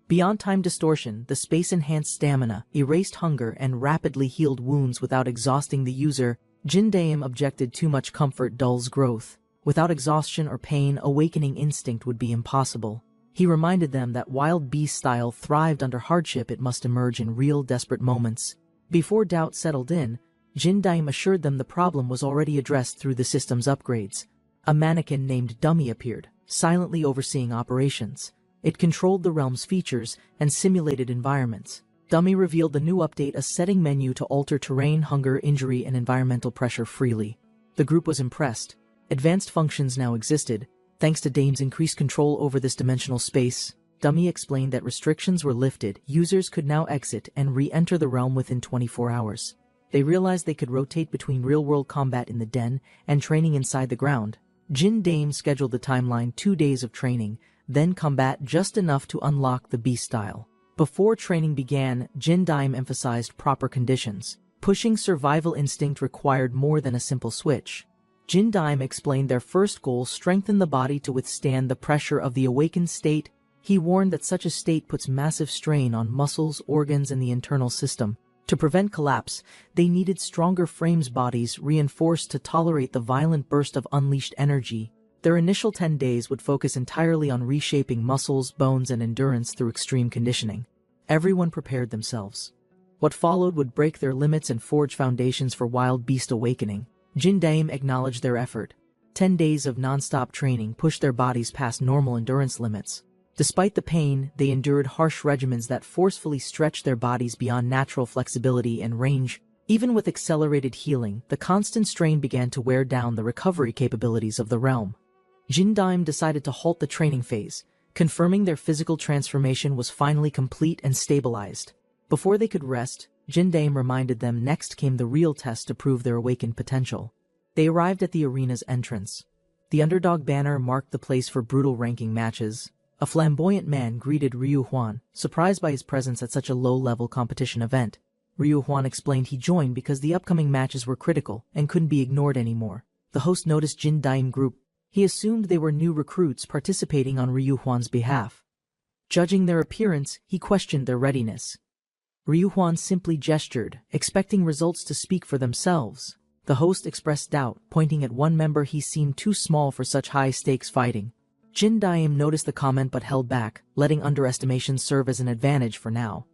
Beyond time distortion, the space enhanced stamina, erased hunger, and rapidly healed wounds without exhausting the user. Jin Daim objected too much comfort dulls growth. Without exhaustion or pain, awakening instinct would be impossible. He reminded them that wild beast style thrived under hardship. It must emerge in real, desperate moments. Before doubt settled in, Jin Daim assured them the problem was already addressed through the system's upgrades. A mannequin named Dummy appeared, silently overseeing operations. It controlled the realm's features and simulated environments. Dummy revealed the new update, a setting menu to alter terrain, hunger, injury, and environmental pressure freely. The group was impressed. Advanced functions now existed, thanks to Daim's increased control over this dimensional space. Dummy explained that restrictions were lifted. Users could now exit and re-enter the realm within 24 hours. They realized they could rotate between real-world combat in the den and training inside the ground. Jin Daim scheduled the timeline: 2 days of training, then combat, just enough to unlock the beast style. Before training began, Jin Daim emphasized proper conditions. Pushing survival instinct required more than a simple switch. Jin Daim explained their first goal: strengthen the body to withstand the pressure of the awakened state. He warned that such a state puts massive strain on muscles, organs, and the internal system. To prevent collapse, they needed stronger frames, bodies reinforced to tolerate the violent burst of unleashed energy. Their initial 10 days would focus entirely on reshaping muscles, bones, and endurance through extreme conditioning. Everyone prepared themselves. What followed would break their limits and forge foundations for wild beast awakening. Jin Daim acknowledged their effort. 10 days of non-stop training pushed their bodies past normal endurance limits. Despite the pain, they endured harsh regimens that forcefully stretched their bodies beyond natural flexibility and range. Even with accelerated healing, the constant strain began to wear down the recovery capabilities of the realm. Jin Daim decided to halt the training phase, confirming their physical transformation was finally complete and stabilized. Before they could rest, Jin Daim reminded them next came the real test to prove their awakened potential. They arrived at the arena's entrance. The underdog banner marked the place for brutal ranking matches. A flamboyant man greeted Ryu Huan, surprised by his presence at such a low-level competition event. Ryu Huan explained he joined because the upcoming matches were critical and couldn't be ignored anymore. The host noticed Jin Daim group. He assumed they were new recruits participating on Ryu Huan's behalf. Judging their appearance, he questioned their readiness. Ryu Huan simply gestured, expecting results to speak for themselves. The host expressed doubt, pointing at one member he seemed too small for such high-stakes fighting. Jin Daim noticed the comment but held back, letting underestimation serve as an advantage for now.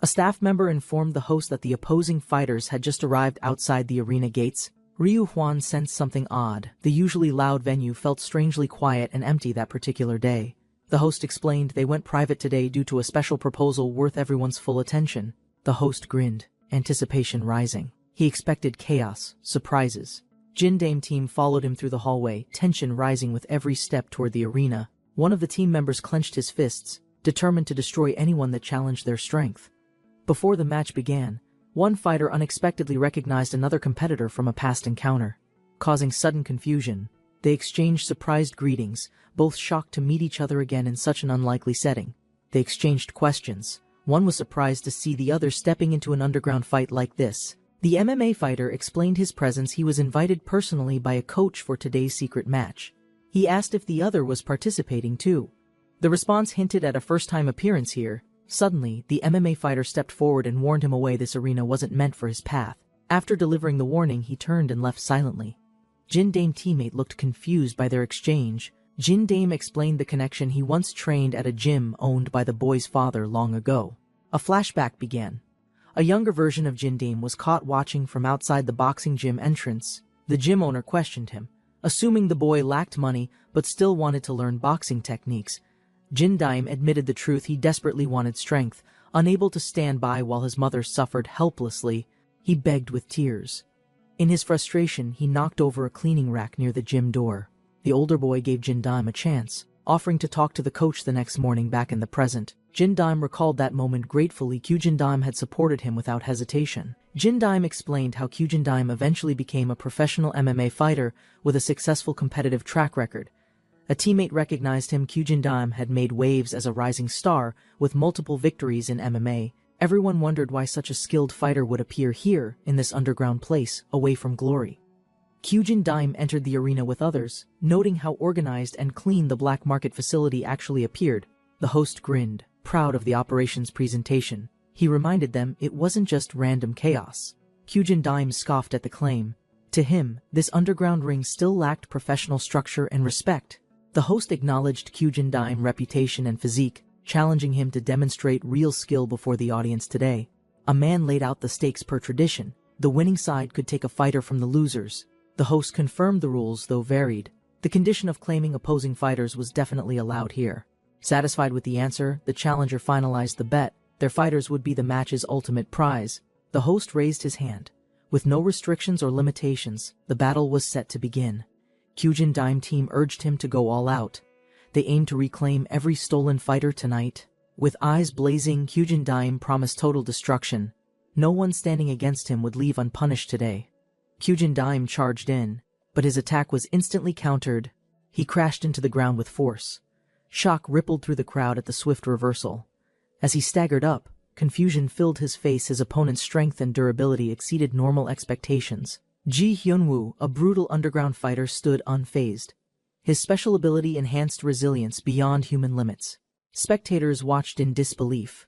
A staff member informed the host that the opposing fighters had just arrived outside the arena gates. Ryu Huan sensed something odd. The usually loud venue felt strangely quiet and empty that particular day. The host explained they went private today due to a special proposal worth everyone's full attention. The host grinned, anticipation rising. He expected chaos, surprises. Jin Daim team followed him through the hallway, tension rising with every step toward the arena. One of the team members clenched his fists, determined to destroy anyone that challenged their strength. Before the match began, one fighter unexpectedly recognized another competitor from a past encounter. Causing sudden confusion, they exchanged surprised greetings, both shocked to meet each other again in such an unlikely setting. They exchanged questions. One was surprised to see the other stepping into an underground fight like this. The MMA fighter explained his presence. He was invited personally by a coach for today's secret match. He asked if the other was participating too. The response hinted at a first-time appearance here. Suddenly, the MMA fighter stepped forward and warned him away. This arena wasn't meant for his path. After delivering the warning, he turned and left silently. Jin Daim teammate looked confused by their exchange. Jin Daim explained the connection. He once trained at a gym owned by the boy's father long ago. A flashback began. A younger version of Jin Daim was caught watching from outside the boxing gym entrance. The gym owner questioned him, assuming the boy lacked money but still wanted to learn boxing techniques. Jin Daim admitted the truth. He desperately wanted strength, unable to stand by while his mother suffered helplessly. He begged with tears. In his frustration, he knocked over a cleaning rack near the gym door. The older boy gave Jin Daim a chance, offering to talk to the coach the next morning back in the present. Jin Daim recalled that moment gratefully. Jin Daim had supported him without hesitation. Jin Daim explained how Jin Daim eventually became a professional MMA fighter with a successful competitive track record. A teammate recognized him. Jin Daim had made waves as a rising star with multiple victories in MMA. Everyone wondered why such a skilled fighter would appear here in this underground place, away from glory. Jin Daim entered the arena with others, noting how organized and clean the black market facility actually appeared. The host grinned, proud of the operations presentation. He reminded them it wasn't just random chaos. Jin Daim scoffed at the claim. To him, this underground ring still lacked professional structure and respect. The host acknowledged Jin Daim's reputation and physique, challenging him to demonstrate real skill before the audience today. A man laid out the stakes per tradition. The winning side could take a fighter from the losers. The host confirmed the rules, though varied. The condition of claiming opposing fighters was definitely allowed here. Satisfied with the answer, the challenger finalized the bet. Their fighters would be the match's ultimate prize. The host raised his hand. With no restrictions or limitations, the battle was set to begin. Jin Daim team urged him to go all out. They aimed to reclaim every stolen fighter tonight. With eyes blazing, Jin Daim promised total destruction. No one standing against him would leave unpunished today. Jin Daim charged in, but his attack was instantly countered. He crashed into the ground with force. Shock rippled through the crowd at the swift reversal. As he staggered up, confusion filled his face. His opponent's strength and durability exceeded normal expectations. Ji Hyunwoo, a brutal underground fighter, stood unfazed. His special ability enhanced resilience beyond human limits. Spectators watched in disbelief.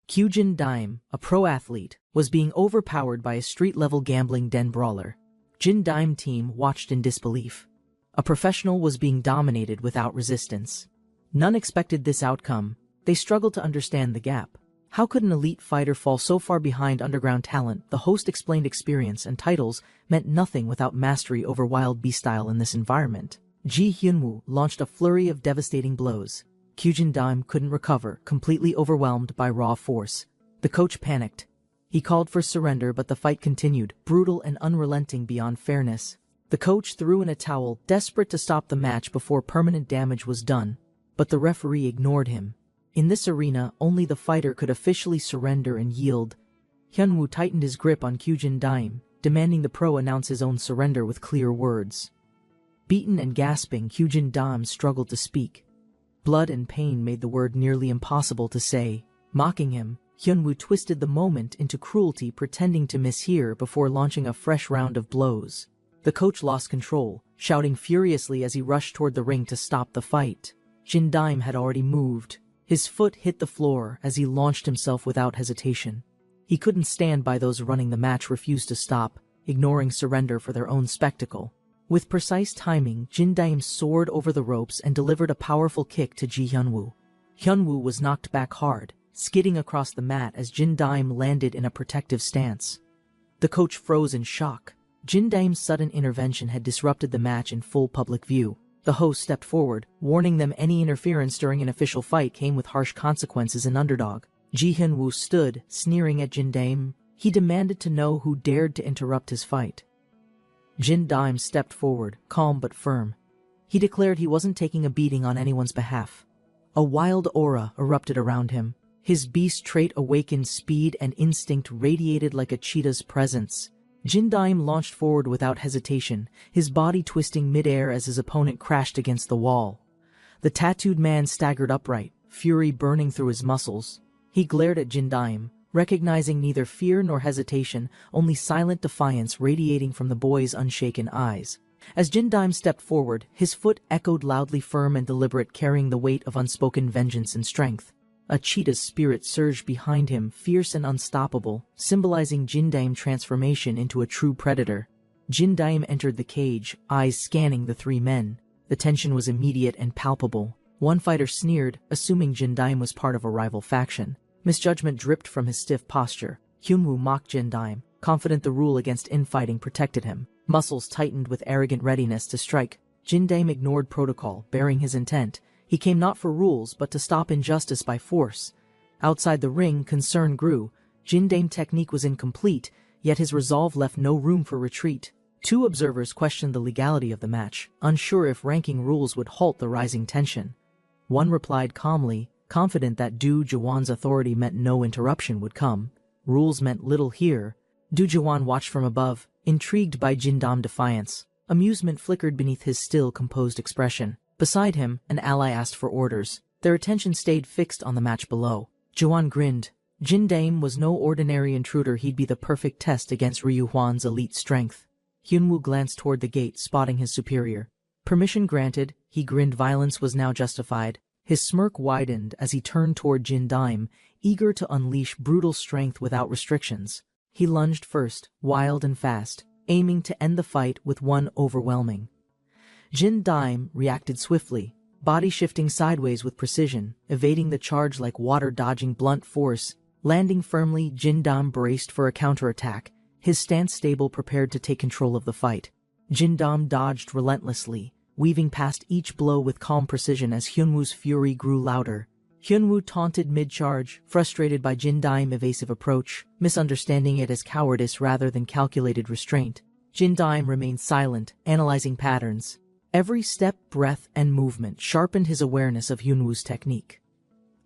Jin Daim, a pro athlete, was being overpowered by a street-level gambling den brawler. Jin Daim team watched in disbelief. A professional was being dominated without resistance. None expected this outcome. They struggled to understand the gap. How could an elite fighter fall so far behind underground talent? The host explained experience and titles meant nothing without mastery over wild beast style in this environment. Ji Hyunwoo launched a flurry of devastating blows. Kyujin Daim couldn't recover, completely overwhelmed by raw force. The coach panicked. He called for surrender, but the fight continued, brutal and unrelenting beyond fairness. The coach threw in a towel, desperate to stop the match before permanent damage was done. But the referee ignored him. In this arena, only the fighter could officially surrender and yield. Hyunwoo tightened his grip on Kyujin Daim, demanding the pro announce his own surrender with clear words. Beaten and gasping, Kyujin Daim struggled to speak. Blood and pain made the word nearly impossible to say. Mocking him, Hyunwoo twisted the moment into cruelty, pretending to mishear before launching a fresh round of blows. The coach lost control, shouting furiously as he rushed toward the ring to stop the fight. Jin Daim had already moved. His foot hit the floor as he launched himself without hesitation. He couldn't stand by those running the match refused to stop, ignoring surrender for their own spectacle. With precise timing, Jin Daim soared over the ropes and delivered a powerful kick to Ji Hyunwoo. Hyunwoo was knocked back hard, skidding across the mat as Jin Daim landed in a protective stance. The coach froze in shock. Jin Daim's sudden intervention had disrupted the match in full public view. The host stepped forward, warning them any interference during an official fight came with harsh consequences. An underdog. Ji Hyunwoo stood, sneering at Jin Daim. He demanded to know who dared to interrupt his fight. Jin Daim stepped forward, calm but firm. He declared he wasn't taking a beating on anyone's behalf. A wild aura erupted around him. His beast trait awakened, speed and instinct radiated like a cheetah's presence. Jin Daim launched forward without hesitation, his body twisting mid-air as his opponent crashed against the wall. The tattooed man staggered upright, fury burning through his muscles. He glared at Jin Daim, recognizing neither fear nor hesitation, only silent defiance radiating from the boy's unshaken eyes. As Jin Daim stepped forward, his foot echoed loudly, firm and deliberate, carrying the weight of unspoken vengeance and strength. A cheetah's spirit surged behind him, fierce and unstoppable, symbolizing Jin Daim's transformation into a true predator. Jin Daim entered the cage, eyes scanning the three men. The tension was immediate and palpable. One fighter sneered, assuming Jin Daim was part of a rival faction. Misjudgment dripped from his stiff posture. Hyunwoo mocked Jin Daim, confident the rule against infighting protected him. Muscles tightened with arrogant readiness to strike. Jin Daim ignored protocol, bearing his intent. He came not for rules, but to stop injustice by force. Outside the ring, concern grew. Jin Daim's technique was incomplete, yet his resolve left no room for retreat. Two observers questioned the legality of the match, unsure if ranking rules would halt the rising tension. One replied calmly, confident that Du Jawan's authority meant no interruption would come. Rules meant little here. Du Jawan watched from above, intrigued by Jin Daim's defiance. Amusement flickered beneath his still, composed expression. Beside him, an ally asked for orders. Their attention stayed fixed on the match below. Jawan grinned. Jin Daim was no ordinary intruder, he'd be the perfect test against Ryu Hwan's elite strength. Hyunwoo glanced toward the gate, spotting his superior. Permission granted, he grinned. Violence was now justified. His smirk widened as he turned toward Jin Daim, eager to unleash brutal strength without restrictions. He lunged first, wild and fast, aiming to end the fight with one overwhelming. Jin Daim reacted swiftly, body shifting sideways with precision, evading the charge like water dodging blunt force. Landing firmly, Jin Daim braced for a counterattack, his stance stable, prepared to take control of the fight. Jin Daim dodged relentlessly, weaving past each blow with calm precision as Hyunwoo's fury grew louder. Hyunwoo taunted mid-charge, frustrated by Jin Daim's evasive approach, misunderstanding it as cowardice rather than calculated restraint. Jin Daim remained silent, analyzing patterns. Every step, breath, and movement sharpened his awareness of Hyunwoo's technique.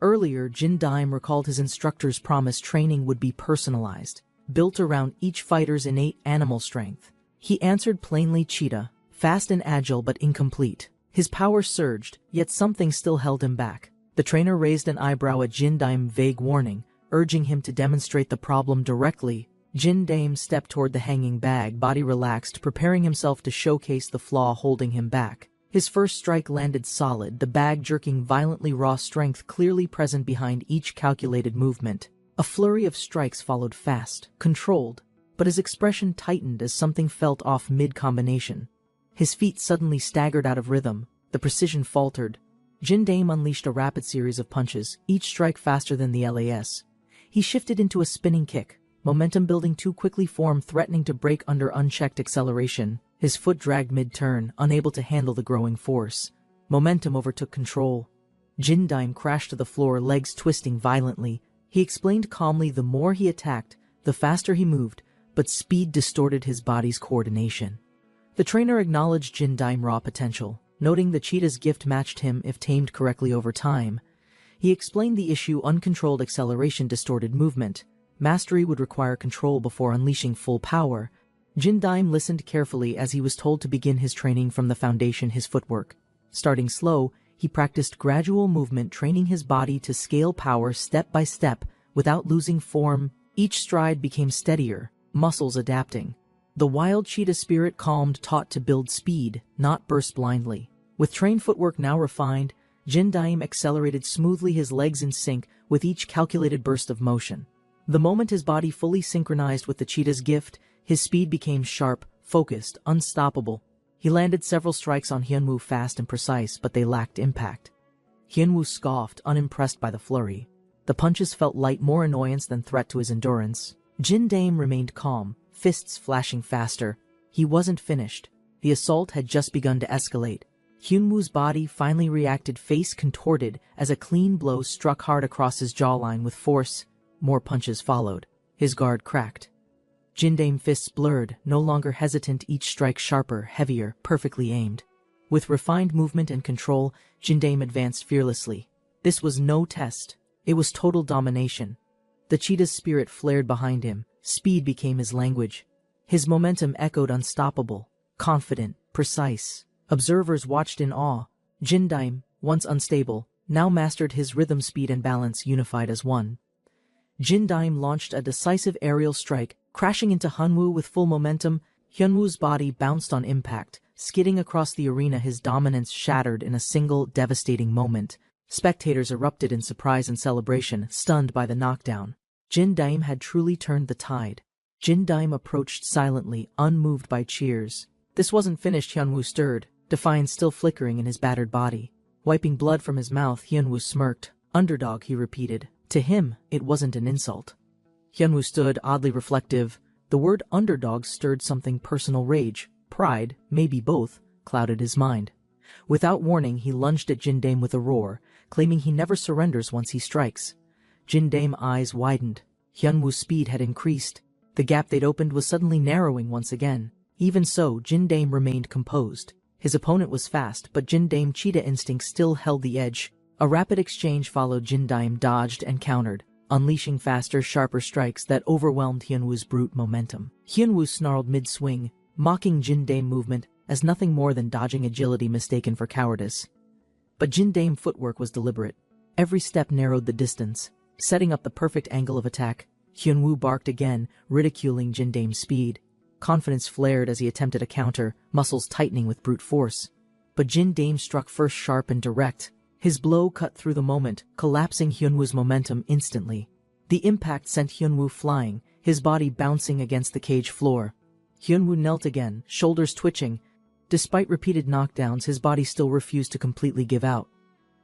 Earlier, Jin Daim recalled his instructor's promise training would be personalized, built around each fighter's innate animal strength. He answered plainly, cheetah, fast and agile but incomplete. His power surged, yet something still held him back. The trainer raised an eyebrow at Jin Daim's vague warning, urging him to demonstrate the problem directly. Jin Daim stepped toward the hanging bag, body relaxed, preparing himself to showcase the flaw holding him back. His first strike landed solid, the bag jerking violently, raw strength clearly present behind each calculated movement. A flurry of strikes followed, fast, controlled, but his expression tightened as something felt off mid-combination. His feet suddenly staggered out of rhythm, the precision faltered. Jin Daim unleashed a rapid series of punches, each strike faster than the LAS. He shifted into a spinning kick, momentum building too quickly, form threatening to break under unchecked acceleration. His foot dragged mid-turn, unable to handle the growing force. Momentum overtook control. Jin Daim crashed to the floor, legs twisting violently. He explained calmly the more he attacked, the faster he moved, but speed distorted his body's coordination. The trainer acknowledged Jin Daim's raw potential, noting the cheetah's gift matched him if tamed correctly over time. He explained the issue: uncontrolled acceleration distorted movement. Mastery would require control before unleashing full power. Jin Daim listened carefully as he was told to begin his training from the foundation: his footwork. Starting slow, he practiced gradual movement, training his body to scale power step by step without losing form. Each stride became steadier, muscles adapting. The wild cheetah spirit calmed, taught to build speed, not burst blindly. With trained footwork now refined, Jin Daim accelerated smoothly, his legs in sync with each calculated burst of motion. The moment his body fully synchronized with the cheetah's gift, his speed became sharp, focused, unstoppable. He landed several strikes on Hyunwoo, fast and precise, but they lacked impact. Hyunwoo scoffed, unimpressed by the flurry. The punches felt light, more annoyance than threat to his endurance. Jin Daim remained calm, fists flashing faster. He wasn't finished. The assault had just begun to escalate. Hyunwoo's body finally reacted, face contorted as a clean blow struck hard across his jawline with force. More punches followed. His guard cracked. Jin Daim's fists blurred, no longer hesitant, each strike sharper, heavier, perfectly aimed. With refined movement and control, Jin Daim advanced fearlessly. This was no test. It was total domination. The cheetah's spirit flared behind him. Speed became his language. His momentum echoed, unstoppable, confident, precise. Observers watched in awe. Jin Daim, once unstable, now mastered his rhythm, speed and balance unified as one. Jin Daim launched a decisive aerial strike, crashing into Hyunwoo with full momentum. Hyunwoo's body bounced on impact, skidding across the arena, his dominance shattered in a single devastating moment. Spectators erupted in surprise and celebration, stunned by the knockdown. Jin Daim had truly turned the tide. Jin Daim approached silently, unmoved by cheers. This wasn't finished. Hyunwoo stirred, defiance still flickering in his battered body. Wiping blood from his mouth, Hyunwoo smirked. "Underdog," he repeated. To him, it wasn't an insult. Hyunwoo stood, oddly reflective. The word underdog stirred something: personal rage, pride, maybe both, clouded his mind. Without warning, he lunged at Jin Daim with a roar, claiming he never surrenders once he strikes. Jin Daim's eyes widened. Hyunwoo's speed had increased. The gap they'd opened was suddenly narrowing once again. Even so, Jin Daim remained composed. His opponent was fast, but Jin Daim's cheetah instinct still held the edge. A rapid exchange followed. Jin Daim dodged and countered, unleashing faster, sharper strikes that overwhelmed Hyunwoo's brute momentum. Hyunwoo snarled mid-swing, mocking Jin Daim's movement as nothing more than dodging agility mistaken for cowardice. But Jin Daim's footwork was deliberate. Every step narrowed the distance, setting up the perfect angle of attack. Hyunwoo barked again, ridiculing Jin Daim's speed. Confidence flared as he attempted a counter, muscles tightening with brute force. But Jin Daim struck first, sharp and direct. His blow cut through the moment, collapsing Hyunwoo's momentum instantly. The impact sent Hyunwoo flying, his body bouncing against the cage floor. Hyunwoo knelt again, shoulders twitching. Despite repeated knockdowns, his body still refused to completely give out.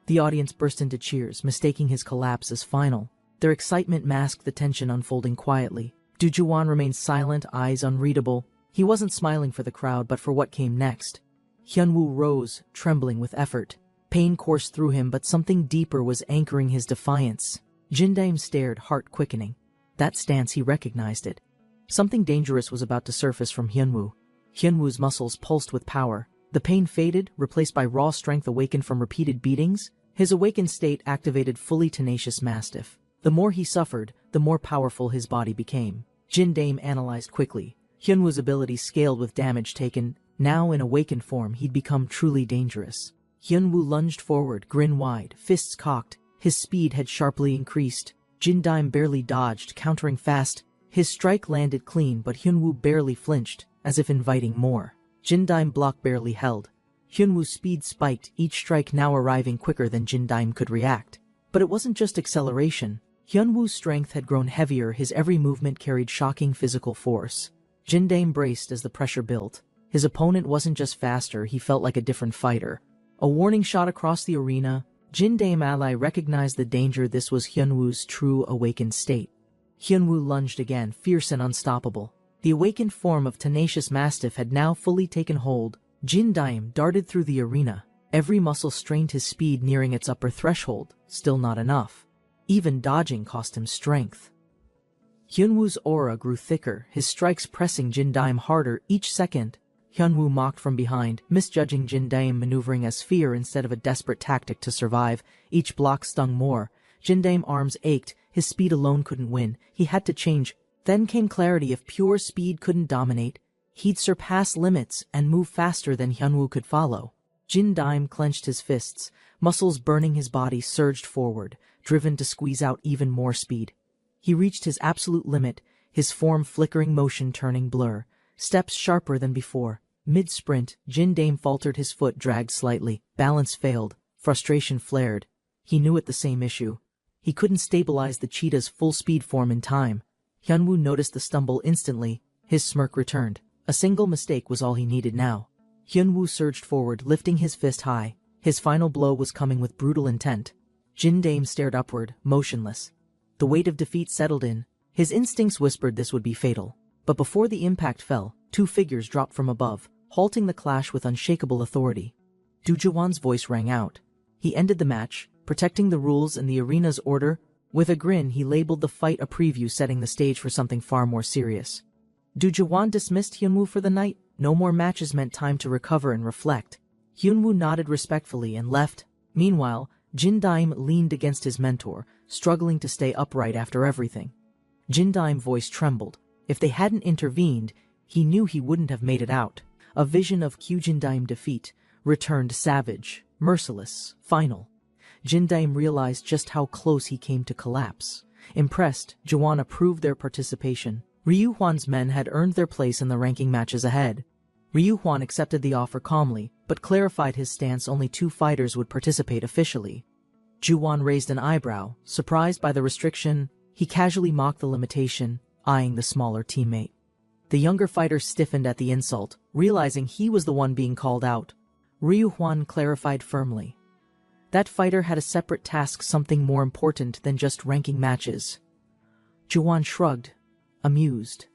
The audience burst into cheers, mistaking his collapse as final. Their excitement masked the tension unfolding quietly. Du Juan remained silent, eyes unreadable. He wasn't smiling for the crowd, but for what came next. Hyunwoo rose, trembling with effort. Pain coursed through him, but something deeper was anchoring his defiance. Jin Daim stared, heart quickening. That stance, he recognized it. Something dangerous was about to surface from Hyunwoo. Hyunwoo's muscles pulsed with power. The pain faded, replaced by raw strength awakened from repeated beatings. His awakened state activated fully tenacious mastiff. The more he suffered, the more powerful his body became. Jin Daim analyzed quickly. Hyunwoo's ability scaled with damage taken. Now in awakened form, he'd become truly dangerous. Hyunwoo lunged forward, grin wide, fists cocked. His speed had sharply increased. Jin Daim barely dodged, countering fast. His strike landed clean, but Hyunwoo barely flinched, as if inviting more. Jin Daim block barely held. Hyunwoo's speed spiked, each strike now arriving quicker than Jin Daim could react. But it wasn't just acceleration. Hyunwoo's strength had grown heavier, his every movement carried shocking physical force. Jin Daim braced as the pressure built. His opponent wasn't just faster, he felt like a different fighter. A warning shot across the arena. Jin Daim ally recognized the danger. This was Hyunwoo's true awakened state. Hyunwoo lunged again, fierce and unstoppable. The awakened form of tenacious mastiff had now fully taken hold. Jin Daim darted through the arena. Every muscle strained his speed, nearing its upper threshold, still not enough. Even dodging cost him strength. Hyunwoo's aura grew thicker, his strikes pressing Jin Daim harder each second. Hyunwoo mocked from behind, misjudging Jin Daim maneuvering as fear instead of a desperate tactic to survive. Each block stung more. Jin Daim's arms ached, his speed alone couldn't win, he had to change. Then came clarity: if pure speed couldn't dominate, he'd surpass limits and move faster than Hyunwoo could follow. Jin Daim clenched his fists, muscles burning his body surged forward, driven to squeeze out even more speed. He reached his absolute limit, his form flickering, motion turning blur, steps sharper than before. Mid-sprint, Jin Daim faltered, his foot dragged slightly, balance failed, frustration flared. He knew it, the same issue. He couldn't stabilize the cheetah's full-speed form in time. Hyunwoo noticed the stumble instantly, his smirk returned. A single mistake was all he needed now. Hyunwoo surged forward, lifting his fist high. His final blow was coming with brutal intent. Jin Daim stared upward, motionless. The weight of defeat settled in. His instincts whispered this would be fatal. But before the impact fell, two figures dropped from above, halting the clash with unshakable authority. Du Juwan's voice rang out. He ended the match, protecting the rules and the arena's order. With a grin, he labeled the fight a preview, setting the stage for something far more serious. Du Juwan dismissed Hyunwoo for the night. No more matches meant time to recover and reflect. Hyunwoo nodded respectfully and left. Meanwhile, Jin Daim leaned against his mentor, struggling to stay upright after everything. Jin Daim's voice trembled. If they hadn't intervened, he knew he wouldn't have made it out. A vision of Jin Daim defeat returned, savage, merciless, final. Jin Daim realized just how close he came to collapse. Impressed, Juwan approved their participation. Ryu Hwan's men had earned their place in the ranking matches ahead. Ryu Hwan accepted the offer calmly, but clarified his stance: only 2 fighters would participate officially. Juwan raised an eyebrow, surprised by the restriction. He casually mocked the limitation, eyeing the smaller teammate. The younger fighter stiffened at the insult, realizing he was the one being called out. Ryu Hwan clarified firmly. That fighter had a separate task, something more important than just ranking matches. Juwan shrugged, amused.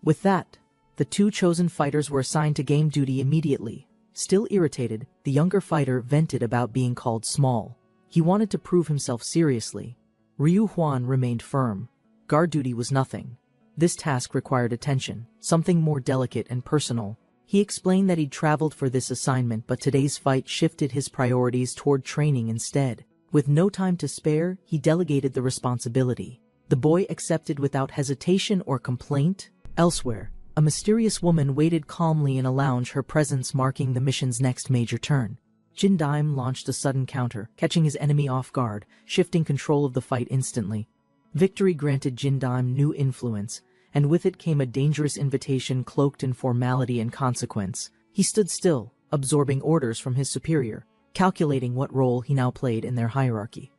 With that, the 2 chosen fighters were assigned to game duty immediately. Still irritated, the younger fighter vented about being called small. He wanted to prove himself seriously. Ryu Hwan remained firm. Guard duty was nothing. This task required attention, something more delicate and personal. He explained that he'd traveled for this assignment, but today's fight shifted his priorities toward training instead. With no time to spare, he delegated the responsibility. The boy accepted without hesitation or complaint. Elsewhere, a mysterious woman waited calmly in a lounge, her presence marking the mission's next major turn. Jin Daim launched a sudden counter, catching his enemy off guard, shifting control of the fight instantly. Victory granted Jin Daim new influence, and with it came a dangerous invitation cloaked in formality and consequence. He stood still, absorbing orders from his superior, calculating what role he now played in their hierarchy.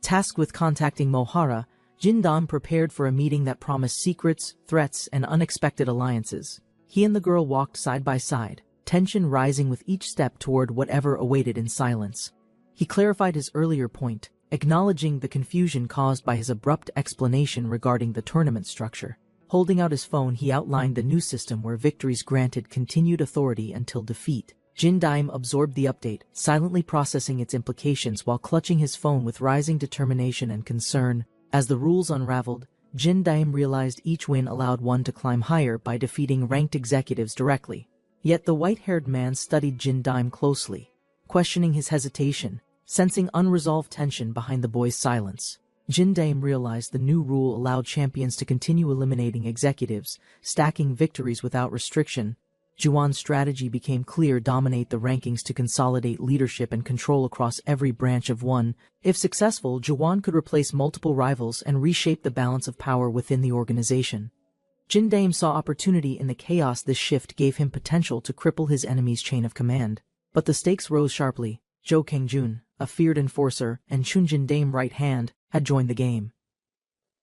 Tasked with contacting Mohara, Jin Daim prepared for a meeting that promised secrets, threats, and unexpected alliances. He and the girl walked side by side, tension rising with each step toward whatever awaited in silence. He clarified his earlier point, acknowledging the confusion caused by his abrupt explanation regarding the tournament structure. Holding out his phone, he outlined the new system where victories granted continued authority until defeat. Jin Daim absorbed the update, silently processing its implications while clutching his phone with rising determination and concern. As the rules unraveled, Jin Daim realized each win allowed one to climb higher by defeating ranked executives directly. Yet the white-haired man studied Jin Daim closely, questioning his hesitation, sensing unresolved tension behind the boy's silence. Jin Daim realized the new rule allowed champions to continue eliminating executives, stacking victories without restriction. Juwan's strategy became clear: dominate the rankings to consolidate leadership and control across every branch of one. If successful, Juwan could replace multiple rivals and reshape the balance of power within the organization. Jin Daim saw opportunity in the chaos. This shift gave him potential to cripple his enemy's chain of command. But the stakes rose sharply. Zhou Kengjun, a feared enforcer, and Chun Jin Daim's right hand, had joined the game.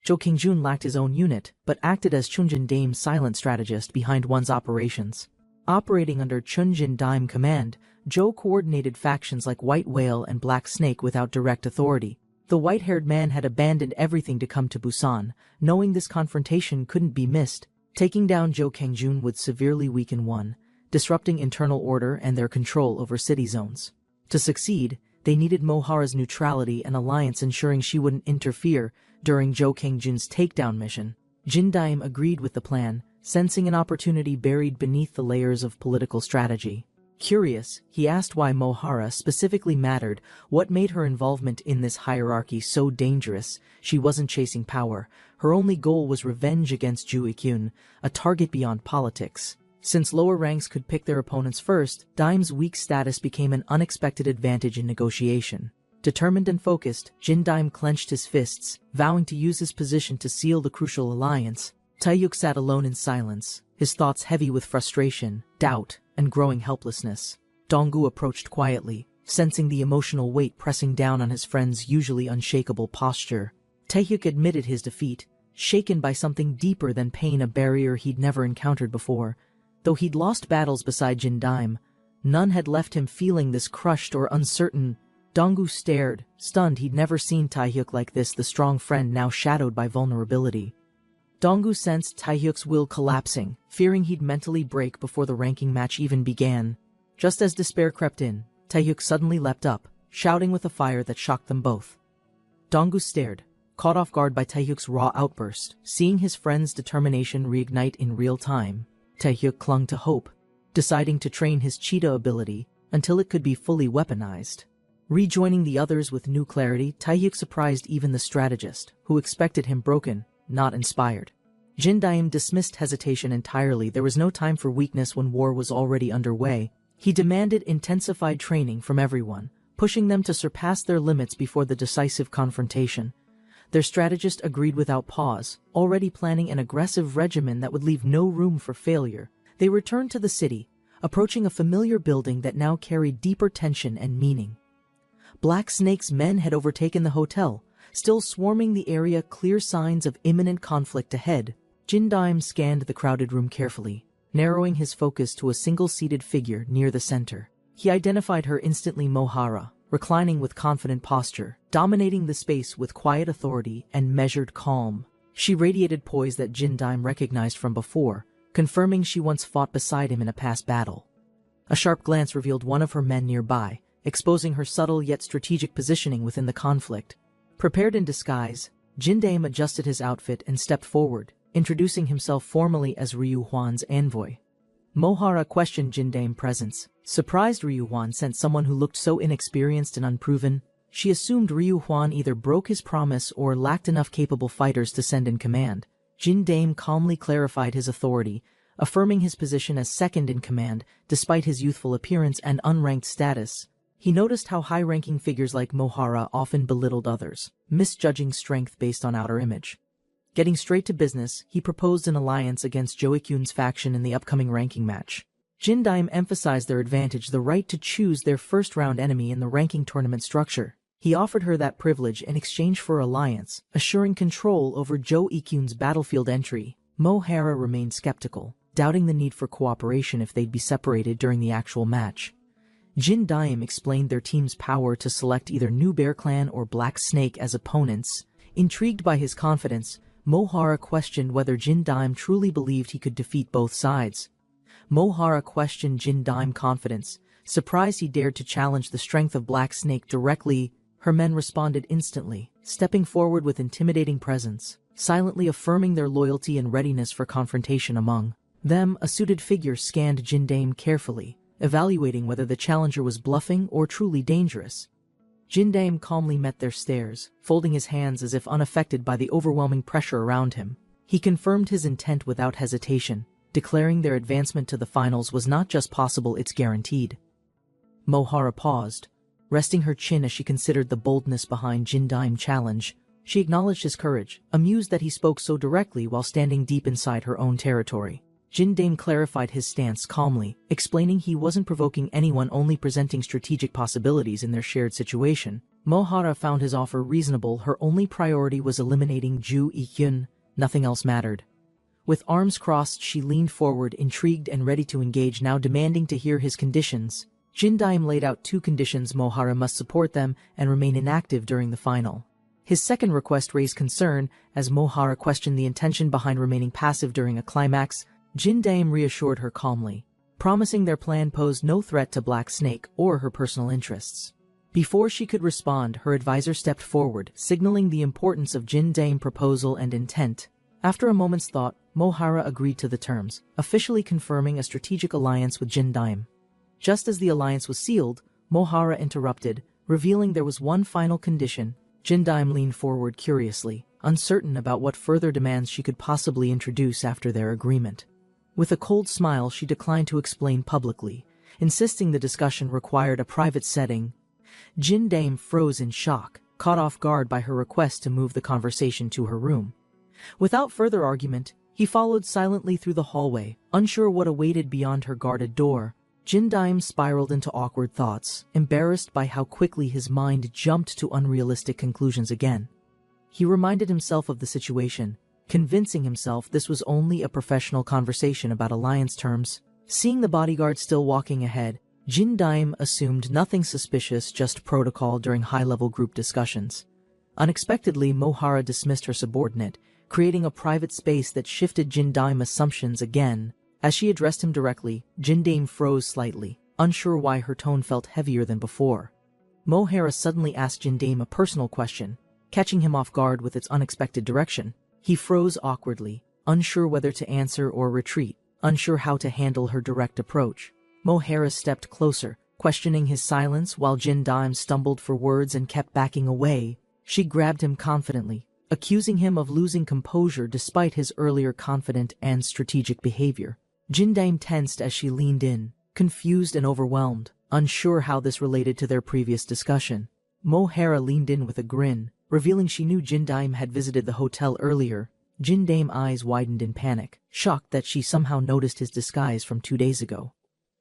Zhou Kengjun lacked his own unit, but acted as Chun Jin Daim's silent strategist behind one's operations. Operating under Chun Jin Daim's command, Zhou coordinated factions like White Whale and Black Snake without direct authority. The white-haired man had abandoned everything to come to Busan, knowing this confrontation couldn't be missed. Taking down Zhou Kengjun would severely weaken one, disrupting internal order and their control over city zones. To succeed, they needed Mohara's neutrality and alliance, ensuring she wouldn't interfere during Zhou Kengjun's takedown mission. Jin Daim agreed with the plan, sensing an opportunity buried beneath the layers of political strategy. Curious, he asked why Mohara specifically mattered, what made her involvement in this hierarchy so dangerous. She wasn't chasing power. Her only goal was revenge against Zhu Ikyun, a target beyond politics. Since lower ranks could pick their opponents first, Daim's weak status became an unexpected advantage in negotiation. Determined and focused, Jin Daim clenched his fists, vowing to use his position to seal the crucial alliance. Taeyuk sat alone in silence, his thoughts heavy with frustration, doubt, and growing helplessness. Donggu approached quietly, sensing the emotional weight pressing down on his friend's usually unshakable posture. Taeyuk admitted his defeat, shaken by something deeper than pain, a barrier he'd never encountered before. Though he'd lost battles beside Jin Daim, none had left him feeling this crushed or uncertain. Donggu stared, stunned. He'd never seen Taehyuk like this, the strong friend now shadowed by vulnerability. Donggu sensed Taehyuk's will collapsing, fearing he'd mentally break before the ranking match even began. Just as despair crept in, Taehyuk suddenly leapt up, shouting with a fire that shocked them both. Donggu stared, caught off guard by Taehyuk's raw outburst. Seeing his friend's determination reignite in real time, Taehyuk clung to hope, deciding to train his cheetah ability until it could be fully weaponized. Rejoining the others with new clarity, Taehyuk surprised even the strategist, who expected him broken, not inspired. Jin Daim dismissed hesitation entirely. There was no time for weakness when war was already underway. He demanded intensified training from everyone, pushing them to surpass their limits before the decisive confrontation. Their strategist agreed without pause, already planning an aggressive regimen that would leave no room for failure. They returned to the city, approaching a familiar building that now carried deeper tension and meaning. Black Snake's men had overtaken the hotel, still swarming the area, clear signs of imminent conflict ahead. Jin Daim scanned the crowded room carefully, narrowing his focus to a single-seated figure near the center. He identified her instantly, Mohara, reclining with confident posture, dominating the space with quiet authority and measured calm. She radiated poise that Jin Daim recognized from before, confirming she once fought beside him in a past battle. A sharp glance revealed one of her men nearby, exposing her subtle yet strategic positioning within the conflict. Prepared in disguise, Jin Daim adjusted his outfit and stepped forward, introducing himself formally as Ryu Huan's envoy. Mohara questioned Jin Daim's presence. Surprised, Ryu Huan sent someone who looked so inexperienced and unproven. She assumed Ryu Huan either broke his promise or lacked enough capable fighters to send in command. Jin Daim calmly clarified his authority, affirming his position as second in command despite his youthful appearance and unranked status. He noticed how high-ranking figures like Mohara often belittled others, misjudging strength based on outer image. Getting straight to business, he proposed an alliance against Zhou Ikyun's faction in the upcoming ranking match. Jin Daim emphasized their advantage, the right to choose their first-round enemy in the ranking tournament structure. He offered her that privilege in exchange for alliance, assuring control over Zhou Ikyun's battlefield entry. Mohara remained skeptical, doubting the need for cooperation if they'd be separated during the actual match. Jin Daim explained their team's power to select either New Bear Clan or Black Snake as opponents. Intrigued by his confidence, Mohara questioned whether Jin Daim truly believed he could defeat both sides. Mohara questioned Jin Daim's confidence, surprised he dared to challenge the strength of Black Snake directly. Her men responded instantly, stepping forward with intimidating presence, silently affirming their loyalty and readiness for confrontation. Among them, a suited figure scanned Jin Daim carefully, evaluating whether the challenger was bluffing or truly dangerous. Jin Daim calmly met their stares, folding his hands as if unaffected by the overwhelming pressure around him. He confirmed his intent without hesitation, declaring their advancement to the finals was not just possible, it's guaranteed. Mohara paused, resting her chin as she considered the boldness behind Jin Daim's challenge. She acknowledged his courage, amused that he spoke so directly while standing deep inside her own territory. Jin Daim clarified his stance calmly, explaining he wasn't provoking anyone, only presenting strategic possibilities in their shared situation. Mohara found his offer reasonable. Her only priority was eliminating Zhu Ikyun. Nothing else mattered. With arms crossed, she leaned forward, intrigued and ready to engage, now demanding to hear his conditions. Jin Daim laid out 2 conditions: Mohara must support them and remain inactive during the final. His second request raised concern, as Mohara questioned the intention behind remaining passive during a climax. Jin Daim reassured her calmly, promising their plan posed no threat to Black Snake or her personal interests. Before she could respond, her advisor stepped forward, signaling the importance of Jin Dame's proposal and intent. After a moment's thought, Mohara agreed to the terms, officially confirming a strategic alliance with Jin Dame. Just as the alliance was sealed, Mohara interrupted, revealing there was one final condition. Jin Dame leaned forward curiously, uncertain about what further demands she could possibly introduce after their agreement. With a cold smile, she declined to explain publicly, insisting the discussion required a private setting. Jin Dame froze in shock, caught off guard by her request to move the conversation to her room. Without further argument, he followed silently through the hallway, unsure what awaited beyond her guarded door. Jin Dame spiraled into awkward thoughts, embarrassed by how quickly his mind jumped to unrealistic conclusions again. He reminded himself of the situation, convincing himself this was only a professional conversation about alliance terms. Seeing the bodyguard still walking ahead, Jin Dame assumed nothing suspicious, just protocol during high-level group discussions. Unexpectedly, Mohara dismissed her subordinate, creating a private space that shifted Jin Dame's assumptions again. As she addressed him directly, Jin Dame froze slightly, unsure why her tone felt heavier than before. Mohara suddenly asked Jin Dame a personal question, catching him off guard with its unexpected direction. He froze awkwardly, unsure whether to answer or retreat, unsure how to handle her direct approach. Mohara stepped closer, questioning his silence while Jin Dame stumbled for words and kept backing away. She grabbed him confidently, accusing him of losing composure despite his earlier confident and strategic behavior. Jin Dame tensed as she leaned in, confused and overwhelmed, unsure how this related to their previous discussion. Mohara leaned in with a grin, revealing she knew Jin Dame had visited the hotel earlier. Jin Dame's eyes widened in panic, shocked that she somehow noticed his disguise from 2 days ago.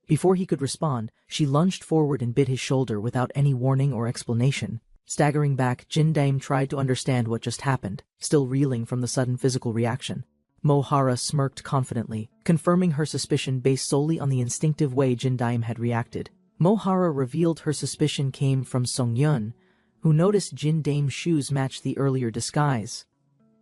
Before he could respond, she lunged forward and bit his shoulder without any warning or explanation. Staggering back, Jin Dame tried to understand what just happened, still reeling from the sudden physical reaction. Mohara smirked confidently, confirming her suspicion based solely on the instinctive way Jin Dame had reacted. Mohara revealed her suspicion came from Song-yun, who noticed Jin Dame's shoes matched the earlier disguise.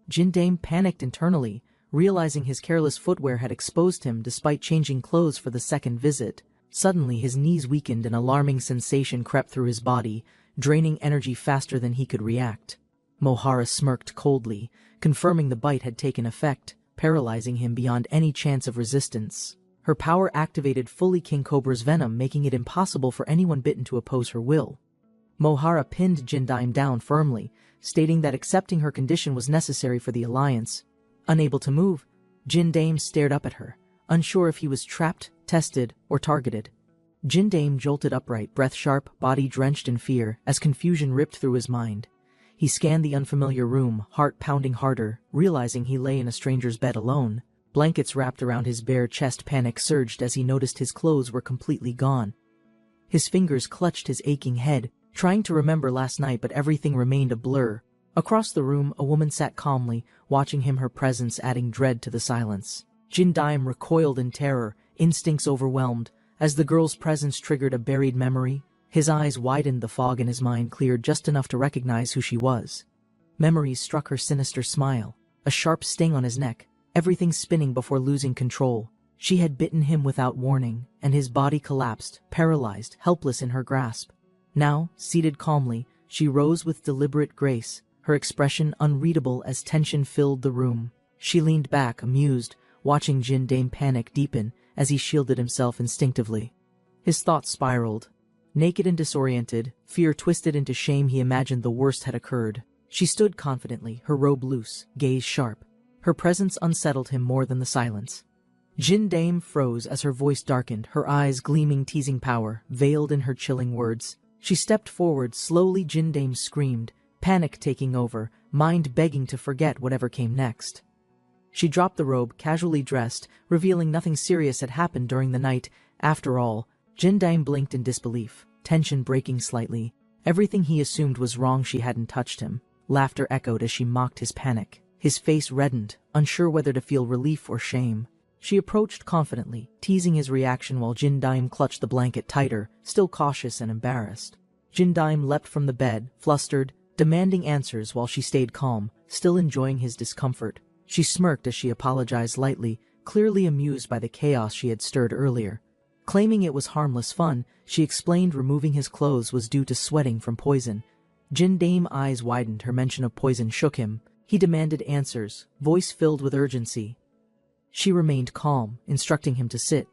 Jin Dame panicked internally, realizing his careless footwear had exposed him despite changing clothes for the second visit. Suddenly, his knees weakened and an alarming sensation crept through his body, draining energy faster than he could react. Mohara smirked coldly, confirming the bite had taken effect, paralyzing him beyond any chance of resistance. Her power activated fully King Cobra's venom, making it impossible for anyone bitten to oppose her will. Mohara pinned Jin Dame down firmly, stating that accepting her condition was necessary for the alliance. Unable to move, Jin Dame stared up at her, unsure if he was trapped, tested, or targeted. Jin Dame jolted upright, breath sharp, body drenched in fear, as confusion ripped through his mind. He scanned the unfamiliar room, heart pounding harder, realizing he lay in a stranger's bed alone. Blankets wrapped around his bare chest. Panic surged as he noticed his clothes were completely gone. His fingers clutched his aching head, trying to remember last night, but everything remained a blur. Across the room, a woman sat calmly, watching him, her presence adding dread to the silence. Jin Dame recoiled in terror, instincts overwhelmed. As the girl's presence triggered a buried memory, his eyes widened, the fog in his mind cleared just enough to recognize who she was. Memories struck her sinister smile, a sharp sting on his neck, everything spinning before losing control. She had bitten him without warning, and his body collapsed, paralyzed, helpless in her grasp. Now, seated calmly, she rose with deliberate grace, her expression unreadable as tension filled the room. She leaned back, amused, watching Jin Dame panic deepen as he shielded himself instinctively. His thoughts spiraled. Naked and disoriented, fear twisted into shame, he imagined the worst had occurred. She stood confidently, her robe loose, gaze sharp. Her presence unsettled him more than the silence. Jin Dame froze as her voice darkened, her eyes gleaming teasing power, veiled in her chilling words. She stepped forward slowly. Jin Dame screamed, panic taking over, mind begging to forget whatever came next. She dropped the robe, casually dressed, revealing nothing serious had happened during the night. After all, Jin Dame blinked in disbelief, tension breaking slightly. Everything he assumed was wrong. She hadn't touched him. Laughter echoed as she mocked his panic. His face reddened, unsure whether to feel relief or shame. She approached confidently, teasing his reaction while Jin Dame clutched the blanket tighter, still cautious and embarrassed. Jin Dame leapt from the bed, flustered, demanding answers while she stayed calm, still enjoying his discomfort. She smirked as she apologized lightly, clearly amused by the chaos she had stirred earlier. Claiming it was harmless fun, she explained removing his clothes was due to sweating from poison. Jin Dame's eyes widened. Her mention of poison shook him. He demanded answers, voice filled with urgency. She remained calm, instructing him to sit.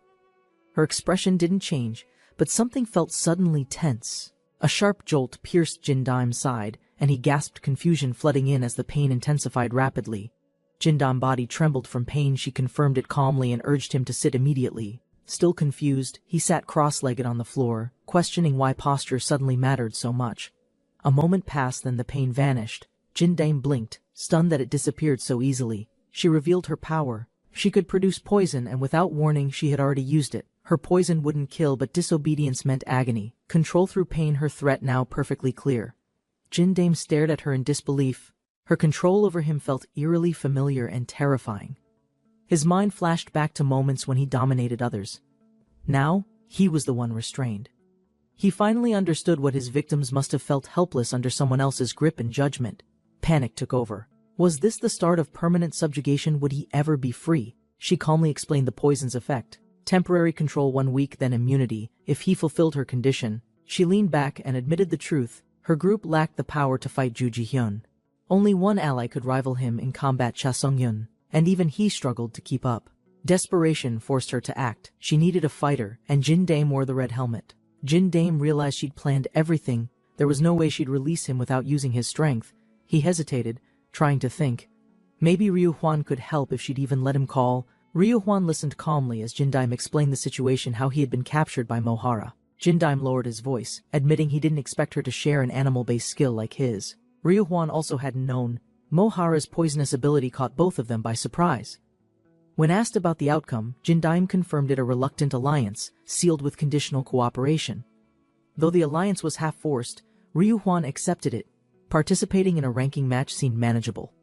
Her expression didn't change, but something felt suddenly tense. A sharp jolt pierced Jin Dame's side, and he gasped, confusion flooding in as the pain intensified rapidly. Jin Dame's body trembled from pain. She confirmed it calmly and urged him to sit immediately. Still confused, he sat cross-legged on the floor, questioning why posture suddenly mattered so much. A moment passed, then the pain vanished. Jin Dame blinked, stunned that it disappeared so easily. She revealed her power. She could produce poison, and without warning she had already used it. Her poison wouldn't kill, but disobedience meant agony. Control through pain, her threat now perfectly clear. Jin Dame stared at her in disbelief. Her control over him felt eerily familiar and terrifying. His mind flashed back to moments when he dominated others. Now, he was the one restrained. He finally understood what his victims must have felt, helpless under someone else's grip and judgment. Panic took over. Was this the start of permanent subjugation? Would he ever be free? She calmly explained the poison's effect. Temporary control 1 week, then immunity, if he fulfilled her condition. She leaned back and admitted the truth. Her group lacked the power to fight Ju Ji-hyun. Only one ally could rival him in combat, Cha Sung-yun, and even he struggled to keep up. Desperation forced her to act. She needed a fighter, and Jin Dame wore the red helmet. Jin Dame realized she'd planned everything. There was no way she'd release him without using his strength. He hesitated, trying to think. Maybe Ryu Hwan could help if she'd even let him call. Ryu Hwan listened calmly as Jin Dame explained the situation, how he had been captured by Mohara. Jin Dame lowered his voice, admitting he didn't expect her to share an animal-based skill like his. Ryu Hwan also hadn't known. Mohara's poisonous ability caught both of them by surprise. When asked about the outcome, Jin Dame confirmed it, a reluctant alliance, sealed with conditional cooperation. Though the alliance was half-forced, Ryu Hwan accepted it. Participating in a ranking match seemed manageable.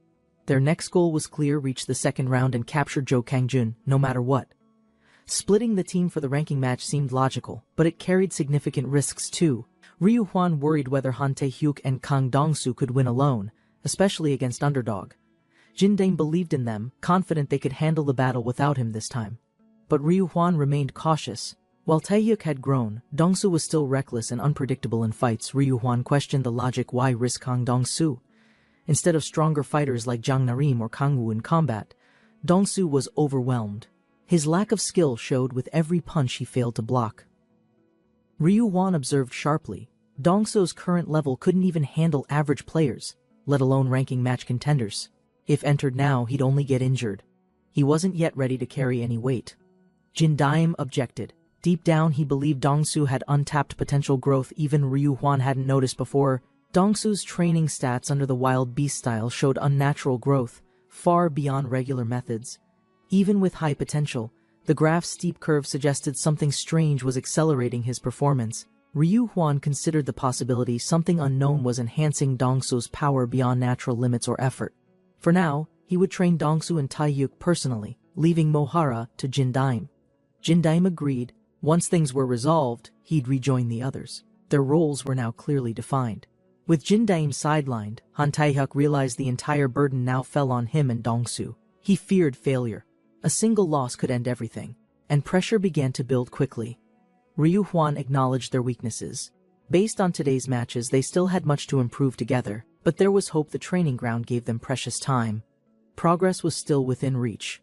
Their next goal was clear: reach the second round and capture Jo Kang-jun, no matter what. Splitting the team for the ranking match seemed logical, but it carried significant risks too. Ryu Hwan worried whether Han Tae-hyuk and Kang Dong-soo could win alone, especially against underdog. Jin Dame believed in them, confident they could handle the battle without him this time. But Ryu Hwan remained cautious. While Tae-hyuk had grown, Dong-soo was still reckless and unpredictable in fights. Ryu Hwan questioned the logic. Why risk Kang Dong-soo? Instead of stronger fighters like Jang Narim or Kang Woo in combat, Dong-soo was overwhelmed. His lack of skill showed with every punch he failed to block. Ryu Hwan observed sharply. Dong-soo's current level couldn't even handle average players, let alone ranking match contenders. If entered now, he'd only get injured. He wasn't yet ready to carry any weight. Jin Dame objected. Deep down, he believed Dong-soo had untapped potential growth even Ryu Hwan hadn't noticed before. Dong-soo's training stats under the wild beast style showed unnatural growth, far beyond regular methods. Even with high potential, the graph's steep curve suggested something strange was accelerating his performance. Ryu Hwan considered the possibility something unknown was enhancing Dong-soo's power beyond natural limits or effort. For now, he would train Dong-soo and Tae-hyuk personally, leaving Mohara to Jin Dame. Jin Dame agreed. Once things were resolved, he'd rejoin the others. Their roles were now clearly defined. With Jin Dame sidelined, Han Tae-hyuk realized the entire burden now fell on him and Dong-soo. He feared failure. A single loss could end everything, and pressure began to build quickly. Ryu Hwan acknowledged their weaknesses. Based on today's matches, they still had much to improve together, but there was hope. The training ground gave them precious time. Progress was still within reach.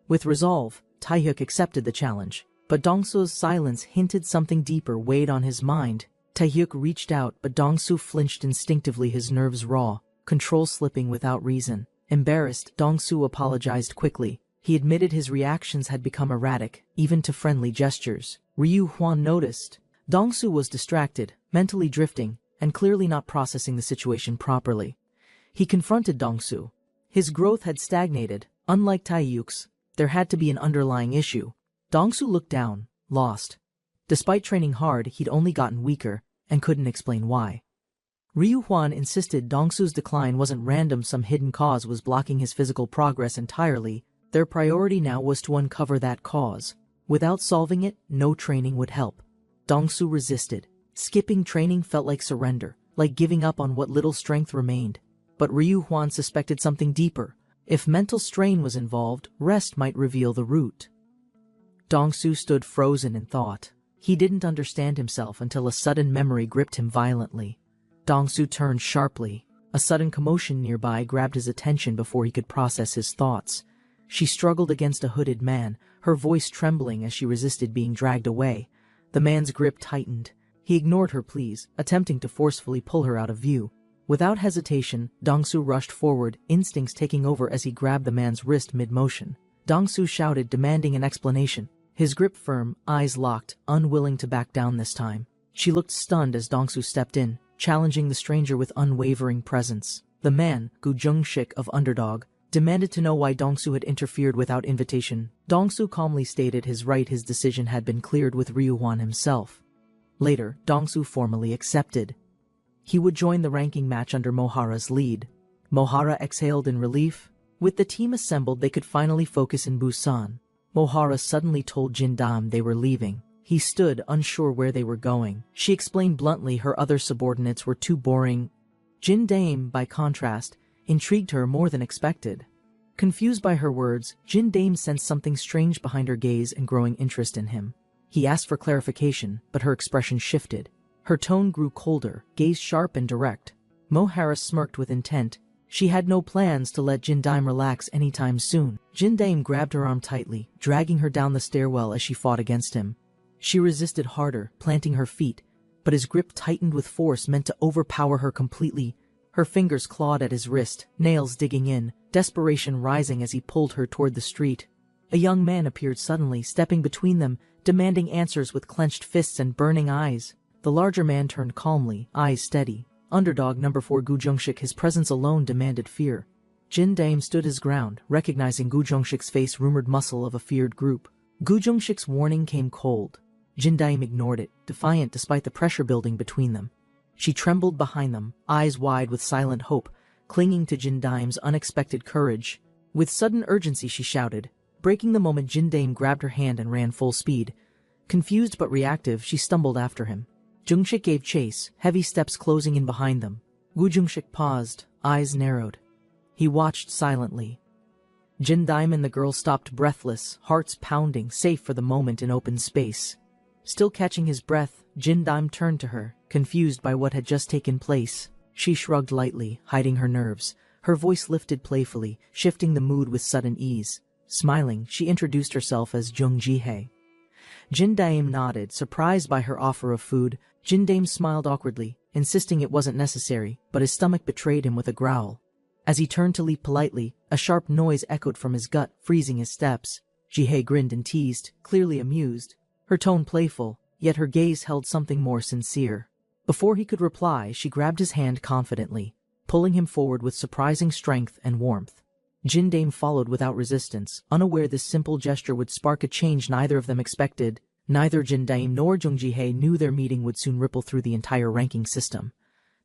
With resolve, Tae-hyuk accepted the challenge, but Dong-soo's silence hinted something deeper weighed on his mind. Tae-hyuk reached out, but Dong-soo flinched instinctively, his nerves raw, control slipping without reason. Embarrassed, Dong-soo apologized quickly. He admitted his reactions had become erratic, even to friendly gestures. Ryu Hwan noticed. Dong-soo was distracted, mentally drifting, and clearly not processing the situation properly. He confronted Dong-soo. His growth had stagnated. Unlike Tae-hyuk's, there had to be an underlying issue. Dong-soo looked down, lost. Despite training hard, he'd only gotten weaker, and couldn't explain why. Ryu Hwan insisted Dong-soo's decline wasn't random, some hidden cause was blocking his physical progress entirely. Their priority now was to uncover that cause. Without solving it, no training would help. Dong-soo resisted. Skipping training felt like surrender, like giving up on what little strength remained. But Ryu Hwan suspected something deeper. If mental strain was involved, rest might reveal the root. Dong-soo stood frozen in thought. He didn't understand himself until a sudden memory gripped him violently. Dongsu turned sharply. A sudden commotion nearby grabbed his attention before he could process his thoughts. She struggled against a hooded man, her voice trembling as she resisted being dragged away. The man's grip tightened. He ignored her pleas, attempting to forcefully pull her out of view. Without hesitation, Dongsu rushed forward, instincts taking over as he grabbed the man's wrist mid-motion. Dongsu shouted, demanding an explanation. His grip firm, eyes locked, unwilling to back down this time. She looked stunned as Dongsu stepped in, challenging the stranger with unwavering presence. The man, Gu Jungshik of Underdog, demanded to know why Dongsu had interfered without invitation. Dongsu calmly stated his decision had been cleared with Ryuhwan himself. Later, Dongsu formally accepted. He would join the ranking match under Mohara's lead. Mohara exhaled in relief. With the team assembled, they could finally focus in Busan. Mohara suddenly told Jindam they were leaving. He stood, unsure where they were going. She explained bluntly her other subordinates were too boring. Jindam, by contrast, intrigued her more than expected. Confused by her words, Jindam sensed something strange behind her gaze and growing interest in him. He asked for clarification, but her expression shifted. Her tone grew colder, gaze sharp and direct. Mohara smirked with intent. She had no plans to let Jindam relax anytime soon. Jindam grabbed her arm tightly, dragging her down the stairwell as she fought against him. She resisted harder, planting her feet, but his grip tightened with force meant to overpower her completely. Her fingers clawed at his wrist, nails digging in, desperation rising as he pulled her toward the street. A young man appeared suddenly, stepping between them, demanding answers with clenched fists and burning eyes. The larger man turned calmly, eyes steady. Underdog number 4 Gu Jungshik, his presence alone demanded fear. Jindam stood his ground, recognizing Gu Jungshik's face, rumored muscle of a feared group. Gu Jungshik's warning came cold. Jindam ignored it, defiant despite the pressure building between them. She trembled behind them, eyes wide with silent hope, clinging to Jindam's unexpected courage. With sudden urgency she shouted. Breaking the moment, Jindam grabbed her hand and ran full speed. Confused but reactive, she stumbled after him. Jungshik gave chase, heavy steps closing in behind them. Gu Jungshik paused, eyes narrowed. He watched silently. Jindam and the girl stopped breathless, hearts pounding, safe for the moment in open space. Still catching his breath, Jindam turned to her, confused by what had just taken place. She shrugged lightly, hiding her nerves. Her voice lifted playfully, shifting the mood with sudden ease. Smiling, she introduced herself as Jung Jihye. Jindam nodded, surprised by her offer of food. Jindam smiled awkwardly, insisting it wasn't necessary, but his stomach betrayed him with a growl. As he turned to leave politely, a sharp noise echoed from his gut, freezing his steps. Jihye grinned and teased, clearly amused. Her tone playful, yet her gaze held something more sincere. Before he could reply, she grabbed his hand confidently, pulling him forward with surprising strength and warmth. Jindam followed without resistance, unaware this simple gesture would spark a change neither of them expected. Neither Jindam nor Jung Jihye knew their meeting would soon ripple through the entire ranking system.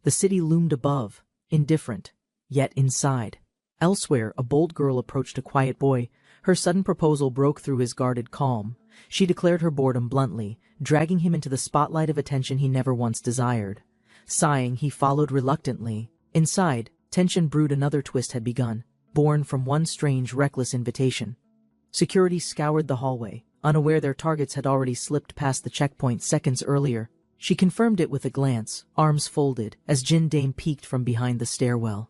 The city loomed above, indifferent, yet inside. Elsewhere, a bold girl approached a quiet boy. Her sudden proposal broke through his guarded calm. She declared her boredom bluntly, dragging him into the spotlight of attention he never once desired. Sighing, he followed reluctantly. Inside, tension brewed. Another twist had begun, born from one strange, reckless invitation. Security scoured the hallway, unaware their targets had already slipped past the checkpoint seconds earlier. She confirmed it with a glance, arms folded, as Jindam peeked from behind the stairwell.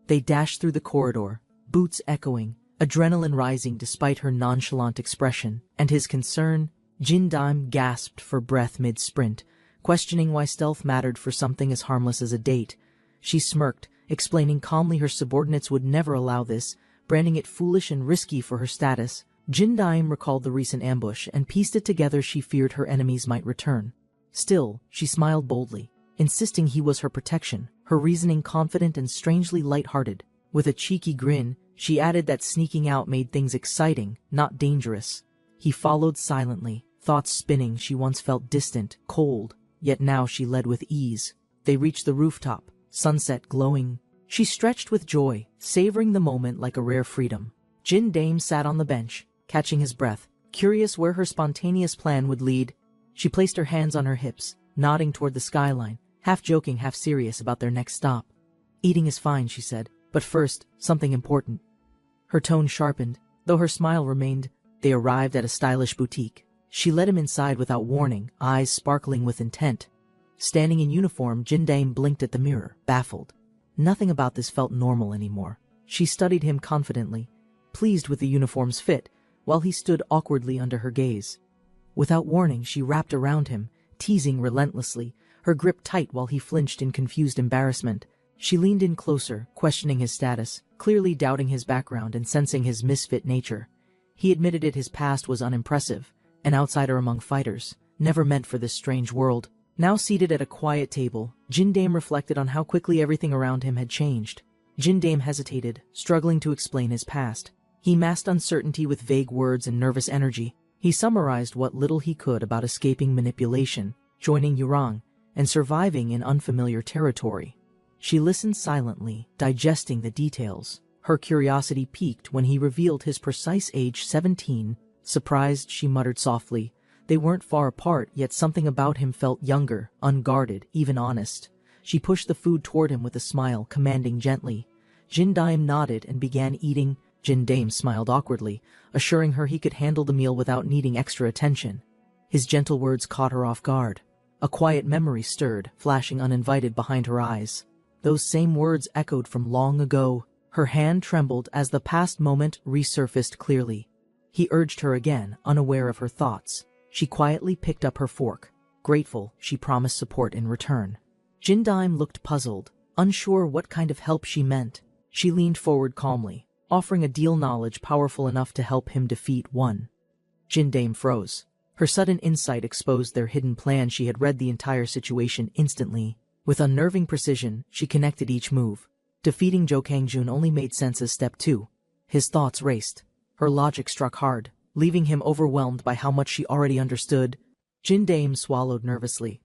They dashed through the corridor, boots echoing, adrenaline rising despite her nonchalant expression, and his concern. Jindam gasped for breath mid-sprint, questioning why stealth mattered for something as harmless as a date. She smirked, explaining calmly her subordinates would never allow this, branding it foolish and risky for her status. Jindam recalled the recent ambush and pieced it together. She feared her enemies might return. Still, she smiled boldly, insisting he was her protection, her reasoning confident and strangely light-hearted. With a cheeky grin, she added that sneaking out made things exciting, not dangerous. He followed silently, thoughts spinning. She once felt distant, cold, yet now she led with ease. They reached the rooftop, sunset glowing. She stretched with joy, savoring the moment like a rare freedom. Jindam sat on the bench, catching his breath, curious where her spontaneous plan would lead. She placed her hands on her hips, nodding toward the skyline, half joking, half serious about their next stop. Eating is fine, she said, but first, something important. Her tone sharpened, though her smile remained. They arrived at a stylish boutique. She led him inside without warning, eyes sparkling with intent. Standing in uniform, Jindame blinked at the mirror, baffled. Nothing about this felt normal anymore. She studied him confidently, pleased with the uniform's fit, while he stood awkwardly under her gaze. Without warning, she wrapped around him, teasing relentlessly, her grip tight while he flinched in confused embarrassment. She leaned in closer, questioning his status, clearly doubting his background and sensing his misfit nature. He admitted his past was unimpressive, an outsider among fighters, never meant for this strange world. Now seated at a quiet table, Jindame reflected on how quickly everything around him had changed. Jindame hesitated, struggling to explain his past. He masked uncertainty with vague words and nervous energy. He summarized what little he could about escaping manipulation, joining Yurong, and surviving in unfamiliar territory. She listened silently, digesting the details. Her curiosity piqued when he revealed his precise age, 17. Surprised, she muttered softly. They weren't far apart, yet something about him felt younger, unguarded, even honest. She pushed the food toward him with a smile, commanding gently. Jindame nodded and began eating. Jindame smiled awkwardly, assuring her he could handle the meal without needing extra attention. His gentle words caught her off guard. A quiet memory stirred, flashing uninvited behind her eyes. Those same words echoed from long ago. Her hand trembled as the past moment resurfaced clearly. He urged her again, unaware of her thoughts. She quietly picked up her fork. Grateful, she promised support in return. Jindame looked puzzled, unsure what kind of help she meant. She leaned forward calmly, offering a deal knowledge powerful enough to help him defeat one. Jindame froze. Her sudden insight exposed their hidden plan. She had read the entire situation instantly. With unnerving precision, she connected each move. Defeating Zhou Kangjun only made sense as step 2. His thoughts raced. Her logic struck hard, leaving him overwhelmed by how much she already understood. Jindame swallowed nervously.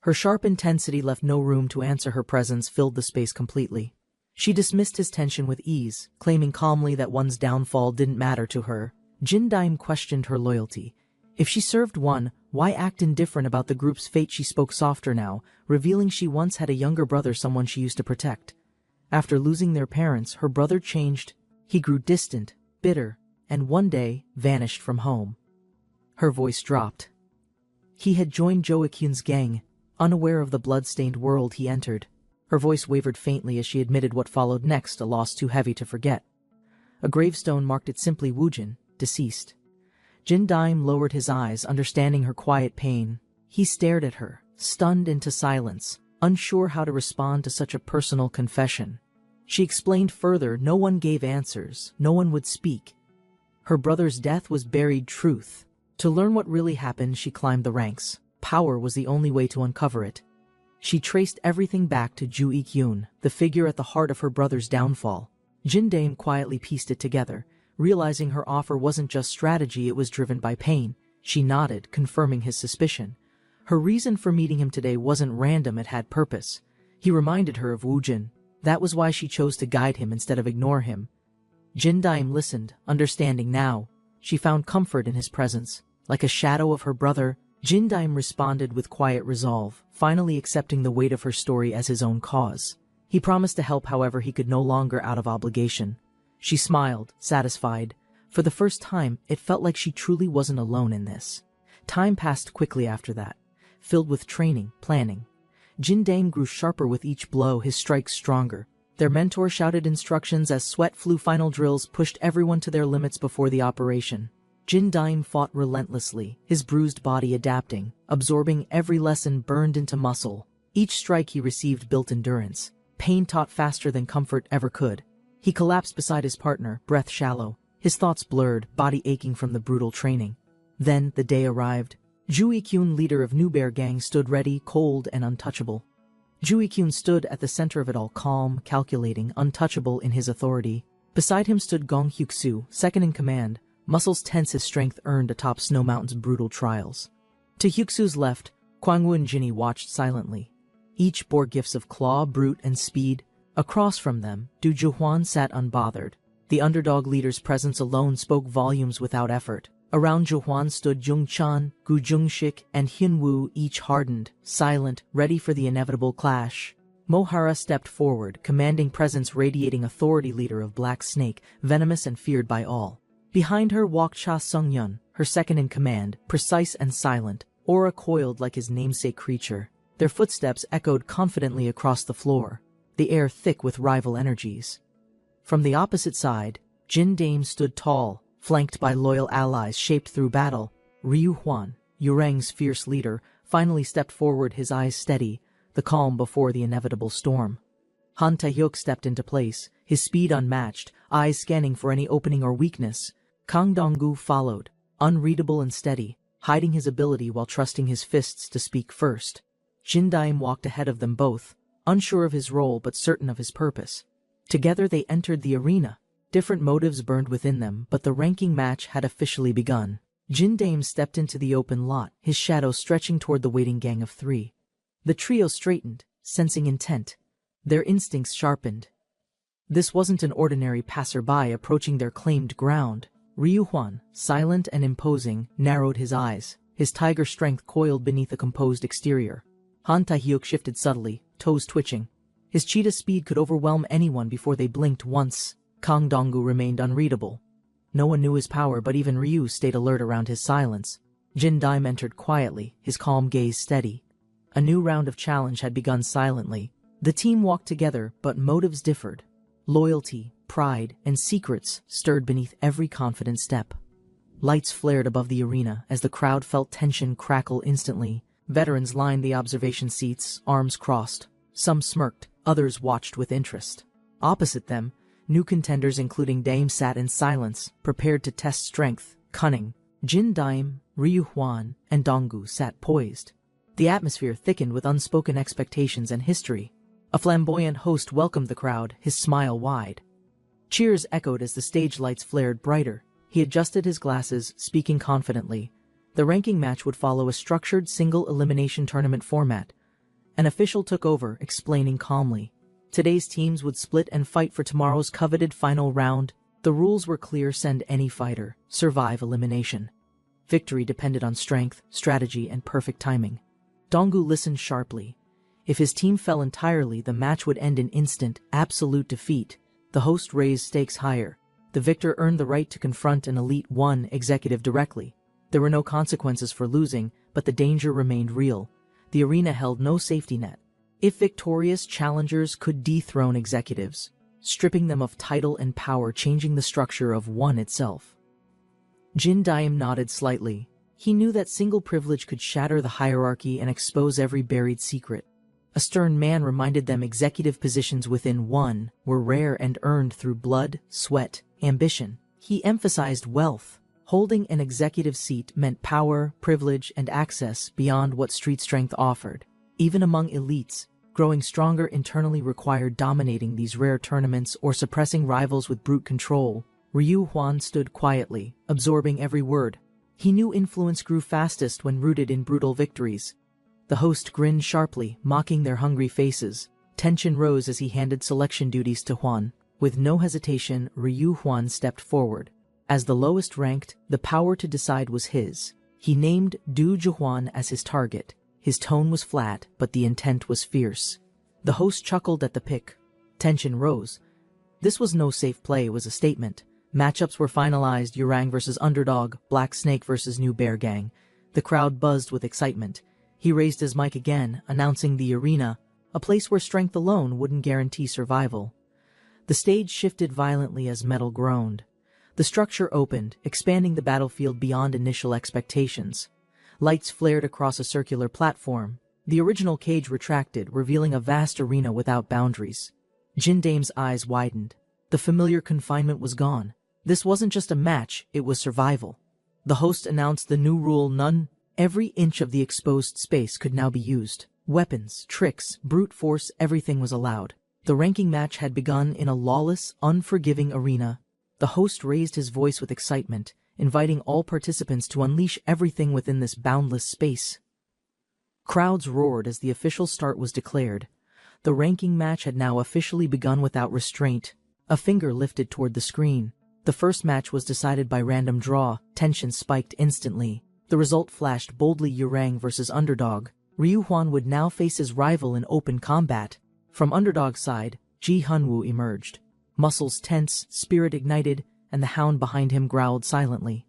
Her sharp intensity left no room to answer. Her presence filled the space completely. She dismissed his tension with ease, claiming calmly that one's downfall didn't matter to her. Jindame questioned her loyalty. If she served one, why act indifferent about the group's fate? She spoke softer now, revealing she once had a younger brother, someone she used to protect. After losing their parents, her brother changed. He grew distant, bitter, and one day vanished from home. Her voice dropped. He had joined Joaquin's gang, unaware of the blood-stained world he entered. Her voice wavered faintly as she admitted what followed next, a loss too heavy to forget. A gravestone marked it simply, Wujin, deceased. Jindame lowered his eyes, understanding her quiet pain. He stared at her, stunned into silence, unsure how to respond to such a personal confession. She explained further. No one gave answers, no one would speak. Her brother's death was buried truth. To learn what really happened, she climbed the ranks. Power was the only way to uncover it. She traced everything back to Ju Ikyun, the figure at the heart of her brother's downfall. Jindame quietly pieced it together, realizing her offer wasn't just strategy, it was driven by pain. She nodded, confirming his suspicion. Her reason for meeting him today wasn't random, it had purpose. He reminded her of Wujin. That was why she chose to guide him instead of ignore him. Jindame listened, understanding now. She found comfort in his presence. Like a shadow of her brother, Jindame responded with quiet resolve, finally accepting the weight of her story as his own cause. He promised to help however he could, no longer out of obligation. She smiled, satisfied. For the first time, it felt like she truly wasn't alone in this. Time passed quickly after that, filled with training, planning. Jindame grew sharper with each blow, his strikes stronger. Their mentor shouted instructions as sweat flew. Final drills pushed everyone to their limits before the operation. Jindame fought relentlessly, his bruised body adapting, absorbing every lesson burned into muscle. Each strike he received built endurance. Pain taught faster than comfort ever could. He collapsed beside his partner, breath shallow, his thoughts blurred, body aching from the brutal training. Then the day arrived. Ju Ikyun, leader of New Bear Gang, stood ready, cold and untouchable. Ju Ikyun stood at the center of it all, calm, calculating, untouchable in his authority. Beside him stood Gong Hyuksu, second in command, muscles tense, his strength earned atop Snow Mountain's brutal trials. To Hyuksu's left, Kwangwoo and Jinny watched silently. Each bore gifts of claw, brute, and speed. Across from them, Du Juhuan sat unbothered. The underdog leader's presence alone spoke volumes without effort. Around Juhuan stood Jung Chan, Gu Jungshik, and Hyunwoo, each hardened, silent, ready for the inevitable clash. Mohara stepped forward, commanding presence, radiating authority, leader of Black Snake, venomous and feared by all. Behind her walked Cha Sung-yun, her second in command, precise and silent, aura coiled like his namesake creature. Their footsteps echoed confidently across the floor, the air thick with rival energies. From the opposite side, Jin Dame stood tall, flanked by loyal allies shaped through battle. Ryu Hwan, Yurang's fierce leader, finally stepped forward, his eyes steady, the calm before the inevitable storm. Han Tae-hyuk stepped into place, his speed unmatched, eyes scanning for any opening or weakness. Kang Dong-gu followed, unreadable and steady, hiding his ability while trusting his fists to speak first. Jin Daim walked ahead of them both, unsure of his role but certain of his purpose. Together they entered the arena. Different motives burned within them, but the ranking match had officially begun. Jin Daim stepped into the open lot, his shadow stretching toward the waiting gang of three. The trio straightened, sensing intent. Their instincts sharpened. This wasn't an ordinary passerby approaching their claimed ground. Ryu Hwan, silent and imposing, narrowed his eyes, his tiger strength coiled beneath a composed exterior. Han Tae-hyuk shifted subtly, toes twitching. His cheetah speed could overwhelm anyone before they blinked once. Kang Dong-gu remained unreadable. No one knew his power, but even Ryu stayed alert around his silence. Jin Daim entered quietly, his calm gaze steady. A new round of challenge had begun silently. The team walked together, but motives differed. Loyalty, pride, and secrets stirred beneath every confident step. Lights flared above the arena as the crowd felt tension crackle instantly. Veterans lined the observation seats, arms crossed. Some smirked, others watched with interest. Opposite them, new contenders including Dame sat in silence, prepared to test strength, cunning. Jin Daim, Ryu Hwan, and Dong-gu sat poised. The atmosphere thickened with unspoken expectations and history. A flamboyant host welcomed the crowd, his smile wide. Cheers echoed as the stage lights flared brighter. He adjusted his glasses, speaking confidently. The ranking match would follow a structured single-elimination tournament format. An official took over, explaining calmly. Today's teams would split and fight for tomorrow's coveted final round. The rules were clear: send any fighter, survive elimination. Victory depended on strength, strategy, and perfect timing. Dong-gu listened sharply. If his team fell entirely, the match would end in instant, absolute defeat. The host raised stakes higher. The victor earned the right to confront an Elite One executive directly. There were no consequences for losing, but the danger remained real. The arena held no safety net. If victorious challengers could dethrone executives, stripping them of title and power, changing the structure of One itself. Jin Daim nodded slightly. He knew that single privilege could shatter the hierarchy and expose every buried secret. A stern man reminded them executive positions within One were rare and earned through blood, sweat, ambition. He emphasized wealth. Holding an executive seat meant power, privilege, and access beyond what street strength offered. Even among elites, growing stronger internally required dominating these rare tournaments or suppressing rivals with brute control. Ryu Hwan stood quietly, absorbing every word. He knew influence grew fastest when rooted in brutal victories. The host grinned sharply, mocking their hungry faces. Tension rose as he handed selection duties to Hwan. With no hesitation, Ryu Hwan stepped forward. As the lowest ranked, the power to decide was his. He named Du Juhwan as his target. His tone was flat, but the intent was fierce. The host chuckled at the pick. Tension rose. This was no safe play, it was a statement. Matchups were finalized: Yurang versus Underdog, Black Snake versus New Bear Gang. The crowd buzzed with excitement. He raised his mic again, announcing the arena, a place where strength alone wouldn't guarantee survival. The stage shifted violently as metal groaned. The structure opened, expanding the battlefield beyond initial expectations. Lights flared across a circular platform. The original cage retracted, revealing a vast arena without boundaries. Jin Dame's eyes widened. The familiar confinement was gone. This wasn't just a match, it was survival. The host announced the new rule: every inch of the exposed space could now be used. Weapons, tricks, brute force, everything was allowed. The ranking match had begun in a lawless, unforgiving arena. The host raised his voice with excitement, inviting all participants to unleash everything within this boundless space. Crowds roared as the official start was declared. The ranking match had now officially begun without restraint. A finger lifted toward the screen. The first match was decided by random draw. Tension spiked instantly. The result flashed boldly: Yurang versus Underdog. Ryu Hwan would now face his rival in open combat. From Underdog's side, Ji Hunwoo emerged. Muscles tense, spirit ignited, and the hound behind him growled silently.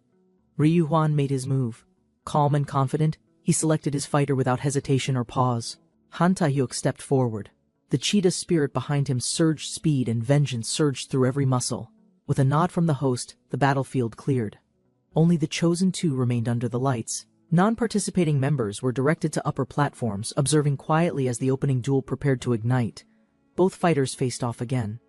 Ryu Huan made his move. Calm and confident, he selected his fighter without hesitation or pause. Han Taehyuk stepped forward. The cheetah spirit behind him surged speed and vengeance surged through every muscle. With a nod from the host, the battlefield cleared. Only the chosen two remained under the lights. Non-participating members were directed to upper platforms, observing quietly as the opening duel prepared to ignite. Both fighters faced off again.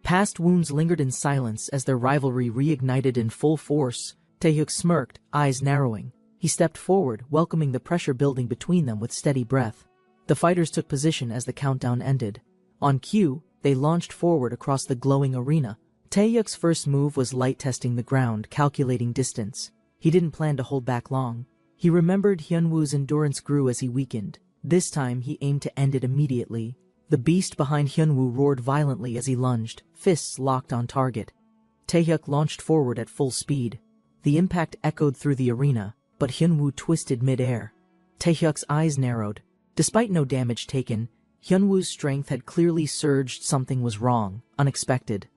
Past wounds lingered in silence as their rivalry reignited in full force. Taehyuk smirked, eyes narrowing. He stepped forward, welcoming the pressure building between them with steady breath. The fighters took position as the countdown ended. On cue, they launched forward across the glowing arena. Taehyuk's first move was light testing the ground, calculating distance. He didn't plan to hold back long. He remembered Hyunwoo's endurance grew as he weakened. This time he aimed to end it immediately. The beast behind Hyunwoo roared violently as he lunged, fists locked on target. Taehyuk launched forward at full speed. The impact echoed through the arena, but Hyunwoo twisted mid-air. Taehyuk's eyes narrowed. Despite no damage taken, Hyunwoo's strength had clearly surged. Something was wrong, unexpected.